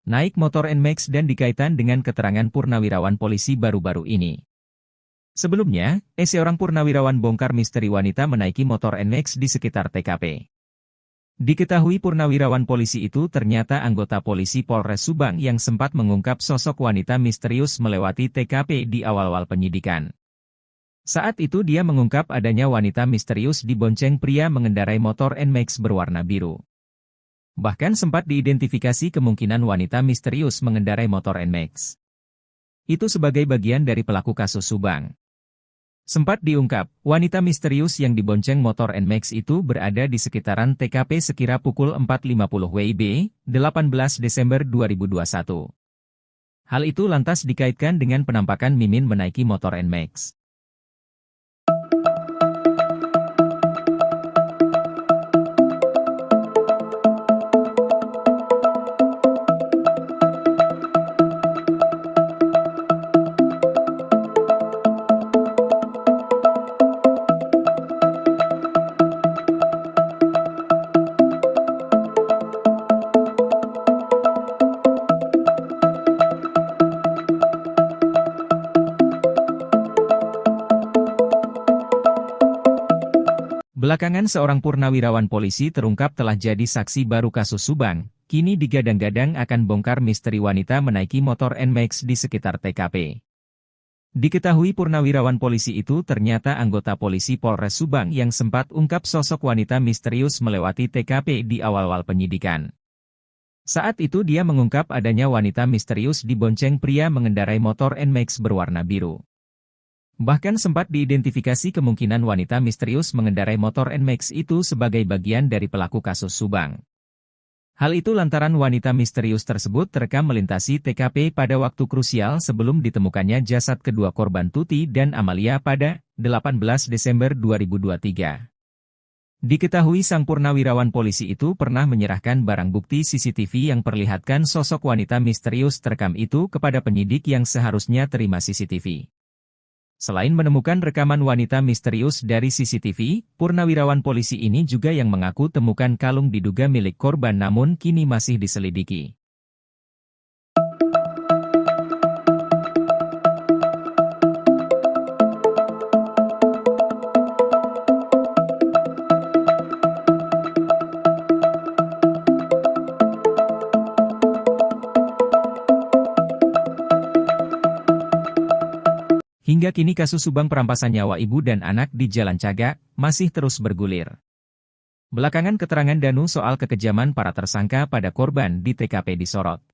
naik motor NMAX dan dikaitkan dengan keterangan purnawirawan polisi baru-baru ini. Sebelumnya, seorang purnawirawan bongkar misteri wanita menaiki motor NMAX di sekitar TKP. Diketahui purnawirawan polisi itu ternyata anggota polisi Polres Subang yang sempat mengungkap sosok wanita misterius melewati TKP di awal-awal penyidikan. Saat itu dia mengungkap adanya wanita misterius dibonceng pria mengendarai motor NMAX berwarna biru. Bahkan sempat diidentifikasi kemungkinan wanita misterius mengendarai motor NMAX itu sebagai bagian dari pelaku kasus Subang. Sempat diungkap, wanita misterius yang dibonceng motor NMAX itu berada di sekitaran TKP sekira pukul 4.50 WIB, 18 Desember 2021. Hal itu lantas dikaitkan dengan penampakan Mimin menaiki motor NMAX. Belakangan seorang purnawirawan polisi terungkap telah jadi saksi baru kasus Subang, kini digadang-gadang akan bongkar misteri wanita menaiki motor NMAX di sekitar TKP. Diketahui purnawirawan polisi itu ternyata anggota polisi Polres Subang yang sempat ungkap sosok wanita misterius melewati TKP di awal-awal penyidikan. Saat itu dia mengungkap adanya wanita misterius dibonceng pria mengendarai motor NMAX berwarna biru. Bahkan sempat diidentifikasi kemungkinan wanita misterius mengendarai motor NMAX itu sebagai bagian dari pelaku kasus Subang. Hal itu lantaran wanita misterius tersebut terekam melintasi TKP pada waktu krusial sebelum ditemukannya jasad kedua korban Tuti dan Amalia pada 18 Desember 2023. Diketahui sang purnawirawan polisi itu pernah menyerahkan barang bukti CCTV yang perlihatkan sosok wanita misterius terekam itu kepada penyidik yang seharusnya terima CCTV. Selain menemukan rekaman wanita misterius dari CCTV, purnawirawan polisi ini juga yang mengaku temukan kalung diduga milik korban namun kini masih diselidiki. Hingga kini kasus Subang perampasan nyawa ibu dan anak di Jalan Cagak masih terus bergulir. Belakangan keterangan Danu soal kekejaman para tersangka pada korban di TKP disorot.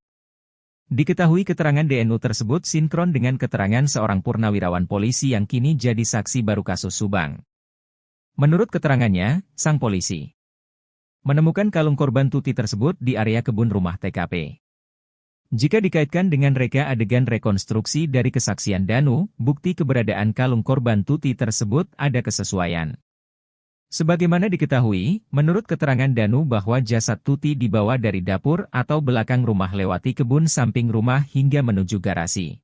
Diketahui keterangan DNU tersebut sinkron dengan keterangan seorang purnawirawan polisi yang kini jadi saksi baru kasus Subang. Menurut keterangannya, sang polisi menemukan kalung korban Tuti tersebut di area kebun rumah TKP. Jika dikaitkan dengan reka adegan rekonstruksi dari kesaksian Danu, bukti keberadaan kalung korban Tuti tersebut ada kesesuaian. Sebagaimana diketahui, menurut keterangan Danu bahwa jasad Tuti dibawa dari dapur atau belakang rumah lewati kebun samping rumah hingga menuju garasi.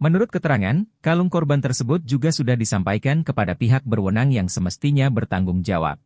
Menurut keterangan, kalung korban tersebut juga sudah disampaikan kepada pihak berwenang yang semestinya bertanggung jawab.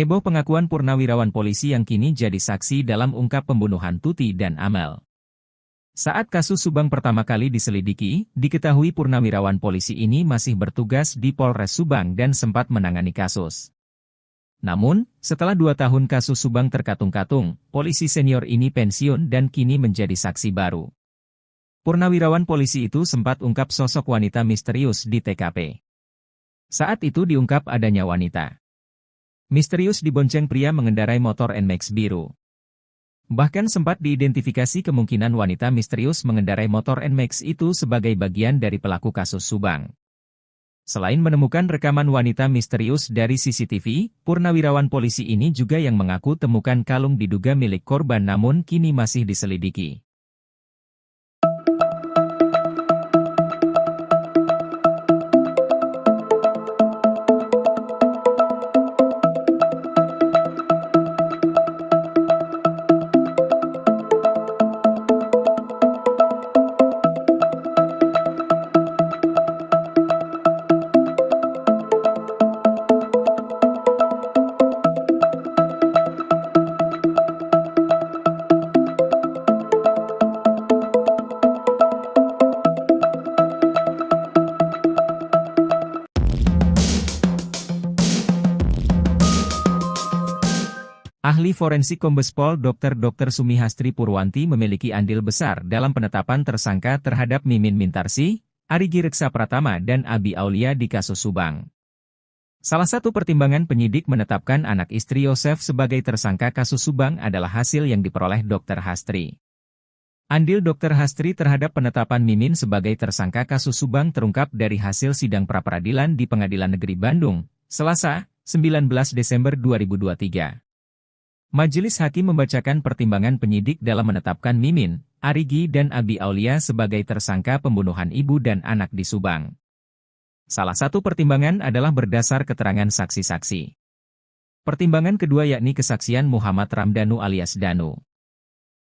Heboh pengakuan purnawirawan polisi yang kini jadi saksi dalam ungkap pembunuhan Tuti dan Amel. Saat kasus Subang pertama kali diselidiki, diketahui purnawirawan polisi ini masih bertugas di Polres Subang dan sempat menangani kasus. Namun, setelah 2 tahun kasus Subang terkatung-katung, polisi senior ini pensiun dan kini menjadi saksi baru. Purnawirawan polisi itu sempat ungkap sosok wanita misterius di TKP. Saat itu diungkap adanya wanita misterius dibonceng pria mengendarai motor NMAX biru. Bahkan sempat diidentifikasi kemungkinan wanita misterius mengendarai motor NMAX itu sebagai bagian dari pelaku kasus Subang. Selain menemukan rekaman wanita misterius dari CCTV, purnawirawan polisi ini juga yang mengaku temukan kalung diduga milik korban namun kini masih diselidiki. Ahli forensik Kombes Pol Dr. Sumihastri Purwanti memiliki andil besar dalam penetapan tersangka terhadap Mimin Mintarsih, Arigi Reksa Pratama dan Abi Aulia di kasus Subang. Salah satu pertimbangan penyidik menetapkan anak istri Yosef sebagai tersangka kasus Subang adalah hasil yang diperoleh Dr. Hastri. Andil Dr. Hastri terhadap penetapan Mimin sebagai tersangka kasus Subang terungkap dari hasil sidang pra-peradilan di Pengadilan Negeri Bandung, Selasa, 19 Desember 2023. Majelis Hakim membacakan pertimbangan penyidik dalam menetapkan Mimin, Arigi dan Abi Aulia sebagai tersangka pembunuhan ibu dan anak di Subang. Salah satu pertimbangan adalah berdasar keterangan saksi-saksi. Pertimbangan kedua yakni kesaksian Muhammad Ramdhanu alias Danu.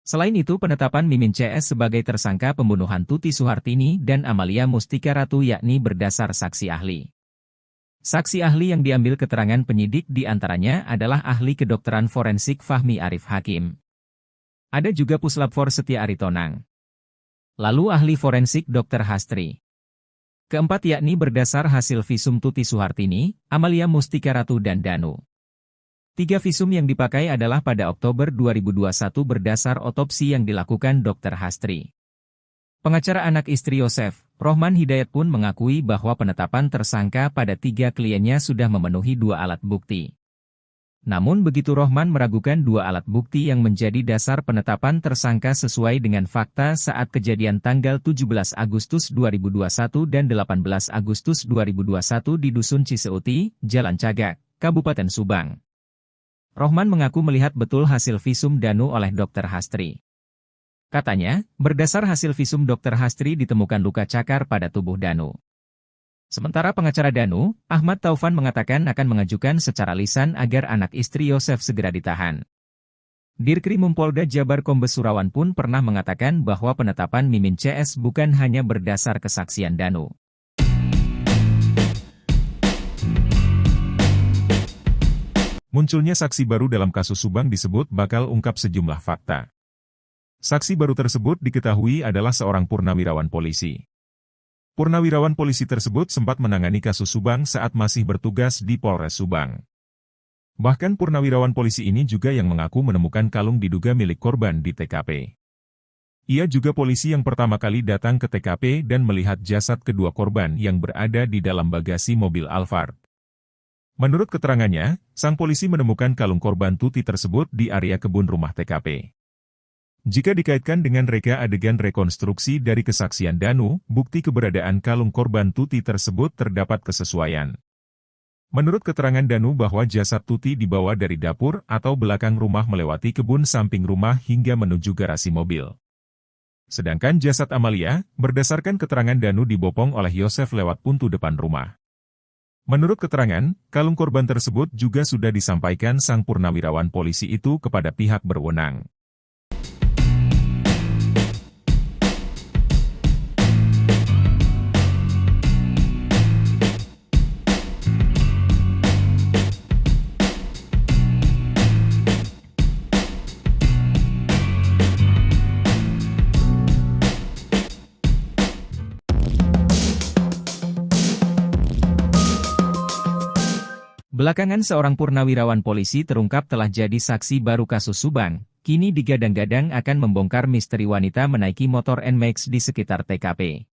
Selain itu penetapan Mimin CS sebagai tersangka pembunuhan Tuti Suhartini dan Amalia Mustika Ratu yakni berdasar saksi ahli. Saksi ahli yang diambil keterangan penyidik diantaranya adalah ahli kedokteran forensik Fahmi Arif Hakim. Ada juga Puslapfor Setia Aritonang. Lalu ahli forensik Dr. Hastri. Keempat yakni berdasar hasil visum Tuti Suhartini, Amalia Mustika Ratu dan Danu. 3 visum yang dipakai adalah pada Oktober 2021 berdasar otopsi yang dilakukan Dr. Hastri. Pengacara anak istri Yosef, Rohman Hidayat pun mengakui bahwa penetapan tersangka pada 3 kliennya sudah memenuhi 2 alat bukti. Namun begitu Rohman meragukan 2 alat bukti yang menjadi dasar penetapan tersangka sesuai dengan fakta saat kejadian tanggal 17 Agustus 2021 dan 18 Agustus 2021 di Dusun Ciseuti, Jalan Cagak, Kabupaten Subang. Rohman mengaku melihat betul hasil visum Danu oleh Dr. Hastri. Katanya, berdasar hasil visum Dr. Hastri ditemukan luka cakar pada tubuh Danu. Sementara pengacara Danu, Ahmad Taufan mengatakan akan mengajukan secara lisan agar anak istri Yosef segera ditahan. Dirkrim Polda Jabar Kombes Surawan pun pernah mengatakan bahwa penetapan Mimin CS bukan hanya berdasar kesaksian Danu. Munculnya saksi baru dalam kasus Subang disebut bakal ungkap sejumlah fakta. Saksi baru tersebut diketahui adalah seorang purnawirawan polisi. Purnawirawan polisi tersebut sempat menangani kasus Subang saat masih bertugas di Polres Subang. Bahkan purnawirawan polisi ini juga yang mengaku menemukan kalung diduga milik korban di TKP. Ia juga polisi yang pertama kali datang ke TKP dan melihat jasad kedua korban yang berada di dalam bagasi mobil Alphard. Menurut keterangannya, sang polisi menemukan kalung korban Tuti tersebut di area kebun rumah TKP. Jika dikaitkan dengan reka adegan rekonstruksi dari kesaksian Danu, bukti keberadaan kalung korban Tuti tersebut terdapat kesesuaian. Menurut keterangan Danu bahwa jasad Tuti dibawa dari dapur atau belakang rumah melewati kebun samping rumah hingga menuju garasi mobil. Sedangkan jasad Amalia, berdasarkan keterangan Danu dibopong oleh Yosef lewat pintu depan rumah. Menurut keterangan, kalung korban tersebut juga sudah disampaikan sang purnawirawan polisi itu kepada pihak berwenang. Belakangan seorang purnawirawan polisi terungkap telah jadi saksi baru kasus Subang, kini digadang-gadang akan membongkar misteri wanita menaiki motor NMAX di sekitar TKP.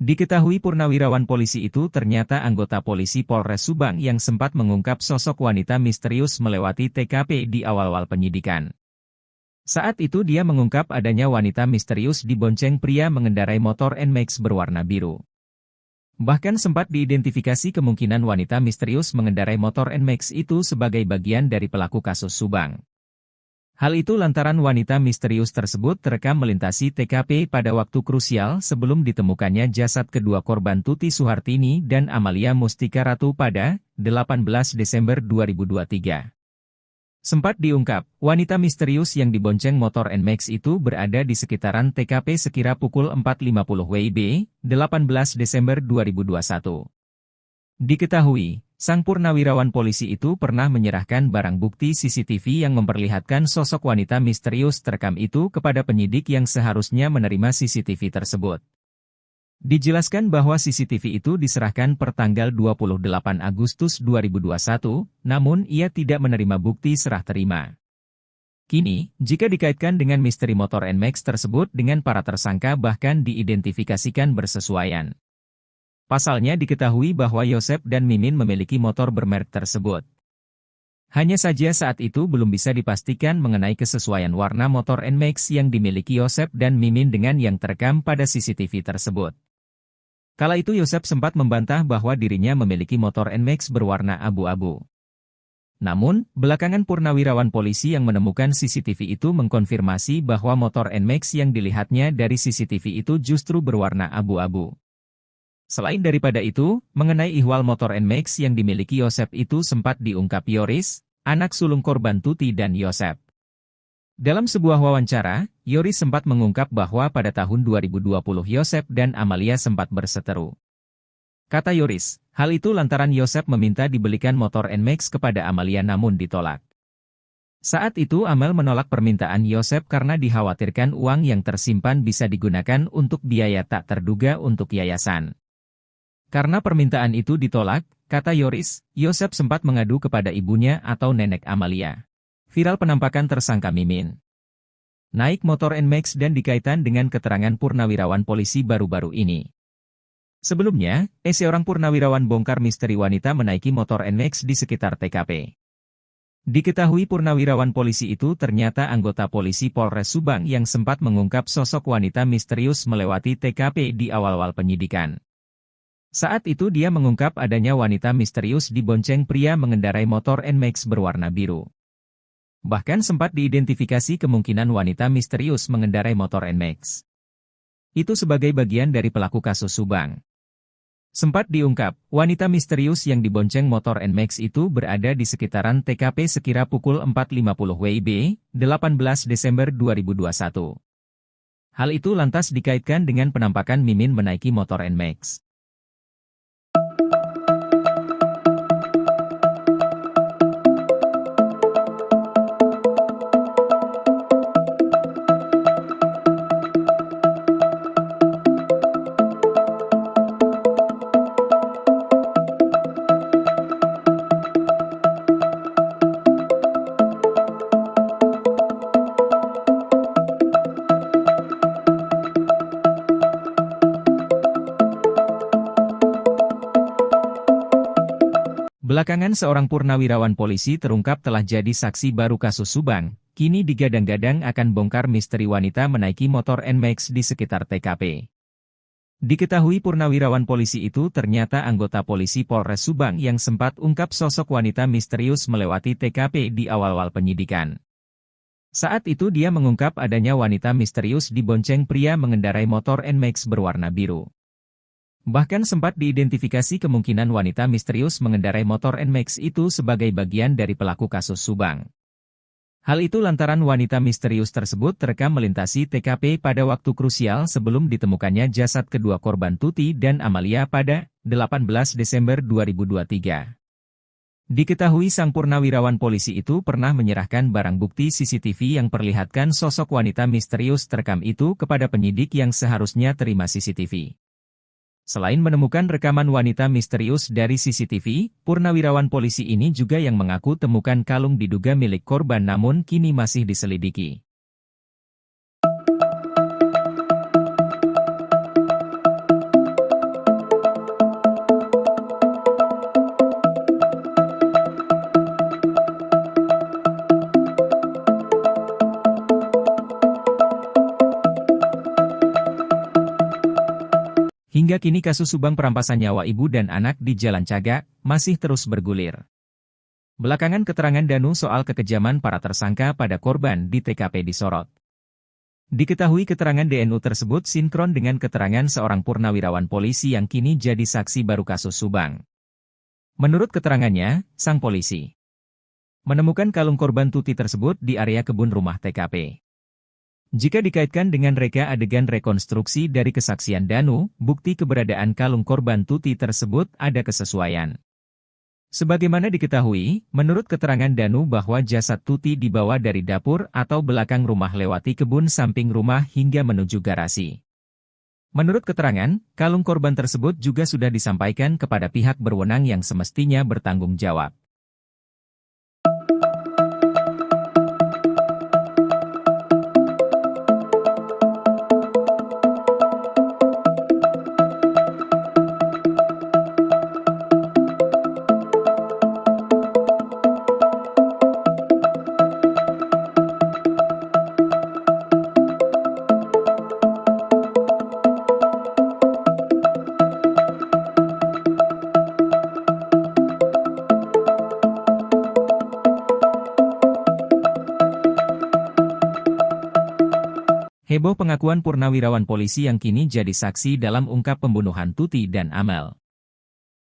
Diketahui purnawirawan polisi itu ternyata anggota polisi Polres Subang yang sempat mengungkap sosok wanita misterius melewati TKP di awal-awal penyidikan. Saat itu dia mengungkap adanya wanita misterius dibonceng pria mengendarai motor NMAX berwarna biru. Bahkan sempat diidentifikasi kemungkinan wanita misterius mengendarai motor NMAX itu sebagai bagian dari pelaku kasus Subang. Hal itu lantaran wanita misterius tersebut terekam melintasi TKP pada waktu krusial sebelum ditemukannya jasad kedua korban Tuti Suhartini dan Amalia Mustika Ratu pada 18 Desember 2023. Sempat diungkap, wanita misterius yang dibonceng motor NMAX itu berada di sekitaran TKP sekira pukul 4.50 WIB, 18 Desember 2021. Diketahui, sang purnawirawan polisi itu pernah menyerahkan barang bukti CCTV yang memperlihatkan sosok wanita misterius terekam itu kepada penyidik yang seharusnya menerima CCTV tersebut. Dijelaskan bahwa CCTV itu diserahkan per tanggal 28 Agustus 2021, namun ia tidak menerima bukti serah terima. Kini, jika dikaitkan dengan misteri motor NMAX tersebut dengan para tersangka bahkan diidentifikasikan bersesuaian. Pasalnya diketahui bahwa Yosep dan Mimin memiliki motor bermerek tersebut. Hanya saja saat itu belum bisa dipastikan mengenai kesesuaian warna motor NMAX yang dimiliki Yosep dan Mimin dengan yang terekam pada CCTV tersebut. Kala itu Yosep sempat membantah bahwa dirinya memiliki motor NMAX berwarna abu-abu. Namun, belakangan purnawirawan polisi yang menemukan CCTV itu mengkonfirmasi bahwa motor NMAX yang dilihatnya dari CCTV itu justru berwarna abu-abu. Selain daripada itu, mengenai ihwal motor NMAX yang dimiliki Yosep itu sempat diungkap Yoris, anak sulung korban Tuti dan Yosep. Dalam sebuah wawancara, Yoris sempat mengungkap bahwa pada tahun 2020 Yosep dan Amalia sempat berseteru. Kata Yoris, hal itu lantaran Yosep meminta dibelikan motor NMAX kepada Amalia namun ditolak. Saat itu Amel menolak permintaan Yosep karena dikhawatirkan uang yang tersimpan bisa digunakan untuk biaya tak terduga untuk yayasan. Karena permintaan itu ditolak, kata Yoris, Yosep sempat mengadu kepada ibunya atau nenek Amalia. Viral penampakan tersangka Mimin naik motor NMAX dan dikaitkan dengan keterangan purnawirawan polisi baru-baru ini. Sebelumnya, seorang purnawirawan bongkar misteri wanita menaiki motor NMAX di sekitar TKP. Diketahui purnawirawan polisi itu ternyata anggota polisi Polres Subang yang sempat mengungkap sosok wanita misterius melewati TKP di awal-awal penyidikan. Saat itu dia mengungkap adanya wanita misterius dibonceng pria mengendarai motor NMAX berwarna biru. Bahkan sempat diidentifikasi kemungkinan wanita misterius mengendarai motor NMAX itu sebagai bagian dari pelaku kasus Subang. Sempat diungkap, wanita misterius yang dibonceng motor NMAX itu berada di sekitaran TKP sekira pukul 4.50 WIB, 18 Desember 2021. Hal itu lantas dikaitkan dengan penampakan Mimin menaiki motor NMAX. Belakangan seorang purnawirawan polisi terungkap telah jadi saksi baru kasus Subang, kini digadang-gadang akan bongkar misteri wanita menaiki motor NMAX di sekitar TKP. Diketahui purnawirawan polisi itu ternyata anggota polisi Polres Subang yang sempat ungkap sosok wanita misterius melewati TKP di awal-awal penyidikan. Saat itu dia mengungkap adanya wanita misterius dibonceng pria mengendarai motor NMAX berwarna biru. Bahkan sempat diidentifikasi kemungkinan wanita misterius mengendarai motor NMAX itu sebagai bagian dari pelaku kasus Subang. Hal itu lantaran wanita misterius tersebut terekam melintasi TKP pada waktu krusial sebelum ditemukannya jasad kedua korban Tuti dan Amalia pada 18 Desember 2023. Diketahui sang purnawirawan polisi itu pernah menyerahkan barang bukti CCTV yang perlihatkan sosok wanita misterius terekam itu kepada penyidik yang seharusnya terima CCTV. Selain menemukan rekaman wanita misterius dari CCTV, purnawirawan polisi ini juga yang mengaku temukan kalung diduga milik korban namun kini masih diselidiki. Hingga kini kasus Subang perampasan nyawa ibu dan anak di Jalan Cagak masih terus bergulir. Belakangan keterangan Danu soal kekejaman para tersangka pada korban di TKP disorot. Diketahui keterangan DNU tersebut sinkron dengan keterangan seorang purnawirawan polisi yang kini jadi saksi baru kasus Subang. Menurut keterangannya, sang polisi menemukan kalung korban Tuti tersebut di area kebun rumah TKP. Jika dikaitkan dengan reka adegan rekonstruksi dari kesaksian Danu, bukti keberadaan kalung korban Tuti tersebut ada kesesuaian. Sebagaimana diketahui, menurut keterangan Danu bahwa jasad Tuti dibawa dari dapur atau belakang rumah lewati kebun samping rumah hingga menuju garasi. Menurut keterangan, kalung korban tersebut juga sudah disampaikan kepada pihak berwenang yang semestinya bertanggung jawab. Heboh pengakuan purnawirawan polisi yang kini jadi saksi dalam ungkap pembunuhan Tuti dan Amel.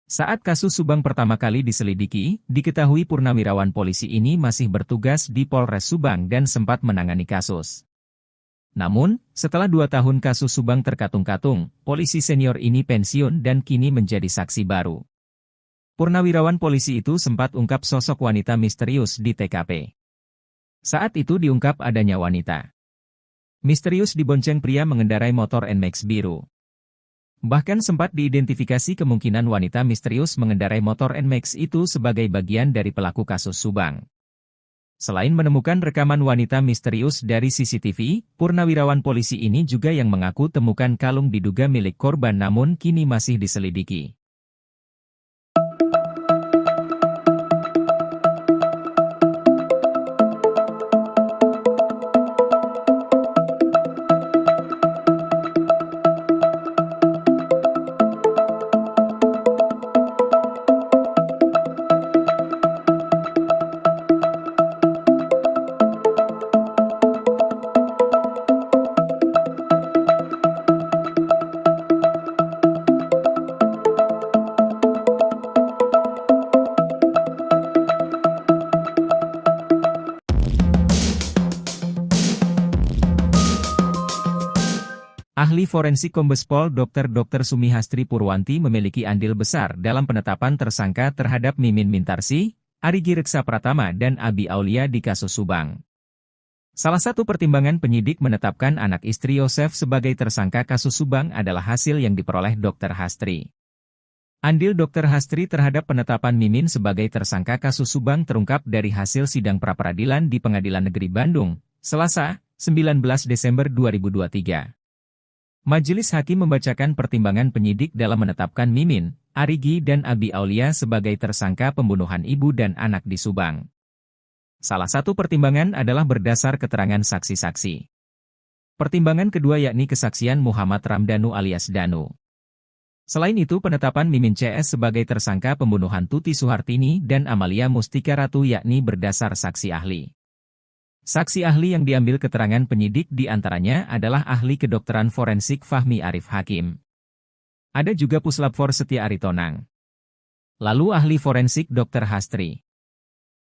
Saat kasus Subang pertama kali diselidiki, diketahui purnawirawan polisi ini masih bertugas di Polres Subang dan sempat menangani kasus. Namun, setelah 2 tahun kasus Subang terkatung-katung, polisi senior ini pensiun dan kini menjadi saksi baru. Purnawirawan polisi itu sempat ungkap sosok wanita misterius di TKP. Saat itu diungkap adanya wanita misterius dibonceng pria mengendarai motor NMAX biru. Bahkan sempat diidentifikasi kemungkinan wanita misterius mengendarai motor NMAX itu sebagai bagian dari pelaku kasus Subang. Selain menemukan rekaman wanita misterius dari CCTV, purnawirawan polisi ini juga yang mengaku temukan kalung diduga milik korban namun kini masih diselidiki. Ahli forensik Kombes Pol Dr. Sumihastri Purwanti memiliki andil besar dalam penetapan tersangka terhadap Mimin Mintarsih, Arigi Reksa Pratama dan Abi Aulia di kasus Subang. Salah satu pertimbangan penyidik menetapkan anak istri Yosef sebagai tersangka kasus Subang adalah hasil yang diperoleh Dr. Hastri. Andil Dr. Hastri terhadap penetapan Mimin sebagai tersangka kasus Subang terungkap dari hasil sidang pra-peradilan di Pengadilan Negeri Bandung, Selasa, 19 Desember 2023. Majelis Hakim membacakan pertimbangan penyidik dalam menetapkan Mimin, Arigi dan Abi Aulia sebagai tersangka pembunuhan ibu dan anak di Subang. Salah satu pertimbangan adalah berdasar keterangan saksi-saksi. Pertimbangan kedua yakni kesaksian Muhammad Ramdhanu alias Danu. Selain itu penetapan Mimin CS sebagai tersangka pembunuhan Tuti Suhartini dan Amalia Mustika Ratu yakni berdasar saksi ahli. Saksi ahli yang diambil keterangan penyidik di antaranya adalah ahli kedokteran forensik Fahmi Arif Hakim. Ada juga Puslapfor Setia Aritonang. Lalu ahli forensik Dr. Hastri.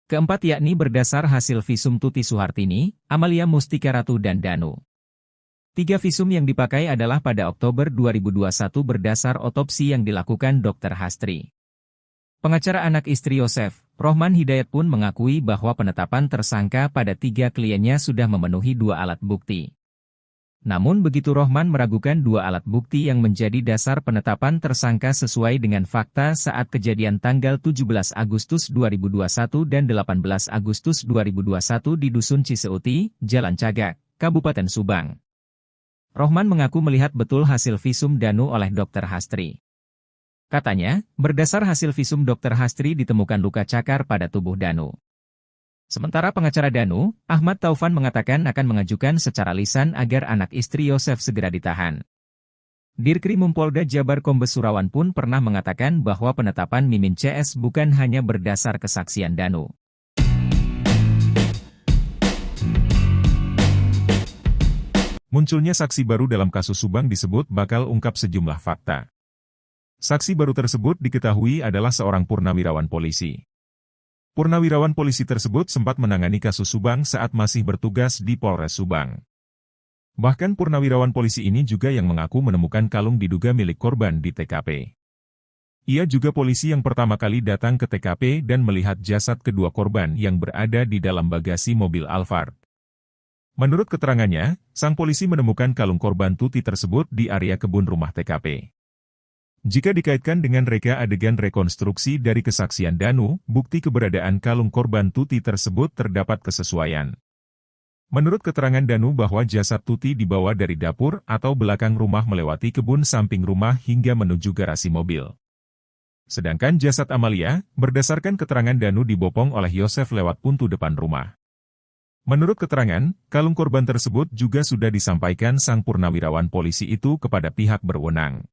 Keempat yakni berdasar hasil visum Tuti Suhartini, Amalia Mustika Ratu dan Danu. 3 visum yang dipakai adalah pada Oktober 2021 berdasar otopsi yang dilakukan Dr. Hastri. Pengacara anak istri Yosef, Rohman Hidayat pun mengakui bahwa penetapan tersangka pada 3 kliennya sudah memenuhi 2 alat bukti. Namun begitu Rohman meragukan 2 alat bukti yang menjadi dasar penetapan tersangka sesuai dengan fakta saat kejadian tanggal 17 Agustus 2021 dan 18 Agustus 2021 di Dusun Ciseuti, Jalan Cagak, Kabupaten Subang. Rohman mengaku melihat betul hasil visum Danu oleh Dr. Hastri. Katanya, berdasar hasil visum Dr. Hastri ditemukan luka cakar pada tubuh Danu. Sementara pengacara Danu, Ahmad Taufan mengatakan akan mengajukan secara lisan agar anak istri Yosef segera ditahan. Dirkrim Polda Jabar Kombes Surawan pun pernah mengatakan bahwa penetapan Mimin CS bukan hanya berdasar kesaksian Danu. Munculnya saksi baru dalam kasus Subang disebut bakal ungkap sejumlah fakta. Saksi baru tersebut diketahui adalah seorang purnawirawan polisi. Purnawirawan polisi tersebut sempat menangani kasus Subang saat masih bertugas di Polres Subang. Bahkan purnawirawan polisi ini juga yang mengaku menemukan kalung diduga milik korban di TKP. Ia juga polisi yang pertama kali datang ke TKP dan melihat jasad kedua korban yang berada di dalam bagasi mobil Alphard. Menurut keterangannya, sang polisi menemukan kalung korban Tuti tersebut di area kebun rumah TKP. Jika dikaitkan dengan reka adegan rekonstruksi dari kesaksian Danu, bukti keberadaan kalung korban Tuti tersebut terdapat kesesuaian. Menurut keterangan Danu bahwa jasad Tuti dibawa dari dapur atau belakang rumah melewati kebun samping rumah hingga menuju garasi mobil. Sedangkan jasad Amalia, berdasarkan keterangan Danu dibopong oleh Yosef lewat pintu depan rumah. Menurut keterangan, kalung korban tersebut juga sudah disampaikan sang purnawirawan polisi itu kepada pihak berwenang.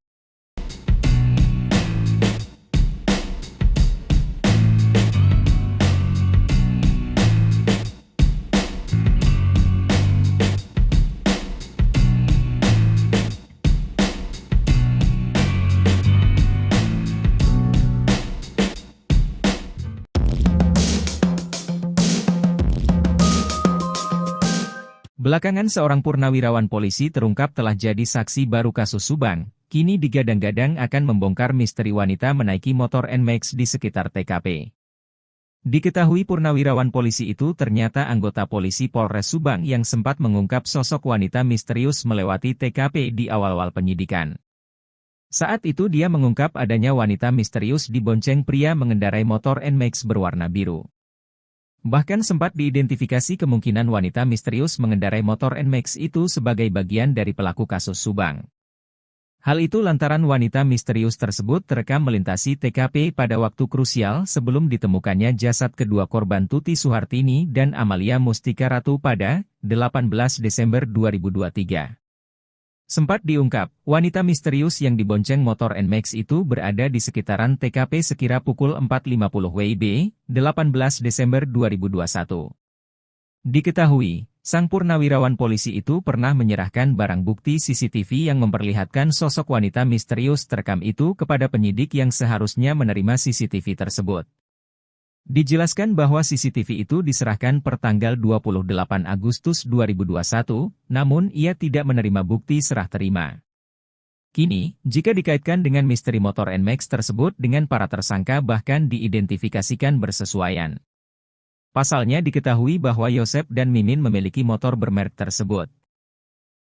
Belakangan seorang purnawirawan polisi terungkap telah jadi saksi baru kasus Subang, kini digadang-gadang akan membongkar misteri wanita menaiki motor NMAX di sekitar TKP. Diketahui purnawirawan polisi itu ternyata anggota polisi Polres Subang yang sempat mengungkap sosok wanita misterius melewati TKP di awal-awal penyidikan. Saat itu dia mengungkap adanya wanita misterius dibonceng pria mengendarai motor NMAX berwarna biru. Bahkan sempat diidentifikasi kemungkinan wanita misterius mengendarai motor NMAX itu sebagai bagian dari pelaku kasus Subang. Hal itu lantaran wanita misterius tersebut terekam melintasi TKP pada waktu krusial sebelum ditemukannya jasad kedua korban Tuti Suhartini dan Amalia Mustika Ratu pada 18 Desember 2023. Sempat diungkap, wanita misterius yang dibonceng motor NMAX itu berada di sekitaran TKP sekira pukul 4.50 WIB, 18 Desember 2021. Diketahui, sang purnawirawan polisi itu pernah menyerahkan barang bukti CCTV yang memperlihatkan sosok wanita misterius terekam itu kepada penyidik yang seharusnya menerima CCTV tersebut. Dijelaskan bahwa CCTV itu diserahkan per tanggal 28 Agustus 2021, namun ia tidak menerima bukti serah terima. Kini, jika dikaitkan dengan misteri motor NMAX tersebut dengan para tersangka bahkan diidentifikasikan bersesuaian. Pasalnya diketahui bahwa Yosef dan Mimin memiliki motor bermerek tersebut.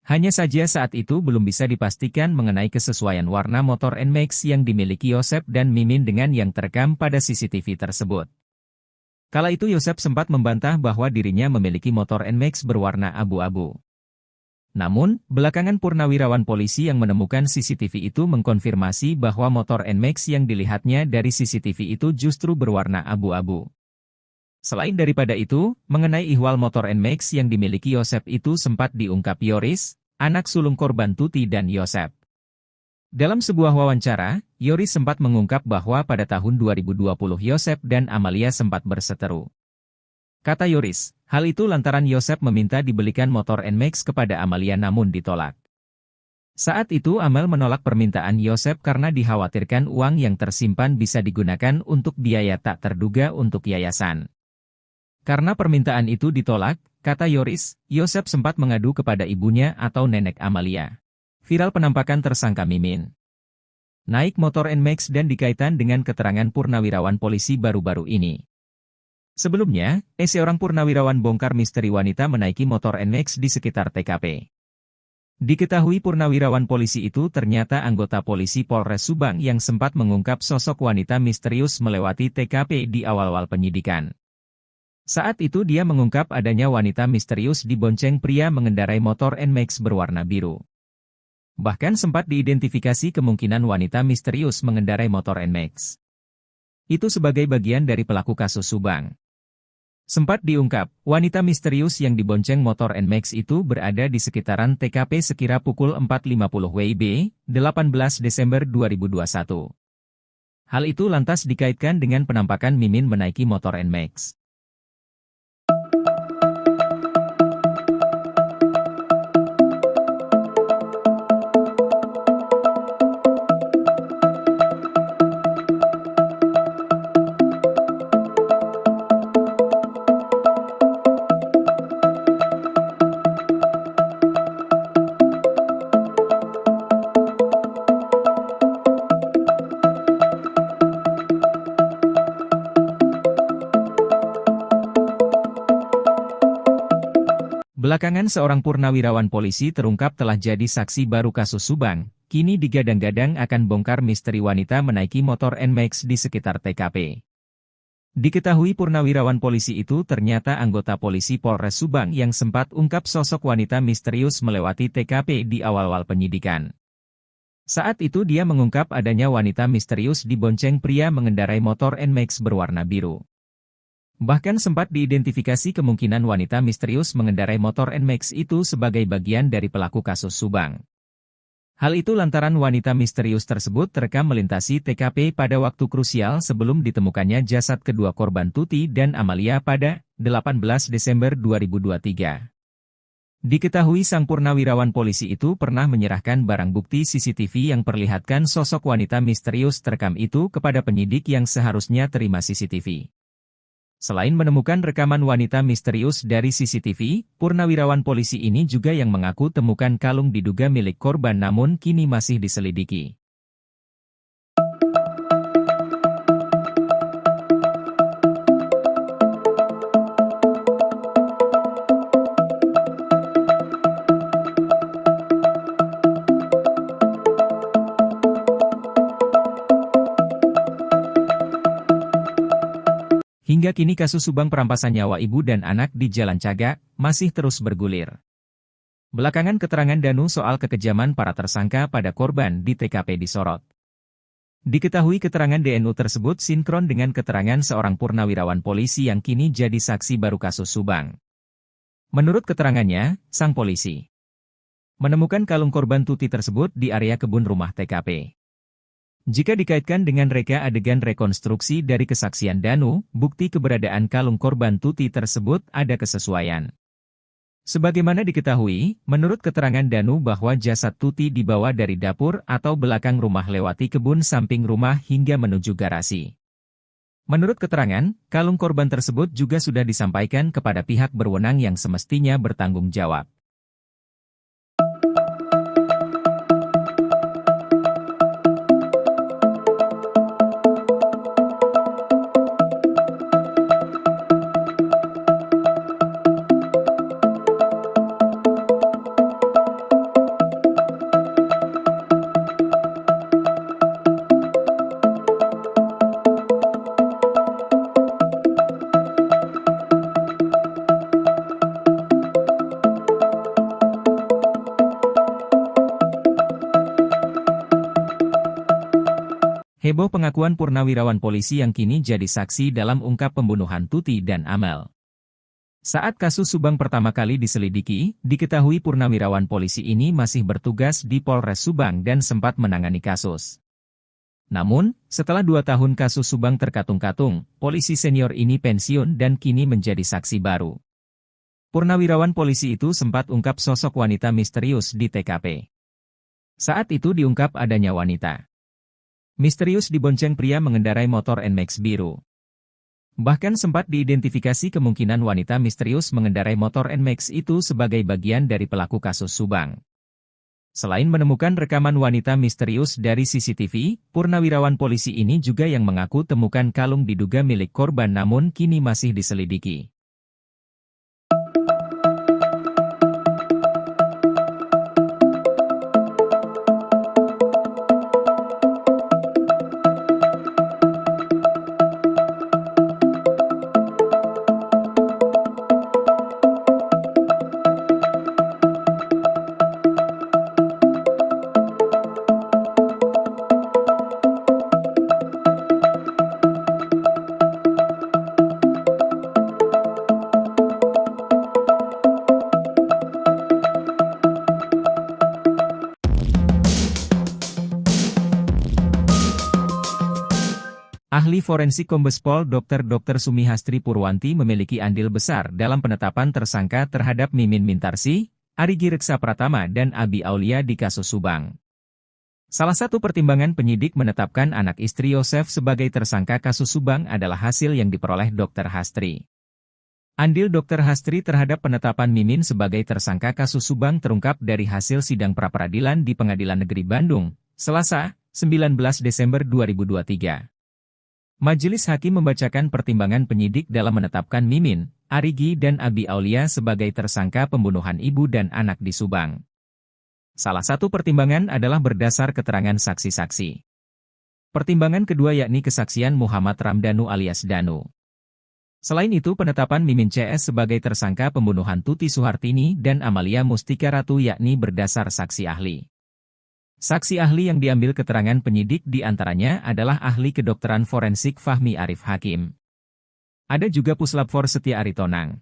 Hanya saja saat itu belum bisa dipastikan mengenai kesesuaian warna motor NMAX yang dimiliki Yosef dan Mimin dengan yang terekam pada CCTV tersebut. Kala itu Yosef sempat membantah bahwa dirinya memiliki motor NMAX berwarna abu-abu. Namun, belakangan purnawirawan polisi yang menemukan CCTV itu mengkonfirmasi bahwa motor NMAX yang dilihatnya dari CCTV itu justru berwarna abu-abu. Selain daripada itu, mengenai ihwal motor NMAX yang dimiliki Yosef itu sempat diungkap Yoris, anak sulung korban Tuti dan Yosef. Dalam sebuah wawancara, Yoris sempat mengungkap bahwa pada tahun 2020 Yosef dan Amalia sempat berseteru. Kata Yoris, hal itu lantaran Yosef meminta dibelikan motor NMAX kepada Amalia namun ditolak. Saat itu Amel menolak permintaan Yosef karena dikhawatirkan uang yang tersimpan bisa digunakan untuk biaya tak terduga untuk yayasan. Karena permintaan itu ditolak, kata Yoris, Yosef sempat mengadu kepada ibunya atau nenek Amalia. Viral penampakan tersangka Mimin naik motor NMAX dan dikaitkan dengan keterangan purnawirawan polisi baru-baru ini. Sebelumnya, seorang purnawirawan bongkar misteri wanita menaiki motor NMAX di sekitar TKP. Diketahui purnawirawan polisi itu ternyata anggota polisi Polres Subang yang sempat mengungkap sosok wanita misterius melewati TKP di awal-awal penyidikan. Saat itu dia mengungkap adanya wanita misterius dibonceng pria mengendarai motor NMAX berwarna biru. Bahkan sempat diidentifikasi kemungkinan wanita misterius mengendarai motor NMAX itu sebagai bagian dari pelaku kasus Subang. Sempat diungkap, wanita misterius yang dibonceng motor NMAX itu berada di sekitaran TKP sekira pukul 4.50 WIB, 18 Desember 2021. Hal itu lantas dikaitkan dengan penampakan Mimin menaiki motor NMAX. Belakangan seorang purnawirawan polisi terungkap telah jadi saksi baru kasus Subang, kini digadang-gadang akan bongkar misteri wanita menaiki motor NMAX di sekitar TKP. Diketahui purnawirawan polisi itu ternyata anggota polisi Polres Subang yang sempat ungkap sosok wanita misterius melewati TKP di awal-awal penyidikan. Saat itu dia mengungkap adanya wanita misterius dibonceng pria mengendarai motor NMAX berwarna biru. Bahkan sempat diidentifikasi kemungkinan wanita misterius mengendarai motor NMAX itu sebagai bagian dari pelaku kasus Subang. Hal itu lantaran wanita misterius tersebut terekam melintasi TKP pada waktu krusial sebelum ditemukannya jasad kedua korban Tuti dan Amalia pada 18 Desember 2023. Diketahui sang purnawirawan polisi itu pernah menyerahkan barang bukti CCTV yang perlihatkan sosok wanita misterius terekam itu kepada penyidik yang seharusnya terima CCTV. Selain menemukan rekaman wanita misterius dari CCTV, purnawirawan polisi ini juga yang mengaku temukan kalung diduga milik korban namun kini masih diselidiki. Hingga kini kasus Subang perampasan nyawa ibu dan anak di Jalan Cagak masih terus bergulir. Belakangan keterangan Danu soal kekejaman para tersangka pada korban di TKP disorot. Diketahui keterangan DNU tersebut sinkron dengan keterangan seorang purnawirawan polisi yang kini jadi saksi baru kasus Subang. Menurut keterangannya, sang polisi menemukan kalung korban Tuti tersebut di area kebun rumah TKP. Jika dikaitkan dengan reka adegan rekonstruksi dari kesaksian Danu, bukti keberadaan kalung korban Tuti tersebut ada kesesuaian. Sebagaimana diketahui, menurut keterangan Danu bahwa jasad Tuti dibawa dari dapur atau belakang rumah lewati kebun samping rumah hingga menuju garasi. Menurut keterangan, kalung korban tersebut juga sudah disampaikan kepada pihak berwenang yang semestinya bertanggung jawab. Heboh pengakuan purnawirawan polisi yang kini jadi saksi dalam ungkap pembunuhan Tuti dan Amel. Saat kasus Subang pertama kali diselidiki, diketahui purnawirawan polisi ini masih bertugas di Polres Subang dan sempat menangani kasus. Namun, setelah 2 tahun kasus Subang terkatung-katung, polisi senior ini pensiun dan kini menjadi saksi baru. Purnawirawan polisi itu sempat ungkap sosok wanita misterius di TKP. Saat itu diungkap adanya wanita misterius dibonceng pria mengendarai motor NMAX biru. Bahkan sempat diidentifikasi kemungkinan wanita misterius mengendarai motor NMAX itu sebagai bagian dari pelaku kasus Subang. Selain menemukan rekaman wanita misterius dari CCTV, purnawirawan polisi ini juga yang mengaku temukan kalung diduga milik korban namun kini masih diselidiki. Ahli forensik Kombes Pol Dr. Sumihastri Purwanti memiliki andil besar dalam penetapan tersangka terhadap Mimin Mintarsi, Arigi Reksa Pratama dan Abi Aulia di kasus Subang. Salah satu pertimbangan penyidik menetapkan anak istri Yosef sebagai tersangka kasus Subang adalah hasil yang diperoleh Dr. Hastri. Andil Dr. Hastri terhadap penetapan Mimin sebagai tersangka kasus Subang terungkap dari hasil sidang pra-peradilan di Pengadilan Negeri Bandung, Selasa, 19 Desember 2023. Majelis Hakim membacakan pertimbangan penyidik dalam menetapkan Mimin, Arigi dan Abi Aulia sebagai tersangka pembunuhan ibu dan anak di Subang. Salah satu pertimbangan adalah berdasar keterangan saksi-saksi. Pertimbangan kedua yakni kesaksian Muhammad Ramdhanu alias Danu. Selain itu penetapan Mimin CS sebagai tersangka pembunuhan Tuti Suhartini dan Amalia Mustika Ratu yakni berdasar saksi ahli. Saksi ahli yang diambil keterangan penyidik diantaranya adalah ahli kedokteran forensik Fahmi Arif Hakim. Ada juga Puslapfor Setia Aritonang.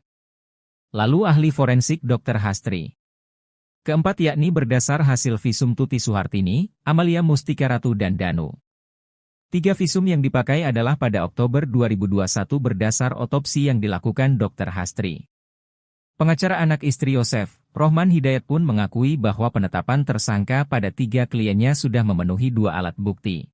Lalu ahli forensik Dr. Hastri. Keempat yakni berdasar hasil visum Tuti Suhartini, Amalia Mustika Ratu dan Danu. 3 visum yang dipakai adalah pada Oktober 2021 berdasar otopsi yang dilakukan Dr. Hastri. Pengacara anak istri Yosef, Rohman Hidayat pun mengakui bahwa penetapan tersangka pada 3 kliennya sudah memenuhi 2 alat bukti.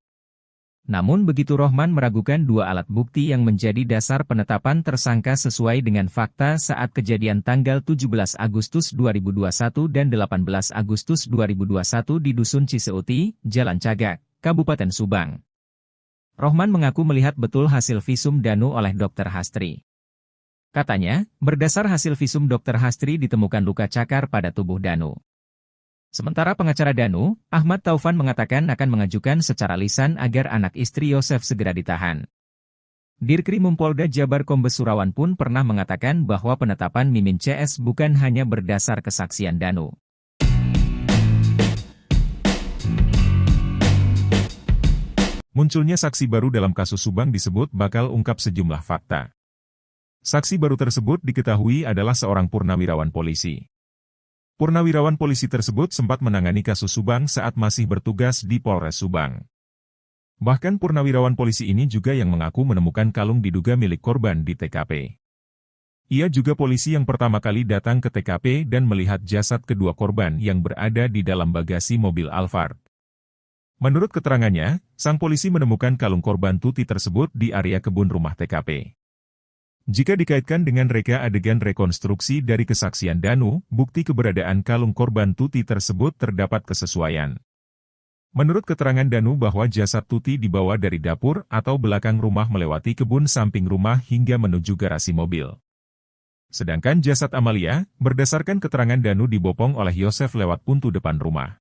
Namun begitu Rohman meragukan 2 alat bukti yang menjadi dasar penetapan tersangka sesuai dengan fakta saat kejadian tanggal 17 Agustus 2021 dan 18 Agustus 2021 di Dusun Ciseuti, Jalan Cagak, Kabupaten Subang. Rohman mengaku melihat betul hasil visum Danu oleh Dr. Hastri. Katanya, berdasar hasil visum Dr. Hastri ditemukan luka cakar pada tubuh Danu. Sementara pengacara Danu, Ahmad Taufan mengatakan akan mengajukan secara lisan agar anak istri Yosef segera ditahan. Dirkrimum Polda Jabar Kombes Surawan pun pernah mengatakan bahwa penetapan Mimin CS bukan hanya berdasar kesaksian Danu. Munculnya saksi baru dalam kasus Subang disebut bakal ungkap sejumlah fakta. Saksi baru tersebut diketahui adalah seorang purnawirawan polisi. Purnawirawan polisi tersebut sempat menangani kasus Subang saat masih bertugas di Polres Subang. Bahkan purnawirawan polisi ini juga yang mengaku menemukan kalung diduga milik korban di TKP. Ia juga polisi yang pertama kali datang ke TKP dan melihat jasad kedua korban yang berada di dalam bagasi mobil Alphard. Menurut keterangannya, sang polisi menemukan kalung korban Tuti tersebut di area kebun rumah TKP. Jika dikaitkan dengan reka adegan rekonstruksi dari kesaksian Danu, bukti keberadaan kalung korban Tuti tersebut terdapat kesesuaian. Menurut keterangan Danu bahwa jasad Tuti dibawa dari dapur atau belakang rumah melewati kebun samping rumah hingga menuju garasi mobil. Sedangkan jasad Amalia, berdasarkan keterangan Danu dibopong oleh Yosef lewat pintu depan rumah.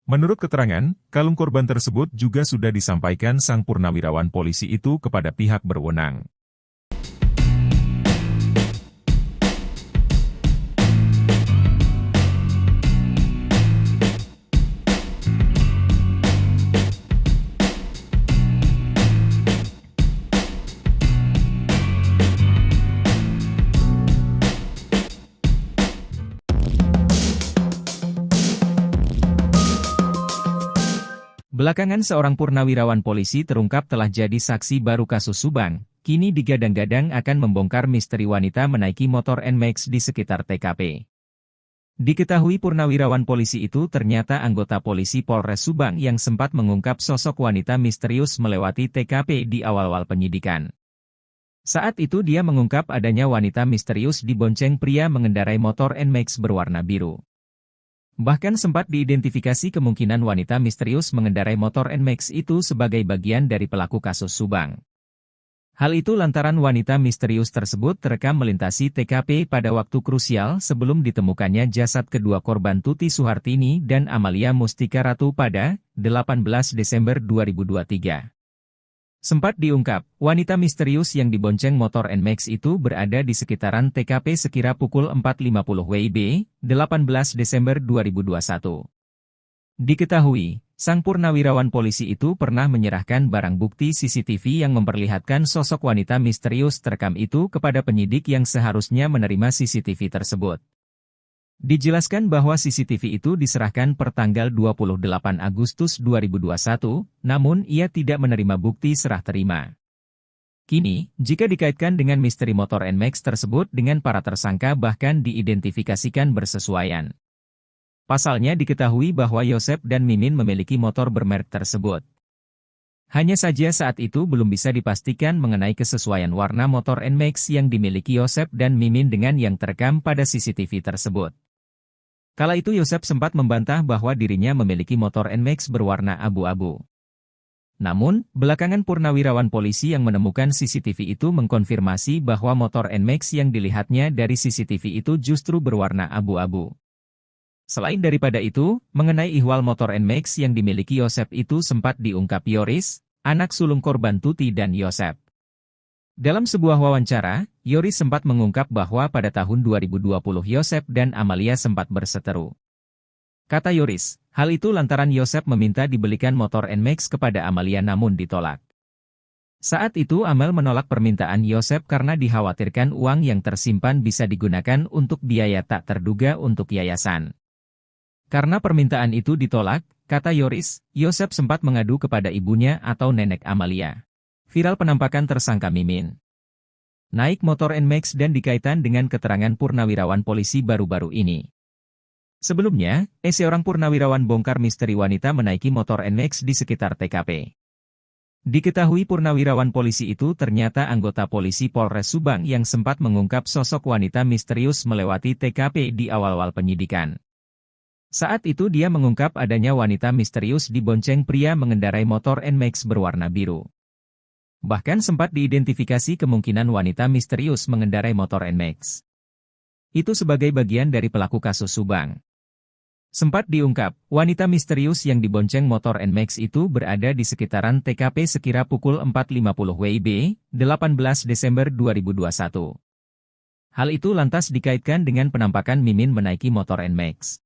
Menurut keterangan, kalung korban tersebut juga sudah disampaikan sang purnawirawan polisi itu kepada pihak berwenang. Belakangan seorang purnawirawan polisi terungkap telah jadi saksi baru kasus Subang, kini digadang-gadang akan membongkar misteri wanita menaiki motor NMAX di sekitar TKP. Diketahui purnawirawan polisi itu ternyata anggota polisi Polres Subang yang sempat mengungkap sosok wanita misterius melewati TKP di awal-awal penyidikan. Saat itu dia mengungkap adanya wanita misterius dibonceng pria mengendarai motor NMAX berwarna biru. Bahkan sempat diidentifikasi kemungkinan wanita misterius mengendarai motor NMAX itu sebagai bagian dari pelaku kasus Subang. Hal itu lantaran wanita misterius tersebut terekam melintasi TKP pada waktu krusial sebelum ditemukannya jasad kedua korban Tuti Suhartini dan Amalia Mustika Ratu pada 18 Desember 2023. Sempat diungkap, wanita misterius yang dibonceng motor NMAX itu berada di sekitaran TKP sekira pukul 4.50 WIB, 18 Desember 2021. Diketahui, sang purnawirawan polisi itu pernah menyerahkan barang bukti CCTV yang memperlihatkan sosok wanita misterius terekam itu kepada penyidik yang seharusnya menerima CCTV tersebut. Dijelaskan bahwa CCTV itu diserahkan per tanggal 28 Agustus 2021, namun ia tidak menerima bukti serah terima. Kini, jika dikaitkan dengan misteri motor NMAX tersebut dengan para tersangka bahkan diidentifikasikan bersesuaian. Pasalnya diketahui bahwa Yosef dan Mimin memiliki motor bermerek tersebut. Hanya saja saat itu belum bisa dipastikan mengenai kesesuaian warna motor NMAX yang dimiliki Yosef dan Mimin dengan yang terekam pada CCTV tersebut. Kala itu Yosef sempat membantah bahwa dirinya memiliki motor NMAX berwarna abu-abu. Namun, belakangan purnawirawan polisi yang menemukan CCTV itu mengkonfirmasi bahwa motor NMAX yang dilihatnya dari CCTV itu justru berwarna abu-abu. Selain daripada itu, mengenai ihwal motor NMAX yang dimiliki Yosep itu sempat diungkap Yoris, anak sulung korban Tuti dan Yosep. Dalam sebuah wawancara, Yoris sempat mengungkap bahwa pada tahun 2020 Yosep dan Amalia sempat berseteru. Kata Yoris, hal itu lantaran Yosep meminta dibelikan motor NMAX kepada Amalia namun ditolak. Saat itu Amel menolak permintaan Yosep karena dikhawatirkan uang yang tersimpan bisa digunakan untuk biaya tak terduga untuk yayasan. Karena permintaan itu ditolak, kata Yoris, Yosep sempat mengadu kepada ibunya atau nenek Amalia. Viral penampakan tersangka Mimin naik motor NMAX dan dikaitkan dengan keterangan purnawirawan polisi baru-baru ini. Sebelumnya, seorang purnawirawan bongkar misteri wanita menaiki motor NMAX di sekitar TKP. Diketahui purnawirawan polisi itu ternyata anggota polisi Polres Subang yang sempat mengungkap sosok wanita misterius melewati TKP di awal-awal penyidikan. Saat itu dia mengungkap adanya wanita misterius dibonceng pria mengendarai motor NMAX berwarna biru. Bahkan sempat diidentifikasi kemungkinan wanita misterius mengendarai motor NMAX itu sebagai bagian dari pelaku kasus Subang. Sempat diungkap, wanita misterius yang dibonceng motor NMAX itu berada di sekitaran TKP sekira pukul 4.50 WIB, 18 Desember 2021. Hal itu lantas dikaitkan dengan penampakan Mimin menaiki motor NMAX.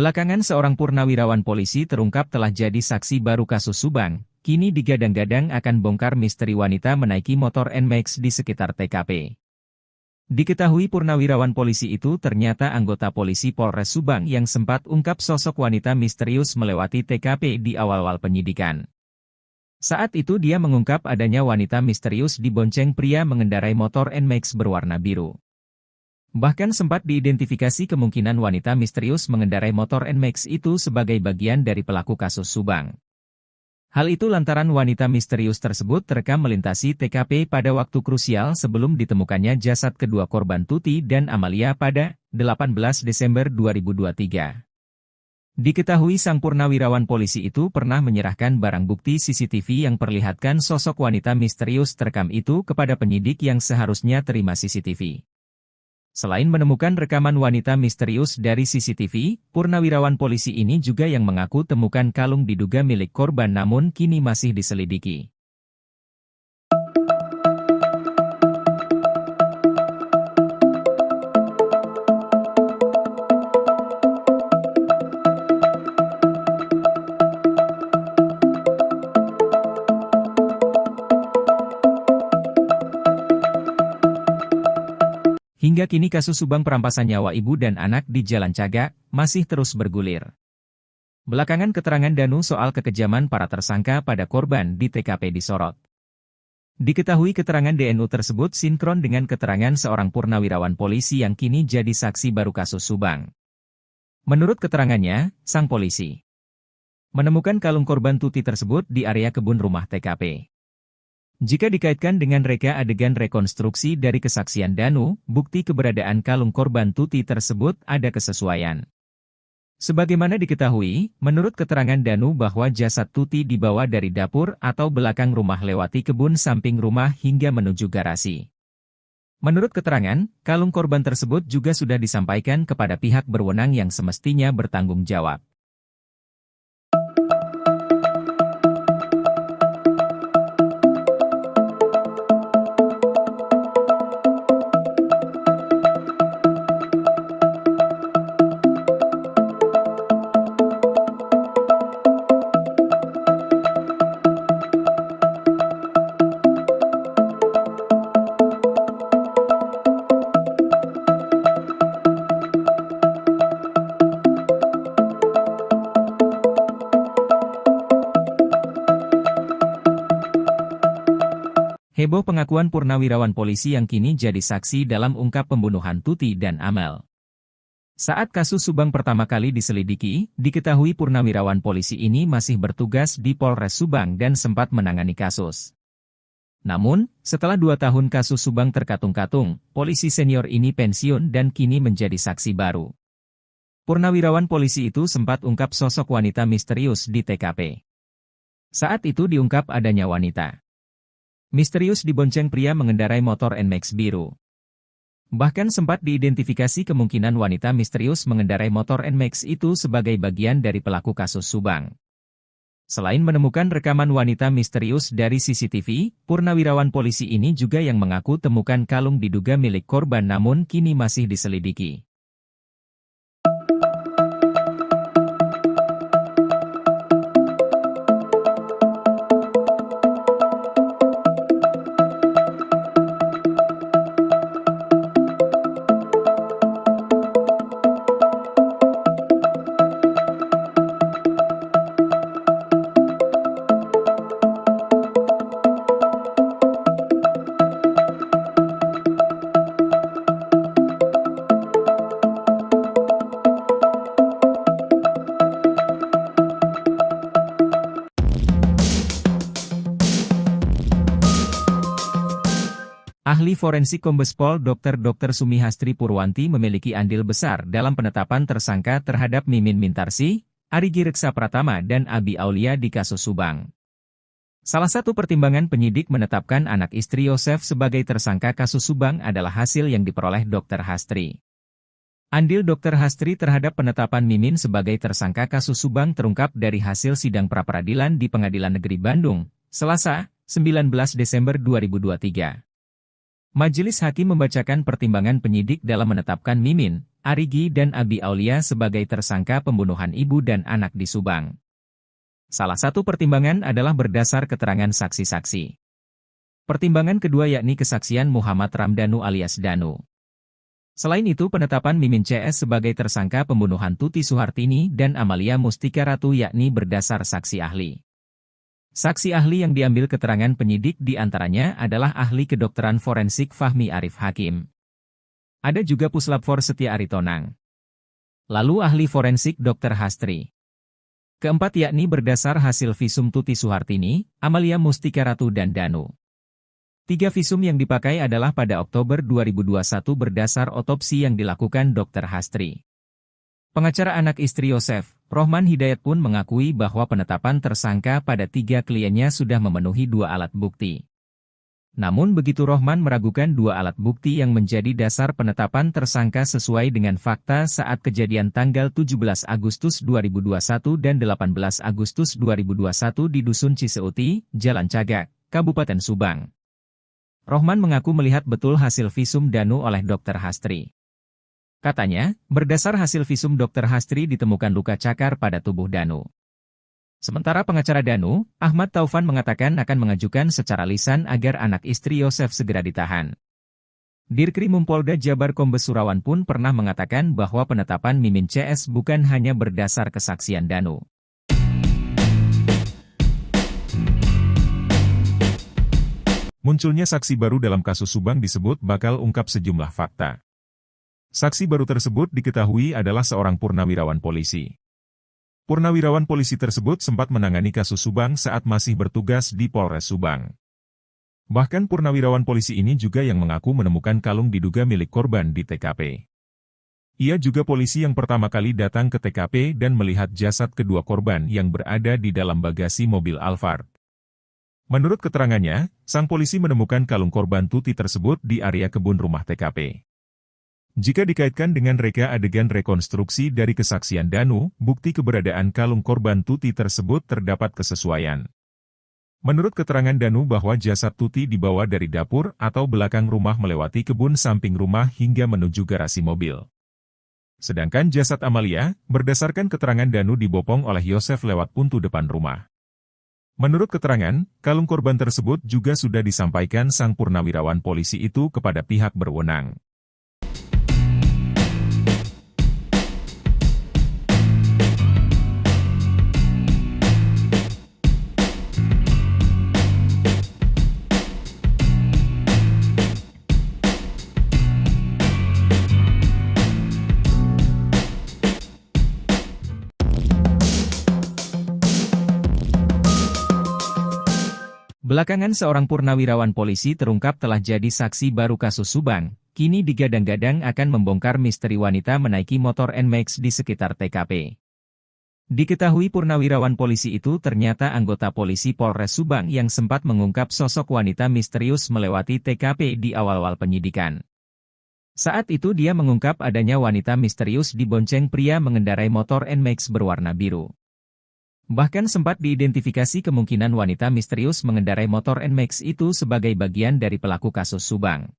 Belakangan seorang purnawirawan polisi terungkap telah jadi saksi baru kasus Subang, kini digadang-gadang akan bongkar misteri wanita menaiki motor NMAX di sekitar TKP. Diketahui purnawirawan polisi itu ternyata anggota polisi Polres Subang yang sempat ungkap sosok wanita misterius melewati TKP di awal-awal penyidikan. Saat itu dia mengungkap adanya wanita misterius dibonceng pria mengendarai motor NMAX berwarna biru. Bahkan sempat diidentifikasi kemungkinan wanita misterius mengendarai motor NMAX itu sebagai bagian dari pelaku kasus Subang. Hal itu lantaran wanita misterius tersebut terekam melintasi TKP pada waktu krusial sebelum ditemukannya jasad kedua korban Tuti dan Amalia pada 18 Desember 2023. Diketahui sang purnawirawan polisi itu pernah menyerahkan barang bukti CCTV yang perlihatkan sosok wanita misterius terekam itu kepada penyidik yang seharusnya terima CCTV. Selain menemukan rekaman wanita misterius dari CCTV, purnawirawan polisi ini juga yang mengaku temukan kalung diduga milik korban namun kini masih diselidiki. Hingga kini kasus Subang perampasan nyawa ibu dan anak di Jalan Cagak masih terus bergulir. Belakangan keterangan Danu soal kekejaman para tersangka pada korban di TKP disorot. Diketahui keterangan DNU tersebut sinkron dengan keterangan seorang purnawirawan polisi yang kini jadi saksi baru kasus Subang. Menurut keterangannya, sang polisi menemukan kalung korban Tuti tersebut di area kebun rumah TKP. Jika dikaitkan dengan reka adegan rekonstruksi dari kesaksian Danu, bukti keberadaan kalung korban Tuti tersebut ada kesesuaian. Sebagaimana diketahui, menurut keterangan Danu bahwa jasad Tuti dibawa dari dapur atau belakang rumah lewati kebun samping rumah hingga menuju garasi. Menurut keterangan, kalung korban tersebut juga sudah disampaikan kepada pihak berwenang yang semestinya bertanggung jawab. Heboh pengakuan purnawirawan polisi yang kini jadi saksi dalam ungkap pembunuhan Tuti dan Amel. Saat kasus Subang pertama kali diselidiki, diketahui purnawirawan polisi ini masih bertugas di Polres Subang dan sempat menangani kasus. Namun, setelah 2 tahun kasus Subang terkatung-katung, polisi senior ini pensiun dan kini menjadi saksi baru. Purnawirawan polisi itu sempat ungkap sosok wanita misterius di TKP. Saat itu diungkap adanya wanita misterius dibonceng pria mengendarai motor NMAX biru. Bahkan sempat diidentifikasi kemungkinan wanita misterius mengendarai motor NMAX itu sebagai bagian dari pelaku kasus Subang. Selain menemukan rekaman wanita misterius dari CCTV, purnawirawan polisi ini juga yang mengaku temukan kalung diduga milik korban namun kini masih diselidiki. Ahli forensik Kombes Pol Dr. Sumihastri Purwanti memiliki andil besar dalam penetapan tersangka terhadap Mimin Mintarsih, Arigi Reksa Pratama dan Abi Aulia di kasus Subang. Salah satu pertimbangan penyidik menetapkan anak istri Yosef sebagai tersangka kasus Subang adalah hasil yang diperoleh Dr. Hastri. Andil Dr. Hastri terhadap penetapan Mimin sebagai tersangka kasus Subang terungkap dari hasil sidang pra-peradilan di Pengadilan Negeri Bandung, Selasa, 19 Desember 2023. Majelis Hakim membacakan pertimbangan penyidik dalam menetapkan Mimin, Arigi dan Abi Aulia sebagai tersangka pembunuhan ibu dan anak di Subang. Salah satu pertimbangan adalah berdasar keterangan saksi-saksi. Pertimbangan kedua yakni kesaksian Muhammad Ramdhanu alias Danu. Selain itu penetapan Mimin CS sebagai tersangka pembunuhan Tuti Suhartini dan Amalia Mustika Ratu yakni berdasar saksi ahli. Saksi ahli yang diambil keterangan penyidik diantaranya adalah ahli kedokteran forensik Fahmi Arif Hakim. Ada juga Puslap For Setia Aritonang. Lalu ahli forensik Dr. Hastri. Keempat yakni berdasar hasil visum Tuti Suhartini, Amalia Mustika Ratu dan Danu. 3 visum yang dipakai adalah pada Oktober 2021 berdasar otopsi yang dilakukan Dr. Hastri. Pengacara anak istri Yosef, Rohman Hidayat pun mengakui bahwa penetapan tersangka pada 3 kliennya sudah memenuhi 2 alat bukti. Namun begitu Rohman meragukan 2 alat bukti yang menjadi dasar penetapan tersangka sesuai dengan fakta saat kejadian tanggal 17 Agustus 2021 dan 18 Agustus 2021 di Dusun Ciseuti, Jalan Cagak, Kabupaten Subang. Rohman mengaku melihat betul hasil visum Danu oleh Dr. Hastri. Katanya, berdasar hasil visum Dr. Hastri ditemukan luka cakar pada tubuh Danu. Sementara pengacara Danu, Ahmad Taufan mengatakan akan mengajukan secara lisan agar anak istri Yosef segera ditahan. Dirkrimum Polda Jabar Kombes Surawan pun pernah mengatakan bahwa penetapan Mimin CS bukan hanya berdasar kesaksian Danu. Munculnya saksi baru dalam kasus Subang disebut bakal ungkap sejumlah fakta. Saksi baru tersebut diketahui adalah seorang purnawirawan polisi. Purnawirawan polisi tersebut sempat menangani kasus Subang saat masih bertugas di Polres Subang. Bahkan purnawirawan polisi ini juga yang mengaku menemukan kalung diduga milik korban di TKP. Ia juga polisi yang pertama kali datang ke TKP dan melihat jasad kedua korban yang berada di dalam bagasi mobil Alphard. Menurut keterangannya, sang polisi menemukan kalung korban Tuti tersebut di area kebun rumah TKP. Jika dikaitkan dengan reka adegan rekonstruksi dari kesaksian Danu, bukti keberadaan kalung korban Tuti tersebut terdapat kesesuaian. Menurut keterangan Danu bahwa jasad Tuti dibawa dari dapur atau belakang rumah melewati kebun samping rumah hingga menuju garasi mobil. Sedangkan jasad Amalia, berdasarkan keterangan Danu dibopong oleh Yosef lewat pintu depan rumah. Menurut keterangan, kalung korban tersebut juga sudah disampaikan sang purnawirawan polisi itu kepada pihak berwenang. Belakangan seorang purnawirawan polisi terungkap telah jadi saksi baru kasus Subang, kini digadang-gadang akan membongkar misteri wanita menaiki motor NMAX di sekitar TKP. Diketahui purnawirawan polisi itu ternyata anggota polisi Polres Subang yang sempat mengungkap sosok wanita misterius melewati TKP di awal-awal penyidikan. Saat itu dia mengungkap adanya wanita misterius dibonceng pria mengendarai motor NMAX berwarna biru. Bahkan sempat diidentifikasi kemungkinan wanita misterius mengendarai motor NMAX itu sebagai bagian dari pelaku kasus Subang.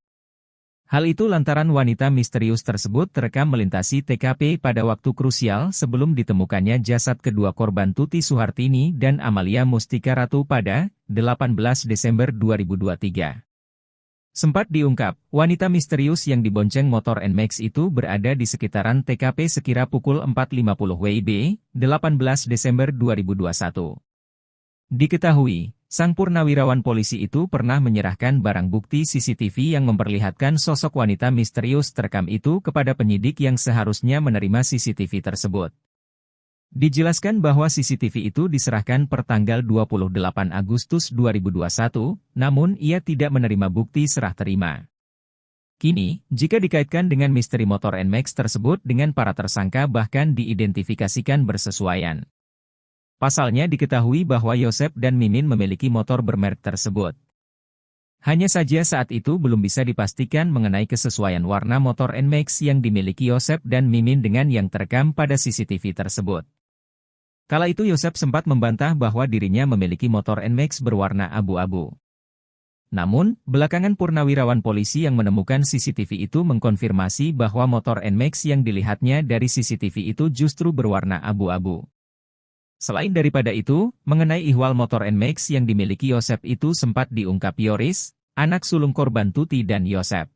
Hal itu lantaran wanita misterius tersebut terekam melintasi TKP pada waktu krusial sebelum ditemukannya jasad kedua korban Tuti Suhartini dan Amalia Mustika Ratu pada 18 Desember 2023. Sempat diungkap, wanita misterius yang dibonceng motor NMAX itu berada di sekitaran TKP sekira pukul 4.50 WIB, 18 Desember 2021. Diketahui, sang purnawirawan polisi itu pernah menyerahkan barang bukti CCTV yang memperlihatkan sosok wanita misterius terekam itu kepada penyidik yang seharusnya menerima CCTV tersebut. Dijelaskan bahwa CCTV itu diserahkan per tanggal 28 Agustus 2021, namun ia tidak menerima bukti serah terima. Kini, jika dikaitkan dengan misteri motor NMAX tersebut dengan para tersangka bahkan diidentifikasikan bersesuaian. Pasalnya diketahui bahwa Yosep dan Mimin memiliki motor bermerek tersebut. Hanya saja saat itu belum bisa dipastikan mengenai kesesuaian warna motor NMAX yang dimiliki Yosep dan Mimin dengan yang terekam pada CCTV tersebut. Kala itu Yosep sempat membantah bahwa dirinya memiliki motor NMAX berwarna abu-abu. Namun, belakangan purnawirawan polisi yang menemukan CCTV itu mengkonfirmasi bahwa motor NMAX yang dilihatnya dari CCTV itu justru berwarna abu-abu. Selain daripada itu, mengenai ihwal motor NMAX yang dimiliki Yosep itu sempat diungkap Yoris, anak sulung korban Tuti dan Yosep.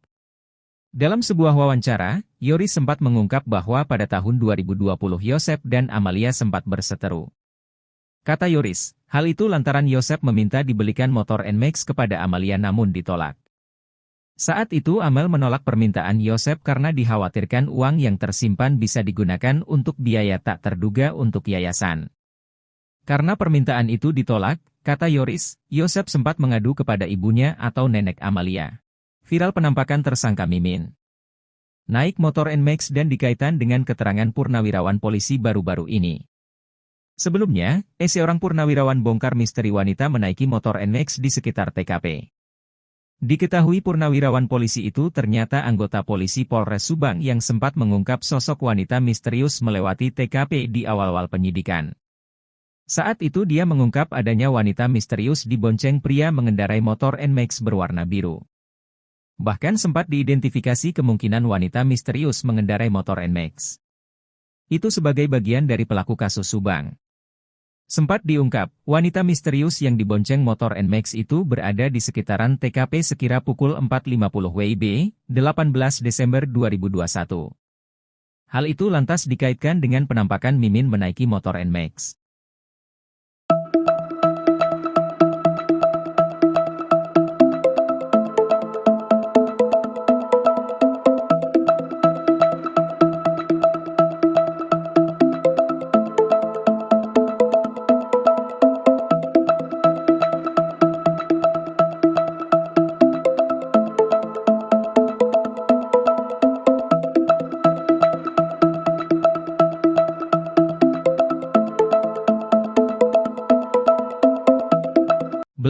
Dalam sebuah wawancara, Yoris sempat mengungkap bahwa pada tahun 2020 Yosep dan Amalia sempat berseteru. Kata Yoris, hal itu lantaran Yosep meminta dibelikan motor NMAX kepada Amalia namun ditolak. Saat itu Amel menolak permintaan Yosep karena dikhawatirkan uang yang tersimpan bisa digunakan untuk biaya tak terduga untuk yayasan. Karena permintaan itu ditolak, kata Yoris, Yosep sempat mengadu kepada ibunya atau nenek Amalia. Viral penampakan tersangka Mimin naik motor NMAX dan dikaitkan dengan keterangan purnawirawan polisi baru-baru ini. Sebelumnya, seorang purnawirawan bongkar misteri wanita menaiki motor NMAX di sekitar TKP. Diketahui purnawirawan polisi itu ternyata anggota polisi Polres Subang yang sempat mengungkap sosok wanita misterius melewati TKP di awal-awal penyidikan. Saat itu dia mengungkap adanya wanita misterius dibonceng pria mengendarai motor NMAX berwarna biru. Bahkan sempat diidentifikasi kemungkinan wanita misterius mengendarai motor NMAX itu sebagai bagian dari pelaku kasus Subang. Sempat diungkap, wanita misterius yang dibonceng motor NMAX itu berada di sekitaran TKP sekira pukul 4.50 WIB, 18 Desember 2021. Hal itu lantas dikaitkan dengan penampakan Mimin menaiki motor NMAX.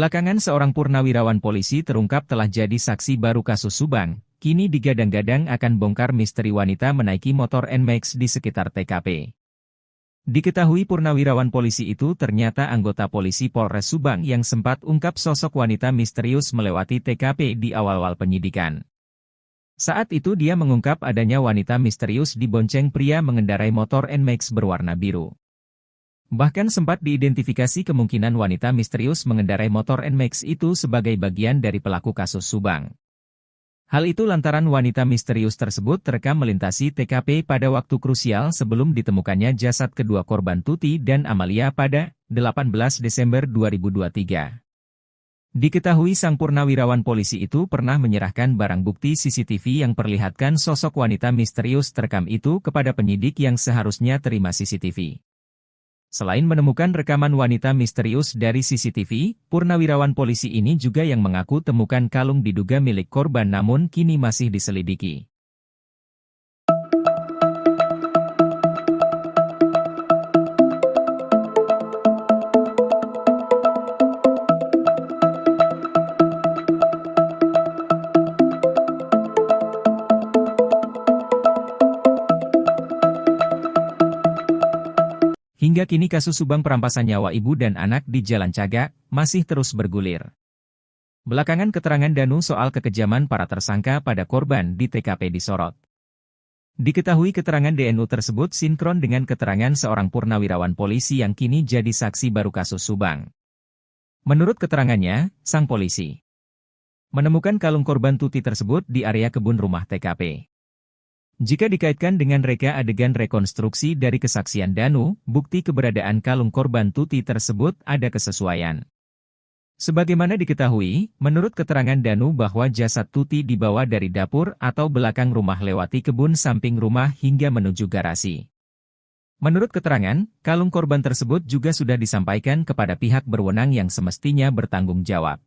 Belakangan seorang purnawirawan polisi terungkap telah jadi saksi baru kasus Subang, kini digadang-gadang akan bongkar misteri wanita menaiki motor NMAX di sekitar TKP. Diketahui purnawirawan polisi itu ternyata anggota polisi Polres Subang yang sempat ungkap sosok wanita misterius melewati TKP di awal-awal penyidikan. Saat itu dia mengungkap adanya wanita misterius dibonceng pria mengendarai motor NMAX berwarna biru. Bahkan sempat diidentifikasi kemungkinan wanita misterius mengendarai motor NMAX itu sebagai bagian dari pelaku kasus Subang. Hal itu lantaran wanita misterius tersebut terekam melintasi TKP pada waktu krusial sebelum ditemukannya jasad kedua korban Tuti dan Amalia pada 18 Desember 2023. Diketahui sang purnawirawan polisi itu pernah menyerahkan barang bukti CCTV yang perlihatkan sosok wanita misterius terekam itu kepada penyidik yang seharusnya terima CCTV. Selain menemukan rekaman wanita misterius dari CCTV, purnawirawan polisi ini juga yang mengaku temukan kalung diduga milik korban namun kini masih diselidiki. Hingga kini kasus Subang perampasan nyawa ibu dan anak di Jalan Cagak masih terus bergulir. Belakangan keterangan Danu soal kekejaman para tersangka pada korban di TKP disorot. Diketahui keterangan DNU tersebut sinkron dengan keterangan seorang purnawirawan polisi yang kini jadi saksi baru kasus Subang. Menurut keterangannya, sang polisi menemukan kalung korban Tuti tersebut di area kebun rumah TKP. Jika dikaitkan dengan reka adegan rekonstruksi dari kesaksian Danu, bukti keberadaan kalung korban Tuti tersebut ada kesesuaian. Sebagaimana diketahui, menurut keterangan Danu bahwa jasad Tuti dibawa dari dapur atau belakang rumah lewati kebun samping rumah hingga menuju garasi. Menurut keterangan, kalung korban tersebut juga sudah disampaikan kepada pihak berwenang yang semestinya bertanggung jawab.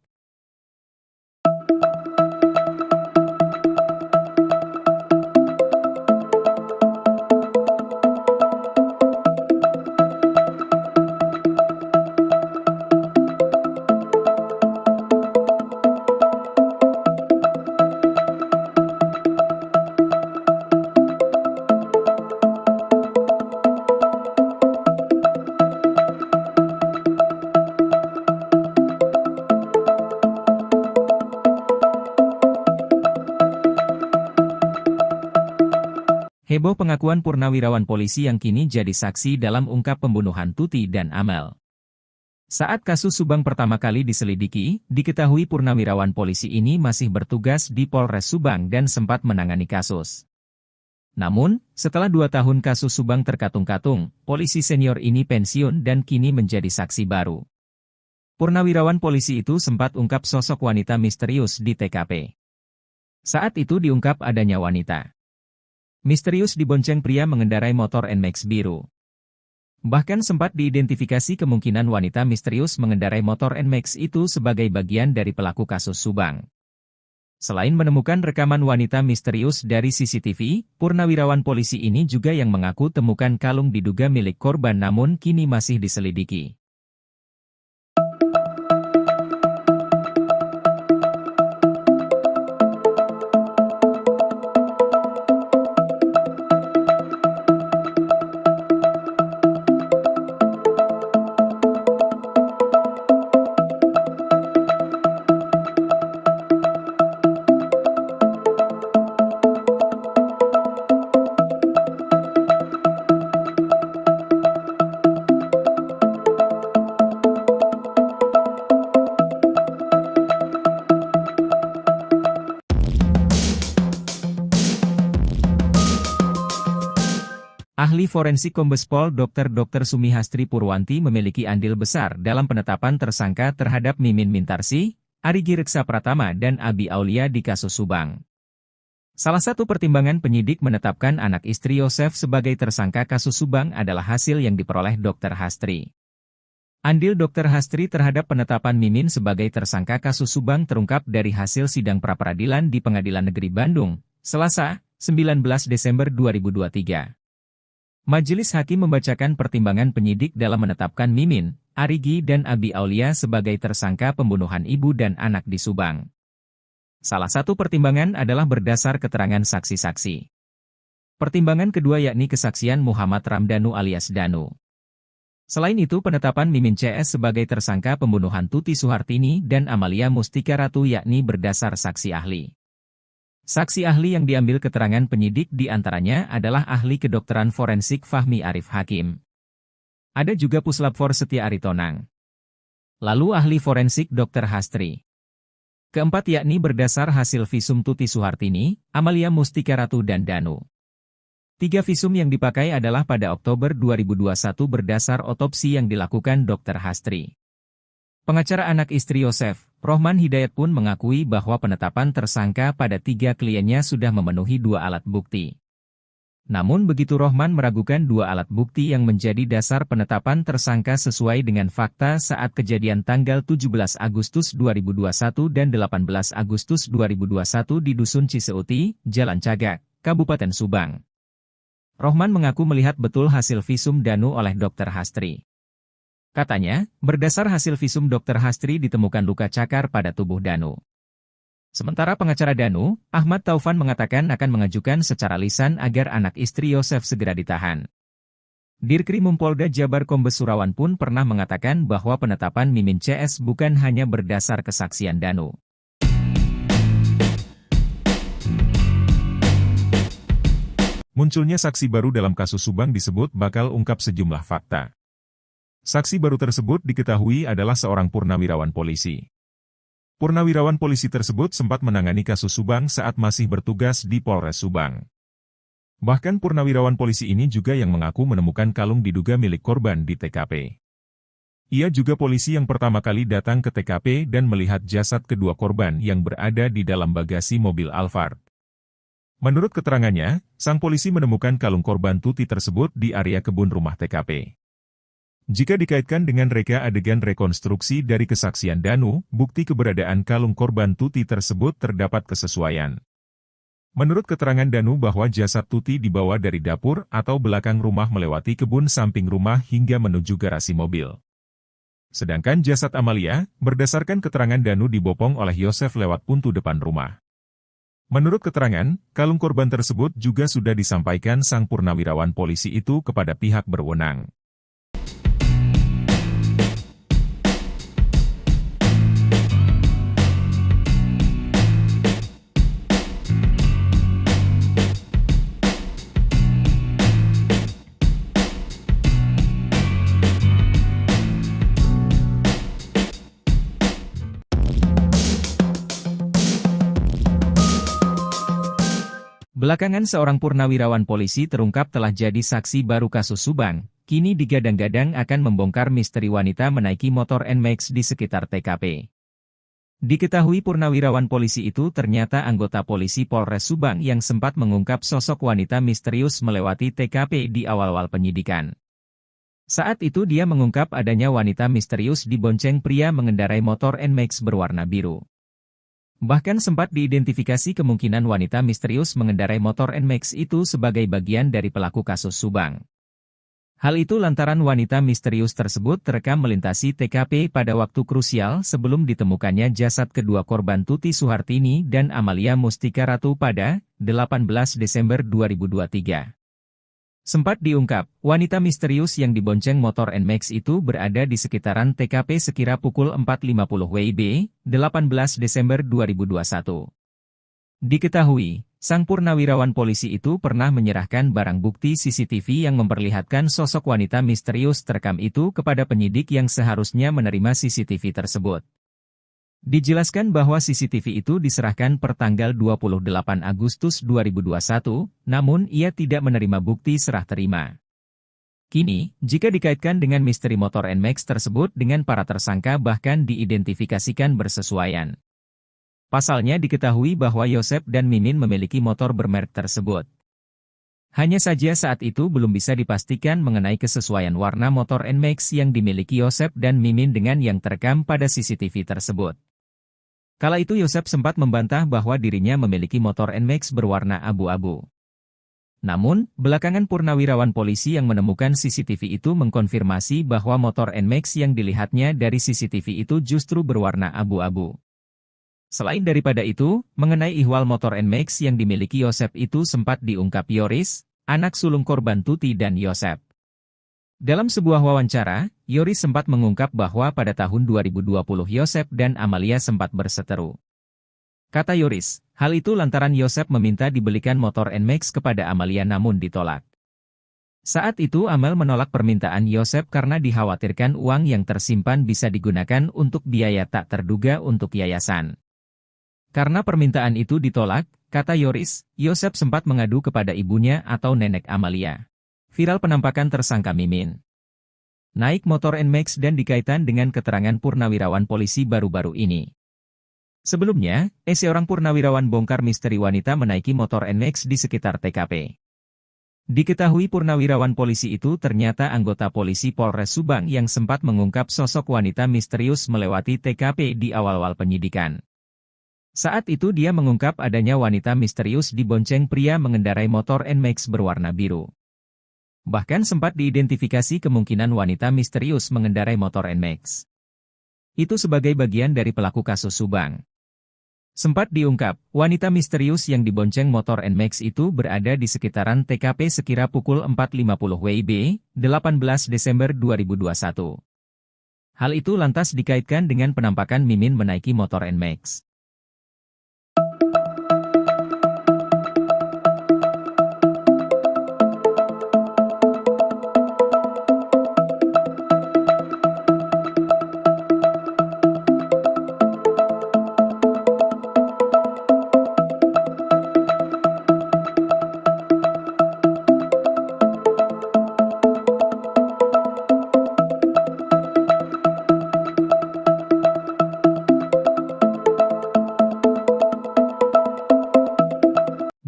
Heboh pengakuan purnawirawan polisi yang kini jadi saksi dalam ungkap pembunuhan Tuti dan Amel. Saat kasus Subang pertama kali diselidiki, diketahui purnawirawan polisi ini masih bertugas di Polres Subang dan sempat menangani kasus. Namun, setelah 2 tahun kasus Subang terkatung-katung, polisi senior ini pensiun dan kini menjadi saksi baru. Purnawirawan polisi itu sempat ungkap sosok wanita misterius di TKP. Saat itu diungkap adanya wanita misterius dibonceng pria mengendarai motor NMAX biru. Bahkan sempat diidentifikasi kemungkinan wanita misterius mengendarai motor NMAX itu sebagai bagian dari pelaku kasus Subang. Selain menemukan rekaman wanita misterius dari CCTV, purnawirawan polisi ini juga yang mengaku temukan kalung diduga milik korban namun kini masih diselidiki. Ahli forensik Kombes Pol Dr. Sumihastri Purwanti memiliki andil besar dalam penetapan tersangka terhadap Mimin Mintarsih, Arigi Reksa Pratama dan Abi Aulia di kasus Subang. Salah satu pertimbangan penyidik menetapkan anak istri Yosef sebagai tersangka kasus Subang adalah hasil yang diperoleh Dr. Hastri. Andil Dr. Hastri terhadap penetapan Mimin sebagai tersangka kasus Subang terungkap dari hasil sidang pra-peradilan di Pengadilan Negeri Bandung, Selasa, 19 Desember 2023. Majelis Hakim membacakan pertimbangan penyidik dalam menetapkan Mimin, Arigi dan Abi Aulia sebagai tersangka pembunuhan ibu dan anak di Subang. Salah satu pertimbangan adalah berdasar keterangan saksi-saksi. Pertimbangan kedua yakni kesaksian Muhammad Ramdhanu alias Danu. Selain itu penetapan Mimin CS sebagai tersangka pembunuhan Tuti Suhartini dan Amalia Mustika Ratu yakni berdasar saksi ahli. Saksi ahli yang diambil keterangan penyidik diantaranya adalah ahli kedokteran forensik Fahmi Arif Hakim. Ada juga Puslapfor Setia Aritonang. Lalu ahli forensik Dr. Hastri. Keempat yakni berdasar hasil visum Tuti Suhartini, Amalia Mustika Ratu dan Danu. 3 visum yang dipakai adalah pada Oktober 2021 berdasar otopsi yang dilakukan Dr. Hastri. Pengacara anak istri Yosef, Rohman Hidayat pun mengakui bahwa penetapan tersangka pada 3 kliennya sudah memenuhi 2 alat bukti. Namun begitu Rohman meragukan dua alat bukti yang menjadi dasar penetapan tersangka sesuai dengan fakta saat kejadian tanggal 17 Agustus 2021 dan 18 Agustus 2021 di Dusun Ciseuti, Jalan Cagak, Kabupaten Subang. Rohman mengaku melihat betul hasil visum Danu oleh Dr. Hastri. Katanya, berdasar hasil visum Dr. Hastri ditemukan luka cakar pada tubuh Danu. Sementara pengacara Danu, Ahmad Taufan mengatakan akan mengajukan secara lisan agar anak istri Yosef segera ditahan. Dirkrim Polda Jabar Kombes Surawan pun pernah mengatakan bahwa penetapan Mimin CS bukan hanya berdasar kesaksian Danu. Munculnya saksi baru dalam kasus Subang disebut bakal ungkap sejumlah fakta. Saksi baru tersebut diketahui adalah seorang purnawirawan polisi. Purnawirawan polisi tersebut sempat menangani kasus Subang saat masih bertugas di Polres Subang. Bahkan purnawirawan polisi ini juga yang mengaku menemukan kalung diduga milik korban di TKP. Ia juga polisi yang pertama kali datang ke TKP dan melihat jasad kedua korban yang berada di dalam bagasi mobil Alphard. Menurut keterangannya, sang polisi menemukan kalung korban Tuti tersebut di area kebun rumah TKP. Jika dikaitkan dengan reka adegan rekonstruksi dari kesaksian Danu, bukti keberadaan kalung korban Tuti tersebut terdapat kesesuaian. Menurut keterangan Danu bahwa jasad Tuti dibawa dari dapur atau belakang rumah melewati kebun samping rumah hingga menuju garasi mobil. Sedangkan jasad Amalia, berdasarkan keterangan Danu dibopong oleh Yosef lewat pintu depan rumah. Menurut keterangan, kalung korban tersebut juga sudah disampaikan sang purnawirawan polisi itu kepada pihak berwenang. Belakangan seorang purnawirawan polisi terungkap telah jadi saksi baru kasus Subang, kini digadang-gadang akan membongkar misteri wanita menaiki motor NMAX di sekitar TKP. Diketahui purnawirawan polisi itu ternyata anggota polisi Polres Subang yang sempat mengungkap sosok wanita misterius melewati TKP di awal-awal penyidikan. Saat itu dia mengungkap adanya wanita misterius dibonceng pria mengendarai motor NMAX berwarna biru. Bahkan sempat diidentifikasi kemungkinan wanita misterius mengendarai motor NMAX itu sebagai bagian dari pelaku kasus Subang. Hal itu lantaran wanita misterius tersebut terekam melintasi TKP pada waktu krusial sebelum ditemukannya jasad kedua korban Tuti Suhartini dan Amalia Mustika Ratu pada 18 Desember 2023. Sempat diungkap, wanita misterius yang dibonceng motor NMAX itu berada di sekitaran TKP sekira pukul 4.50 WIB, 18 Desember 2021. Diketahui, sang purnawirawan polisi itu pernah menyerahkan barang bukti CCTV yang memperlihatkan sosok wanita misterius terekam itu kepada penyidik yang seharusnya menerima CCTV tersebut. Dijelaskan bahwa CCTV itu diserahkan per tanggal 28 Agustus 2021, namun ia tidak menerima bukti serah terima. Kini, jika dikaitkan dengan misteri motor NMAX tersebut dengan para tersangka bahkan diidentifikasikan bersesuaian. Pasalnya diketahui bahwa Yosef dan Mimin memiliki motor bermerek tersebut. Hanya saja saat itu belum bisa dipastikan mengenai kesesuaian warna motor NMAX yang dimiliki Yosef dan Mimin dengan yang terekam pada CCTV tersebut. Kala itu Yosef sempat membantah bahwa dirinya memiliki motor NMAX berwarna abu-abu. Namun, belakangan purnawirawan polisi yang menemukan CCTV itu mengkonfirmasi bahwa motor NMAX yang dilihatnya dari CCTV itu justru berwarna abu-abu. Selain daripada itu, mengenai ihwal motor NMAX yang dimiliki Yosef itu sempat diungkap Yoris, anak sulung korban Tuti dan Yosef. Dalam sebuah wawancara, Yoris sempat mengungkap bahwa pada tahun 2020 Yosef dan Amalia sempat berseteru. Kata Yoris, hal itu lantaran Yosef meminta dibelikan motor NMAX kepada Amalia namun ditolak. Saat itu Amel menolak permintaan Yosef karena dikhawatirkan uang yang tersimpan bisa digunakan untuk biaya tak terduga untuk yayasan. Karena permintaan itu ditolak, kata Yoris, Yosef sempat mengadu kepada ibunya atau nenek Amalia. Viral penampakan tersangka Mimin naik motor NMAX dan dikaitkan dengan keterangan purnawirawan polisi baru-baru ini. Sebelumnya, seorang purnawirawan bongkar misteri wanita menaiki motor NMAX di sekitar TKP. Diketahui purnawirawan polisi itu ternyata anggota polisi Polres Subang yang sempat mengungkap sosok wanita misterius melewati TKP di awal-awal penyidikan. Saat itu dia mengungkap adanya wanita misterius dibonceng pria mengendarai motor NMAX berwarna biru. Bahkan sempat diidentifikasi kemungkinan wanita misterius mengendarai motor NMAX itu sebagai bagian dari pelaku kasus Subang. Sempat diungkap, wanita misterius yang dibonceng motor NMAX itu berada di sekitaran TKP sekira pukul 4.50 WIB, 18 Desember 2021. Hal itu lantas dikaitkan dengan penampakan Mimin menaiki motor NMAX.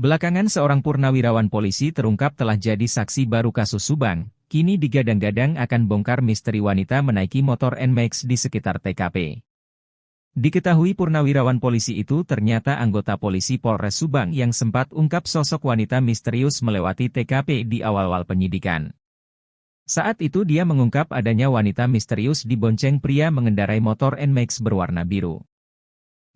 Belakangan seorang purnawirawan polisi terungkap telah jadi saksi baru kasus Subang, kini digadang-gadang akan bongkar misteri wanita menaiki motor NMAX di sekitar TKP. Diketahui purnawirawan polisi itu ternyata anggota polisi Polres Subang yang sempat ungkap sosok wanita misterius melewati TKP di awal-awal penyidikan. Saat itu dia mengungkap adanya wanita misterius dibonceng pria mengendarai motor NMAX berwarna biru.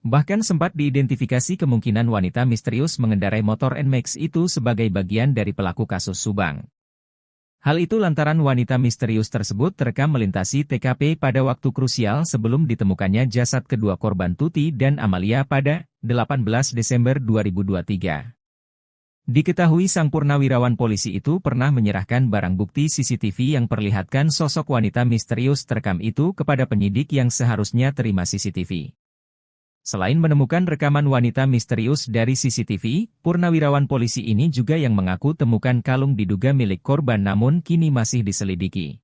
Bahkan sempat diidentifikasi kemungkinan wanita misterius mengendarai motor NMAX itu sebagai bagian dari pelaku kasus Subang. Hal itu lantaran wanita misterius tersebut terekam melintasi TKP pada waktu krusial sebelum ditemukannya jasad kedua korban Tuti dan Amalia pada 18 Desember 2023. Diketahui sang purnawirawan polisi itu pernah menyerahkan barang bukti CCTV yang perlihatkan sosok wanita misterius terekam itu kepada penyidik yang seharusnya terima CCTV. Selain menemukan rekaman wanita misterius dari CCTV, purnawirawan polisi ini juga yang mengaku temukan kalung diduga milik korban namun kini masih diselidiki.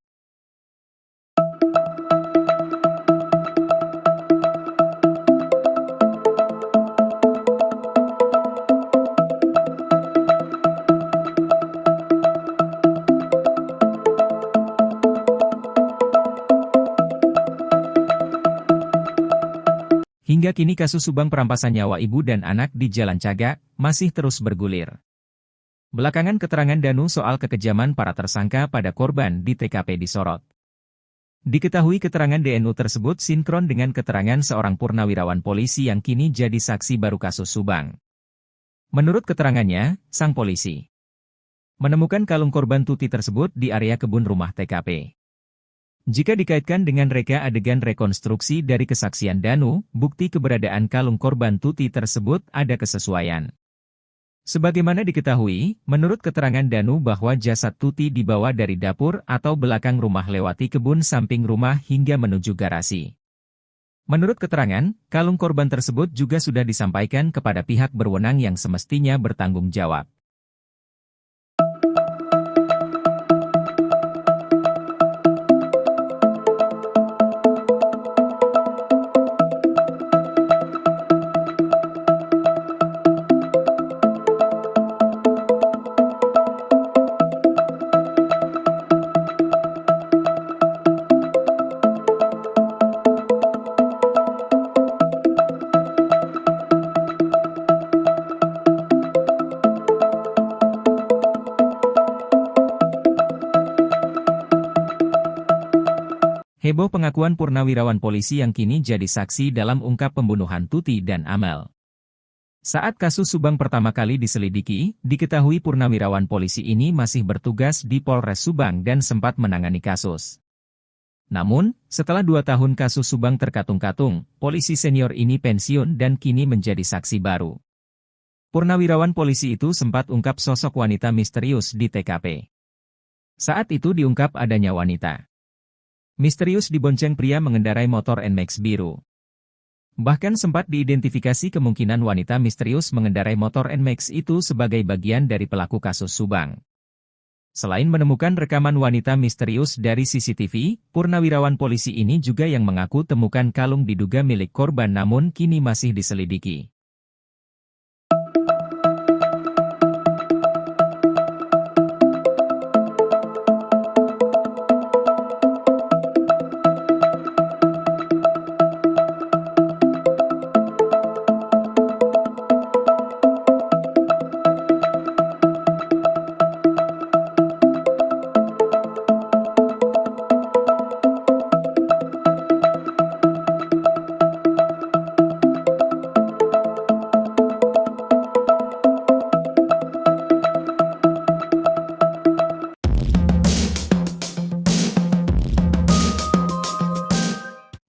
Hingga kini kasus Subang perampasan nyawa ibu dan anak di Jalan Cagak masih terus bergulir. Belakangan keterangan Danu soal kekejaman para tersangka pada korban di TKP disorot. Diketahui keterangan DNU tersebut sinkron dengan keterangan seorang purnawirawan polisi yang kini jadi saksi baru kasus Subang. Menurut keterangannya, sang polisi menemukan kalung korban Tuti tersebut di area kebun rumah TKP. Jika dikaitkan dengan reka adegan rekonstruksi dari kesaksian Danu, bukti keberadaan kalung korban Tuti tersebut ada kesesuaian. Sebagaimana diketahui, menurut keterangan Danu bahwa jasad Tuti dibawa dari dapur atau belakang rumah lewati kebun samping rumah hingga menuju garasi. Menurut keterangan, kalung korban tersebut juga sudah disampaikan kepada pihak berwenang yang semestinya bertanggung jawab. Heboh pengakuan purnawirawan polisi yang kini jadi saksi dalam ungkap pembunuhan Tuti dan Amel. Saat kasus Subang pertama kali diselidiki, diketahui purnawirawan polisi ini masih bertugas di Polres Subang dan sempat menangani kasus. Namun, setelah 2 tahun kasus Subang terkatung-katung, polisi senior ini pensiun dan kini menjadi saksi baru. Purnawirawan polisi itu sempat ungkap sosok wanita misterius di TKP. Saat itu diungkap adanya wanita misterius dibonceng pria mengendarai motor NMAX biru. Bahkan sempat diidentifikasi kemungkinan wanita misterius mengendarai motor NMAX itu sebagai bagian dari pelaku kasus Subang. Selain menemukan rekaman wanita misterius dari CCTV, purnawirawan polisi ini juga yang mengaku temukan kalung diduga milik korban namun kini masih diselidiki.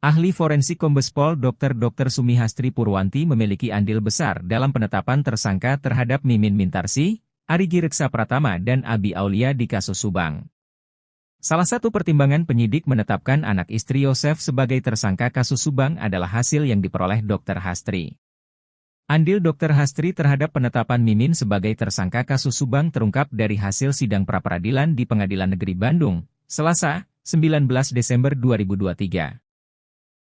Ahli forensik Kombes Pol Dr. Sumihastri Purwanti memiliki andil besar dalam penetapan tersangka terhadap Mimin Mintarsih, Arigi Reksa Pratama dan Abi Aulia di kasus Subang. Salah satu pertimbangan penyidik menetapkan anak istri Yosef sebagai tersangka kasus Subang adalah hasil yang diperoleh Dr. Hastri. Andil Dr. Hastri terhadap penetapan Mimin sebagai tersangka kasus Subang terungkap dari hasil sidang pra-peradilan di Pengadilan Negeri Bandung, Selasa, 19 Desember 2023.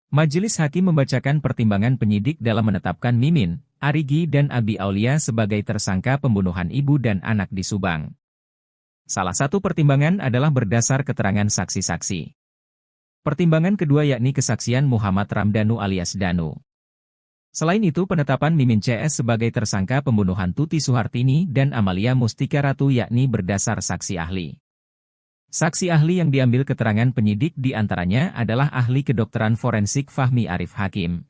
Majelis Hakim membacakan pertimbangan penyidik dalam menetapkan Mimin, Arigi dan Abi Aulia sebagai tersangka pembunuhan ibu dan anak di Subang. Salah satu pertimbangan adalah berdasar keterangan saksi-saksi. Pertimbangan kedua yakni kesaksian Muhammad Ramdhanu alias Danu. Selain itu penetapan Mimin CS sebagai tersangka pembunuhan Tuti Suhartini dan Amalia Mustika Ratu yakni berdasar saksi ahli. Saksi ahli yang diambil keterangan penyidik di antaranya adalah ahli kedokteran forensik Fahmi Arif Hakim.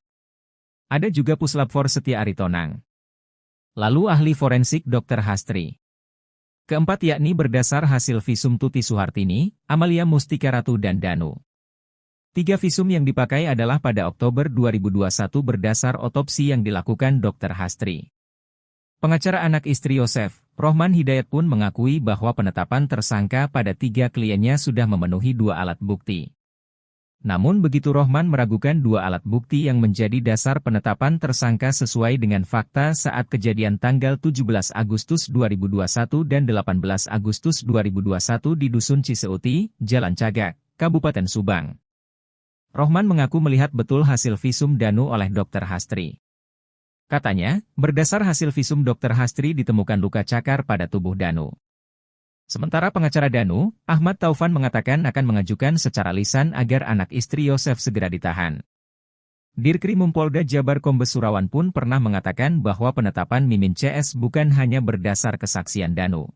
Ada juga Puslapfor Setia Aritonang. Lalu ahli forensik Dr. Hastri. Keempat yakni berdasar hasil visum Tuti Suhartini, Amalia Mustika Ratu dan Danu. 3 visum yang dipakai adalah pada Oktober 2021 berdasar otopsi yang dilakukan Dr. Hastri. Pengacara anak istri Yosef, Rohman Hidayat pun mengakui bahwa penetapan tersangka pada 3 kliennya sudah memenuhi 2 alat bukti. Namun begitu Rohman meragukan 2 alat bukti yang menjadi dasar penetapan tersangka sesuai dengan fakta saat kejadian tanggal 17 Agustus 2021 dan 18 Agustus 2021 di Dusun Ciseuti, Jalan Cagak, Kabupaten Subang. Rohman mengaku melihat betul hasil visum Danu oleh Dr. Hastri. Katanya, berdasar hasil visum Dr. Hastri ditemukan luka cakar pada tubuh Danu. Sementara pengacara Danu, Ahmad Taufan mengatakan akan mengajukan secara lisan agar anak istri Yosef segera ditahan. Dirkrimum Polda Jabar Kombes Surawan pun pernah mengatakan bahwa penetapan Mimin CS bukan hanya berdasar kesaksian Danu.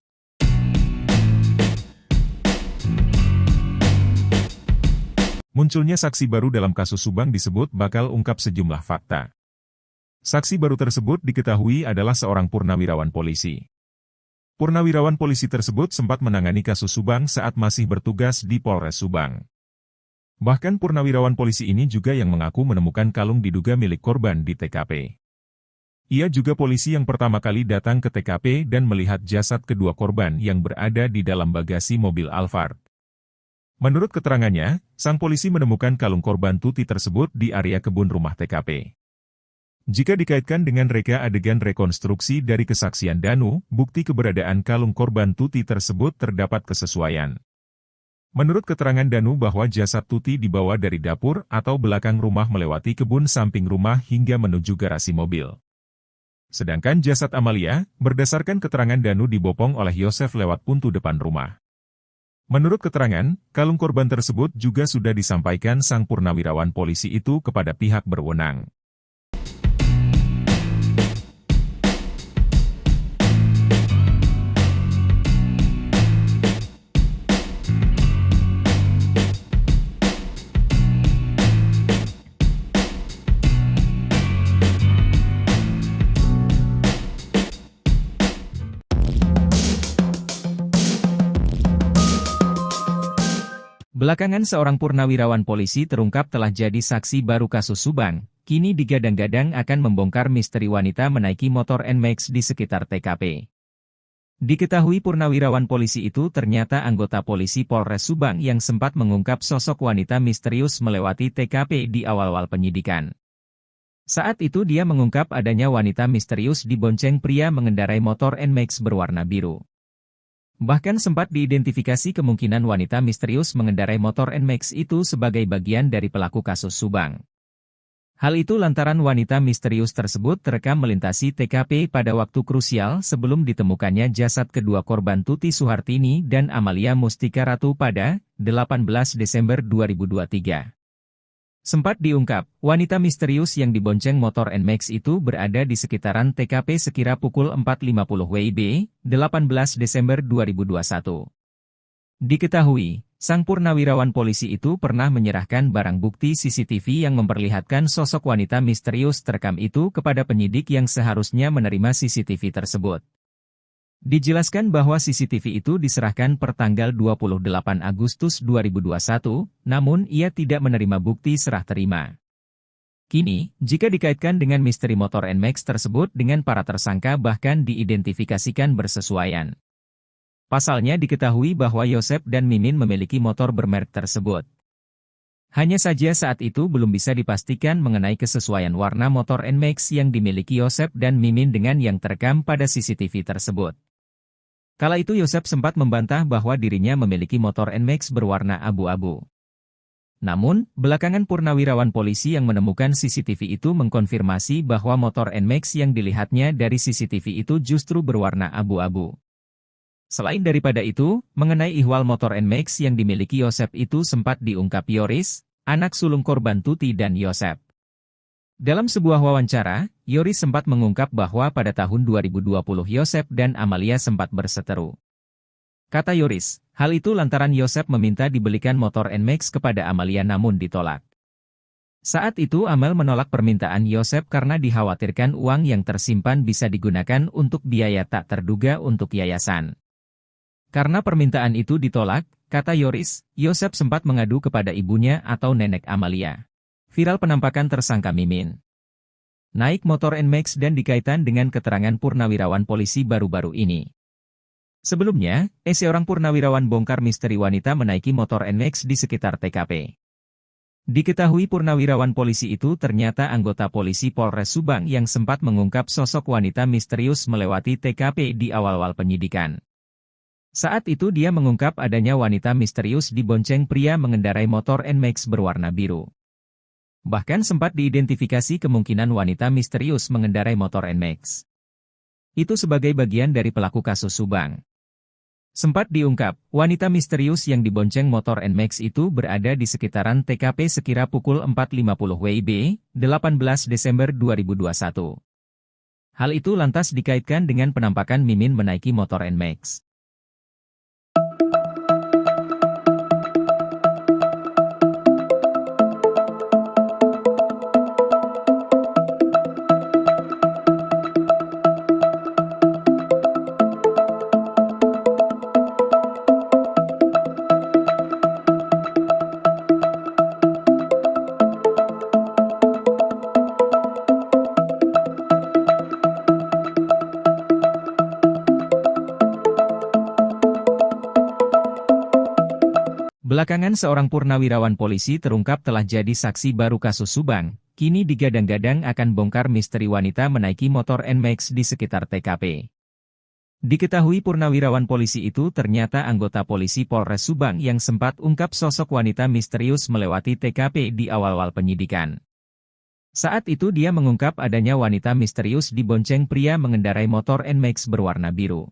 Munculnya saksi baru dalam kasus Subang disebut bakal ungkap sejumlah fakta. Saksi baru tersebut diketahui adalah seorang purnawirawan polisi. Purnawirawan polisi tersebut sempat menangani kasus Subang saat masih bertugas di Polres Subang. Bahkan purnawirawan polisi ini juga yang mengaku menemukan kalung diduga milik korban di TKP. Ia juga polisi yang pertama kali datang ke TKP dan melihat jasad kedua korban yang berada di dalam bagasi mobil Alphard. Menurut keterangannya, sang polisi menemukan kalung korban Tuti tersebut di area kebun rumah TKP. Jika dikaitkan dengan reka adegan rekonstruksi dari kesaksian Danu, bukti keberadaan kalung korban Tuti tersebut terdapat kesesuaian. Menurut keterangan Danu bahwa jasad Tuti dibawa dari dapur atau belakang rumah melewati kebun samping rumah hingga menuju garasi mobil. Sedangkan jasad Amalia, berdasarkan keterangan Danu dibopong oleh Yosef lewat pintu depan rumah. Menurut keterangan, kalung korban tersebut juga sudah disampaikan sang purnawirawan polisi itu kepada pihak berwenang. Belakangan seorang purnawirawan polisi terungkap telah jadi saksi baru kasus Subang, kini digadang-gadang akan membongkar misteri wanita menaiki motor NMAX di sekitar TKP. Diketahui purnawirawan polisi itu ternyata anggota polisi Polres Subang yang sempat mengungkap sosok wanita misterius melewati TKP di awal-awal penyidikan. Saat itu dia mengungkap adanya wanita misterius dibonceng pria mengendarai motor NMAX berwarna biru. Bahkan sempat diidentifikasi kemungkinan wanita misterius mengendarai motor NMAX itu sebagai bagian dari pelaku kasus Subang. Hal itu lantaran wanita misterius tersebut terekam melintasi TKP pada waktu krusial sebelum ditemukannya jasad kedua korban Tuti Suhartini dan Amalia Mustika Ratu pada 18 Desember 2023. Sempat diungkap, wanita misterius yang dibonceng motor NMAX itu berada di sekitaran TKP sekira pukul 4.50 WIB, 18 Desember 2021. Diketahui, sang purnawirawan polisi itu pernah menyerahkan barang bukti CCTV yang memperlihatkan sosok wanita misterius terekam itu kepada penyidik yang seharusnya menerima CCTV tersebut. Dijelaskan bahwa CCTV itu diserahkan per tanggal 28 Agustus 2021, namun ia tidak menerima bukti serah terima. Kini, jika dikaitkan dengan misteri motor NMAX tersebut dengan para tersangka bahkan diidentifikasikan bersesuaian. Pasalnya diketahui bahwa Yosep dan Mimin memiliki motor bermerek tersebut. Hanya saja saat itu belum bisa dipastikan mengenai kesesuaian warna motor NMAX yang dimiliki Yosep dan Mimin dengan yang terekam pada CCTV tersebut. Kala itu Yosep sempat membantah bahwa dirinya memiliki motor NMAX berwarna abu-abu. Namun, belakangan purnawirawan polisi yang menemukan CCTV itu mengkonfirmasi bahwa motor NMAX yang dilihatnya dari CCTV itu justru berwarna abu-abu. Selain daripada itu, mengenai ihwal motor NMAX yang dimiliki Yosep itu sempat diungkap Yoris, anak sulung korban Tuti dan Yosep. Dalam sebuah wawancara, Yoris sempat mengungkap bahwa pada tahun 2020 Yosep dan Amalia sempat berseteru. Kata Yoris, hal itu lantaran Yosep meminta dibelikan motor NMAX kepada Amalia namun ditolak. Saat itu Amel menolak permintaan Yosep karena dikhawatirkan uang yang tersimpan bisa digunakan untuk biaya tak terduga untuk yayasan. Karena permintaan itu ditolak, kata Yoris, Yosep sempat mengadu kepada ibunya atau nenek Amalia. Viral penampakan tersangka Mimin naik motor NMAX dan dikaitkan dengan keterangan purnawirawan polisi baru-baru ini. Sebelumnya, seorang purnawirawan bongkar misteri wanita menaiki motor NMAX di sekitar TKP. Diketahui purnawirawan polisi itu ternyata anggota polisi Polres Subang yang sempat mengungkap sosok wanita misterius melewati TKP di awal-awal penyidikan. Saat itu dia mengungkap adanya wanita misterius dibonceng pria mengendarai motor NMAX berwarna biru. Bahkan sempat diidentifikasi kemungkinan wanita misterius mengendarai motor NMAX itu sebagai bagian dari pelaku kasus Subang. Sempat diungkap, wanita misterius yang dibonceng motor NMAX itu berada di sekitaran TKP sekira pukul 4.50 WIB, 18 Desember 2021. Hal itu lantas dikaitkan dengan penampakan Mimin menaiki motor NMAX. Belakangan seorang purnawirawan polisi terungkap telah jadi saksi baru kasus Subang, kini digadang-gadang akan bongkar misteri wanita menaiki motor NMAX di sekitar TKP. Diketahui purnawirawan polisi itu ternyata anggota polisi Polres Subang yang sempat ungkap sosok wanita misterius melewati TKP di awal-awal penyidikan. Saat itu dia mengungkap adanya wanita misterius dibonceng pria mengendarai motor NMAX berwarna biru.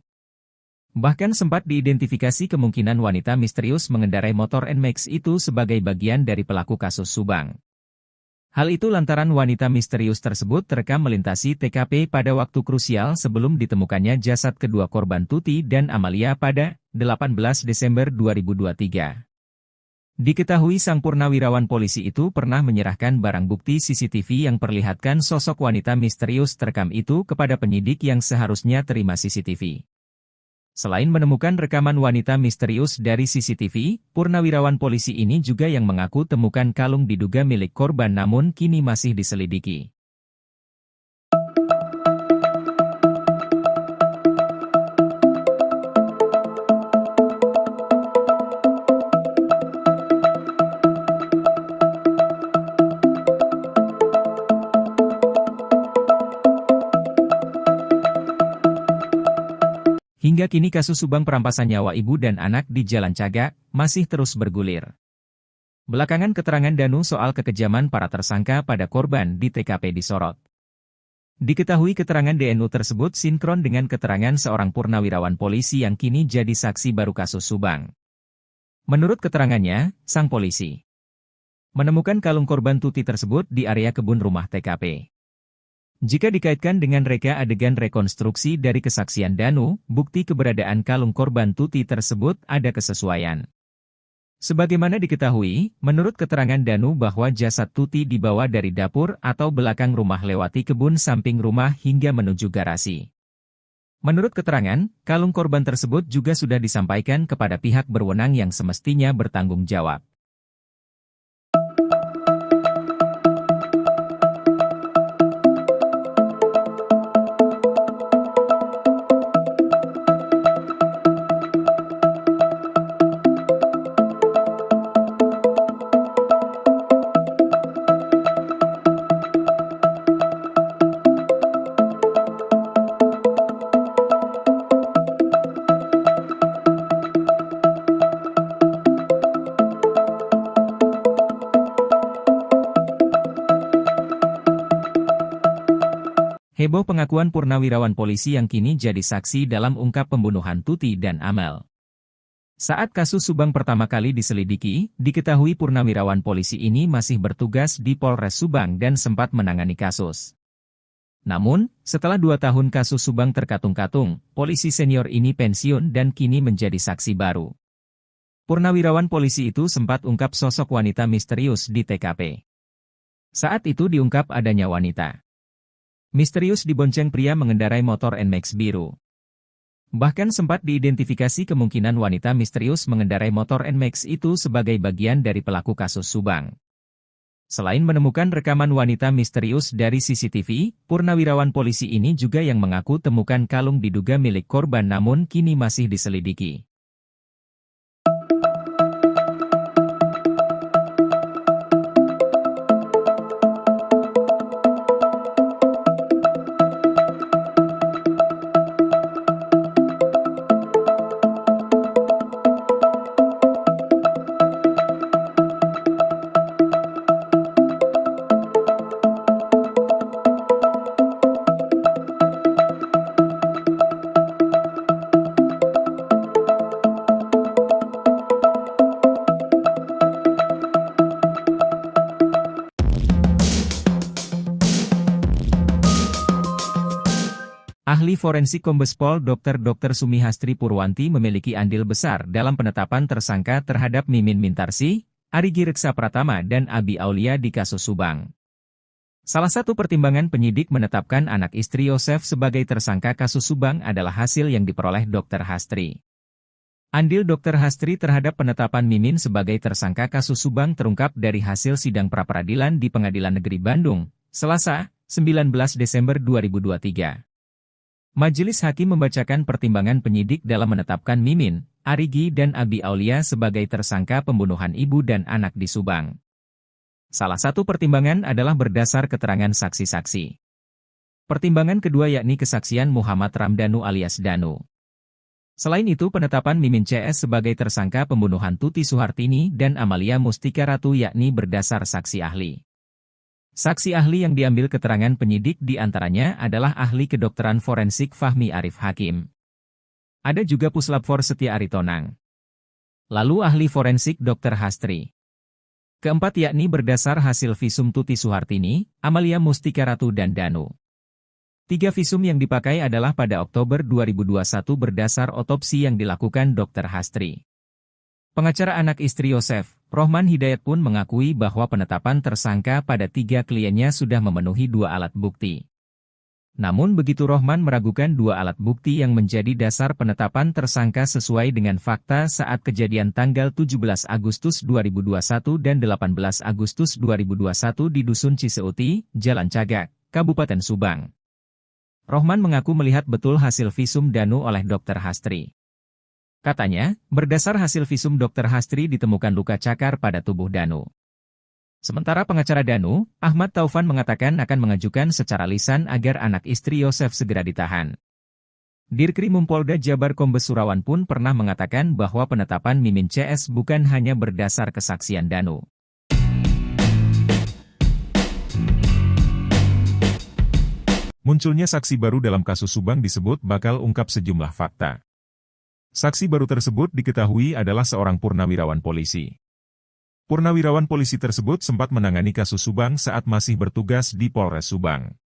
Bahkan sempat diidentifikasi kemungkinan wanita misterius mengendarai motor NMAX itu sebagai bagian dari pelaku kasus Subang. Hal itu lantaran wanita misterius tersebut terekam melintasi TKP pada waktu krusial sebelum ditemukannya jasad kedua korban Tuti dan Amalia pada 18 Desember 2023. Diketahui sang purnawirawan polisi itu pernah menyerahkan barang bukti CCTV yang perlihatkan sosok wanita misterius terekam itu kepada penyidik yang seharusnya terima CCTV. Selain menemukan rekaman wanita misterius dari CCTV, purnawirawan polisi ini juga yang mengaku temukan kalung diduga milik korban namun kini masih diselidiki. Hingga kini kasus Subang perampasan nyawa ibu dan anak di Jalan Cagak masih terus bergulir. Belakangan keterangan Danu soal kekejaman para tersangka pada korban di TKP disorot. Diketahui keterangan DNU tersebut sinkron dengan keterangan seorang purnawirawan polisi yang kini jadi saksi baru kasus Subang. Menurut keterangannya, sang polisi menemukan kalung korban Tuti tersebut di area kebun rumah TKP. Jika dikaitkan dengan reka adegan rekonstruksi dari kesaksian Danu, bukti keberadaan kalung korban Tuti tersebut ada kesesuaian. Sebagaimana diketahui, menurut keterangan Danu bahwa jasad Tuti dibawa dari dapur atau belakang rumah lewati kebun samping rumah hingga menuju garasi. Menurut keterangan, kalung korban tersebut juga sudah disampaikan kepada pihak berwenang yang semestinya bertanggung jawab. Heboh pengakuan purnawirawan polisi yang kini jadi saksi dalam ungkap pembunuhan Tuti dan Amel. Saat kasus Subang pertama kali diselidiki, diketahui purnawirawan polisi ini masih bertugas di Polres Subang dan sempat menangani kasus. Namun, setelah 2 tahun kasus Subang terkatung-katung, polisi senior ini pensiun dan kini menjadi saksi baru. Purnawirawan polisi itu sempat ungkap sosok wanita misterius di TKP. Saat itu diungkap adanya wanita misterius dibonceng pria mengendarai motor NMAX biru. Bahkan sempat diidentifikasi kemungkinan wanita misterius mengendarai motor NMAX itu sebagai bagian dari pelaku kasus Subang. Selain menemukan rekaman wanita misterius dari CCTV, purnawirawan polisi ini juga yang mengaku temukan kalung diduga milik korban namun kini masih diselidiki. Ahli forensik Kombes Pol Dr. Sumihastri Purwanti memiliki andil besar dalam penetapan tersangka terhadap Mimin Mintarsi, Arigi Reksa Pratama dan Abi Aulia di kasus Subang. Salah satu pertimbangan penyidik menetapkan anak istri Yosef sebagai tersangka kasus Subang adalah hasil yang diperoleh Dr. Hastri. Andil Dr. Hastri terhadap penetapan Mimin sebagai tersangka kasus Subang terungkap dari hasil sidang pra-peradilan di Pengadilan Negeri Bandung, Selasa, 19 Desember 2023. Majelis Hakim membacakan pertimbangan penyidik dalam menetapkan Mimin, Arigi dan Abi Aulia sebagai tersangka pembunuhan ibu dan anak di Subang. Salah satu pertimbangan adalah berdasar keterangan saksi-saksi. Pertimbangan kedua yakni kesaksian Muhammad Ramdhanu alias Danu. Selain itu penetapan Mimin CS sebagai tersangka pembunuhan Tuti Suhartini dan Amalia Mustika Ratu yakni berdasar saksi ahli. Saksi ahli yang diambil keterangan penyidik di antaranya adalah ahli kedokteran forensik Fahmi Arif Hakim. Ada juga Puslapfor Setia Aritonang. Lalu ahli forensik Dr. Hastri. Keempat yakni berdasar hasil visum Tuti Suhartini, Amalia Mustika Ratu dan Danu. 3 visum yang dipakai adalah pada Oktober 2021 berdasar otopsi yang dilakukan Dr. Hastri. Pengacara anak istri Yosef, Rohman Hidayat pun mengakui bahwa penetapan tersangka pada 3 kliennya sudah memenuhi 2 alat bukti. Namun begitu Rohman meragukan 2 alat bukti yang menjadi dasar penetapan tersangka sesuai dengan fakta saat kejadian tanggal 17 Agustus 2021 dan 18 Agustus 2021 di Dusun Ciseuti, Jalan Cagak, Kabupaten Subang. Rohman mengaku melihat betul hasil visum Danu oleh Dr. Hastri. Katanya, berdasar hasil visum Dr. Hastri ditemukan luka cakar pada tubuh Danu. Sementara pengacara Danu, Ahmad Taufan mengatakan akan mengajukan secara lisan agar anak istri Yosef segera ditahan. Dirkrimum Polda Jabar Kombes Surawan pun pernah mengatakan bahwa penetapan Mimin CS bukan hanya berdasar kesaksian Danu. Munculnya saksi baru dalam kasus Subang disebut bakal ungkap sejumlah fakta. Saksi baru tersebut diketahui adalah seorang purnawirawan polisi. Purnawirawan polisi tersebut sempat menangani kasus Subang saat masih bertugas di Polres Subang.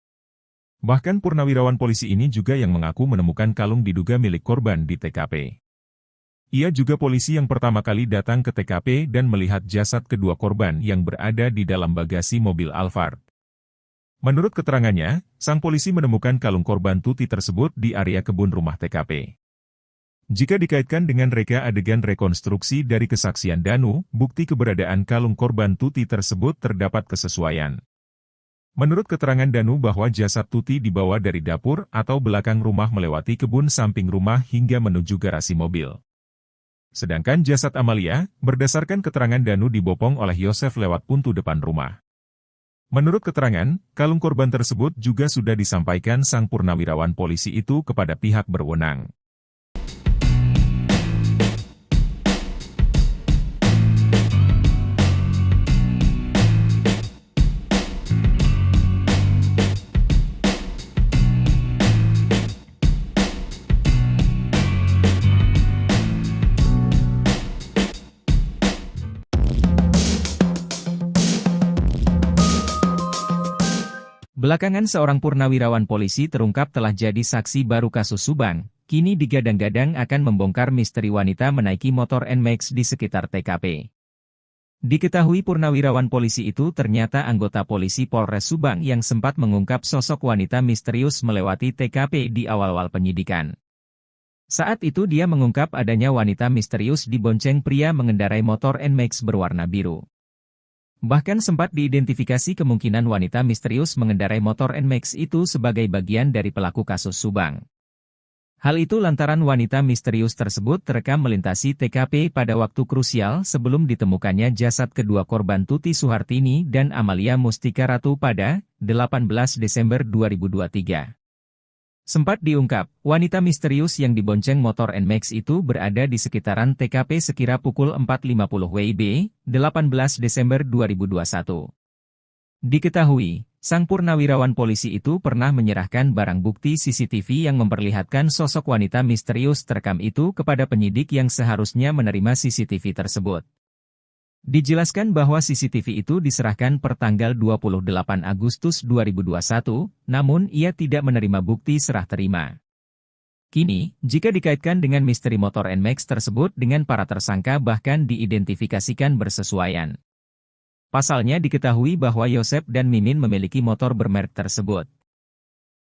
Bahkan purnawirawan polisi ini juga yang mengaku menemukan kalung diduga milik korban di TKP. Ia juga polisi yang pertama kali datang ke TKP dan melihat jasad kedua korban yang berada di dalam bagasi mobil Alphard. Menurut keterangannya, sang polisi menemukan kalung korban Tuti tersebut di area kebun rumah TKP. Jika dikaitkan dengan reka adegan rekonstruksi dari kesaksian Danu, bukti keberadaan kalung korban Tuti tersebut terdapat kesesuaian. Menurut keterangan Danu bahwa jasad Tuti dibawa dari dapur atau belakang rumah melewati kebun samping rumah hingga menuju garasi mobil. Sedangkan jasad Amalia, berdasarkan keterangan Danu dibopong oleh Yosef lewat pintu depan rumah. Menurut keterangan, kalung korban tersebut juga sudah disampaikan sang purnawirawan polisi itu kepada pihak berwenang. Belakangan seorang purnawirawan polisi terungkap telah jadi saksi baru kasus Subang, kini digadang-gadang akan membongkar misteri wanita menaiki motor NMAX di sekitar TKP. Diketahui purnawirawan polisi itu ternyata anggota polisi Polres Subang yang sempat mengungkap sosok wanita misterius melewati TKP di awal-awal penyidikan. Saat itu dia mengungkap adanya wanita misterius dibonceng pria mengendarai motor NMAX berwarna biru. Bahkan sempat diidentifikasi kemungkinan wanita misterius mengendarai motor NMAX itu sebagai bagian dari pelaku kasus Subang. Hal itu lantaran wanita misterius tersebut terekam melintasi TKP pada waktu krusial sebelum ditemukannya jasad kedua korban Tuti Suhartini dan Amalia Mustika Ratu pada 18 Desember 2023. Sempat diungkap, wanita misterius yang dibonceng motor NMAX itu berada di sekitaran TKP sekira pukul 4.50 WIB, 18 Desember 2021. Diketahui, sang purnawirawan polisi itu pernah menyerahkan barang bukti CCTV yang memperlihatkan sosok wanita misterius terekam itu kepada penyidik yang seharusnya menerima CCTV tersebut. Dijelaskan bahwa CCTV itu diserahkan per tanggal 28 Agustus 2021, namun ia tidak menerima bukti serah terima. Kini, jika dikaitkan dengan misteri motor NMAX tersebut dengan para tersangka bahkan diidentifikasikan bersesuaian. Pasalnya diketahui bahwa Yosep dan Mimin memiliki motor bermerek tersebut.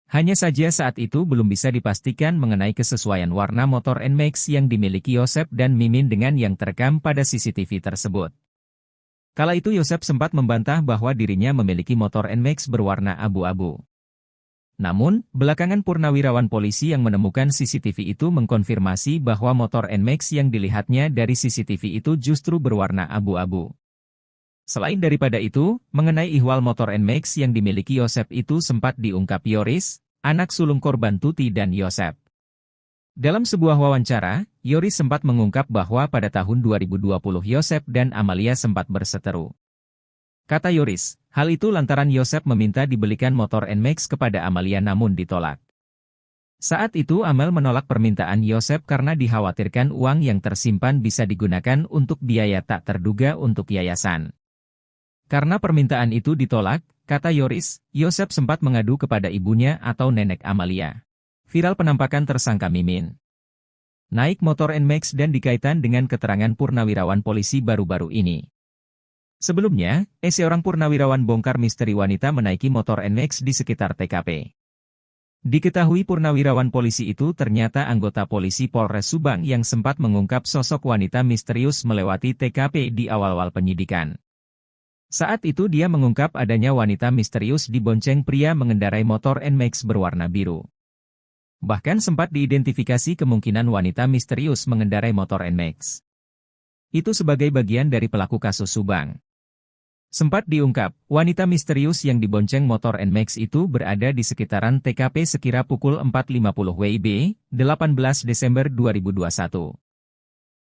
Hanya saja saat itu belum bisa dipastikan mengenai kesesuaian warna motor NMAX yang dimiliki Yosep dan Mimin dengan yang terekam pada CCTV tersebut. Kala itu Yosep sempat membantah bahwa dirinya memiliki motor NMAX berwarna abu-abu. Namun, belakangan purnawirawan polisi yang menemukan CCTV itu mengkonfirmasi bahwa motor NMAX yang dilihatnya dari CCTV itu justru berwarna abu-abu. Selain daripada itu, mengenai ihwal motor NMAX yang dimiliki Yosep itu sempat diungkap Yoris, anak sulung korban Tuti dan Yosep. Dalam sebuah wawancara, Yoris sempat mengungkap bahwa pada tahun 2020 Yosep dan Amalia sempat berseteru. Kata Yoris, hal itu lantaran Yosep meminta dibelikan motor NMAX kepada Amalia namun ditolak. Saat itu Amel menolak permintaan Yosep karena dikhawatirkan uang yang tersimpan bisa digunakan untuk biaya tak terduga untuk yayasan. Karena permintaan itu ditolak, kata Yoris, Yosep sempat mengadu kepada ibunya atau nenek Amalia. Viral penampakan tersangka Mimin naik motor NMAX dan dikaitkan dengan keterangan purnawirawan polisi baru-baru ini. Sebelumnya, seorang purnawirawan bongkar misteri wanita menaiki motor NMAX di sekitar TKP. Diketahui purnawirawan polisi itu ternyata anggota polisi Polres Subang yang sempat mengungkap sosok wanita misterius melewati TKP di awal-awal penyidikan. Saat itu dia mengungkap adanya wanita misterius dibonceng pria mengendarai motor NMAX berwarna biru. Bahkan sempat diidentifikasi kemungkinan wanita misterius mengendarai motor NMAX itu sebagai bagian dari pelaku kasus Subang. Sempat diungkap, wanita misterius yang dibonceng motor NMAX itu berada di sekitaran TKP sekira pukul 4.50 WIB, 18 Desember 2021.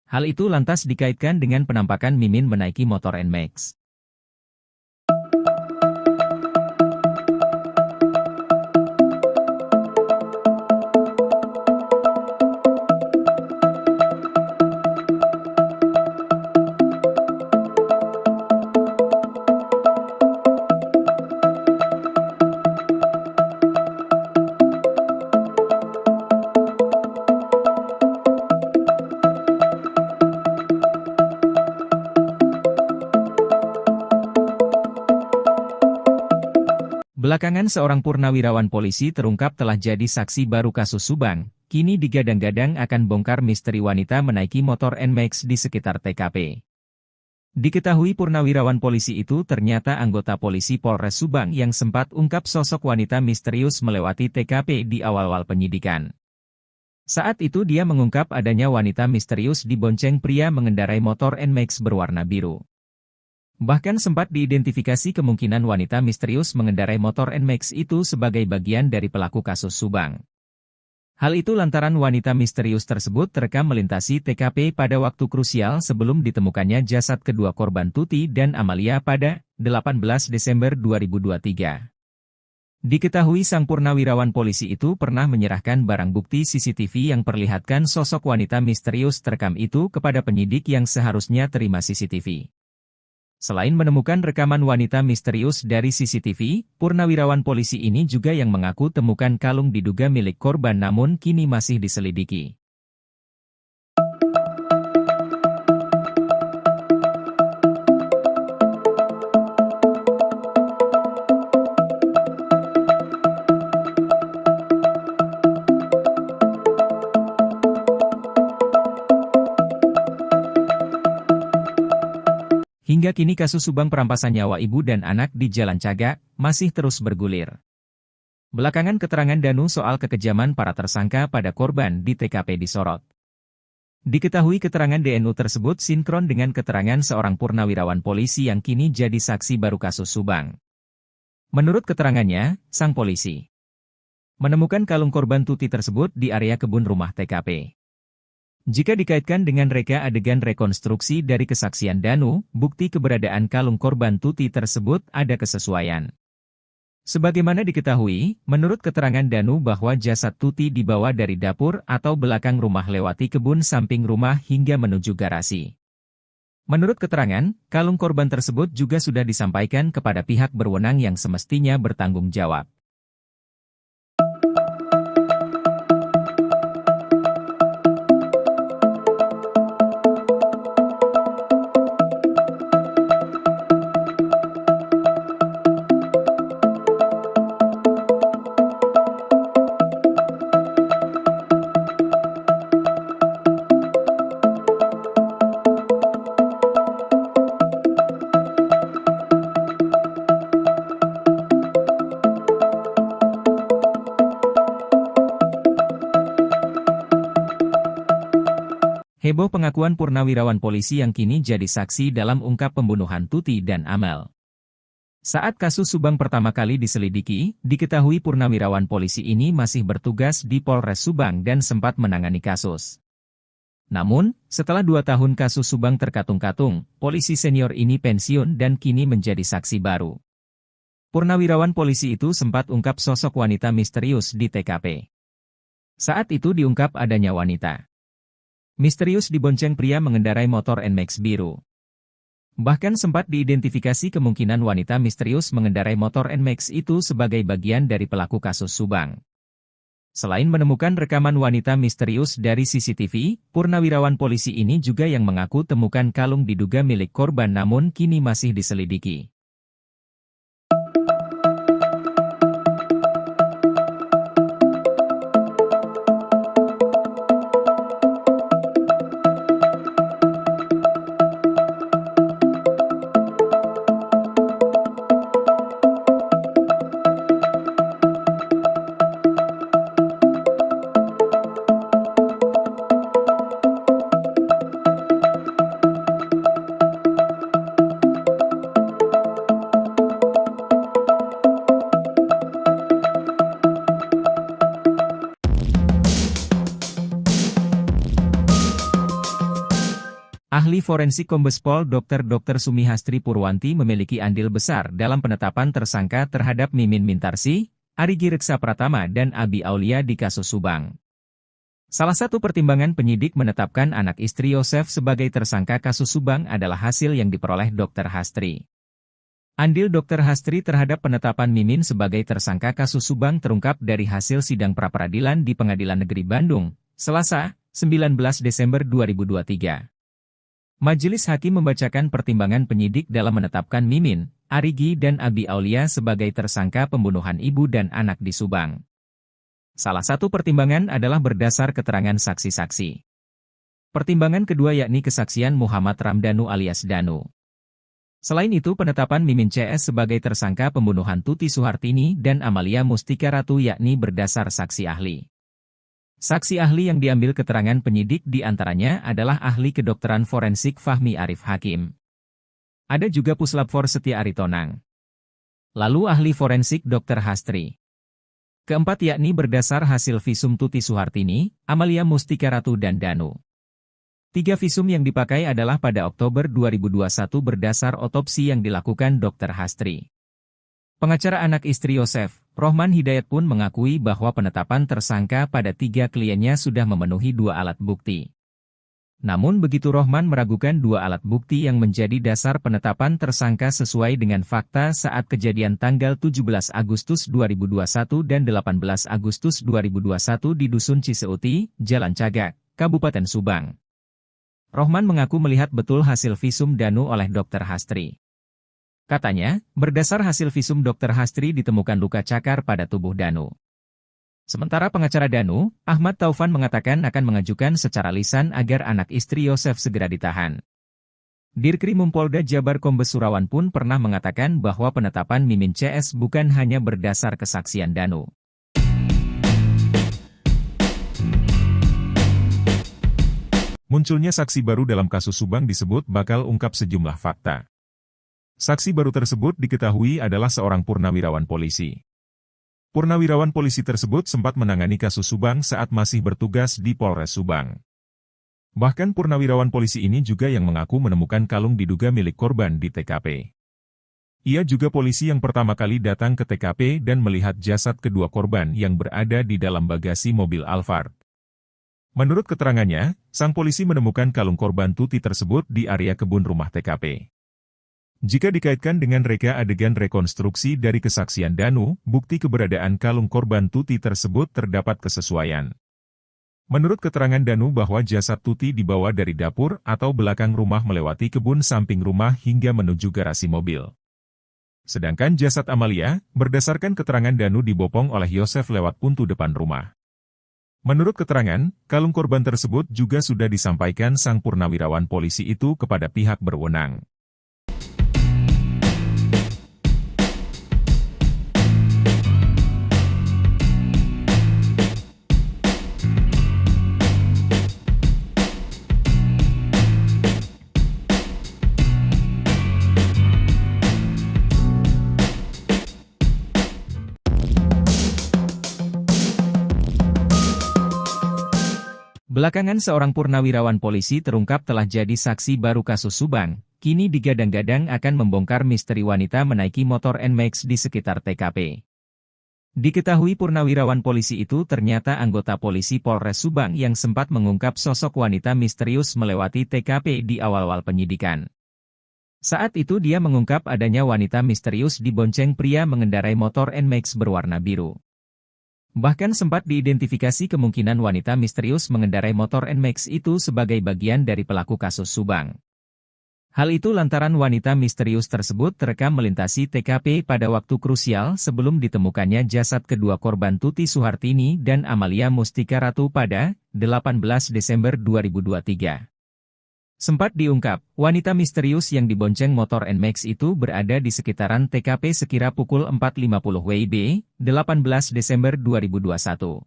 Hal itu lantas dikaitkan dengan penampakan Mimin menaiki motor NMAX. Belakangan seorang purnawirawan polisi terungkap telah jadi saksi baru kasus Subang, kini digadang-gadang akan bongkar misteri wanita menaiki motor NMAX di sekitar TKP. Diketahui purnawirawan polisi itu ternyata anggota polisi Polres Subang yang sempat ungkap sosok wanita misterius melewati TKP di awal-awal penyidikan. Saat itu dia mengungkap adanya wanita misterius dibonceng pria mengendarai motor NMAX berwarna biru. Bahkan sempat diidentifikasi kemungkinan wanita misterius mengendarai motor NMAX itu sebagai bagian dari pelaku kasus Subang. Hal itu lantaran wanita misterius tersebut terekam melintasi TKP pada waktu krusial sebelum ditemukannya jasad kedua korban Tuti dan Amalia pada 18 Desember 2023. Diketahui sang purnawirawan polisi itu pernah menyerahkan barang bukti CCTV yang perlihatkan sosok wanita misterius terekam itu kepada penyidik yang seharusnya terima CCTV. Selain menemukan rekaman wanita misterius dari CCTV, purnawirawan polisi ini juga yang mengaku temukan kalung diduga milik korban namun kini masih diselidiki. Hingga kini kasus Subang perampasan nyawa ibu dan anak di Jalan Cagak masih terus bergulir. Belakangan keterangan Danu soal kekejaman para tersangka pada korban di TKP disorot. Diketahui keterangan DNU tersebut sinkron dengan keterangan seorang purnawirawan polisi yang kini jadi saksi baru kasus Subang. Menurut keterangannya, sang polisi menemukan kalung korban Tuti tersebut di area kebun rumah TKP. Jika dikaitkan dengan reka adegan rekonstruksi dari kesaksian Danu, bukti keberadaan kalung korban Tuti tersebut ada kesesuaian. Sebagaimana diketahui, menurut keterangan Danu bahwa jasad Tuti dibawa dari dapur atau belakang rumah lewati kebun samping rumah hingga menuju garasi. Menurut keterangan, kalung korban tersebut juga sudah disampaikan kepada pihak berwenang yang semestinya bertanggung jawab. Heboh pengakuan purnawirawan polisi yang kini jadi saksi dalam ungkap pembunuhan Tuti dan Amel. Saat kasus Subang pertama kali diselidiki, diketahui purnawirawan polisi ini masih bertugas di Polres Subang dan sempat menangani kasus. Namun, setelah 2 tahun kasus Subang terkatung-katung, polisi senior ini pensiun dan kini menjadi saksi baru. Purnawirawan polisi itu sempat ungkap sosok wanita misterius di TKP. Saat itu diungkap adanya wanita misterius dibonceng pria mengendarai motor NMAX biru. Bahkan sempat diidentifikasi kemungkinan wanita misterius mengendarai motor NMAX itu sebagai bagian dari pelaku kasus Subang. Selain menemukan rekaman wanita misterius dari CCTV, purnawirawan polisi ini juga yang mengaku temukan kalung diduga milik korban namun kini masih diselidiki. Ahli forensik Kombes Pol Dr. Sumihastri Purwanti memiliki andil besar dalam penetapan tersangka terhadap Mimin Mintarsi, Arigi Reksa Pratama dan Abi Aulia di kasus Subang. Salah satu pertimbangan penyidik menetapkan anak istri Yosef sebagai tersangka kasus Subang adalah hasil yang diperoleh Dr. Hastri. Andil Dr. Hastri terhadap penetapan Mimin sebagai tersangka kasus Subang terungkap dari hasil sidang pra-peradilan di Pengadilan Negeri Bandung, Selasa, 19 Desember 2023. Majelis Hakim membacakan pertimbangan penyidik dalam menetapkan Mimin, Arigi dan Abi Aulia sebagai tersangka pembunuhan ibu dan anak di Subang. Salah satu pertimbangan adalah berdasar keterangan saksi-saksi. Pertimbangan kedua yakni kesaksian Muhammad Ramdhanu alias Danu. Selain itu penetapan Mimin CS sebagai tersangka pembunuhan Tuti Suhartini dan Amalia Mustika Ratu yakni berdasar saksi ahli. Saksi ahli yang diambil keterangan penyidik diantaranya adalah ahli kedokteran forensik Fahmi Arif Hakim. Ada juga Puslapfor Setia Aritonang. Lalu ahli forensik Dr. Hastri. Keempat yakni berdasar hasil visum Tuti Suhartini, Amalia Mustika Ratu dan Danu. 3 visum yang dipakai adalah pada Oktober 2021 berdasar otopsi yang dilakukan Dr. Hastri. Pengacara anak istri Yosef, Rohman Hidayat pun mengakui bahwa penetapan tersangka pada 3 kliennya sudah memenuhi 2 alat bukti. Namun begitu Rohman meragukan 2 alat bukti yang menjadi dasar penetapan tersangka sesuai dengan fakta saat kejadian tanggal 17 Agustus 2021 dan 18 Agustus 2021 di Dusun Ciseuti, Jalan Cagak, Kabupaten Subang. Rohman mengaku melihat betul hasil visum Danu oleh Dr. Hastri. Katanya, berdasar hasil visum Dr. Hastri ditemukan luka cakar pada tubuh Danu. Sementara pengacara Danu, Ahmad Taufan mengatakan akan mengajukan secara lisan agar anak istri Yosef segera ditahan. Dirkrim Polda Jabar Kombes Surawan pun pernah mengatakan bahwa penetapan Mimin CS bukan hanya berdasar kesaksian Danu. Munculnya saksi baru dalam kasus Subang disebut bakal ungkap sejumlah fakta. Saksi baru tersebut diketahui adalah seorang purnawirawan polisi. Purnawirawan polisi tersebut sempat menangani kasus Subang saat masih bertugas di Polres Subang. Bahkan purnawirawan polisi ini juga yang mengaku menemukan kalung diduga milik korban di TKP. Ia juga polisi yang pertama kali datang ke TKP dan melihat jasad kedua korban yang berada di dalam bagasi mobil Alphard. Menurut keterangannya, sang polisi menemukan kalung korban Tuti tersebut di area kebun rumah TKP. Jika dikaitkan dengan reka adegan rekonstruksi dari kesaksian Danu, bukti keberadaan kalung korban Tuti tersebut terdapat kesesuaian. Menurut keterangan Danu bahwa jasad Tuti dibawa dari dapur atau belakang rumah melewati kebun samping rumah hingga menuju garasi mobil. Sedangkan jasad Amalia, berdasarkan keterangan Danu dibopong oleh Yosef lewat pintu depan rumah. Menurut keterangan, kalung korban tersebut juga sudah disampaikan sang purnawirawan polisi itu kepada pihak berwenang. Belakangan seorang purnawirawan polisi terungkap telah jadi saksi baru kasus Subang, kini digadang-gadang akan membongkar misteri wanita menaiki motor NMAX di sekitar TKP. Diketahui purnawirawan polisi itu ternyata anggota polisi Polres Subang yang sempat mengungkap sosok wanita misterius melewati TKP di awal-awal penyidikan. Saat itu dia mengungkap adanya wanita misterius dibonceng pria mengendarai motor NMAX berwarna biru. Bahkan sempat diidentifikasi kemungkinan wanita misterius mengendarai motor NMAX itu sebagai bagian dari pelaku kasus Subang. Hal itu lantaran wanita misterius tersebut terekam melintasi TKP pada waktu krusial sebelum ditemukannya jasad kedua korban Tuti Suhartini dan Amalia Mustika Ratu pada 18 Desember 2023. Sempat diungkap, wanita misterius yang dibonceng motor NMAX itu berada di sekitaran TKP sekira pukul 4.50 WIB, 18 Desember 2021.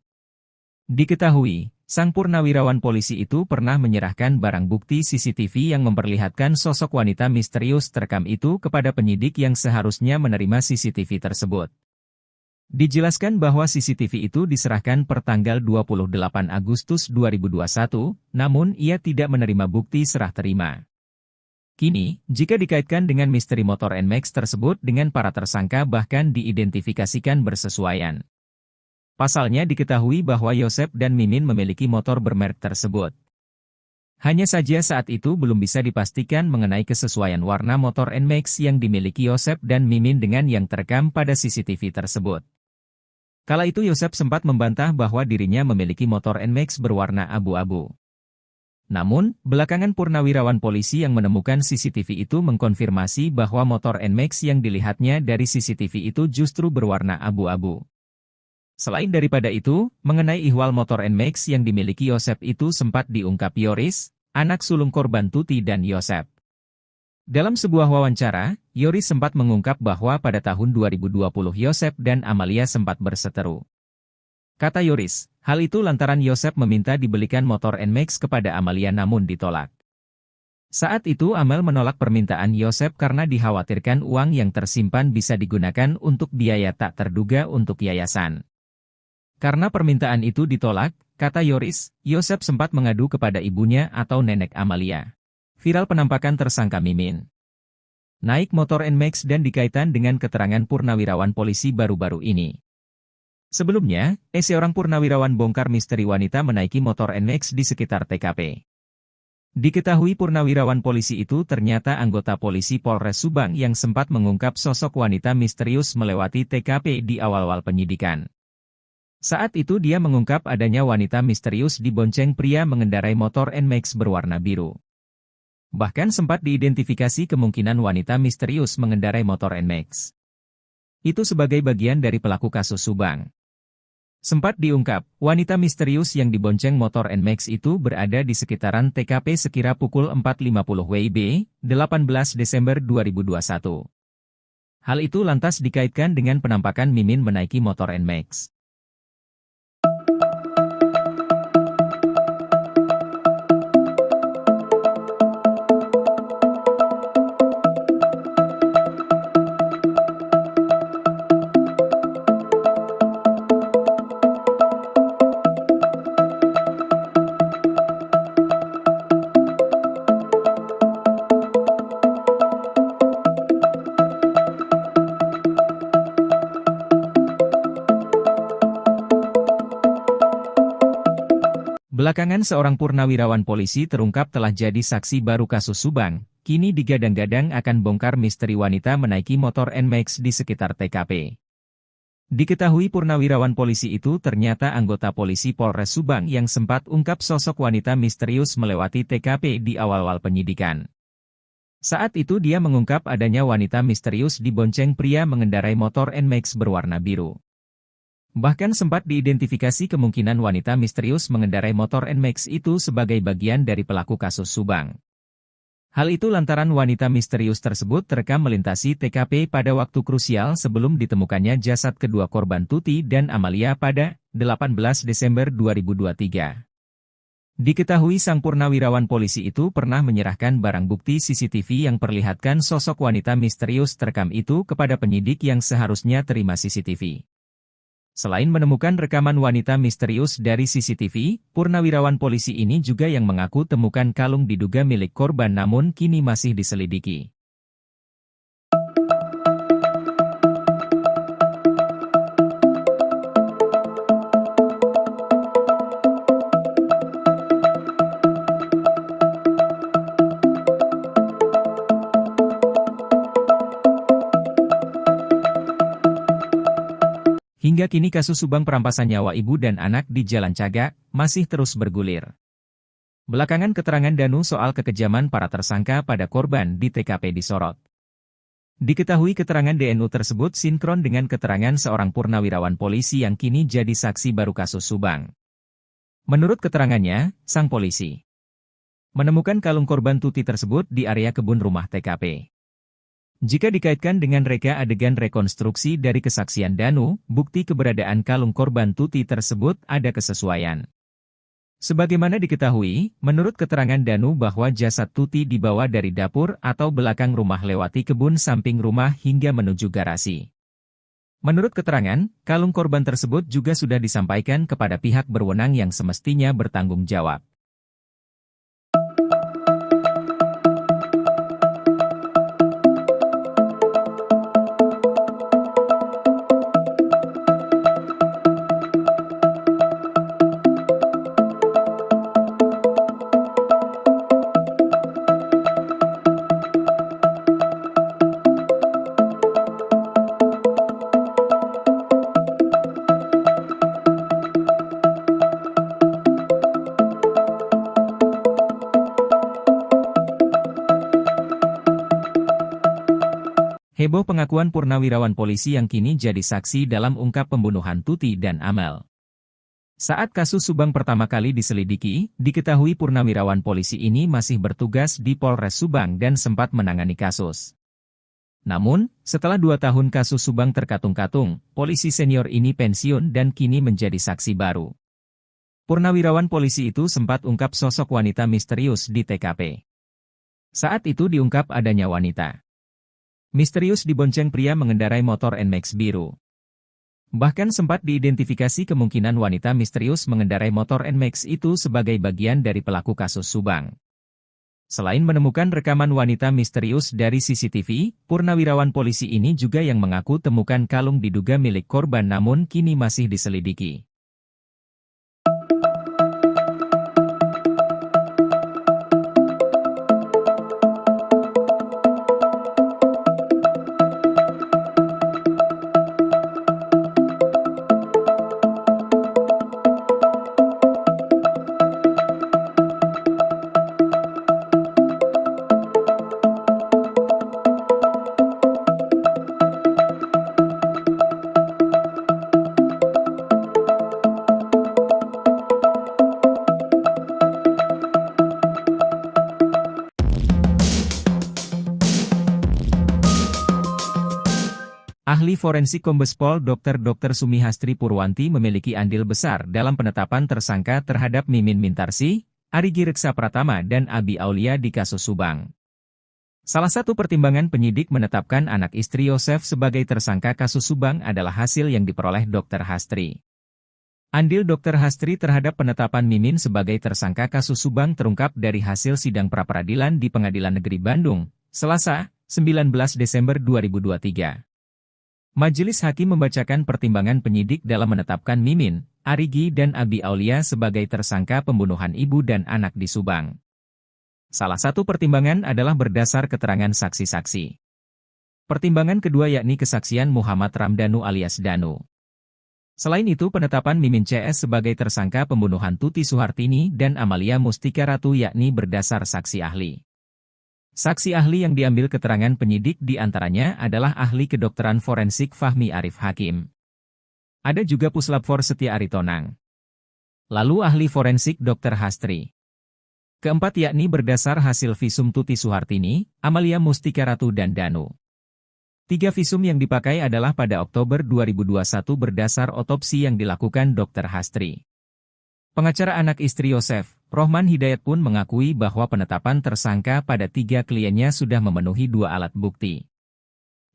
Diketahui, sang purnawirawan polisi itu pernah menyerahkan barang bukti CCTV yang memperlihatkan sosok wanita misterius terekam itu kepada penyidik yang seharusnya menerima CCTV tersebut. Dijelaskan bahwa CCTV itu diserahkan per tanggal 28 Agustus 2021, namun ia tidak menerima bukti serah terima. Kini, jika dikaitkan dengan misteri motor NMAX tersebut dengan para tersangka bahkan diidentifikasikan bersesuaian. Pasalnya diketahui bahwa Yosef dan Mimin memiliki motor bermerek tersebut. Hanya saja saat itu belum bisa dipastikan mengenai kesesuaian warna motor NMAX yang dimiliki Yosef dan Mimin dengan yang terekam pada CCTV tersebut. Kala itu Yosef sempat membantah bahwa dirinya memiliki motor NMAX berwarna abu-abu. Namun, belakangan purnawirawan polisi yang menemukan CCTV itu mengkonfirmasi bahwa motor NMAX yang dilihatnya dari CCTV itu justru berwarna abu-abu. Selain daripada itu, mengenai ihwal motor NMAX yang dimiliki Yosep itu sempat diungkap Yoris, anak sulung korban Tuti dan Yosep. Dalam sebuah wawancara, Yoris sempat mengungkap bahwa pada tahun 2020 Yosep dan Amalia sempat berseteru. Kata Yoris, hal itu lantaran Yosep meminta dibelikan motor NMAX kepada Amalia namun ditolak. Saat itu Amel menolak permintaan Yosep karena dikhawatirkan uang yang tersimpan bisa digunakan untuk biaya tak terduga untuk yayasan. Karena permintaan itu ditolak, kata Yoris, Yosep sempat mengadu kepada ibunya atau nenek Amalia. Viral penampakan tersangka Mimin naik motor NMAX dan dikaitkan dengan keterangan purnawirawan polisi baru-baru ini. Sebelumnya, seorang purnawirawan bongkar misteri wanita menaiki motor NMAX di sekitar TKP. Diketahui purnawirawan polisi itu ternyata anggota polisi Polres Subang yang sempat mengungkap sosok wanita misterius melewati TKP di awal-awal penyidikan. Saat itu dia mengungkap adanya wanita misterius dibonceng pria mengendarai motor NMAX berwarna biru. Bahkan sempat diidentifikasi kemungkinan wanita misterius mengendarai motor NMAX itu sebagai bagian dari pelaku kasus Subang. Sempat diungkap, wanita misterius yang dibonceng motor NMAX itu berada di sekitaran TKP sekira pukul 4.50 WIB, 18 Desember 2021. Hal itu lantas dikaitkan dengan penampakan Mimin menaiki motor NMAX. Belakangan seorang purnawirawan polisi terungkap telah jadi saksi baru kasus Subang, kini digadang-gadang akan bongkar misteri wanita menaiki motor NMAX di sekitar TKP. Diketahui purnawirawan polisi itu ternyata anggota polisi Polres Subang yang sempat ungkap sosok wanita misterius melewati TKP di awal-awal penyidikan. Saat itu dia mengungkap adanya wanita misterius dibonceng pria mengendarai motor NMAX berwarna biru. Bahkan sempat diidentifikasi kemungkinan wanita misterius mengendarai motor NMAX itu sebagai bagian dari pelaku kasus Subang. Hal itu lantaran wanita misterius tersebut terekam melintasi TKP pada waktu krusial sebelum ditemukannya jasad kedua korban Tuti dan Amalia pada 18 Desember 2023. Diketahui sang purnawirawan polisi itu pernah menyerahkan barang bukti CCTV yang perlihatkan sosok wanita misterius terekam itu kepada penyidik yang seharusnya terima CCTV. Selain menemukan rekaman wanita misterius dari CCTV, purnawirawan polisi ini juga yang mengaku temukan kalung diduga milik korban namun kini masih diselidiki. Hingga kini kasus Subang perampasan nyawa ibu dan anak di Jalan Cagak masih terus bergulir. Belakangan keterangan Danu soal kekejaman para tersangka pada korban di TKP disorot. Diketahui keterangan DNU tersebut sinkron dengan keterangan seorang purnawirawan polisi yang kini jadi saksi baru kasus Subang. Menurut keterangannya, sang polisi menemukan kalung korban Tuti tersebut di area kebun rumah TKP. Jika dikaitkan dengan reka adegan rekonstruksi dari kesaksian Danu, bukti keberadaan kalung korban Tuti tersebut ada kesesuaian. Sebagaimana diketahui, menurut keterangan Danu bahwa jasad Tuti dibawa dari dapur atau belakang rumah lewati kebun samping rumah hingga menuju garasi. Menurut keterangan, kalung korban tersebut juga sudah disampaikan kepada pihak berwenang yang semestinya bertanggung jawab. Heboh pengakuan purnawirawan polisi yang kini jadi saksi dalam ungkap pembunuhan Tuti dan Amel. Saat kasus Subang pertama kali diselidiki, diketahui purnawirawan polisi ini masih bertugas di Polres Subang dan sempat menangani kasus. Namun, setelah 2 tahun kasus Subang terkatung-katung, polisi senior ini pensiun dan kini menjadi saksi baru. Purnawirawan polisi itu sempat ungkap sosok wanita misterius di TKP. Saat itu diungkap adanya wanita misterius dibonceng pria mengendarai motor NMAX biru. Bahkan sempat diidentifikasi kemungkinan wanita misterius mengendarai motor NMAX itu sebagai bagian dari pelaku kasus Subang. Selain menemukan rekaman wanita misterius dari CCTV, purnawirawan polisi ini juga yang mengaku temukan kalung diduga milik korban namun kini masih diselidiki. Ahli forensik Kombes Pol Dr. Sumihastri Purwanti memiliki andil besar dalam penetapan tersangka terhadap Mimin Mintarsih, Arigi Reksa Pratama dan Abi Aulia di kasus Subang. Salah satu pertimbangan penyidik menetapkan anak istri Yosef sebagai tersangka kasus Subang adalah hasil yang diperoleh Dr. Hastri. Andil Dr. Hastri terhadap penetapan Mimin sebagai tersangka kasus Subang terungkap dari hasil sidang pra-peradilan di Pengadilan Negeri Bandung, Selasa, 19 Desember 2023. Majelis Hakim membacakan pertimbangan penyidik dalam menetapkan Mimin, Arigi dan Abi Aulia sebagai tersangka pembunuhan ibu dan anak di Subang. Salah satu pertimbangan adalah berdasar keterangan saksi-saksi. Pertimbangan kedua yakni kesaksian Muhammad Ramdhanu alias Danu. Selain itu penetapan Mimin CS sebagai tersangka pembunuhan Tuti Suhartini dan Amalia Mustika Ratu yakni berdasar saksi ahli. Saksi ahli yang diambil keterangan penyidik diantaranya adalah ahli kedokteran forensik Fahmi Arif Hakim. Ada juga Puslapfor Setia Aritonang. Lalu ahli forensik Dr. Hastri. Keempat yakni berdasar hasil visum Tuti Suhartini, Amalia Mustika Ratu dan Danu. 3 visum yang dipakai adalah pada Oktober 2021 berdasar otopsi yang dilakukan Dr. Hastri. Pengacara anak istri Yosef, Rohman Hidayat pun mengakui bahwa penetapan tersangka pada 3 kliennya sudah memenuhi 2 alat bukti.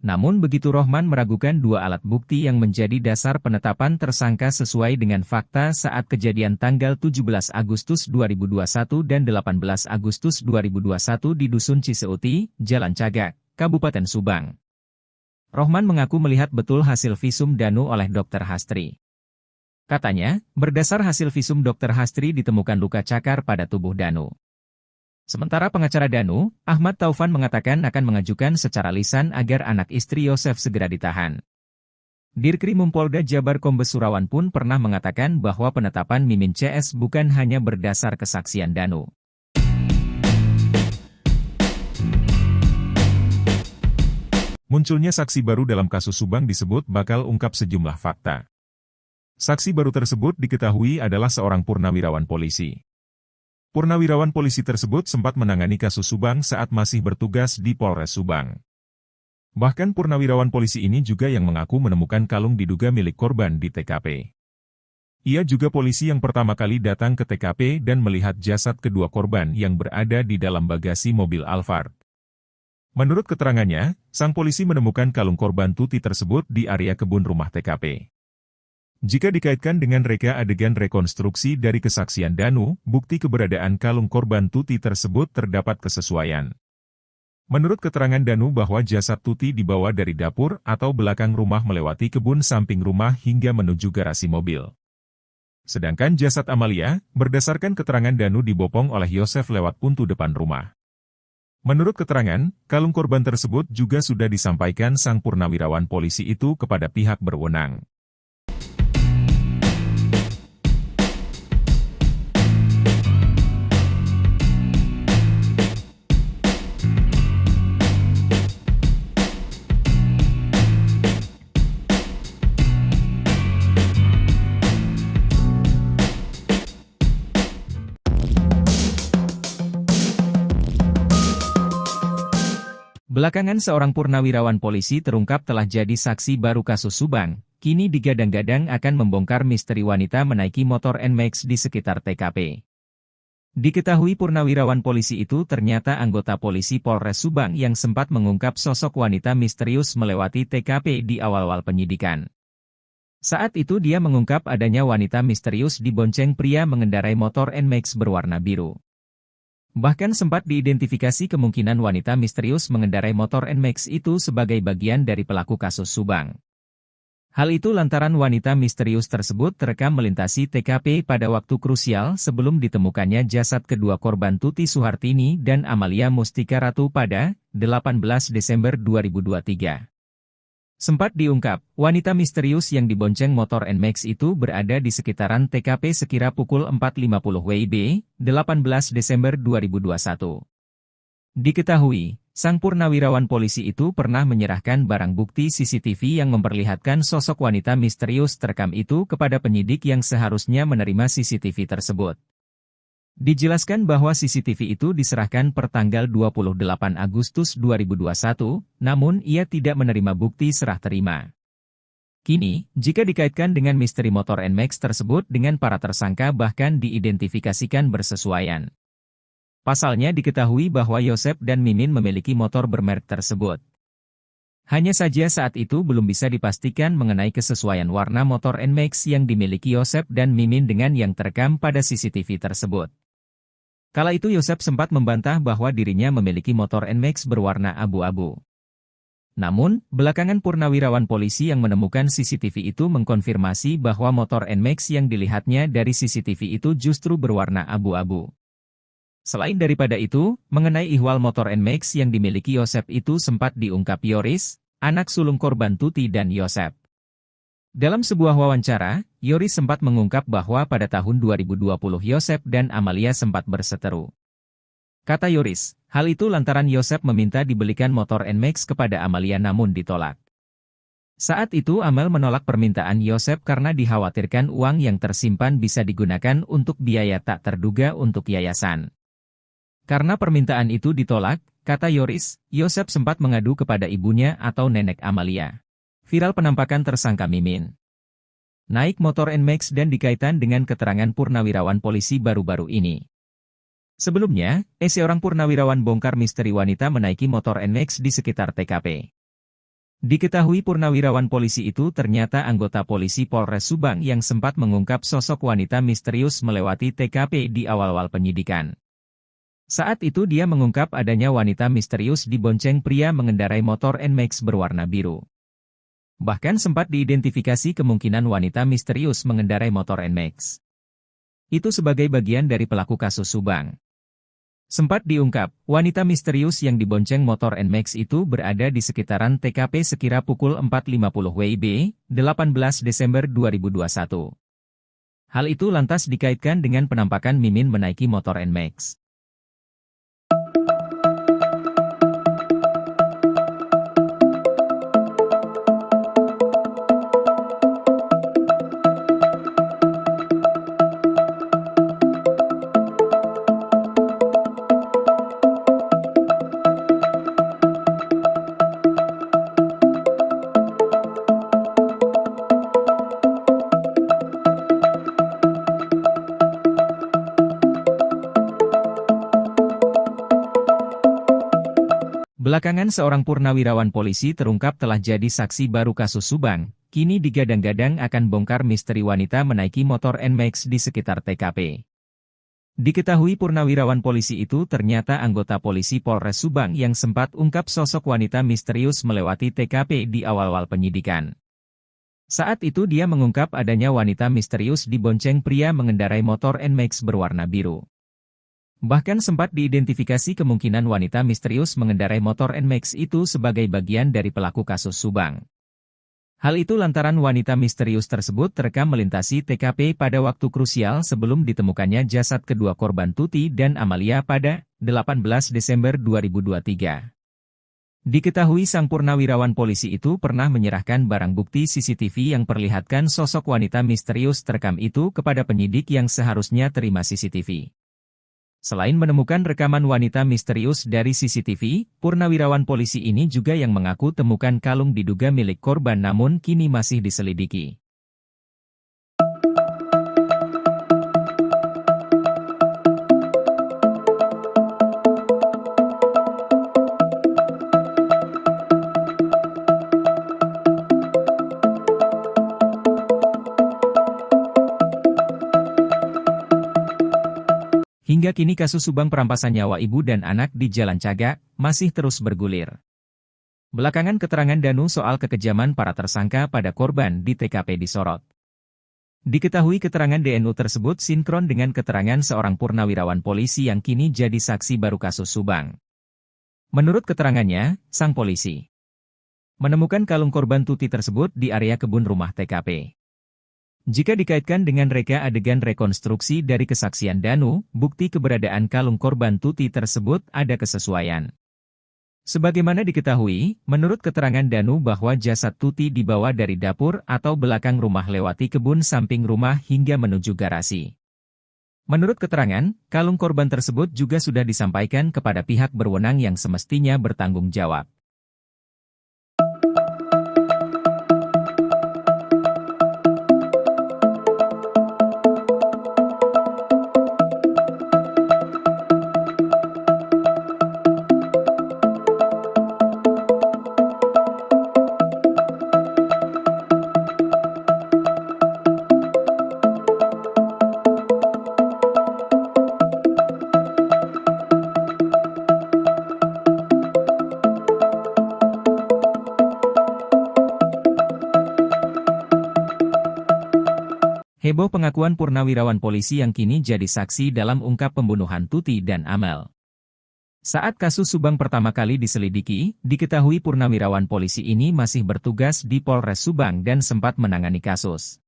Namun begitu Rohman meragukan 2 alat bukti yang menjadi dasar penetapan tersangka sesuai dengan fakta saat kejadian tanggal 17 Agustus 2021 dan 18 Agustus 2021 di Dusun Ciseuti, Jalan Cagak, Kabupaten Subang. Rohman mengaku melihat betul hasil visum Danu oleh Dr. Hastri. Katanya, berdasar hasil visum Dr. Hastri ditemukan luka cakar pada tubuh Danu. Sementara pengacara Danu, Ahmad Taufan mengatakan akan mengajukan secara lisan agar anak istri Yosef segera ditahan. Dirkrimum Polda Jabar Kombes Surawan pun pernah mengatakan bahwa penetapan Mimin CS bukan hanya berdasar kesaksian Danu. Munculnya saksi baru dalam kasus Subang disebut bakal ungkap sejumlah fakta. Saksi baru tersebut diketahui adalah seorang purnawirawan polisi. Purnawirawan polisi tersebut sempat menangani kasus Subang saat masih bertugas di Polres Subang. Bahkan purnawirawan polisi ini juga yang mengaku menemukan kalung diduga milik korban di TKP. Ia juga polisi yang pertama kali datang ke TKP dan melihat jasad kedua korban yang berada di dalam bagasi mobil Alphard. Menurut keterangannya, sang polisi menemukan kalung korban Tuti tersebut di area kebun rumah TKP. Jika dikaitkan dengan reka adegan rekonstruksi dari kesaksian Danu, bukti keberadaan kalung korban Tuti tersebut terdapat kesesuaian. Menurut keterangan Danu bahwa jasad Tuti dibawa dari dapur atau belakang rumah melewati kebun samping rumah hingga menuju garasi mobil. Sedangkan jasad Amalia, berdasarkan keterangan Danu dibopong oleh Yosef lewat pintu depan rumah. Menurut keterangan, kalung korban tersebut juga sudah disampaikan sang purnawirawan polisi itu kepada pihak berwenang. Belakangan seorang purnawirawan polisi terungkap telah jadi saksi baru kasus Subang, kini digadang-gadang akan membongkar misteri wanita menaiki motor NMAX di sekitar TKP. Diketahui purnawirawan polisi itu ternyata anggota polisi Polres Subang yang sempat mengungkap sosok wanita misterius melewati TKP di awal-awal penyidikan. Saat itu dia mengungkap adanya wanita misterius dibonceng pria mengendarai motor NMAX berwarna biru. Bahkan sempat diidentifikasi kemungkinan wanita misterius mengendarai motor NMAX itu sebagai bagian dari pelaku kasus Subang. Hal itu lantaran wanita misterius tersebut terekam melintasi TKP pada waktu krusial sebelum ditemukannya jasad kedua korban Tuti Suhartini dan Amalia Mustika Ratu pada 18 Desember 2023. Sempat diungkap, wanita misterius yang dibonceng motor NMAX itu berada di sekitaran TKP sekira pukul 4.50 WIB, 18 Desember 2021. Diketahui, sang purnawirawan polisi itu pernah menyerahkan barang bukti CCTV yang memperlihatkan sosok wanita misterius terekam itu kepada penyidik yang seharusnya menerima CCTV tersebut. Dijelaskan bahwa CCTV itu diserahkan per tanggal 28 Agustus 2021, namun ia tidak menerima bukti serah terima. Kini, jika dikaitkan dengan misteri motor NMAX tersebut dengan para tersangka bahkan diidentifikasikan bersesuaian. Pasalnya diketahui bahwa Yosep dan Mimin memiliki motor bermerek tersebut. Hanya saja saat itu belum bisa dipastikan mengenai kesesuaian warna motor NMAX yang dimiliki Yosep dan Mimin dengan yang terekam pada CCTV tersebut. Kala itu Yosep sempat membantah bahwa dirinya memiliki motor NMAX berwarna abu-abu. Namun, belakangan purnawirawan polisi yang menemukan CCTV itu mengkonfirmasi bahwa motor NMAX yang dilihatnya dari CCTV itu justru berwarna abu-abu. Selain daripada itu, mengenai ihwal motor NMAX yang dimiliki Yosep itu sempat diungkap Yoris, anak sulung korban Tuti dan Yosep. Dalam sebuah wawancara, Yoris sempat mengungkap bahwa pada tahun 2020 Yosep dan Amalia sempat berseteru. Kata Yoris, hal itu lantaran Yosep meminta dibelikan motor NMAX kepada Amalia namun ditolak. Saat itu Amel menolak permintaan Yosep karena dikhawatirkan uang yang tersimpan bisa digunakan untuk biaya tak terduga untuk yayasan. Karena permintaan itu ditolak, kata Yoris, Yosep sempat mengadu kepada ibunya atau nenek Amalia. Viral penampakan tersangka Mimin naik motor NMAX dan dikaitkan dengan keterangan purnawirawan polisi baru-baru ini. Sebelumnya, seorang purnawirawan bongkar misteri wanita menaiki motor NMAX di sekitar TKP. Diketahui purnawirawan polisi itu ternyata anggota polisi Polres Subang yang sempat mengungkap sosok wanita misterius melewati TKP di awal-awal penyidikan. Saat itu dia mengungkap adanya wanita misterius dibonceng pria mengendarai motor NMAX berwarna biru. Bahkan sempat diidentifikasi kemungkinan wanita misterius mengendarai motor NMAX itu sebagai bagian dari pelaku kasus Subang. Sempat diungkap, wanita misterius yang dibonceng motor NMAX itu berada di sekitaran TKP sekira pukul 4.50 WIB, 18 Desember 2021. Hal itu lantas dikaitkan dengan penampakan Mimin menaiki motor NMAX. Belakangan seorang purnawirawan polisi terungkap telah jadi saksi baru kasus Subang, kini digadang-gadang akan bongkar misteri wanita menaiki motor NMAX di sekitar TKP. Diketahui purnawirawan polisi itu ternyata anggota polisi Polres Subang yang sempat ungkap sosok wanita misterius melewati TKP di awal-awal penyidikan. Saat itu dia mengungkap adanya wanita misterius dibonceng pria mengendarai motor NMAX berwarna biru. Bahkan sempat diidentifikasi kemungkinan wanita misterius mengendarai motor NMAX itu sebagai bagian dari pelaku kasus Subang. Hal itu lantaran wanita misterius tersebut terekam melintasi TKP pada waktu krusial sebelum ditemukannya jasad kedua korban Tuti dan Amalia pada 18 Desember 2023. Diketahui sang purnawirawan polisi itu pernah menyerahkan barang bukti CCTV yang perlihatkan sosok wanita misterius terekam itu kepada penyidik yang seharusnya terima CCTV. Selain menemukan rekaman wanita misterius dari CCTV, purnawirawan polisi ini juga yang mengaku temukan kalung diduga milik korban namun kini masih diselidiki. Hingga kini kasus Subang perampasan nyawa ibu dan anak di Jalan Cagak masih terus bergulir. Belakangan keterangan Danu soal kekejaman para tersangka pada korban di TKP disorot. Diketahui keterangan DNU tersebut sinkron dengan keterangan seorang purnawirawan polisi yang kini jadi saksi baru kasus Subang. Menurut keterangannya, sang polisi menemukan kalung korban Tuti tersebut di area kebun rumah TKP. Jika dikaitkan dengan reka adegan rekonstruksi dari kesaksian Danu, bukti keberadaan kalung korban Tuti tersebut ada kesesuaian. Sebagaimana diketahui, menurut keterangan Danu bahwa jasad Tuti dibawa dari dapur atau belakang rumah lewati kebun samping rumah hingga menuju garasi. Menurut keterangan, kalung korban tersebut juga sudah disampaikan kepada pihak berwenang yang semestinya bertanggung jawab. Heboh pengakuan purnawirawan polisi yang kini jadi saksi dalam ungkap pembunuhan Tuti dan Amel. Saat kasus Subang pertama kali diselidiki, diketahui purnawirawan polisi ini masih bertugas di Polres Subang dan sempat menangani kasus.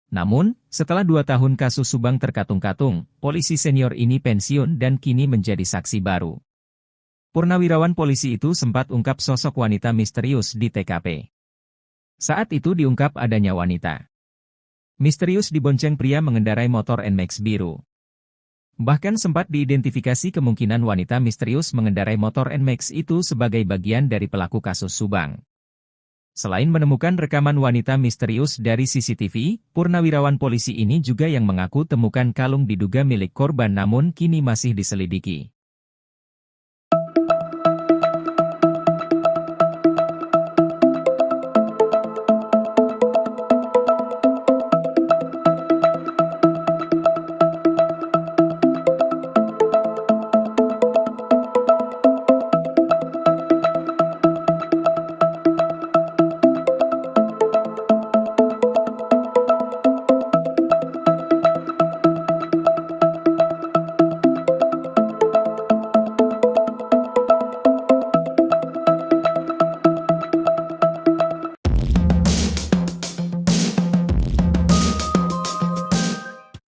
Namun, setelah 2 tahun kasus Subang terkatung-katung, polisi senior ini pensiun dan kini menjadi saksi baru. Purnawirawan polisi itu sempat ungkap sosok wanita misterius di TKP. Saat itu diungkap adanya wanita misterius dibonceng pria mengendarai motor NMAX biru. Bahkan sempat diidentifikasi kemungkinan wanita misterius mengendarai motor NMAX itu sebagai bagian dari pelaku kasus Subang. Selain menemukan rekaman wanita misterius dari CCTV, purnawirawan polisi ini juga yang mengaku temukan kalung diduga milik korban namun kini masih diselidiki.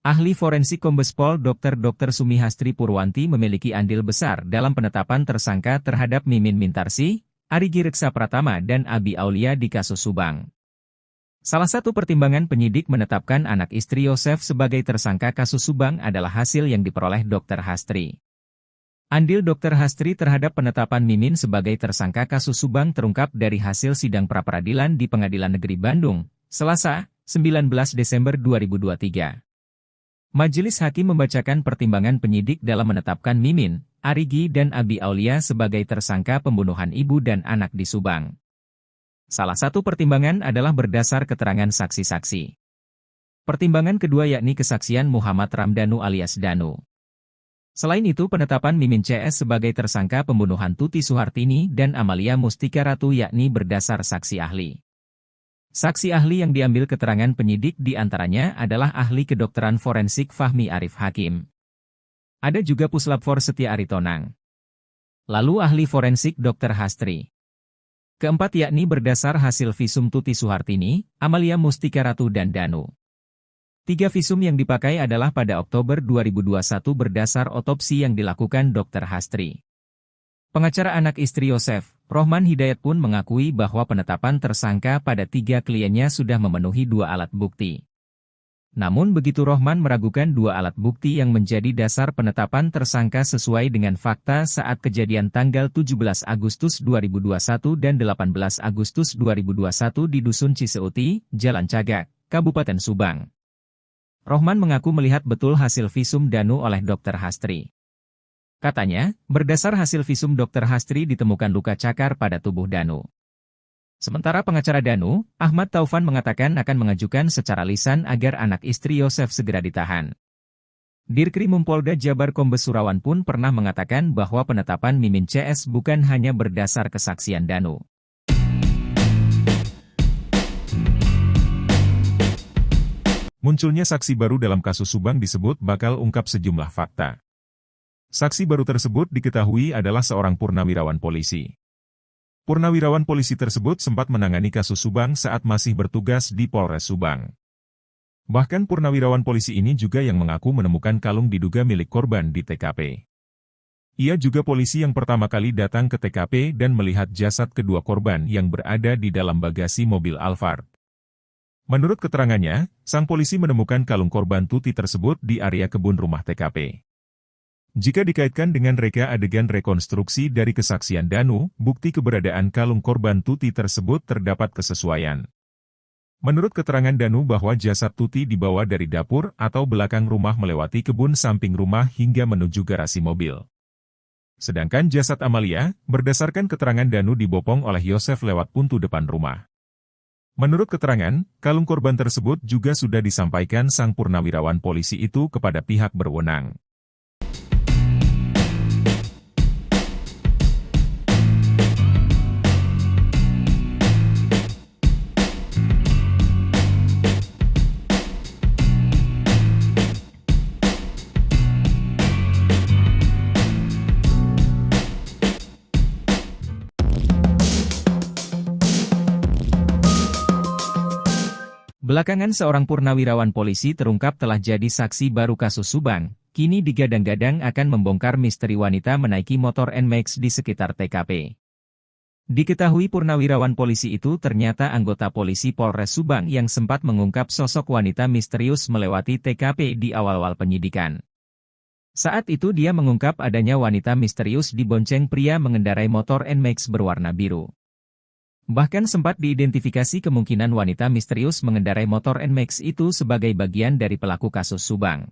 Ahli forensik Kombes Pol Dr. Sumihastri Purwanti memiliki andil besar dalam penetapan tersangka terhadap Mimin Mintarsih, Arigi Reksa Pratama dan Abi Aulia di kasus Subang. Salah satu pertimbangan penyidik menetapkan anak istri Yosef sebagai tersangka kasus Subang adalah hasil yang diperoleh Dr. Hastri. Andil Dr. Hastri terhadap penetapan Mimin sebagai tersangka kasus Subang terungkap dari hasil sidang pra-peradilan di Pengadilan Negeri Bandung, Selasa, 19 Desember 2023. Majelis Hakim membacakan pertimbangan penyidik dalam menetapkan Mimin, Arigi dan Abi Aulia sebagai tersangka pembunuhan ibu dan anak di Subang. Salah satu pertimbangan adalah berdasar keterangan saksi-saksi. Pertimbangan kedua yakni kesaksian Muhammad Ramdhanu alias Danu. Selain itu penetapan Mimin CS sebagai tersangka pembunuhan Tuti Suhartini dan Amalia Mustika Ratu yakni berdasar saksi ahli. Saksi ahli yang diambil keterangan penyidik diantaranya adalah ahli kedokteran forensik Fahmi Arif Hakim. Ada juga Puslapfor Setia Aritonang. Lalu ahli forensik Dr. Hastri. Keempat yakni berdasar hasil visum Tuti Suhartini, Amalia Mustika Ratu dan Danu. 3 visum yang dipakai adalah pada Oktober 2021 berdasar otopsi yang dilakukan Dr. Hastri. Pengacara anak istri Yosef, Rohman Hidayat pun mengakui bahwa penetapan tersangka pada 3 kliennya sudah memenuhi 2 alat bukti. Namun begitu Rohman meragukan dua alat bukti yang menjadi dasar penetapan tersangka sesuai dengan fakta saat kejadian tanggal 17 Agustus 2021 dan 18 Agustus 2021 di Dusun Ciseuti, Jalan Cagak, Kabupaten Subang. Rohman mengaku melihat betul hasil visum Danu oleh Dr. Hastri. Katanya, berdasar hasil visum Dr. Hastri ditemukan luka cakar pada tubuh Danu. Sementara pengacara Danu, Ahmad Taufan mengatakan akan mengajukan secara lisan agar anak istri Yosef segera ditahan. Dirkrim Polda Jabar Kombes Surawan pun pernah mengatakan bahwa penetapan Mimin CS bukan hanya berdasar kesaksian Danu. Munculnya saksi baru dalam kasus Subang disebut bakal ungkap sejumlah fakta. Saksi baru tersebut diketahui adalah seorang purnawirawan polisi. Purnawirawan polisi tersebut sempat menangani kasus Subang saat masih bertugas di Polres Subang. Bahkan purnawirawan polisi ini juga yang mengaku menemukan kalung diduga milik korban di TKP. Ia juga polisi yang pertama kali datang ke TKP dan melihat jasad kedua korban yang berada di dalam bagasi mobil Alphard. Menurut keterangannya, sang polisi menemukan kalung korban Tuti tersebut di area kebun rumah TKP. Jika dikaitkan dengan reka adegan rekonstruksi dari kesaksian Danu, bukti keberadaan kalung korban Tuti tersebut terdapat kesesuaian. Menurut keterangan Danu bahwa jasad Tuti dibawa dari dapur atau belakang rumah melewati kebun samping rumah hingga menuju garasi mobil. Sedangkan jasad Amalia, berdasarkan keterangan Danu dibopong oleh Yosef lewat pintu depan rumah. Menurut keterangan, kalung korban tersebut juga sudah disampaikan sang purnawirawan polisi itu kepada pihak berwenang. Belakangan seorang purnawirawan polisi terungkap telah jadi saksi baru kasus Subang, kini digadang-gadang akan membongkar misteri wanita menaiki motor NMAX di sekitar TKP. Diketahui purnawirawan polisi itu ternyata anggota polisi Polres Subang yang sempat mengungkap sosok wanita misterius melewati TKP di awal-awal penyidikan. Saat itu dia mengungkap adanya wanita misterius dibonceng pria mengendarai motor NMAX berwarna biru. Bahkan sempat diidentifikasi kemungkinan wanita misterius mengendarai motor NMAX itu sebagai bagian dari pelaku kasus Subang.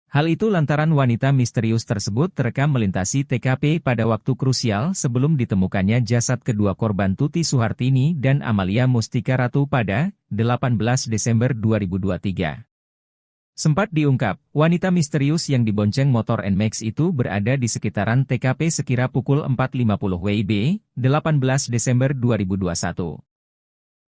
Hal itu lantaran wanita misterius tersebut terekam melintasi TKP pada waktu krusial sebelum ditemukannya jasad kedua korban Tuti Suhartini dan Amalia Mustika Ratu pada 18 Desember 2023. Sempat diungkap, wanita misterius yang dibonceng motor NMAX itu berada di sekitaran TKP sekira pukul 4.50 WIB, 18 Desember 2021.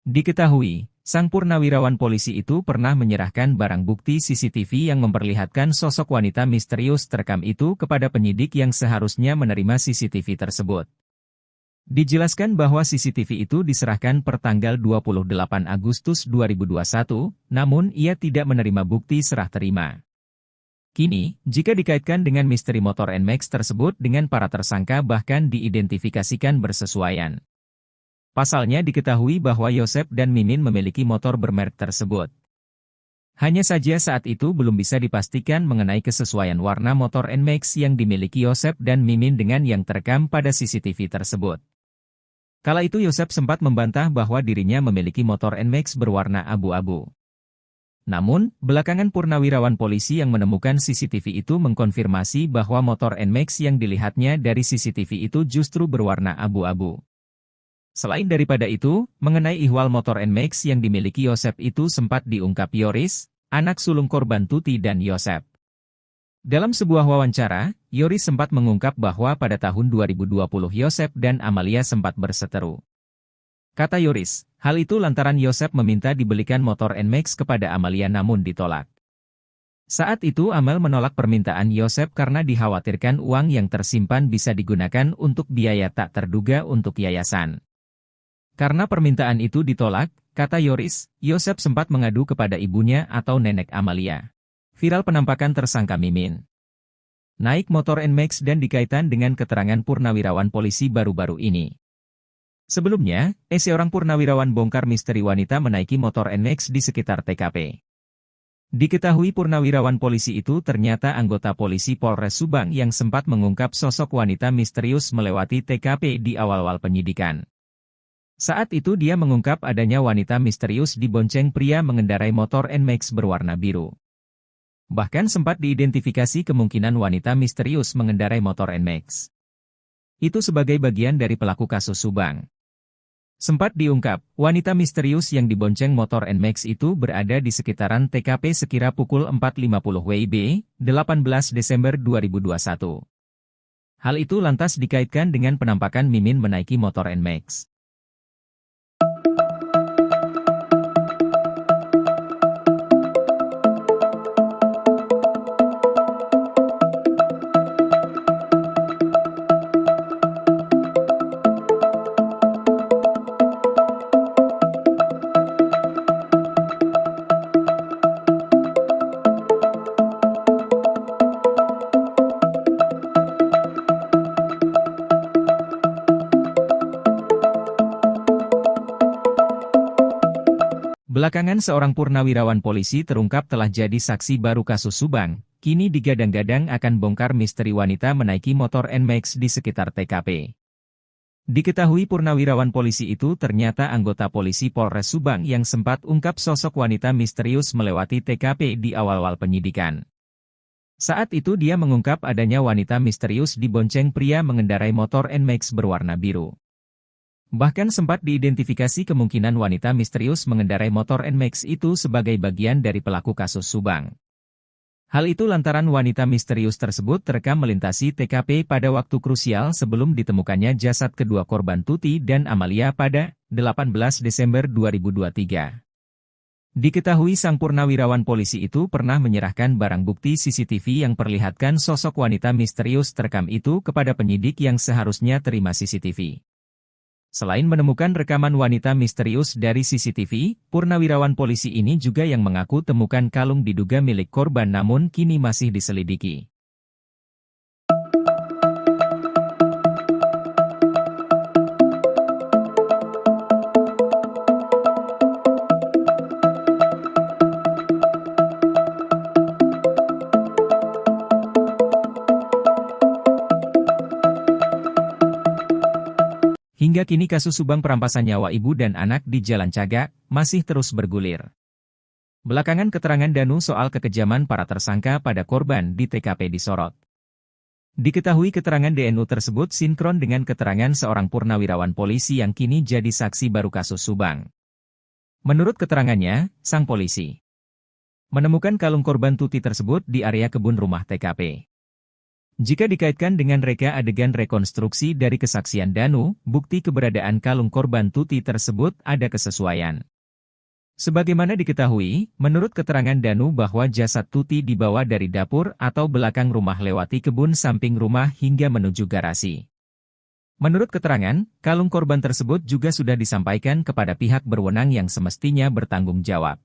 Diketahui, sang purnawirawan polisi itu pernah menyerahkan barang bukti CCTV yang memperlihatkan sosok wanita misterius terekam itu kepada penyidik yang seharusnya menerima CCTV tersebut. Dijelaskan bahwa CCTV itu diserahkan per tanggal 28 Agustus 2021, namun ia tidak menerima bukti serah terima. Kini, jika dikaitkan dengan misteri motor NMAX tersebut dengan para tersangka bahkan diidentifikasikan bersesuaian. Pasalnya diketahui bahwa Yosef dan Mimin memiliki motor bermerek tersebut. Hanya saja saat itu belum bisa dipastikan mengenai kesesuaian warna motor NMAX yang dimiliki Yosef dan Mimin dengan yang terekam pada CCTV tersebut. Kala itu Yosef sempat membantah bahwa dirinya memiliki motor NMAX berwarna abu-abu. Namun, belakangan purnawirawan polisi yang menemukan CCTV itu mengkonfirmasi bahwa motor NMAX yang dilihatnya dari CCTV itu justru berwarna abu-abu. Selain daripada itu, mengenai ihwal motor NMAX yang dimiliki Yosef itu sempat diungkap Yoris, anak sulung korban Tuti dan Yosef. Dalam sebuah wawancara, Yoris sempat mengungkap bahwa pada tahun 2020 Yosef dan Amalia sempat berseteru. Kata Yoris, hal itu lantaran Yosef meminta dibelikan motor NMAX kepada Amalia namun ditolak. Saat itu Amel menolak permintaan Yosef karena dikhawatirkan uang yang tersimpan bisa digunakan untuk biaya tak terduga untuk yayasan. Karena permintaan itu ditolak, kata Yoris, Yosef sempat mengadu kepada ibunya atau nenek Amalia. Viral penampakan tersangka Mimin naik motor NMAX dan dikaitkan dengan keterangan purnawirawan polisi baru-baru ini. Sebelumnya, seorang purnawirawan bongkar misteri wanita menaiki motor NMAX di sekitar TKP. Diketahui purnawirawan polisi itu ternyata anggota polisi Polres Subang yang sempat mengungkap sosok wanita misterius melewati TKP di awal-awal penyidikan. Saat itu dia mengungkap adanya wanita misterius dibonceng pria mengendarai motor NMAX berwarna biru. Bahkan sempat diidentifikasi kemungkinan wanita misterius mengendarai motor NMAX itu sebagai bagian dari pelaku kasus Subang. Sempat diungkap, wanita misterius yang dibonceng motor NMAX itu berada di sekitaran TKP sekira pukul 4.50 WIB, 18 Desember 2021. Hal itu lantas dikaitkan dengan penampakan Mimin menaiki motor NMAX. Belakangan seorang purnawirawan polisi terungkap telah jadi saksi baru kasus Subang, kini digadang-gadang akan bongkar misteri wanita menaiki motor NMAX di sekitar TKP. Diketahui purnawirawan polisi itu ternyata anggota polisi Polres Subang yang sempat ungkap sosok wanita misterius melewati TKP di awal-awal penyidikan. Saat itu dia mengungkap adanya wanita misterius dibonceng pria mengendarai motor NMAX berwarna biru. Bahkan sempat diidentifikasi kemungkinan wanita misterius mengendarai motor NMAX itu sebagai bagian dari pelaku kasus Subang. Hal itu lantaran wanita misterius tersebut terekam melintasi TKP pada waktu krusial sebelum ditemukannya jasad kedua korban Tuti dan Amalia pada 18 Desember 2023. Diketahui sang purnawirawan polisi itu pernah menyerahkan barang bukti CCTV yang perlihatkan sosok wanita misterius terekam itu kepada penyidik yang seharusnya terima CCTV. Selain menemukan rekaman wanita misterius dari CCTV, purnawirawan polisi ini juga yang mengaku temukan kalung diduga milik korban namun kini masih diselidiki. Hingga kini kasus Subang perampasan nyawa ibu dan anak di Jalan Cagak masih terus bergulir. Belakangan keterangan Danu soal kekejaman para tersangka pada korban di TKP disorot. Diketahui keterangan DNU tersebut sinkron dengan keterangan seorang purnawirawan polisi yang kini jadi saksi baru kasus Subang. Menurut keterangannya, sang polisi menemukan kalung korban Tuti tersebut di area kebun rumah TKP. Jika dikaitkan dengan reka adegan rekonstruksi dari kesaksian Danu, bukti keberadaan kalung korban Tuti tersebut ada kesesuaian. Sebagaimana diketahui, menurut keterangan Danu bahwa jasad Tuti dibawa dari dapur atau belakang rumah lewati kebun samping rumah hingga menuju garasi. Menurut keterangan, kalung korban tersebut juga sudah disampaikan kepada pihak berwenang yang semestinya bertanggung jawab.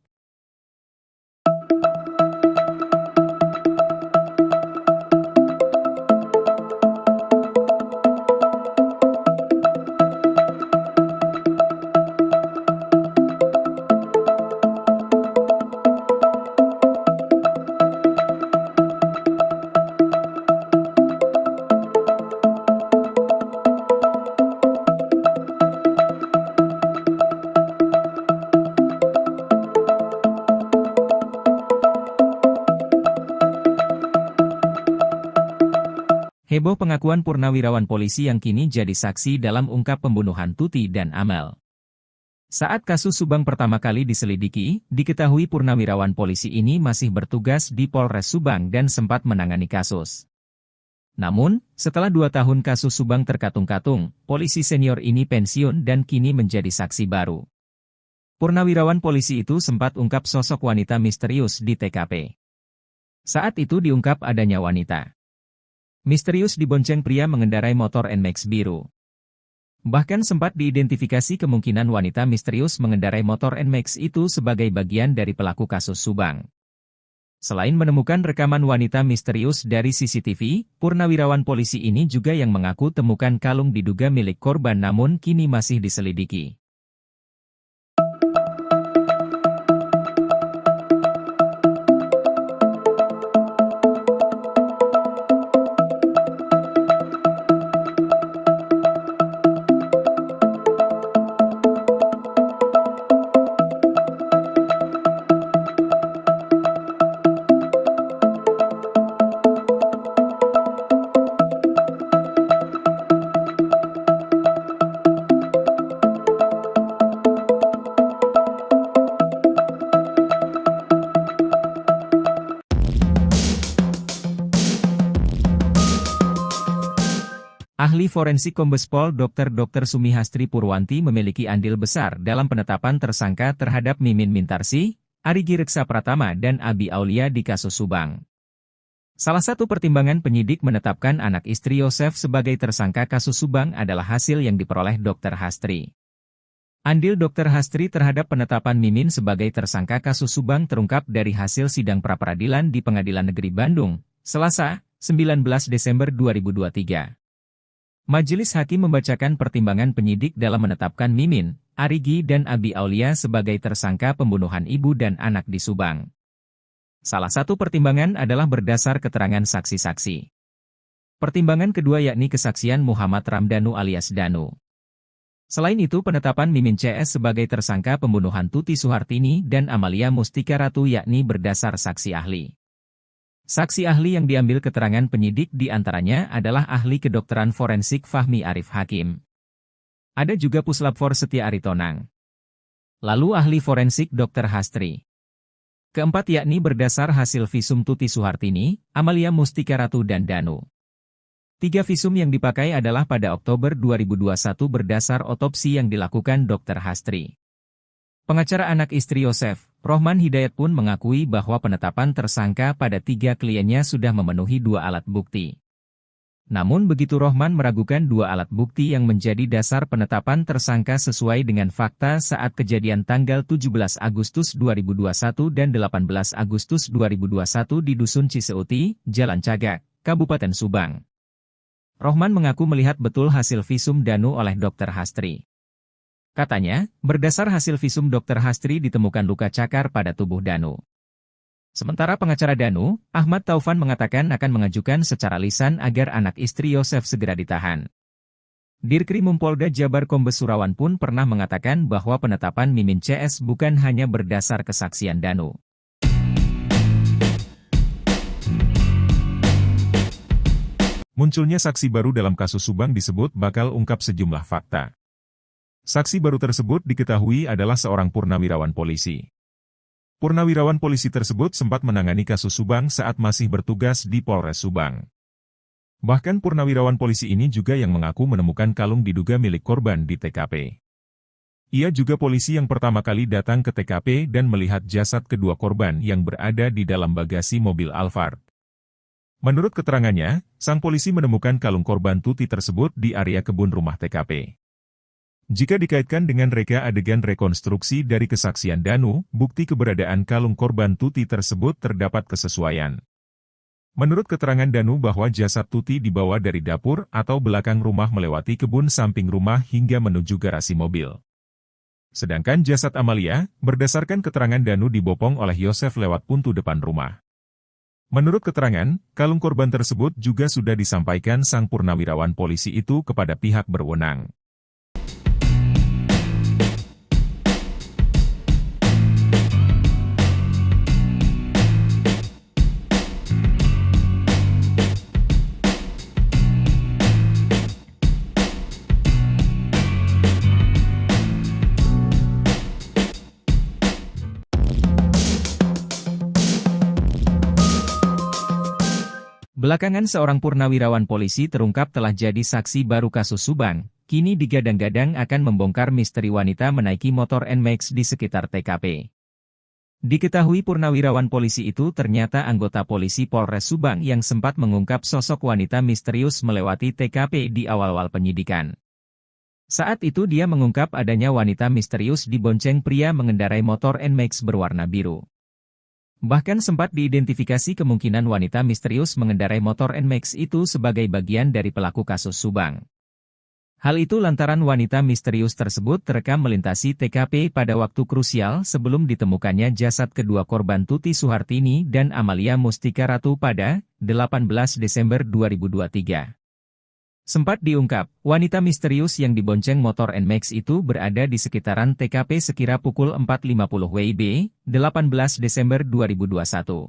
Heboh pengakuan purnawirawan polisi yang kini jadi saksi dalam ungkap pembunuhan Tuti dan Amel. Saat kasus Subang pertama kali diselidiki, diketahui purnawirawan polisi ini masih bertugas di Polres Subang dan sempat menangani kasus. Namun, setelah 2 tahun kasus Subang terkatung-katung, polisi senior ini pensiun dan kini menjadi saksi baru. Purnawirawan polisi itu sempat ungkap sosok wanita misterius di TKP. Saat itu diungkap adanya wanita misterius dibonceng pria mengendarai motor NMAX biru. Bahkan sempat diidentifikasi kemungkinan wanita misterius mengendarai motor NMAX itu sebagai bagian dari pelaku kasus Subang. Selain menemukan rekaman wanita misterius dari CCTV, purnawirawan polisi ini juga yang mengaku temukan kalung diduga milik korban namun kini masih diselidiki. Ahli forensik Kombes Pol Dr. Sumihastri Purwanti memiliki andil besar dalam penetapan tersangka terhadap Mimin Mintarsih, Arigi Reksa Pratama dan Abi Aulia di kasus Subang. Salah satu pertimbangan penyidik menetapkan anak istri Yosef sebagai tersangka kasus Subang adalah hasil yang diperoleh Dr. Hastri. Andil Dr. Hastri terhadap penetapan Mimin sebagai tersangka kasus Subang terungkap dari hasil sidang pra-peradilan di Pengadilan Negeri Bandung, Selasa, 19 Desember 2023. Majelis Hakim membacakan pertimbangan penyidik dalam menetapkan Mimin, Arigi dan Abi Aulia sebagai tersangka pembunuhan ibu dan anak di Subang. Salah satu pertimbangan adalah berdasar keterangan saksi-saksi. Pertimbangan kedua yakni kesaksian Muhammad Ramdhanu alias Danu. Selain itu penetapan Mimin CS sebagai tersangka pembunuhan Tuti Suhartini dan Amalia Mustika Ratu yakni berdasar saksi ahli. Saksi ahli yang diambil keterangan penyidik diantaranya adalah ahli kedokteran forensik Fahmi Arif Hakim. Ada juga Puslapfor Setia Aritonang. Lalu ahli forensik Dr. Hastri. Keempat yakni berdasar hasil visum Tuti Suhartini, Amalia Mustika Ratu dan Danu. 3 visum yang dipakai adalah pada Oktober 2021 berdasar otopsi yang dilakukan Dr. Hastri. Pengacara anak istri Yosef, Rohman Hidayat pun mengakui bahwa penetapan tersangka pada 3 kliennya sudah memenuhi 2 alat bukti. Namun begitu Rohman meragukan 2 alat bukti yang menjadi dasar penetapan tersangka sesuai dengan fakta saat kejadian tanggal 17 Agustus 2021 dan 18 Agustus 2021 di Dusun Ciseuti, Jalan Cagak, Kabupaten Subang. Rohman mengaku melihat betul hasil visum Danu oleh Dr. Hastri. Katanya, berdasar hasil visum Dr. Hastri ditemukan luka cakar pada tubuh Danu. Sementara pengacara Danu, Ahmad Taufan mengatakan akan mengajukan secara lisan agar anak istri Yosef segera ditahan. Dirkrim Polda Jabar Kombes Surawan pun pernah mengatakan bahwa penetapan Mimin CS bukan hanya berdasar kesaksian Danu. Munculnya saksi baru dalam kasus Subang disebut bakal ungkap sejumlah fakta. Saksi baru tersebut diketahui adalah seorang purnawirawan polisi. Purnawirawan polisi tersebut sempat menangani kasus Subang saat masih bertugas di Polres Subang. Bahkan purnawirawan polisi ini juga yang mengaku menemukan kalung diduga milik korban di TKP. Ia juga polisi yang pertama kali datang ke TKP dan melihat jasad kedua korban yang berada di dalam bagasi mobil Alphard. Menurut keterangannya, sang polisi menemukan kalung korban Tuti tersebut di area kebun rumah TKP. Jika dikaitkan dengan reka adegan rekonstruksi dari kesaksian Danu, bukti keberadaan kalung korban Tuti tersebut terdapat kesesuaian. Menurut keterangan Danu bahwa jasad Tuti dibawa dari dapur atau belakang rumah melewati kebun samping rumah hingga menuju garasi mobil. Sedangkan jasad Amalia, berdasarkan keterangan Danu dibopong oleh Yosef lewat pintu depan rumah. Menurut keterangan, kalung korban tersebut juga sudah disampaikan sang purnawirawan polisi itu kepada pihak berwenang. Belakangan seorang purnawirawan polisi terungkap telah jadi saksi baru kasus Subang, kini digadang-gadang akan membongkar misteri wanita menaiki motor NMAX di sekitar TKP. Diketahui purnawirawan polisi itu ternyata anggota polisi Polres Subang yang sempat mengungkap sosok wanita misterius melewati TKP di awal-awal penyidikan. Saat itu dia mengungkap adanya wanita misterius dibonceng pria mengendarai motor NMAX berwarna biru. Bahkan sempat diidentifikasi kemungkinan wanita misterius mengendarai motor NMAX itu sebagai bagian dari pelaku kasus Subang. Hal itu lantaran wanita misterius tersebut terekam melintasi TKP pada waktu krusial sebelum ditemukannya jasad kedua korban Tuti Suhartini dan Amalia Mustika Ratu pada 18 Desember 2023. Sempat diungkap, wanita misterius yang dibonceng motor NMAX itu berada di sekitaran TKP sekira pukul 4.50 WIB, 18 Desember 2021.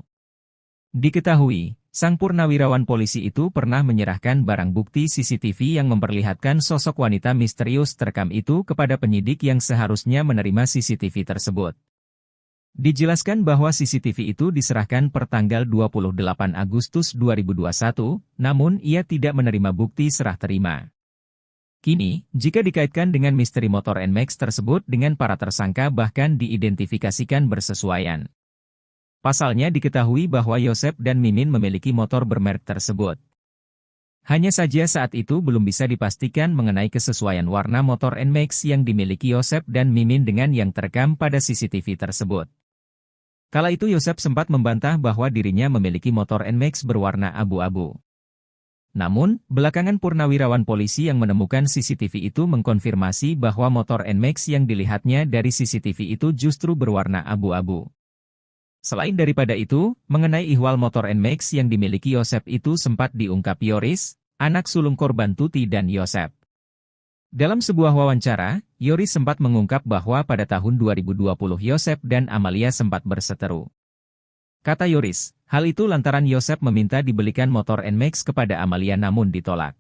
Diketahui, sang purnawirawan polisi itu pernah menyerahkan barang bukti CCTV yang memperlihatkan sosok wanita misterius terekam itu kepada penyidik yang seharusnya menerima CCTV tersebut. Dijelaskan bahwa CCTV itu diserahkan per tanggal 28 Agustus 2021, namun ia tidak menerima bukti serah terima. Kini, jika dikaitkan dengan misteri motor NMAX tersebut dengan para tersangka bahkan diidentifikasikan bersesuaian. Pasalnya diketahui bahwa Yosep dan Mimin memiliki motor bermerek tersebut. Hanya saja saat itu belum bisa dipastikan mengenai kesesuaian warna motor NMAX yang dimiliki Yosep dan Mimin dengan yang terekam pada CCTV tersebut. Kala itu Yosep sempat membantah bahwa dirinya memiliki motor NMAX berwarna abu-abu. Namun, belakangan purnawirawan polisi yang menemukan CCTV itu mengkonfirmasi bahwa motor NMAX yang dilihatnya dari CCTV itu justru berwarna abu-abu. Selain daripada itu, mengenai ihwal motor NMAX yang dimiliki Yosep itu sempat diungkap Yoris, anak sulung korban Tuti dan Yosep. Dalam sebuah wawancara, Yoris sempat mengungkap bahwa pada tahun 2020 Yosep dan Amalia sempat berseteru. Kata Yoris, hal itu lantaran Yosep meminta dibelikan motor NMAX kepada Amalia namun ditolak.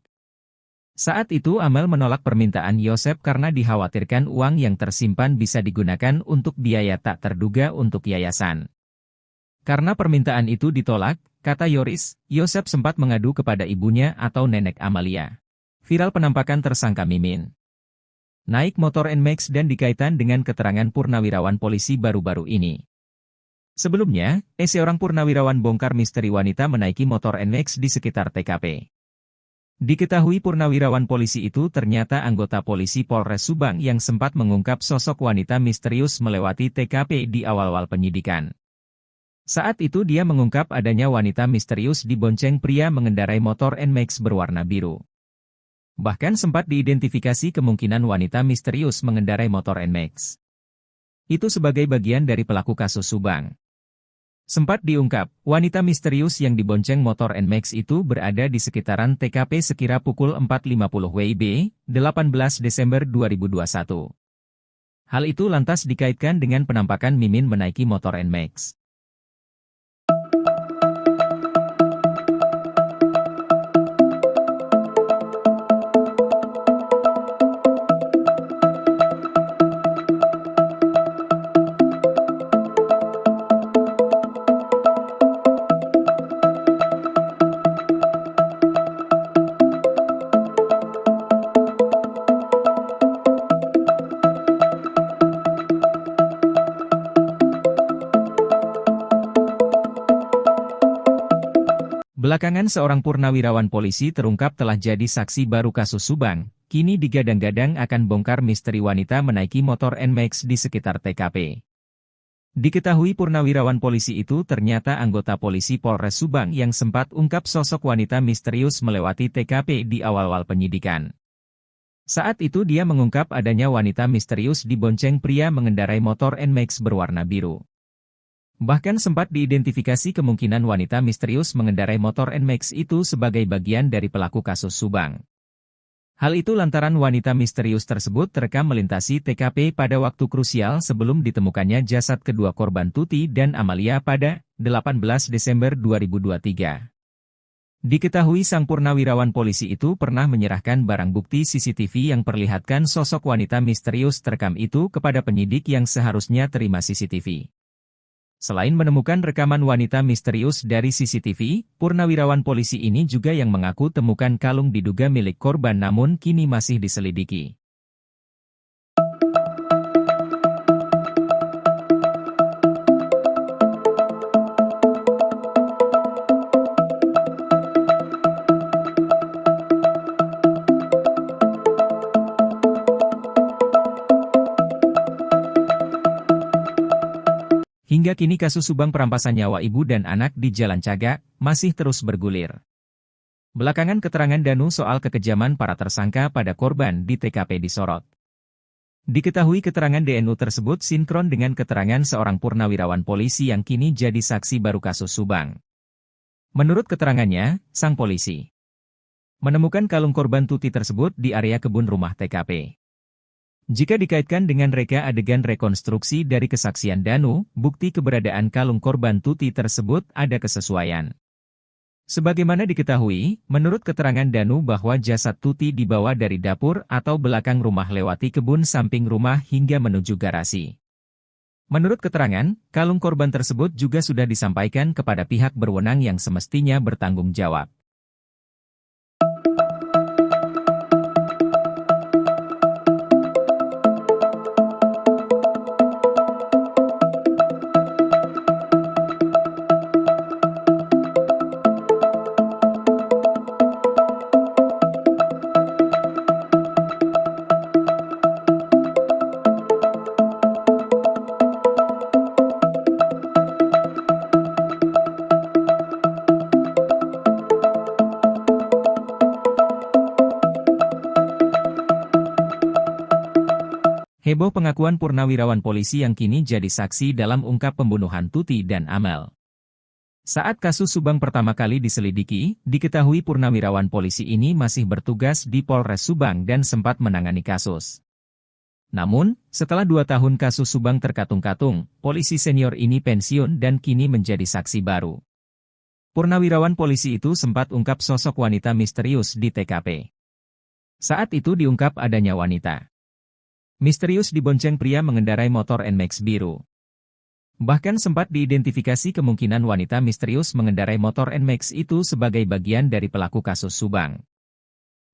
Saat itu Amel menolak permintaan Yosep karena dikhawatirkan uang yang tersimpan bisa digunakan untuk biaya tak terduga untuk yayasan. Karena permintaan itu ditolak, kata Yoris, Yosep sempat mengadu kepada ibunya atau nenek Amalia. Viral penampakan tersangka Mimin naik motor NMAX dan dikaitkan dengan keterangan purnawirawan polisi baru-baru ini. Sebelumnya, seorang purnawirawan bongkar misteri wanita menaiki motor NMAX di sekitar TKP. Diketahui purnawirawan polisi itu ternyata anggota polisi Polres Subang yang sempat mengungkap sosok wanita misterius melewati TKP di awal-awal penyidikan. Saat itu dia mengungkap adanya wanita misterius dibonceng pria mengendarai motor NMAX berwarna biru. Bahkan sempat diidentifikasi kemungkinan wanita misterius mengendarai motor NMAX itu sebagai bagian dari pelaku kasus Subang. Sempat diungkap, wanita misterius yang dibonceng motor NMAX itu berada di sekitaran TKP sekira pukul 4.50 WIB, 18 Desember 2021. Hal itu lantas dikaitkan dengan penampakan Mimin menaiki motor NMAX. Belakangan seorang purnawirawan polisi terungkap telah jadi saksi baru kasus Subang, kini digadang-gadang akan bongkar misteri wanita menaiki motor NMAX di sekitar TKP. Diketahui purnawirawan polisi itu ternyata anggota polisi Polres Subang yang sempat ungkap sosok wanita misterius melewati TKP di awal-awal penyidikan. Saat itu dia mengungkap adanya wanita misterius dibonceng pria mengendarai motor NMAX berwarna biru. Bahkan sempat diidentifikasi kemungkinan wanita misterius mengendarai motor NMAX itu sebagai bagian dari pelaku kasus Subang. Hal itu lantaran wanita misterius tersebut terekam melintasi TKP pada waktu krusial sebelum ditemukannya jasad kedua korban Tuti dan Amalia pada 18 Desember 2023. Diketahui sang purnawirawan polisi itu pernah menyerahkan barang bukti CCTV yang perlihatkan sosok wanita misterius terekam itu kepada penyidik yang seharusnya terima CCTV. Selain menemukan rekaman wanita misterius dari CCTV, purnawirawan polisi ini juga yang mengaku temukan kalung diduga milik korban namun kini masih diselidiki. Hingga kini kasus Subang perampasan nyawa ibu dan anak di Jalan Cagak masih terus bergulir. Belakangan keterangan Danu soal kekejaman para tersangka pada korban di TKP disorot. Diketahui keterangan DNU tersebut sinkron dengan keterangan seorang purnawirawan polisi yang kini jadi saksi baru kasus Subang. Menurut keterangannya, sang polisi menemukan kalung korban Tuti tersebut di area kebun rumah TKP. Jika dikaitkan dengan reka adegan rekonstruksi dari kesaksian Danu, bukti keberadaan kalung korban Tuti tersebut ada kesesuaian. Sebagaimana diketahui, menurut keterangan Danu bahwa jasad Tuti dibawa dari dapur atau belakang rumah lewati kebun samping rumah hingga menuju garasi. Menurut keterangan, kalung korban tersebut juga sudah disampaikan kepada pihak berwenang yang semestinya bertanggung jawab. Heboh pengakuan purnawirawan polisi yang kini jadi saksi dalam ungkap pembunuhan Tuti dan Amel. Saat kasus Subang pertama kali diselidiki, diketahui purnawirawan polisi ini masih bertugas di Polres Subang dan sempat menangani kasus. Namun, setelah 2 tahun kasus Subang terkatung-katung, polisi senior ini pensiun dan kini menjadi saksi baru. Purnawirawan polisi itu sempat ungkap sosok wanita misterius di TKP. Saat itu diungkap adanya wanita misterius dibonceng pria mengendarai motor NMAX biru. Bahkan sempat diidentifikasi kemungkinan wanita misterius mengendarai motor NMAX itu sebagai bagian dari pelaku kasus Subang.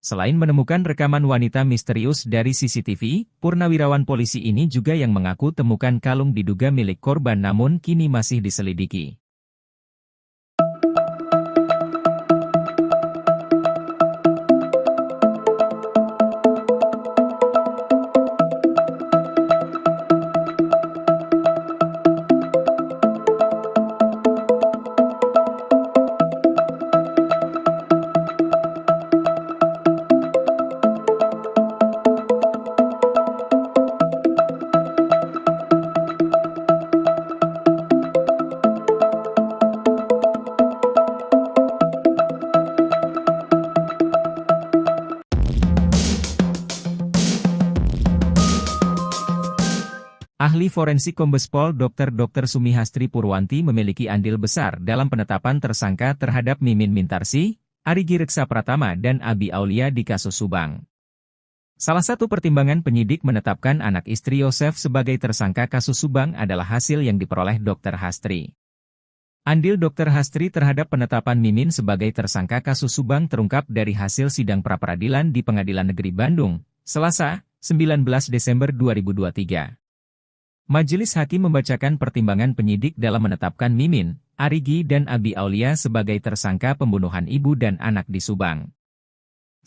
Selain menemukan rekaman wanita misterius dari CCTV, purnawirawan polisi ini juga yang mengaku temukan kalung diduga milik korban namun kini masih diselidiki. Ahli forensik Kombes Pol Dr. Sumihastri Purwanti memiliki andil besar dalam penetapan tersangka terhadap Mimin Mintarsi, Arigi Reksa Pratama dan Abi Aulia di kasus Subang. Salah satu pertimbangan penyidik menetapkan anak istri Yosef sebagai tersangka kasus Subang adalah hasil yang diperoleh Dr. Hastri. Andil Dr. Hastri terhadap penetapan Mimin sebagai tersangka kasus Subang terungkap dari hasil sidang pra-peradilan di Pengadilan Negeri Bandung, Selasa, 19 Desember 2023. Majelis Hakim membacakan pertimbangan penyidik dalam menetapkan Mimin, Arigi dan Abi Aulia sebagai tersangka pembunuhan ibu dan anak di Subang.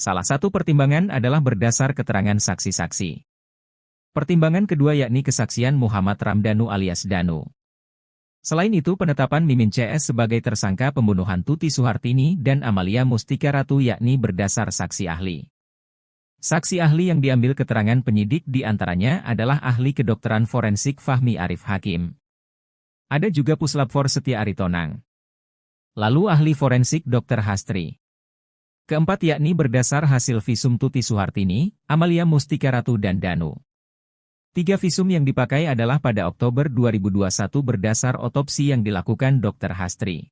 Salah satu pertimbangan adalah berdasar keterangan saksi-saksi. Pertimbangan kedua yakni kesaksian Muhammad Ramdhanu alias Danu. Selain itu penetapan Mimin CS sebagai tersangka pembunuhan Tuti Suhartini dan Amalia Mustika Ratu yakni berdasar saksi ahli. Saksi ahli yang diambil keterangan penyidik di antaranya adalah ahli kedokteran forensik Fahmi Arif Hakim. Ada juga Puslapfor Setia Aritonang. Lalu ahli forensik Dr. Hastri. Keempat yakni berdasar hasil visum Tuti Suhartini, Amalia Mustika Ratu dan Danu. 3 visum yang dipakai adalah pada Oktober 2021 berdasar otopsi yang dilakukan Dr. Hastri.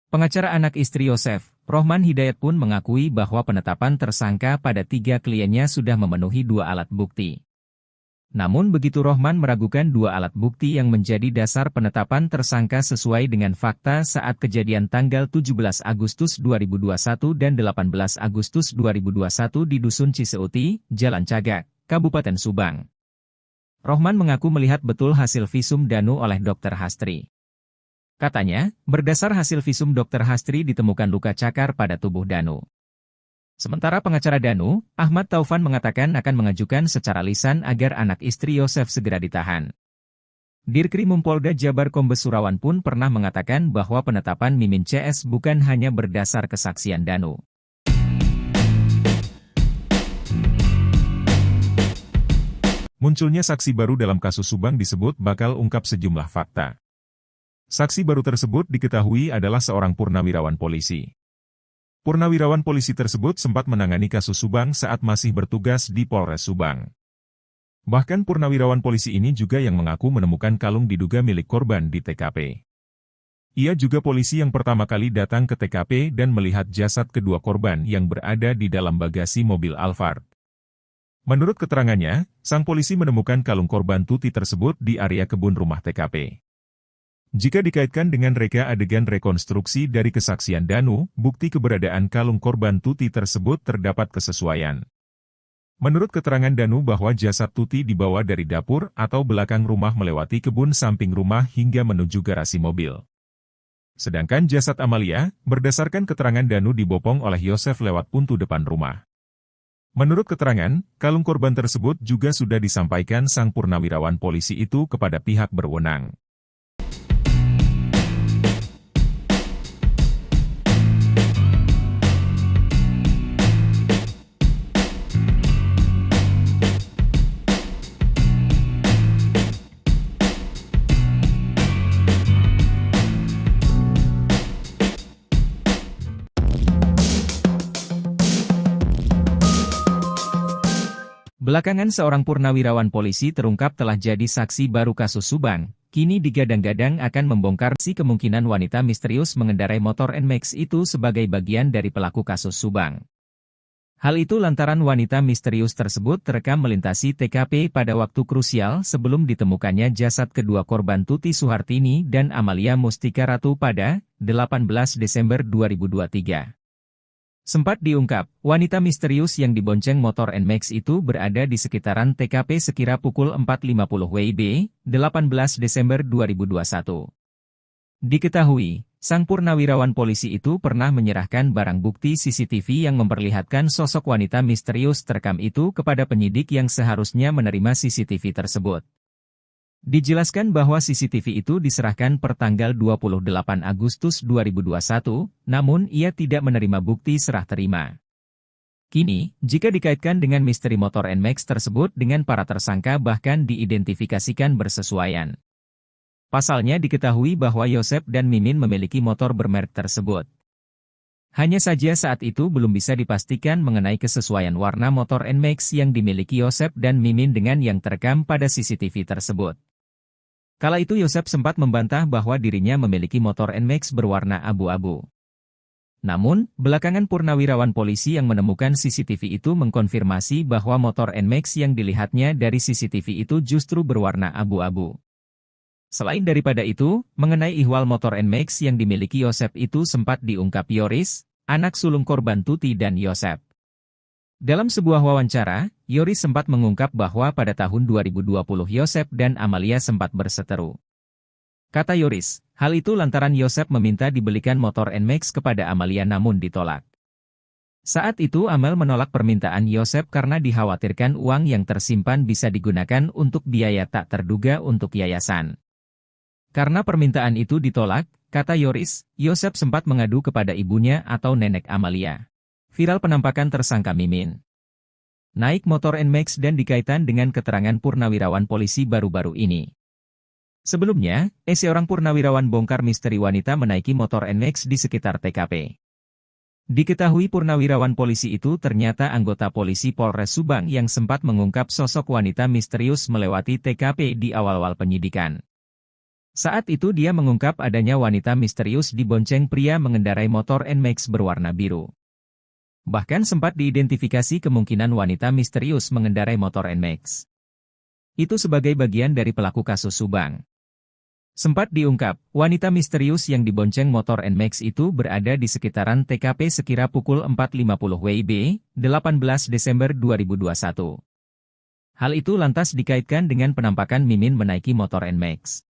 Pengacara anak istri Yosef, Rohman Hidayat pun mengakui bahwa penetapan tersangka pada 3 kliennya sudah memenuhi 2 alat bukti. Namun begitu Rohman meragukan 2 alat bukti yang menjadi dasar penetapan tersangka sesuai dengan fakta saat kejadian tanggal 17 Agustus 2021 dan 18 Agustus 2021 di Dusun Ciseuti, Jalan Cagak, Kabupaten Subang. Rohman mengaku melihat betul hasil visum Danu oleh Dr. Hastri. Katanya, berdasar hasil visum Dr. Hastri ditemukan luka cakar pada tubuh Danu. Sementara pengacara Danu, Ahmad Taufan mengatakan akan mengajukan secara lisan agar anak istri Yosef segera ditahan. Dirkrimum Polda Jabar Kombes Surawan pun pernah mengatakan bahwa penetapan Mimin CS bukan hanya berdasar kesaksian Danu. Munculnya saksi baru dalam kasus Subang disebut bakal ungkap sejumlah fakta. Saksi baru tersebut diketahui adalah seorang purnawirawan polisi. Purnawirawan polisi tersebut sempat menangani kasus Subang saat masih bertugas di Polres Subang. Bahkan purnawirawan polisi ini juga yang mengaku menemukan kalung diduga milik korban di TKP. Ia juga polisi yang pertama kali datang ke TKP dan melihat jasad kedua korban yang berada di dalam bagasi mobil Alphard. Menurut keterangannya, sang polisi menemukan kalung korban Tuti tersebut di area kebun rumah TKP. Jika dikaitkan dengan reka adegan rekonstruksi dari kesaksian Danu, bukti keberadaan kalung korban Tuti tersebut terdapat kesesuaian. Menurut keterangan Danu bahwa jasad Tuti dibawa dari dapur atau belakang rumah melewati kebun samping rumah hingga menuju garasi mobil. Sedangkan jasad Amalia, berdasarkan keterangan Danu dibopong oleh Yosef lewat pintu depan rumah. Menurut keterangan, kalung korban tersebut juga sudah disampaikan sang purnawirawan polisi itu kepada pihak berwenang. Belakangan seorang purnawirawan polisi terungkap telah jadi saksi baru kasus Subang. Kini digadang-gadang akan membongkar si kemungkinan wanita misterius mengendarai motor NMAX itu sebagai bagian dari pelaku kasus Subang. Hal itu lantaran wanita misterius tersebut terekam melintasi TKP pada waktu krusial sebelum ditemukannya jasad kedua korban Tuti Suhartini dan Amalia Mustika Ratu pada 18 Desember 2023. Sempat diungkap, wanita misterius yang dibonceng motor NMAX itu berada di sekitaran TKP sekira pukul 4.50 WIB, 18 Desember 2021. Diketahui, sang purnawirawan polisi itu pernah menyerahkan barang bukti CCTV yang memperlihatkan sosok wanita misterius terekam itu kepada penyidik yang seharusnya menerima CCTV tersebut. Dijelaskan bahwa CCTV itu diserahkan per tanggal 28 Agustus 2021, namun ia tidak menerima bukti serah terima. Kini, jika dikaitkan dengan misteri motor NMAX tersebut dengan para tersangka bahkan diidentifikasikan bersesuaian. Pasalnya diketahui bahwa Yosef dan Mimin memiliki motor bermerek tersebut. Hanya saja saat itu belum bisa dipastikan mengenai kesesuaian warna motor NMAX yang dimiliki Yosef dan Mimin dengan yang terekam pada CCTV tersebut. Kala itu Yosef sempat membantah bahwa dirinya memiliki motor NMAX berwarna abu-abu. Namun, belakangan purnawirawan polisi yang menemukan CCTV itu mengkonfirmasi bahwa motor NMAX yang dilihatnya dari CCTV itu justru berwarna abu-abu. Selain daripada itu, mengenai ihwal motor NMAX yang dimiliki Yosef itu sempat diungkap Yoris, anak sulung korban Tuti dan Yosef. Dalam sebuah wawancara, Yoris sempat mengungkap bahwa pada tahun 2020 Yosef dan Amalia sempat berseteru. Kata Yoris, hal itu lantaran Yosef meminta dibelikan motor NMAX kepada Amalia namun ditolak. Saat itu Amel menolak permintaan Yosef karena dikhawatirkan uang yang tersimpan bisa digunakan untuk biaya tak terduga untuk yayasan. Karena permintaan itu ditolak, kata Yoris, Yosef sempat mengadu kepada ibunya atau nenek Amalia. Viral penampakan tersangka Mimin naik motor NMAX dan dikaitkan dengan keterangan purnawirawan polisi baru-baru ini. Sebelumnya, seorang purnawirawan bongkar misteri wanita menaiki motor NMAX di sekitar TKP. Diketahui purnawirawan polisi itu ternyata anggota polisi Polres Subang yang sempat mengungkap sosok wanita misterius melewati TKP di awal-awal penyidikan. Saat itu dia mengungkap adanya wanita misterius dibonceng pria mengendarai motor NMAX berwarna biru. Bahkan sempat diidentifikasi kemungkinan wanita misterius mengendarai motor NMAX itu sebagai bagian dari pelaku kasus Subang. Sempat diungkap, wanita misterius yang dibonceng motor NMAX itu berada di sekitaran TKP sekira pukul 4.50 WIB, 18 Desember 2021. Hal itu lantas dikaitkan dengan penampakan Mimin menaiki motor NMAX.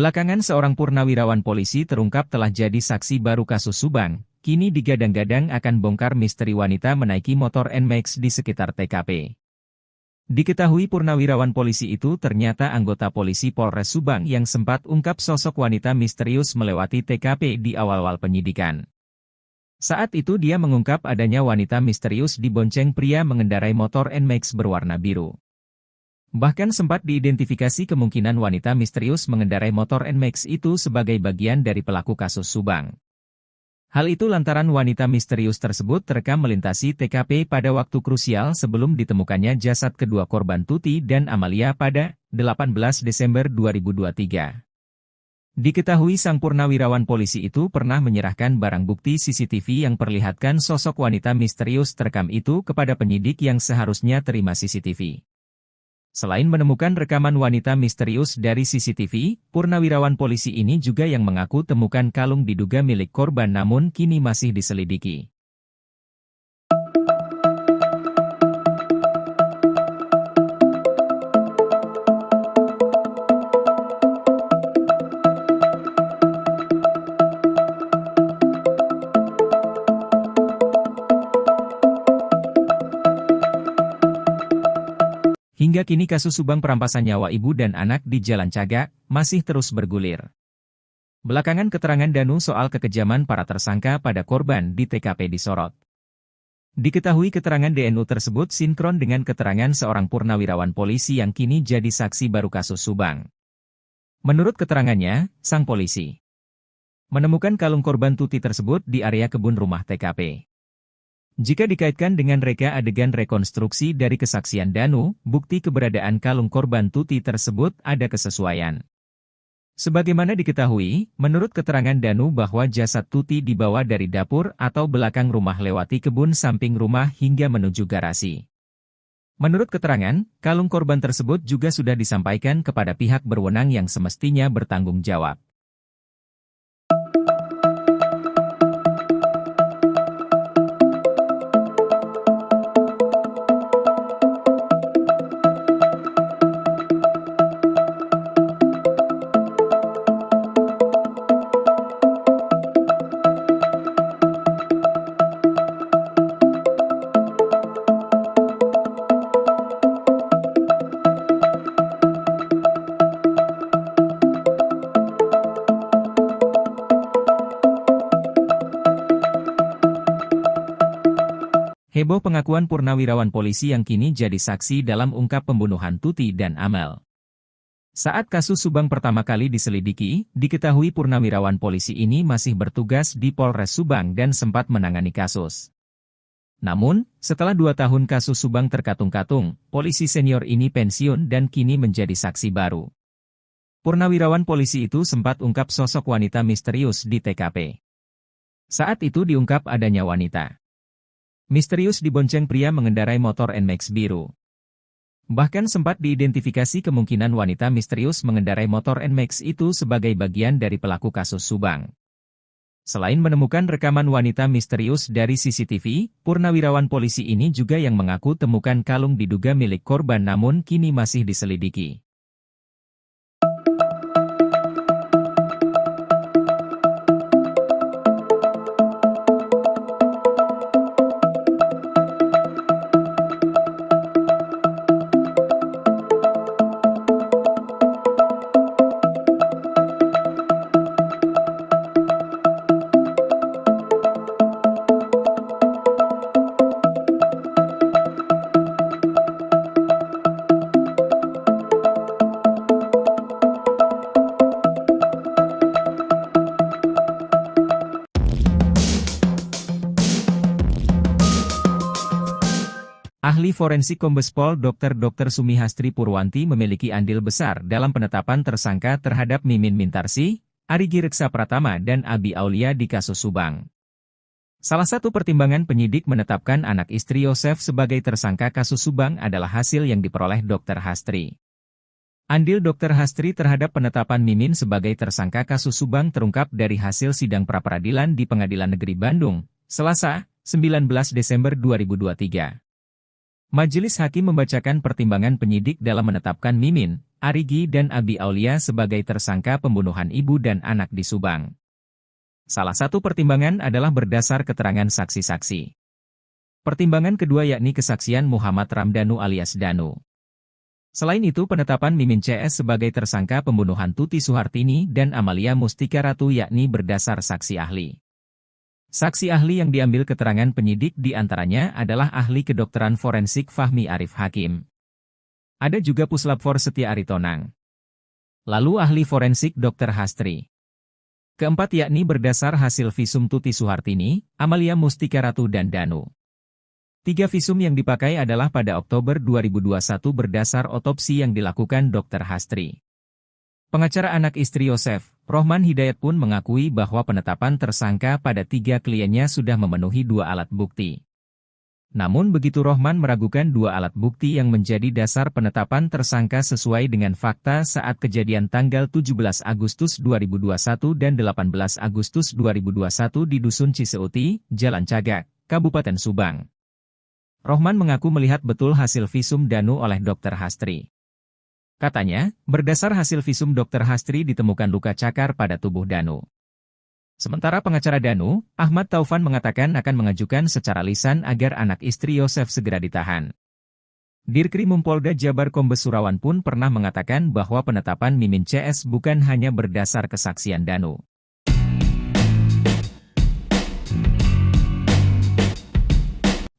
Belakangan seorang purnawirawan polisi terungkap telah jadi saksi baru kasus Subang, kini digadang-gadang akan bongkar misteri wanita menaiki motor NMAX di sekitar TKP. Diketahui purnawirawan polisi itu ternyata anggota polisi Polres Subang yang sempat ungkap sosok wanita misterius melewati TKP di awal-awal penyidikan. Saat itu dia mengungkap adanya wanita misterius dibonceng pria mengendarai motor NMAX berwarna biru. Bahkan sempat diidentifikasi kemungkinan wanita misterius mengendarai motor NMAX itu sebagai bagian dari pelaku kasus Subang. Hal itu lantaran wanita misterius tersebut terekam melintasi TKP pada waktu krusial sebelum ditemukannya jasad kedua korban Tuti dan Amalia pada 18 Desember 2023. Diketahui sang purnawirawan polisi itu pernah menyerahkan barang bukti CCTV yang perlihatkan sosok wanita misterius terekam itu kepada penyidik yang seharusnya terima CCTV. Selain menemukan rekaman wanita misterius dari CCTV, purnawirawan polisi ini juga yang mengaku temukan kalung diduga milik korban namun kini masih diselidiki. Hingga kini kasus Subang perampasan nyawa ibu dan anak di Jalan Cagak masih terus bergulir. Belakangan keterangan Danu soal kekejaman para tersangka pada korban di TKP disorot. Diketahui keterangan DNU tersebut sinkron dengan keterangan seorang purnawirawan polisi yang kini jadi saksi baru kasus Subang. Menurut keterangannya, sang polisi menemukan kalung korban Tuti tersebut di area kebun rumah TKP. Jika dikaitkan dengan reka adegan rekonstruksi dari kesaksian Danu, bukti keberadaan kalung korban Tuti tersebut ada kesesuaian. Sebagaimana diketahui, menurut keterangan Danu bahwa jasad Tuti dibawa dari dapur atau belakang rumah lewati kebun samping rumah hingga menuju garasi. Menurut keterangan, kalung korban tersebut juga sudah disampaikan kepada pihak berwenang yang semestinya bertanggung jawab. Heboh pengakuan purnawirawan polisi yang kini jadi saksi dalam ungkap pembunuhan Tuti dan Amel. Saat kasus Subang pertama kali diselidiki, diketahui purnawirawan polisi ini masih bertugas di Polres Subang dan sempat menangani kasus. Namun, setelah 2 tahun kasus Subang terkatung-katung, polisi senior ini pensiun dan kini menjadi saksi baru. Purnawirawan polisi itu sempat ungkap sosok wanita misterius di TKP. Saat itu diungkap adanya wanita misterius dibonceng pria mengendarai motor NMAX biru. Bahkan sempat diidentifikasi kemungkinan wanita misterius mengendarai motor NMAX itu sebagai bagian dari pelaku kasus Subang. Selain menemukan rekaman wanita misterius dari CCTV, purnawirawan polisi ini juga yang mengaku temukan kalung diduga milik korban namun kini masih diselidiki. Ahli forensik Kombes Pol Dr. Sumihastri Purwanti memiliki andil besar dalam penetapan tersangka terhadap Mimin Mintarsih, Arigi Reksa Pratama dan Abi Aulia di kasus Subang. Salah satu pertimbangan penyidik menetapkan anak istri Yosef sebagai tersangka kasus Subang adalah hasil yang diperoleh Dr. Hastri. Andil Dr. Hastri terhadap penetapan Mimin sebagai tersangka kasus Subang terungkap dari hasil sidang pra-peradilan di Pengadilan Negeri Bandung, Selasa, 19 Desember 2023. Majelis Hakim membacakan pertimbangan penyidik dalam menetapkan Mimin, Arigi dan Abi Aulia sebagai tersangka pembunuhan ibu dan anak di Subang. Salah satu pertimbangan adalah berdasar keterangan saksi-saksi. Pertimbangan kedua yakni kesaksian Muhammad Ramdhanu alias Danu. Selain itu penetapan Mimin CS sebagai tersangka pembunuhan Tuti Suhartini dan Amalia Mustika Ratu yakni berdasar saksi ahli. Saksi ahli yang diambil keterangan penyidik diantaranya adalah ahli kedokteran forensik Fahmi Arif Hakim. Ada juga Puslapfor Setia Aritonang. Lalu ahli forensik Dr. Hastri. Keempat yakni berdasar hasil visum Tuti Suhartini, Amalia Mustika Ratu dan Danu. 3 visum yang dipakai adalah pada Oktober 2021 berdasar otopsi yang dilakukan Dr. Hastri. Pengacara anak istri Yosef, Rohman Hidayat pun mengakui bahwa penetapan tersangka pada 3 kliennya sudah memenuhi 2 alat bukti. Namun begitu Rohman meragukan 2 alat bukti yang menjadi dasar penetapan tersangka sesuai dengan fakta saat kejadian tanggal 17 Agustus 2021 dan 18 Agustus 2021 di Dusun Ciseuti, Jalan Cagak, Kabupaten Subang. Rohman mengaku melihat betul hasil visum Danu oleh Dr. Hastri. Katanya, berdasar hasil visum Dr. Hastri ditemukan luka cakar pada tubuh Danu. Sementara pengacara Danu, Ahmad Taufan mengatakan akan mengajukan secara lisan agar anak istri Yosef segera ditahan. Dirkrimum Polda Jabar Kombes Surawan pun pernah mengatakan bahwa penetapan Mimin CS bukan hanya berdasar kesaksian Danu.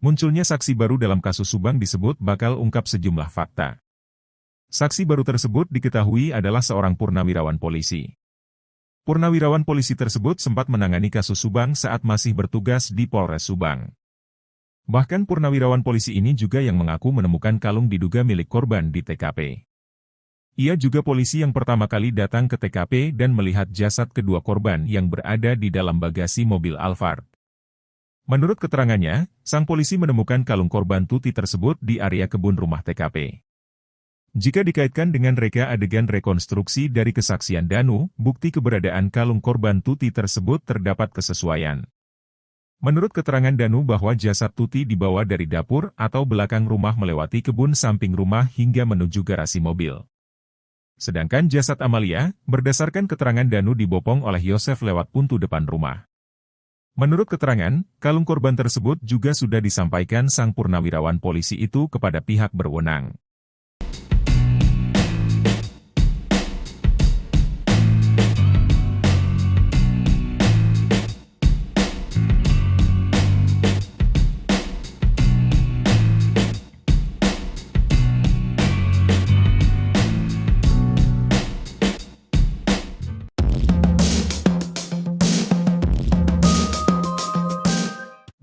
Munculnya saksi baru dalam kasus Subang disebut bakal ungkap sejumlah fakta. Saksi baru tersebut diketahui adalah seorang purnawirawan polisi. Purnawirawan polisi tersebut sempat menangani kasus Subang saat masih bertugas di Polres Subang. Bahkan purnawirawan polisi ini juga yang mengaku menemukan kalung diduga milik korban di TKP. Ia juga polisi yang pertama kali datang ke TKP dan melihat jasad kedua korban yang berada di dalam bagasi mobil Alphard. Menurut keterangannya, sang polisi menemukan kalung korban Tuti tersebut di area kebun rumah TKP. Jika dikaitkan dengan reka adegan rekonstruksi dari kesaksian Danu, bukti keberadaan kalung korban Tuti tersebut terdapat kesesuaian. Menurut keterangan Danu bahwa jasad Tuti dibawa dari dapur atau belakang rumah melewati kebun samping rumah hingga menuju garasi mobil. Sedangkan jasad Amalia, berdasarkan keterangan Danu dibopong oleh Yosef lewat pintu depan rumah. Menurut keterangan, kalung korban tersebut juga sudah disampaikan sang purnawirawan polisi itu kepada pihak berwenang.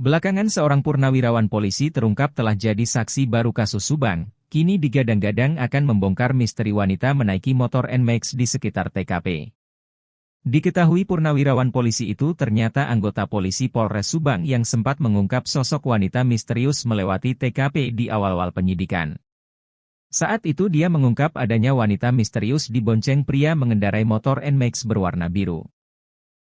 Belakangan seorang purnawirawan polisi terungkap telah jadi saksi baru kasus Subang, kini digadang-gadang akan membongkar misteri wanita menaiki motor NMAX di sekitar TKP. Diketahui purnawirawan polisi itu ternyata anggota polisi Polres Subang yang sempat mengungkap sosok wanita misterius melewati TKP di awal-awal penyidikan. Saat itu dia mengungkap adanya wanita misterius dibonceng pria mengendarai motor NMAX berwarna biru.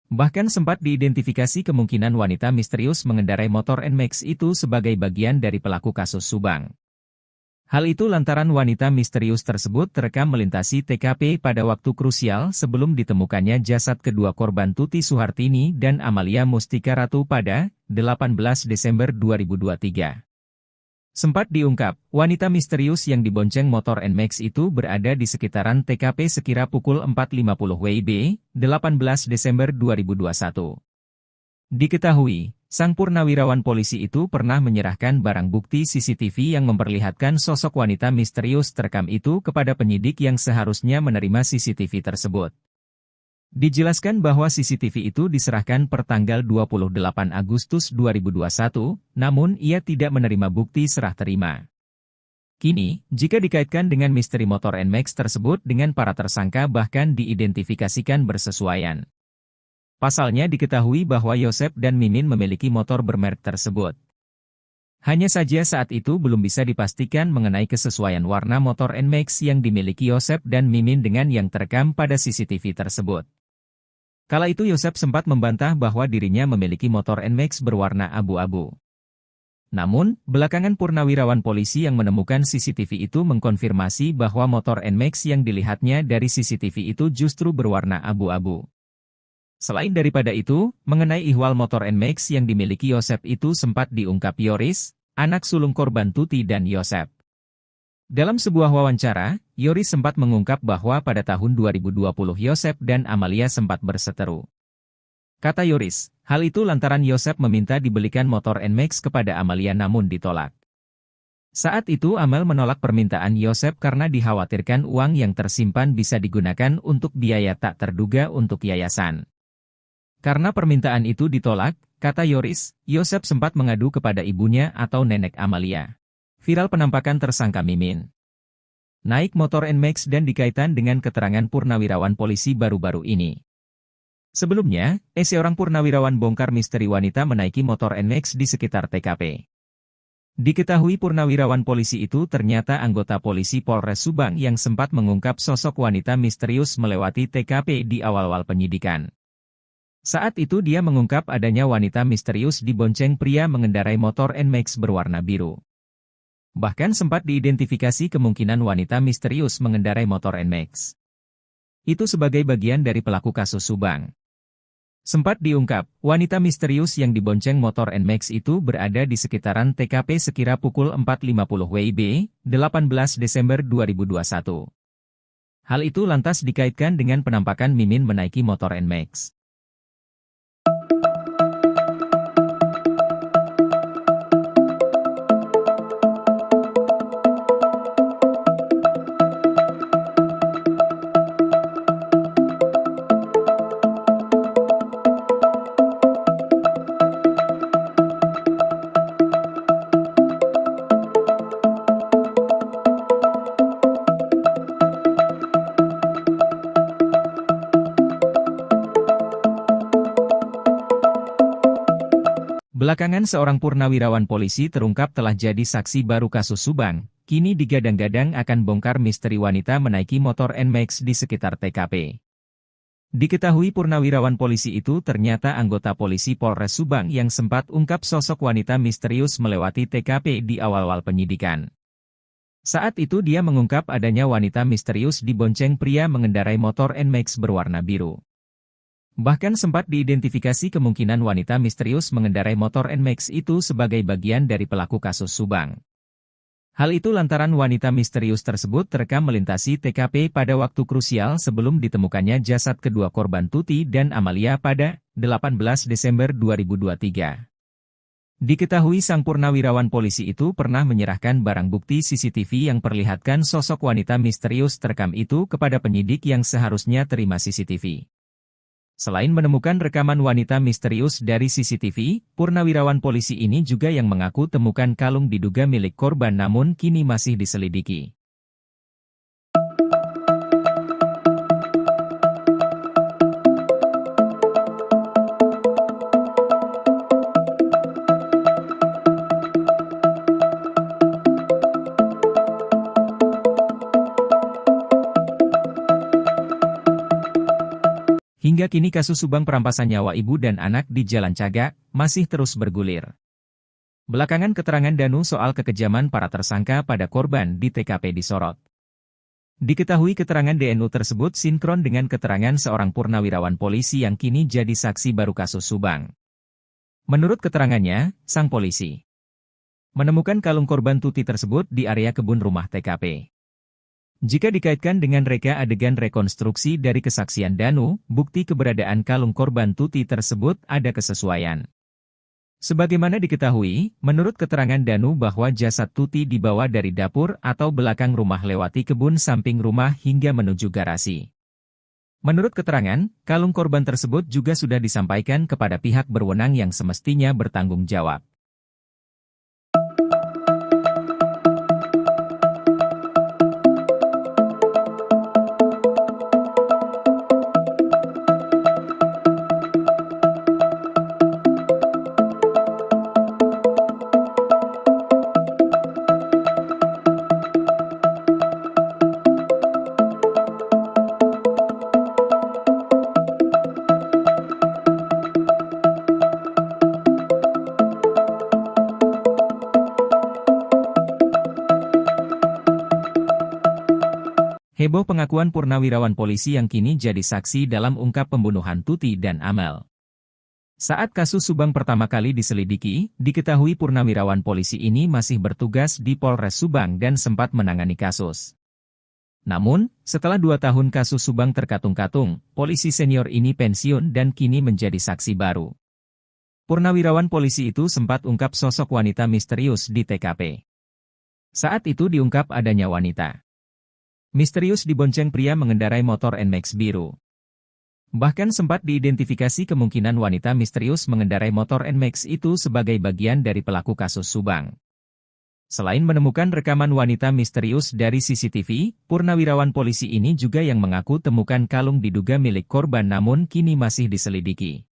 Bahkan sempat diidentifikasi kemungkinan wanita misterius mengendarai motor NMAX itu sebagai bagian dari pelaku kasus Subang. Hal itu lantaran wanita misterius tersebut terekam melintasi TKP pada waktu krusial sebelum ditemukannya jasad kedua korban Tuti Suhartini dan Amalia Mustika Ratu pada 18 Desember 2023. Sempat diungkap, wanita misterius yang dibonceng motor NMAX itu berada di sekitaran TKP sekira pukul 4.50 WIB, 18 Desember 2021. Diketahui, sang purnawirawan polisi itu pernah menyerahkan barang bukti CCTV yang memperlihatkan sosok wanita misterius terekam itu kepada penyidik yang seharusnya menerima CCTV tersebut. Dijelaskan bahwa CCTV itu diserahkan per tanggal 28 Agustus 2021, namun ia tidak menerima bukti serah terima. Kini, jika dikaitkan dengan misteri motor NMAX tersebut dengan para tersangka bahkan diidentifikasikan bersesuaian. Pasalnya diketahui bahwa Yosef dan Mimin memiliki motor bermerek tersebut. Hanya saja saat itu belum bisa dipastikan mengenai kesesuaian warna motor NMAX yang dimiliki Yosef dan Mimin dengan yang terekam pada CCTV tersebut. Kala itu Yosef sempat membantah bahwa dirinya memiliki motor NMAX berwarna abu-abu. Namun, belakangan purnawirawan polisi yang menemukan CCTV itu mengkonfirmasi bahwa motor NMAX yang dilihatnya dari CCTV itu justru berwarna abu-abu. Selain daripada itu, mengenai ihwal motor NMAX yang dimiliki Yosef itu sempat diungkap Yoris, anak sulung korban Tuti dan Yosef. Dalam sebuah wawancara, Yoris sempat mengungkap bahwa pada tahun 2020 Yosef dan Amalia sempat berseteru. Kata Yoris, Hal itu lantaran Yosep meminta dibelikan motor NMAX kepada Amalia namun ditolak. Saat itu Amel menolak permintaan Yosep karena dikhawatirkan uang yang tersimpan bisa digunakan untuk biaya tak terduga untuk yayasan. Karena permintaan itu ditolak, kata Yoris, Yosep sempat mengadu kepada ibunya atau nenek Amalia. Viral penampakan tersangka Mimin naik motor NMAX dan dikaitkan dengan keterangan purnawirawan polisi baru-baru ini. Sebelumnya, seorang purnawirawan bongkar misteri wanita menaiki motor NMAX di sekitar TKP. Diketahui purnawirawan polisi itu ternyata anggota polisi Polres Subang yang sempat mengungkap sosok wanita misterius melewati TKP di awal-awal penyidikan. Saat itu dia mengungkap adanya wanita misterius dibonceng pria mengendarai motor NMAX berwarna biru. Bahkan sempat diidentifikasi kemungkinan wanita misterius mengendarai motor NMAX itu sebagai bagian dari pelaku kasus Subang. Sempat diungkap, wanita misterius yang dibonceng motor NMAX itu berada di sekitaran TKP sekira pukul 4.50 WIB, 18 Desember 2021. Hal itu lantas dikaitkan dengan penampakan Mimin menaiki motor NMAX. Belakangan seorang purnawirawan polisi terungkap telah jadi saksi baru kasus Subang, kini digadang-gadang akan bongkar misteri wanita menaiki motor NMAX di sekitar TKP. Diketahui purnawirawan polisi itu ternyata anggota polisi Polres Subang yang sempat ungkap sosok wanita misterius melewati TKP di awal-awal penyidikan. Saat itu dia mengungkap adanya wanita misterius dibonceng pria mengendarai motor NMAX berwarna biru. Bahkan sempat diidentifikasi kemungkinan wanita misterius mengendarai motor NMAX itu sebagai bagian dari pelaku kasus Subang. Hal itu lantaran wanita misterius tersebut terekam melintasi TKP pada waktu krusial sebelum ditemukannya jasad kedua korban Tuti dan Amalia pada 18 Desember 2023. Diketahui sang purnawirawan polisi itu pernah menyerahkan barang bukti CCTV yang perlihatkan sosok wanita misterius terekam itu kepada penyidik yang seharusnya terima CCTV. Selain menemukan rekaman wanita misterius dari CCTV, purnawirawan polisi ini juga yang mengaku temukan kalung diduga milik korban namun kini masih diselidiki. Hingga kini kasus Subang perampasan nyawa ibu dan anak di Jalan Cagak masih terus bergulir. Belakangan keterangan Danu soal kekejaman para tersangka pada korban di TKP disorot. Diketahui keterangan DNU tersebut sinkron dengan keterangan seorang purnawirawan polisi yang kini jadi saksi baru kasus Subang. Menurut keterangannya, sang polisi menemukan kalung korban Tuti tersebut di area kebun rumah TKP. Jika dikaitkan dengan reka adegan rekonstruksi dari kesaksian Danu, bukti keberadaan kalung korban Tuti tersebut ada kesesuaian. Sebagaimana diketahui, menurut keterangan Danu bahwa jasad Tuti dibawa dari dapur atau belakang rumah lewati kebun samping rumah hingga menuju garasi. Menurut keterangan, kalung korban tersebut juga sudah disampaikan kepada pihak berwenang yang semestinya bertanggung jawab. Heboh pengakuan purnawirawan polisi yang kini jadi saksi dalam ungkap pembunuhan Tuti dan Amel. Saat kasus Subang pertama kali diselidiki, diketahui purnawirawan polisi ini masih bertugas di Polres Subang dan sempat menangani kasus. Namun, setelah 2 tahun kasus Subang terkatung-katung, polisi senior ini pensiun dan kini menjadi saksi baru. Purnawirawan polisi itu sempat ungkap sosok wanita misterius di TKP. Saat itu diungkap adanya wanita misterius dibonceng pria mengendarai motor NMAX biru. Bahkan sempat diidentifikasi kemungkinan wanita misterius mengendarai motor NMAX itu sebagai bagian dari pelaku kasus Subang. Selain menemukan rekaman wanita misterius dari CCTV, purnawirawan polisi ini juga yang mengaku temukan kalung diduga milik korban namun kini masih diselidiki.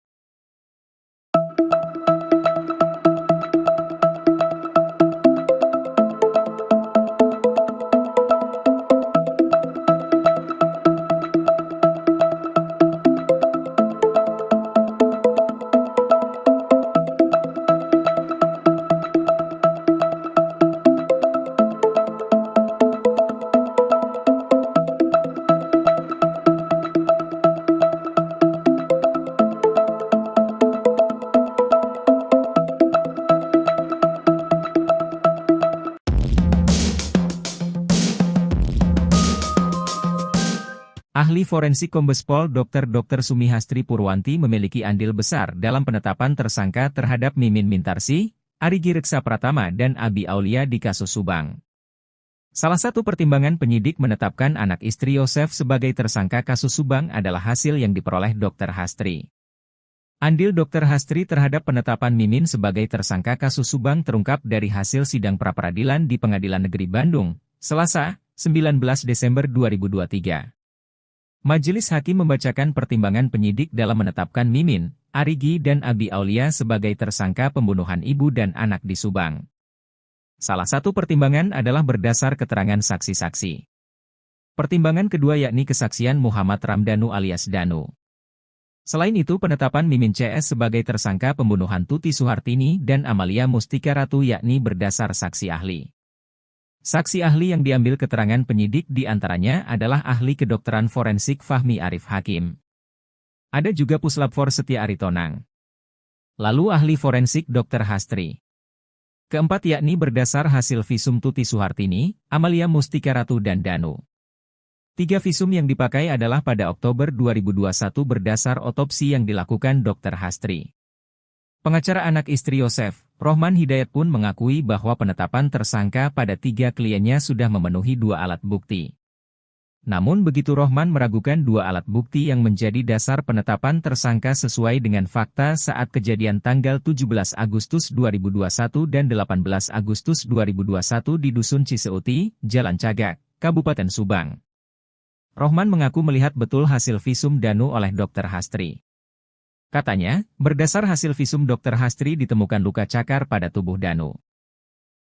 Ahli forensik Kombes Pol Dr. Sumihastri Purwanti memiliki andil besar dalam penetapan tersangka terhadap Mimin Mintarsih, Arigi Reksa Pratama dan Abi Aulia di kasus Subang. Salah satu pertimbangan penyidik menetapkan anak istri Yosef sebagai tersangka kasus Subang adalah hasil yang diperoleh Dr. Hastri. Andil Dr. Hastri terhadap penetapan Mimin sebagai tersangka kasus Subang terungkap dari hasil sidang pra-peradilan di Pengadilan Negeri Bandung, Selasa, 19 Desember 2023. Majelis Hakim membacakan pertimbangan penyidik dalam menetapkan Mimin, Arigi dan Abi Aulia sebagai tersangka pembunuhan ibu dan anak di Subang. Salah satu pertimbangan adalah berdasar keterangan saksi-saksi. Pertimbangan kedua yakni kesaksian Muhammad Ramdhanu alias Danu. Selain itu penetapan Mimin CS sebagai tersangka pembunuhan Tuti Suhartini dan Amalia Mustika Ratu yakni berdasar saksi ahli. Saksi ahli yang diambil keterangan penyidik diantaranya adalah ahli kedokteran forensik Fahmi Arif Hakim. Ada juga Puslapfor Setia Aritonang. Lalu ahli forensik Dr. Hastri. Keempat yakni berdasar hasil visum Tuti Suhartini, Amalia Mustika Ratu dan Danu. 3 visum yang dipakai adalah pada Oktober 2021 berdasar otopsi yang dilakukan Dr. Hastri. Pengacara anak istri Yosef, Rohman Hidayat pun mengakui bahwa penetapan tersangka pada 3 kliennya sudah memenuhi 2 alat bukti. Namun begitu Rohman meragukan 2 alat bukti yang menjadi dasar penetapan tersangka sesuai dengan fakta saat kejadian tanggal 17 Agustus 2021 dan 18 Agustus 2021 di Dusun Ciseuti, Jalan Cagak, Kabupaten Subang. Rohman mengaku melihat betul hasil visum Danu oleh Dr. Hastri. Katanya, berdasar hasil visum Dr. Hastri ditemukan luka cakar pada tubuh Danu.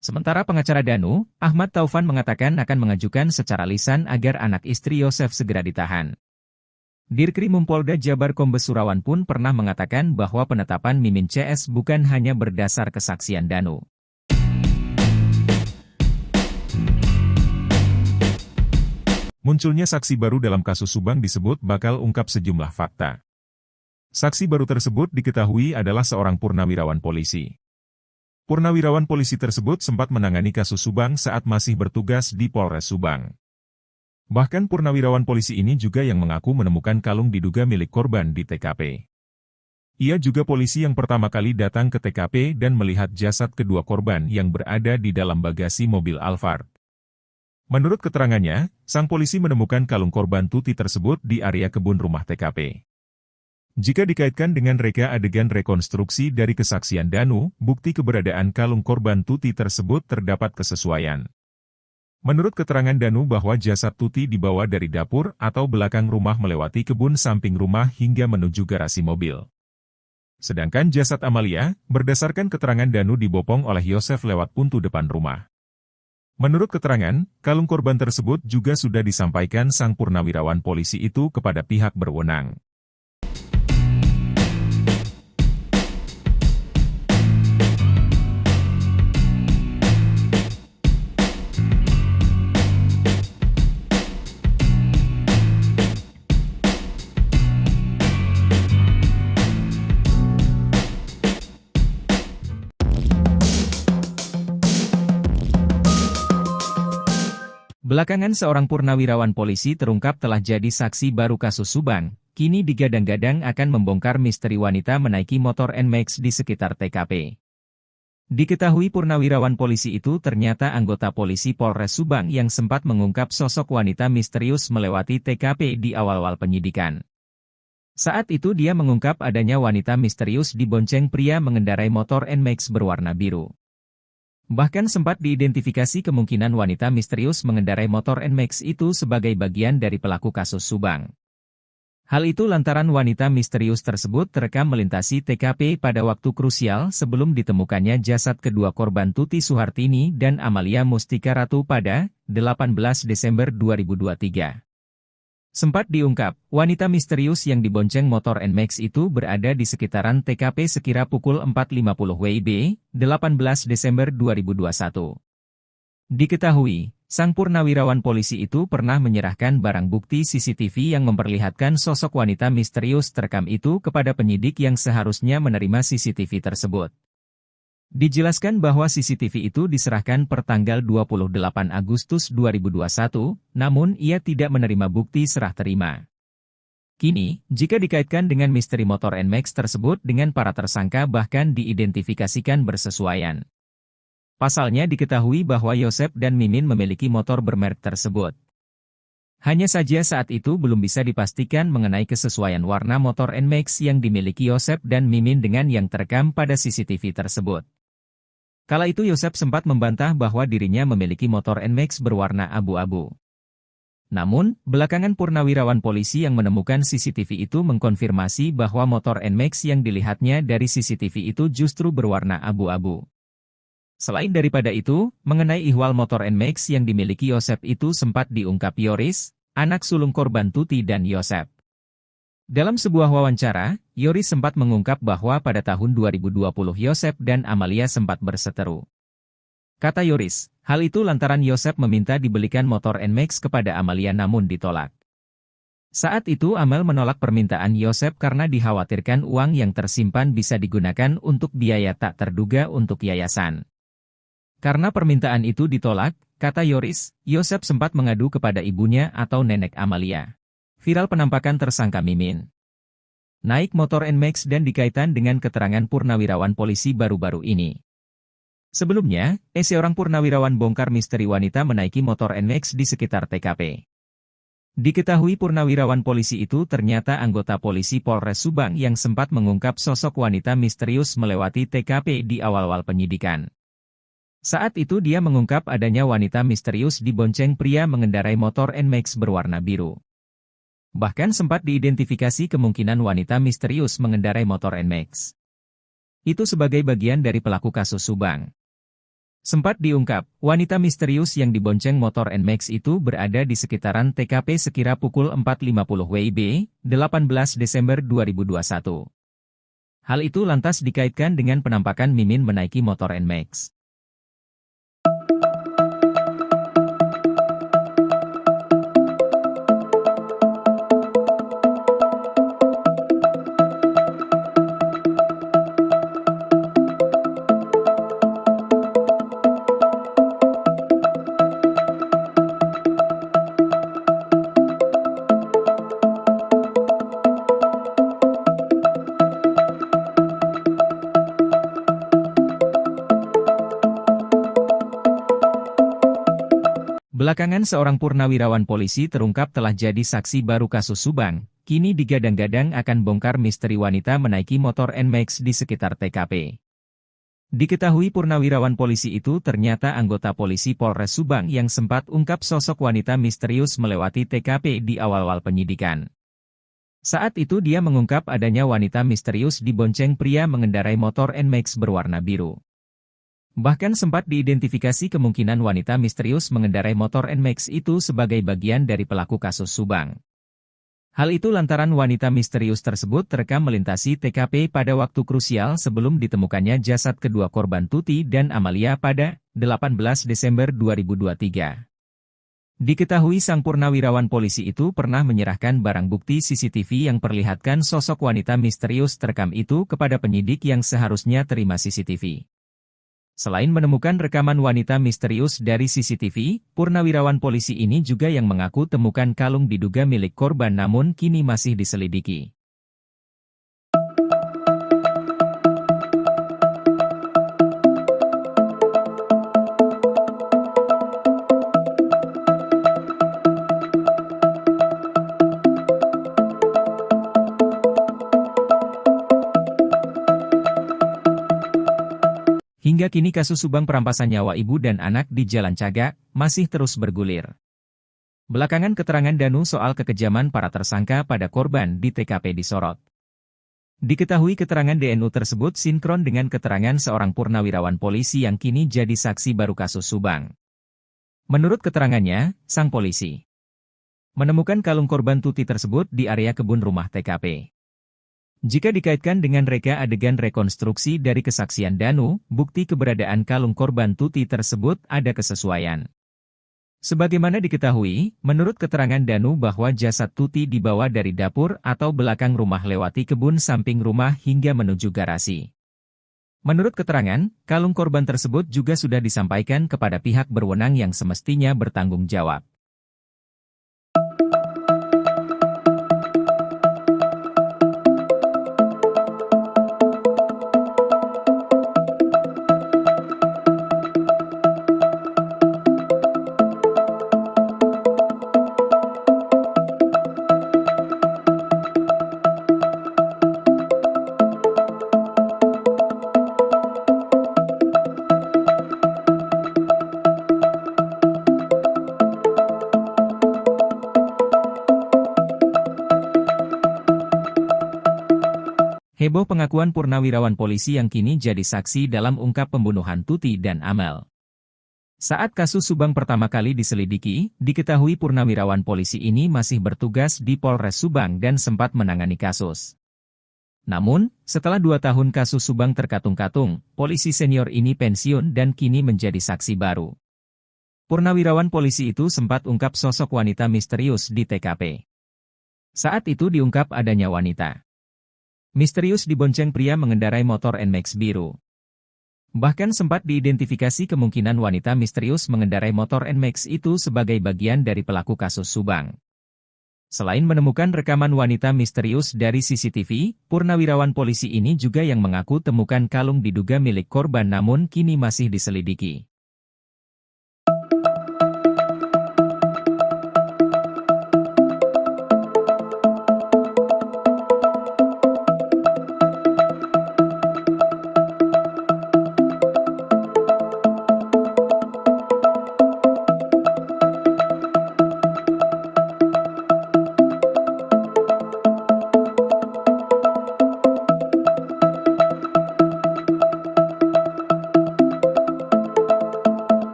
Sementara pengacara Danu, Ahmad Taufan mengatakan akan mengajukan secara lisan agar anak istri Yosef segera ditahan. Dirkrim Polda Jabar Kombes Surawan pun pernah mengatakan bahwa penetapan Mimin CS bukan hanya berdasar kesaksian Danu. Munculnya saksi baru dalam kasus Subang disebut bakal ungkap sejumlah fakta. Saksi baru tersebut diketahui adalah seorang purnawirawan polisi. Purnawirawan polisi tersebut sempat menangani kasus Subang saat masih bertugas di Polres Subang. Bahkan purnawirawan polisi ini juga yang mengaku menemukan kalung diduga milik korban di TKP. Ia juga polisi yang pertama kali datang ke TKP dan melihat jasad kedua korban yang berada di dalam bagasi mobil Alphard. Menurut keterangannya, sang polisi menemukan kalung korban Tuti tersebut di area kebun rumah TKP. Jika dikaitkan dengan reka adegan rekonstruksi dari kesaksian Danu, bukti keberadaan kalung korban Tuti tersebut terdapat kesesuaian. Menurut keterangan Danu bahwa jasad Tuti dibawa dari dapur atau belakang rumah melewati kebun samping rumah hingga menuju garasi mobil. Sedangkan jasad Amalia, berdasarkan keterangan Danu dibopong oleh Yosef lewat pintu depan rumah. Menurut keterangan, kalung korban tersebut juga sudah disampaikan sang purnawirawan polisi itu kepada pihak berwenang. Belakangan seorang purnawirawan polisi terungkap telah jadi saksi baru kasus Subang, kini digadang-gadang akan membongkar misteri wanita menaiki motor NMAX di sekitar TKP. Diketahui purnawirawan polisi itu ternyata anggota polisi Polres Subang yang sempat mengungkap sosok wanita misterius melewati TKP di awal-awal penyidikan. Saat itu dia mengungkap adanya wanita misterius dibonceng pria mengendarai motor NMAX berwarna biru. Bahkan sempat diidentifikasi kemungkinan wanita misterius mengendarai motor NMAX itu sebagai bagian dari pelaku kasus Subang. Hal itu lantaran wanita misterius tersebut terekam melintasi TKP pada waktu krusial sebelum ditemukannya jasad kedua korban Tuti Suhartini dan Amalia Mustika Ratu pada 18 Desember 2023. Sempat diungkap, wanita misterius yang dibonceng motor NMAX itu berada di sekitaran TKP sekira pukul 4.50 WIB, 18 Desember 2021. Diketahui, sang purnawirawan polisi itu pernah menyerahkan barang bukti CCTV yang memperlihatkan sosok wanita misterius terekam itu kepada penyidik yang seharusnya menerima CCTV tersebut. Dijelaskan bahwa CCTV itu diserahkan per tanggal 28 Agustus 2021, namun ia tidak menerima bukti serah terima. Kini, jika dikaitkan dengan misteri motor NMAX tersebut dengan para tersangka bahkan diidentifikasikan bersesuaian. Pasalnya diketahui bahwa Yosep dan Mimin memiliki motor bermerek tersebut. Hanya saja saat itu belum bisa dipastikan mengenai kesesuaian warna motor NMAX yang dimiliki Yosep dan Mimin dengan yang terekam pada CCTV tersebut. Kala itu Yosep sempat membantah bahwa dirinya memiliki motor NMAX berwarna abu-abu. Namun, belakangan purnawirawan polisi yang menemukan CCTV itu mengkonfirmasi bahwa motor NMAX yang dilihatnya dari CCTV itu justru berwarna abu-abu. Selain daripada itu, mengenai ihwal motor NMAX yang dimiliki Yosep itu sempat diungkap Yoris, anak sulung korban Tuti dan Yosep. Dalam sebuah wawancara, Yoris sempat mengungkap bahwa pada tahun 2020 Yosep dan Amalia sempat berseteru. Kata Yoris, hal itu lantaran Yosep meminta dibelikan motor NMAX kepada Amalia namun ditolak. Saat itu Amel menolak permintaan Yosep karena dikhawatirkan uang yang tersimpan bisa digunakan untuk biaya tak terduga untuk yayasan. Karena permintaan itu ditolak, kata Yoris, Yosep sempat mengadu kepada ibunya atau nenek Amalia. Viral penampakan tersangka Mimin naik motor NMAX dan dikaitkan dengan keterangan purnawirawan polisi baru-baru ini. Sebelumnya, seorang purnawirawan bongkar misteri wanita menaiki motor NMAX di sekitar TKP. Diketahui purnawirawan polisi itu ternyata anggota polisi Polres Subang yang sempat mengungkap sosok wanita misterius melewati TKP di awal-awal penyidikan. Saat itu dia mengungkap adanya wanita misterius dibonceng pria mengendarai motor NMAX berwarna biru. Bahkan sempat diidentifikasi kemungkinan wanita misterius mengendarai motor NMAX itu sebagai bagian dari pelaku kasus Subang. Sempat diungkap, wanita misterius yang dibonceng motor NMAX itu berada di sekitaran TKP sekira pukul 4.50 WIB, 18 Desember 2021. Hal itu lantas dikaitkan dengan penampakan Mimin menaiki motor NMAX. Belakangan seorang purnawirawan polisi terungkap telah jadi saksi baru kasus Subang, kini digadang-gadang akan bongkar misteri wanita menaiki motor NMAX di sekitar TKP. Diketahui purnawirawan polisi itu ternyata anggota polisi Polres Subang yang sempat ungkap sosok wanita misterius melewati TKP di awal-awal penyidikan. Saat itu dia mengungkap adanya wanita misterius dibonceng pria mengendarai motor NMAX berwarna biru. Bahkan sempat diidentifikasi kemungkinan wanita misterius mengendarai motor NMAX itu sebagai bagian dari pelaku kasus Subang. Hal itu lantaran wanita misterius tersebut terekam melintasi TKP pada waktu krusial sebelum ditemukannya jasad kedua korban Tuti dan Amalia pada 18 Desember 2023. Diketahui sang purnawirawan polisi itu pernah menyerahkan barang bukti CCTV yang perlihatkan sosok wanita misterius terekam itu kepada penyidik yang seharusnya terima CCTV. Selain menemukan rekaman wanita misterius dari CCTV, purnawirawan polisi ini juga yang mengaku temukan kalung diduga milik korban namun kini masih diselidiki. Hingga kini kasus Subang perampasan nyawa ibu dan anak di Jalan Cagak masih terus bergulir. Belakangan keterangan Danu soal kekejaman para tersangka pada korban di TKP disorot. Diketahui keterangan DNU tersebut sinkron dengan keterangan seorang purnawirawan polisi yang kini jadi saksi baru kasus Subang. Menurut keterangannya, sang polisi menemukan kalung korban Tuti tersebut di area kebun rumah TKP. Jika dikaitkan dengan reka adegan rekonstruksi dari kesaksian Danu, bukti keberadaan kalung korban Tuti tersebut ada kesesuaian. Sebagaimana diketahui, menurut keterangan Danu bahwa jasad Tuti dibawa dari dapur atau belakang rumah lewati kebun samping rumah hingga menuju garasi. Menurut keterangan, kalung korban tersebut juga sudah disampaikan kepada pihak berwenang yang semestinya bertanggung jawab. Heboh pengakuan purnawirawan polisi yang kini jadi saksi dalam ungkap pembunuhan Tuti dan Amel. Saat kasus Subang pertama kali diselidiki, diketahui purnawirawan polisi ini masih bertugas di Polres Subang dan sempat menangani kasus. Namun, setelah 2 tahun kasus Subang terkatung-katung, polisi senior ini pensiun dan kini menjadi saksi baru. Purnawirawan polisi itu sempat ungkap sosok wanita misterius di TKP. Saat itu diungkap adanya wanita misterius dibonceng pria mengendarai motor NMAX biru. Bahkan sempat diidentifikasi kemungkinan wanita misterius mengendarai motor NMAX itu sebagai bagian dari pelaku kasus Subang. Selain menemukan rekaman wanita misterius dari CCTV, purnawirawan polisi ini juga yang mengaku temukan kalung diduga milik korban namun kini masih diselidiki.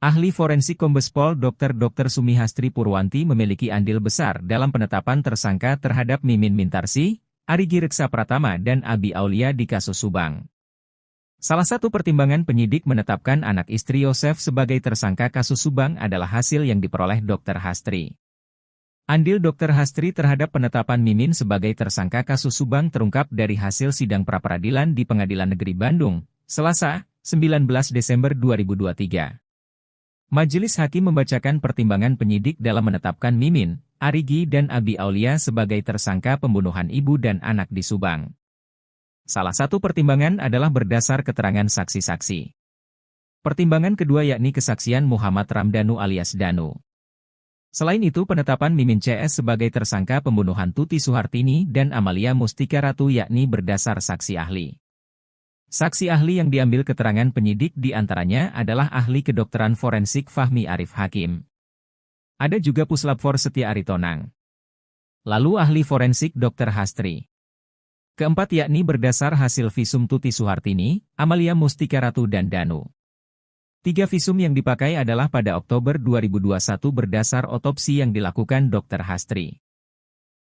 Ahli forensik Kombes Pol Dr. Sumihastri Purwanti memiliki andil besar dalam penetapan tersangka terhadap Mimin Mintarsih, Arigi Reksa Pratama dan Abi Aulia di kasus Subang. Salah satu pertimbangan penyidik menetapkan anak istri Yosef sebagai tersangka kasus Subang adalah hasil yang diperoleh Dr. Hastri. Andil Dr. Hastri terhadap penetapan Mimin sebagai tersangka kasus Subang terungkap dari hasil sidang pra-peradilan di Pengadilan Negeri Bandung, Selasa, 19 Desember 2023. Majelis Hakim membacakan pertimbangan penyidik dalam menetapkan Mimin, Arigi dan Abi Aulia sebagai tersangka pembunuhan ibu dan anak di Subang. Salah satu pertimbangan adalah berdasar keterangan saksi-saksi. Pertimbangan kedua yakni kesaksian Muhammad Ramdhanu alias Danu. Selain itu penetapan Mimin CS sebagai tersangka pembunuhan Tuti Suhartini dan Amalia Mustika Ratu yakni berdasar saksi ahli. Saksi ahli yang diambil keterangan penyidik diantaranya adalah ahli kedokteran forensik Fahmi Arif Hakim. Ada juga Puslapfor Setia Aritonang. Lalu ahli forensik Dr. Hastri. Keempat yakni berdasar hasil visum Tuti Suhartini, Amalia Mustika Ratu dan Danu. 3 visum yang dipakai adalah pada Oktober 2021 berdasar otopsi yang dilakukan Dr. Hastri.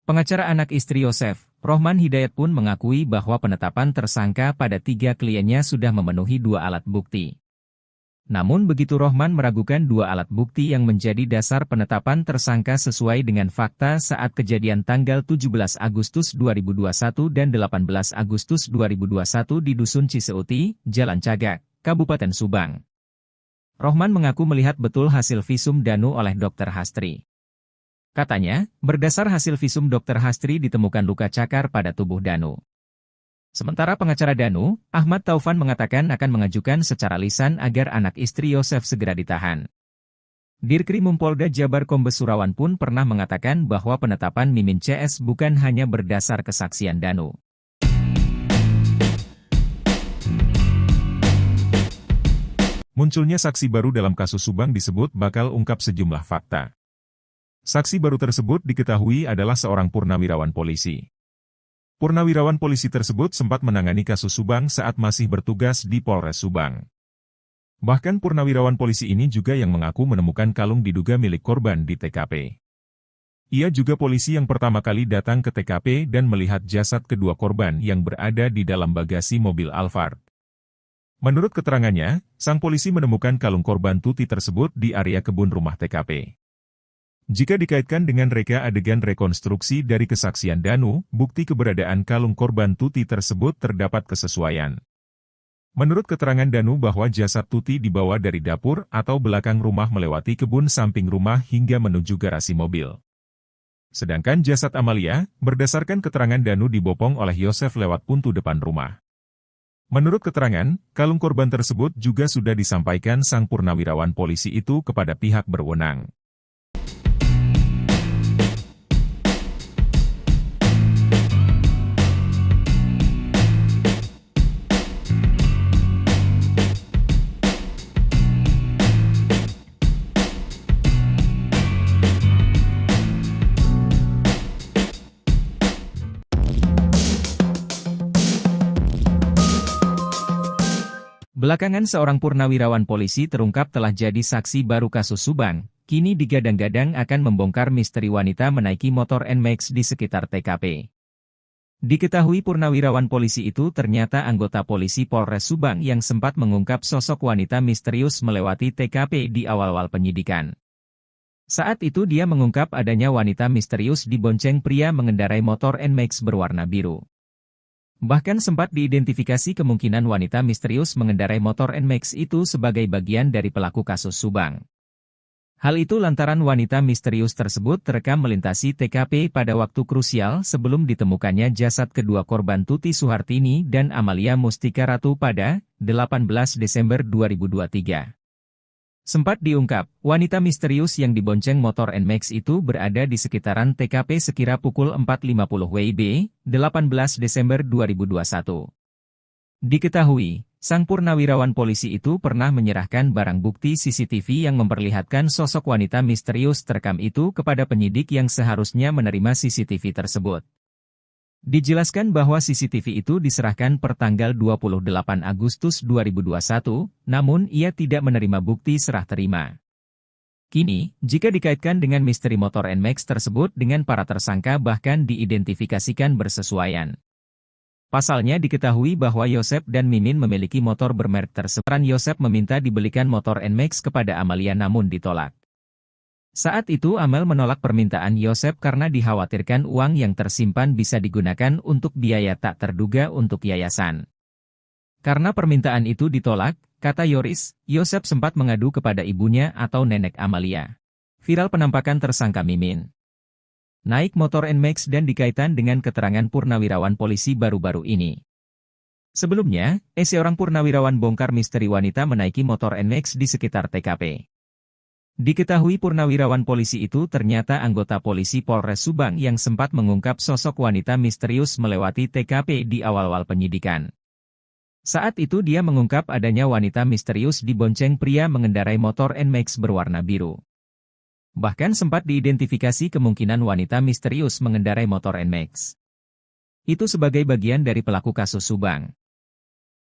Pengacara anak istri Yosef, Rohman Hidayat pun mengakui bahwa penetapan tersangka pada 3 kliennya sudah memenuhi 2 alat bukti. Namun begitu Rohman meragukan dua alat bukti yang menjadi dasar penetapan tersangka sesuai dengan fakta saat kejadian tanggal 17 Agustus 2021 dan 18 Agustus 2021 di Dusun Ciseuti, Jalan Cagak, Kabupaten Subang. Rohman mengaku melihat betul hasil visum Danu oleh Dr. Hastri. Katanya, berdasar hasil visum Dr. Hastri ditemukan luka cakar pada tubuh Danu. Sementara pengacara Danu, Ahmad Taufan mengatakan akan mengajukan secara lisan agar anak istri Yosef segera ditahan. Dirkrim Polda Jabar Kombes Surawan pun pernah mengatakan bahwa penetapan Mimin CS bukan hanya berdasar kesaksian Danu. Munculnya saksi baru dalam kasus Subang disebut bakal ungkap sejumlah fakta. Saksi baru tersebut diketahui adalah seorang purnawirawan polisi. Purnawirawan polisi tersebut sempat menangani kasus Subang saat masih bertugas di Polres Subang. Bahkan purnawirawan polisi ini juga yang mengaku menemukan kalung diduga milik korban di TKP. Ia juga polisi yang pertama kali datang ke TKP dan melihat jasad kedua korban yang berada di dalam bagasi mobil Alphard. Menurut keterangannya, sang polisi menemukan kalung korban Tuti tersebut di area kebun rumah TKP. Jika dikaitkan dengan reka adegan rekonstruksi dari kesaksian Danu, bukti keberadaan kalung korban Tuti tersebut terdapat kesesuaian. Menurut keterangan Danu bahwa jasad Tuti dibawa dari dapur atau belakang rumah melewati kebun samping rumah hingga menuju garasi mobil. Sedangkan jasad Amalia, berdasarkan keterangan Danu dibopong oleh Yosef lewat pintu depan rumah. Menurut keterangan, kalung korban tersebut juga sudah disampaikan sang purnawirawan polisi itu kepada pihak berwenang. Belakangan seorang purnawirawan polisi terungkap telah jadi saksi baru kasus Subang, kini digadang-gadang akan membongkar misteri wanita menaiki motor NMAX di sekitar TKP. Diketahui purnawirawan polisi itu ternyata anggota polisi Polres Subang yang sempat mengungkap sosok wanita misterius melewati TKP di awal-awal penyidikan. Saat itu dia mengungkap adanya wanita misterius dibonceng pria mengendarai motor NMAX berwarna biru. Bahkan sempat diidentifikasi kemungkinan wanita misterius mengendarai motor NMAX itu sebagai bagian dari pelaku kasus Subang. Hal itu lantaran wanita misterius tersebut terekam melintasi TKP pada waktu krusial sebelum ditemukannya jasad kedua korban Tuti Suhartini dan Amalia Mustika Ratu pada 18 Desember 2023. Sempat diungkap, wanita misterius yang dibonceng motor NMAX itu berada di sekitaran TKP sekira pukul 4.50 WIB, 18 Desember 2021. Diketahui, sang purnawirawan polisi itu pernah menyerahkan barang bukti CCTV yang memperlihatkan sosok wanita misterius terekam itu kepada penyidik yang seharusnya menerima CCTV tersebut. Dijelaskan bahwa CCTV itu diserahkan per tanggal 28 Agustus 2021, namun ia tidak menerima bukti serah terima. Kini, jika dikaitkan dengan misteri motor NMAX tersebut dengan para tersangka bahkan diidentifikasikan bersesuaian. Pasalnya diketahui bahwa Yosef dan Mimin memiliki motor bermerek tersebut. Yosef meminta dibelikan motor NMAX kepada Amalia namun ditolak. Saat itu Amel menolak permintaan Yosef karena dikhawatirkan uang yang tersimpan bisa digunakan untuk biaya tak terduga untuk yayasan. Karena permintaan itu ditolak, kata Yoris, Yosef sempat mengadu kepada ibunya atau nenek Amalia. Viral penampakan tersangka Mimin naik motor NMAX dan dikaitkan dengan keterangan purnawirawan polisi baru-baru ini. Sebelumnya, seorang purnawirawan bongkar misteri wanita menaiki motor NMAX di sekitar TKP. Diketahui purnawirawan polisi itu ternyata anggota polisi Polres Subang yang sempat mengungkap sosok wanita misterius melewati TKP di awal-awal penyidikan. Saat itu dia mengungkap adanya wanita misterius dibonceng pria mengendarai motor NMAX berwarna biru. Bahkan sempat diidentifikasi kemungkinan wanita misterius mengendarai motor NMAX itu sebagai bagian dari pelaku kasus Subang.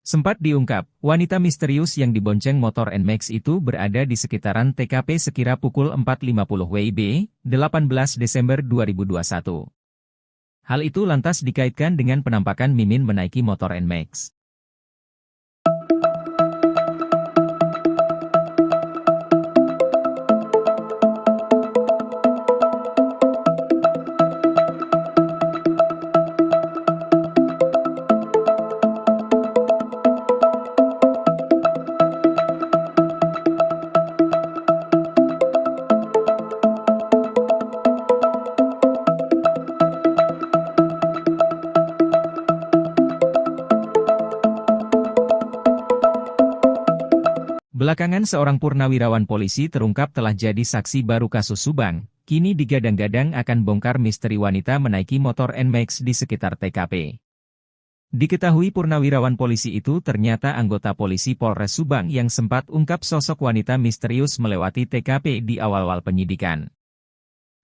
Sempat diungkap, wanita misterius yang dibonceng motor NMAX itu berada di sekitaran TKP sekira pukul 4.50 WIB, 18 Desember 2021. Hal itu lantas dikaitkan dengan penampakan Mimin menaiki motor NMAX. Belakangan seorang purnawirawan polisi terungkap telah jadi saksi baru kasus Subang, kini digadang-gadang akan bongkar misteri wanita menaiki motor NMAX di sekitar TKP. Diketahui purnawirawan polisi itu ternyata anggota polisi Polres Subang yang sempat ungkap sosok wanita misterius melewati TKP di awal-awal penyidikan.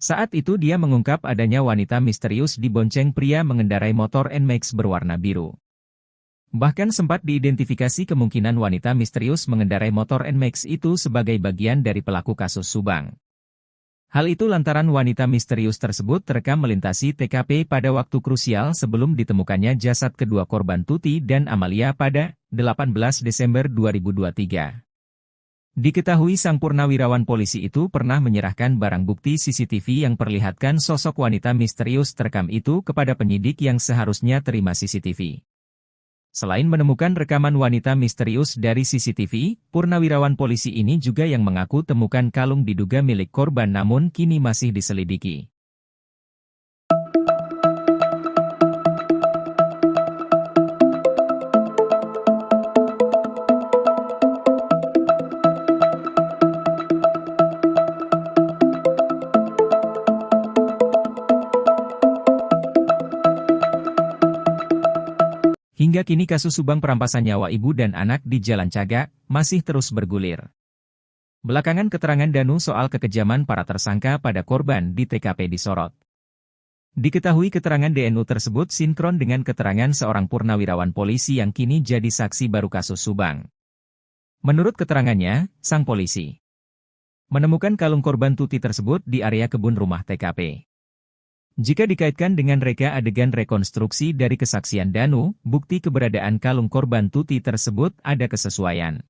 Saat itu dia mengungkap adanya wanita misterius dibonceng pria mengendarai motor NMAX berwarna biru. Bahkan sempat diidentifikasi kemungkinan wanita misterius mengendarai motor NMAX itu sebagai bagian dari pelaku kasus Subang. Hal itu lantaran wanita misterius tersebut terekam melintasi TKP pada waktu krusial sebelum ditemukannya jasad kedua korban Tuti dan Amalia pada 18 Desember 2023. Diketahui sang purnawirawan polisi itu pernah menyerahkan barang bukti CCTV yang perlihatkan sosok wanita misterius terekam itu kepada penyidik yang seharusnya terima CCTV. Selain menemukan rekaman wanita misterius dari CCTV, purnawirawan polisi ini juga yang mengaku temukan kalung diduga milik korban namun kini masih diselidiki. Hingga kini kasus Subang perampasan nyawa ibu dan anak di Jalan Cagak masih terus bergulir. Belakangan keterangan Danu soal kekejaman para tersangka pada korban di TKP disorot. Diketahui keterangan DNU tersebut sinkron dengan keterangan seorang purnawirawan polisi yang kini jadi saksi baru kasus Subang. Menurut keterangannya, sang polisi menemukan kalung korban Tuti tersebut di area kebun rumah TKP. Jika dikaitkan dengan reka adegan rekonstruksi dari kesaksian Danu, bukti keberadaan kalung korban Tuti tersebut ada kesesuaian.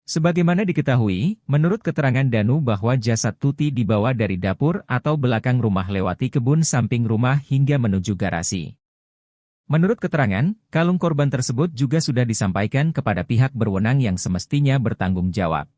Sebagaimana diketahui, menurut keterangan Danu bahwa jasad Tuti dibawa dari dapur atau belakang rumah lewati kebun samping rumah hingga menuju garasi. Menurut keterangan, kalung korban tersebut juga sudah disampaikan kepada pihak berwenang yang semestinya bertanggung jawab.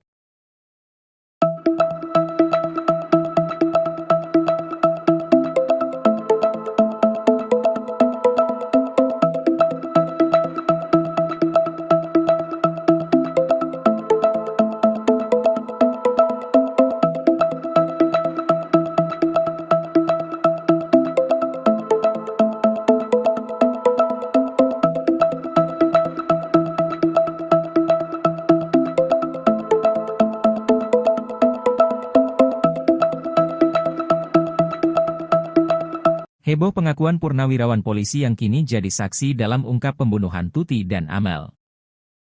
Heboh pengakuan purnawirawan polisi yang kini jadi saksi dalam ungkap pembunuhan Tuti dan Amel.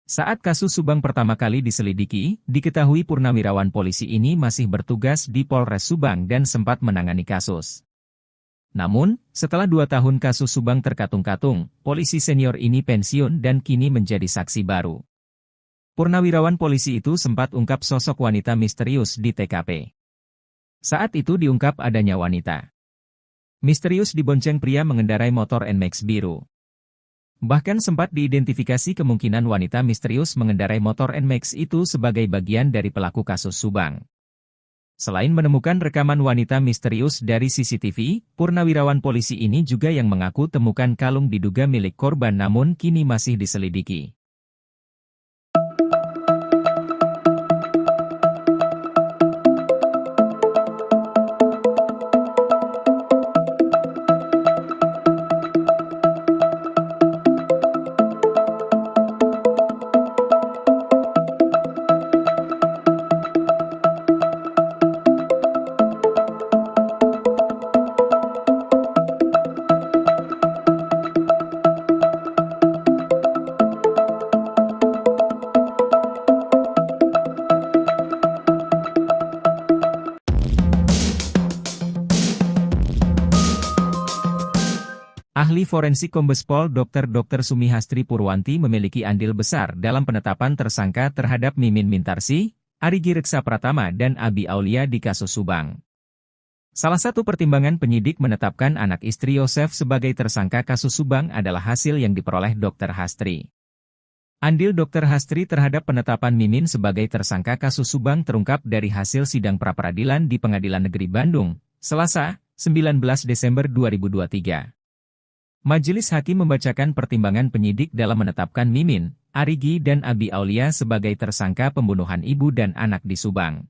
Saat kasus Subang pertama kali diselidiki, diketahui purnawirawan polisi ini masih bertugas di Polres Subang dan sempat menangani kasus. Namun, setelah 2 tahun kasus Subang terkatung-katung, polisi senior ini pensiun dan kini menjadi saksi baru. Purnawirawan polisi itu sempat ungkap sosok wanita misterius di TKP. Saat itu diungkap adanya wanita misterius dibonceng pria mengendarai motor NMAX biru. Bahkan sempat diidentifikasi kemungkinan wanita misterius mengendarai motor NMAX itu sebagai bagian dari pelaku kasus Subang. Selain menemukan rekaman wanita misterius dari CCTV, purnawirawan polisi ini juga yang mengaku temukan kalung diduga milik korban namun kini masih diselidiki. Ahli forensik Kombes Pol Dr. Sumihastri Purwanti memiliki andil besar dalam penetapan tersangka terhadap Mimin Mintarsih, Arigi Reksa Pratama dan Abi Aulia di kasus Subang. Salah satu pertimbangan penyidik menetapkan anak istri Yosef sebagai tersangka kasus Subang adalah hasil yang diperoleh Dr. Hastri. Andil Dr. Hastri terhadap penetapan Mimin sebagai tersangka kasus Subang terungkap dari hasil sidang pra-peradilan di Pengadilan Negeri Bandung, Selasa, 19 Desember 2023. Majelis Hakim membacakan pertimbangan penyidik dalam menetapkan Mimin, Arigi dan Abi Aulia sebagai tersangka pembunuhan ibu dan anak di Subang.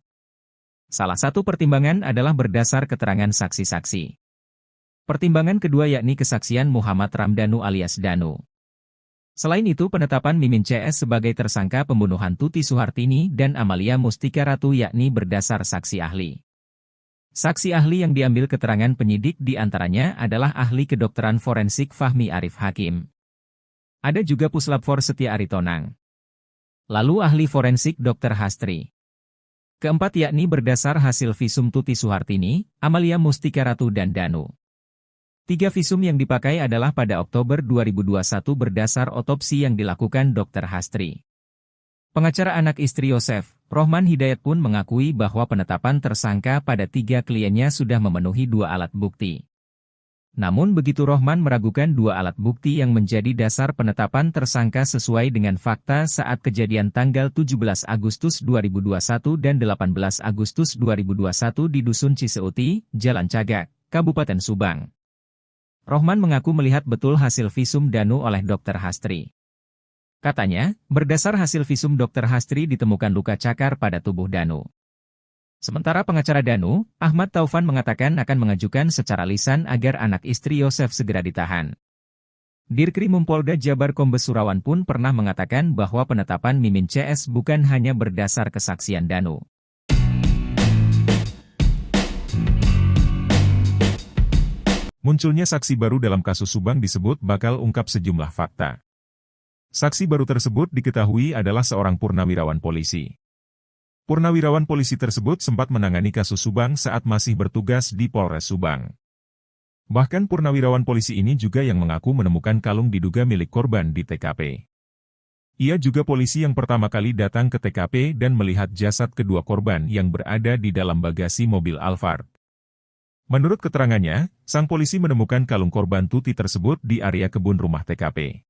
Salah satu pertimbangan adalah berdasar keterangan saksi-saksi. Pertimbangan kedua yakni kesaksian Muhammad Ramdhanu alias Danu. Selain itu penetapan Mimin CS sebagai tersangka pembunuhan Tuti Suhartini dan Amalia Mustika Ratu yakni berdasar saksi ahli. Saksi ahli yang diambil keterangan penyidik diantaranya adalah ahli kedokteran forensik Fahmi Arif Hakim. Ada juga Puslapfor Setia Aritonang. Lalu ahli forensik Dr. Hastri. Keempat yakni berdasar hasil visum Tuti Suhartini, Amalia Mustika Ratu dan Danu. 3 visum yang dipakai adalah pada Oktober 2021 berdasar otopsi yang dilakukan Dr. Hastri. Pengacara anak istri Yosef, Rohman Hidayat pun mengakui bahwa penetapan tersangka pada 3 kliennya sudah memenuhi 2 alat bukti. Namun begitu Rohman meragukan 2 alat bukti yang menjadi dasar penetapan tersangka sesuai dengan fakta saat kejadian tanggal 17 Agustus 2021 dan 18 Agustus 2021 di Dusun Ciseuti, Jalan Cagak, Kabupaten Subang. Rohman mengaku melihat betul hasil visum Danu oleh Dr. Hastri. Katanya, berdasar hasil visum Dr. Hastri ditemukan luka cakar pada tubuh Danu. Sementara pengacara Danu, Ahmad Taufan mengatakan akan mengajukan secara lisan agar anak istri Yosef segera ditahan. Dirkrimum Polda Jabar Kombes Surawan pun pernah mengatakan bahwa penetapan Mimin CS bukan hanya berdasar kesaksian Danu. Munculnya saksi baru dalam kasus Subang disebut bakal ungkap sejumlah fakta. Saksi baru tersebut diketahui adalah seorang purnawirawan polisi. Purnawirawan polisi tersebut sempat menangani kasus Subang saat masih bertugas di Polres Subang. Bahkan purnawirawan polisi ini juga yang mengaku menemukan kalung diduga milik korban di TKP. Ia juga polisi yang pertama kali datang ke TKP dan melihat jasad kedua korban yang berada di dalam bagasi mobil Alphard. Menurut keterangannya, sang polisi menemukan kalung korban Tuti tersebut di area kebun rumah TKP.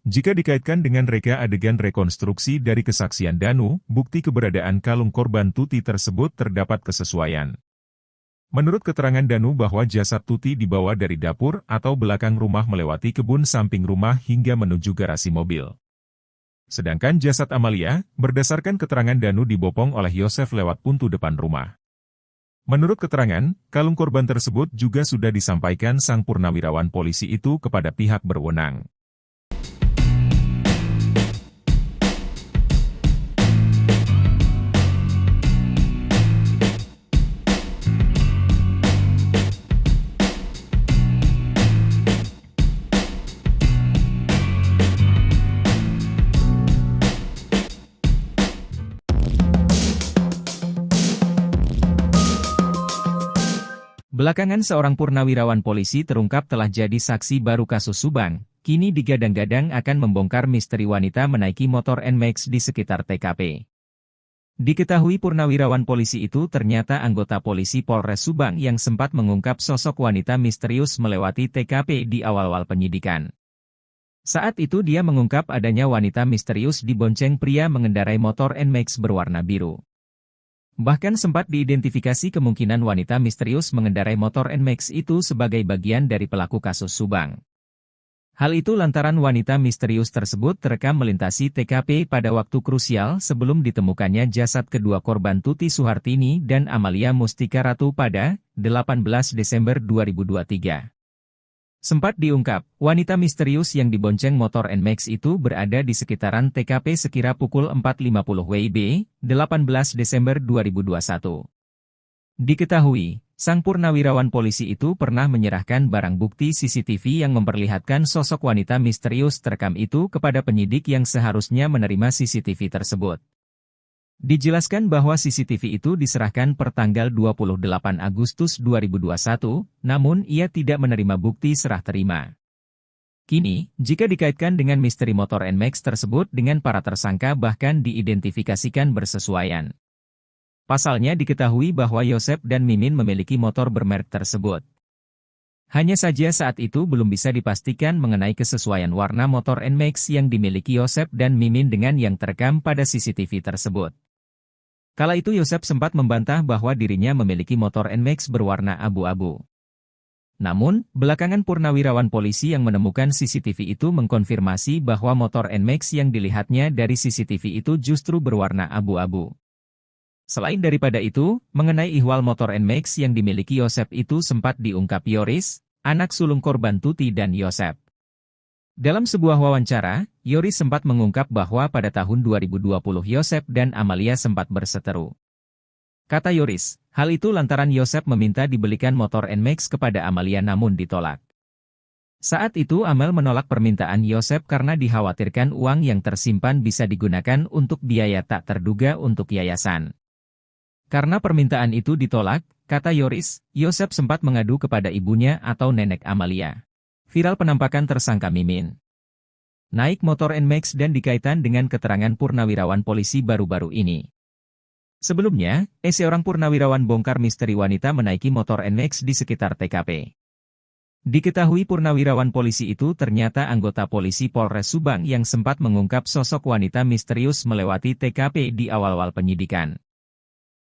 Jika dikaitkan dengan reka adegan rekonstruksi dari kesaksian Danu, bukti keberadaan kalung korban Tuti tersebut terdapat kesesuaian. Menurut keterangan Danu bahwa jasad Tuti dibawa dari dapur atau belakang rumah melewati kebun samping rumah hingga menuju garasi mobil. Sedangkan jasad Amalia, berdasarkan keterangan Danu dibopong oleh Yosef lewat pintu depan rumah. Menurut keterangan, kalung korban tersebut juga sudah disampaikan sang purnawirawan polisi itu kepada pihak berwenang. Belakangan seorang purnawirawan polisi terungkap telah jadi saksi baru kasus Subang, kini digadang-gadang akan membongkar misteri wanita menaiki motor NMAX di sekitar TKP. Diketahui purnawirawan polisi itu ternyata anggota polisi Polres Subang yang sempat mengungkap sosok wanita misterius melewati TKP di awal-awal penyidikan. Saat itu dia mengungkap adanya wanita misterius dibonceng pria mengendarai motor NMAX berwarna biru. Bahkan sempat diidentifikasi kemungkinan wanita misterius mengendarai motor NMAX itu sebagai bagian dari pelaku kasus Subang. Hal itu lantaran wanita misterius tersebut terekam melintasi TKP pada waktu krusial sebelum ditemukannya jasad kedua korban Tuti Suhartini dan Amalia Mustika Ratu pada 18 Desember 2023. Sempat diungkap, wanita misterius yang dibonceng motor NMAX itu berada di sekitaran TKP sekira pukul 4.50 WIB, 18 Desember 2021. Diketahui, sang purnawirawan polisi itu pernah menyerahkan barang bukti CCTV yang memperlihatkan sosok wanita misterius terekam itu kepada penyidik yang seharusnya menerima CCTV tersebut. Dijelaskan bahwa CCTV itu diserahkan per tanggal 28 Agustus 2021, namun ia tidak menerima bukti serah terima. Kini, jika dikaitkan dengan misteri motor NMAX tersebut dengan para tersangka bahkan diidentifikasikan bersesuaian. Pasalnya diketahui bahwa Yosef dan Mimin memiliki motor bermerek tersebut. Hanya saja saat itu belum bisa dipastikan mengenai kesesuaian warna motor NMAX yang dimiliki Yosef dan Mimin dengan yang terekam pada CCTV tersebut. Kala itu Yosef sempat membantah bahwa dirinya memiliki motor NMAX berwarna abu-abu. Namun, belakangan purnawirawan polisi yang menemukan CCTV itu mengkonfirmasi bahwa motor NMAX yang dilihatnya dari CCTV itu justru berwarna abu-abu. Selain daripada itu, mengenai ihwal motor NMAX yang dimiliki Yosep itu sempat diungkap Yoris, anak sulung korban Tuti dan Yosep. Dalam sebuah wawancara, Yoris sempat mengungkap bahwa pada tahun 2020 Yosep dan Amalia sempat berseteru. Kata Yoris, hal itu lantaran Yosep meminta dibelikan motor NMAX kepada Amalia namun ditolak. Saat itu Amel menolak permintaan Yosep karena dikhawatirkan uang yang tersimpan bisa digunakan untuk biaya tak terduga untuk yayasan. Karena permintaan itu ditolak, kata Yoris, Yosep sempat mengadu kepada ibunya atau nenek Amalia. Viral penampakan tersangka Mimin naik motor NMAX dan dikaitkan dengan keterangan purnawirawan polisi baru-baru ini. Sebelumnya, seorang purnawirawan bongkar misteri wanita menaiki motor NMAX di sekitar TKP. Diketahui purnawirawan polisi itu ternyata anggota polisi Polres Subang yang sempat mengungkap sosok wanita misterius melewati TKP di awal-awal penyidikan.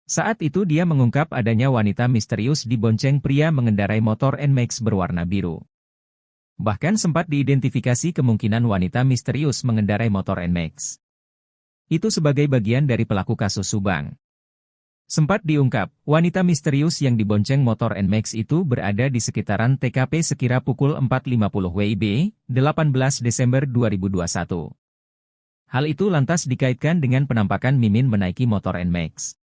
Saat itu dia mengungkap adanya wanita misterius dibonceng pria mengendarai motor NMAX berwarna biru. Bahkan sempat diidentifikasi kemungkinan wanita misterius mengendarai motor NMAX itu sebagai bagian dari pelaku kasus Subang. Sempat diungkap, wanita misterius yang dibonceng motor NMAX itu berada di sekitaran TKP sekira pukul 4.50 WIB, 18 Desember 2021. Hal itu lantas dikaitkan dengan penampakan Mimin menaiki motor NMAX.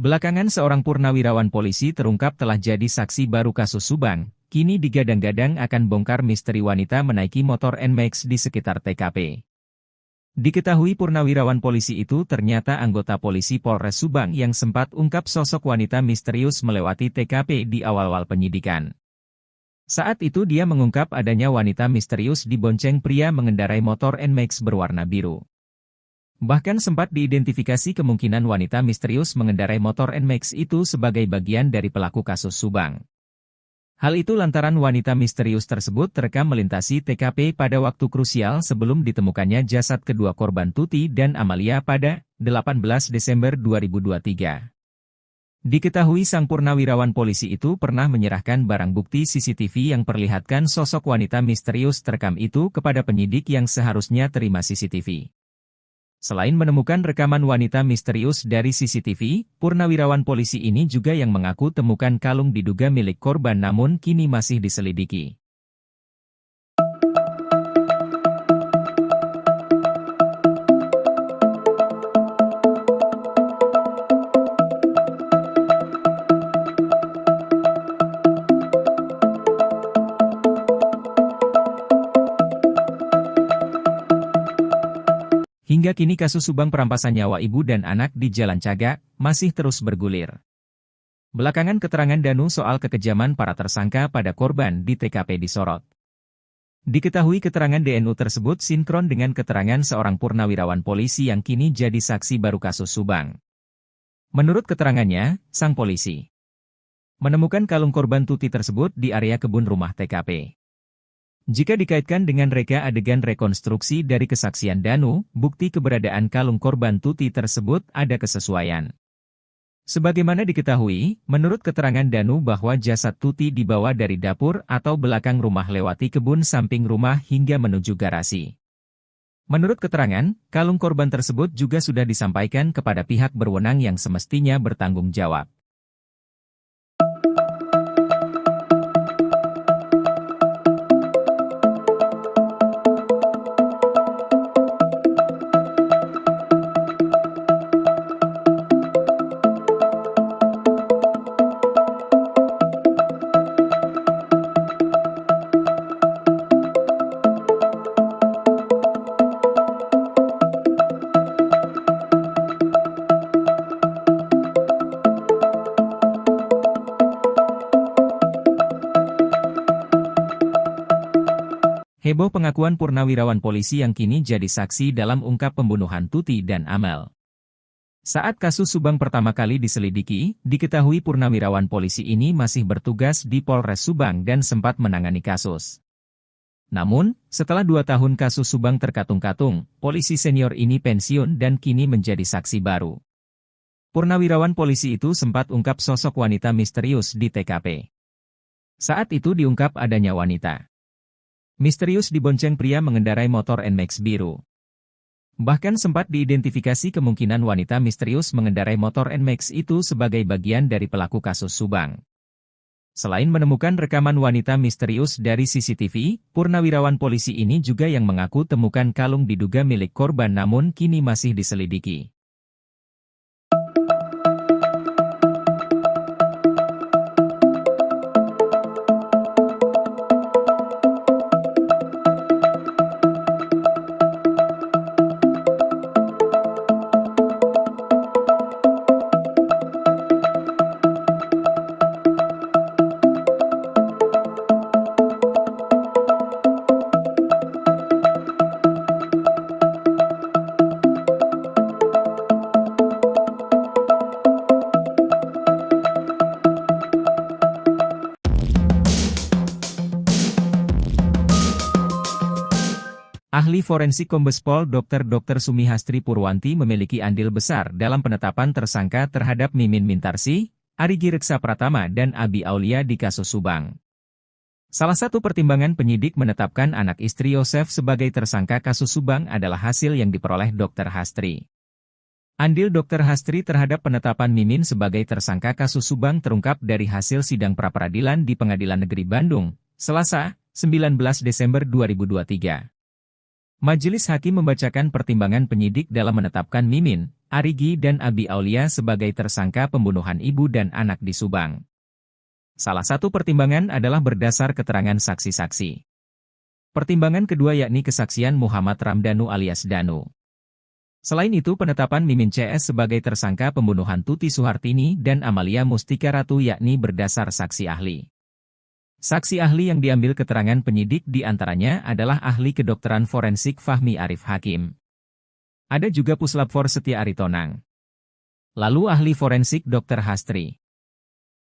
Belakangan seorang purnawirawan polisi terungkap telah jadi saksi baru kasus Subang, kini digadang-gadang akan bongkar misteri wanita menaiki motor NMAX di sekitar TKP. Diketahui purnawirawan polisi itu ternyata anggota polisi Polres Subang yang sempat ungkap sosok wanita misterius melewati TKP di awal-awal penyidikan. Saat itu dia mengungkap adanya wanita misterius dibonceng pria mengendarai motor NMAX berwarna biru. Bahkan sempat diidentifikasi kemungkinan wanita misterius mengendarai motor NMAX itu sebagai bagian dari pelaku kasus Subang. Hal itu lantaran wanita misterius tersebut terekam melintasi TKP pada waktu krusial sebelum ditemukannya jasad kedua korban Tuti dan Amalia pada 18 Desember 2023. Diketahui sang purnawirawan polisi itu pernah menyerahkan barang bukti CCTV yang perlihatkan sosok wanita misterius terekam itu kepada penyidik yang seharusnya terima CCTV. Selain menemukan rekaman wanita misterius dari CCTV, purnawirawan polisi ini juga yang mengaku temukan kalung diduga milik korban namun kini masih diselidiki. Hingga kini kasus Subang perampasan nyawa ibu dan anak di Jalan Cagak masih terus bergulir. Belakangan keterangan Danu soal kekejaman para tersangka pada korban di TKP disorot. Diketahui keterangan DNU tersebut sinkron dengan keterangan seorang purnawirawan polisi yang kini jadi saksi baru kasus Subang. Menurut keterangannya, sang polisi menemukan kalung korban Tuti tersebut di area kebun rumah TKP. Jika dikaitkan dengan reka adegan rekonstruksi dari kesaksian Danu, bukti keberadaan kalung korban Tuti tersebut ada kesesuaian. Sebagaimana diketahui, menurut keterangan Danu bahwa jasad Tuti dibawa dari dapur atau belakang rumah lewati kebun samping rumah hingga menuju garasi. Menurut keterangan, kalung korban tersebut juga sudah disampaikan kepada pihak berwenang yang semestinya bertanggung jawab. Heboh pengakuan purnawirawan polisi yang kini jadi saksi dalam ungkap pembunuhan Tuti dan Amel. Saat kasus Subang pertama kali diselidiki, diketahui purnawirawan polisi ini masih bertugas di Polres Subang dan sempat menangani kasus. Namun, setelah 2 tahun kasus Subang terkatung-katung, polisi senior ini pensiun dan kini menjadi saksi baru. Purnawirawan polisi itu sempat ungkap sosok wanita misterius di TKP. Saat itu diungkap adanya wanita misterius dibonceng pria mengendarai motor NMAX biru. Bahkan sempat diidentifikasi kemungkinan wanita misterius mengendarai motor NMAX itu sebagai bagian dari pelaku kasus Subang. Selain menemukan rekaman wanita misterius dari CCTV, purnawirawan polisi ini juga yang mengaku temukan kalung diduga milik korban namun kini masih diselidiki. Ahli forensik Kombes Pol Dr. Sumihastri Purwanti memiliki andil besar dalam penetapan tersangka terhadap Mimin Mintarsih, Arigi Reksa Pratama dan Abi Aulia di kasus Subang. Salah satu pertimbangan penyidik menetapkan anak istri Yosef sebagai tersangka kasus Subang adalah hasil yang diperoleh Dr. Hastri. Andil Dr. Hastri terhadap penetapan Mimin sebagai tersangka kasus Subang terungkap dari hasil sidang pra-peradilan di Pengadilan Negeri Bandung, Selasa, 19 Desember 2023. Majelis Hakim membacakan pertimbangan penyidik dalam menetapkan Mimin, Arigi dan Abi Aulia sebagai tersangka pembunuhan ibu dan anak di Subang. Salah satu pertimbangan adalah berdasar keterangan saksi-saksi. Pertimbangan kedua yakni kesaksian Muhammad Ramdhanu alias Danu. Selain itu penetapan Mimin CS sebagai tersangka pembunuhan Tuti Suhartini dan Amalia Mustika Ratu yakni berdasar saksi ahli. Saksi ahli yang diambil keterangan penyidik di antaranya adalah ahli kedokteran forensik Fahmi Arif Hakim. Ada juga Puslapfor Setia Aritonang. Lalu ahli forensik Dr. Hastri.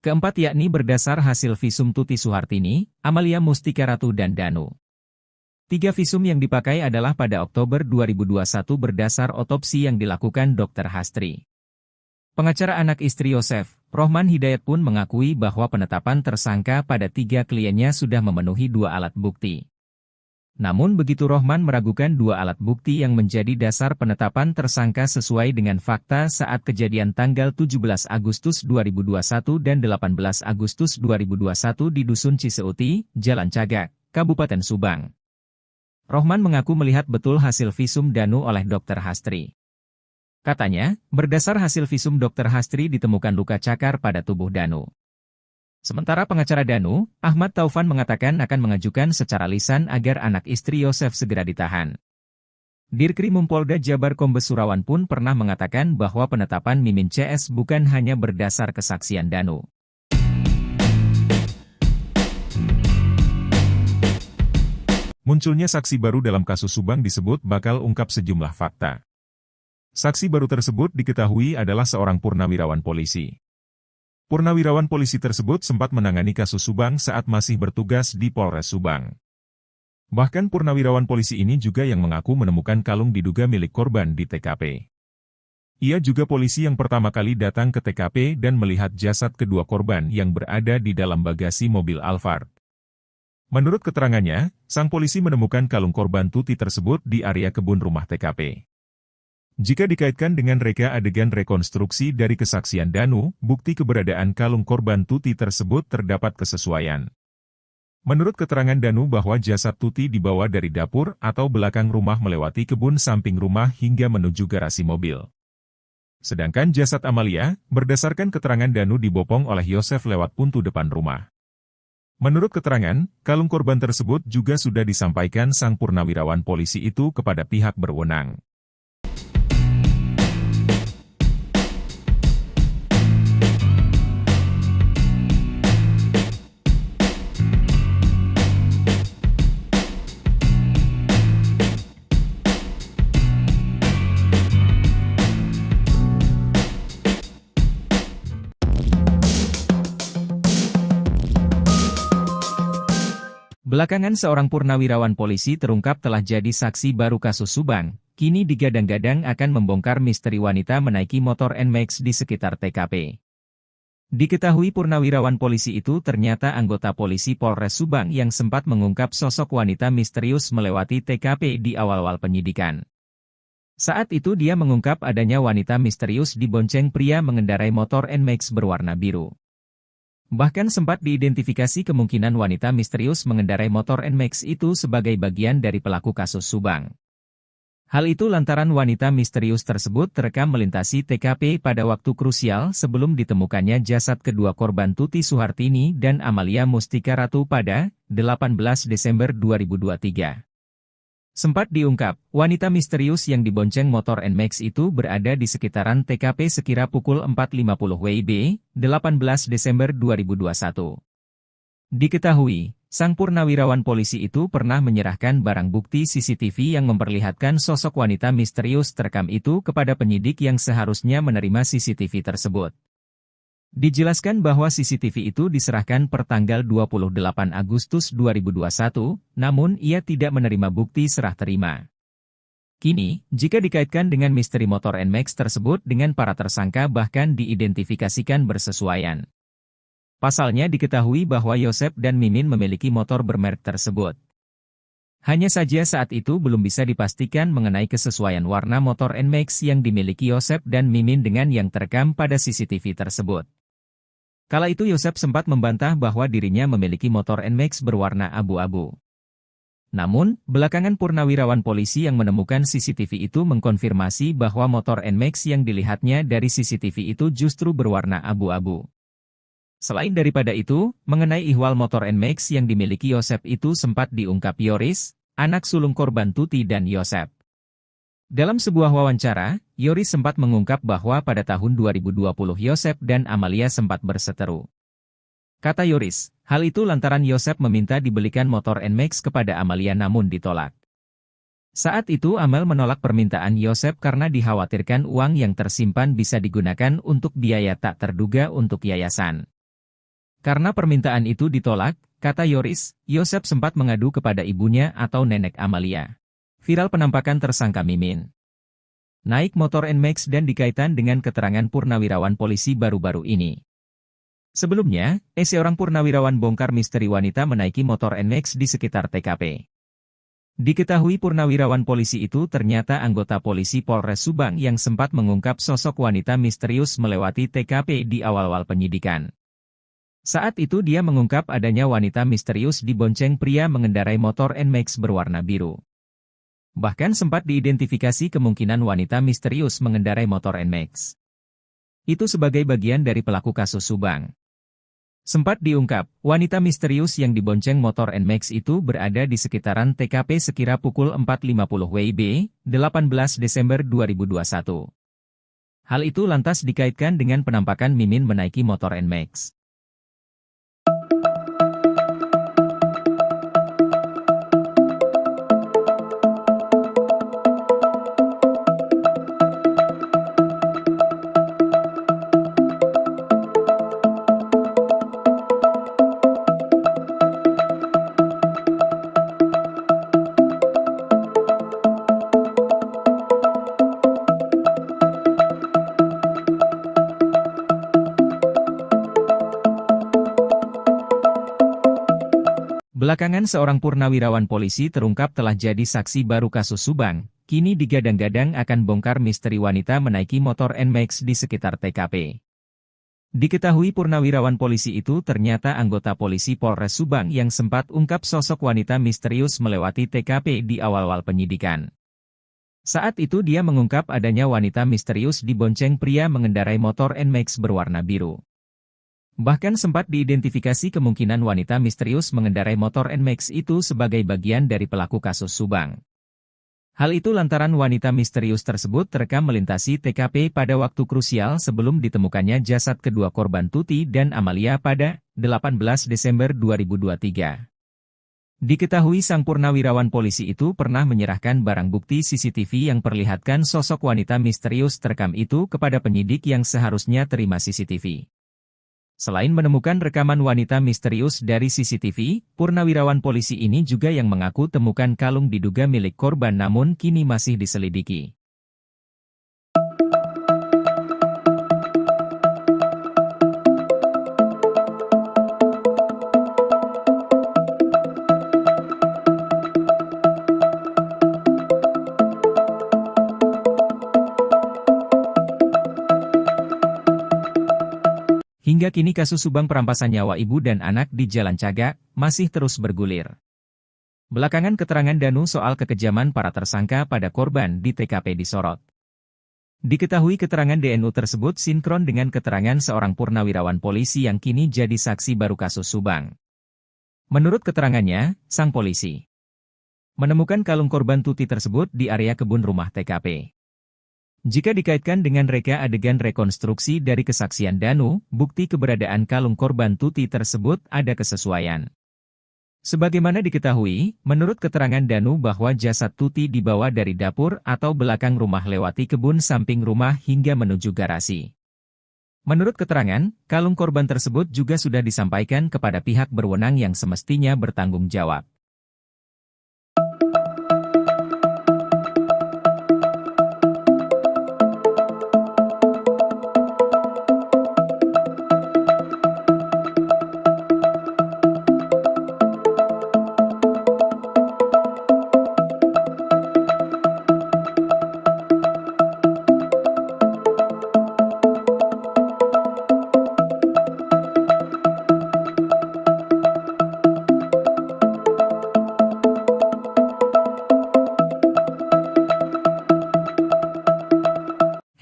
Keempat yakni berdasar hasil visum Tuti Suhartini, Amalia Mustika Ratu dan Danu. 3 visum yang dipakai adalah pada Oktober 2021 berdasar otopsi yang dilakukan Dr. Hastri. Pengacara anak istri Yosef, Rohman Hidayat pun mengakui bahwa penetapan tersangka pada 3 kliennya sudah memenuhi 2 alat bukti. Namun begitu Rohman meragukan 2 alat bukti yang menjadi dasar penetapan tersangka sesuai dengan fakta saat kejadian tanggal 17 Agustus 2021 dan 18 Agustus 2021 di Dusun Ciseuti, Jalan Cagak, Kabupaten Subang. Rohman mengaku melihat betul hasil visum Danu oleh Dr. Hastri. Katanya, berdasar hasil visum Dr. Hastri ditemukan luka cakar pada tubuh Danu. Sementara pengacara Danu, Ahmad Taufan mengatakan akan mengajukan secara lisan agar anak istri Yosef segera ditahan. Dirkrimum Polda Jabar Kombes Surawan pun pernah mengatakan bahwa penetapan Mimin CS bukan hanya berdasar kesaksian Danu. Munculnya saksi baru dalam kasus Subang disebut bakal ungkap sejumlah fakta. Saksi baru tersebut diketahui adalah seorang purnawirawan polisi. Purnawirawan polisi tersebut sempat menangani kasus Subang saat masih bertugas di Polres Subang. Bahkan purnawirawan polisi ini juga yang mengaku menemukan kalung diduga milik korban di TKP. Ia juga polisi yang pertama kali datang ke TKP dan melihat jasad kedua korban yang berada di dalam bagasi mobil Alphard. Menurut keterangannya, sang polisi menemukan kalung korban Tuti tersebut di area kebun rumah TKP. Jika dikaitkan dengan reka adegan rekonstruksi dari kesaksian Danu, bukti keberadaan kalung korban Tuti tersebut terdapat kesesuaian. Menurut keterangan Danu bahwa jasad Tuti dibawa dari dapur atau belakang rumah melewati kebun samping rumah hingga menuju garasi mobil. Sedangkan jasad Amalia, berdasarkan keterangan Danu dibopong oleh Yosef lewat pintu depan rumah. Menurut keterangan, kalung korban tersebut juga sudah disampaikan sang purnawirawan polisi itu kepada pihak berwenang. Belakangan seorang purnawirawan polisi terungkap telah jadi saksi baru kasus Subang, kini digadang-gadang akan membongkar misteri wanita menaiki motor NMAX di sekitar TKP. Diketahui purnawirawan polisi itu ternyata anggota polisi Polres Subang yang sempat mengungkap sosok wanita misterius melewati TKP di awal-awal penyidikan. Saat itu dia mengungkap adanya wanita misterius dibonceng pria mengendarai motor NMAX berwarna biru. Bahkan sempat diidentifikasi kemungkinan wanita misterius mengendarai motor NMAX itu sebagai bagian dari pelaku kasus Subang. Hal itu lantaran wanita misterius tersebut terekam melintasi TKP pada waktu krusial sebelum ditemukannya jasad kedua korban Tuti Suhartini dan Amalia Mustika Ratu pada 18 Desember 2023. Sempat diungkap, wanita misterius yang dibonceng motor NMAX itu berada di sekitaran TKP sekira pukul 4.50 WIB, 18 Desember 2021. Diketahui, sang purnawirawan polisi itu pernah menyerahkan barang bukti CCTV yang memperlihatkan sosok wanita misterius terekam itu kepada penyidik yang seharusnya menerima CCTV tersebut. Dijelaskan bahwa CCTV itu diserahkan per tanggal 28 Agustus 2021, namun ia tidak menerima bukti serah terima. Kini, jika dikaitkan dengan misteri motor NMAX tersebut dengan para tersangka bahkan diidentifikasikan bersesuaian. Pasalnya diketahui bahwa Yosep dan Mimin memiliki motor bermerek tersebut. Hanya saja saat itu belum bisa dipastikan mengenai kesesuaian warna motor NMAX yang dimiliki Yosep dan Mimin dengan yang terekam pada CCTV tersebut. Kala itu Yosep sempat membantah bahwa dirinya memiliki motor NMAX berwarna abu-abu. Namun, belakangan purnawirawan polisi yang menemukan CCTV itu mengkonfirmasi bahwa motor NMAX yang dilihatnya dari CCTV itu justru berwarna abu-abu. Selain daripada itu, mengenai ihwal motor NMAX yang dimiliki Yosep itu sempat diungkap Yoris, anak sulung korban Tuti dan Yosep. Dalam sebuah wawancara, Yoris sempat mengungkap bahwa pada tahun 2020 Yosep dan Amalia sempat berseteru. Kata Yoris, hal itu lantaran Yosep meminta dibelikan motor NMAX kepada Amalia namun ditolak. Saat itu Amel menolak permintaan Yosep karena dikhawatirkan uang yang tersimpan bisa digunakan untuk biaya tak terduga untuk yayasan. Karena permintaan itu ditolak, kata Yoris, Yosep sempat mengadu kepada ibunya atau nenek Amalia. Viral penampakan tersangka Mimin naik motor NMAX dan dikaitkan dengan keterangan purnawirawan polisi baru-baru ini. Sebelumnya, seorang purnawirawan bongkar misteri wanita menaiki motor NMAX di sekitar TKP. Diketahui purnawirawan polisi itu ternyata anggota polisi Polres Subang yang sempat mengungkap sosok wanita misterius melewati TKP di awal-awal penyidikan. Saat itu dia mengungkap adanya wanita misterius dibonceng pria mengendarai motor NMAX berwarna biru. Bahkan sempat diidentifikasi kemungkinan wanita misterius mengendarai motor NMAX itu sebagai bagian dari pelaku kasus Subang. Sempat diungkap, wanita misterius yang dibonceng motor NMAX itu berada di sekitaran TKP sekira pukul 4.50 WIB, 18 Desember 2021. Hal itu lantas dikaitkan dengan penampakan Mimin menaiki motor NMAX. Belakangan seorang purnawirawan polisi terungkap telah jadi saksi baru kasus Subang, kini digadang-gadang akan bongkar misteri wanita menaiki motor NMAX di sekitar TKP. Diketahui purnawirawan polisi itu ternyata anggota polisi Polres Subang yang sempat ungkap sosok wanita misterius melewati TKP di awal-awal penyidikan. Saat itu dia mengungkap adanya wanita misterius dibonceng pria mengendarai motor NMAX berwarna biru. Bahkan sempat diidentifikasi kemungkinan wanita misterius mengendarai motor NMAX itu sebagai bagian dari pelaku kasus Subang. Hal itu lantaran wanita misterius tersebut terekam melintasi TKP pada waktu krusial sebelum ditemukannya jasad kedua korban Tuti dan Amalia pada 18 Desember 2023. Diketahui sang purnawirawan polisi itu pernah menyerahkan barang bukti CCTV yang perlihatkan sosok wanita misterius terekam itu kepada penyidik yang seharusnya terima CCTV. Selain menemukan rekaman wanita misterius dari CCTV, purnawirawan polisi ini juga yang mengaku temukan kalung diduga milik korban namun kini masih diselidiki. Hingga kini kasus subang perampasan nyawa ibu dan anak di Jalan Cagak masih terus bergulir. Belakangan keterangan Danu soal kekejaman para tersangka pada korban di TKP disorot. Diketahui keterangan DNU tersebut sinkron dengan keterangan seorang purnawirawan polisi yang kini jadi saksi baru kasus Subang. Menurut keterangannya, sang polisi menemukan kalung korban Tuti tersebut di area kebun rumah TKP. Jika dikaitkan dengan reka adegan rekonstruksi dari kesaksian Danu, bukti keberadaan kalung korban Tuti tersebut ada kesesuaian. Sebagaimana diketahui, menurut keterangan Danu bahwa jasad Tuti dibawa dari dapur atau belakang rumah lewati kebun samping rumah hingga menuju garasi. Menurut keterangan, kalung korban tersebut juga sudah disampaikan kepada pihak berwenang yang semestinya bertanggung jawab.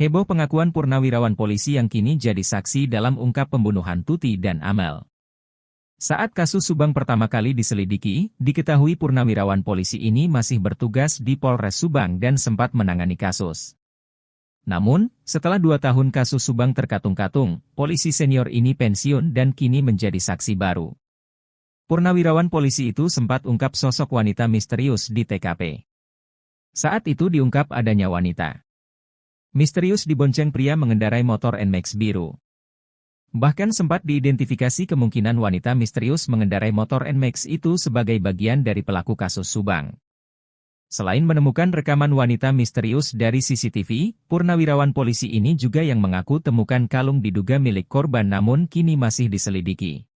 Heboh pengakuan purnawirawan polisi yang kini jadi saksi dalam ungkap pembunuhan Tuti dan Amel. Saat kasus Subang pertama kali diselidiki, diketahui purnawirawan polisi ini masih bertugas di Polres Subang dan sempat menangani kasus. Namun, setelah 2 tahun kasus Subang terkatung-katung, polisi senior ini pensiun dan kini menjadi saksi baru. Purnawirawan polisi itu sempat ungkap sosok wanita misterius di TKP. Saat itu diungkap adanya wanita misterius dibonceng pria mengendarai motor NMAX biru. Bahkan sempat diidentifikasi kemungkinan wanita misterius mengendarai motor NMAX itu sebagai bagian dari pelaku kasus Subang. Selain menemukan rekaman wanita misterius dari CCTV, purnawirawan polisi ini juga yang mengaku temukan kalung diduga milik korban namun kini masih diselidiki.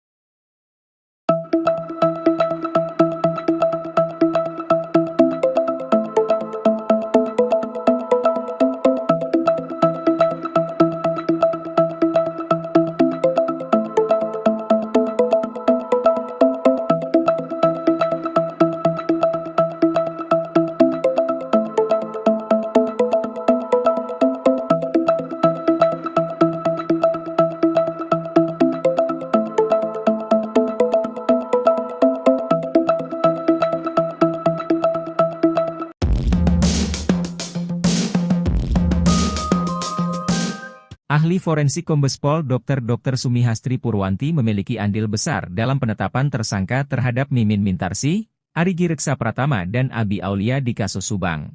Ahli forensik Kombes Pol Dr. Sumihastri Purwanti memiliki andil besar dalam penetapan tersangka terhadap Mimin Mintarsi, Arigi Reksa Pratama dan Abi Aulia di kasus Subang.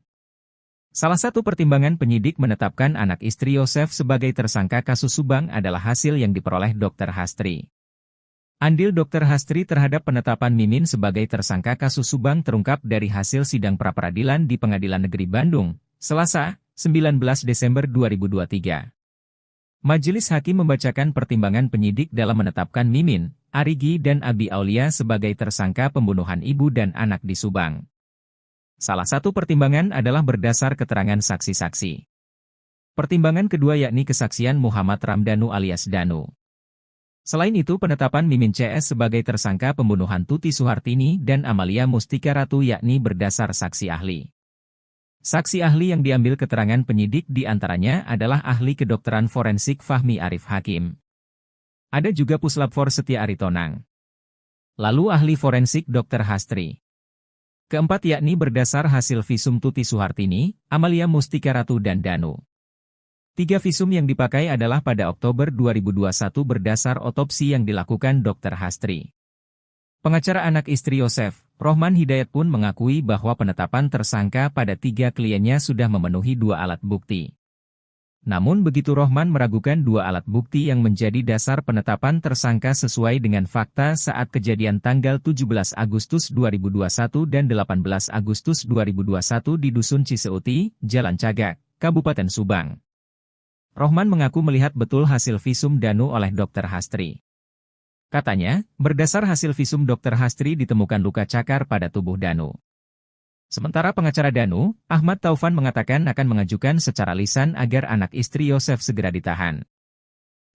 Salah satu pertimbangan penyidik menetapkan anak istri Yosef sebagai tersangka kasus Subang adalah hasil yang diperoleh Dr. Hastri. Andil Dr. Hastri terhadap penetapan Mimin sebagai tersangka kasus Subang terungkap dari hasil sidang pra-peradilan di Pengadilan Negeri Bandung, Selasa, 19 Desember 2023. Majelis Hakim membacakan pertimbangan penyidik dalam menetapkan Mimin, Arigi dan Abi Aulia sebagai tersangka pembunuhan ibu dan anak di Subang. Salah satu pertimbangan adalah berdasar keterangan saksi-saksi. Pertimbangan kedua yakni kesaksian Muhammad Ramdhanu alias Danu. Selain itu penetapan Mimin CS sebagai tersangka pembunuhan Tuti Suhartini dan Amalia Mustika Ratu yakni berdasar saksi ahli. Saksi ahli yang diambil keterangan penyidik di antaranya adalah ahli kedokteran forensik Fahmi Arif Hakim. Ada juga Puslap For Setia Aritonang. Lalu ahli forensik Dr. Hastri. Keempat yakni berdasar hasil visum Tuti Suhartini, Amalia Mustika Ratu dan Danu. 3 visum yang dipakai adalah pada Oktober 2021 berdasar otopsi yang dilakukan Dr. Hastri. Pengacara anak istri Yosef, Rohman Hidayat pun mengakui bahwa penetapan tersangka pada 3 kliennya sudah memenuhi 2 alat bukti. Namun begitu Rohman meragukan dua alat bukti yang menjadi dasar penetapan tersangka sesuai dengan fakta saat kejadian tanggal 17 Agustus 2021 dan 18 Agustus 2021 di Dusun Ciseuti, Jalan Cagak, Kabupaten Subang. Rohman mengaku melihat betul hasil visum Danu oleh Dr. Hastri. Katanya, berdasar hasil visum Dr. Hastri ditemukan luka cakar pada tubuh Danu. Sementara pengacara Danu, Ahmad Taufan mengatakan akan mengajukan secara lisan agar anak istri Yosef segera ditahan.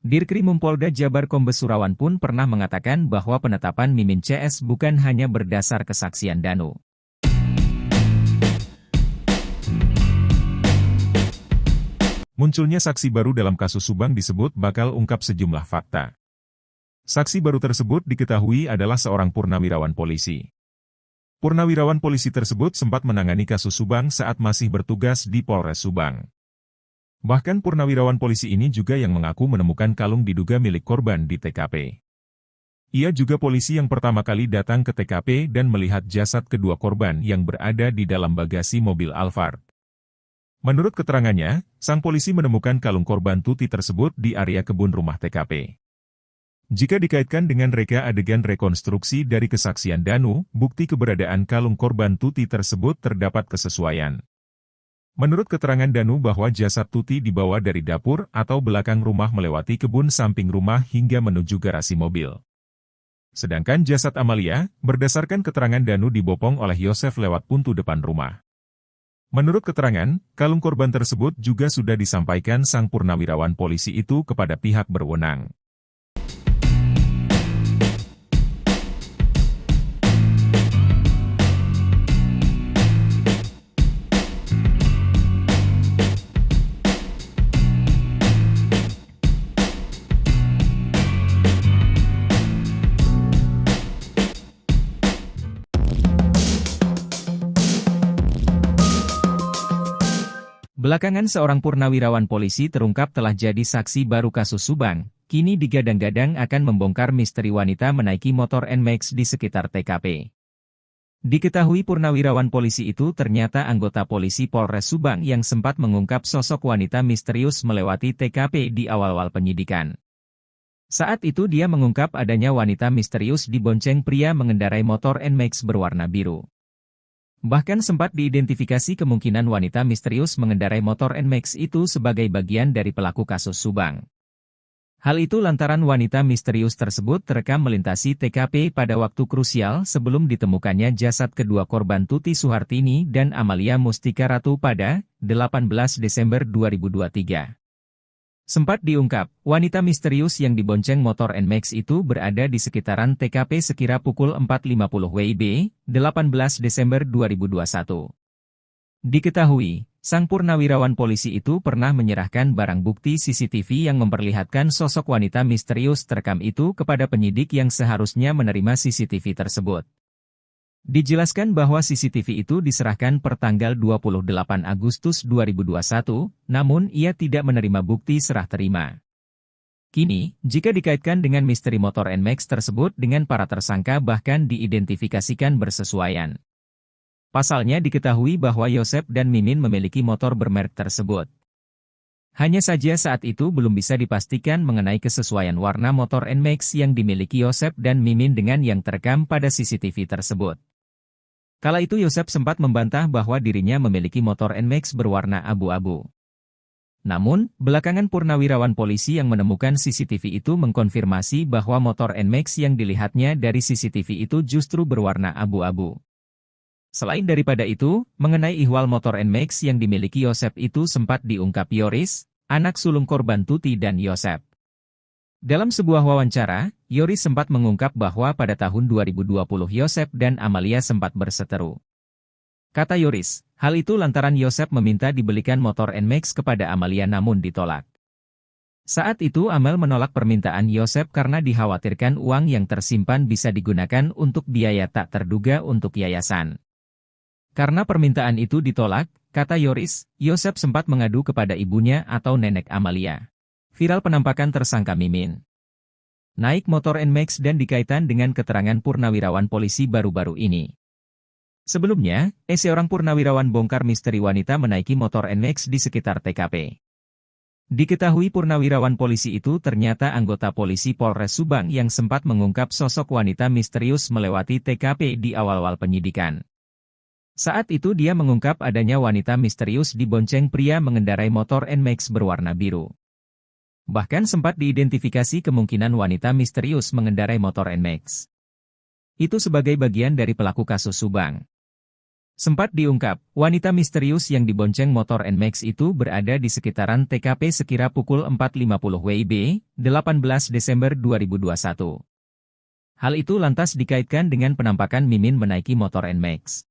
Dirkrim Polda Jabar Kombes Surawan pun pernah mengatakan bahwa penetapan Mimin CS bukan hanya berdasar kesaksian Danu. Munculnya saksi baru dalam kasus Subang disebut bakal ungkap sejumlah fakta. Saksi baru tersebut diketahui adalah seorang purnawirawan polisi. Purnawirawan polisi tersebut sempat menangani kasus Subang saat masih bertugas di Polres Subang. Bahkan purnawirawan polisi ini juga yang mengaku menemukan kalung diduga milik korban di TKP. Ia juga polisi yang pertama kali datang ke TKP dan melihat jasad kedua korban yang berada di dalam bagasi mobil Alphard. Menurut keterangannya, sang polisi menemukan kalung korban Tuti tersebut di area kebun rumah TKP. Jika dikaitkan dengan reka adegan rekonstruksi dari kesaksian Danu, bukti keberadaan kalung korban Tuti tersebut terdapat kesesuaian. Menurut keterangan Danu bahwa jasad Tuti dibawa dari dapur atau belakang rumah melewati kebun samping rumah hingga menuju garasi mobil. Sedangkan jasad Amalia, berdasarkan keterangan Danu dibopong oleh Yosef lewat pintu depan rumah. Menurut keterangan, kalung korban tersebut juga sudah disampaikan sang purnawirawan polisi itu kepada pihak berwenang. Belakangan seorang purnawirawan polisi terungkap telah jadi saksi baru kasus Subang, kini digadang-gadang akan membongkar misteri wanita menaiki motor NMAX di sekitar TKP. Diketahui purnawirawan polisi itu ternyata anggota polisi Polres Subang yang sempat mengungkap sosok wanita misterius melewati TKP di awal-awal penyidikan. Saat itu dia mengungkap adanya wanita misterius dibonceng pria mengendarai motor NMAX berwarna biru. Bahkan sempat diidentifikasi kemungkinan wanita misterius mengendarai motor NMAX itu sebagai bagian dari pelaku kasus Subang. Hal itu lantaran wanita misterius tersebut terekam melintasi TKP pada waktu krusial sebelum ditemukannya jasad kedua korban Tuti Suhartini dan Amalia Mustika Ratu pada 18 Desember 2023. Sempat diungkap, wanita misterius yang dibonceng motor NMAX itu berada di sekitaran TKP sekira pukul 4.50 WIB, 18 Desember 2021. Diketahui, sang purnawirawan polisi itu pernah menyerahkan barang bukti CCTV yang memperlihatkan sosok wanita misterius terekam itu kepada penyidik yang seharusnya menerima CCTV tersebut. Dijelaskan bahwa CCTV itu diserahkan per tanggal 28 Agustus 2021, namun ia tidak menerima bukti serah terima. Kini, jika dikaitkan dengan misteri motor NMAX tersebut dengan para tersangka bahkan diidentifikasikan bersesuaian. Pasalnya diketahui bahwa Yosef dan Mimin memiliki motor bermerek tersebut. Hanya saja saat itu belum bisa dipastikan mengenai kesesuaian warna motor NMAX yang dimiliki Yosef dan Mimin dengan yang terekam pada CCTV tersebut. Kala itu Yosef sempat membantah bahwa dirinya memiliki motor NMAX berwarna abu-abu. Namun, belakangan purnawirawan polisi yang menemukan CCTV itu mengkonfirmasi bahwa motor NMAX yang dilihatnya dari CCTV itu justru berwarna abu-abu. Selain daripada itu, mengenai ihwal motor NMAX yang dimiliki Yosef itu sempat diungkap Yoris, anak sulung korban Tuti dan Yosef. Dalam sebuah wawancara, Yoris sempat mengungkap bahwa pada tahun 2020 Yosef dan Amalia sempat berseteru. Kata Yoris, hal itu lantaran Yosef meminta dibelikan motor NMAX kepada Amalia namun ditolak. Saat itu Amel menolak permintaan Yosef karena dikhawatirkan uang yang tersimpan bisa digunakan untuk biaya tak terduga untuk yayasan. Karena permintaan itu ditolak, kata Yoris, Yosef sempat mengadu kepada ibunya atau nenek Amalia. Viral penampakan tersangka Mimin naik motor NMAX dan dikaitkan dengan keterangan purnawirawan polisi baru-baru ini. Sebelumnya, seorang purnawirawan bongkar misteri wanita menaiki motor NMAX di sekitar TKP. Diketahui purnawirawan polisi itu ternyata anggota polisi Polres Subang yang sempat mengungkap sosok wanita misterius melewati TKP di awal-awal penyidikan. Saat itu dia mengungkap adanya wanita misterius dibonceng pria mengendarai motor NMAX berwarna biru. Bahkan sempat diidentifikasi kemungkinan wanita misterius mengendarai motor NMAX itu sebagai bagian dari pelaku kasus Subang. Sempat diungkap, wanita misterius yang dibonceng motor NMAX itu berada di sekitaran TKP sekira pukul 4.50 WIB, 18 Desember 2021. Hal itu lantas dikaitkan dengan penampakan Mimin menaiki motor NMAX.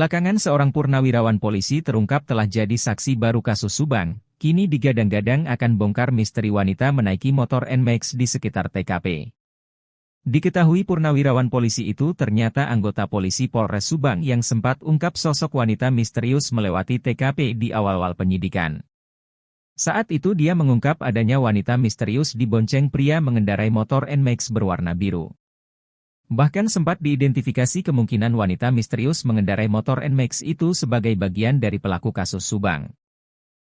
Belakangan seorang purnawirawan polisi terungkap telah jadi saksi baru kasus Subang, kini digadang-gadang akan bongkar misteri wanita menaiki motor NMAX di sekitar TKP. Diketahui purnawirawan polisi itu ternyata anggota polisi Polres Subang yang sempat ungkap sosok wanita misterius melewati TKP di awal-awal penyidikan. Saat itu dia mengungkap adanya wanita misterius dibonceng pria mengendarai motor NMAX berwarna biru. Bahkan sempat diidentifikasi kemungkinan wanita misterius mengendarai motor NMAX itu sebagai bagian dari pelaku kasus Subang.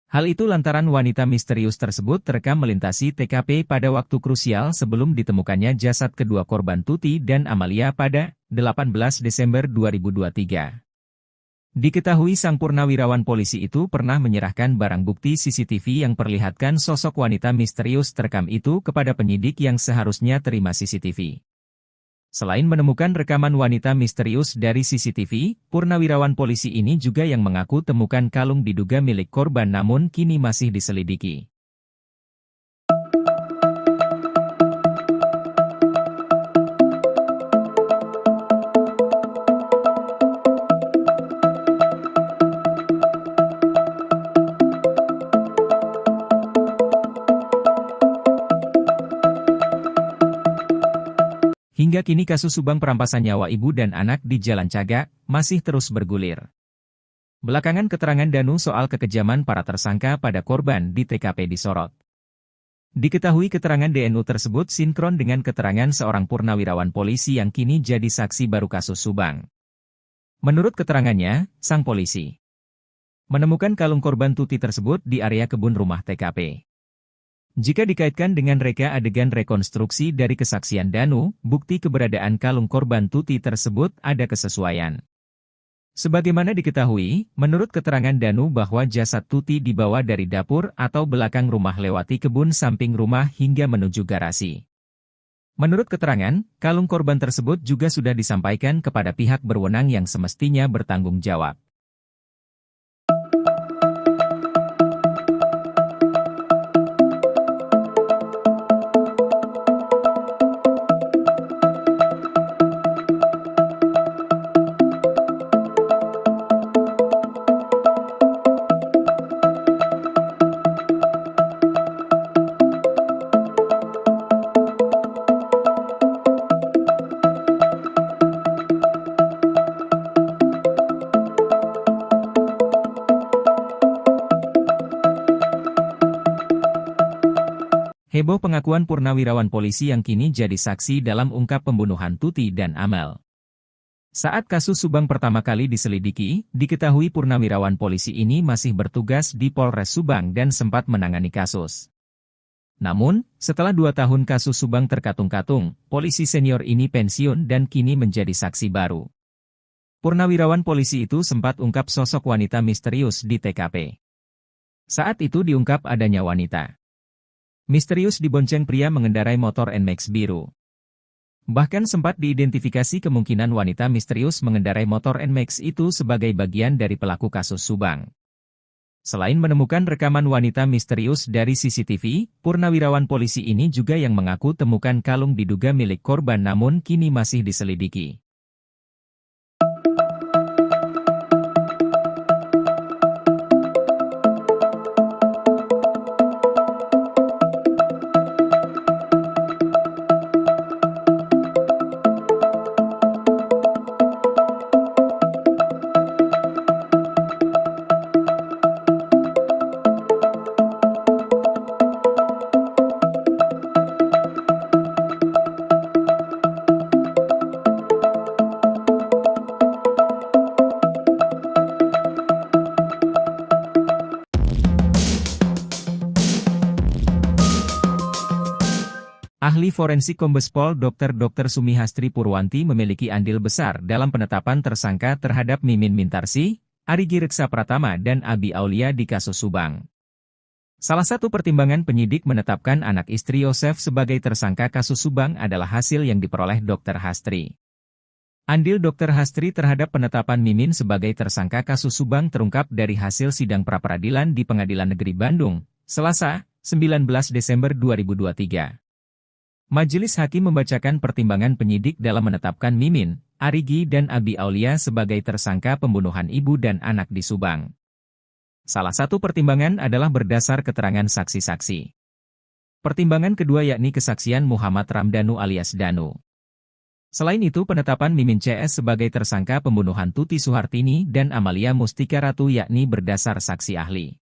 Hal itu lantaran wanita misterius tersebut terekam melintasi TKP pada waktu krusial sebelum ditemukannya jasad kedua korban Tuti dan Amalia pada 18 Desember 2023. Diketahui sang purnawirawan polisi itu pernah menyerahkan barang bukti CCTV yang perlihatkan sosok wanita misterius terekam itu kepada penyidik yang seharusnya terima CCTV. Selain menemukan rekaman wanita misterius dari CCTV, purnawirawan polisi ini juga yang mengaku temukan kalung diduga milik korban namun kini masih diselidiki. Hingga kini kasus Subang perampasan nyawa ibu dan anak di Jalan Cagak masih terus bergulir. Belakangan keterangan Danu soal kekejaman para tersangka pada korban di TKP disorot. Diketahui keterangan DNU tersebut sinkron dengan keterangan seorang purnawirawan polisi yang kini jadi saksi baru kasus Subang. Menurut keterangannya, sang polisi menemukan kalung korban Tuti tersebut di area kebun rumah TKP. Jika dikaitkan dengan reka adegan rekonstruksi dari kesaksian Danu, bukti keberadaan kalung korban Tuti tersebut ada kesesuaian. Sebagaimana diketahui, menurut keterangan Danu bahwa jasad Tuti dibawa dari dapur atau belakang rumah lewati kebun samping rumah hingga menuju garasi. Menurut keterangan, kalung korban tersebut juga sudah disampaikan kepada pihak berwenang yang semestinya bertanggung jawab. Heboh pengakuan purnawirawan polisi yang kini jadi saksi dalam ungkap pembunuhan Tuti dan Amel. Saat kasus Subang pertama kali diselidiki, diketahui purnawirawan polisi ini masih bertugas di Polres Subang dan sempat menangani kasus. Namun, setelah 2 tahun kasus Subang terkatung-katung, polisi senior ini pensiun dan kini menjadi saksi baru. Purnawirawan polisi itu sempat ungkap sosok wanita misterius di TKP. Saat itu diungkap adanya wanita misterius dibonceng pria mengendarai motor NMAX biru. Bahkan sempat diidentifikasi kemungkinan wanita misterius mengendarai motor NMAX itu sebagai bagian dari pelaku kasus Subang. Selain menemukan rekaman wanita misterius dari CCTV, purnawirawan polisi ini juga yang mengaku temukan kalung diduga milik korban namun kini masih diselidiki. Ahli forensik Kombes Pol Dr. Sumihastri Purwanti memiliki andil besar dalam penetapan tersangka terhadap Mimin Mintarsih, Arigi Reksa Pratama dan Abi Aulia di kasus Subang. Salah satu pertimbangan penyidik menetapkan anak istri Yosef sebagai tersangka kasus Subang adalah hasil yang diperoleh Dr. Hastri. Andil Dr. Hastri terhadap penetapan Mimin sebagai tersangka kasus Subang terungkap dari hasil sidang pra-peradilan di Pengadilan Negeri Bandung, Selasa, 19 Desember 2023. Majelis Hakim membacakan pertimbangan penyidik dalam menetapkan Mimin, Arigi dan Abi Aulia sebagai tersangka pembunuhan ibu dan anak di Subang. Salah satu pertimbangan adalah berdasar keterangan saksi-saksi. Pertimbangan kedua yakni kesaksian Muhammad Ramdhanu alias Danu. Selain itu penetapan Mimin CS sebagai tersangka pembunuhan Tuti Suhartini dan Amalia Mustika Ratu yakni berdasar saksi ahli.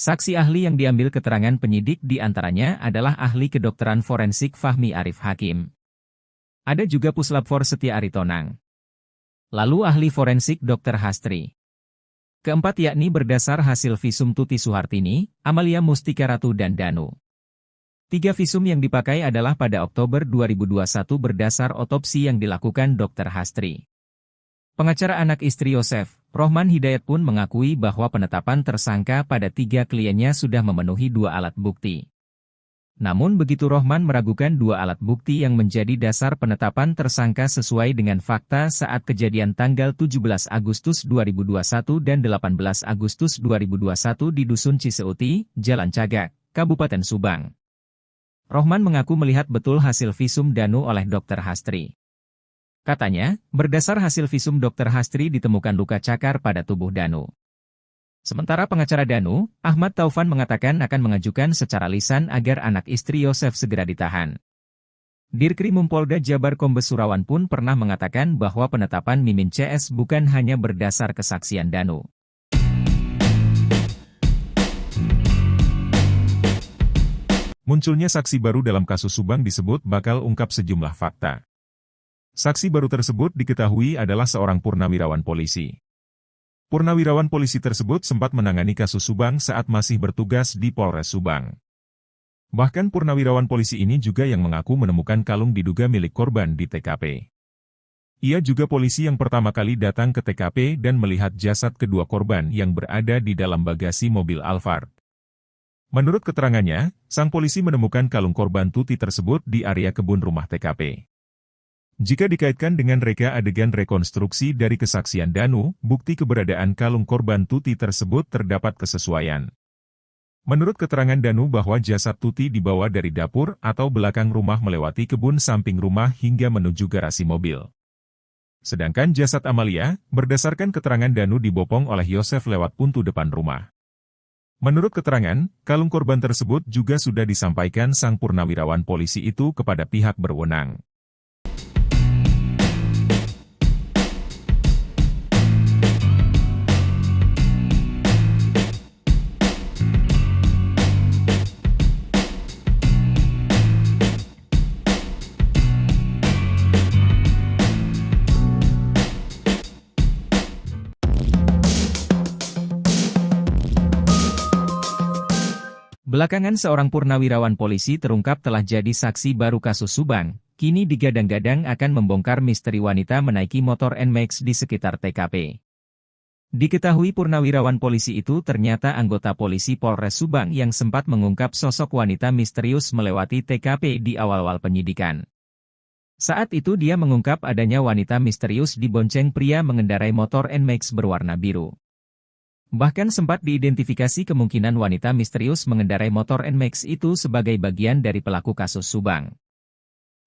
Saksi ahli yang diambil keterangan penyidik diantaranya adalah ahli kedokteran forensik Fahmi Arif Hakim. Ada juga Puslap For Setia Aritonang. Lalu ahli forensik Dr. Hastri. Keempat yakni berdasar hasil visum Tuti Suhartini, Amalia Mustika Ratu dan Danu. 3 visum yang dipakai adalah pada Oktober 2021 berdasar otopsi yang dilakukan Dr. Hastri. Pengacara anak istri Yosef, Rohman Hidayat pun mengakui bahwa penetapan tersangka pada 3 kliennya sudah memenuhi 2 alat bukti. Namun begitu Rohman meragukan 2 alat bukti yang menjadi dasar penetapan tersangka sesuai dengan fakta saat kejadian tanggal 17 Agustus 2021 dan 18 Agustus 2021 di Dusun Ciseuti, Jalan Cagak, Kabupaten Subang. Rohman mengaku melihat betul hasil visum Danu oleh Dr. Hastri. Katanya, berdasar hasil visum Dr. Hastri ditemukan luka cakar pada tubuh Danu. Sementara pengacara Danu, Ahmad Taufan mengatakan akan mengajukan secara lisan agar anak istri Yosef segera ditahan. Dirkrimum Polda Jabar Kombes Surawan pun pernah mengatakan bahwa penetapan Mimin CS bukan hanya berdasar kesaksian Danu. Munculnya saksi baru dalam kasus Subang disebut bakal ungkap sejumlah fakta. Saksi baru tersebut diketahui adalah seorang purnawirawan polisi. Purnawirawan polisi tersebut sempat menangani kasus Subang saat masih bertugas di Polres Subang. Bahkan purnawirawan polisi ini juga yang mengaku menemukan kalung diduga milik korban di TKP. Ia juga polisi yang pertama kali datang ke TKP dan melihat jasad kedua korban yang berada di dalam bagasi mobil Alphard. Menurut keterangannya, sang polisi menemukan kalung korban Tuti tersebut di area kebun rumah TKP. Jika dikaitkan dengan reka adegan rekonstruksi dari kesaksian Danu, bukti keberadaan kalung korban Tuti tersebut terdapat kesesuaian. Menurut keterangan Danu bahwa jasad Tuti dibawa dari dapur atau belakang rumah melewati kebun samping rumah hingga menuju garasi mobil. Sedangkan jasad Amalia, berdasarkan keterangan Danu dibopong oleh Yosef lewat pintu depan rumah. Menurut keterangan, kalung korban tersebut juga sudah disampaikan sang purnawirawan polisi itu kepada pihak berwenang. Belakangan seorang purnawirawan polisi terungkap telah jadi saksi baru kasus Subang, kini digadang-gadang akan membongkar misteri wanita menaiki motor NMAX di sekitar TKP. Diketahui purnawirawan polisi itu ternyata anggota polisi Polres Subang yang sempat mengungkap sosok wanita misterius melewati TKP di awal-awal penyidikan. Saat itu dia mengungkap adanya wanita misterius dibonceng pria mengendarai motor NMAX berwarna biru. Bahkan sempat diidentifikasi kemungkinan wanita misterius mengendarai motor NMAX itu sebagai bagian dari pelaku kasus Subang.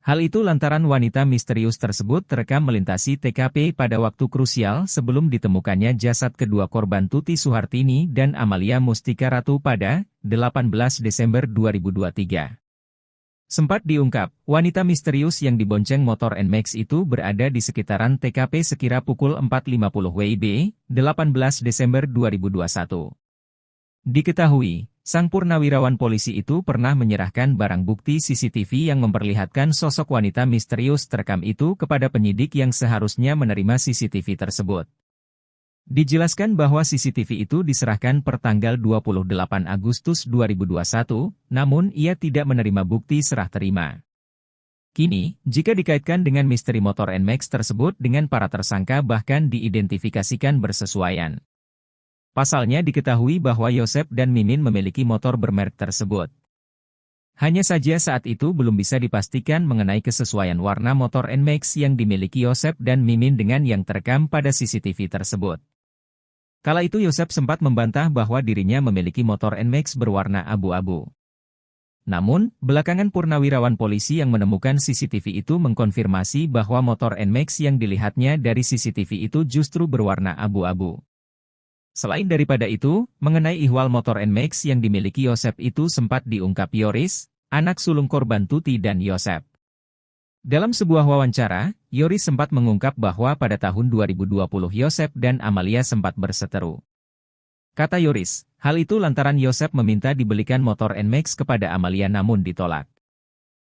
Hal itu lantaran wanita misterius tersebut terekam melintasi TKP pada waktu krusial sebelum ditemukannya jasad kedua korban Tuti Suhartini dan Amalia Mustika Ratu pada 18 Desember 2023. Sempat diungkap, wanita misterius yang dibonceng motor NMAX itu berada di sekitaran TKP sekira pukul 4.50 WIB, 18 Desember 2021. Diketahui, sang purnawirawan polisi itu pernah menyerahkan barang bukti CCTV yang memperlihatkan sosok wanita misterius terekam itu kepada penyidik yang seharusnya menerima CCTV tersebut. Dijelaskan bahwa CCTV itu diserahkan per tanggal 28 Agustus 2021, namun ia tidak menerima bukti serah terima. Kini, jika dikaitkan dengan misteri motor NMAX tersebut dengan para tersangka bahkan diidentifikasikan bersesuaian. Pasalnya diketahui bahwa Yosep dan Mimin memiliki motor bermerek tersebut. Hanya saja saat itu belum bisa dipastikan mengenai kesesuaian warna motor NMAX yang dimiliki Yosep dan Mimin dengan yang terekam pada CCTV tersebut. Kala itu Yosep sempat membantah bahwa dirinya memiliki motor NMAX berwarna abu-abu. Namun, belakangan purnawirawan polisi yang menemukan CCTV itu mengkonfirmasi bahwa motor NMAX yang dilihatnya dari CCTV itu justru berwarna abu-abu. Selain daripada itu, mengenai ihwal motor NMAX yang dimiliki Yosep itu sempat diungkap Yoris, anak sulung korban Tuti dan Yosep. Dalam sebuah wawancara, Yoris sempat mengungkap bahwa pada tahun 2020 Yosep dan Amalia sempat berseteru. Kata Yoris, hal itu lantaran Yosep meminta dibelikan motor NMAX kepada Amalia namun ditolak.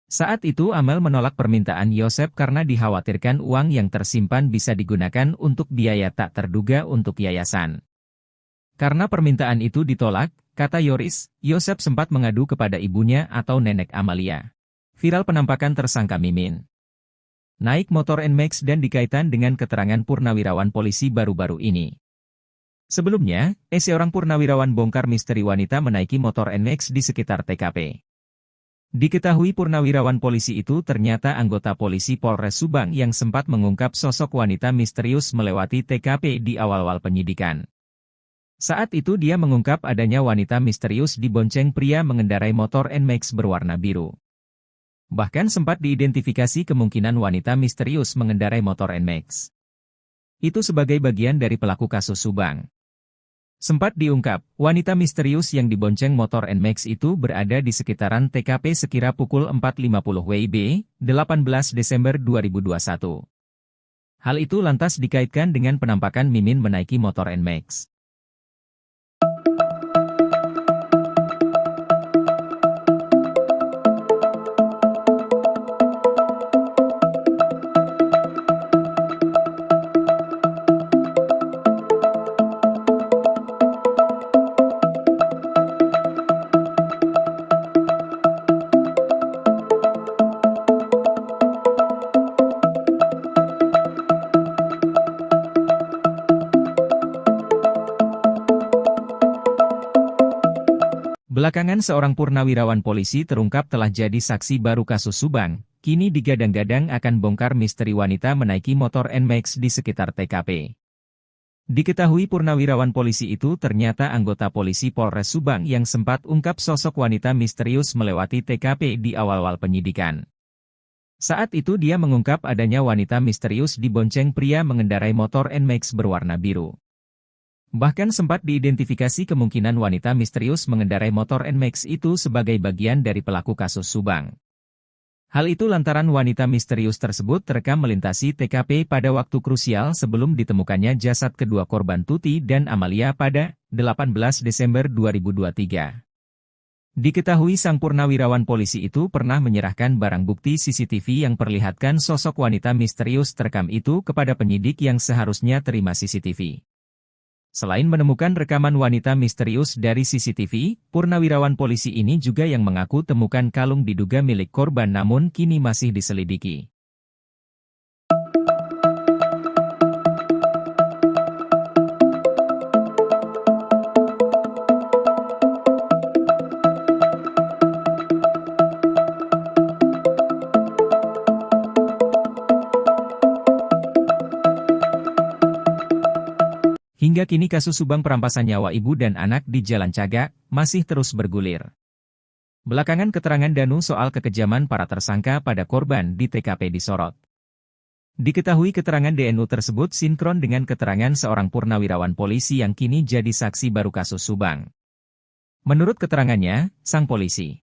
Saat itu Amel menolak permintaan Yosep karena dikhawatirkan uang yang tersimpan bisa digunakan untuk biaya tak terduga untuk yayasan. Karena permintaan itu ditolak, kata Yoris, Yosep sempat mengadu kepada ibunya atau nenek Amalia. Viral penampakan tersangka Mimin naik motor NMAX dan dikaitkan dengan keterangan purnawirawan polisi baru-baru ini. Sebelumnya, seorang purnawirawan bongkar misteri wanita menaiki motor NMAX di sekitar TKP. Diketahui purnawirawan polisi itu ternyata anggota polisi Polres Subang yang sempat mengungkap sosok wanita misterius melewati TKP di awal-awal penyidikan. Saat itu dia mengungkap adanya wanita misterius dibonceng pria mengendarai motor NMAX berwarna biru. Bahkan sempat diidentifikasi kemungkinan wanita misterius mengendarai motor NMAX itu sebagai bagian dari pelaku kasus Subang. Sempat diungkap, wanita misterius yang dibonceng motor NMAX itu berada di sekitaran TKP sekira pukul 4.50 WIB, 18 Desember 2021. Hal itu lantas dikaitkan dengan penampakan Mimin menaiki motor NMAX. Belakangan seorang purnawirawan polisi terungkap telah jadi saksi baru kasus Subang, kini digadang-gadang akan bongkar misteri wanita menaiki motor NMAX di sekitar TKP. Diketahui purnawirawan polisi itu ternyata anggota polisi Polres Subang yang sempat ungkap sosok wanita misterius melewati TKP di awal-awal penyidikan. Saat itu dia mengungkap adanya wanita misterius dibonceng pria mengendarai motor NMAX berwarna biru. Bahkan sempat diidentifikasi kemungkinan wanita misterius mengendarai motor NMAX itu sebagai bagian dari pelaku kasus Subang. Hal itu lantaran wanita misterius tersebut terekam melintasi TKP pada waktu krusial sebelum ditemukannya jasad kedua korban Tuti dan Amalia pada 18 Desember 2023. Diketahui sang purnawirawan polisi itu pernah menyerahkan barang bukti CCTV yang perlihatkan sosok wanita misterius terekam itu kepada penyidik yang seharusnya terima CCTV. Selain menemukan rekaman wanita misterius dari CCTV, purnawirawan polisi ini juga yang mengaku temukan kalung diduga milik korban namun kini masih diselidiki. Hingga kini kasus Subang perampasan nyawa ibu dan anak di Jalan Cagak masih terus bergulir. Belakangan keterangan Danu soal kekejaman para tersangka pada korban di TKP disorot. Diketahui keterangan DNU tersebut sinkron dengan keterangan seorang purnawirawan polisi yang kini jadi saksi baru kasus Subang. Menurut keterangannya, sang polisi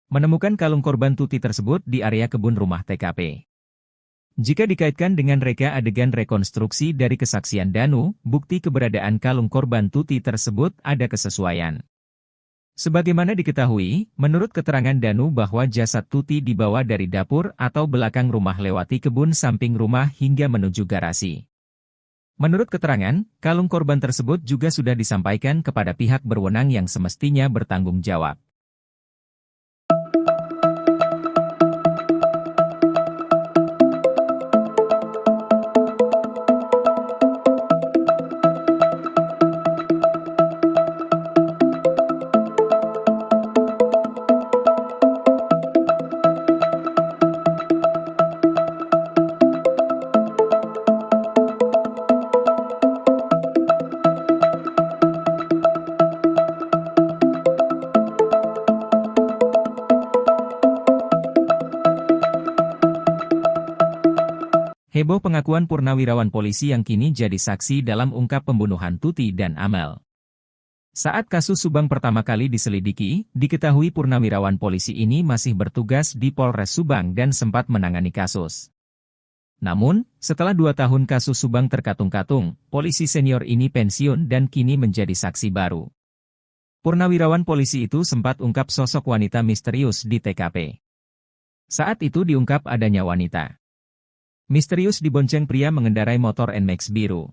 menemukan kalung korban Tuti tersebut di area kebun rumah TKP. Jika dikaitkan dengan reka adegan rekonstruksi dari kesaksian Danu, bukti keberadaan kalung korban Tuti tersebut ada kesesuaian. Sebagaimana diketahui, menurut keterangan Danu bahwa jasad Tuti dibawa dari dapur atau belakang rumah lewati kebun samping rumah hingga menuju garasi. Menurut keterangan, kalung korban tersebut juga sudah disampaikan kepada pihak berwenang yang semestinya bertanggung jawab. Heboh pengakuan purnawirawan polisi yang kini jadi saksi dalam ungkap pembunuhan Tuti dan Amel. Saat kasus Subang pertama kali diselidiki, diketahui purnawirawan polisi ini masih bertugas di Polres Subang dan sempat menangani kasus. Namun, setelah 2 tahun kasus Subang terkatung-katung, polisi senior ini pensiun dan kini menjadi saksi baru. Purnawirawan polisi itu sempat ungkap sosok wanita misterius di TKP. Saat itu diungkap adanya wanita misterius dibonceng pria mengendarai motor NMAX biru.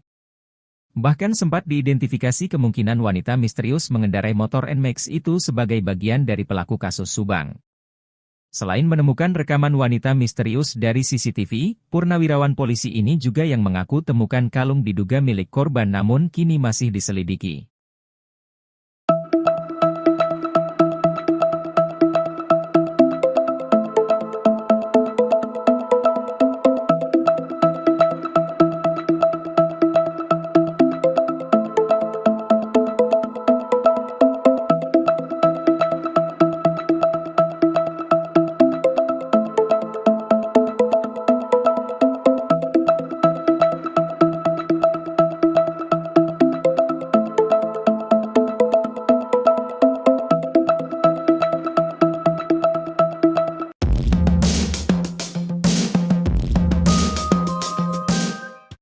Bahkan sempat diidentifikasi kemungkinan wanita misterius mengendarai motor NMAX itu sebagai bagian dari pelaku kasus Subang. Selain menemukan rekaman wanita misterius dari CCTV, purnawirawan polisi ini juga yang mengaku temukan kalung diduga milik korban namun kini masih diselidiki.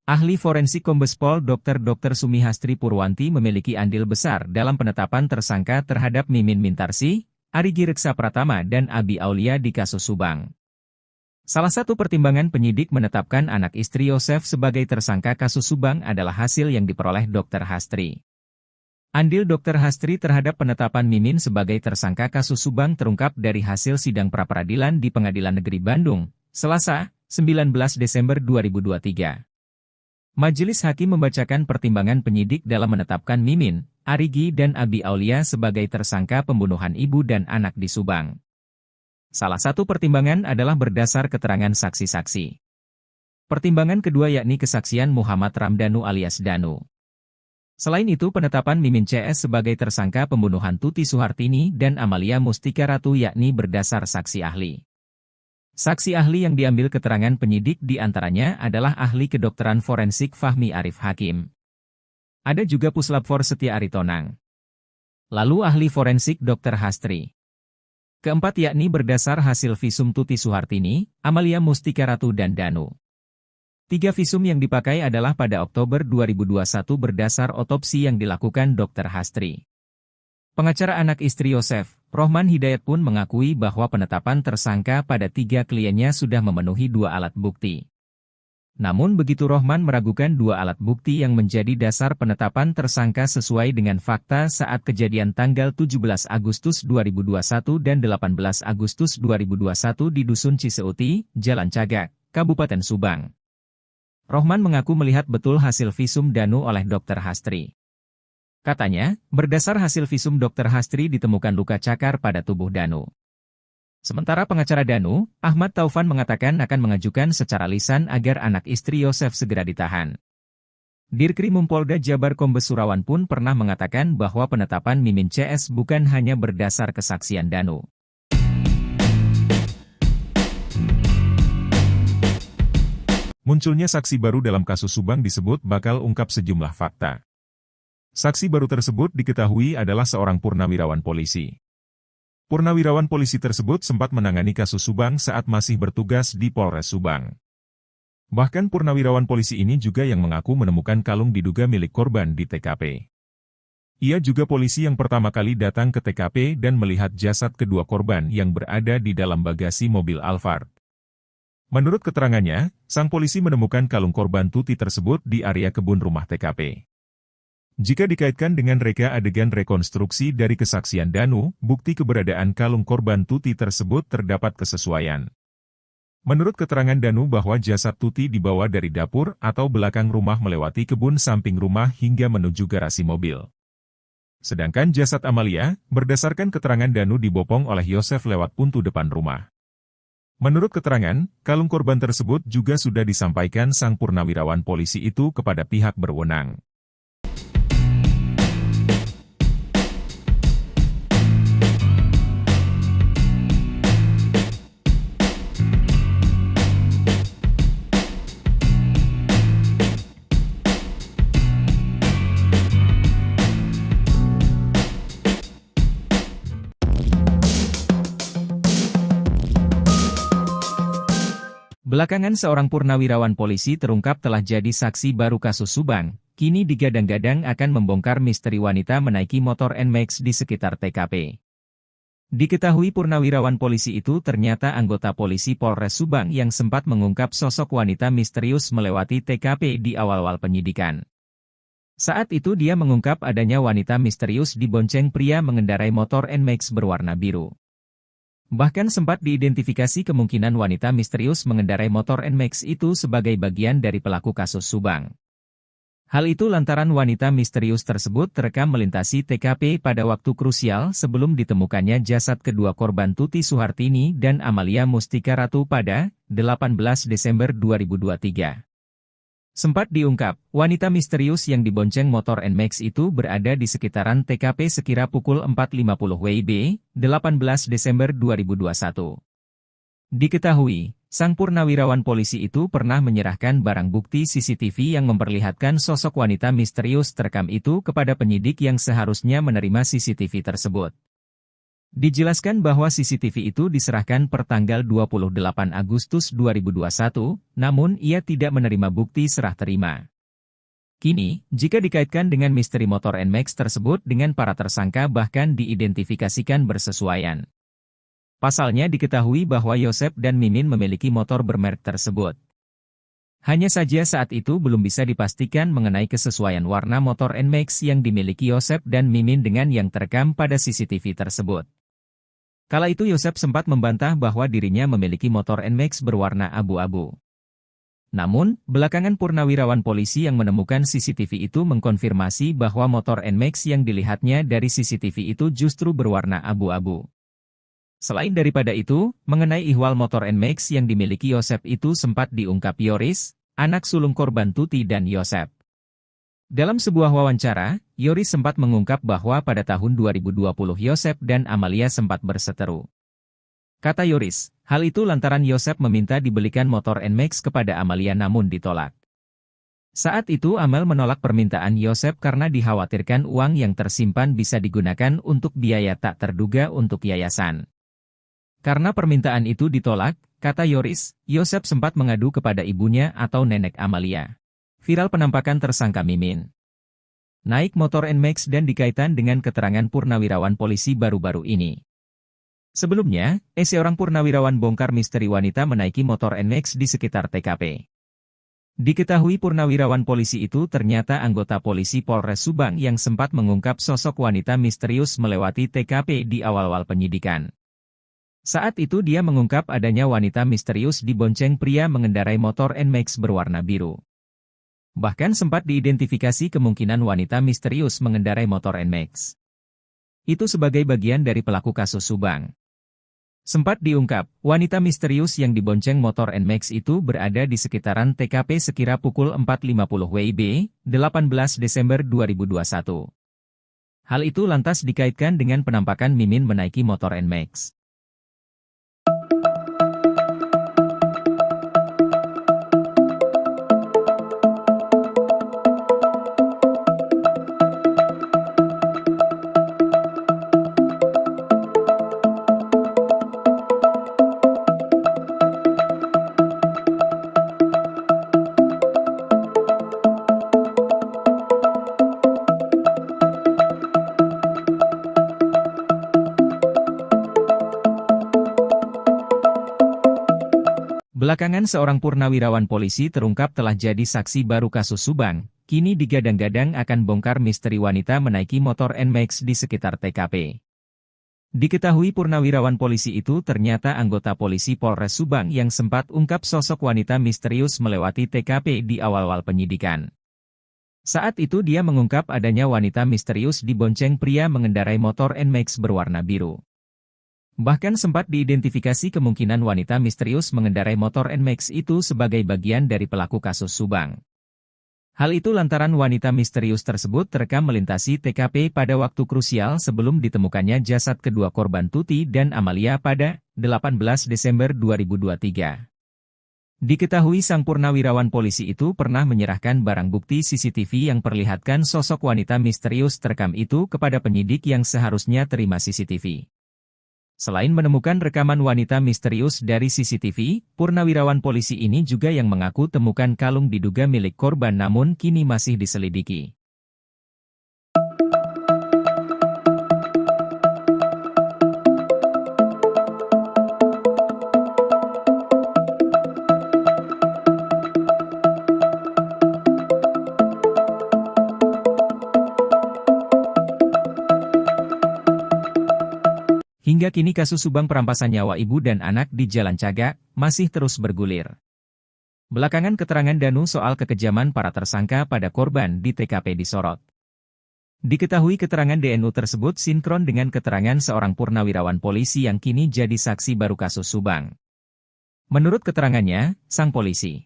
Ahli forensik Kombes Pol Dr. Sumihastri Purwanti memiliki andil besar dalam penetapan tersangka terhadap Mimin Mintarsih, Arigi Reksa Pratama dan Abi Aulia di kasus Subang. Salah satu pertimbangan penyidik menetapkan anak istri Yosef sebagai tersangka kasus Subang adalah hasil yang diperoleh Dr. Hastri. Andil Dr. Hastri terhadap penetapan Mimin sebagai tersangka kasus Subang terungkap dari hasil sidang pra-peradilan di Pengadilan Negeri Bandung, Selasa, 19 Desember 2023. Majelis Hakim membacakan pertimbangan penyidik dalam menetapkan Mimin, Arigi dan Abi Aulia sebagai tersangka pembunuhan ibu dan anak di Subang. Salah satu pertimbangan adalah berdasar keterangan saksi-saksi. Pertimbangan kedua yakni kesaksian Muhammad Ramdhanu alias Danu. Selain itu penetapan Mimin CS sebagai tersangka pembunuhan Tuti Suhartini dan Amalia Mustika Ratu yakni berdasar saksi ahli. Saksi ahli yang diambil keterangan penyidik diantaranya adalah ahli kedokteran forensik Fahmi Arif Hakim. Ada juga Puslapfor Setia Aritonang. Lalu ahli forensik Dr. Hastri. Keempat yakni berdasar hasil visum Tuti Suhartini, Amalia Mustika Ratu dan Danu. 3 visum yang dipakai adalah pada Oktober 2021 berdasar otopsi yang dilakukan Dr. Hastri. Pengacara anak istri Yosef, Rohman Hidayat pun mengakui bahwa penetapan tersangka pada 3 kliennya sudah memenuhi 2 alat bukti. Namun begitu Rohman meragukan 2 alat bukti yang menjadi dasar penetapan tersangka sesuai dengan fakta saat kejadian tanggal 17 Agustus 2021 dan 18 Agustus 2021 di Dusun Ciseuti, Jalan Cagak, Kabupaten Subang. Rohman mengaku melihat betul hasil visum Danu oleh Dr. Hastri. Katanya, berdasar hasil visum Dr. Hastri ditemukan luka cakar pada tubuh Danu. Sementara pengacara Danu, Ahmad Taufan mengatakan akan mengajukan secara lisan agar anak istri Yosef segera ditahan. Dirkrim Polda Jabar Kombes Surawan pun pernah mengatakan bahwa penetapan Mimin CS bukan hanya berdasar kesaksian Danu. Munculnya saksi baru dalam kasus Subang disebut bakal ungkap sejumlah fakta. Saksi baru tersebut diketahui adalah seorang purnawirawan polisi. Purnawirawan polisi tersebut sempat menangani kasus Subang saat masih bertugas di Polres Subang. Bahkan purnawirawan polisi ini juga yang mengaku menemukan kalung diduga milik korban di TKP. Ia juga polisi yang pertama kali datang ke TKP dan melihat jasad kedua korban yang berada di dalam bagasi mobil Alphard. Menurut keterangannya, sang polisi menemukan kalung korban Tuti tersebut di area kebun rumah TKP. Jika dikaitkan dengan reka adegan rekonstruksi dari kesaksian Danu, bukti keberadaan kalung korban Tuti tersebut terdapat kesesuaian. Menurut keterangan Danu bahwa jasad Tuti dibawa dari dapur atau belakang rumah melewati kebun samping rumah hingga menuju garasi mobil. Sedangkan jasad Amalia, berdasarkan keterangan Danu dibopong oleh Yosef lewat pintu depan rumah. Menurut keterangan, kalung korban tersebut juga sudah disampaikan sang purnawirawan polisi itu kepada pihak berwenang. Belakangan seorang purnawirawan polisi terungkap telah jadi saksi baru kasus Subang, kini digadang-gadang akan membongkar misteri wanita menaiki motor NMAX di sekitar TKP. Diketahui purnawirawan polisi itu ternyata anggota polisi Polres Subang yang sempat mengungkap sosok wanita misterius melewati TKP di awal-awal penyidikan. Saat itu dia mengungkap adanya wanita misterius dibonceng pria mengendarai motor NMAX berwarna biru. Bahkan sempat diidentifikasi kemungkinan wanita misterius mengendarai motor NMAX itu sebagai bagian dari pelaku kasus Subang. Hal itu lantaran wanita misterius tersebut terekam melintasi TKP pada waktu krusial sebelum ditemukannya jasad kedua korban Tuti Suhartini dan Amalia Mustika Ratu pada 18 Desember 2023. Sempat diungkap, wanita misterius yang dibonceng motor NMAX itu berada di sekitaran TKP sekira pukul 4.50 WIB, 18 Desember 2021. Diketahui, sang purnawirawan polisi itu pernah menyerahkan barang bukti CCTV yang memperlihatkan sosok wanita misterius terekam itu kepada penyidik yang seharusnya menerima CCTV tersebut. Dijelaskan bahwa CCTV itu diserahkan per tanggal 28 Agustus 2021, namun ia tidak menerima bukti serah terima. Kini, jika dikaitkan dengan misteri motor NMAX tersebut dengan para tersangka bahkan diidentifikasikan bersesuaian. Pasalnya diketahui bahwa Yosep dan Mimin memiliki motor bermerek tersebut. Hanya saja saat itu belum bisa dipastikan mengenai kesesuaian warna motor NMAX yang dimiliki Yosep dan Mimin dengan yang terekam pada CCTV tersebut. Kala itu Yosep sempat membantah bahwa dirinya memiliki motor NMAX berwarna abu-abu. Namun, belakangan purnawirawan polisi yang menemukan CCTV itu mengkonfirmasi bahwa motor NMAX yang dilihatnya dari CCTV itu justru berwarna abu-abu. Selain daripada itu, mengenai ihwal motor NMAX yang dimiliki Yosep itu sempat diungkap Yoris, anak sulung korban Tuti dan Yosep. Dalam sebuah wawancara, Yoris sempat mengungkap bahwa pada tahun 2020 Yosep dan Amalia sempat berseteru. Kata Yoris, hal itu lantaran Yosep meminta dibelikan motor NMAX kepada Amalia namun ditolak. Saat itu Amel menolak permintaan Yosep karena dikhawatirkan uang yang tersimpan bisa digunakan untuk biaya tak terduga untuk yayasan. Karena permintaan itu ditolak, kata Yoris, Yosep sempat mengadu kepada ibunya atau nenek Amalia. Viral penampakan tersangka Mimin naik motor NMAX dan dikaitkan dengan keterangan purnawirawan polisi baru-baru ini. Sebelumnya, seorang purnawirawan bongkar misteri wanita menaiki motor NMAX di sekitar TKP. Diketahui purnawirawan polisi itu ternyata anggota polisi Polres Subang yang sempat mengungkap sosok wanita misterius melewati TKP di awal-awal penyidikan. Saat itu dia mengungkap adanya wanita misterius dibonceng pria mengendarai motor NMAX berwarna biru. Bahkan sempat diidentifikasi kemungkinan wanita misterius mengendarai motor NMAX itu sebagai bagian dari pelaku kasus Subang. Sempat diungkap, wanita misterius yang dibonceng motor NMAX itu berada di sekitaran TKP sekira pukul 4.50 WIB, 18 Desember 2021. Hal itu lantas dikaitkan dengan penampakan Mimin menaiki motor NMAX. Belakangan seorang purnawirawan polisi terungkap telah jadi saksi baru kasus Subang, kini digadang-gadang akan bongkar misteri wanita menaiki motor NMAX di sekitar TKP. Diketahui purnawirawan polisi itu ternyata anggota polisi Polres Subang yang sempat ungkap sosok wanita misterius melewati TKP di awal-awal penyidikan. Saat itu dia mengungkap adanya wanita misterius dibonceng pria mengendarai motor NMAX berwarna biru. Bahkan sempat diidentifikasi kemungkinan wanita misterius mengendarai motor NMAX itu sebagai bagian dari pelaku kasus Subang. Hal itu lantaran wanita misterius tersebut terekam melintasi TKP pada waktu krusial sebelum ditemukannya jasad kedua korban Tuti dan Amalia pada 18 Desember 2023. Diketahui sang purnawirawan polisi itu pernah menyerahkan barang bukti CCTV yang perlihatkan sosok wanita misterius terekam itu kepada penyidik yang seharusnya terima CCTV. Selain menemukan rekaman wanita misterius dari CCTV, purnawirawan polisi ini juga yang mengaku temukan kalung diduga milik korban namun kini masih diselidiki. Hingga kini kasus Subang perampasan nyawa ibu dan anak di Jalan Cagak masih terus bergulir. Belakangan keterangan Danu soal kekejaman para tersangka pada korban di TKP disorot. Diketahui keterangan DNU tersebut sinkron dengan keterangan seorang purnawirawan polisi yang kini jadi saksi baru kasus Subang. Menurut keterangannya, sang polisi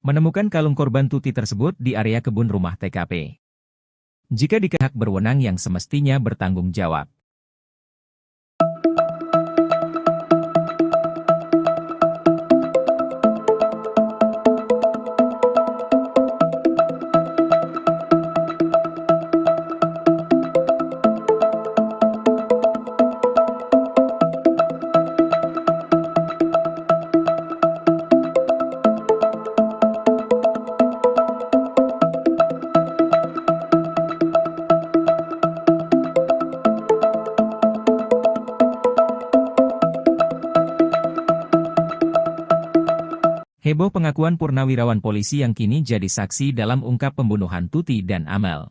menemukan kalung korban Tuti tersebut di area kebun rumah TKP. Jika dikehak berwenang yang semestinya bertanggung jawab. Heboh pengakuan purnawirawan polisi yang kini jadi saksi dalam ungkap pembunuhan Tuti dan Amel.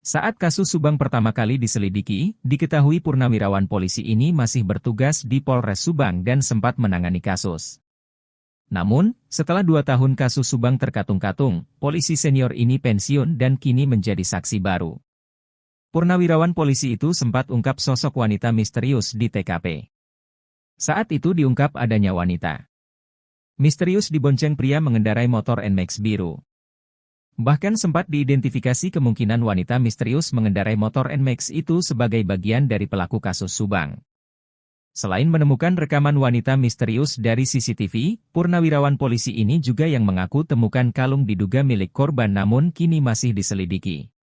Saat kasus Subang pertama kali diselidiki, diketahui purnawirawan polisi ini masih bertugas di Polres Subang dan sempat menangani kasus. Namun, setelah 2 tahun kasus Subang terkatung-katung, polisi senior ini pensiun dan kini menjadi saksi baru. Purnawirawan polisi itu sempat ungkap sosok wanita misterius di TKP. Saat itu diungkap adanya wanita misterius dibonceng pria mengendarai motor NMAX biru. Bahkan sempat diidentifikasi kemungkinan wanita misterius mengendarai motor NMAX itu sebagai bagian dari pelaku kasus Subang. Selain menemukan rekaman wanita misterius dari CCTV, purnawirawan polisi ini juga yang mengaku temukan kalung diduga milik korban namun kini masih diselidiki.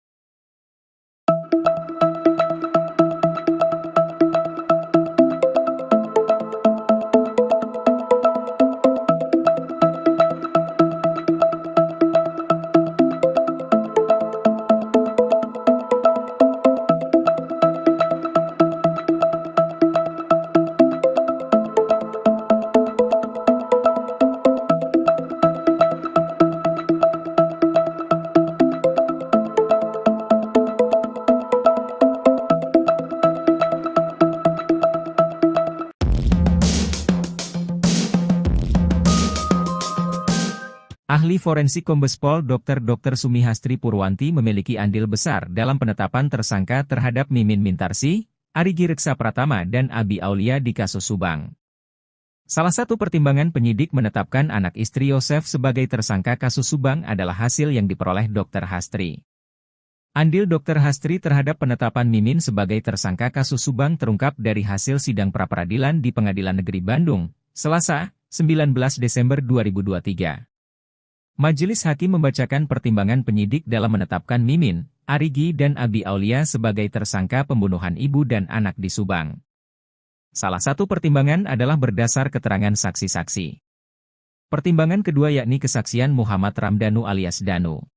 Ahli forensik Kombes Pol Dr. Sumihastri Purwanti memiliki andil besar dalam penetapan tersangka terhadap Mimin Mintarsih, Arigi Reksa Pratama dan Abi Aulia di kasus Subang. Salah satu pertimbangan penyidik menetapkan anak istri Yosef sebagai tersangka kasus Subang adalah hasil yang diperoleh Dr. Hastri. Andil Dr. Hastri terhadap penetapan Mimin sebagai tersangka kasus Subang terungkap dari hasil sidang pra-peradilan di Pengadilan Negeri Bandung, Selasa, 19 Desember 2023. Majelis Hakim membacakan pertimbangan penyidik dalam menetapkan Mimin, Arigi dan Abi Aulia sebagai tersangka pembunuhan ibu dan anak di Subang. Salah satu pertimbangan adalah berdasar keterangan saksi-saksi. Pertimbangan kedua yakni kesaksian Muhammad Ramdhanu alias Danu.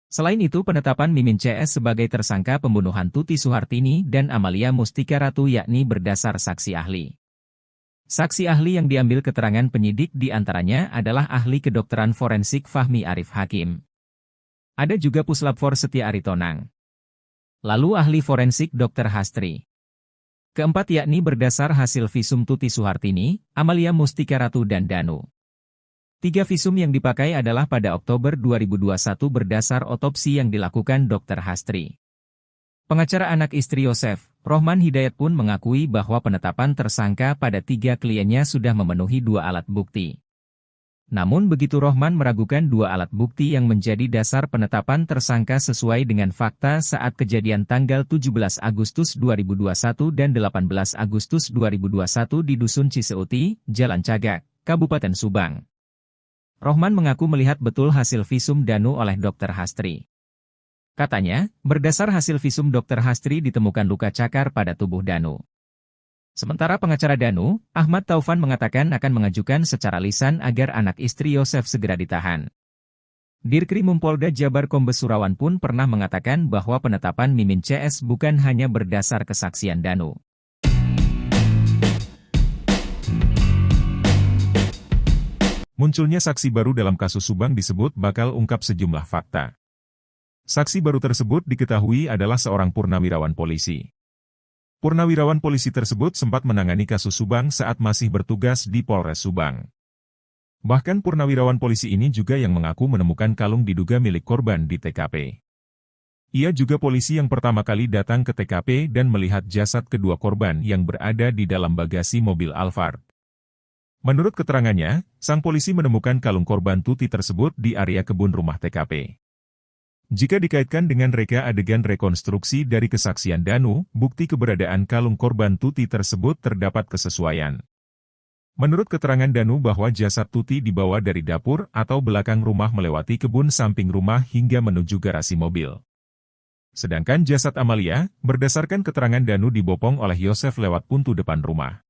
Selain itu penetapan Mimin CS sebagai tersangka pembunuhan Tuti Suhartini dan Amalia Mustika Ratu yakni berdasar saksi ahli. Saksi ahli yang diambil keterangan penyidik di antaranya adalah ahli kedokteran forensik Fahmi Arif Hakim. Ada juga Puslap For Setia Aritonang. Lalu ahli forensik Dr. Hastri. Keempat yakni berdasar hasil visum Tuti Suhartini, Amalia Mustika Ratu dan Danu. 3 visum yang dipakai adalah pada Oktober 2021 berdasar otopsi yang dilakukan Dr. Hastri. Pengacara anak istri Yosef, Rohman Hidayat pun mengakui bahwa penetapan tersangka pada 3 kliennya sudah memenuhi 2 alat bukti. Namun begitu Rohman meragukan 2 alat bukti yang menjadi dasar penetapan tersangka sesuai dengan fakta saat kejadian tanggal 17 Agustus 2021 dan 18 Agustus 2021 di Dusun Ciseuti, Jalan Cagak, Kabupaten Subang. Rohman mengaku melihat betul hasil visum Danu oleh Dr. Hastri. Katanya, berdasar hasil visum Dr. Hastri ditemukan luka cakar pada tubuh Danu. Sementara pengacara Danu, Ahmad Taufan mengatakan akan mengajukan secara lisan agar anak istri Yosef segera ditahan. Dirkrim Polda Jabar Kombes Surawan pun pernah mengatakan bahwa penetapan Mimin CS bukan hanya berdasar kesaksian Danu. Munculnya saksi baru dalam kasus Subang disebut bakal ungkap sejumlah fakta. Saksi baru tersebut diketahui adalah seorang purnawirawan polisi. Purnawirawan polisi tersebut sempat menangani kasus Subang saat masih bertugas di Polres Subang. Bahkan purnawirawan polisi ini juga yang mengaku menemukan kalung diduga milik korban di TKP. Ia juga polisi yang pertama kali datang ke TKP dan melihat jasad kedua korban yang berada di dalam bagasi mobil Alphard. Menurut keterangannya, sang polisi menemukan kalung korban Tuti tersebut di area kebun rumah TKP. Jika dikaitkan dengan reka adegan rekonstruksi dari kesaksian Danu, bukti keberadaan kalung korban Tuti tersebut terdapat kesesuaian. Menurut keterangan Danu bahwa jasad Tuti dibawa dari dapur atau belakang rumah melewati kebun samping rumah hingga menuju garasi mobil. Sedangkan jasad Amalia, berdasarkan keterangan Danu dibopong oleh Yosef lewat pintu depan rumah.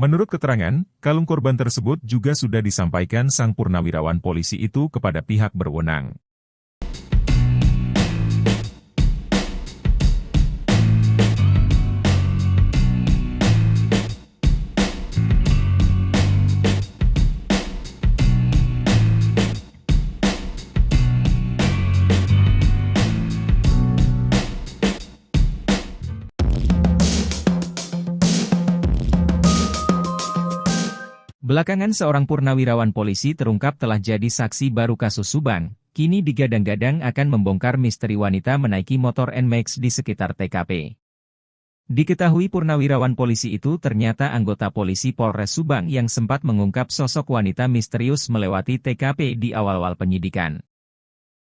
Menurut keterangan, kalung korban tersebut juga sudah disampaikan sang purnawirawan polisi itu kepada pihak berwenang. Belakangan seorang purnawirawan polisi terungkap telah jadi saksi baru kasus Subang, kini digadang-gadang akan membongkar misteri wanita menaiki motor NMAX di sekitar TKP. Diketahui purnawirawan polisi itu ternyata anggota polisi Polres Subang yang sempat mengungkap sosok wanita misterius melewati TKP di awal-awal penyidikan.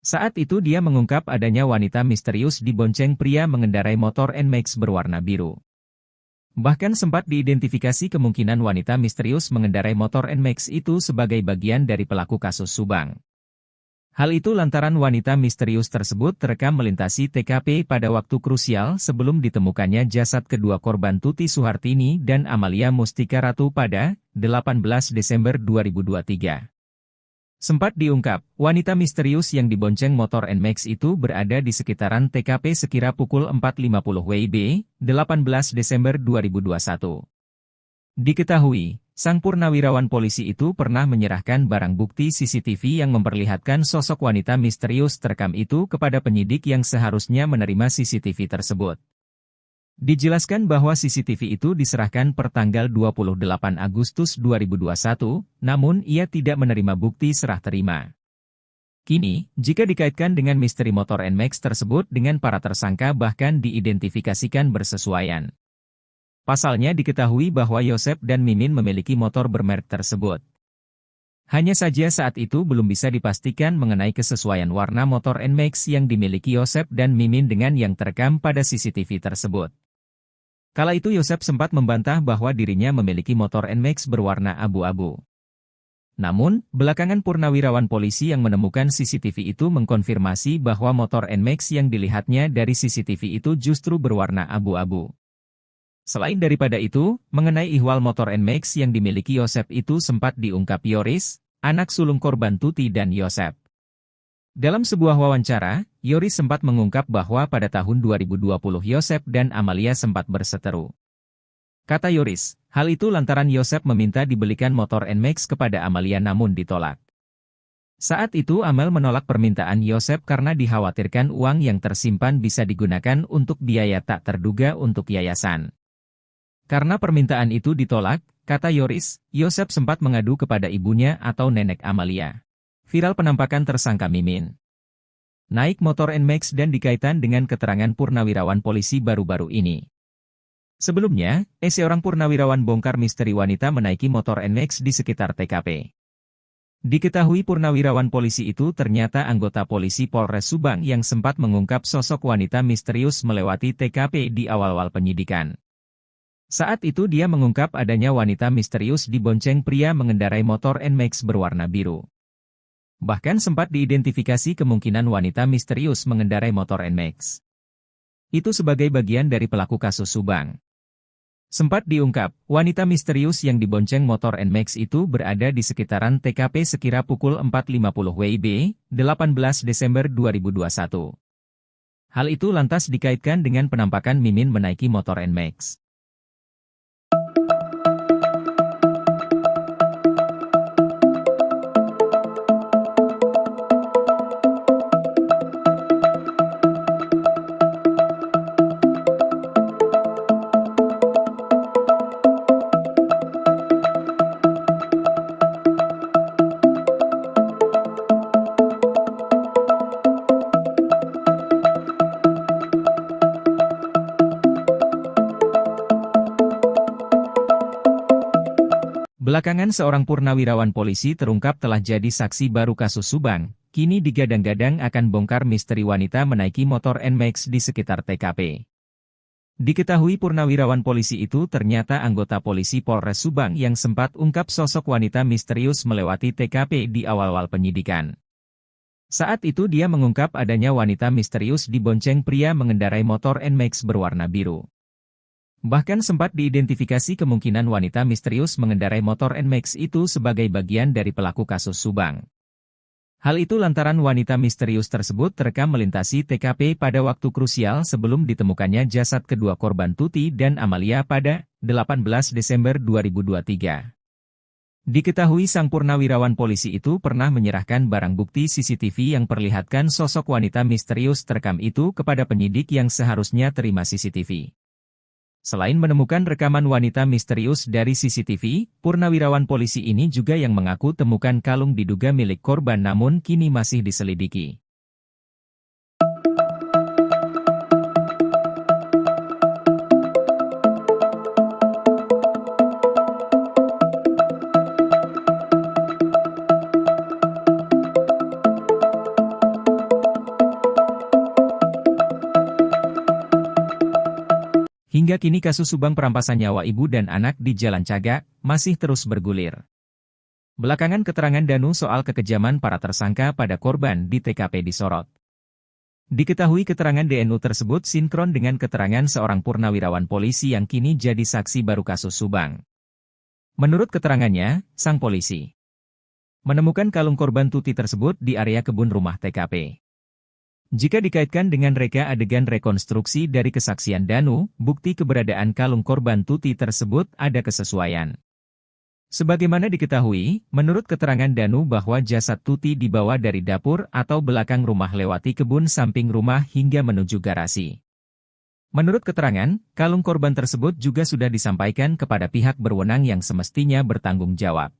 Saat itu dia mengungkap adanya wanita misterius dibonceng pria mengendarai motor NMAX berwarna biru. Bahkan sempat diidentifikasi kemungkinan wanita misterius mengendarai motor NMAX itu sebagai bagian dari pelaku kasus Subang. Hal itu lantaran wanita misterius tersebut terekam melintasi TKP pada waktu krusial sebelum ditemukannya jasad kedua korban Tuti Suhartini dan Amalia Mustika Ratu pada 18 Desember 2023. Sempat diungkap, wanita misterius yang dibonceng motor NMAX itu berada di sekitaran TKP sekira pukul 4.50 WIB, 18 Desember 2021. Diketahui, sang purnawirawan polisi itu pernah menyerahkan barang bukti CCTV yang memperlihatkan sosok wanita misterius terekam itu kepada penyidik yang seharusnya menerima CCTV tersebut. Dijelaskan bahwa CCTV itu diserahkan per tanggal 28 Agustus 2021, namun ia tidak menerima bukti serah terima. Kini, jika dikaitkan dengan misteri motor NMAX tersebut dengan para tersangka bahkan diidentifikasikan bersesuaian. Pasalnya diketahui bahwa Yosef dan Mimin memiliki motor bermerek tersebut. Hanya saja saat itu belum bisa dipastikan mengenai kesesuaian warna motor NMAX yang dimiliki Yosef dan Mimin dengan yang terekam pada CCTV tersebut. Kala itu Yosef sempat membantah bahwa dirinya memiliki motor NMAX berwarna abu-abu. Namun, belakangan purnawirawan polisi yang menemukan CCTV itu mengkonfirmasi bahwa motor NMAX yang dilihatnya dari CCTV itu justru berwarna abu-abu. Selain daripada itu, mengenai ihwal motor NMAX yang dimiliki Yosef itu sempat diungkap Yoris, anak sulung korban Tuti dan Yosef. Dalam sebuah wawancara, Yoris sempat mengungkap bahwa pada tahun 2020 Yosef dan Amalia sempat berseteru. kata Yoris. Hal itu lantaran Yosep meminta dibelikan motor NMAX kepada Amalia namun ditolak. Saat itu Amel menolak permintaan Yosep karena dikhawatirkan uang yang tersimpan bisa digunakan untuk biaya tak terduga untuk yayasan. Karena permintaan itu ditolak, kata Yoris, Yosep sempat mengadu kepada ibunya atau nenek Amalia. Viral penampakan tersangka Mimin naik motor NMAX dan dikaitkan dengan keterangan purnawirawan polisi baru-baru ini. Sebelumnya, seorang purnawirawan bongkar misteri wanita menaiki motor NMAX di sekitar TKP. Diketahui purnawirawan polisi itu ternyata anggota polisi Polres Subang yang sempat mengungkap sosok wanita misterius melewati TKP di awal-awal penyidikan. Saat itu dia mengungkap adanya wanita misterius dibonceng pria mengendarai motor NMAX berwarna biru. Bahkan sempat diidentifikasi kemungkinan wanita misterius mengendarai motor NMAX itu sebagai bagian dari pelaku kasus Subang. Sempat diungkap, wanita misterius yang dibonceng motor NMAX itu berada di sekitaran TKP sekira pukul 4.50 WIB, 18 Desember 2021. Hal itu lantas dikaitkan dengan penampakan Mimin menaiki motor NMAX. Belakangan seorang purnawirawan polisi terungkap telah jadi saksi baru kasus Subang, kini digadang-gadang akan bongkar misteri wanita menaiki motor NMAX di sekitar TKP. Diketahui purnawirawan polisi itu ternyata anggota polisi Polres Subang yang sempat ungkap sosok wanita misterius melewati TKP di awal-awal penyidikan. Saat itu dia mengungkap adanya wanita misterius dibonceng pria mengendarai motor NMAX berwarna biru. Bahkan sempat diidentifikasi kemungkinan wanita misterius mengendarai motor NMAX itu sebagai bagian dari pelaku kasus Subang. Hal itu lantaran wanita misterius tersebut terekam melintasi TKP pada waktu krusial sebelum ditemukannya jasad kedua korban Tuti dan Amalia pada 18 Desember 2023. Diketahui sang purnawirawan polisi itu pernah menyerahkan barang bukti CCTV yang perlihatkan sosok wanita misterius terekam itu kepada penyidik yang seharusnya terima CCTV. Selain menemukan rekaman wanita misterius dari CCTV, purnawirawan polisi ini juga yang mengaku temukan kalung diduga milik korban namun kini masih diselidiki. Hingga kini kasus Subang perampasan nyawa ibu dan anak di Jalan Cagak masih terus bergulir. Belakangan keterangan Danu soal kekejaman para tersangka pada korban di TKP disorot. Diketahui keterangan DNU tersebut sinkron dengan keterangan seorang purnawirawan polisi yang kini jadi saksi baru kasus Subang. Menurut keterangannya, sang polisi menemukan kalung korban Tuti tersebut di area kebun rumah TKP. Jika dikaitkan dengan reka adegan rekonstruksi dari kesaksian Danu, bukti keberadaan kalung korban Tuti tersebut ada kesesuaian. Sebagaimana diketahui, menurut keterangan Danu bahwa jasad Tuti dibawa dari dapur atau belakang rumah lewati kebun samping rumah hingga menuju garasi. Menurut keterangan, kalung korban tersebut juga sudah disampaikan kepada pihak berwenang yang semestinya bertanggung jawab.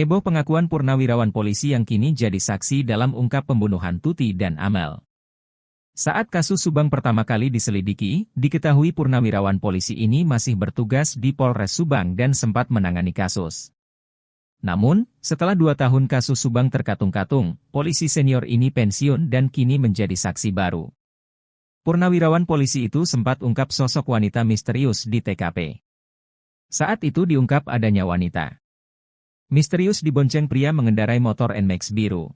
Heboh pengakuan purnawirawan polisi yang kini jadi saksi dalam ungkap pembunuhan Tuti dan Amel. Saat kasus Subang pertama kali diselidiki, diketahui purnawirawan polisi ini masih bertugas di Polres Subang dan sempat menangani kasus. Namun, setelah 2 tahun kasus Subang terkatung-katung, polisi senior ini pensiun dan kini menjadi saksi baru. Purnawirawan polisi itu sempat ungkap sosok wanita misterius di TKP. Saat itu diungkap adanya wanita misterius dibonceng pria mengendarai motor NMAX biru.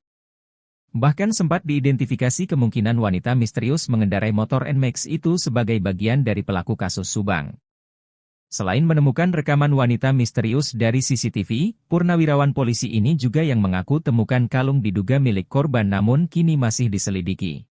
Bahkan sempat diidentifikasi kemungkinan wanita misterius mengendarai motor NMAX itu sebagai bagian dari pelaku kasus Subang. Selain menemukan rekaman wanita misterius dari CCTV, purnawirawan polisi ini juga yang mengaku temukan kalung diduga milik korban namun kini masih diselidiki.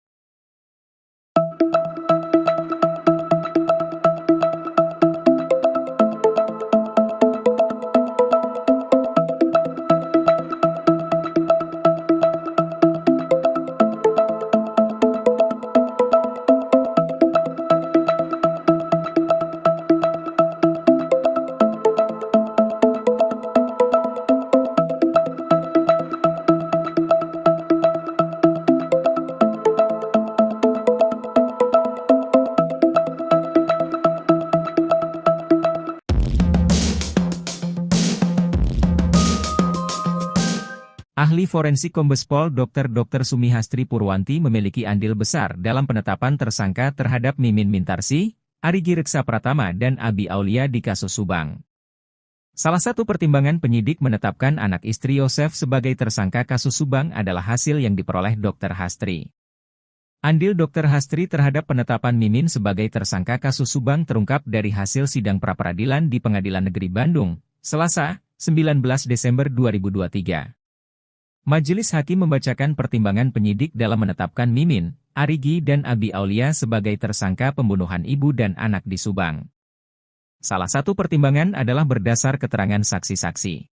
Ahli forensik Kombes Pol Dr. Sumihastri Purwanti memiliki andil besar dalam penetapan tersangka terhadap Mimin Mintarsih, Arigi Reksa Pratama dan Abi Aulia di kasus Subang. Salah satu pertimbangan penyidik menetapkan anak istri Yosef sebagai tersangka kasus Subang adalah hasil yang diperoleh Dr. Hastri. Andil Dr. Hastri terhadap penetapan Mimin sebagai tersangka kasus Subang terungkap dari hasil sidang pra-peradilan di Pengadilan Negeri Bandung, Selasa, 19 Desember 2023. Majelis Hakim membacakan pertimbangan penyidik dalam menetapkan Mimin, Arigi dan Abi Aulia sebagai tersangka pembunuhan ibu dan anak di Subang. Salah satu pertimbangan adalah berdasar keterangan saksi-saksi.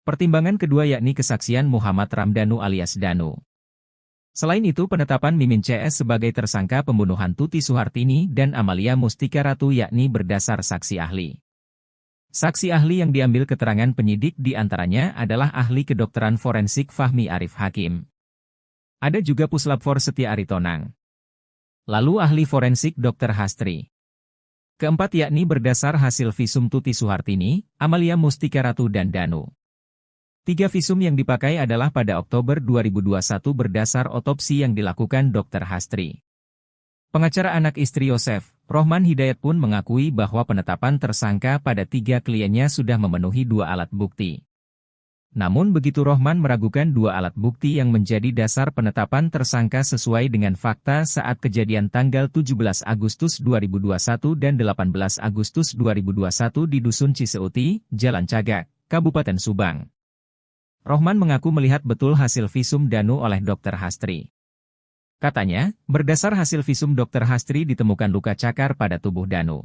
Pertimbangan kedua yakni kesaksian Muhammad Ramdhanu alias Danu. Selain itu penetapan Mimin CS sebagai tersangka pembunuhan Tuti Suhartini dan Amalia Mustika Ratu yakni berdasar saksi ahli. Saksi ahli yang diambil keterangan penyidik diantaranya adalah ahli kedokteran forensik Fahmi Arif Hakim. Ada juga Puslapfor Setia Aritonang. Lalu ahli forensik Dr. Hastri. Keempat yakni berdasar hasil visum Tuti Suhartini, Amalia Mustika Ratu dan Danu. 3 visum yang dipakai adalah pada Oktober 2021 berdasar otopsi yang dilakukan Dr. Hastri. Pengacara anak istri Yosef, Rohman Hidayat pun mengakui bahwa penetapan tersangka pada 3 kliennya sudah memenuhi 2 alat bukti. Namun begitu Rohman meragukan 2 alat bukti yang menjadi dasar penetapan tersangka sesuai dengan fakta saat kejadian tanggal 17 Agustus 2021 dan 18 Agustus 2021 di Dusun Ciseuti, Jalan Cagak, Kabupaten Subang. Rohman mengaku melihat betul hasil visum Danu oleh Dr. Hastri. Katanya, berdasar hasil visum Dr. Hastri ditemukan luka cakar pada tubuh Danu.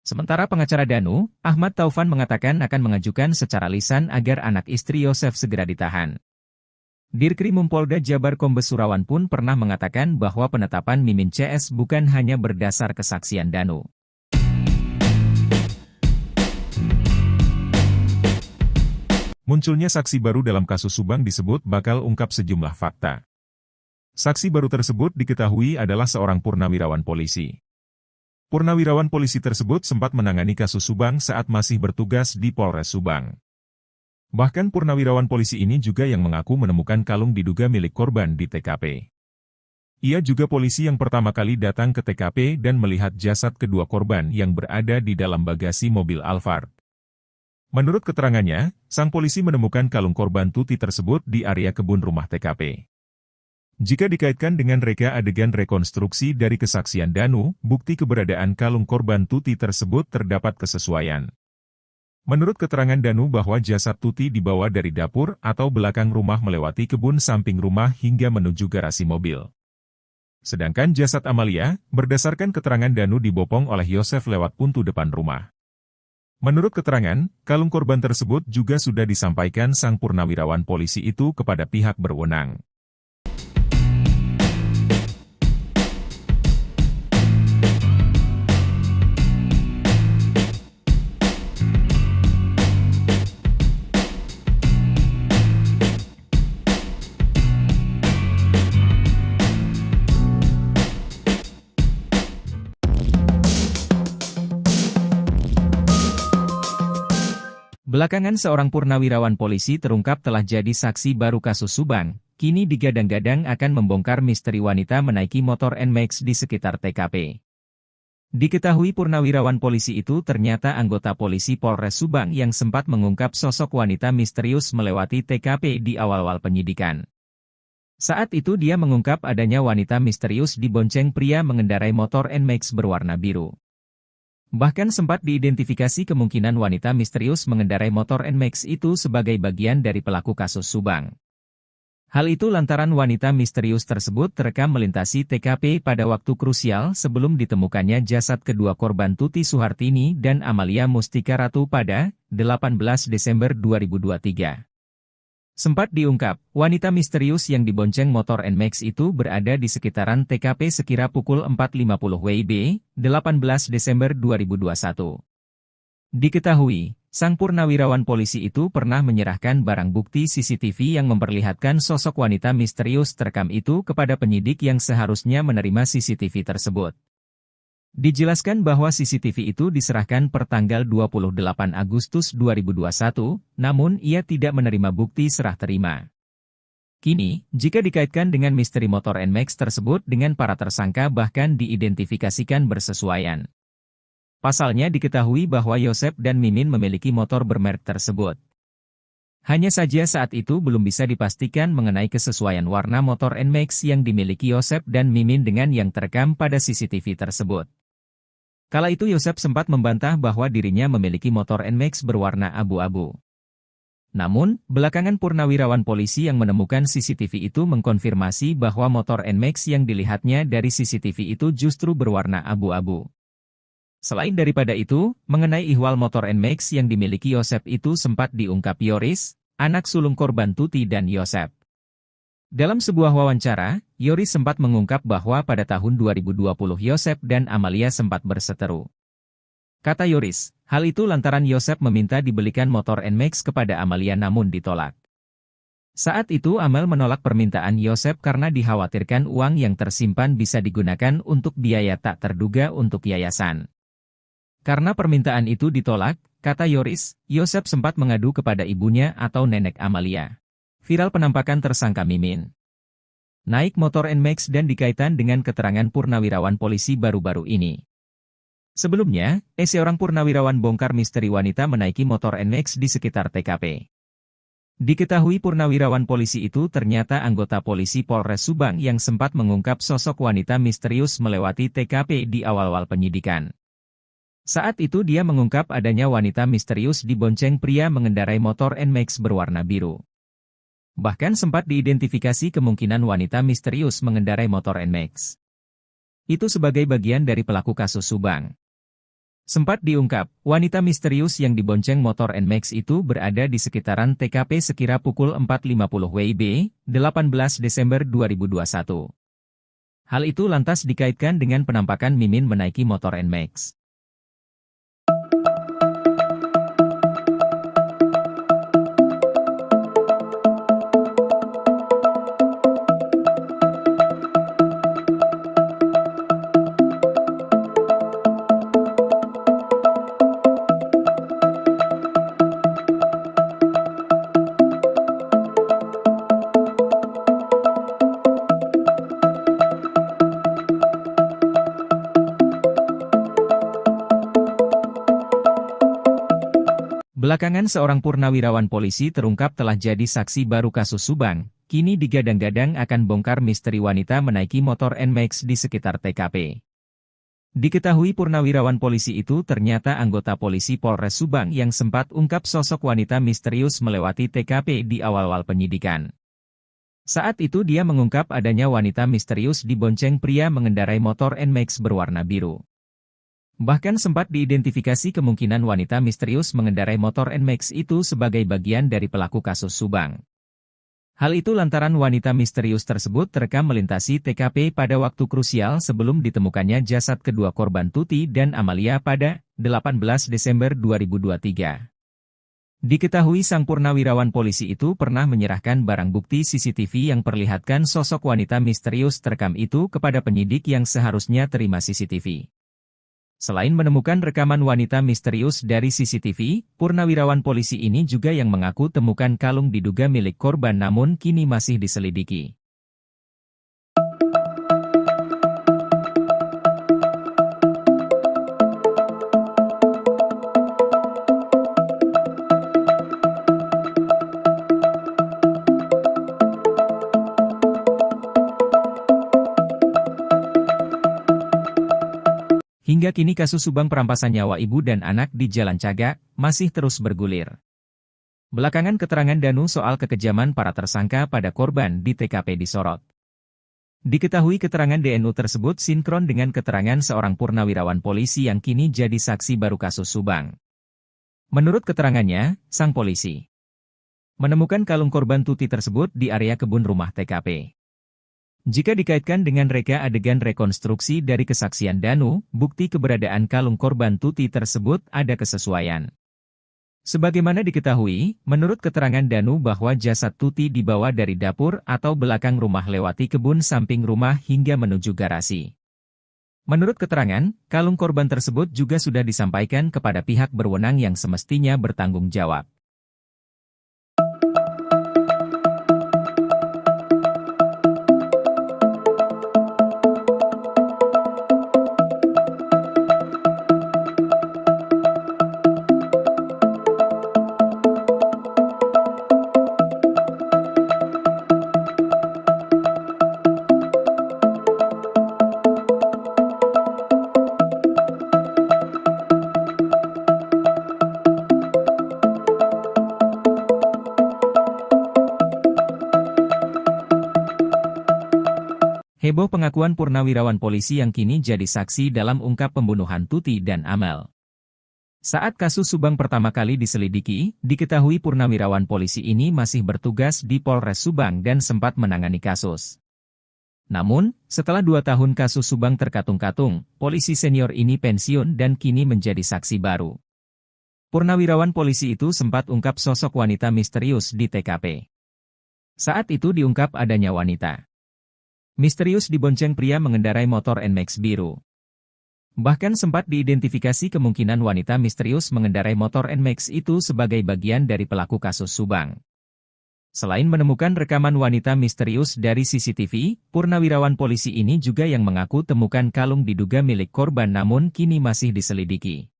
Sementara pengacara Danu, Ahmad Taufan mengatakan akan mengajukan secara lisan agar anak istri Yosef segera ditahan. Dirkrim Polda Jabar Kombes Surawan pun pernah mengatakan bahwa penetapan Mimin CS bukan hanya berdasar kesaksian Danu. Munculnya saksi baru dalam kasus Subang disebut bakal ungkap sejumlah fakta. Saksi baru tersebut diketahui adalah seorang purnawirawan polisi. Purnawirawan polisi tersebut sempat menangani kasus Subang saat masih bertugas di Polres Subang. Bahkan purnawirawan polisi ini juga yang mengaku menemukan kalung diduga milik korban di TKP. Ia juga polisi yang pertama kali datang ke TKP dan melihat jasad kedua korban yang berada di dalam bagasi mobil Alphard. Menurut keterangannya, sang polisi menemukan kalung korban Tuti tersebut di area kebun rumah TKP. Jika dikaitkan dengan reka adegan rekonstruksi dari kesaksian Danu, bukti keberadaan kalung korban Tuti tersebut terdapat kesesuaian. Menurut keterangan Danu bahwa jasad Tuti dibawa dari dapur atau belakang rumah melewati kebun samping rumah hingga menuju garasi mobil. Sedangkan jasad Amalia, berdasarkan keterangan Danu dibopong oleh Yosef lewat pintu depan rumah. Menurut keterangan, kalung korban tersebut juga sudah disampaikan sang purnawirawan polisi itu kepada pihak berwenang. Belakangan seorang purnawirawan polisi terungkap telah jadi saksi baru kasus Subang, kini digadang-gadang akan membongkar misteri wanita menaiki motor NMAX di sekitar TKP. Diketahui purnawirawan polisi itu ternyata anggota polisi Polres Subang yang sempat mengungkap sosok wanita misterius melewati TKP di awal-awal penyidikan. Saat itu dia mengungkap adanya wanita misterius dibonceng pria mengendarai motor NMAX berwarna biru. Bahkan sempat diidentifikasi kemungkinan wanita misterius mengendarai motor NMAX itu sebagai bagian dari pelaku kasus Subang. Hal itu lantaran wanita misterius tersebut terekam melintasi TKP pada waktu krusial sebelum ditemukannya jasad kedua korban Tuti Suhartini dan Amalia Mustika Ratu pada 18 Desember 2023. Sempat diungkap, wanita misterius yang dibonceng motor NMAX itu berada di sekitaran TKP sekira pukul 4.50 WIB, 18 Desember 2021. Diketahui, sang purnawirawan polisi itu pernah menyerahkan barang bukti CCTV yang memperlihatkan sosok wanita misterius terekam itu kepada penyidik yang seharusnya menerima CCTV tersebut. Dijelaskan bahwa CCTV itu diserahkan per tanggal 28 Agustus 2021, namun ia tidak menerima bukti serah terima. Kini, jika dikaitkan dengan misteri motor NMAX tersebut dengan para tersangka bahkan diidentifikasikan bersesuaian. Pasalnya diketahui bahwa Yosep dan Mimin memiliki motor bermerek tersebut. Hanya saja saat itu belum bisa dipastikan mengenai kesesuaian warna motor NMAX yang dimiliki Yosep dan Mimin dengan yang terekam pada CCTV tersebut. Kala itu Yosep sempat membantah bahwa dirinya memiliki motor NMAX berwarna abu-abu. Namun, belakangan purnawirawan polisi yang menemukan CCTV itu mengkonfirmasi bahwa motor NMAX yang dilihatnya dari CCTV itu justru berwarna abu-abu. Selain daripada itu, mengenai ihwal motor NMAX yang dimiliki Yosep itu sempat diungkap Yoris, anak sulung korban Tuti dan Yosep. Dalam sebuah wawancara, Yoris sempat mengungkap bahwa pada tahun 2020 Yosep dan Amalia sempat berseteru. Kata Yoris, hal itu lantaran Yosep meminta dibelikan motor NMAX kepada Amalia namun ditolak. Saat itu Amel menolak permintaan Yosep karena dikhawatirkan uang yang tersimpan bisa digunakan untuk biaya tak terduga untuk yayasan. Karena permintaan itu ditolak, kata Yoris, Yosep sempat mengadu kepada ibunya atau nenek Amalia. Viral penampakan tersangka Mimin naik motor NMAX dan dikaitkan dengan keterangan purnawirawan polisi baru-baru ini. Sebelumnya, seorang purnawirawan bongkar misteri wanita menaiki motor NMAX di sekitar TKP. Diketahui purnawirawan polisi itu ternyata anggota polisi Polres Subang yang sempat mengungkap sosok wanita misterius melewati TKP di awal-awal penyidikan. Saat itu dia mengungkap adanya wanita misterius dibonceng pria mengendarai motor NMAX berwarna biru. Bahkan sempat diidentifikasi kemungkinan wanita misterius mengendarai motor NMAX itu sebagai bagian dari pelaku kasus Subang. Sempat diungkap, wanita misterius yang dibonceng motor NMAX itu berada di sekitaran TKP sekira pukul 4.50 WIB, 18 Desember 2021. Hal itu lantas dikaitkan dengan penampakan Mimin menaiki motor NMAX. Belakangan seorang purnawirawan polisi terungkap telah jadi saksi baru kasus Subang, kini digadang-gadang akan bongkar misteri wanita menaiki motor NMAX di sekitar TKP. Diketahui purnawirawan polisi itu ternyata anggota polisi Polres Subang yang sempat ungkap sosok wanita misterius melewati TKP di awal-awal penyidikan. Saat itu dia mengungkap adanya wanita misterius dibonceng pria mengendarai motor NMAX berwarna biru. Bahkan sempat diidentifikasi kemungkinan wanita misterius mengendarai motor NMAX itu sebagai bagian dari pelaku kasus Subang. Hal itu lantaran wanita misterius tersebut terekam melintasi TKP pada waktu krusial sebelum ditemukannya jasad kedua korban Tuti dan Amalia pada 18 Desember 2023. Diketahui sang purnawirawan polisi itu pernah menyerahkan barang bukti CCTV yang perlihatkan sosok wanita misterius terekam itu kepada penyidik yang seharusnya terima CCTV. Selain menemukan rekaman wanita misterius dari CCTV, purnawirawan polisi ini juga yang mengaku temukan kalung diduga milik korban namun kini masih diselidiki. Hingga kini kasus Subang perampasan nyawa ibu dan anak di Jalan Cagak masih terus bergulir. Belakangan keterangan Danu soal kekejaman para tersangka pada korban di TKP disorot. Diketahui keterangan DNU tersebut sinkron dengan keterangan seorang purnawirawan polisi yang kini jadi saksi baru kasus Subang. Menurut keterangannya, sang polisi menemukan kalung korban Tuti tersebut di area kebun rumah TKP. Jika dikaitkan dengan reka adegan rekonstruksi dari kesaksian Danu, bukti keberadaan kalung korban Tuti tersebut ada kesesuaian. Sebagaimana diketahui, menurut keterangan Danu bahwa jasad Tuti dibawa dari dapur atau belakang rumah lewati kebun samping rumah hingga menuju garasi. Menurut keterangan, kalung korban tersebut juga sudah disampaikan kepada pihak berwenang yang semestinya bertanggung jawab. Heboh pengakuan purnawirawan polisi yang kini jadi saksi dalam ungkap pembunuhan Tuti dan Amel. Saat kasus Subang pertama kali diselidiki, diketahui purnawirawan polisi ini masih bertugas di Polres Subang dan sempat menangani kasus. Namun, setelah 2 tahun kasus Subang terkatung-katung, polisi senior ini pensiun dan kini menjadi saksi baru. Purnawirawan polisi itu sempat ungkap sosok wanita misterius di TKP. Saat itu diungkap adanya wanita misterius dibonceng pria mengendarai motor NMAX biru. Bahkan sempat diidentifikasi kemungkinan wanita misterius mengendarai motor NMAX itu sebagai bagian dari pelaku kasus Subang. Selain menemukan rekaman wanita misterius dari CCTV, purnawirawan polisi ini juga yang mengaku temukan kalung diduga milik korban namun kini masih diselidiki.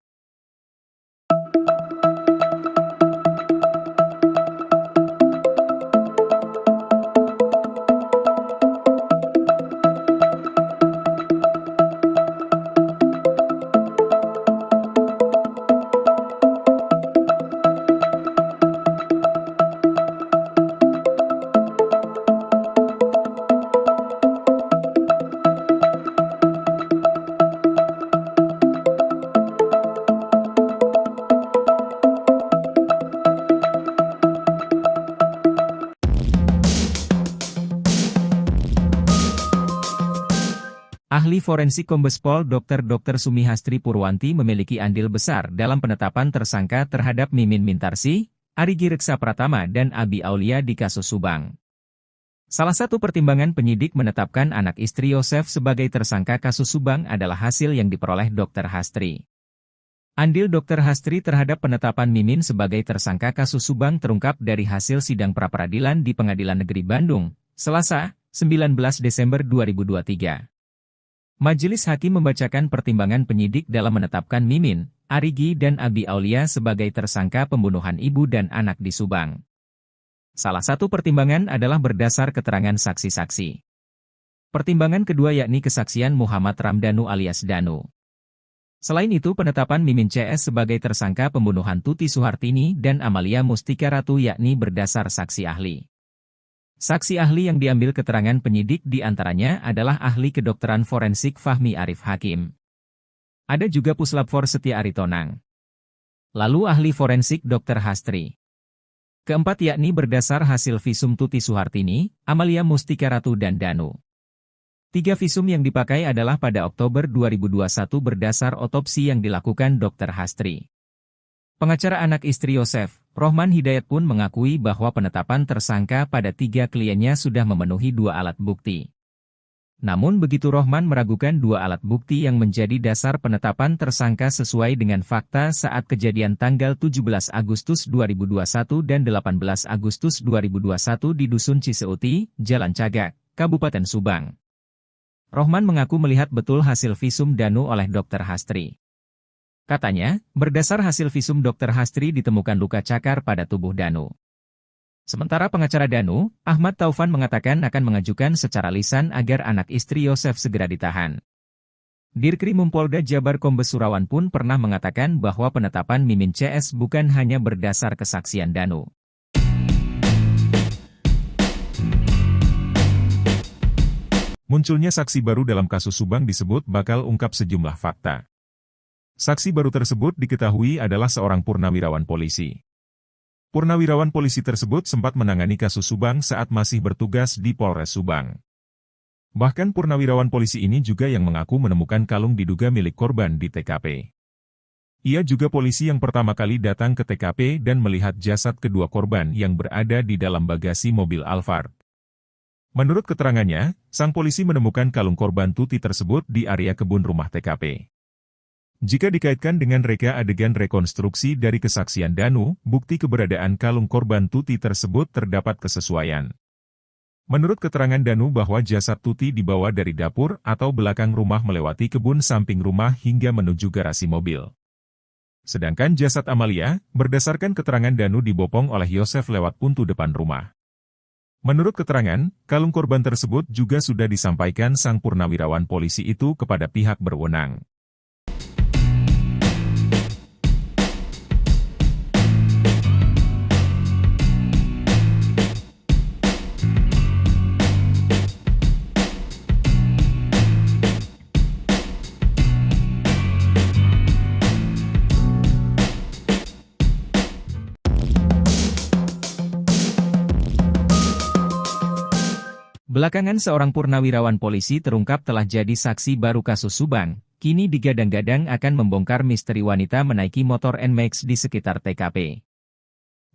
Ahli forensik Kombes Pol Dr. Sumihastri Purwanti memiliki andil besar dalam penetapan tersangka terhadap Mimin Mintarsih, Arigi Reksa Pratama dan Abi Aulia di kasus Subang. Salah satu pertimbangan penyidik menetapkan anak istri Yosef sebagai tersangka kasus Subang adalah hasil yang diperoleh Dr. Hastri. Andil Dr. Hastri terhadap penetapan Mimin sebagai tersangka kasus Subang terungkap dari hasil sidang pra-peradilan di Pengadilan Negeri Bandung, Selasa, 19 Desember 2023. Majelis Hakim membacakan pertimbangan penyidik dalam menetapkan Mimin, Arigi dan Abi Aulia sebagai tersangka pembunuhan ibu dan anak di Subang. Salah satu pertimbangan adalah berdasar keterangan saksi-saksi. Pertimbangan kedua yakni kesaksian Muhammad Ramdhanu alias Danu. Selain itu penetapan Mimin CS sebagai tersangka pembunuhan Tuti Suhartini dan Amalia Mustika Ratu yakni berdasar saksi ahli. Saksi ahli yang diambil keterangan penyidik di antaranya adalah ahli kedokteran forensik Fahmi Arif Hakim. Ada juga Puslapfor Setia Aritonang. Lalu ahli forensik Dr. Hastri. Keempat yakni berdasar hasil visum Tuti Suhartini, Amalia Mustika Ratu dan Danu. 3 visum yang dipakai adalah pada Oktober 2021 berdasar otopsi yang dilakukan Dr. Hastri. Pengacara anak istri Yosef, Rohman Hidayat pun mengakui bahwa penetapan tersangka pada 3 kliennya sudah memenuhi 2 alat bukti. Namun begitu Rohman meragukan dua alat bukti yang menjadi dasar penetapan tersangka sesuai dengan fakta saat kejadian tanggal 17 Agustus 2021 dan 18 Agustus 2021 di Dusun Ciseuti, Jalan Cagak, Kabupaten Subang. Rohman mengaku melihat betul hasil visum Danu oleh Dr. Hastri. Katanya, berdasar hasil visum Dr. Hastri ditemukan luka cakar pada tubuh Danu. Sementara pengacara Danu, Ahmad Taufan mengatakan akan mengajukan secara lisan agar anak istri Yosef segera ditahan. Dirkrim Polda Jabar Kombes Surawan pun pernah mengatakan bahwa penetapan Mimin CS bukan hanya berdasar kesaksian Danu. Munculnya saksi baru dalam kasus Subang disebut bakal ungkap sejumlah fakta. Saksi baru tersebut diketahui adalah seorang purnawirawan polisi. Purnawirawan polisi tersebut sempat menangani kasus Subang saat masih bertugas di Polres Subang. Bahkan purnawirawan polisi ini juga yang mengaku menemukan kalung diduga milik korban di TKP. Ia juga polisi yang pertama kali datang ke TKP dan melihat jasad kedua korban yang berada di dalam bagasi mobil Alphard. Menurut keterangannya, sang polisi menemukan kalung korban Tuti tersebut di area kebun rumah TKP. Jika dikaitkan dengan reka adegan rekonstruksi dari kesaksian Danu, bukti keberadaan kalung korban Tuti tersebut terdapat kesesuaian. Menurut keterangan Danu bahwa jasad Tuti dibawa dari dapur atau belakang rumah melewati kebun samping rumah hingga menuju garasi mobil. Sedangkan jasad Amalia, berdasarkan keterangan Danu dibopong oleh Yosef lewat pintu depan rumah. Menurut keterangan, kalung korban tersebut juga sudah disampaikan sang purnawirawan polisi itu kepada pihak berwenang. Belakangan seorang purnawirawan polisi terungkap telah jadi saksi baru kasus Subang, kini digadang-gadang akan membongkar misteri wanita menaiki motor NMAX di sekitar TKP.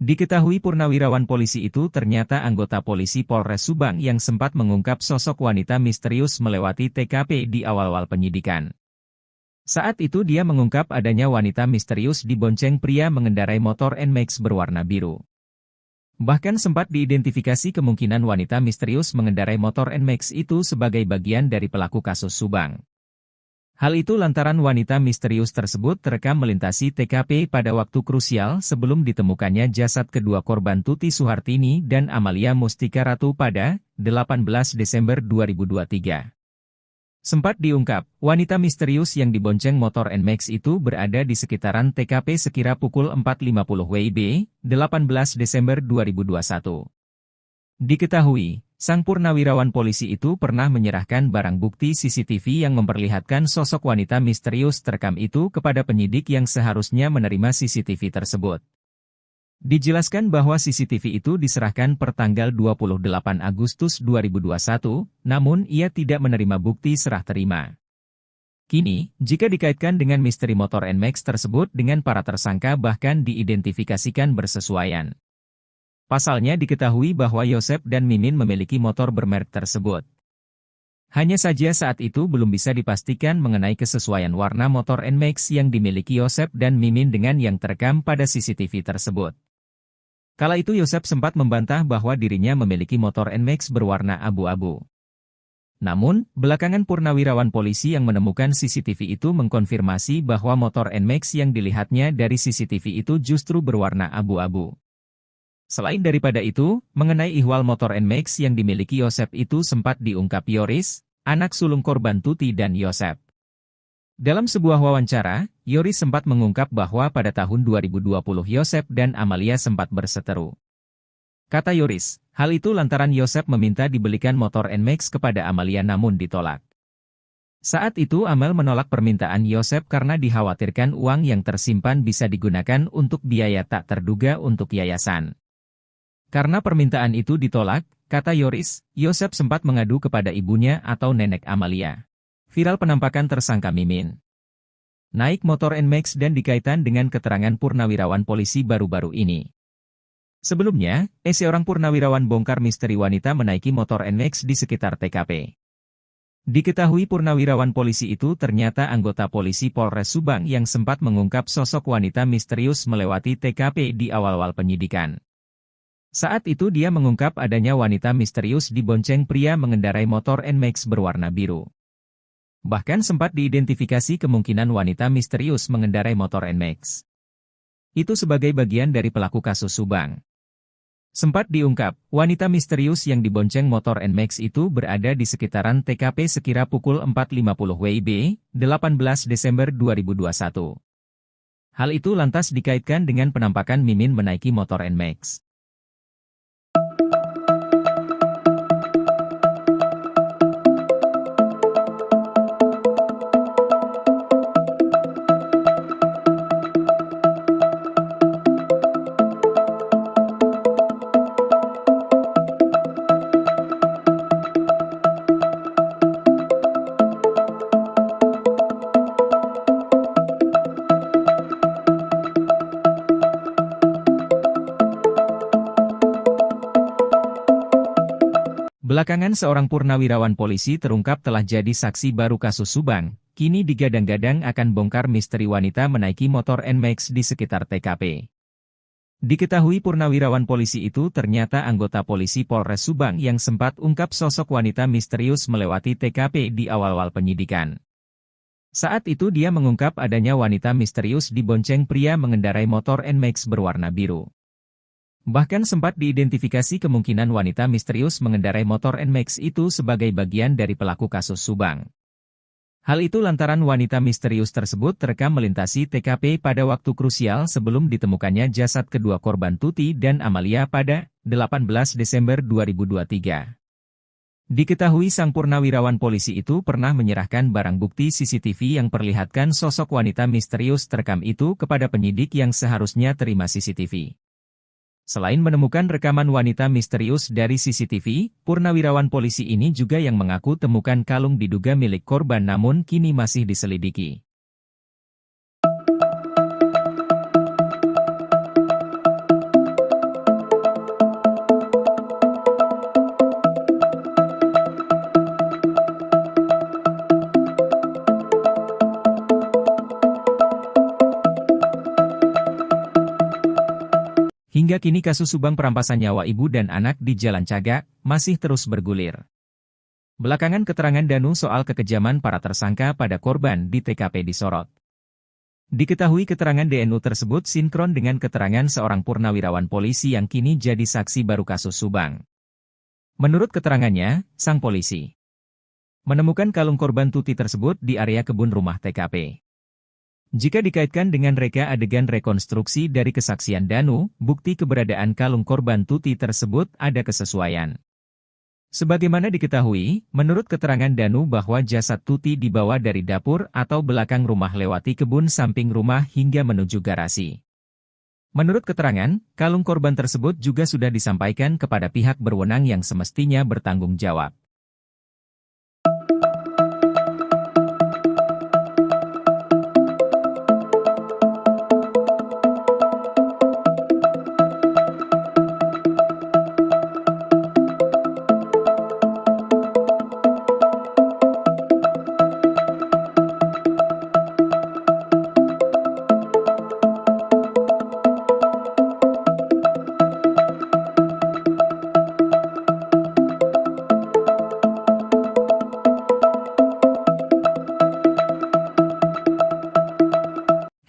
Diketahui purnawirawan polisi itu ternyata anggota polisi Polres Subang yang sempat mengungkap sosok wanita misterius melewati TKP di awal-awal penyidikan. Saat itu dia mengungkap adanya wanita misterius dibonceng pria mengendarai motor NMAX berwarna biru. Bahkan sempat diidentifikasi kemungkinan wanita misterius mengendarai motor NMAX itu sebagai bagian dari pelaku kasus Subang. Hal itu lantaran wanita misterius tersebut terekam melintasi TKP pada waktu krusial sebelum ditemukannya jasad kedua korban Tuti Suhartini dan Amalia Mustika Ratu pada 18 Desember 2023. Sempat diungkap, wanita misterius yang dibonceng motor NMAX itu berada di sekitaran TKP sekira pukul 4.50 WIB, 18 Desember 2021. Diketahui, sang purnawirawan polisi itu pernah menyerahkan barang bukti CCTV yang memperlihatkan sosok wanita misterius terekam itu kepada penyidik yang seharusnya menerima CCTV tersebut. Dijelaskan bahwa CCTV itu diserahkan per tanggal 28 Agustus 2021, namun ia tidak menerima bukti serah terima. Kini, jika dikaitkan dengan misteri motor NMAX tersebut dengan para tersangka bahkan diidentifikasikan bersesuaian. Pasalnya diketahui bahwa Yosef dan Mimin memiliki motor bermerek tersebut. Hanya saja saat itu belum bisa dipastikan mengenai kesesuaian warna motor NMAX yang dimiliki Yosef dan Mimin dengan yang terekam pada CCTV tersebut. Kala itu Yosef sempat membantah bahwa dirinya memiliki motor NMAX berwarna abu-abu. Namun, belakangan purnawirawan polisi yang menemukan CCTV itu mengkonfirmasi bahwa motor NMAX yang dilihatnya dari CCTV itu justru berwarna abu-abu. Selain daripada itu, mengenai ihwal motor NMAX yang dimiliki Yosef itu sempat diungkap Yoris, anak sulung korban Tuti dan Yosef. Dalam sebuah wawancara, Yoris sempat mengungkap bahwa pada tahun 2020 Yosef dan Amalia sempat berseteru. Kata Yoris, hal itu lantaran Yosef meminta dibelikan motor NMAX kepada Amalia namun ditolak. Saat itu Amel menolak permintaan Yosef karena dikhawatirkan uang yang tersimpan bisa digunakan untuk biaya tak terduga untuk yayasan. Karena permintaan itu ditolak, kata Yoris, Yosef sempat mengadu kepada ibunya atau nenek Amalia. Viral penampakan tersangka Mimin naik motor NMAX dan dikaitkan dengan keterangan purnawirawan polisi baru-baru ini. Sebelumnya, seorang purnawirawan bongkar misteri wanita menaiki motor NMAX di sekitar TKP. Diketahui purnawirawan polisi itu ternyata anggota polisi Polres Subang yang sempat mengungkap sosok wanita misterius melewati TKP di awal-awal penyidikan. Saat itu dia mengungkap adanya wanita misterius dibonceng pria mengendarai motor NMAX berwarna biru. Bahkan sempat diidentifikasi kemungkinan wanita misterius mengendarai motor NMAX itu sebagai bagian dari pelaku kasus Subang. Sempat diungkap, wanita misterius yang dibonceng motor NMAX itu berada di sekitaran TKP sekira pukul 4.50 WIB, 18 Desember 2021. Hal itu lantas dikaitkan dengan penampakan Mimin menaiki motor NMAX. Belakangan seorang purnawirawan polisi terungkap telah jadi saksi baru kasus Subang, kini digadang-gadang akan bongkar misteri wanita menaiki motor NMAX di sekitar TKP. Diketahui purnawirawan polisi itu ternyata anggota polisi Polres Subang yang sempat ungkap sosok wanita misterius melewati TKP di awal-awal penyidikan. Saat itu dia mengungkap adanya wanita misterius dibonceng pria mengendarai motor NMAX berwarna biru. Bahkan sempat diidentifikasi kemungkinan wanita misterius mengendarai motor NMAX itu sebagai bagian dari pelaku kasus Subang. Hal itu lantaran wanita misterius tersebut terekam melintasi TKP pada waktu krusial sebelum ditemukannya jasad kedua korban Tuti dan Amalia pada 18 Desember 2023. Diketahui sang purnawirawan polisi itu pernah menyerahkan barang bukti CCTV yang perlihatkan sosok wanita misterius terekam itu kepada penyidik yang seharusnya terima CCTV. Selain menemukan rekaman wanita misterius dari CCTV, purnawirawan polisi ini juga yang mengaku temukan kalung diduga milik korban namun kini masih diselidiki. Hingga kini kasus Subang perampasan nyawa ibu dan anak di Jalan Cagak masih terus bergulir. Belakangan keterangan Danu soal kekejaman para tersangka pada korban di TKP disorot. Diketahui keterangan DNU tersebut sinkron dengan keterangan seorang purnawirawan polisi yang kini jadi saksi baru kasus Subang. Menurut keterangannya, sang polisi menemukan kalung korban Tuti tersebut di area kebun rumah TKP. Jika dikaitkan dengan reka adegan rekonstruksi dari kesaksian Danu, bukti keberadaan kalung korban Tuti tersebut ada kesesuaian. Sebagaimana diketahui, menurut keterangan Danu bahwa jasad Tuti dibawa dari dapur atau belakang rumah lewati kebun samping rumah hingga menuju garasi. Menurut keterangan, kalung korban tersebut juga sudah disampaikan kepada pihak berwenang yang semestinya bertanggung jawab.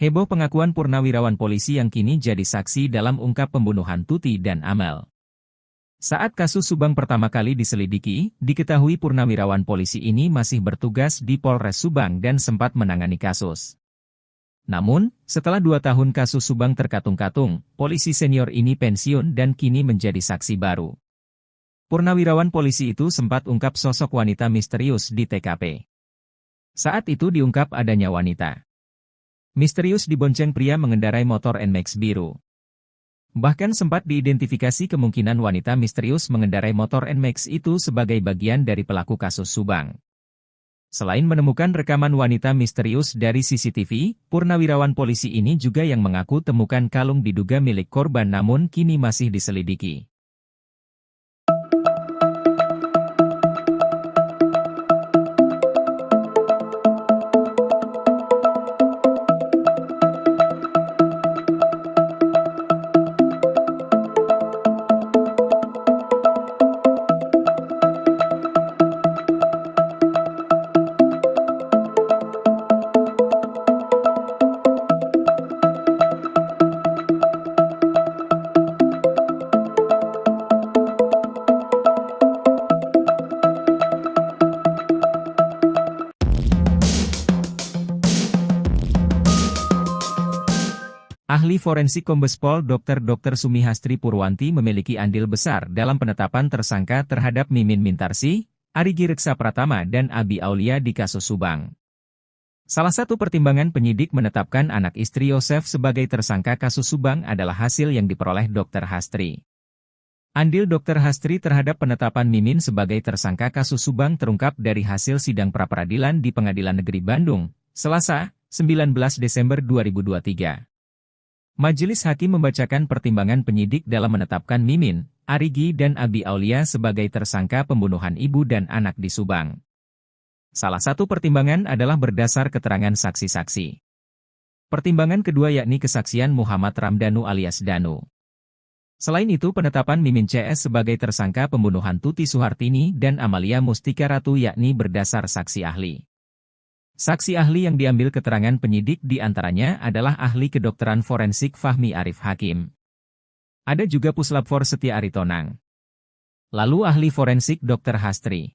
Heboh pengakuan purnawirawan polisi yang kini jadi saksi dalam ungkap pembunuhan Tuti dan Amel. Saat kasus Subang pertama kali diselidiki, diketahui purnawirawan polisi ini masih bertugas di Polres Subang dan sempat menangani kasus. Namun, setelah 2 tahun kasus Subang terkatung-katung, polisi senior ini pensiun dan kini menjadi saksi baru. Purnawirawan polisi itu sempat ungkap sosok wanita misterius di TKP. Saat itu diungkap adanya wanita misterius dibonceng pria mengendarai motor NMAX biru. Bahkan sempat diidentifikasi kemungkinan wanita misterius mengendarai motor NMAX itu sebagai bagian dari pelaku kasus Subang. Selain menemukan rekaman wanita misterius dari CCTV, purnawirawan polisi ini juga yang mengaku temukan kalung diduga milik korban namun kini masih diselidiki. Ahli forensik Kombes Pol Dr. Sumihastri Purwanti memiliki andil besar dalam penetapan tersangka terhadap Mimin Mintarsih, Arigi Reksa Pratama dan Abi Aulia di kasus Subang. Salah satu pertimbangan penyidik menetapkan anak istri Yosef sebagai tersangka kasus Subang adalah hasil yang diperoleh Dr. Hastri. Andil Dr. Hastri terhadap penetapan Mimin sebagai tersangka kasus Subang terungkap dari hasil sidang pra-peradilan di Pengadilan Negeri Bandung, Selasa, 19 Desember 2023. Majelis Hakim membacakan pertimbangan penyidik dalam menetapkan Mimin, Arigi dan Abi Aulia sebagai tersangka pembunuhan ibu dan anak di Subang. Salah satu pertimbangan adalah berdasar keterangan saksi-saksi. Pertimbangan kedua yakni kesaksian Muhammad Ramdhanu alias Danu. Selain itu penetapan Mimin CS sebagai tersangka pembunuhan Tuti Suhartini dan Amalia Mustika Ratu yakni berdasar saksi ahli. Saksi ahli yang diambil keterangan penyidik di antaranya adalah ahli kedokteran forensik Fahmi Arif Hakim. Ada juga Puslapfor Setia Aritonang. Lalu ahli forensik Dr. Hastri.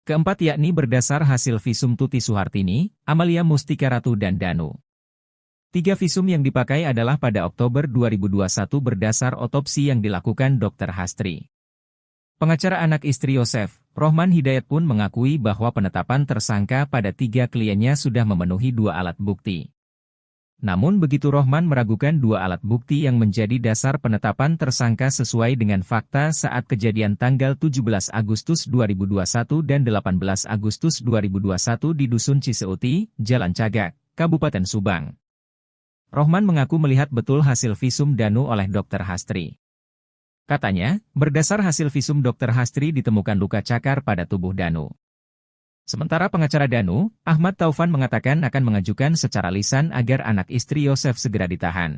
Keempat yakni berdasar hasil visum Tuti Suhartini, Amalia Mustika Ratu dan Danu. 3 visum yang dipakai adalah pada Oktober 2021 berdasar otopsi yang dilakukan Dr. Hastri. Pengacara anak istri Yosef, Rohman Hidayat pun mengakui bahwa penetapan tersangka pada 3 kliennya sudah memenuhi 2 alat bukti. Namun begitu Rohman meragukan 2 alat bukti yang menjadi dasar penetapan tersangka sesuai dengan fakta saat kejadian tanggal 17 Agustus 2021 dan 18 Agustus 2021 di Dusun Ciseuti, Jalan Cagak, Kabupaten Subang. Rohman mengaku melihat betul hasil visum Danu oleh Dr. Hastri. Katanya, berdasar hasil visum Dr. Hastri ditemukan luka cakar pada tubuh Danu. Sementara pengacara Danu, Ahmad Taufan mengatakan akan mengajukan secara lisan agar anak istri Yosef segera ditahan.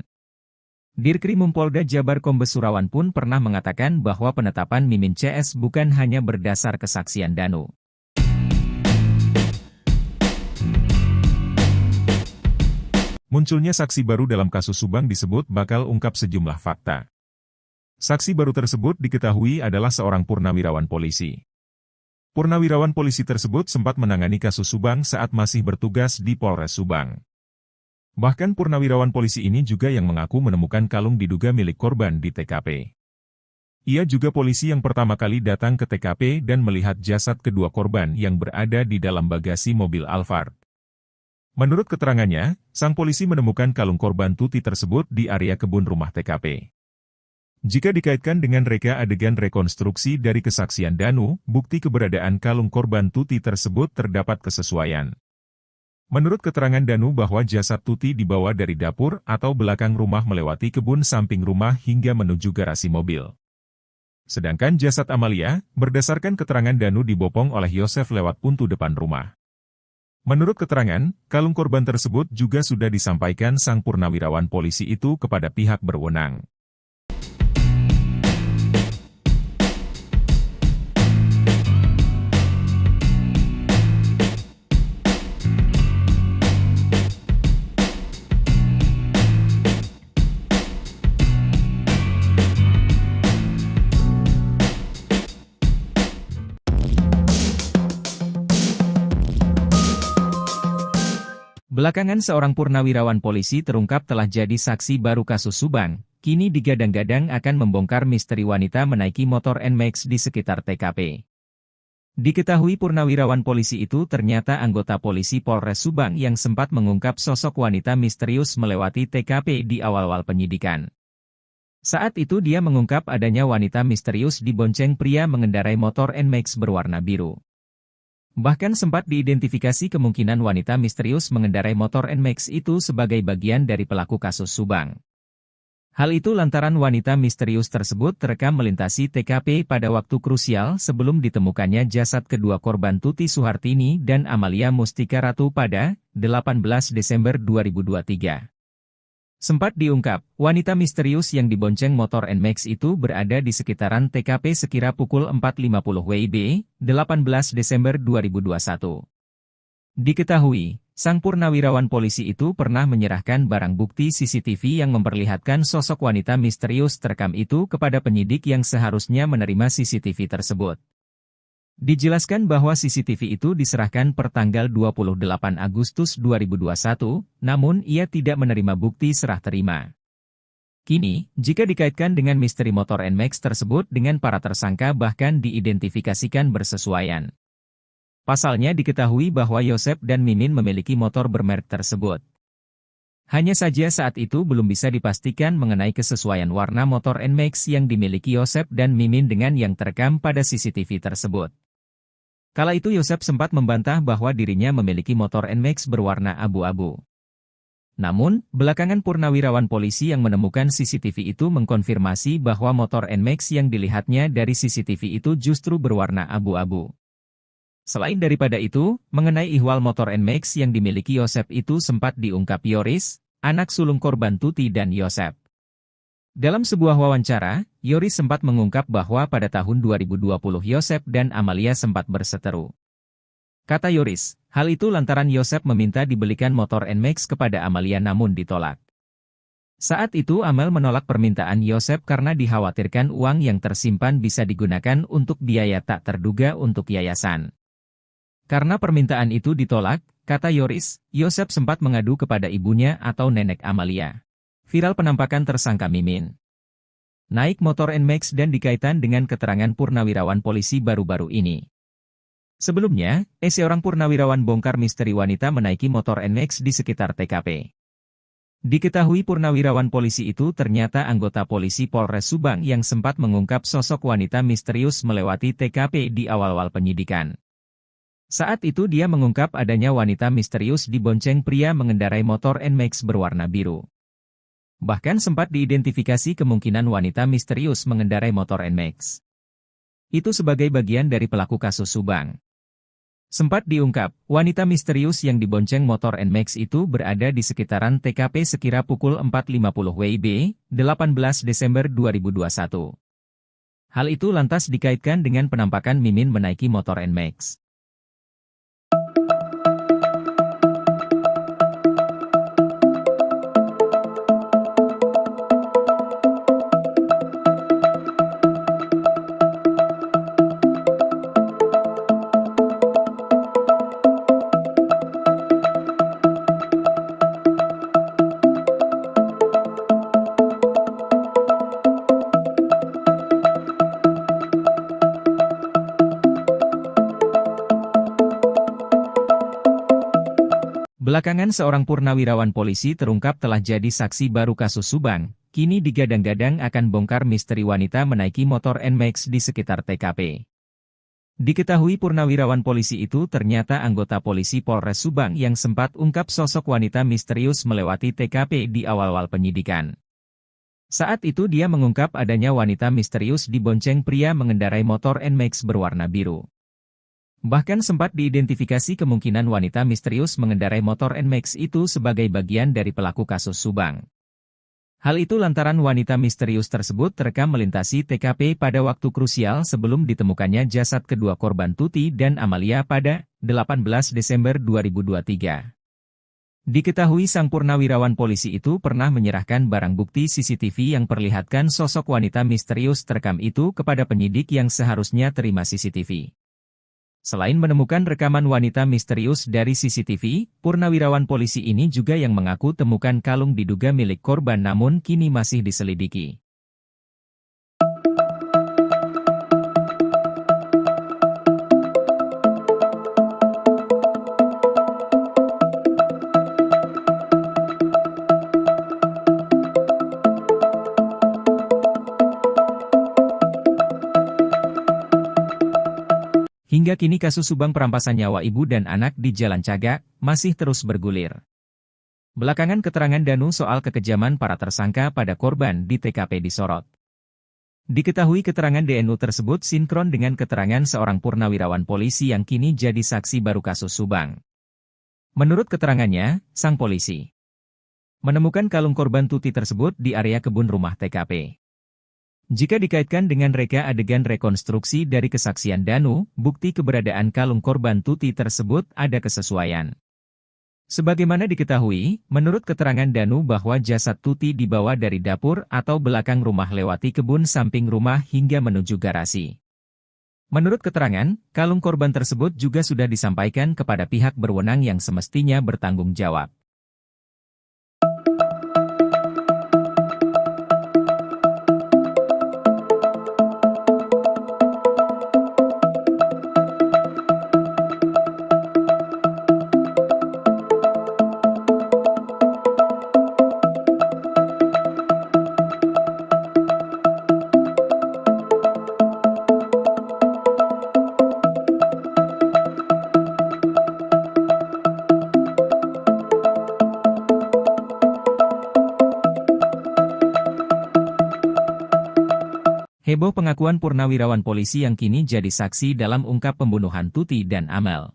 Dirkrimum Polda Jabar Kombes Surawan pun pernah mengatakan bahwa penetapan Mimin CS bukan hanya berdasar kesaksian Danu. Munculnya saksi baru dalam kasus Subang disebut bakal ungkap sejumlah fakta. Saksi baru tersebut diketahui adalah seorang purnawirawan polisi. Purnawirawan polisi tersebut sempat menangani kasus Subang saat masih bertugas di Polres Subang. Bahkan purnawirawan polisi ini juga yang mengaku menemukan kalung diduga milik korban di TKP. Ia juga polisi yang pertama kali datang ke TKP dan melihat jasad kedua korban yang berada di dalam bagasi mobil Alphard. Menurut keterangannya, sang polisi menemukan kalung korban Tuti tersebut di area kebun rumah TKP. Jika dikaitkan dengan reka adegan rekonstruksi dari kesaksian Danu, bukti keberadaan kalung korban Tuti tersebut terdapat kesesuaian. Menurut keterangan Danu bahwa jasad Tuti dibawa dari dapur atau belakang rumah melewati kebun samping rumah hingga menuju garasi mobil. Sedangkan jasad Amalia, berdasarkan keterangan Danu dibopong oleh Yosef lewat pintu depan rumah. Menurut keterangan, kalung korban tersebut juga sudah disampaikan sang purnawirawan polisi itu kepada pihak berwenang. Belakangan seorang purnawirawan polisi terungkap telah jadi saksi baru kasus Subang, kini digadang-gadang akan membongkar misteri wanita menaiki motor NMAX di sekitar TKP. Diketahui purnawirawan polisi itu ternyata anggota polisi Polres Subang yang sempat mengungkap sosok wanita misterius melewati TKP di awal-awal penyidikan. Saat itu dia mengungkap adanya wanita misterius dibonceng pria mengendarai motor NMAX berwarna biru. Bahkan sempat diidentifikasi kemungkinan wanita misterius mengendarai motor NMAX itu sebagai bagian dari pelaku kasus Subang. Hal itu lantaran wanita misterius tersebut terekam melintasi TKP pada waktu krusial sebelum ditemukannya jasad kedua korban Tuti Suhartini dan Amalia Mustika Ratu pada 18 Desember 2023. Sempat diungkap, wanita misterius yang dibonceng motor NMAX itu berada di sekitaran TKP sekira pukul 4.50 WIB, 18 Desember 2021. Diketahui, sang purnawirawan polisi itu pernah menyerahkan barang bukti CCTV yang memperlihatkan sosok wanita misterius terekam itu kepada penyidik yang seharusnya menerima CCTV tersebut. Dijelaskan bahwa CCTV itu diserahkan per tanggal 28 Agustus 2021, namun ia tidak menerima bukti serah terima. Kini, jika dikaitkan dengan misteri motor NMAX tersebut dengan para tersangka bahkan diidentifikasikan bersesuaian. Pasalnya diketahui bahwa Yosep dan Mimin memiliki motor bermerek tersebut. Hanya saja saat itu belum bisa dipastikan mengenai kesesuaian warna motor NMAX yang dimiliki Yosep dan Mimin dengan yang terekam pada CCTV tersebut. Kala itu Yosep sempat membantah bahwa dirinya memiliki motor NMAX berwarna abu-abu. Namun, belakangan purnawirawan polisi yang menemukan CCTV itu mengkonfirmasi bahwa motor NMAX yang dilihatnya dari CCTV itu justru berwarna abu-abu. Selain daripada itu, mengenai ihwal motor NMAX yang dimiliki Yosep itu sempat diungkap Yoris, anak sulung korban Tuti dan Yosep. Dalam sebuah wawancara, Yoris sempat mengungkap bahwa pada tahun 2020 Yosep dan Amalia sempat berseteru. Kata Yoris, hal itu lantaran Yosep meminta dibelikan motor NMAX kepada Amalia namun ditolak. Saat itu Amel menolak permintaan Yosep karena dikhawatirkan uang yang tersimpan bisa digunakan untuk biaya tak terduga untuk yayasan. Karena permintaan itu ditolak, kata Yoris, Yosep sempat mengadu kepada ibunya atau nenek Amalia. Viral penampakan tersangka Mimin naik motor NMAX dan dikaitkan dengan keterangan purnawirawan polisi baru-baru ini. Sebelumnya, seorang purnawirawan bongkar misteri wanita menaiki motor NMAX di sekitar TKP. Diketahui purnawirawan polisi itu ternyata anggota polisi Polres Subang yang sempat mengungkap sosok wanita misterius melewati TKP di awal-awal penyidikan. Saat itu dia mengungkap adanya wanita misterius dibonceng pria mengendarai motor NMAX berwarna biru. Bahkan sempat diidentifikasi kemungkinan wanita misterius mengendarai motor NMAX itu sebagai bagian dari pelaku kasus Subang. Sempat diungkap, wanita misterius yang dibonceng motor NMAX itu berada di sekitaran TKP sekira pukul 4.50 WIB, 18 Desember 2021. Hal itu lantas dikaitkan dengan penampakan Mimin menaiki motor NMAX. Belakangan seorang purnawirawan polisi terungkap telah jadi saksi baru kasus Subang, kini digadang-gadang akan bongkar misteri wanita menaiki motor NMAX di sekitar TKP. Diketahui purnawirawan polisi itu ternyata anggota polisi Polres Subang yang sempat ungkap sosok wanita misterius melewati TKP di awal-awal penyidikan. Saat itu dia mengungkap adanya wanita misterius dibonceng pria mengendarai motor NMAX berwarna biru. Bahkan sempat diidentifikasi kemungkinan wanita misterius mengendarai motor NMAX itu sebagai bagian dari pelaku kasus Subang. Hal itu lantaran wanita misterius tersebut terekam melintasi TKP pada waktu krusial sebelum ditemukannya jasad kedua korban Tuti dan Amalia pada 18 Desember 2023. Diketahui sang purnawirawan polisi itu pernah menyerahkan barang bukti CCTV yang perlihatkan sosok wanita misterius terekam itu kepada penyidik yang seharusnya terima CCTV. Selain menemukan rekaman wanita misterius dari CCTV, purnawirawan polisi ini juga yang mengaku temukan kalung diduga milik korban namun kini masih diselidiki. Hingga kini kasus Subang perampasan nyawa ibu dan anak di Jalan Cagak masih terus bergulir. Belakangan keterangan Danu soal kekejaman para tersangka pada korban di TKP disorot. Diketahui keterangan DNU tersebut sinkron dengan keterangan seorang purnawirawan polisi yang kini jadi saksi baru kasus Subang. Menurut keterangannya, sang polisi menemukan kalung korban Tuti tersebut di area kebun rumah TKP. Jika dikaitkan dengan reka adegan rekonstruksi dari kesaksian Danu, bukti keberadaan kalung korban Tuti tersebut ada kesesuaian. Sebagaimana diketahui, menurut keterangan Danu bahwa jasad Tuti dibawa dari dapur atau belakang rumah lewati kebun samping rumah hingga menuju garasi. Menurut keterangan, kalung korban tersebut juga sudah disampaikan kepada pihak berwenang yang semestinya bertanggung jawab. Heboh pengakuan purnawirawan polisi yang kini jadi saksi dalam ungkap pembunuhan Tuti dan Amel.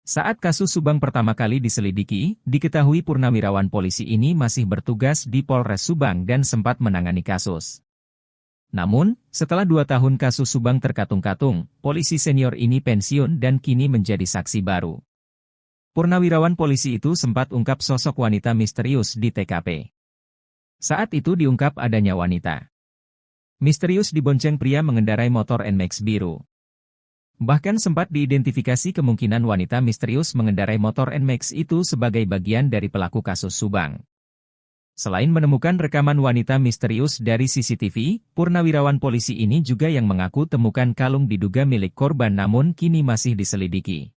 Saat kasus Subang pertama kali diselidiki, diketahui purnawirawan polisi ini masih bertugas di Polres Subang dan sempat menangani kasus. Namun, setelah 2 tahun kasus Subang terkatung-katung, polisi senior ini pensiun dan kini menjadi saksi baru. Purnawirawan polisi itu sempat ungkap sosok wanita misterius di TKP. Saat itu diungkap adanya wanita misterius dibonceng pria mengendarai motor NMAX biru. Bahkan sempat diidentifikasi kemungkinan wanita misterius mengendarai motor NMAX itu sebagai bagian dari pelaku kasus Subang. Selain menemukan rekaman wanita misterius dari CCTV, purnawirawan polisi ini juga yang mengaku temukan kalung diduga milik korban namun kini masih diselidiki.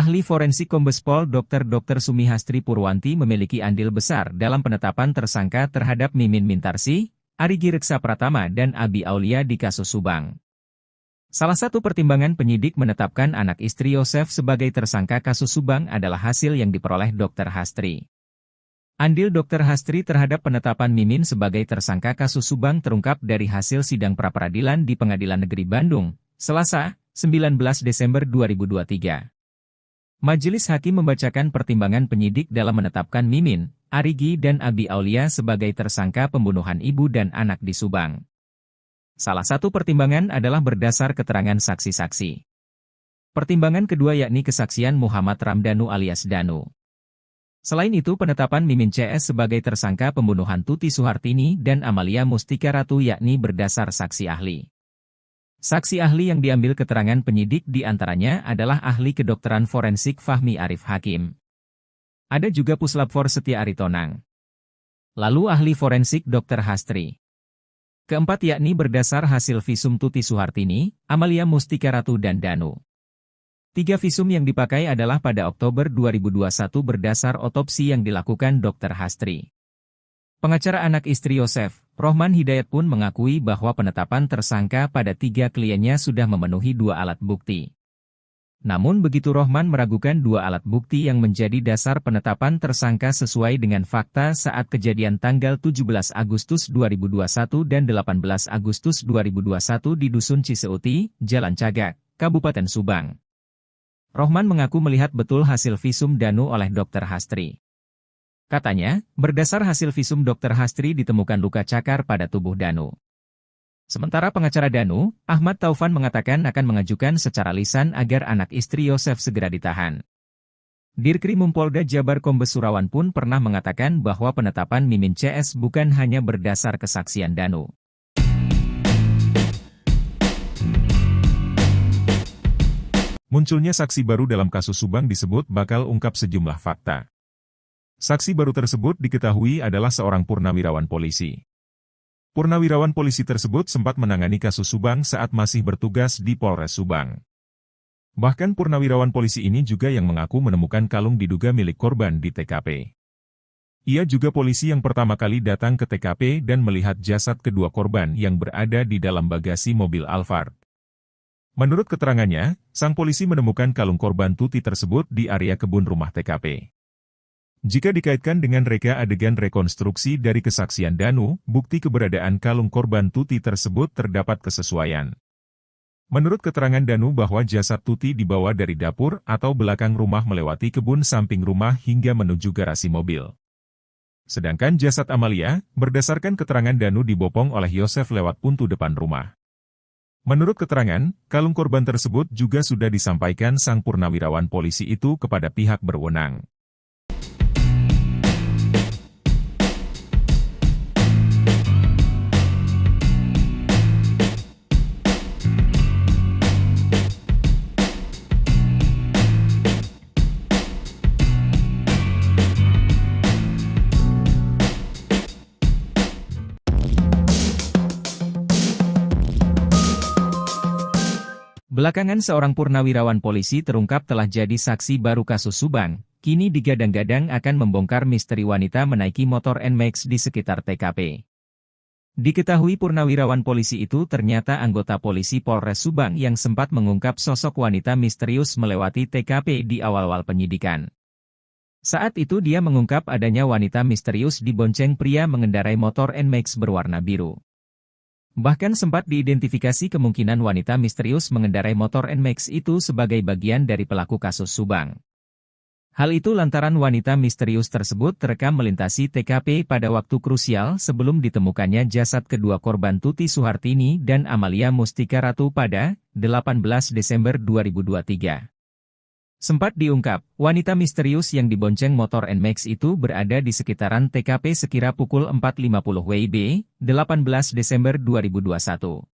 Ahli forensik Kombes Pol Dr. Sumihastri Purwanti memiliki andil besar dalam penetapan tersangka terhadap Mimin Mintarsih, Arigi Reksa Pratama dan Abi Aulia di kasus Subang. Salah satu pertimbangan penyidik menetapkan anak istri Yosef sebagai tersangka kasus Subang adalah hasil yang diperoleh Dr. Hastri. Andil Dr. Hastri terhadap penetapan Mimin sebagai tersangka kasus Subang terungkap dari hasil sidang pra-peradilan di Pengadilan Negeri Bandung, Selasa, 19 Desember 2023. Majelis Hakim membacakan pertimbangan penyidik dalam menetapkan Mimin, Arigi dan Abi Aulia sebagai tersangka pembunuhan ibu dan anak di Subang. Salah satu pertimbangan adalah berdasar keterangan saksi-saksi. Pertimbangan kedua yakni kesaksian Muhammad Ramdhanu alias Danu. Selain itu penetapan Mimin CS sebagai tersangka pembunuhan Tuti Suhartini dan Amalia Mustika Ratu yakni berdasar saksi ahli. Saksi ahli yang diambil keterangan penyidik diantaranya adalah ahli kedokteran forensik Fahmi Arif Hakim. Ada juga Puslapfor Setia Aritonang. Lalu ahli forensik Dr. Hastri. Keempat yakni berdasar hasil visum Tuti Suhartini, Amalia Mustika Ratu dan Danu. 3 visum yang dipakai adalah pada Oktober 2021 berdasar otopsi yang dilakukan Dr. Hastri. Pengacara anak istri Yosef, Rohman Hidayat pun mengakui bahwa penetapan tersangka pada 3 kliennya sudah memenuhi 2 alat bukti. Namun begitu Rohman meragukan 2 alat bukti yang menjadi dasar penetapan tersangka sesuai dengan fakta saat kejadian tanggal 17 Agustus 2021 dan 18 Agustus 2021 di Dusun Ciseuti, Jalan Cagak, Kabupaten Subang. Rohman mengaku melihat betul hasil visum Danu oleh Dr. Hastri. Katanya, berdasar hasil visum Dr. Hastri ditemukan luka cakar pada tubuh Danu. Sementara pengacara Danu, Ahmad Taufan mengatakan akan mengajukan secara lisan agar anak istri Yosef segera ditahan. Dirkrimum Polda Jabar Kombes Surawan pun pernah mengatakan bahwa penetapan Mimin CS bukan hanya berdasar kesaksian Danu. Munculnya saksi baru dalam kasus Subang disebut bakal ungkap sejumlah fakta. Saksi baru tersebut diketahui adalah seorang purnawirawan polisi. Purnawirawan polisi tersebut sempat menangani kasus Subang saat masih bertugas di Polres Subang. Bahkan purnawirawan polisi ini juga yang mengaku menemukan kalung diduga milik korban di TKP. Ia juga polisi yang pertama kali datang ke TKP dan melihat jasad kedua korban yang berada di dalam bagasi mobil Alphard. Menurut keterangannya, sang polisi menemukan kalung korban Tuti tersebut di area kebun rumah TKP. Jika dikaitkan dengan reka adegan rekonstruksi dari kesaksian Danu, bukti keberadaan kalung korban Tuti tersebut terdapat kesesuaian. Menurut keterangan Danu bahwa jasad Tuti dibawa dari dapur atau belakang rumah melewati kebun samping rumah hingga menuju garasi mobil. Sedangkan jasad Amalia, berdasarkan keterangan Danu dibopong oleh Yosef lewat pintu depan rumah. Menurut keterangan, kalung korban tersebut juga sudah disampaikan sang purnawirawan polisi itu kepada pihak berwenang. Belakangan seorang purnawirawan polisi terungkap telah jadi saksi baru kasus Subang, kini digadang-gadang akan membongkar misteri wanita menaiki motor NMAX di sekitar TKP. Diketahui purnawirawan polisi itu ternyata anggota polisi Polres Subang yang sempat mengungkap sosok wanita misterius melewati TKP di awal-awal penyidikan. Saat itu dia mengungkap adanya wanita misterius dibonceng pria mengendarai motor NMAX berwarna biru. Bahkan sempat diidentifikasi kemungkinan wanita misterius mengendarai motor NMAX itu sebagai bagian dari pelaku kasus Subang. Hal itu lantaran wanita misterius tersebut terekam melintasi TKP pada waktu krusial sebelum ditemukannya jasad kedua korban Tuti Suhartini dan Amalia Mustika Ratu pada 18 Desember 2023. Sempat diungkap, wanita misterius yang dibonceng motor NMAX itu berada di sekitaran TKP sekira pukul 4.50 WIB, 18 Desember 2021.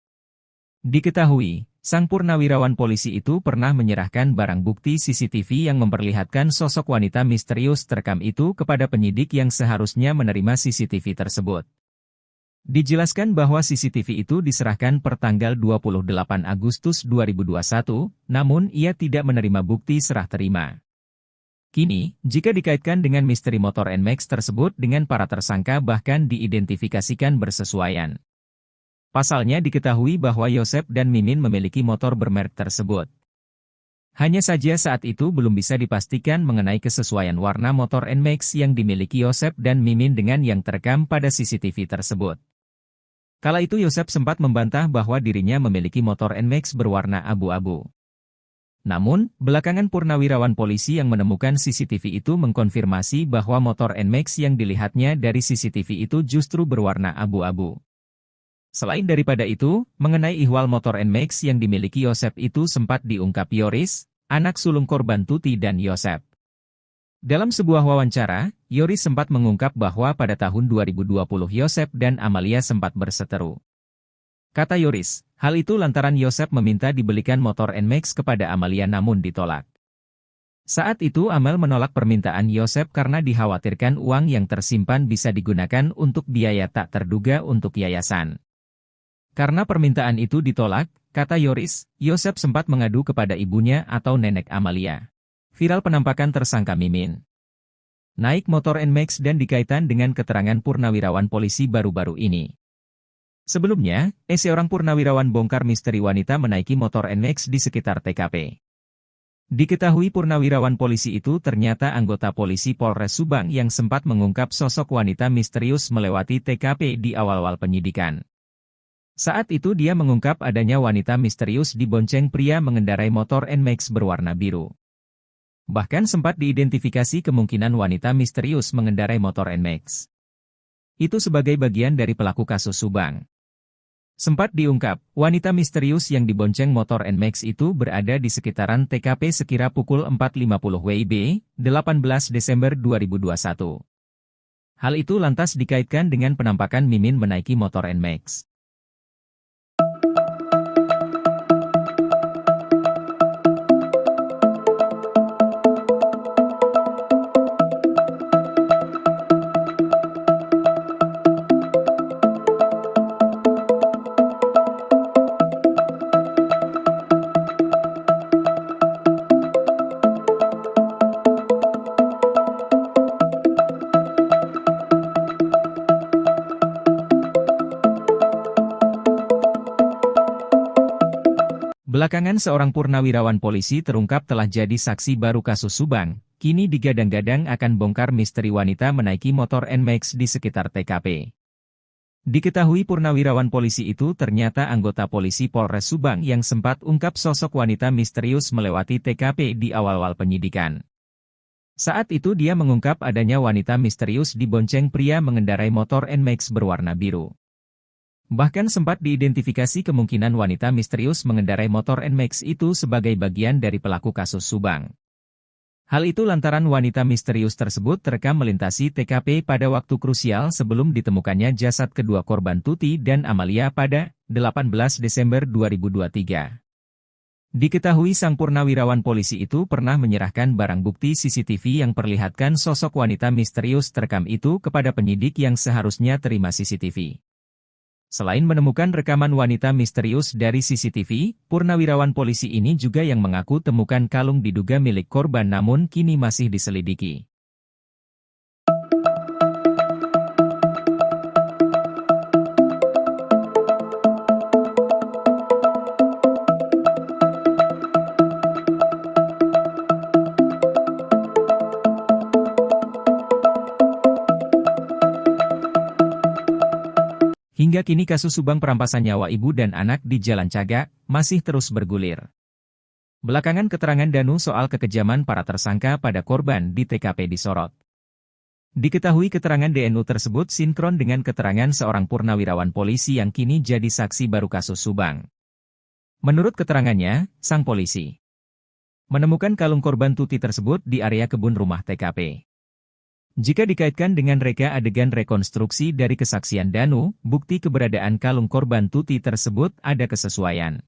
Diketahui, sang purnawirawan polisi itu pernah menyerahkan barang bukti CCTV yang memperlihatkan sosok wanita misterius terekam itu kepada penyidik yang seharusnya menerima CCTV tersebut. Dijelaskan bahwa CCTV itu diserahkan per tanggal 28 Agustus 2021, namun ia tidak menerima bukti serah terima. Kini, jika dikaitkan dengan misteri motor NMAX tersebut dengan para tersangka bahkan diidentifikasikan bersesuaian. Pasalnya diketahui bahwa Yosep dan Mimin memiliki motor bermerek tersebut. Hanya saja saat itu belum bisa dipastikan mengenai kesesuaian warna motor NMAX yang dimiliki Yosep dan Mimin dengan yang terekam pada CCTV tersebut. Kala itu Yosep sempat membantah bahwa dirinya memiliki motor NMAX berwarna abu-abu. Namun, belakangan purnawirawan polisi yang menemukan CCTV itu mengkonfirmasi bahwa motor NMAX yang dilihatnya dari CCTV itu justru berwarna abu-abu. Selain daripada itu, mengenai ihwal motor NMAX yang dimiliki Yosep itu sempat diungkap Yoris, anak sulung korban Tuti dan Yosep. Dalam sebuah wawancara, Yoris sempat mengungkap bahwa pada tahun 2020 Yosep dan Amalia sempat berseteru. Kata Yoris, hal itu lantaran Yosep meminta dibelikan motor NMAX kepada Amalia namun ditolak. Saat itu Amel menolak permintaan Yosep karena dikhawatirkan uang yang tersimpan bisa digunakan untuk biaya tak terduga untuk yayasan. Karena permintaan itu ditolak, kata Yoris, Yosep sempat mengadu kepada ibunya atau nenek Amalia. Viral penampakan tersangka Mimin naik motor NMAX dan dikaitkan dengan keterangan purnawirawan polisi baru-baru ini. Sebelumnya, seorang purnawirawan bongkar misteri wanita menaiki motor NMAX di sekitar TKP. Diketahui purnawirawan polisi itu ternyata anggota polisi Polres Subang yang sempat mengungkap sosok wanita misterius melewati TKP di awal-awal penyidikan. Saat itu dia mengungkap adanya wanita misterius dibonceng pria mengendarai motor NMAX berwarna biru. Bahkan sempat diidentifikasi kemungkinan wanita misterius mengendarai motor NMAX itu sebagai bagian dari pelaku kasus Subang. Sempat diungkap, wanita misterius yang dibonceng motor NMAX itu berada di sekitaran TKP sekira pukul 4.50 WIB, 18 Desember 2021. Hal itu lantas dikaitkan dengan penampakan Mimin menaiki motor NMAX. Belakangan seorang purnawirawan polisi terungkap telah jadi saksi baru kasus Subang, kini digadang-gadang akan bongkar misteri wanita menaiki motor NMAX di sekitar TKP. Diketahui purnawirawan polisi itu ternyata anggota polisi Polres Subang yang sempat ungkap sosok wanita misterius melewati TKP di awal-awal penyidikan. Saat itu dia mengungkap adanya wanita misterius dibonceng pria mengendarai motor NMAX berwarna biru. Bahkan sempat diidentifikasi kemungkinan wanita misterius mengendarai motor NMAX itu sebagai bagian dari pelaku kasus Subang. Hal itu lantaran wanita misterius tersebut terekam melintasi TKP pada waktu krusial sebelum ditemukannya jasad kedua korban Tuti dan Amalia pada 18 Desember 2023. Diketahui sang purnawirawan polisi itu pernah menyerahkan barang bukti CCTV yang perlihatkan sosok wanita misterius terekam itu kepada penyidik yang seharusnya terima CCTV. Selain menemukan rekaman wanita misterius dari CCTV, purnawirawan polisi ini juga yang mengaku temukan kalung diduga milik korban namun kini masih diselidiki. Hingga kini kasus Subang perampasan nyawa ibu dan anak di Jalan Cagak masih terus bergulir. Belakangan keterangan Danu soal kekejaman para tersangka pada korban di TKP disorot. Diketahui keterangan DNU tersebut sinkron dengan keterangan seorang purnawirawan polisi yang kini jadi saksi baru kasus Subang. Menurut keterangannya, sang polisi menemukan kalung korban Tuti tersebut di area kebun rumah TKP. Jika dikaitkan dengan reka adegan rekonstruksi dari kesaksian Danu, bukti keberadaan kalung korban Tuti tersebut ada kesesuaian.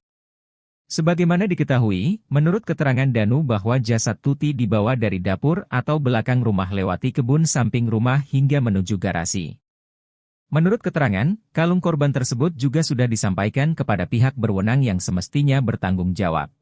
Sebagaimana diketahui, menurut keterangan Danu bahwa jasad Tuti dibawa dari dapur atau belakang rumah lewati kebun samping rumah hingga menuju garasi. Menurut keterangan, kalung korban tersebut juga sudah disampaikan kepada pihak berwenang yang semestinya bertanggung jawab.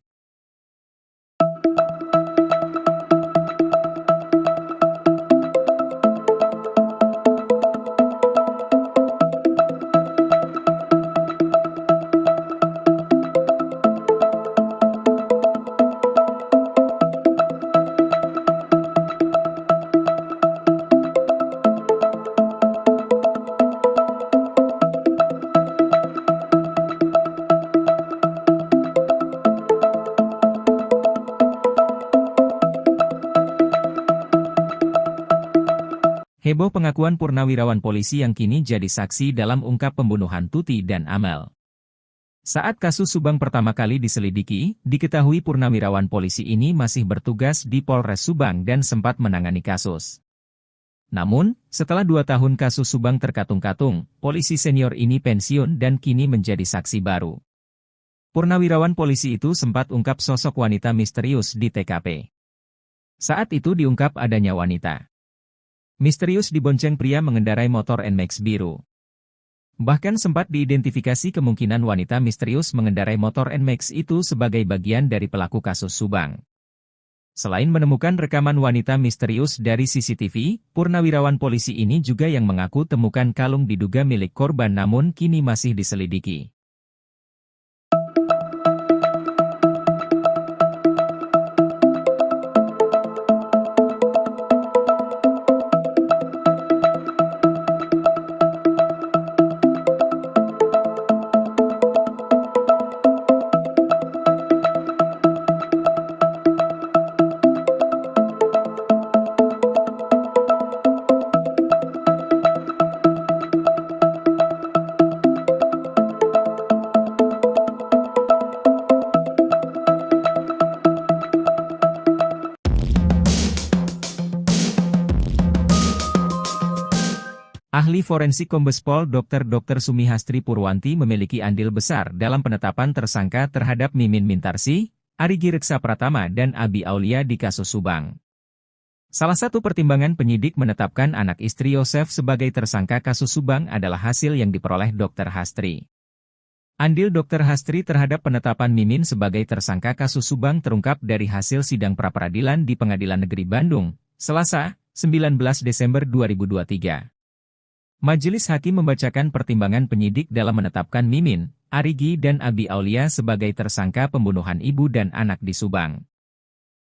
Heboh pengakuan purnawirawan polisi yang kini jadi saksi dalam ungkap pembunuhan Tuti dan Amel. Saat kasus Subang pertama kali diselidiki, diketahui purnawirawan polisi ini masih bertugas di Polres Subang dan sempat menangani kasus. Namun, setelah 2 tahun kasus Subang terkatung-katung, polisi senior ini pensiun dan kini menjadi saksi baru. Purnawirawan polisi itu sempat ungkap sosok wanita misterius di TKP. Saat itu diungkap adanya wanita misterius dibonceng pria mengendarai motor NMAX biru. Bahkan sempat diidentifikasi kemungkinan wanita misterius mengendarai motor NMAX itu sebagai bagian dari pelaku kasus Subang. Selain menemukan rekaman wanita misterius dari CCTV, purnawirawan polisi ini juga yang mengaku temukan kalung diduga milik korban namun kini masih diselidiki. Ahli forensik Kombes Pol Dr. Sumihastri Purwanti memiliki andil besar dalam penetapan tersangka terhadap Mimin Mintarsih, Arigi Reksa Pratama dan Abi Aulia di kasus Subang. Salah satu pertimbangan penyidik menetapkan anak istri Yosef sebagai tersangka kasus Subang adalah hasil yang diperoleh Dr. Hastri. Andil Dr. Hastri terhadap penetapan Mimin sebagai tersangka kasus Subang terungkap dari hasil sidang pra-peradilan di Pengadilan Negeri Bandung, Selasa, 19 Desember 2023. Majelis Hakim membacakan pertimbangan penyidik dalam menetapkan Mimin, Arigi dan Abi Aulia sebagai tersangka pembunuhan ibu dan anak di Subang.